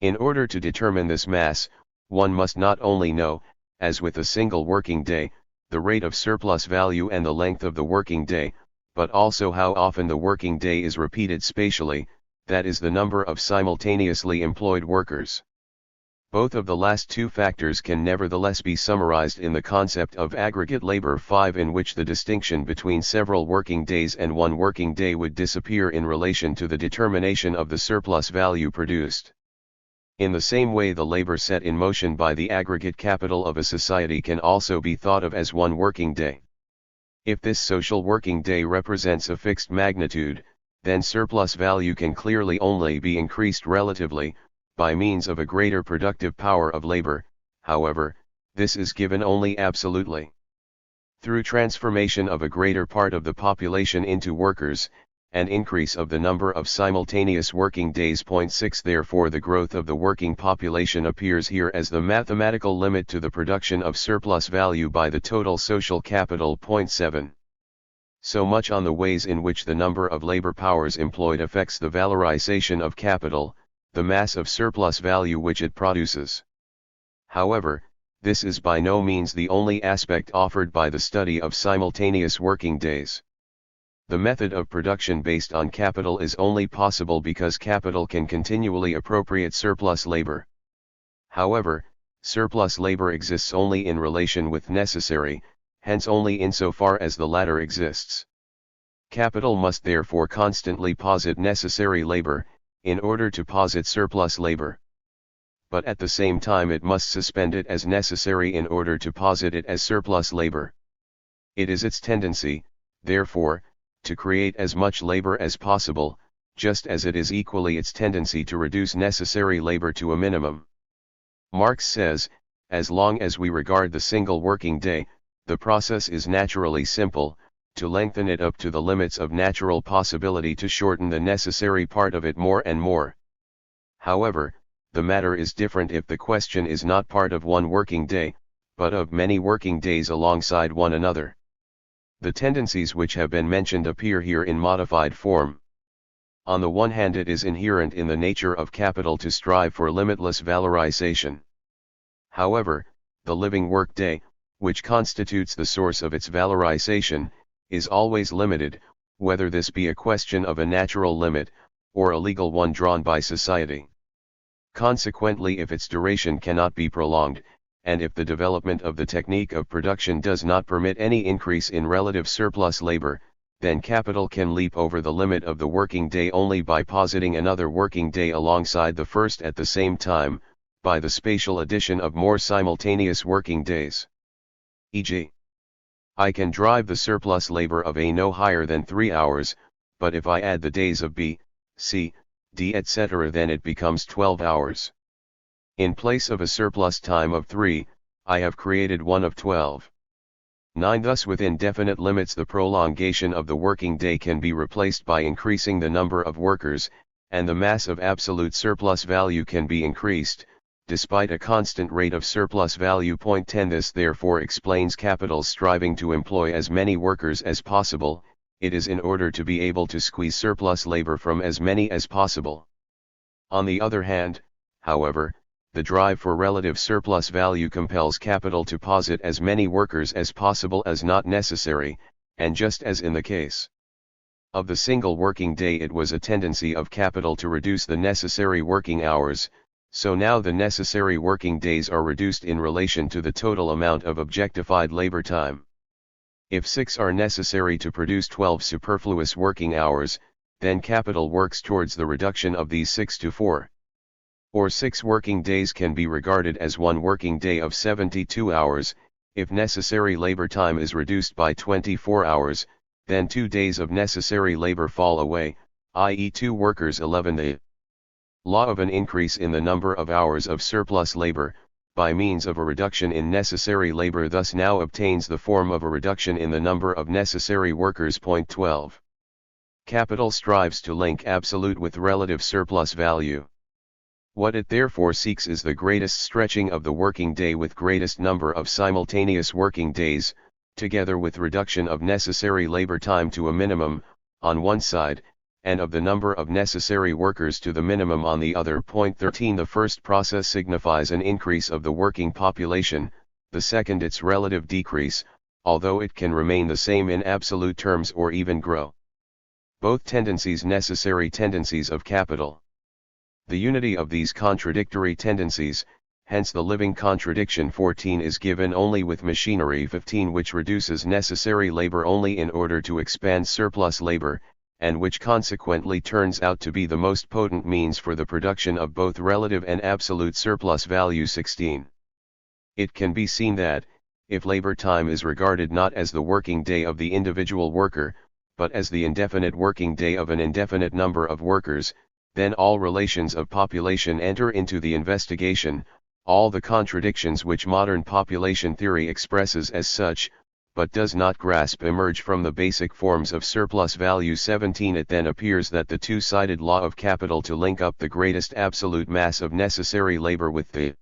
Speaker 1: In order to determine this mass, one must not only know, as with a single working day, the rate of surplus value and the length of the working day, but also how often the working day is repeated spatially, that is the number of simultaneously employed workers. Both of the last 2 factors can nevertheless be summarized in the concept of aggregate labor 5, in which the distinction between several working days and one working day would disappear in relation to the determination of the surplus value produced. In the same way, the labor set in motion by the aggregate capital of a society can also be thought of as one working day. If this social working day represents a fixed magnitude, then surplus value can clearly only be increased relatively, by means of a greater productive power of labor. However, this is given only absolutely. Through transformation of a greater part of the population into workers, and increase of the number of simultaneous working days. 6. Therefore, the growth of the working population appears here as the mathematical limit to the production of surplus value by the total social capital. 7. So much on the ways in which the number of labor powers employed affects the valorization of capital, the mass of surplus value which it produces. However, this is by no means the only aspect offered by the study of simultaneous working days. The method of production based on capital is only possible because capital can continually appropriate surplus labor. However, surplus labor exists only in relation with necessary, hence only insofar as the latter exists. Capital must therefore constantly posit necessary labor, in order to posit surplus labor. But at the same time it must suspend it as necessary in order to posit it as surplus labor. It is its tendency, therefore, to create as much labor as possible, just as it is equally its tendency to reduce necessary labor to a minimum. Marx says, as long as we regard the single working day, the process is naturally simple, to lengthen it up to the limits of natural possibility, to shorten the necessary part of it more and more. However, the matter is different if the question is not part of one working day, but of many working days alongside one another. The tendencies which have been mentioned appear here in modified form. On the one hand, it is inherent in the nature of capital to strive for limitless valorization. However, the living work day, which constitutes the source of its valorization, is always limited, whether this be a question of a natural limit, or a legal one drawn by society. Consequently, if its duration cannot be prolonged, and if the development of the technique of production does not permit any increase in relative surplus labor, then capital can leap over the limit of the working day only by positing another working day alongside the first at the same time, by the spatial addition of more simultaneous working days. e.g., I can drive the surplus labor of A no higher than 3 hours, but if I add the days of B, C, D etc. then it becomes 12 hours. In place of a surplus time of 3, I have created one of 12. 9. Thus within definite limits the prolongation of the working day can be replaced by increasing the number of workers, and the mass of absolute surplus value can be increased, despite a constant rate of surplus value. 10. This therefore explains capital's striving to employ as many workers as possible. It is in order to be able to squeeze surplus labor from as many as possible. On the other hand, however, the drive for relative surplus value compels capital to posit as many workers as possible as not necessary, and just as in the case of the single working day it was a tendency of capital to reduce the necessary working hours, so now the necessary working days are reduced in relation to the total amount of objectified labor time. If 6 are necessary to produce 12 superfluous working hours, then capital works towards the reduction of these 6 to 4. Or 6 working days can be regarded as one working day of 72 hours, if necessary labor time is reduced by 24 hours, then 2 days of necessary labor fall away, i.e. 2 workers. 11. The law of an increase in the number of hours of surplus labor, by means of a reduction in necessary labor thus now obtains the form of a reduction in the number of necessary workers. 12. Capital strives to link absolute with relative surplus value. What it therefore seeks is the greatest stretching of the working day with greatest number of simultaneous working days, together with reduction of necessary labor time to a minimum, on one side, and of the number of necessary workers to the minimum on the other. 13. The first process signifies an increase of the working population, the second its relative decrease, although it can remain the same in absolute terms or even grow. Both tendencies necessary tendencies of capital. The unity of these contradictory tendencies, hence the living contradiction. 14 is given only with machinery. 15 which reduces necessary labor only in order to expand surplus labor, and which consequently turns out to be the most potent means for the production of both relative and absolute surplus value. 16. It can be seen that, if labor time is regarded not as the working day of the individual worker, but as the indefinite working day of an indefinite number of workers, then all relations of population enter into the investigation, all the contradictions which modern population theory expresses as such, but does not grasp emerge from the basic forms of surplus value. 17 It then appears that the two-sided law of capital to link up the greatest absolute mass of necessary labor with the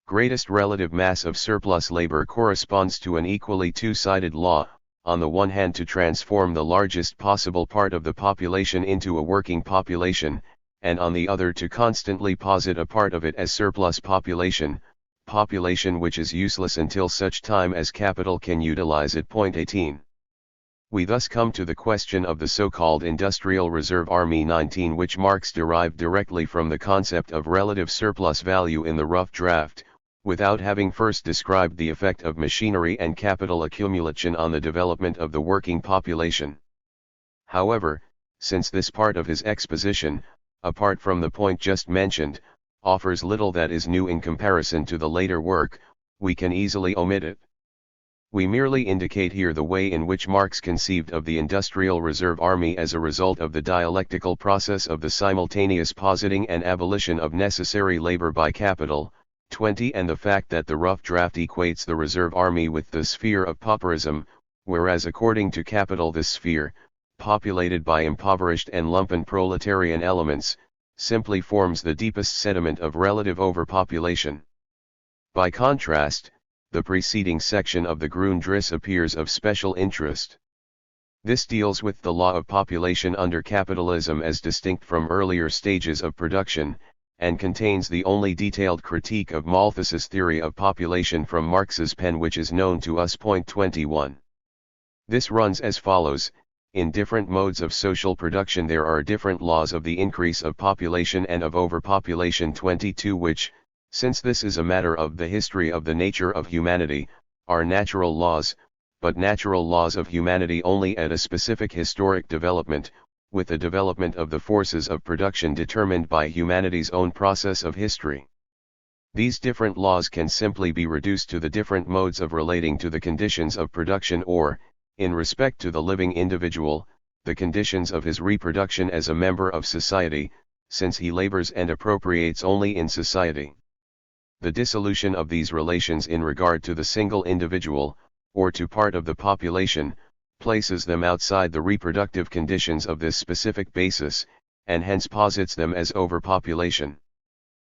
Speaker 1: greatest relative mass of surplus labor corresponds to an equally two-sided law, on the one hand to transform the largest possible part of the population into a working population, and on the other to constantly posit a part of it as surplus population, population which is useless until such time as capital can utilize it. 18. We thus come to the question of the so-called industrial reserve army. 19 which Marx derived directly from the concept of relative surplus value in the rough draft, without having first described the effect of machinery and capital accumulation on the development of the working population. However, since this part of his exposition, apart from the point just mentioned, offers little that is new in comparison to the later work, we can easily omit it. We merely indicate here the way in which Marx conceived of the industrial reserve army as a result of the dialectical process of the simultaneous positing and abolition of necessary labor by capital. 20 And the fact that the rough draft equates the reserve army with the sphere of pauperism, whereas according to capital this sphere, populated by impoverished and lumpen proletarian elements, simply forms the deepest sediment of relative overpopulation. By contrast, the preceding section of the Grundriss appears of special interest. This deals with the law of population under capitalism as distinct from earlier stages of production, and contains the only detailed critique of Malthus's theory of population from Marx's pen which is known to us. 21. This runs as follows: in different modes of social production there are different laws of the increase of population and of overpopulation. 22 which, since this is a matter of the history of the nature of humanity, are natural laws, but natural laws of humanity only at a specific historic development, with the development of the forces of production determined by humanity's own process of history. These different laws can simply be reduced to the different modes of relating to the conditions of production or, in respect to the living individual, the conditions of his reproduction as a member of society, since he labors and appropriates only in society. The dissolution of these relations in regard to the single individual, or to part of the population, places them outside the reproductive conditions of this specific basis, and hence posits them as overpopulation.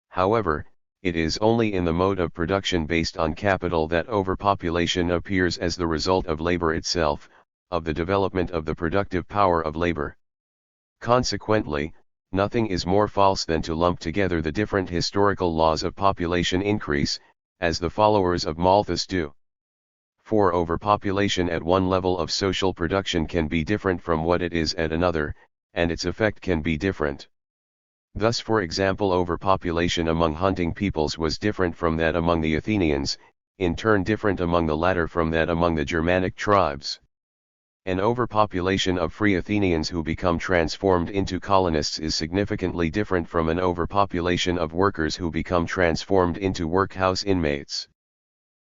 Speaker 1: However, it is only in the mode of production based on capital that overpopulation appears as the result of labor itself, of the development of the productive power of labor. Consequently, nothing is more false than to lump together the different historical laws of population increase, as the followers of Malthus do. For overpopulation at one level of social production can be different from what it is at another, and its effect can be different. Thus, for example, overpopulation among hunting peoples was different from that among the Athenians, in turn different among the latter from that among the Germanic tribes. An overpopulation of free Athenians who become transformed into colonists is significantly different from an overpopulation of workers who become transformed into workhouse inmates.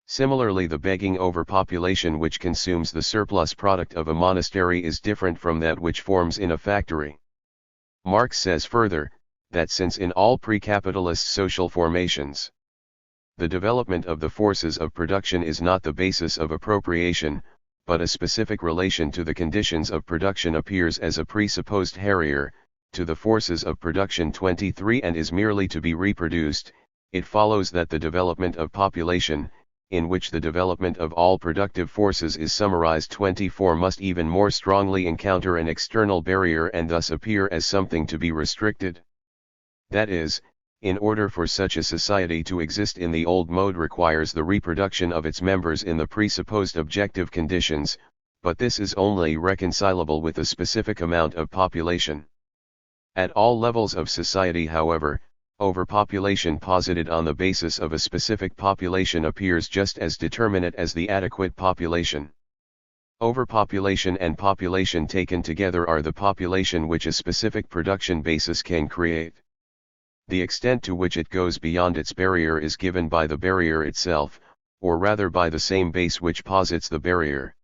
Speaker 1: Similarly, the begging overpopulation which consumes the surplus product of a monastery is different from that which forms in a factory. Marx says further, that since in all pre-capitalist social formations, the development of the forces of production is not the basis of appropriation, but a specific relation to the conditions of production appears as a presupposed harrier to the forces of production 23 and is merely to be reproduced, it follows that the development of population, in which the development of all productive forces is summarized 24, must even more strongly encounter an external barrier and thus appear as something to be restricted. That is, in order for such a society to exist in the old mode requires the reproduction of its members in the presupposed objective conditions, but this is only reconcilable with a specific amount of population. At all levels of society, however, overpopulation posited on the basis of a specific population appears just as determinate as the adequate population. Overpopulation and population taken together are the population which a specific production basis can create. The extent to which it goes beyond its barrier is given by the barrier itself, or rather by the same base which posits the barrier.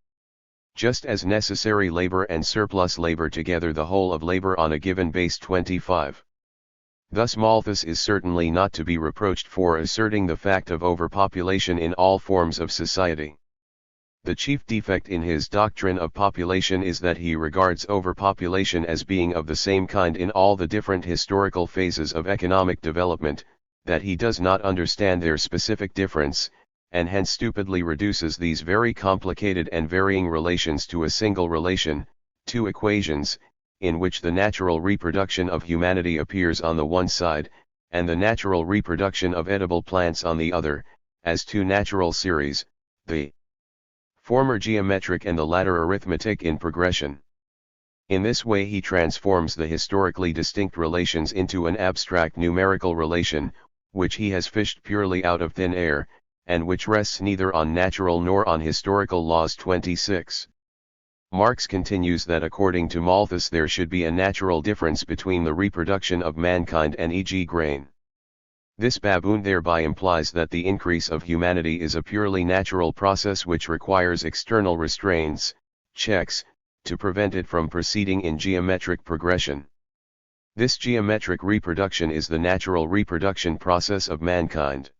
Speaker 1: Just as necessary labor and surplus labor together the whole of labor on a given base 25. Thus Malthus is certainly not to be reproached for asserting the fact of overpopulation in all forms of society. The chief defect in his doctrine of population is that he regards overpopulation as being of the same kind in all the different historical phases of economic development, that he does not understand their specific difference, and hence stupidly reduces these very complicated and varying relations to a single relation, two equations, in which the natural reproduction of humanity appears on the one side, and the natural reproduction of edible plants on the other, as two natural series, the former geometric and the latter arithmetic in progression. In this way he transforms the historically distinct relations into an abstract numerical relation, which he has fished purely out of thin air, and which rests neither on natural nor on historical laws 26. Marx continues that according to Malthus there should be a natural difference between the reproduction of mankind and e.g. grain. This baboon thereby implies that the increase of humanity is a purely natural process which requires external restraints, checks, to prevent it from proceeding in geometric progression. This geometric reproduction is the natural reproduction process of mankind.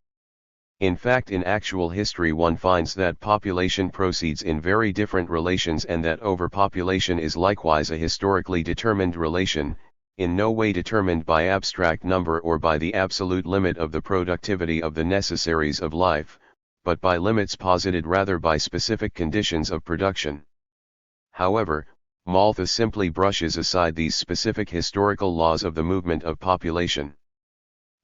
Speaker 1: In fact, in actual history one finds that population proceeds in very different relations and that overpopulation is likewise a historically determined relation, in no way determined by abstract number or by the absolute limit of the productivity of the necessaries of life, but by limits posited rather by specific conditions of production. However, Malthus simply brushes aside these specific historical laws of the movement of population.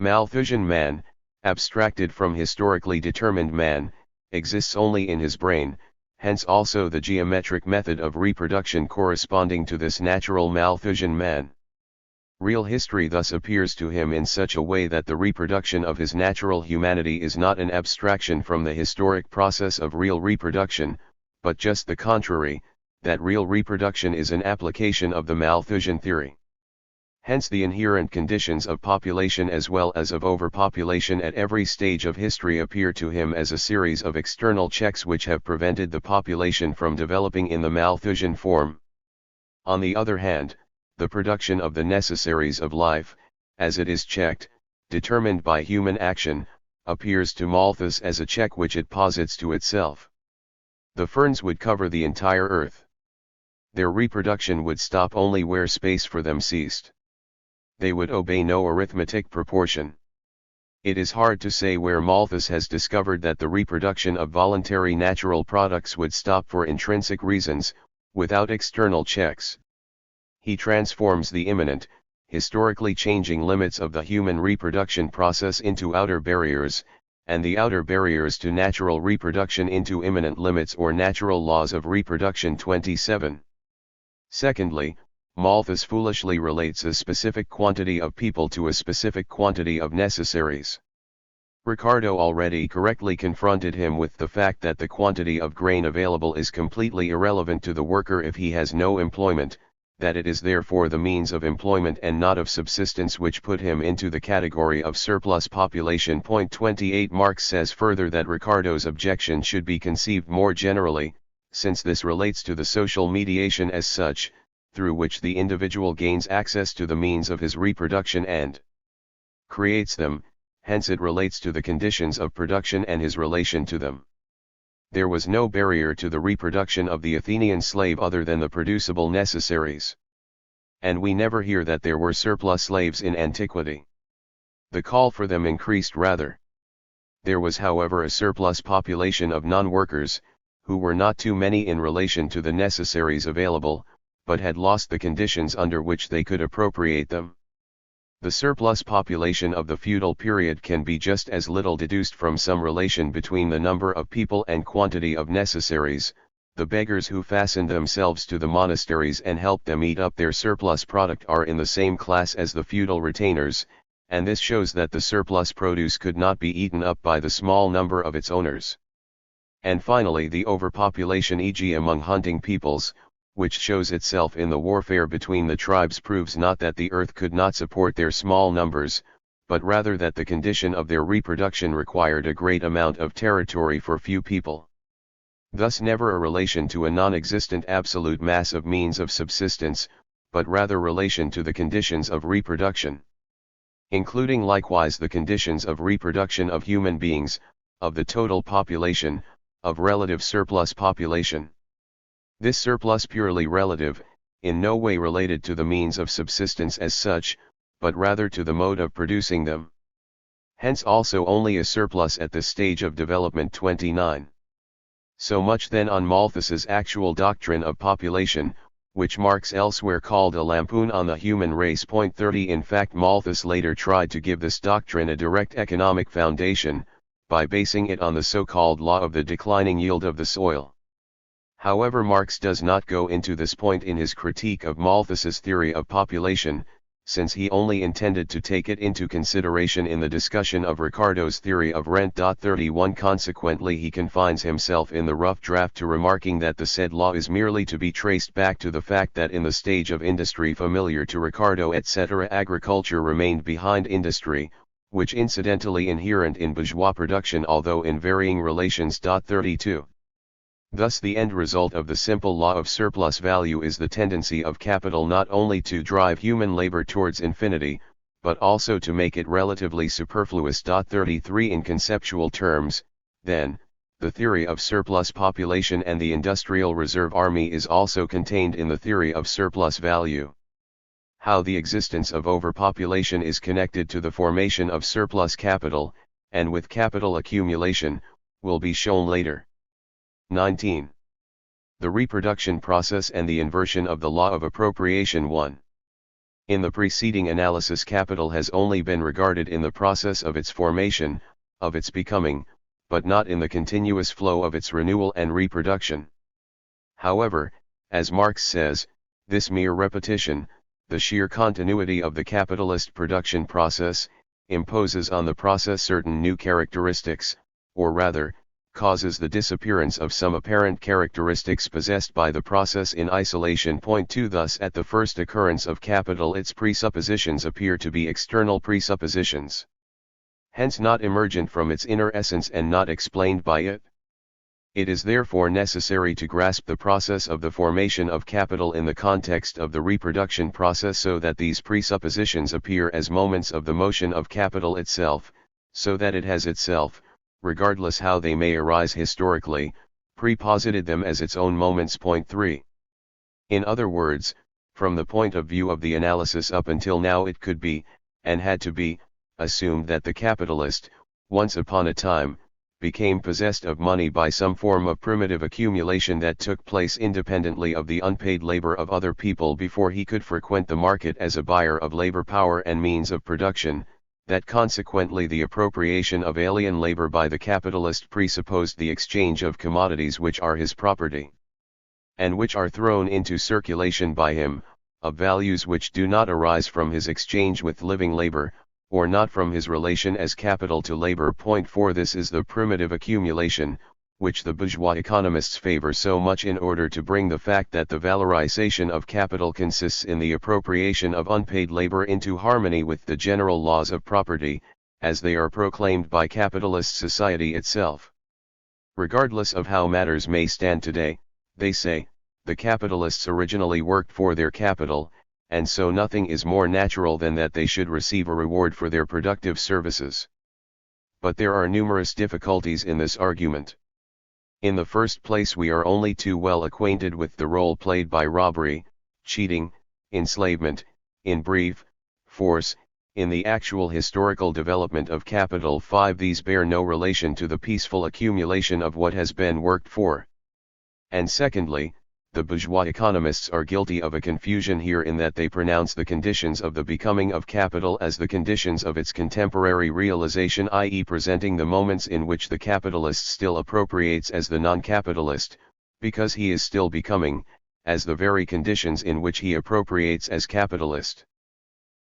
Speaker 1: Malthusian man, abstracted from historically determined man, exists only in his brain, hence also the geometric method of reproduction corresponding to this natural Malthusian man. Real history thus appears to him in such a way that the reproduction of his natural humanity is not an abstraction from the historic process of real reproduction, but just the contrary, that real reproduction is an application of the Malthusian theory. Hence the inherent conditions of population as well as of overpopulation at every stage of history appear to him as a series of external checks which have prevented the population from developing in the Malthusian form. On the other hand, the production of the necessaries of life, as it is checked, determined by human action, appears to Malthus as a check which it posits to itself. The ferns would cover the entire earth. Their reproduction would stop only where space for them ceased. They would obey no arithmetic proportion. It is hard to say where Malthus has discovered that the reproduction of voluntary natural products would stop for intrinsic reasons, without external checks. He transforms the immanent, historically changing limits of the human reproduction process into outer barriers, and the outer barriers to natural reproduction into immanent limits or natural laws of reproduction. 27. Secondly, Malthus foolishly relates a specific quantity of people to a specific quantity of necessaries. Ricardo already correctly confronted him with the fact that the quantity of grain available is completely irrelevant to the worker if he has no employment, that it is therefore the means of employment and not of subsistence which put him into the category of surplus population. 28. Marx says further that Ricardo's objection should be conceived more generally, since this relates to the social mediation as such, through which the individual gains access to the means of his reproduction and creates them, hence it relates to the conditions of production and his relation to them. There was no barrier to the reproduction of the Athenian slave other than the producible necessaries. And we never hear that there were surplus slaves in antiquity. The call for them increased rather. There was however a surplus population of non-workers, who were not too many in relation to the necessaries available, but had lost the conditions under which they could appropriate them. The surplus population of the feudal period can be just as little deduced from some relation between the number of people and quantity of necessaries. The beggars who fastened themselves to the monasteries and helped them eat up their surplus product are in the same class as the feudal retainers, and this shows that the surplus produce could not be eaten up by the small number of its owners. And finally the overpopulation, e.g. among hunting peoples, which shows itself in the warfare between the tribes, proves not that the earth could not support their small numbers, but rather that the condition of their reproduction required a great amount of territory for few people. Thus never a relation to a non-existent absolute mass of means of subsistence, but rather relation to the conditions of reproduction. Including likewise the conditions of reproduction of human beings, of the total population, of relative surplus population. This surplus purely relative, in no way related to the means of subsistence as such, but rather to the mode of producing them. Hence also only a surplus at this stage of development. 29. So much then on Malthus's actual doctrine of population, which Marx elsewhere called a lampoon on the human race. 30. In fact Malthus later tried to give this doctrine a direct economic foundation, by basing it on the so-called law of the declining yield of the soil. However, Marx does not go into this point in his critique of Malthus's theory of population, since he only intended to take it into consideration in the discussion of Ricardo's theory of rent. 31. Consequently he confines himself in the rough draft to remarking that the said law is merely to be traced back to the fact that in the stage of industry familiar to Ricardo etc. agriculture remained behind industry, which incidentally inherent in bourgeois production although in varying relations. 32. Thus the end result of the simple law of surplus value is the tendency of capital not only to drive human labor towards infinity, but also to make it relatively superfluous. 33. In conceptual terms, then, the theory of surplus population and the industrial reserve army is also contained in the theory of surplus value. How the existence of overpopulation is connected to the formation of surplus capital, and with capital accumulation, will be shown later. 19. The reproduction process and the inversion of the law of appropriation. 1. In the preceding analysis capital has only been regarded in the process of its formation, of its becoming, but not in the continuous flow of its renewal and reproduction. However, as Marx says, this mere repetition, the sheer continuity of the capitalist production process, imposes on the process certain new characteristics, or rather, causes the disappearance of some apparent characteristics possessed by the process in isolation. Point 2. Thus at the first occurrence of capital its presuppositions appear to be external presuppositions, hence not emergent from its inner essence and not explained by it. It is therefore necessary to grasp the process of the formation of capital in the context of the reproduction process so that these presuppositions appear as moments of the motion of capital itself, so that it has itself, regardless how they may arise historically, preposited them as its own moments. Point 3. In other words, from the point of view of the analysis up until now it could be, and had to be, assumed that the capitalist, once upon a time, became possessed of money by some form of primitive accumulation that took place independently of the unpaid labor of other people before he could frequent the market as a buyer of labor power and means of production, that consequently the appropriation of alien labor by the capitalist presupposed the exchange of commodities which are his property, and which are thrown into circulation by him, of values which do not arise from his exchange with living labor, or not from his relation as capital to labor. Point 4. This is the primitive accumulation, which the bourgeois economists favor so much in order to bring the fact that the valorization of capital consists in the appropriation of unpaid labor into harmony with the general laws of property, as they are proclaimed by capitalist society itself. Regardless of how matters may stand today, they say, the capitalists originally worked for their capital, and so nothing is more natural than that they should receive a reward for their productive services. But there are numerous difficulties in this argument. In the first place, we are only too well acquainted with the role played by robbery, cheating, enslavement, in brief, force, in the actual historical development of capital. 5. These bear no relation to the peaceful accumulation of what has been worked for. And secondly, the bourgeois economists are guilty of a confusion here in that they pronounce the conditions of the becoming of capital as the conditions of its contemporary realization, i.e. presenting the moments in which the capitalist still appropriates as the non-capitalist, because he is still becoming, as the very conditions in which he appropriates as capitalist.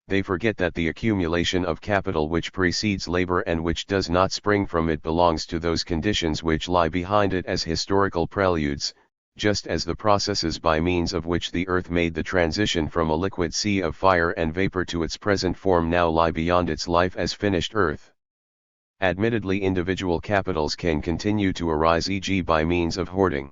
Speaker 1: They forget that the accumulation of capital which precedes labor and which does not spring from it belongs to those conditions which lie behind it as historical preludes, just as the processes by means of which the earth made the transition from a liquid sea of fire and vapor to its present form now lie beyond its life as finished earth. Admittedly, individual capitals can continue to arise, e.g. by means of hoarding.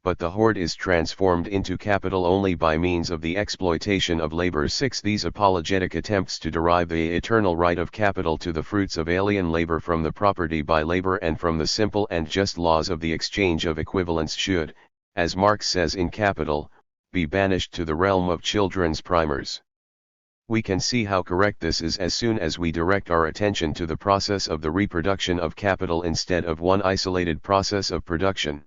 Speaker 1: But the hoard is transformed into capital only by means of the exploitation of labor. 6. These apologetic attempts to derive the eternal right of capital to the fruits of alien labor from the property by labor and from the simple and just laws of the exchange of equivalents should, as Marx says in Capital, be banished to the realm of children's primers. We can see how correct this is as soon as we direct our attention to the process of the reproduction of capital instead of one isolated process of production.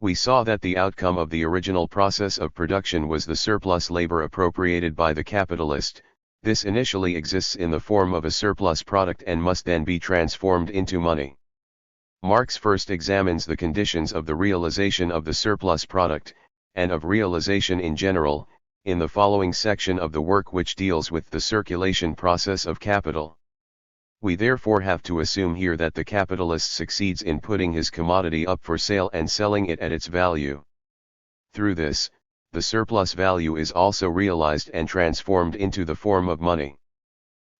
Speaker 1: We saw that the outcome of the original process of production was the surplus labor appropriated by the capitalist. This initially exists in the form of a surplus product and must then be transformed into money. Marx first examines the conditions of the realization of the surplus product, and of realization in general, in the following section of the work which deals with the circulation process of capital. We therefore have to assume here that the capitalist succeeds in putting his commodity up for sale and selling it at its value. Through this, the surplus value is also realized and transformed into the form of money.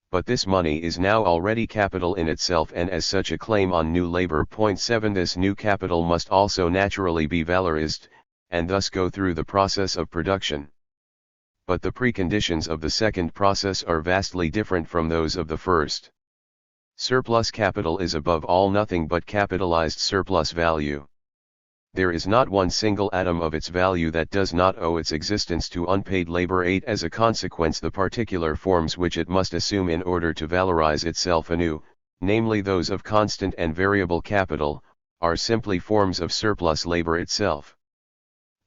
Speaker 1: But this money is now already capital in itself and as such a claim on new labor. Point 7. This new capital must also naturally be valorized, and thus go through the process of production. But the preconditions of the second process are vastly different from those of the first. Surplus capital is above all nothing but capitalized surplus value. There is not one single atom of its value that does not owe its existence to unpaid labor. 8. As a consequence, the particular forms which it must assume in order to valorize itself anew, namely those of constant and variable capital, are simply forms of surplus labor itself.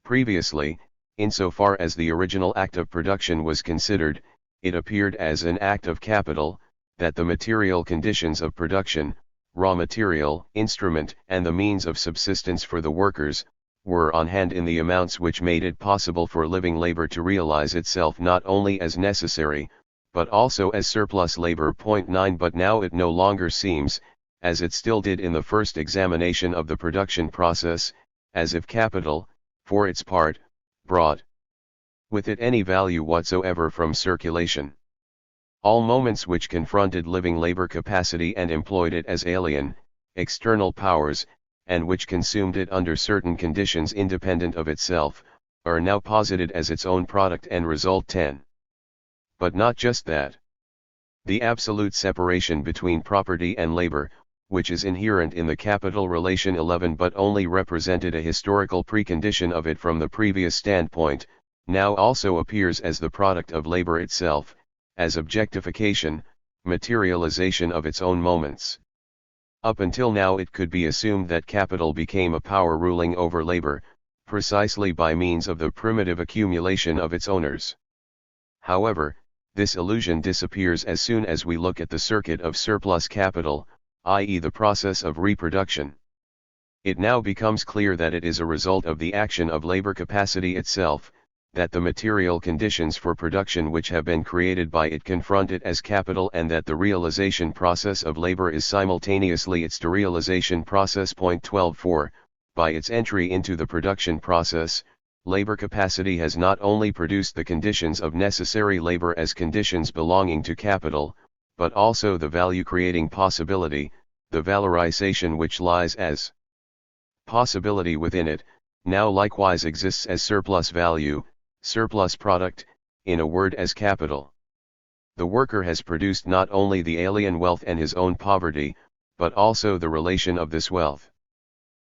Speaker 1: Previously, insofar as the original act of production was considered, it appeared as an act of capital, that the material conditions of production, raw material, instrument, and the means of subsistence for the workers, were on hand in the amounts which made it possible for living labor to realize itself not only as necessary, but also as surplus labor. Point 9. But now it no longer seems, as it still did in the first examination of the production process, as if capital, for its part, brought with it any value whatsoever from circulation. All moments which confronted living labor capacity and employed it as alien, external powers, and which consumed it under certain conditions independent of itself, are now posited as its own product and result 10. But not just that. The absolute separation between property and labor, which is inherent in the capital relation 11 but only represented a historical precondition of it from the previous standpoint, now also appears as the product of labor itself, as objectification, materialization of its own moments. Up until now it could be assumed that capital became a power ruling over labor, precisely by means of the primitive accumulation of its owners. However, this illusion disappears as soon as we look at the circuit of surplus capital, i.e. the process of reproduction. It now becomes clear that it is a result of the action of labor capacity itself, that the material conditions for production which have been created by it confront it as capital, and that the realization process of labor is simultaneously its derealization process. 12.4 By its entry into the production process, labor capacity has not only produced the conditions of necessary labor as conditions belonging to capital, but also the value-creating possibility, the valorization which lies as possibility within it, now likewise exists as surplus value, surplus product, in a word as capital. The worker has produced not only the alien wealth and his own poverty, but also the relation of this wealth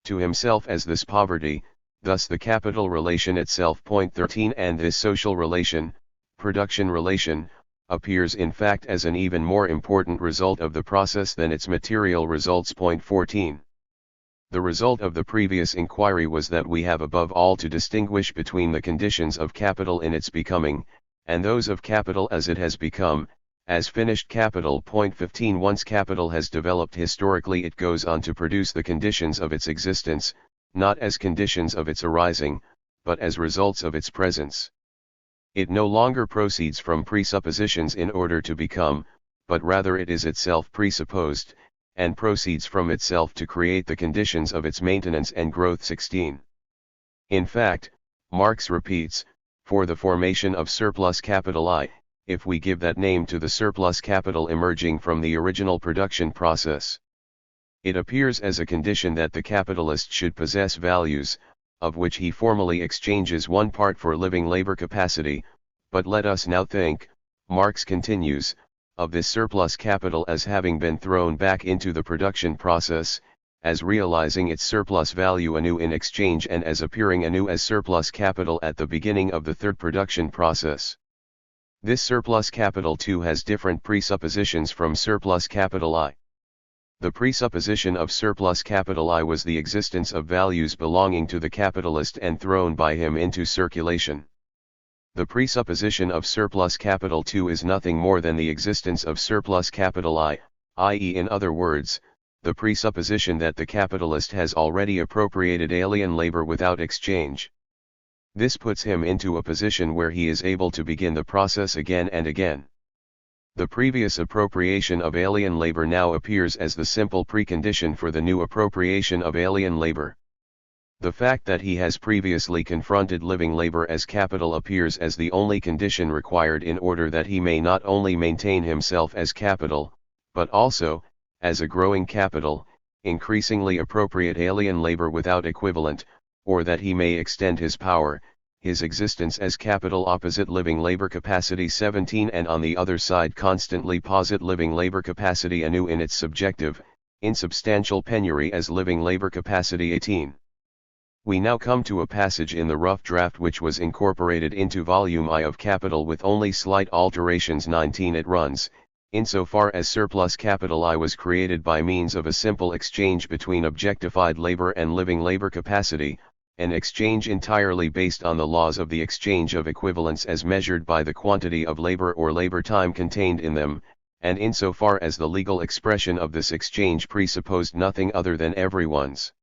Speaker 1: to himself as this poverty, thus the capital relation itself. 13 And this social relation, production relation, appears in fact as an even more important result of the process than its material results. 14 The result of the previous inquiry was that we have above all to distinguish between the conditions of capital in its becoming, and those of capital as it has become, as finished capital. 15 Once capital has developed historically, it goes on to produce the conditions of its existence, not as conditions of its arising, but as results of its presence. It no longer proceeds from presuppositions in order to become, but rather it is itself presupposed, and proceeds from itself to create the conditions of its maintenance and growth. 16 In fact, Marx repeats, for the formation of surplus capital I, if we give that name to the surplus capital emerging from the original production process. It appears as a condition that the capitalist should possess values, of which he formally exchanges one part for living labor capacity, but let us now think, Marx continues, of this surplus capital as having been thrown back into the production process, as realizing its surplus value anew in exchange, and as appearing anew as surplus capital at the beginning of the third production process. This surplus capital too has different presuppositions from surplus capital I. The presupposition of surplus capital I was the existence of values belonging to the capitalist and thrown by him into circulation. The presupposition of surplus capital II is nothing more than the existence of surplus capital I, i.e. in other words, the presupposition that the capitalist has already appropriated alien labor without exchange. This puts him into a position where he is able to begin the process again and again. The previous appropriation of alien labor now appears as the simple precondition for the new appropriation of alien labor. The fact that he has previously confronted living labor as capital appears as the only condition required in order that he may not only maintain himself as capital, but also, as a growing capital, increasingly appropriate alien labor without equivalent, or that he may extend his power, his existence as capital opposite living labor capacity. 17 And on the other side constantly posit living labor capacity anew in its subjective, insubstantial penury as living labor capacity. 18 We now come to a passage in the rough draft which was incorporated into volume I of Capital with only slight alterations. 19 It runs, insofar as surplus capital I was created by means of a simple exchange between objectified labor and living labor capacity, an exchange entirely based on the laws of the exchange of equivalents as measured by the quantity of labor or labor time contained in them, and insofar as the legal expression of this exchange presupposed nothing other than everyone's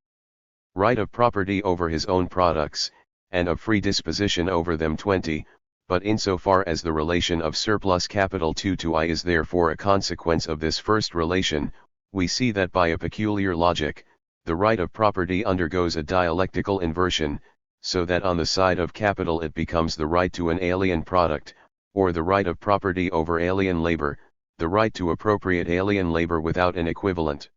Speaker 1: right of property over his own products, and of free disposition over them. 20 But insofar as the relation of surplus capital II to I is therefore a consequence of this first relation, we see that by a peculiar logic, the right of property undergoes a dialectical inversion, so that on the side of capital it becomes the right to an alien product, or the right of property over alien labor, the right to appropriate alien labor without an equivalent.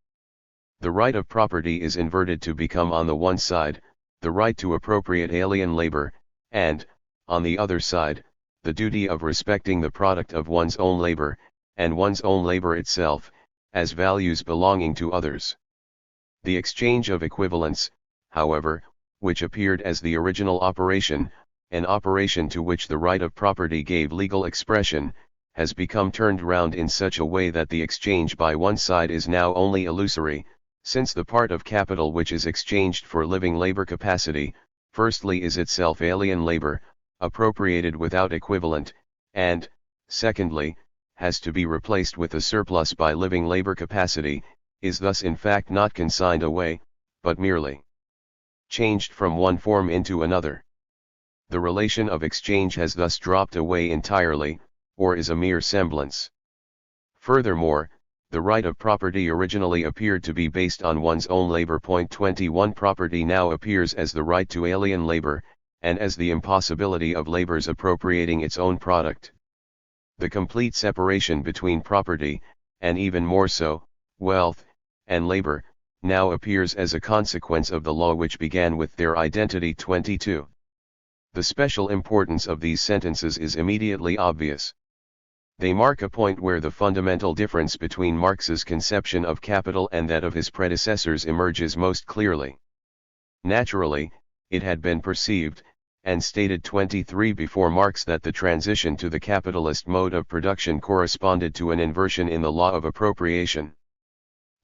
Speaker 1: The right of property is inverted to become on the one side, the right to appropriate alien labor, and, on the other side, the duty of respecting the product of one's own labor, and one's own labor itself, as values belonging to others. The exchange of equivalents, however, which appeared as the original operation, an operation to which the right of property gave legal expression, has become turned round in such a way that the exchange by one side is now only illusory, since the part of capital which is exchanged for living labor capacity, firstly is itself alien labor, appropriated without equivalent, and, secondly, has to be replaced with a surplus by living labor capacity, is thus in fact not consigned away, but merely changed from one form into another. The relation of exchange has thus dropped away entirely, or is a mere semblance. Furthermore, the right of property originally appeared to be based on one's own labor. 21 Property now appears as the right to alien labor, and as the impossibility of labor's appropriating its own product. The complete separation between property, and even more so, wealth, and labor, now appears as a consequence of the law which began with their identity. 22. The special importance of these sentences is immediately obvious. They mark a point where the fundamental difference between Marx's conception of capital and that of his predecessors emerges most clearly. Naturally, it had been perceived, and stated 23 before Marx, that the transition to the capitalist mode of production corresponded to an inversion in the law of appropriation.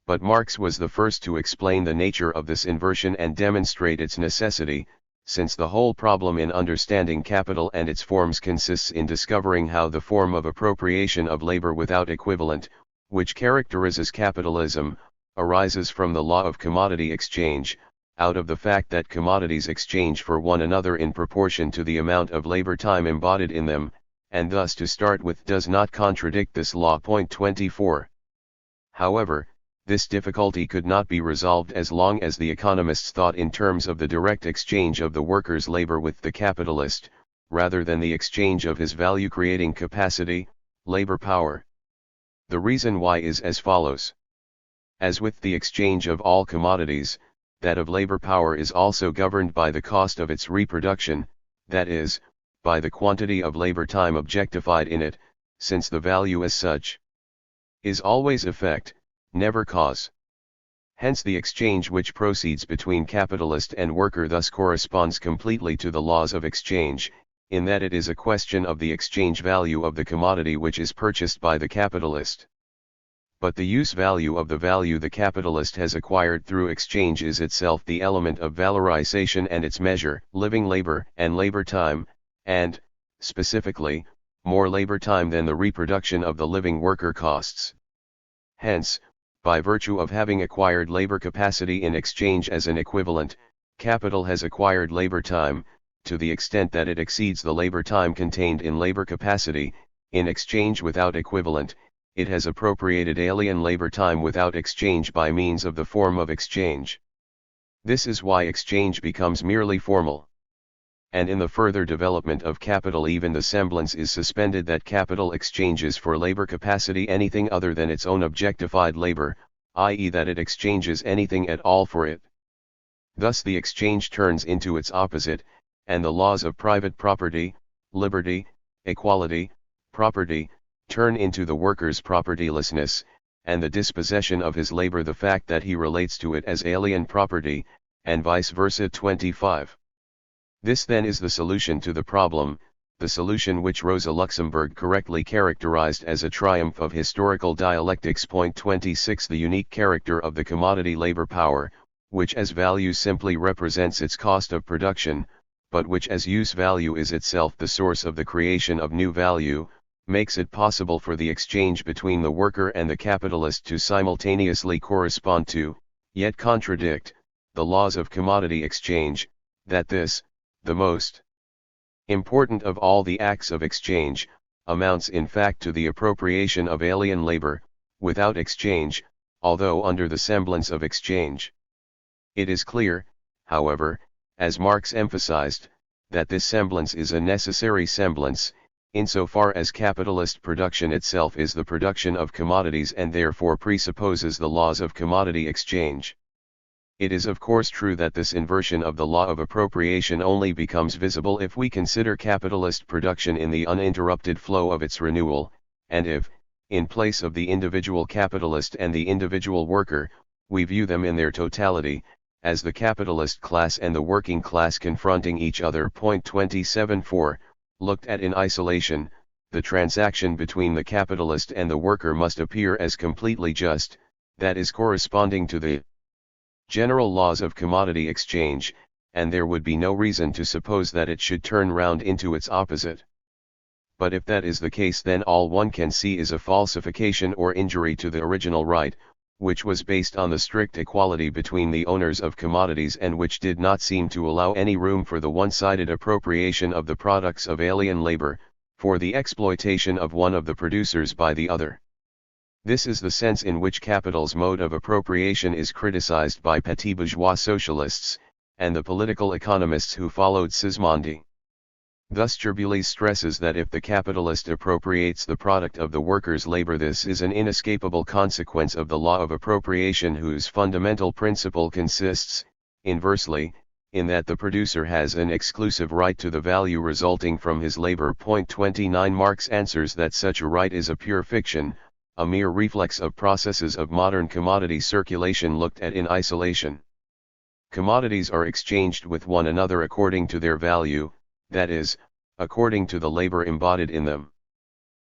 Speaker 1: But Marx was the first to explain the nature of this inversion and demonstrate its necessity, since the whole problem in understanding capital and its forms consists in discovering how the form of appropriation of labor without equivalent, which characterizes capitalism, arises from the law of commodity exchange, out of the fact that commodities exchange for one another in proportion to the amount of labor time embodied in them, and thus to start with does not contradict this law. 24. However, this difficulty could not be resolved as long as the economists thought in terms of the direct exchange of the worker's labor with the capitalist, rather than the exchange of his value-creating capacity, labor power. The reason why is as follows. As with the exchange of all commodities, that of labor power is also governed by the cost of its reproduction, that is, by the quantity of labor time objectified in it, since the value as such is always effect, never cause. Hence the exchange which proceeds between capitalist and worker thus corresponds completely to the laws of exchange, in that it is a question of the exchange value of the commodity which is purchased by the capitalist. But the use value of the value the capitalist has acquired through exchange is itself the element of valorization and its measure, living labor and labor time, and, specifically, more labor time than the reproduction of the living worker costs. Hence, by virtue of having acquired labor capacity in exchange as an equivalent, capital has acquired labor time, to the extent that it exceeds the labor time contained in labor capacity. In exchange without equivalent, it has appropriated alien labor time without exchange by means of the form of exchange. This is why exchange becomes merely formal. And in the further development of capital even the semblance is suspended that capital exchanges for labor capacity anything other than its own objectified labor, i.e. that it exchanges anything at all for it. Thus the exchange turns into its opposite, and the laws of private property, liberty, equality, property, turn into the worker's propertylessness, and the dispossession of his labor the fact that he relates to it as alien property, and vice versa. 25. This then is the solution to the problem, the solution which Rosa Luxemburg correctly characterized as a triumph of historical dialectics. 26 The unique character of the commodity labor power, which as value simply represents its cost of production, but which as use value is itself the source of the creation of new value, makes it possible for the exchange between the worker and the capitalist to simultaneously correspond to, yet contradict, the laws of commodity exchange, that this, the most important of all the acts of exchange, amounts in fact to the appropriation of alien labor. Without exchange, although under the semblance of exchange. It is clear, however, as Marx emphasized, that this semblance is a necessary semblance, insofar as capitalist production itself is the production of commodities and therefore presupposes the laws of commodity exchange. It is of course true that this inversion of the law of appropriation only becomes visible if we consider capitalist production in the uninterrupted flow of its renewal, and if, in place of the individual capitalist and the individual worker, we view them in their totality, as the capitalist class and the working class confronting each other. 27.4, looked at in isolation, the transaction between the capitalist and the worker must appear as completely just, that is corresponding to the general laws of commodity exchange, and there would be no reason to suppose that it should turn round into its opposite. But if that is the case, then all one can see is a falsification or injury to the original right, which was based on the strict equality between the owners of commodities and which did not seem to allow any room for the one-sided appropriation of the products of alien labor, for the exploitation of one of the producers by the other. This is the sense in which capital's mode of appropriation is criticized by petit bourgeois socialists, and the political economists who followed Sismondi. Thus Cherbuliez stresses that if the capitalist appropriates the product of the worker's labor, this is an inescapable consequence of the law of appropriation, whose fundamental principle consists, inversely, in that the producer has an exclusive right to the value resulting from his labor. 29 Marx answers that such a right is a pure fiction, a mere reflex of processes of modern commodity circulation looked at in isolation. Commodities are exchanged with one another according to their value, that is, according to the labor embodied in them.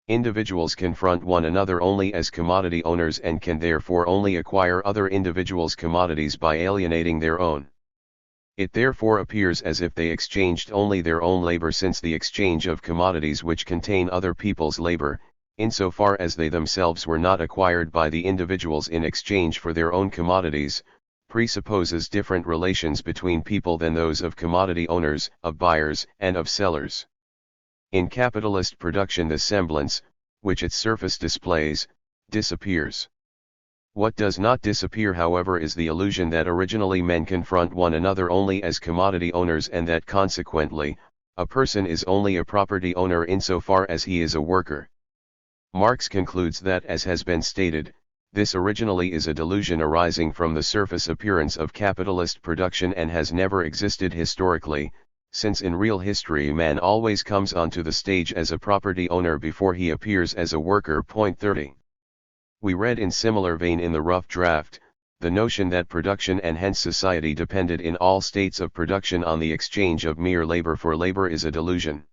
Speaker 1: Individuals confront one another only as commodity owners and can therefore only acquire other individuals' commodities by alienating their own. It therefore appears as if they exchanged only their own labor, since the exchange of commodities which contain other people's labor, insofar as they themselves were not acquired by the individuals in exchange for their own commodities, presupposes different relations between people than those of commodity owners, of buyers, and of sellers. In capitalist production this semblance, which its surface displays, disappears. What does not disappear, however, is the illusion that originally men confront one another only as commodity owners, and that consequently, a person is only a property owner insofar as he is a worker. Marx concludes that, as has been stated, this originally is a delusion arising from the surface appearance of capitalist production and has never existed historically, since in real history man always comes onto the stage as a property owner before he appears as a worker. 30. We read in similar vein in the rough draft, the notion that production and hence society depended in all states of production on the exchange of mere labor for labor is a delusion.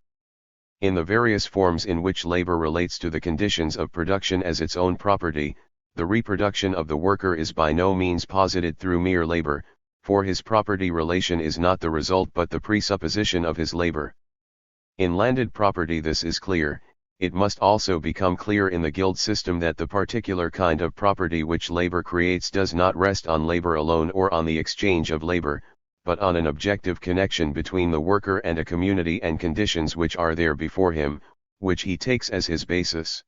Speaker 1: In the various forms in which labor relates to the conditions of production as its own property, the reproduction of the worker is by no means posited through mere labor, for his property relation is not the result but the presupposition of his labor. In landed property this is clear. It must also become clear in the guild system that the particular kind of property which labor creates does not rest on labor alone or on the exchange of labor, but on an objective connection between the worker and a community and conditions which are there before him, which he takes as his basis.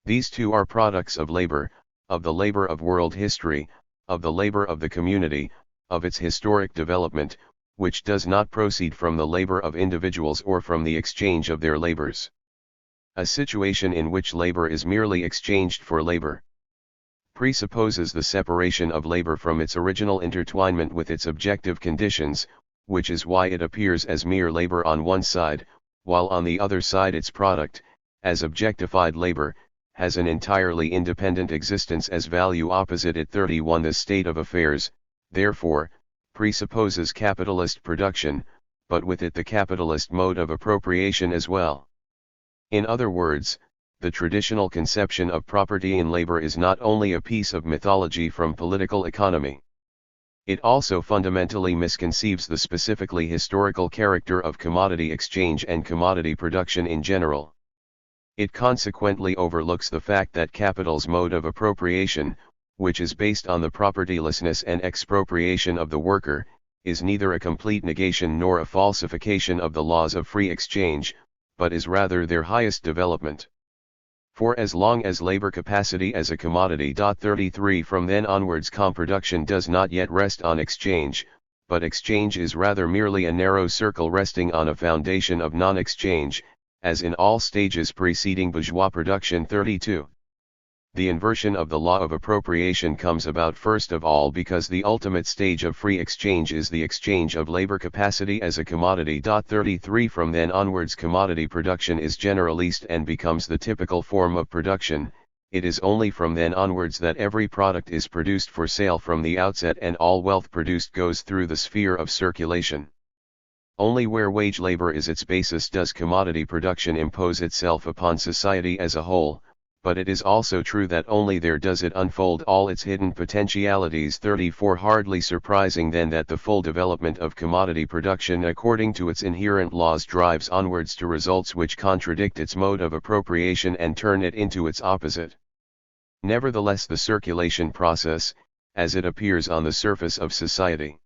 Speaker 1: These two are products of labor, of the labor of world history, of the labor of the community, of its historic development, which does not proceed from the labor of individuals or from the exchange of their labors. A situation in which labor is merely exchanged for labor presupposes the separation of labor from its original intertwinement with its objective conditions, which is why it appears as mere labor on one side, while on the other side its product, as objectified labor, has an entirely independent existence as value opposite it. 31 This state of affairs, therefore, presupposes capitalist production, but with it the capitalist mode of appropriation as well. In other words, the traditional conception of property in labor is not only a piece of mythology from political economy. It also fundamentally misconceives the specifically historical character of commodity exchange and commodity production in general. It consequently overlooks the fact that capital's mode of appropriation, which is based on the propertylessness and expropriation of the worker, is neither a complete negation nor a falsification of the laws of free exchange, but is rather their highest development. For as long as labor capacity as a commodity. 33 From then onwards comproduction does not yet rest on exchange, but exchange is rather merely a narrow circle resting on a foundation of non-exchange, as in all stages preceding bourgeois production. 32. The inversion of the law of appropriation comes about first of all because the ultimate stage of free exchange is the exchange of labor capacity as a commodity. 33 From then onwards commodity production is generalist and becomes the typical form of production. It is only from then onwards that every product is produced for sale from the outset and all wealth produced goes through the sphere of circulation. Only where wage labor is its basis does commodity production impose itself upon society as a whole, but it is also true that only there does it unfold all its hidden potentialities. 34 Hardly surprising then that the full development of commodity production according to its inherent laws drives onwards to results which contradict its mode of appropriation and turn it into its opposite. Nevertheless the circulation process, as it appears on the surface of society,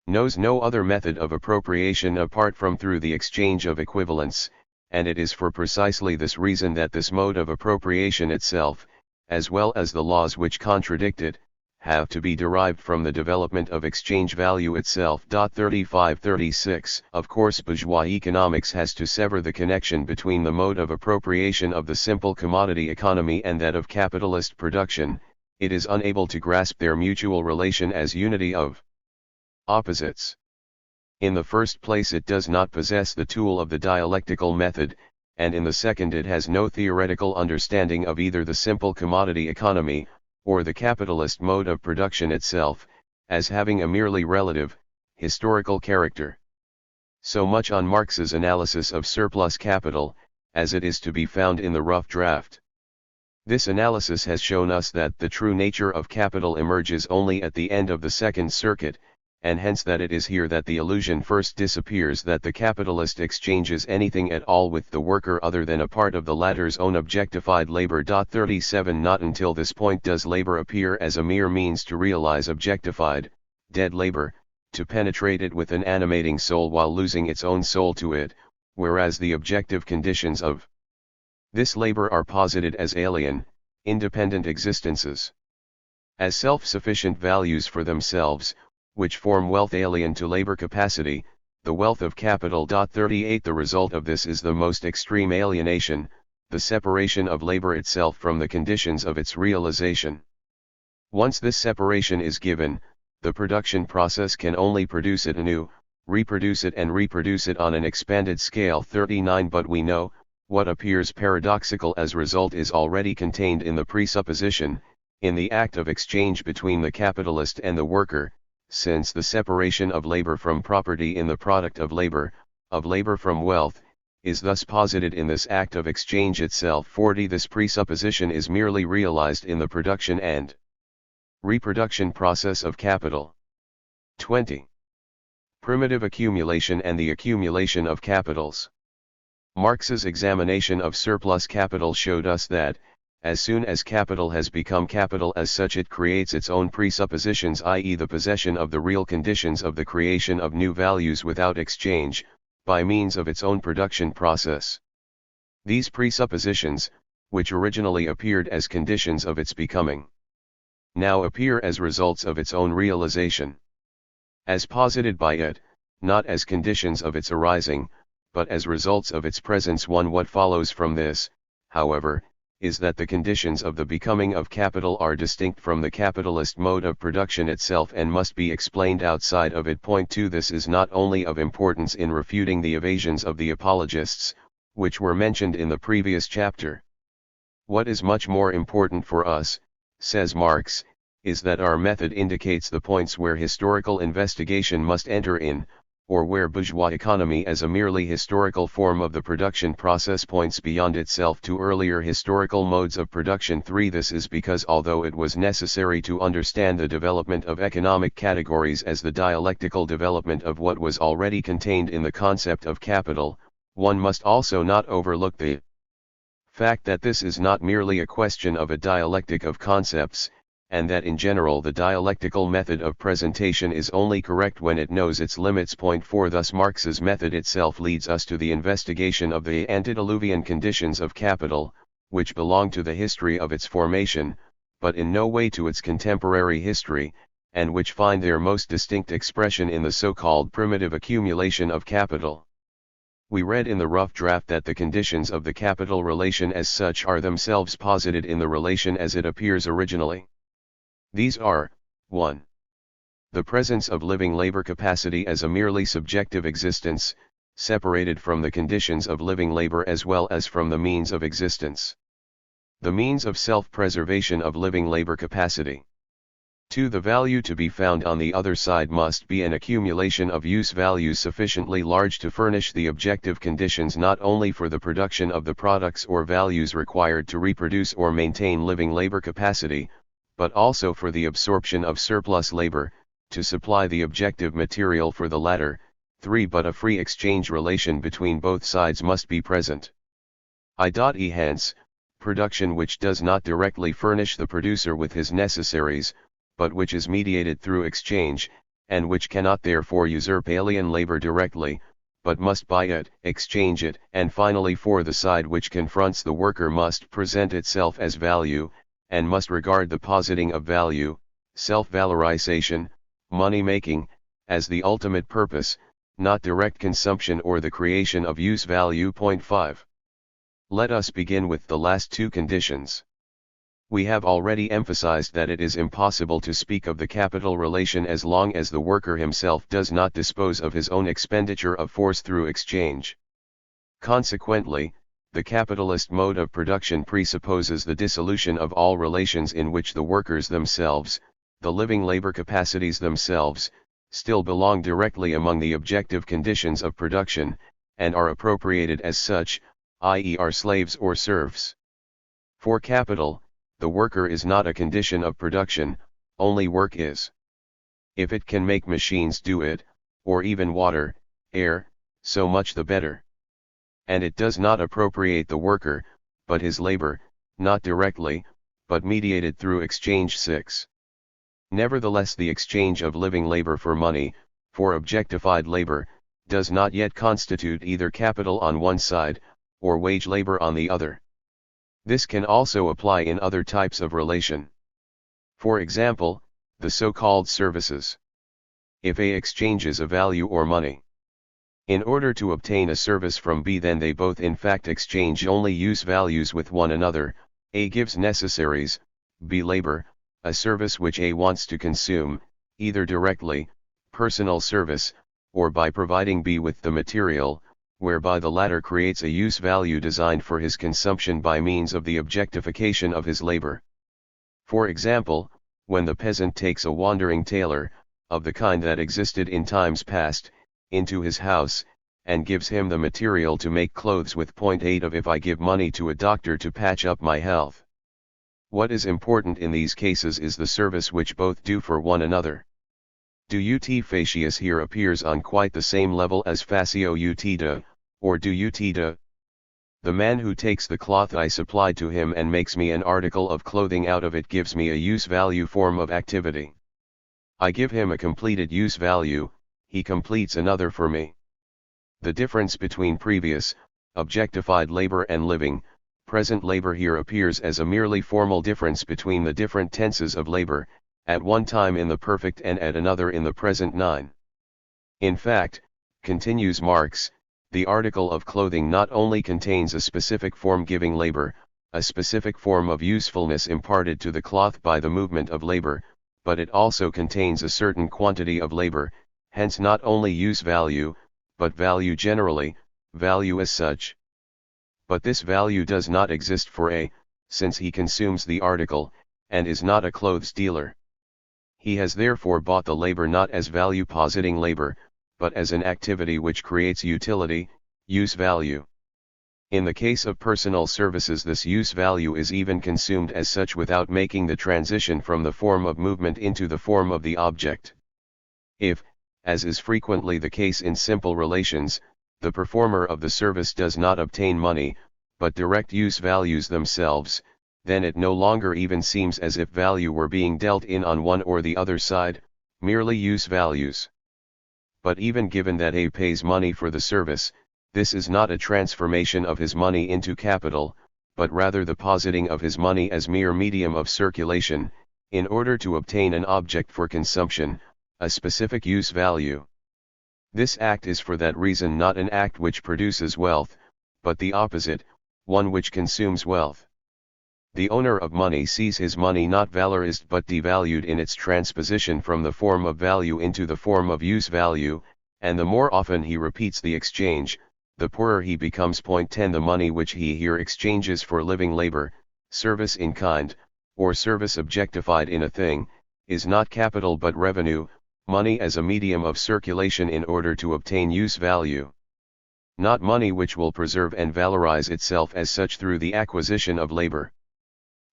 Speaker 1: knows no other method of appropriation apart from through the exchange of equivalents, and it is for precisely this reason that this mode of appropriation itself, as well as the laws which contradict it, have to be derived from the development of exchange value itself. 35-36 Of course bourgeois economics has to sever the connection between the mode of appropriation of the simple commodity economy and that of capitalist production. It is unable to grasp their mutual relation as unity of opposites. In the first place it does not possess the tool of the dialectical method, and in the second it has no theoretical understanding of either the simple commodity economy, or the capitalist mode of production itself, as having a merely relative, historical character. So much on Marx's analysis of surplus capital, as it is to be found in the rough draft. This analysis has shown us that the true nature of capital emerges only at the end of the second circuit, and hence that it is here that the illusion first disappears that the capitalist exchanges anything at all with the worker other than a part of the latter's own objectified labor. 37 Not until this point does labor appear as a mere means to realize objectified, dead labor, to penetrate it with an animating soul while losing its own soul to it, whereas the objective conditions of this labor are posited as alien, independent existences, as self-sufficient values for themselves, which form wealth alien to labor capacity, the wealth of capital. 38 The result of this is the most extreme alienation, the separation of labor itself from the conditions of its realization. Once this separation is given, the production process can only produce it anew, reproduce it and reproduce it on an expanded scale. 39 But we know, what appears paradoxical as result is already contained in the presupposition, in the act of exchange between the capitalist and the worker, since the separation of labor from property in the product of labor from wealth, is thus posited in this act of exchange itself. 40 This presupposition is merely realized in the production and reproduction process of capital. 20. Primitive accumulation and the accumulation of capitals. Marx's examination of surplus capital showed us that, as soon as capital has become capital as such it creates its own presuppositions, i.e. the possession of the real conditions of the creation of new values without exchange, by means of its own production process. These presuppositions, which originally appeared as conditions of its becoming, now appear as results of its own realization. As posited by it, not as conditions of its arising, but as results of its presence. What follows from this, however, is that the conditions of the becoming of capital are distinct from the capitalist mode of production itself and must be explained outside of it. Point 2 This is not only of importance in refuting the evasions of the apologists, which were mentioned in the previous chapter. What is much more important for us, says Marx, is that our method indicates the points where historical investigation must enter in, or where bourgeois economy as a merely historical form of the production process points beyond itself to earlier historical modes of production. 3 This is because although it was necessary to understand the development of economic categories as the dialectical development of what was already contained in the concept of capital, one must also not overlook the fact that this is not merely a question of a dialectic of concepts, and that in general the dialectical method of presentation is only correct when it knows its limits. Point 4 Thus Marx's method itself leads us to the investigation of the antediluvian conditions of capital, which belong to the history of its formation, but in no way to its contemporary history, and which find their most distinct expression in the so-called primitive accumulation of capital. We read in the rough draft that the conditions of the capital relation as such are themselves posited in the relation as it appears originally. These are, 1. The presence of living labor capacity as a merely subjective existence, separated from the conditions of living labor as well as from the means of existence. The means of self-preservation of living labor capacity. 2. The value to be found on the other side must be an accumulation of use values sufficiently large to furnish the objective conditions not only for the production of the products or values required to reproduce or maintain living labor capacity, but also for the absorption of surplus labor, to supply the objective material for the latter. 3. But a free exchange relation between both sides must be present. I.e. hence, production which does not directly furnish the producer with his necessaries, but which is mediated through exchange, and which cannot therefore usurp alien labor directly, but must buy it, exchange it, and finally for the side which confronts the worker must present itself as value, and must regard the positing of value, self-valorization, money-making, as the ultimate purpose, not direct consumption or the creation of use value. 5. Let us begin with the last two conditions. We have already emphasized that it is impossible to speak of the capital relation as long as the worker himself does not dispose of his own expenditure of force through exchange. Consequently, the capitalist mode of production presupposes the dissolution of all relations in which the workers themselves, the living labor capacities themselves, still belong directly among the objective conditions of production, and are appropriated as such, i.e. are slaves or serfs. For capital, the worker is not a condition of production, only work is. If it can make machines do it, or even water, air, so much the better. And it does not appropriate the worker, but his labor, not directly, but mediated through exchange. 6. Nevertheless, the exchange of living labor for money, for objectified labor, does not yet constitute either capital on one side, or wage labor on the other. This can also apply in other types of relation. For example, the so-called services. If A exchanges a value or money in order to obtain a service from B, then they both in fact exchange only use values with one another. A gives necessaries, B labor, a service which A wants to consume, either directly, personal service, or by providing B with the material, whereby the latter creates a use value designed for his consumption by means of the objectification of his labor. For example, when the peasant takes a wandering tailor, of the kind that existed in times past, into his house, and gives him the material to make clothes with. 8 of if I give money to a doctor to patch up my health. What is important in these cases is the service which both do for one another. Do ut facius here appears on quite the same level as facio utida, or do utida. The man who takes the cloth I supply to him and makes me an article of clothing out of it gives me a use value form of activity. I give him a completed use value, he completes another for me. The difference between previous, objectified labor and living, present labor here appears as a merely formal difference between the different tenses of labor, at one time in the perfect and at another in the present. 9. In fact, continues Marx, the article of clothing not only contains a specific form giving labor, a specific form of usefulness imparted to the cloth by the movement of labor, but it also contains a certain quantity of labor, hence not only use value, but value generally, value as such. But this value does not exist for A, since he consumes the article, and is not a clothes dealer. He has therefore bought the labor not as value-positing labor, but as an activity which creates utility, use value. In the case of personal services, this use value is even consumed as such without making the transition from the form of movement into the form of the object. If, as is frequently the case in simple relations, the performer of the service does not obtain money, but direct use values themselves, then it no longer even seems as if value were being dealt in on one or the other side, merely use values. But even given that A pays money for the service, this is not a transformation of his money into capital, but rather the positing of his money as mere medium of circulation, in order to obtain an object for consumption, a specific use value. This act is for that reason not an act which produces wealth, but the opposite, one which consumes wealth. The owner of money sees his money not valorized but devalued in its transposition from the form of value into the form of use value, and the more often he repeats the exchange, the poorer he becomes. 10 The money which he here exchanges for living labor, service in kind, or service objectified in a thing, is not capital but revenue, money as a medium of circulation in order to obtain use value. Not money which will preserve and valorize itself as such through the acquisition of labor.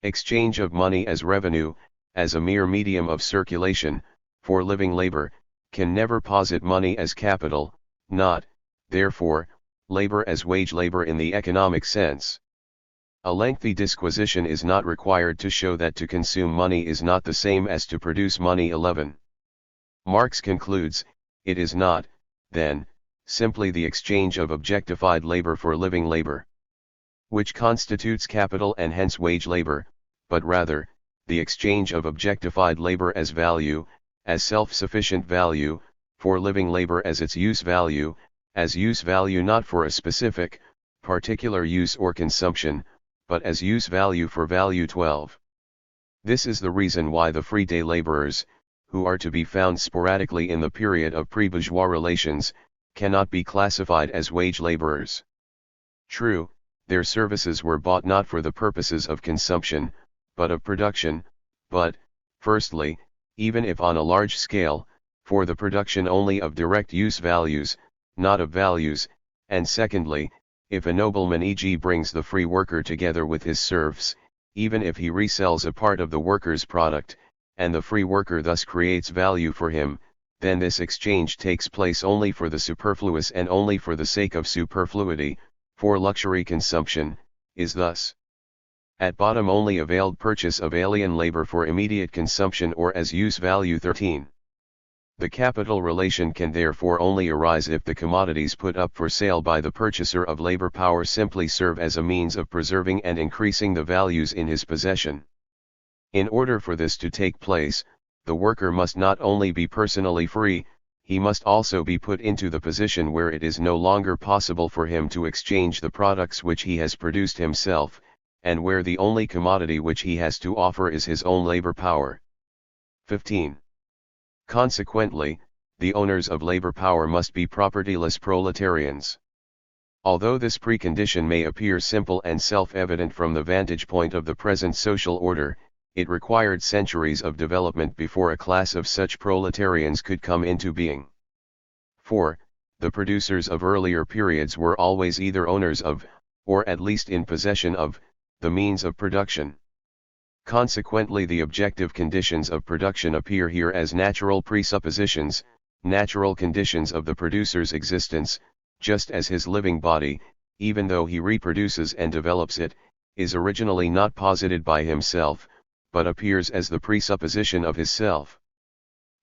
Speaker 1: Exchange of money as revenue, as a mere medium of circulation, for living labor, can never posit money as capital, not, therefore, labor as wage labor in the economic sense. A lengthy disquisition is not required to show that to consume money is not the same as to produce money. 11. Marx concludes, it is not, then, simply the exchange of objectified labor for living labor, which constitutes capital and hence wage labor, but rather, the exchange of objectified labor as value, as self-sufficient value, for living labor as its use value not for a specific, particular use or consumption, but as use value for value. 12. This is the reason why the free day laborers, who are to be found sporadically in the period of pre-bourgeois relations, cannot be classified as wage laborers. True, their services were bought not for the purposes of consumption, but of production, but, firstly, even if on a large scale, for the production only of direct use values, not of values, and secondly, if a nobleman e.g. brings the free worker together with his serfs, even if he resells a part of the worker's product, and the free worker thus creates value for him, then this exchange takes place only for the superfluous and only for the sake of superfluity, for luxury consumption, is thus at bottom only a veiled purchase of alien labor for immediate consumption or as use value. 13. The capital relation can therefore only arise if the commodities put up for sale by the purchaser of labor power simply serve as a means of preserving and increasing the values in his possession. In order for this to take place, the worker must not only be personally free, he must also be put into the position where it is no longer possible for him to exchange the products which he has produced himself, and where the only commodity which he has to offer is his own labor power. 15. Consequently, the owners of labor power must be propertyless proletarians. Although this precondition may appear simple and self-evident from the vantage point of the present social order, it required centuries of development before a class of such proletarians could come into being. 4. The producers of earlier periods were always either owners of, or at least in possession of, the means of production. Consequently, the objective conditions of production appear here as natural presuppositions, natural conditions of the producer's existence, just as his living body, even though he reproduces and develops it, is originally not posited by himself, but appears as the presupposition of his self.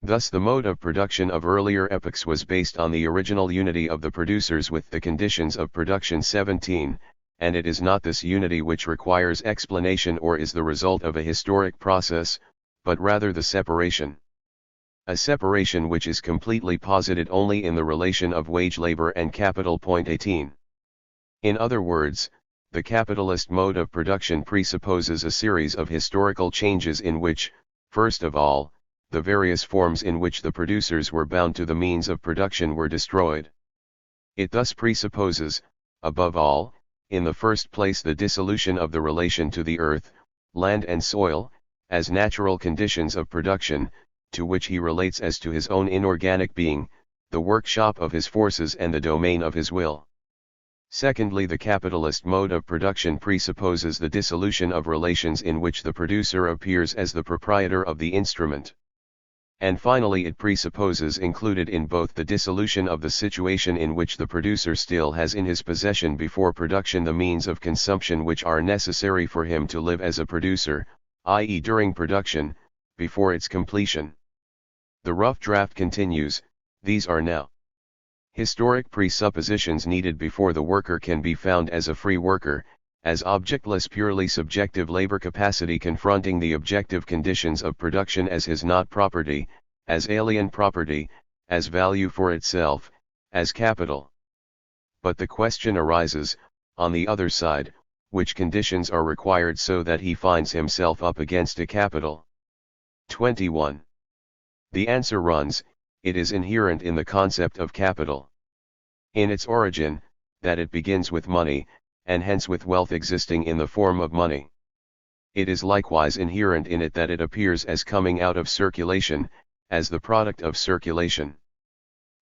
Speaker 1: Thus the mode of production of earlier epochs was based on the original unity of the producers with the conditions of production. 17, and it is not this unity which requires explanation or is the result of a historic process, but rather the separation. A separation which is completely posited only in the relation of wage labor and capital. 18. In other words, the capitalist mode of production presupposes a series of historical changes in which, first of all, the various forms in which the producers were bound to the means of production were destroyed. It thus presupposes, above all, in the first place the dissolution of the relation to the earth, land and soil, as natural conditions of production, to which he relates as to his own inorganic being, the workshop of his forces and the domain of his will. Secondly, the capitalist mode of production presupposes the dissolution of relations in which the producer appears as the proprietor of the instrument. And finally, it presupposes included in both the dissolution of the situation in which the producer still has in his possession before production the means of consumption which are necessary for him to live as a producer, i.e. during production, before its completion. The rough draft continues, these are now historic presuppositions needed before the worker can be found as a free worker, as objectless purely subjective labor capacity confronting the objective conditions of production as his not property, as alien property, as value for itself, as capital. But the question arises, on the other side, which conditions are required so that he finds himself up against a capital? 21. The answer runs, it is inherent in the concept of capital. In its origin, that it begins with money, and hence with wealth existing in the form of money. It is likewise inherent in it that it appears as coming out of circulation, as the product of circulation.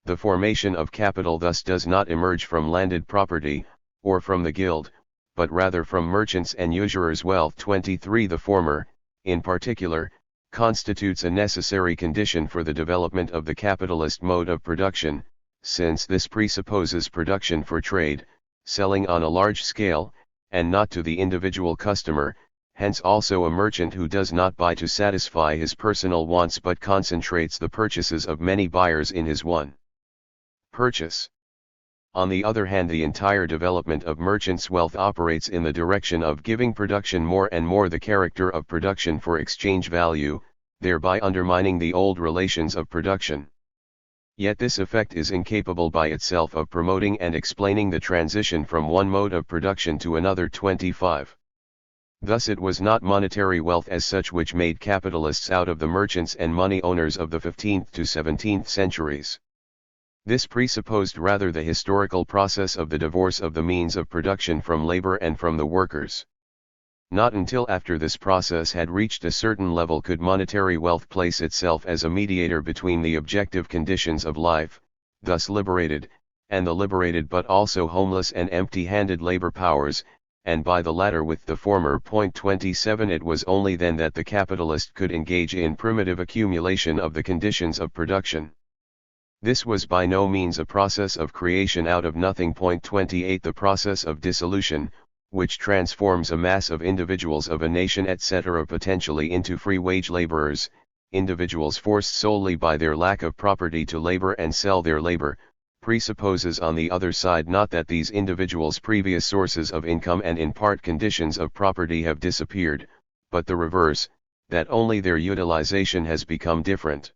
Speaker 1: The formation of capital thus does not emerge from landed property, or from the guild, but rather from merchants' and usurers' wealth. 23. The former, in particular, constitutes a necessary condition for the development of the capitalist mode of production, since this presupposes production for trade, selling on a large scale, and not to the individual customer, hence also a merchant who does not buy to satisfy his personal wants but concentrates the purchases of many buyers in his one purchase. On the other hand, the entire development of merchants' wealth operates in the direction of giving production more and more the character of production for exchange value, thereby undermining the old relations of production. Yet this effect is incapable by itself of promoting and explaining the transition from one mode of production to another. 25. Thus it was not monetary wealth as such which made capitalists out of the merchants and money owners of the 15th to 17th centuries. This presupposed rather the historical process of the divorce of the means of production from labor and from the workers. Not until after this process had reached a certain level could monetary wealth place itself as a mediator between the objective conditions of life, thus liberated, and the liberated but also homeless and empty-handed labor powers, and by the latter with the former. 27. It was only then that the capitalist could engage in primitive accumulation of the conditions of production. This was by no means a process of creation out of nothing. 28. The process of dissolution, which transforms a mass of individuals of a nation etc. potentially into free wage laborers, individuals forced solely by their lack of property to labor and sell their labor, presupposes on the other side not that these individuals' previous sources of income and in part conditions of property have disappeared, but the reverse, that only their utilization has become different.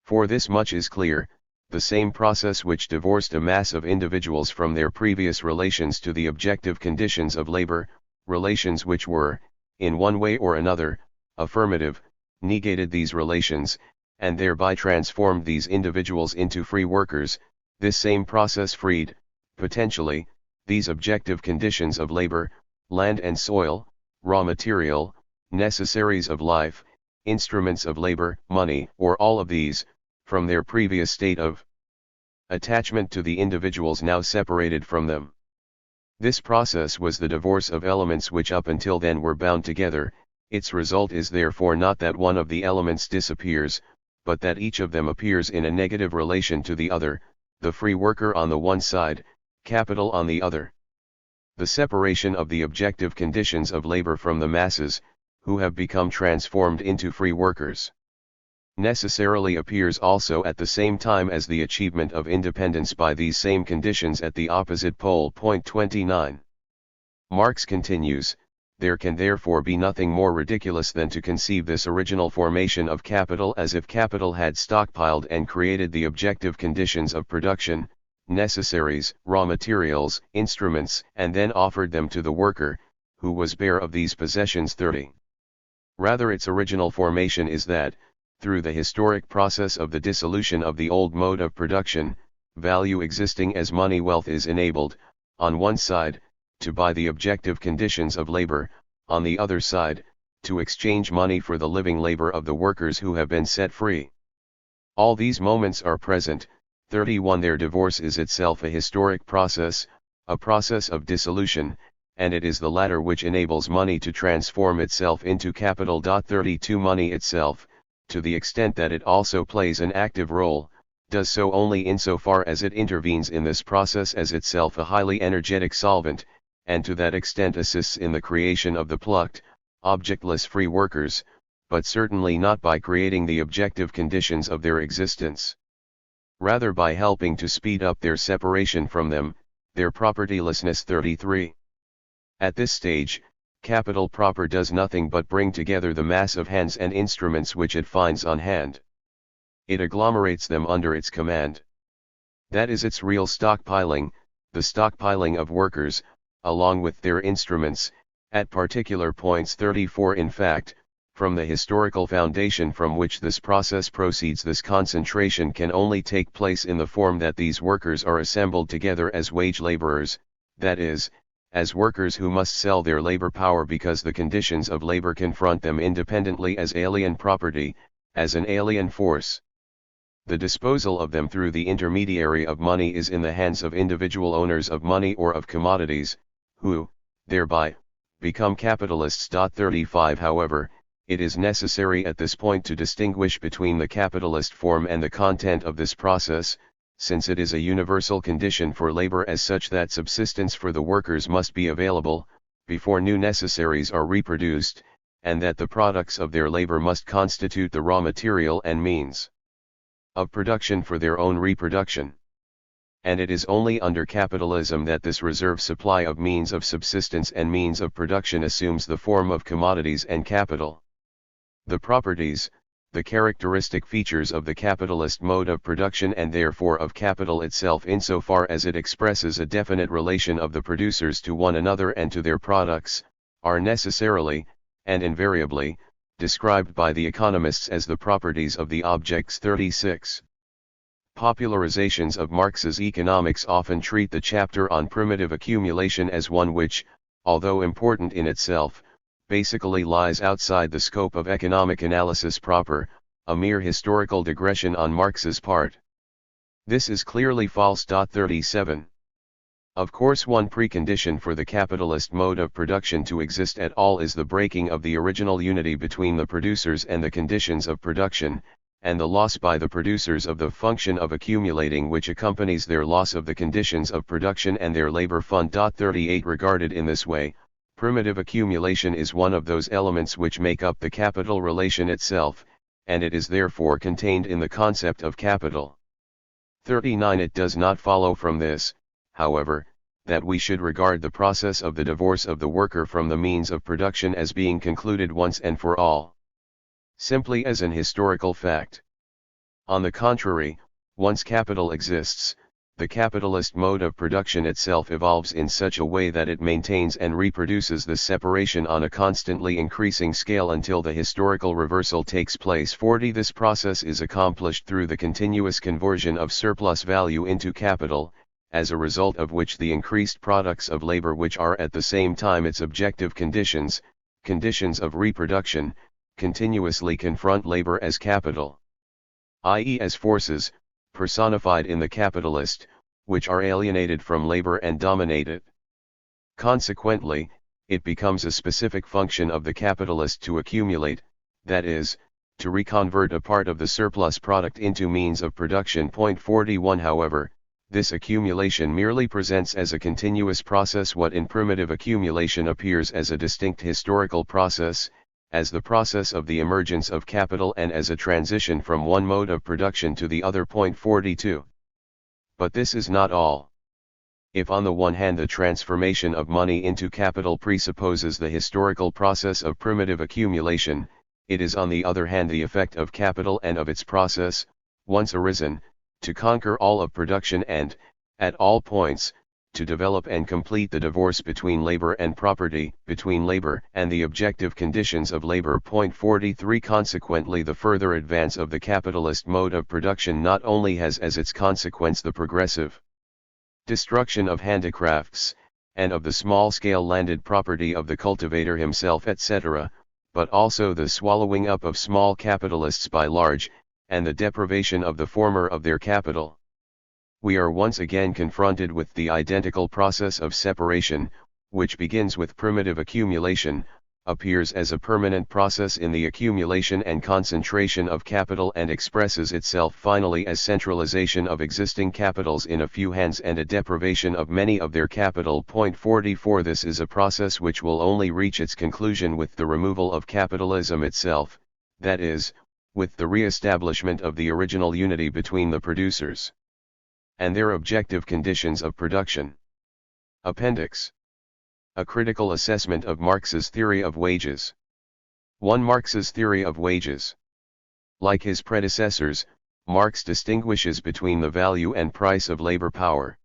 Speaker 1: For this much is clear, the same process which divorced a mass of individuals from their previous relations to the objective conditions of labor, relations which were, in one way or another, affirmative, negated these relations, and thereby transformed these individuals into free workers. This same process freed, potentially, these objective conditions of labor, land and soil, raw material, necessaries of life, instruments of labor, money, or all of these, from their previous state of attachment to the individuals now separated from them. This process was the divorce of elements which up until then were bound together. Its result is therefore not that one of the elements disappears, but that each of them appears in a negative relation to the other, the free worker on the one side, capital on the other. The separation of the objective conditions of labor from the masses, who have become transformed into free workers, necessarily appears also at the same time as the achievement of independence by these same conditions at the opposite pole. 29. Marx continues, there can therefore be nothing more ridiculous than to conceive this original formation of capital as if capital had stockpiled and created the objective conditions of production, necessaries, raw materials, instruments, and then offered them to the worker, who was bare of these possessions. 30. Rather its original formation is that, through the historic process of the dissolution of the old mode of production, value existing as money wealth is enabled, on one side, to buy the objective conditions of labor, on the other side, to exchange money for the living labor of the workers who have been set free. All these moments are present. 31. Their divorce is itself a historic process, a process of dissolution, and it is the latter which enables money to transform itself into capital. 32. Money itself, to the extent that it also plays an active role, does so only insofar as it intervenes in this process as itself a highly energetic solvent, and to that extent assists in the creation of the plucked, objectless free workers, but certainly not by creating the objective conditions of their existence. Rather by helping to speed up their separation from them, their propertylessness. 33. At this stage, capital proper does nothing but bring together the mass of hands and instruments which it finds on hand. It agglomerates them under its command. That is its real stockpiling, the stockpiling of workers, along with their instruments, at particular points. 34 In fact, from the historical foundation from which this process proceeds, this concentration can only take place in the form that these workers are assembled together as wage laborers, that is, as workers who must sell their labor power because the conditions of labor confront them independently as alien property, as an alien force. The disposal of them through the intermediary of money is in the hands of individual owners of money or of commodities, who, thereby, become capitalists. 35 However, it is necessary at this point to distinguish between the capitalist form and the content of this process, since it is a universal condition for labor as such that subsistence for the workers must be available, before new necessaries are reproduced, and that the products of their labor must constitute the raw material and means of production for their own reproduction. And it is only under capitalism that this reserve supply of means of subsistence and means of production assumes the form of commodities and capital. The properties, the characteristic features of the capitalist mode of production and therefore of capital itself insofar as it expresses a definite relation of the producers to one another and to their products, are necessarily, and invariably, described by the economists as the properties of the objects. 36. Popularizations of Marx's economics often treat the chapter on primitive accumulation as one which, although important in itself, basically lies outside the scope of economic analysis proper, a mere historical digression on Marx's part. This is clearly false. 37. Of course, one precondition for the capitalist mode of production to exist at all is the breaking of the original unity between the producers and the conditions of production, and the loss by the producers of the function of accumulating which accompanies their loss of the conditions of production and their labor fund. 38 Regarded in this way, primitive accumulation is one of those elements which make up the capital relation itself, and it is therefore contained in the concept of capital. 39 It does not follow from this, however, that we should regard the process of the divorce of the worker from the means of production as being concluded once and for all, simply as an historical fact. On the contrary, once capital exists, the capitalist mode of production itself evolves in such a way that it maintains and reproduces this separation on a constantly increasing scale until the historical reversal takes place. 40 This process is accomplished through the continuous conversion of surplus value into capital, as a result of which the increased products of labor which are at the same time its objective conditions of reproduction, continuously confront labor as capital, i.e. as forces, personified in the capitalist, which are alienated from labor and dominate it. Consequently, it becomes a specific function of the capitalist to accumulate, that is, to reconvert a part of the surplus product into means of production. 41 However, this accumulation merely presents as a continuous process what in primitive accumulation appears as a distinct historical process, as the process of the emergence of capital and as a transition from one mode of production to the other. 42. But this is not all. If on the one hand the transformation of money into capital presupposes the historical process of primitive accumulation, it is on the other hand the effect of capital and of its process, once arisen, to conquer all of production and, at all points, to develop and complete the divorce between labor and property, between labor and the objective conditions of labor. 43 Consequently, the further advance of the capitalist mode of production not only has as its consequence the progressive destruction of handicrafts, and of the small-scale landed property of the cultivator himself, etc., but also the swallowing up of small capitalists by large, and the deprivation of the former of their capital. We are once again confronted with the identical process of separation, which begins with primitive accumulation, appears as a permanent process in the accumulation and concentration of capital, and expresses itself finally as centralization of existing capitals in a few hands and a deprivation of many of their capital. 44 This is a process which will only reach its conclusion with the removal of capitalism itself, that is, with the re-establishment of the original unity between the producers and their objective conditions of production. Appendix. A critical assessment of Marx's theory of wages. 1. Marx's theory of wages. Like his predecessors, Marx distinguishes between the value and price of labor power.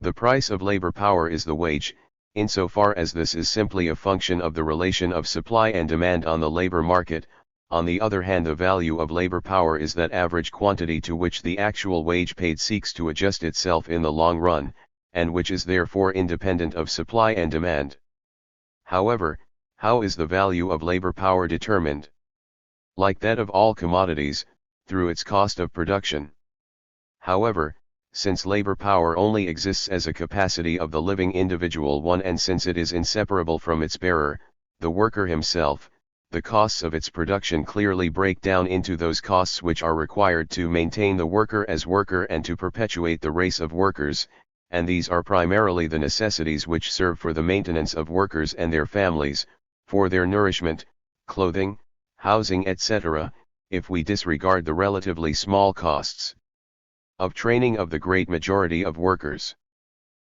Speaker 1: The price of labor power is the wage, insofar as this is simply a function of the relation of supply and demand on the labor market. On the other hand, the value of labor power is that average quantity to which the actual wage paid seeks to adjust itself in the long run, and which is therefore independent of supply and demand. However, how is the value of labor power determined? Like that of all commodities, through its cost of production. However, since labor power only exists as a capacity of the living individual one, and since it is inseparable from its bearer, the worker himself, the costs of its production clearly break down into those costs which are required to maintain the worker as worker and to perpetuate the race of workers, and these are primarily the necessities which serve for the maintenance of workers and their families, for their nourishment, clothing, housing, etc., if we disregard the relatively small costs of training of the great majority of workers.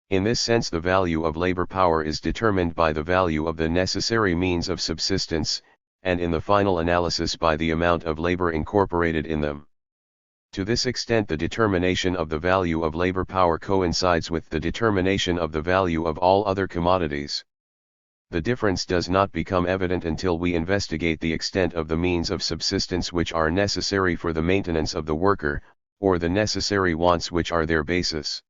Speaker 1: In this sense, the value of labor power is determined by the value of the necessary means of subsistence, and in the final analysis by the amount of labor incorporated in them. To this extent, the determination of the value of labor power coincides with the determination of the value of all other commodities. The difference does not become evident until we investigate the extent of the means of subsistence which are necessary for the maintenance of the worker, or the necessary wants which are their basis.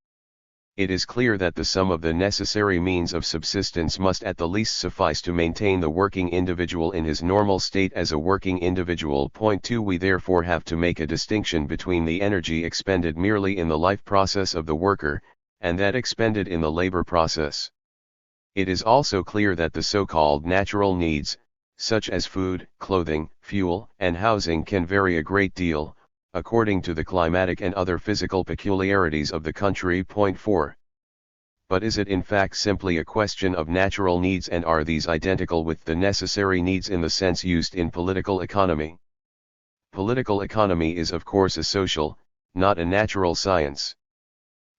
Speaker 1: It is clear that the sum of the necessary means of subsistence must at the least suffice to maintain the working individual in his normal state as a working individual. Point 2. We therefore have to make a distinction between the energy expended merely in the life process of the worker, and that expended in the labor process. It is also clear that the so-called natural needs, such as food, clothing, fuel, and housing, can vary a great deal, according to the climatic and other physical peculiarities of the country. Point 4. But is it in fact simply a question of natural needs, and are these identical with the necessary needs in the sense used in political economy? Political economy is of course a social, not a natural science.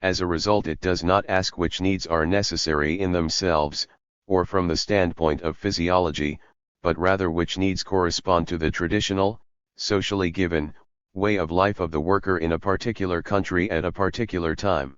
Speaker 1: As a result, it does not ask which needs are necessary in themselves, or from the standpoint of physiology, but rather which needs correspond to the traditional, socially given, way of life of the worker in a particular country at a particular time.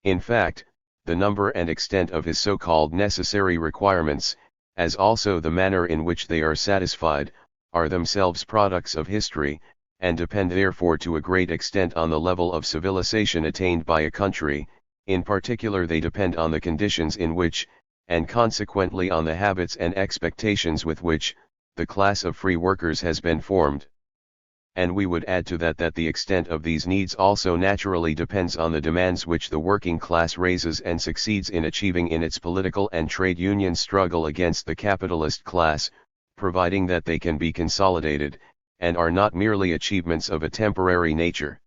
Speaker 1: In fact, the number and extent of his so-called necessary requirements, as also the manner in which they are satisfied, are themselves products of history, and depend therefore to a great extent on the level of civilization attained by a country. In particular, they depend on the conditions in which, and consequently on the habits and expectations with which, the class of free workers has been formed. And we would add to that the extent of these needs also naturally depends on the demands which the working class raises and succeeds in achieving in its political and trade union struggle against the capitalist class, providing that they can be consolidated, and are not merely achievements of a temporary nature.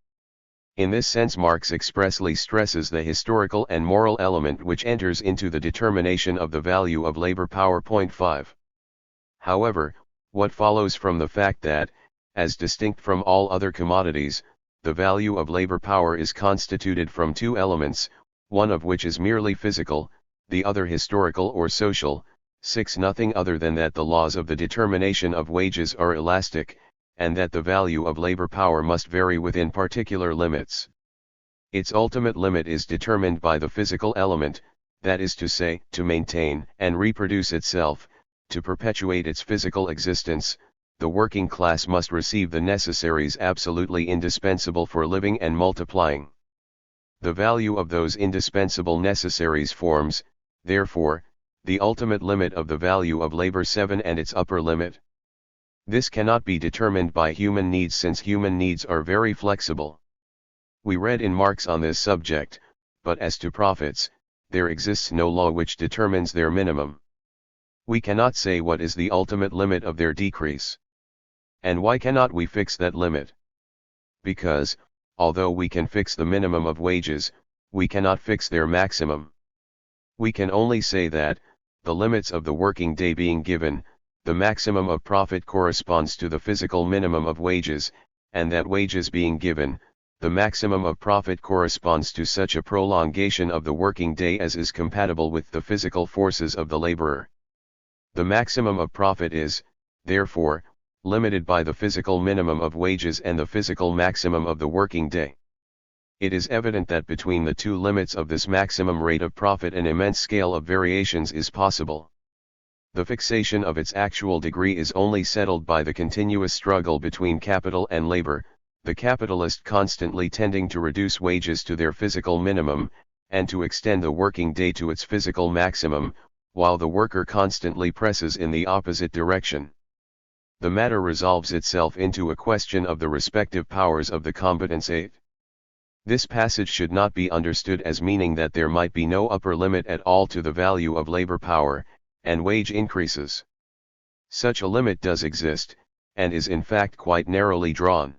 Speaker 1: In this sense, Marx expressly stresses the historical and moral element which enters into the determination of the value of labor power. Point 5. However, what follows from the fact that, as distinct from all other commodities, the value of labor power is constituted from two elements, one of which is merely physical, the other historical or social. 6. Nothing other than that the laws of the determination of wages are elastic, and that the value of labor power must vary within particular limits. Its ultimate limit is determined by the physical element, that is to say, to maintain and reproduce itself, to perpetuate its physical existence. The working class must receive the necessaries absolutely indispensable for living and multiplying. The value of those indispensable necessaries forms, therefore, the ultimate limit of the value of labor. 7. And its upper limit. This cannot be determined by human needs, since human needs are very flexible. We read in Marx on this subject, but as to profits, there exists no law which determines their minimum. We cannot say what is the ultimate limit of their decrease. And why cannot we fix that limit? Because, although we can fix the minimum of wages, we cannot fix their maximum. We can only say that, the limits of the working day being given, the maximum of profit corresponds to the physical minimum of wages, and that wages being given, the maximum of profit corresponds to such a prolongation of the working day as is compatible with the physical forces of the laborer. The maximum of profit is, therefore, limited by the physical minimum of wages and the physical maximum of the working day. It is evident that between the two limits of this maximum rate of profit an immense scale of variations is possible. The fixation of its actual degree is only settled by the continuous struggle between capital and labor, the capitalist constantly tending to reduce wages to their physical minimum, and to extend the working day to its physical maximum, while the worker constantly presses in the opposite direction. The matter resolves itself into a question of the respective powers of the combatants. 8. This passage should not be understood as meaning that there might be no upper limit at all to the value of labor power, and wage increases. Such a limit does exist, and is in fact quite narrowly drawn.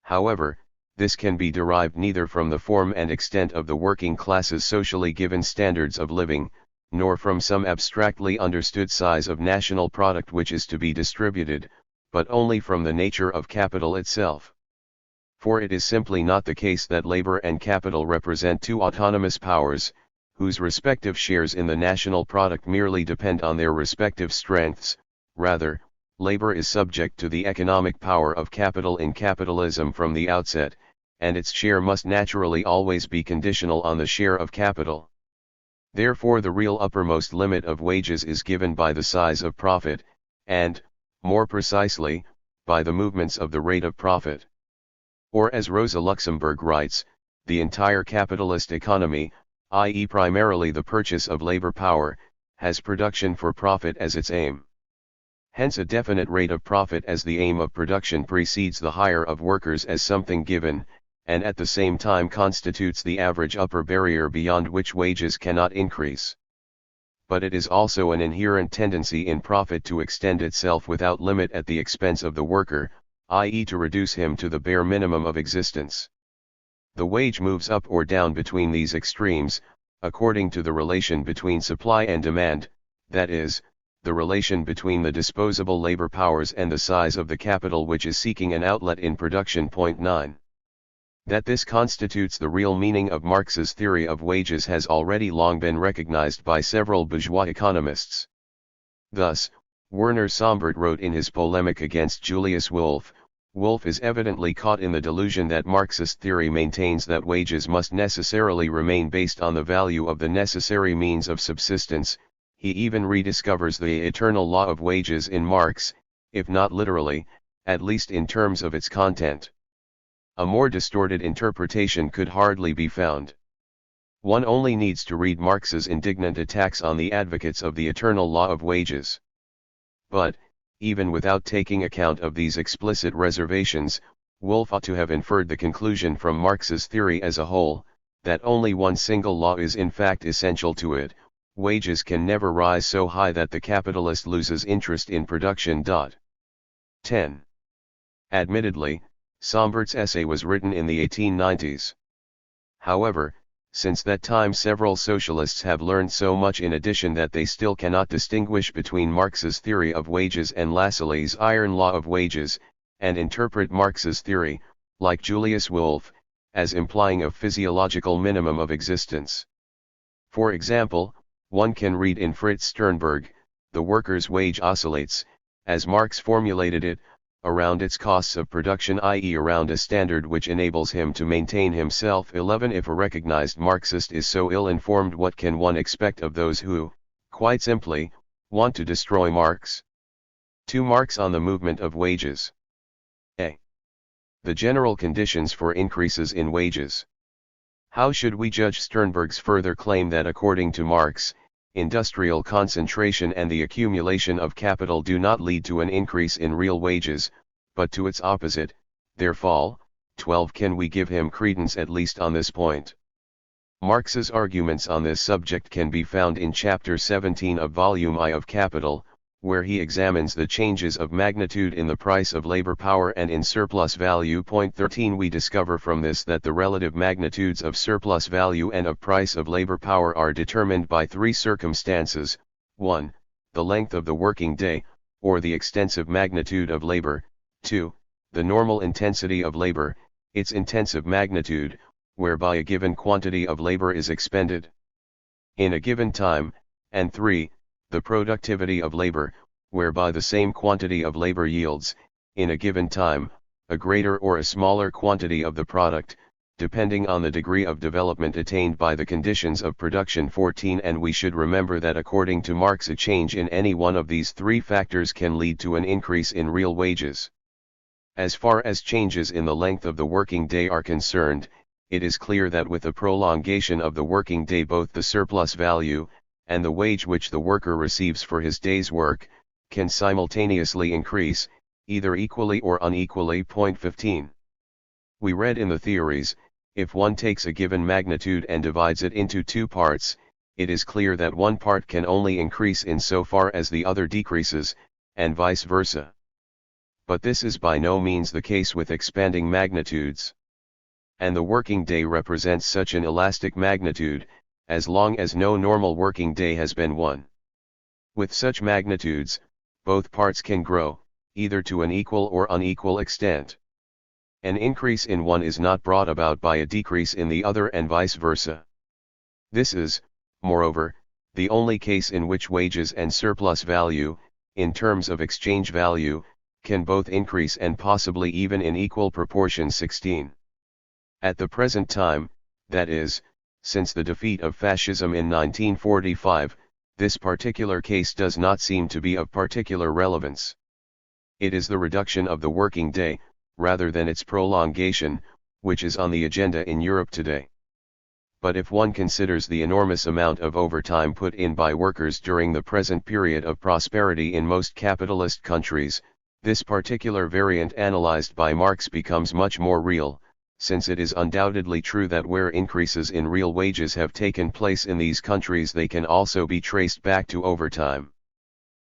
Speaker 1: However, this can be derived neither from the form and extent of the working class's socially given standards of living, nor from some abstractly understood size of national product which is to be distributed, but only from the nature of capital itself. For it is simply not the case that labor and capital represent two autonomous powers, whose respective shares in the national product merely depend on their respective strengths. Rather, labor is subject to the economic power of capital in capitalism from the outset, and its share must naturally always be conditional on the share of capital. Therefore the real uppermost limit of wages is given by the size of profit, and, more precisely, by the movements of the rate of profit. Or as Rosa Luxemburg writes, the entire capitalist economy, i.e. primarily the purchase of labor power, has production for profit as its aim. Hence a definite rate of profit as the aim of production precedes the hire of workers as something given, and at the same time constitutes the average upper barrier beyond which wages cannot increase. But it is also an inherent tendency in profit to extend itself without limit at the expense of the worker, i.e. to reduce him to the bare minimum of existence. The wage moves up or down between these extremes, according to the relation between supply and demand, that is, the relation between the disposable labor powers and the size of the capital which is seeking an outlet in production. 9. That this constitutes the real meaning of Marx's theory of wages has already long been recognized by several bourgeois economists. Thus, Werner Sombart wrote in his polemic against Julius Wolff, Wolff is evidently caught in the delusion that Marxist theory maintains that wages must necessarily remain based on the value of the necessary means of subsistence. He even rediscovers the eternal law of wages in Marx, if not literally, at least in terms of its content. A more distorted interpretation could hardly be found. One only needs to read Marx's indignant attacks on the advocates of the eternal law of wages. But, even without taking account of these explicit reservations, Wolff ought to have inferred the conclusion from Marx's theory as a whole, that only one single law is in fact essential to it: wages can never rise so high that the capitalist loses interest in production. 10. Admittedly, Sombart's essay was written in the 1890s. However, since that time several socialists have learned so much in addition that they still cannot distinguish between Marx's theory of wages and Lassalle's iron law of wages, and interpret Marx's theory, like Julius Wolff, as implying a physiological minimum of existence. For example, one can read in Fritz Sternberg, "The worker's wage oscillates, as Marx formulated it, around its costs of production, i.e. around a standard which enables him to maintain himself." 11. If a recognized Marxist is so ill-informed, what can one expect of those who, quite simply, want to destroy Marx? 2. Marx on the movement of wages. A. The general conditions for increases in wages. How should we judge Sternberg's further claim that according to Marx, industrial concentration and the accumulation of capital do not lead to an increase in real wages, but to its opposite, their fall? 12. Can we give him credence at least on this point? Marx's arguments on this subject can be found in Chapter 17 of Volume I of Capital, where he examines the changes of magnitude in the price of labor power and in surplus value. 13. We discover from this that the relative magnitudes of surplus value and of price of labor power are determined by three circumstances: 1. The length of the working day, or the extensive magnitude of labor; 2. The normal intensity of labor, its intensive magnitude, whereby a given quantity of labor is expended in a given time, and 3, the productivity of labor, whereby the same quantity of labor yields, in a given time, a greater or a smaller quantity of the product, depending on the degree of development attained by the conditions of production. 14. And we should remember that according to Marx, a change in any one of these three factors can lead to an increase in real wages. As far as changes in the length of the working day are concerned, it is clear that with the prolongation of the working day both the surplus value, and the wage which the worker receives for his day's work, can simultaneously increase, either equally or unequally. 15. We read in the theories, if one takes a given magnitude and divides it into two parts, it is clear that one part can only increase in so far as the other decreases, and vice versa. But this is by no means the case with expanding magnitudes. And the working day represents such an elastic magnitude, as long as no normal working day has been one. With such magnitudes, both parts can grow, either to an equal or unequal extent. An increase in one is not brought about by a decrease in the other and vice versa. This is, moreover, the only case in which wages and surplus value, in terms of exchange value, can both increase and possibly even in equal proportion. 16. At the present time, that is, since the defeat of fascism in 1945, this particular case does not seem to be of particular relevance. It is the reduction of the working day, rather than its prolongation, which is on the agenda in Europe today. But if one considers the enormous amount of overtime put in by workers during the present period of prosperity in most capitalist countries, this particular variant analyzed by Marx becomes much more real, since it is undoubtedly true that where increases in real wages have taken place in these countries they can also be traced back to overtime.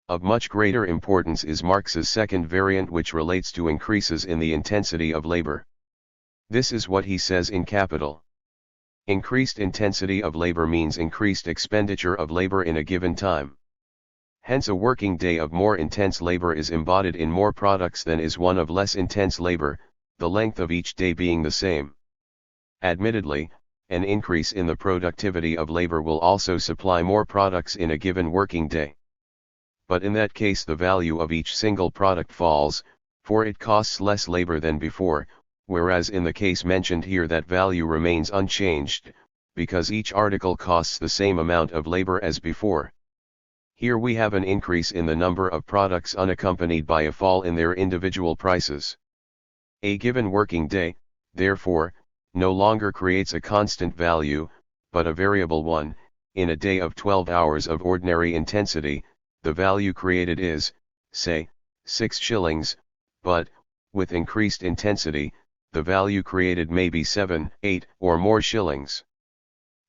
Speaker 1: Of much greater importance is Marx's second variant, which relates to increases in the intensity of labor. This is what he says in Capital. Increased intensity of labor means increased expenditure of labor in a given time. Hence a working day of more intense labor is embodied in more products than is one of less intense labor, the length of each day being the same. Admittedly, an increase in the productivity of labor will also supply more products in a given working day. But in that case the value of each single product falls, for it costs less labor than before, whereas in the case mentioned here that value remains unchanged, because each article costs the same amount of labor as before. Here we have an increase in the number of products unaccompanied by a fall in their individual prices. A given working day, therefore, no longer creates a constant value, but a variable one. In a day of 12 hours of ordinary intensity, the value created is, say, 6 shillings, but, with increased intensity, the value created may be 7, 8, or more shillings.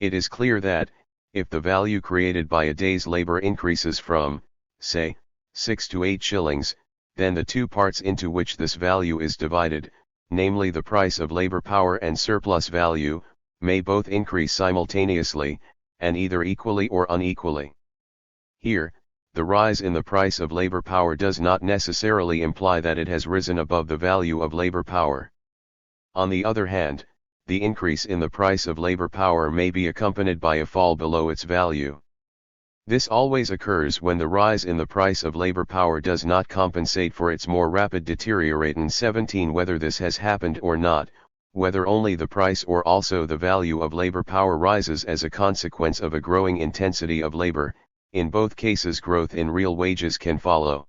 Speaker 1: It is clear that, if the value created by a day's labor increases from, say, 6 to 8 shillings, then the two parts into which this value is divided, namely the price of labor power and surplus value, may both increase simultaneously, and either equally or unequally. Here, the rise in the price of labor power does not necessarily imply that it has risen above the value of labor power. On the other hand, the increase in the price of labor power may be accompanied by a fall below its value. This always occurs when the rise in the price of labor power does not compensate for its more rapid deterioration. 17. Whether this has happened or not, whether only the price or also the value of labor power rises as a consequence of a growing intensity of labor, in both cases growth in real wages can follow.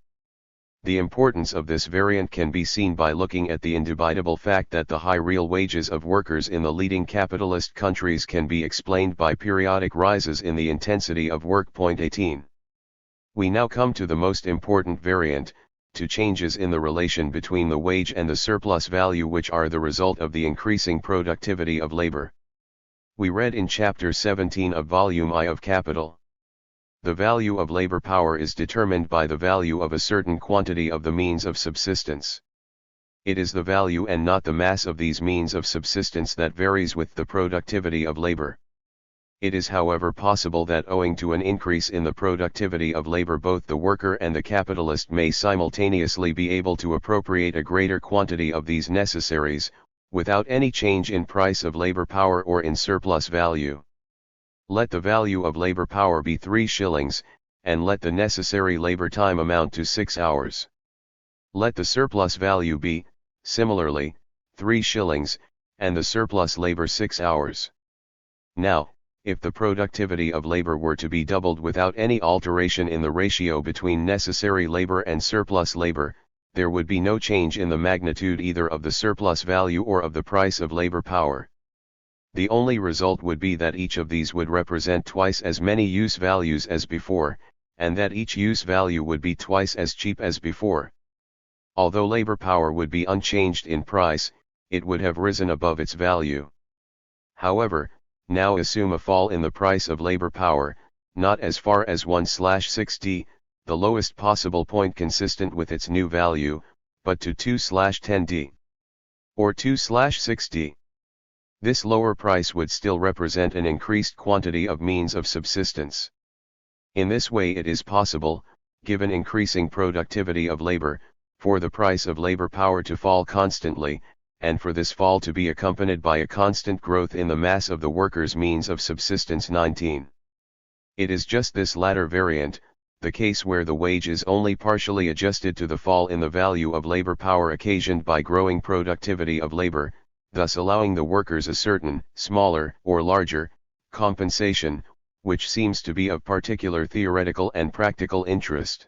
Speaker 1: The importance of this variant can be seen by looking at the indubitable fact that the high real wages of workers in the leading capitalist countries can be explained by periodic rises in the intensity of work. 18. We now come to the most important variant, to changes in the relation between the wage and the surplus value, which are the result of the increasing productivity of labor. We read in Chapter 17 of Volume I of Capital. The value of labor power is determined by the value of a certain quantity of the means of subsistence. It is the value and not the mass of these means of subsistence that varies with the productivity of labor. It is however possible that owing to an increase in the productivity of labor both the worker and the capitalist may simultaneously be able to appropriate a greater quantity of these necessaries, without any change in price of labor power or in surplus value. Let the value of labor power be 3 shillings, and let the necessary labor time amount to 6 hours. Let the surplus value be, similarly, 3 shillings, and the surplus labor 6 hours. Now, if the productivity of labor were to be doubled without any alteration in the ratio between necessary labor and surplus labor, there would be no change in the magnitude either of the surplus value or of the price of labor power. The only result would be that each of these would represent twice as many use values as before, and that each use value would be twice as cheap as before. Although labor power would be unchanged in price, it would have risen above its value. However, now assume a fall in the price of labor power, not as far as 1/60, the lowest possible point consistent with its new value, but to 2/10d. Or 2/6d. This lower price would still represent an increased quantity of means of subsistence. In this way it is possible, given increasing productivity of labor, for the price of labor power to fall constantly, and for this fall to be accompanied by a constant growth in the mass of the workers' means of subsistence. 19. It is just this latter variant, the case where the wage is only partially adjusted to the fall in the value of labor power occasioned by growing productivity of labor, thus allowing the workers a certain, smaller, or larger, compensation, which seems to be of particular theoretical and practical interest.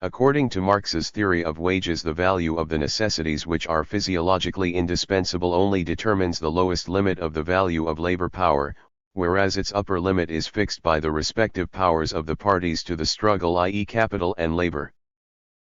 Speaker 1: According to Marx's theory of wages, the value of the necessities which are physiologically indispensable only determines the lowest limit of the value of labor power, whereas its upper limit is fixed by the respective powers of the parties to the struggle, i.e. capital and labor.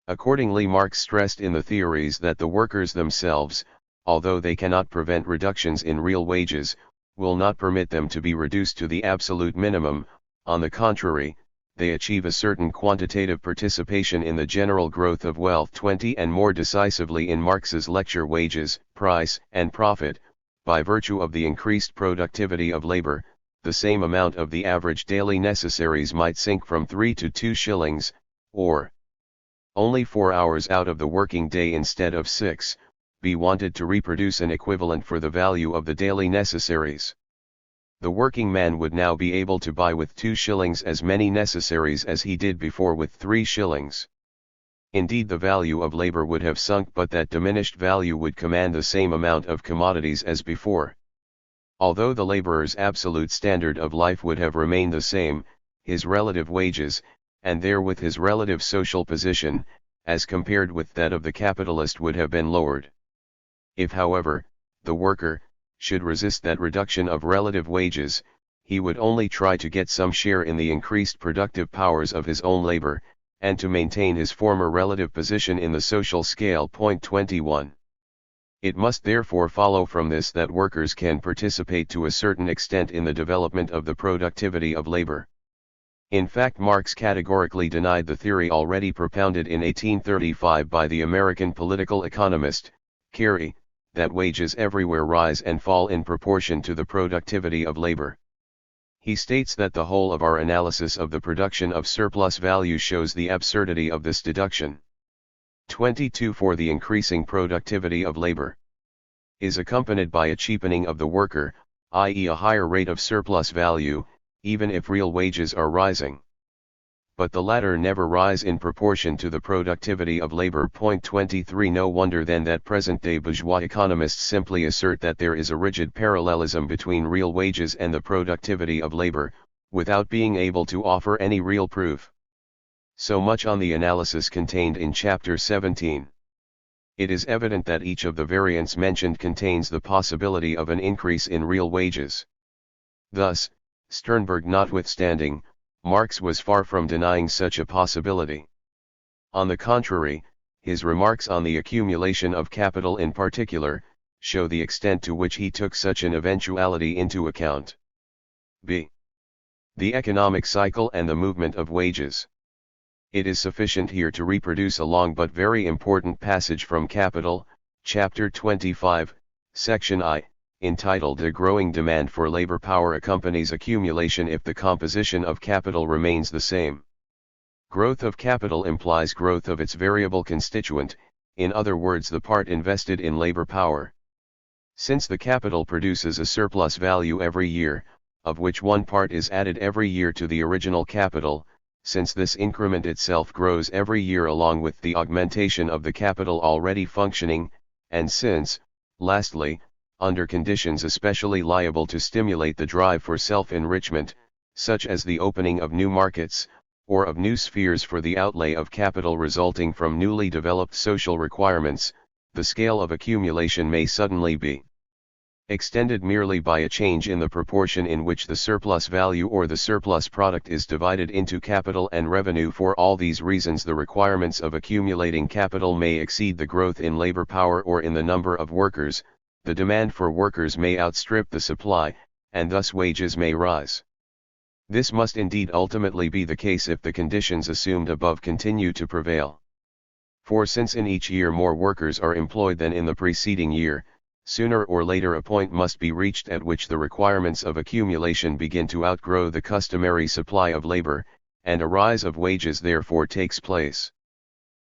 Speaker 1: Accordingly, Marx stressed in the theories that the workers themselves, although they cannot prevent reductions in real wages, will not permit them to be reduced to the absolute minimum. On the contrary, they achieve a certain quantitative participation in the general growth of wealth. 20. And more decisively in Marx's lecture, wages, price, and profit, by virtue of the increased productivity of labor, the same amount of the average daily necessaries might sink from 3 to 2 shillings, or only 4 hours out of the working day instead of 6, be wanted to reproduce an equivalent for the value of the daily necessaries. The working man would now be able to buy with 2 shillings as many necessaries as he did before with 3 shillings. Indeed, the value of labor would have sunk, but that diminished value would command the same amount of commodities as before. Although the laborer's absolute standard of life would have remained the same, his relative wages, and therewith his relative social position, as compared with that of the capitalist, would have been lowered. If, however, the worker should resist that reduction of relative wages, he would only try to get some share in the increased productive powers of his own labor, and to maintain his former relative position in the social scale. 21. It must therefore follow from this that workers can participate to a certain extent in the development of the productivity of labor. In fact, Marx categorically denied the theory already propounded in 1835 by the American political economist, Carey, that wages everywhere rise and fall in proportion to the productivity of labor. He states that the whole of our analysis of the production of surplus value shows the absurdity of this deduction. 22. For the increasing productivity of labor is accompanied by a cheapening of the worker, i.e. a higher rate of surplus value, even if real wages are rising. But the latter never rise in proportion to the productivity of labor. 23. No wonder then that present-day bourgeois economists simply assert that there is a rigid parallelism between real wages and the productivity of labor, without being able to offer any real proof. So much on the analysis contained in Chapter 17. It is evident that each of the variants mentioned contains the possibility of an increase in real wages. Thus, Sternberg notwithstanding, Marx was far from denying such a possibility. On the contrary, his remarks on the accumulation of capital in particular, show the extent to which he took such an eventuality into account. b. The economic cycle and the movement of wages. It is sufficient here to reproduce a long but very important passage from Capital, Chapter 25, Section I, entitled "A growing demand for labor power accompanies accumulation if the composition of capital remains the same. Growth of capital implies growth of its variable constituent, in other words the part invested in labor power. Since the capital produces a surplus value every year, of which one part is added every year to the original capital, since this increment itself grows every year along with the augmentation of the capital already functioning, and since, lastly, under conditions especially liable to stimulate the drive for self-enrichment, such as the opening of new markets, or of new spheres for the outlay of capital resulting from newly developed social requirements, the scale of accumulation may suddenly be extended merely by a change in the proportion in which the surplus value or the surplus product is divided into capital and revenue. For all these reasons, the requirements of accumulating capital may exceed the growth in labor power or in the number of workers, the demand for workers may outstrip the supply, and thus wages may rise. This must indeed ultimately be the case if the conditions assumed above continue to prevail. For since in each year more workers are employed than in the preceding year, sooner or later a point must be reached at which the requirements of accumulation begin to outgrow the customary supply of labor, and a rise of wages therefore takes place.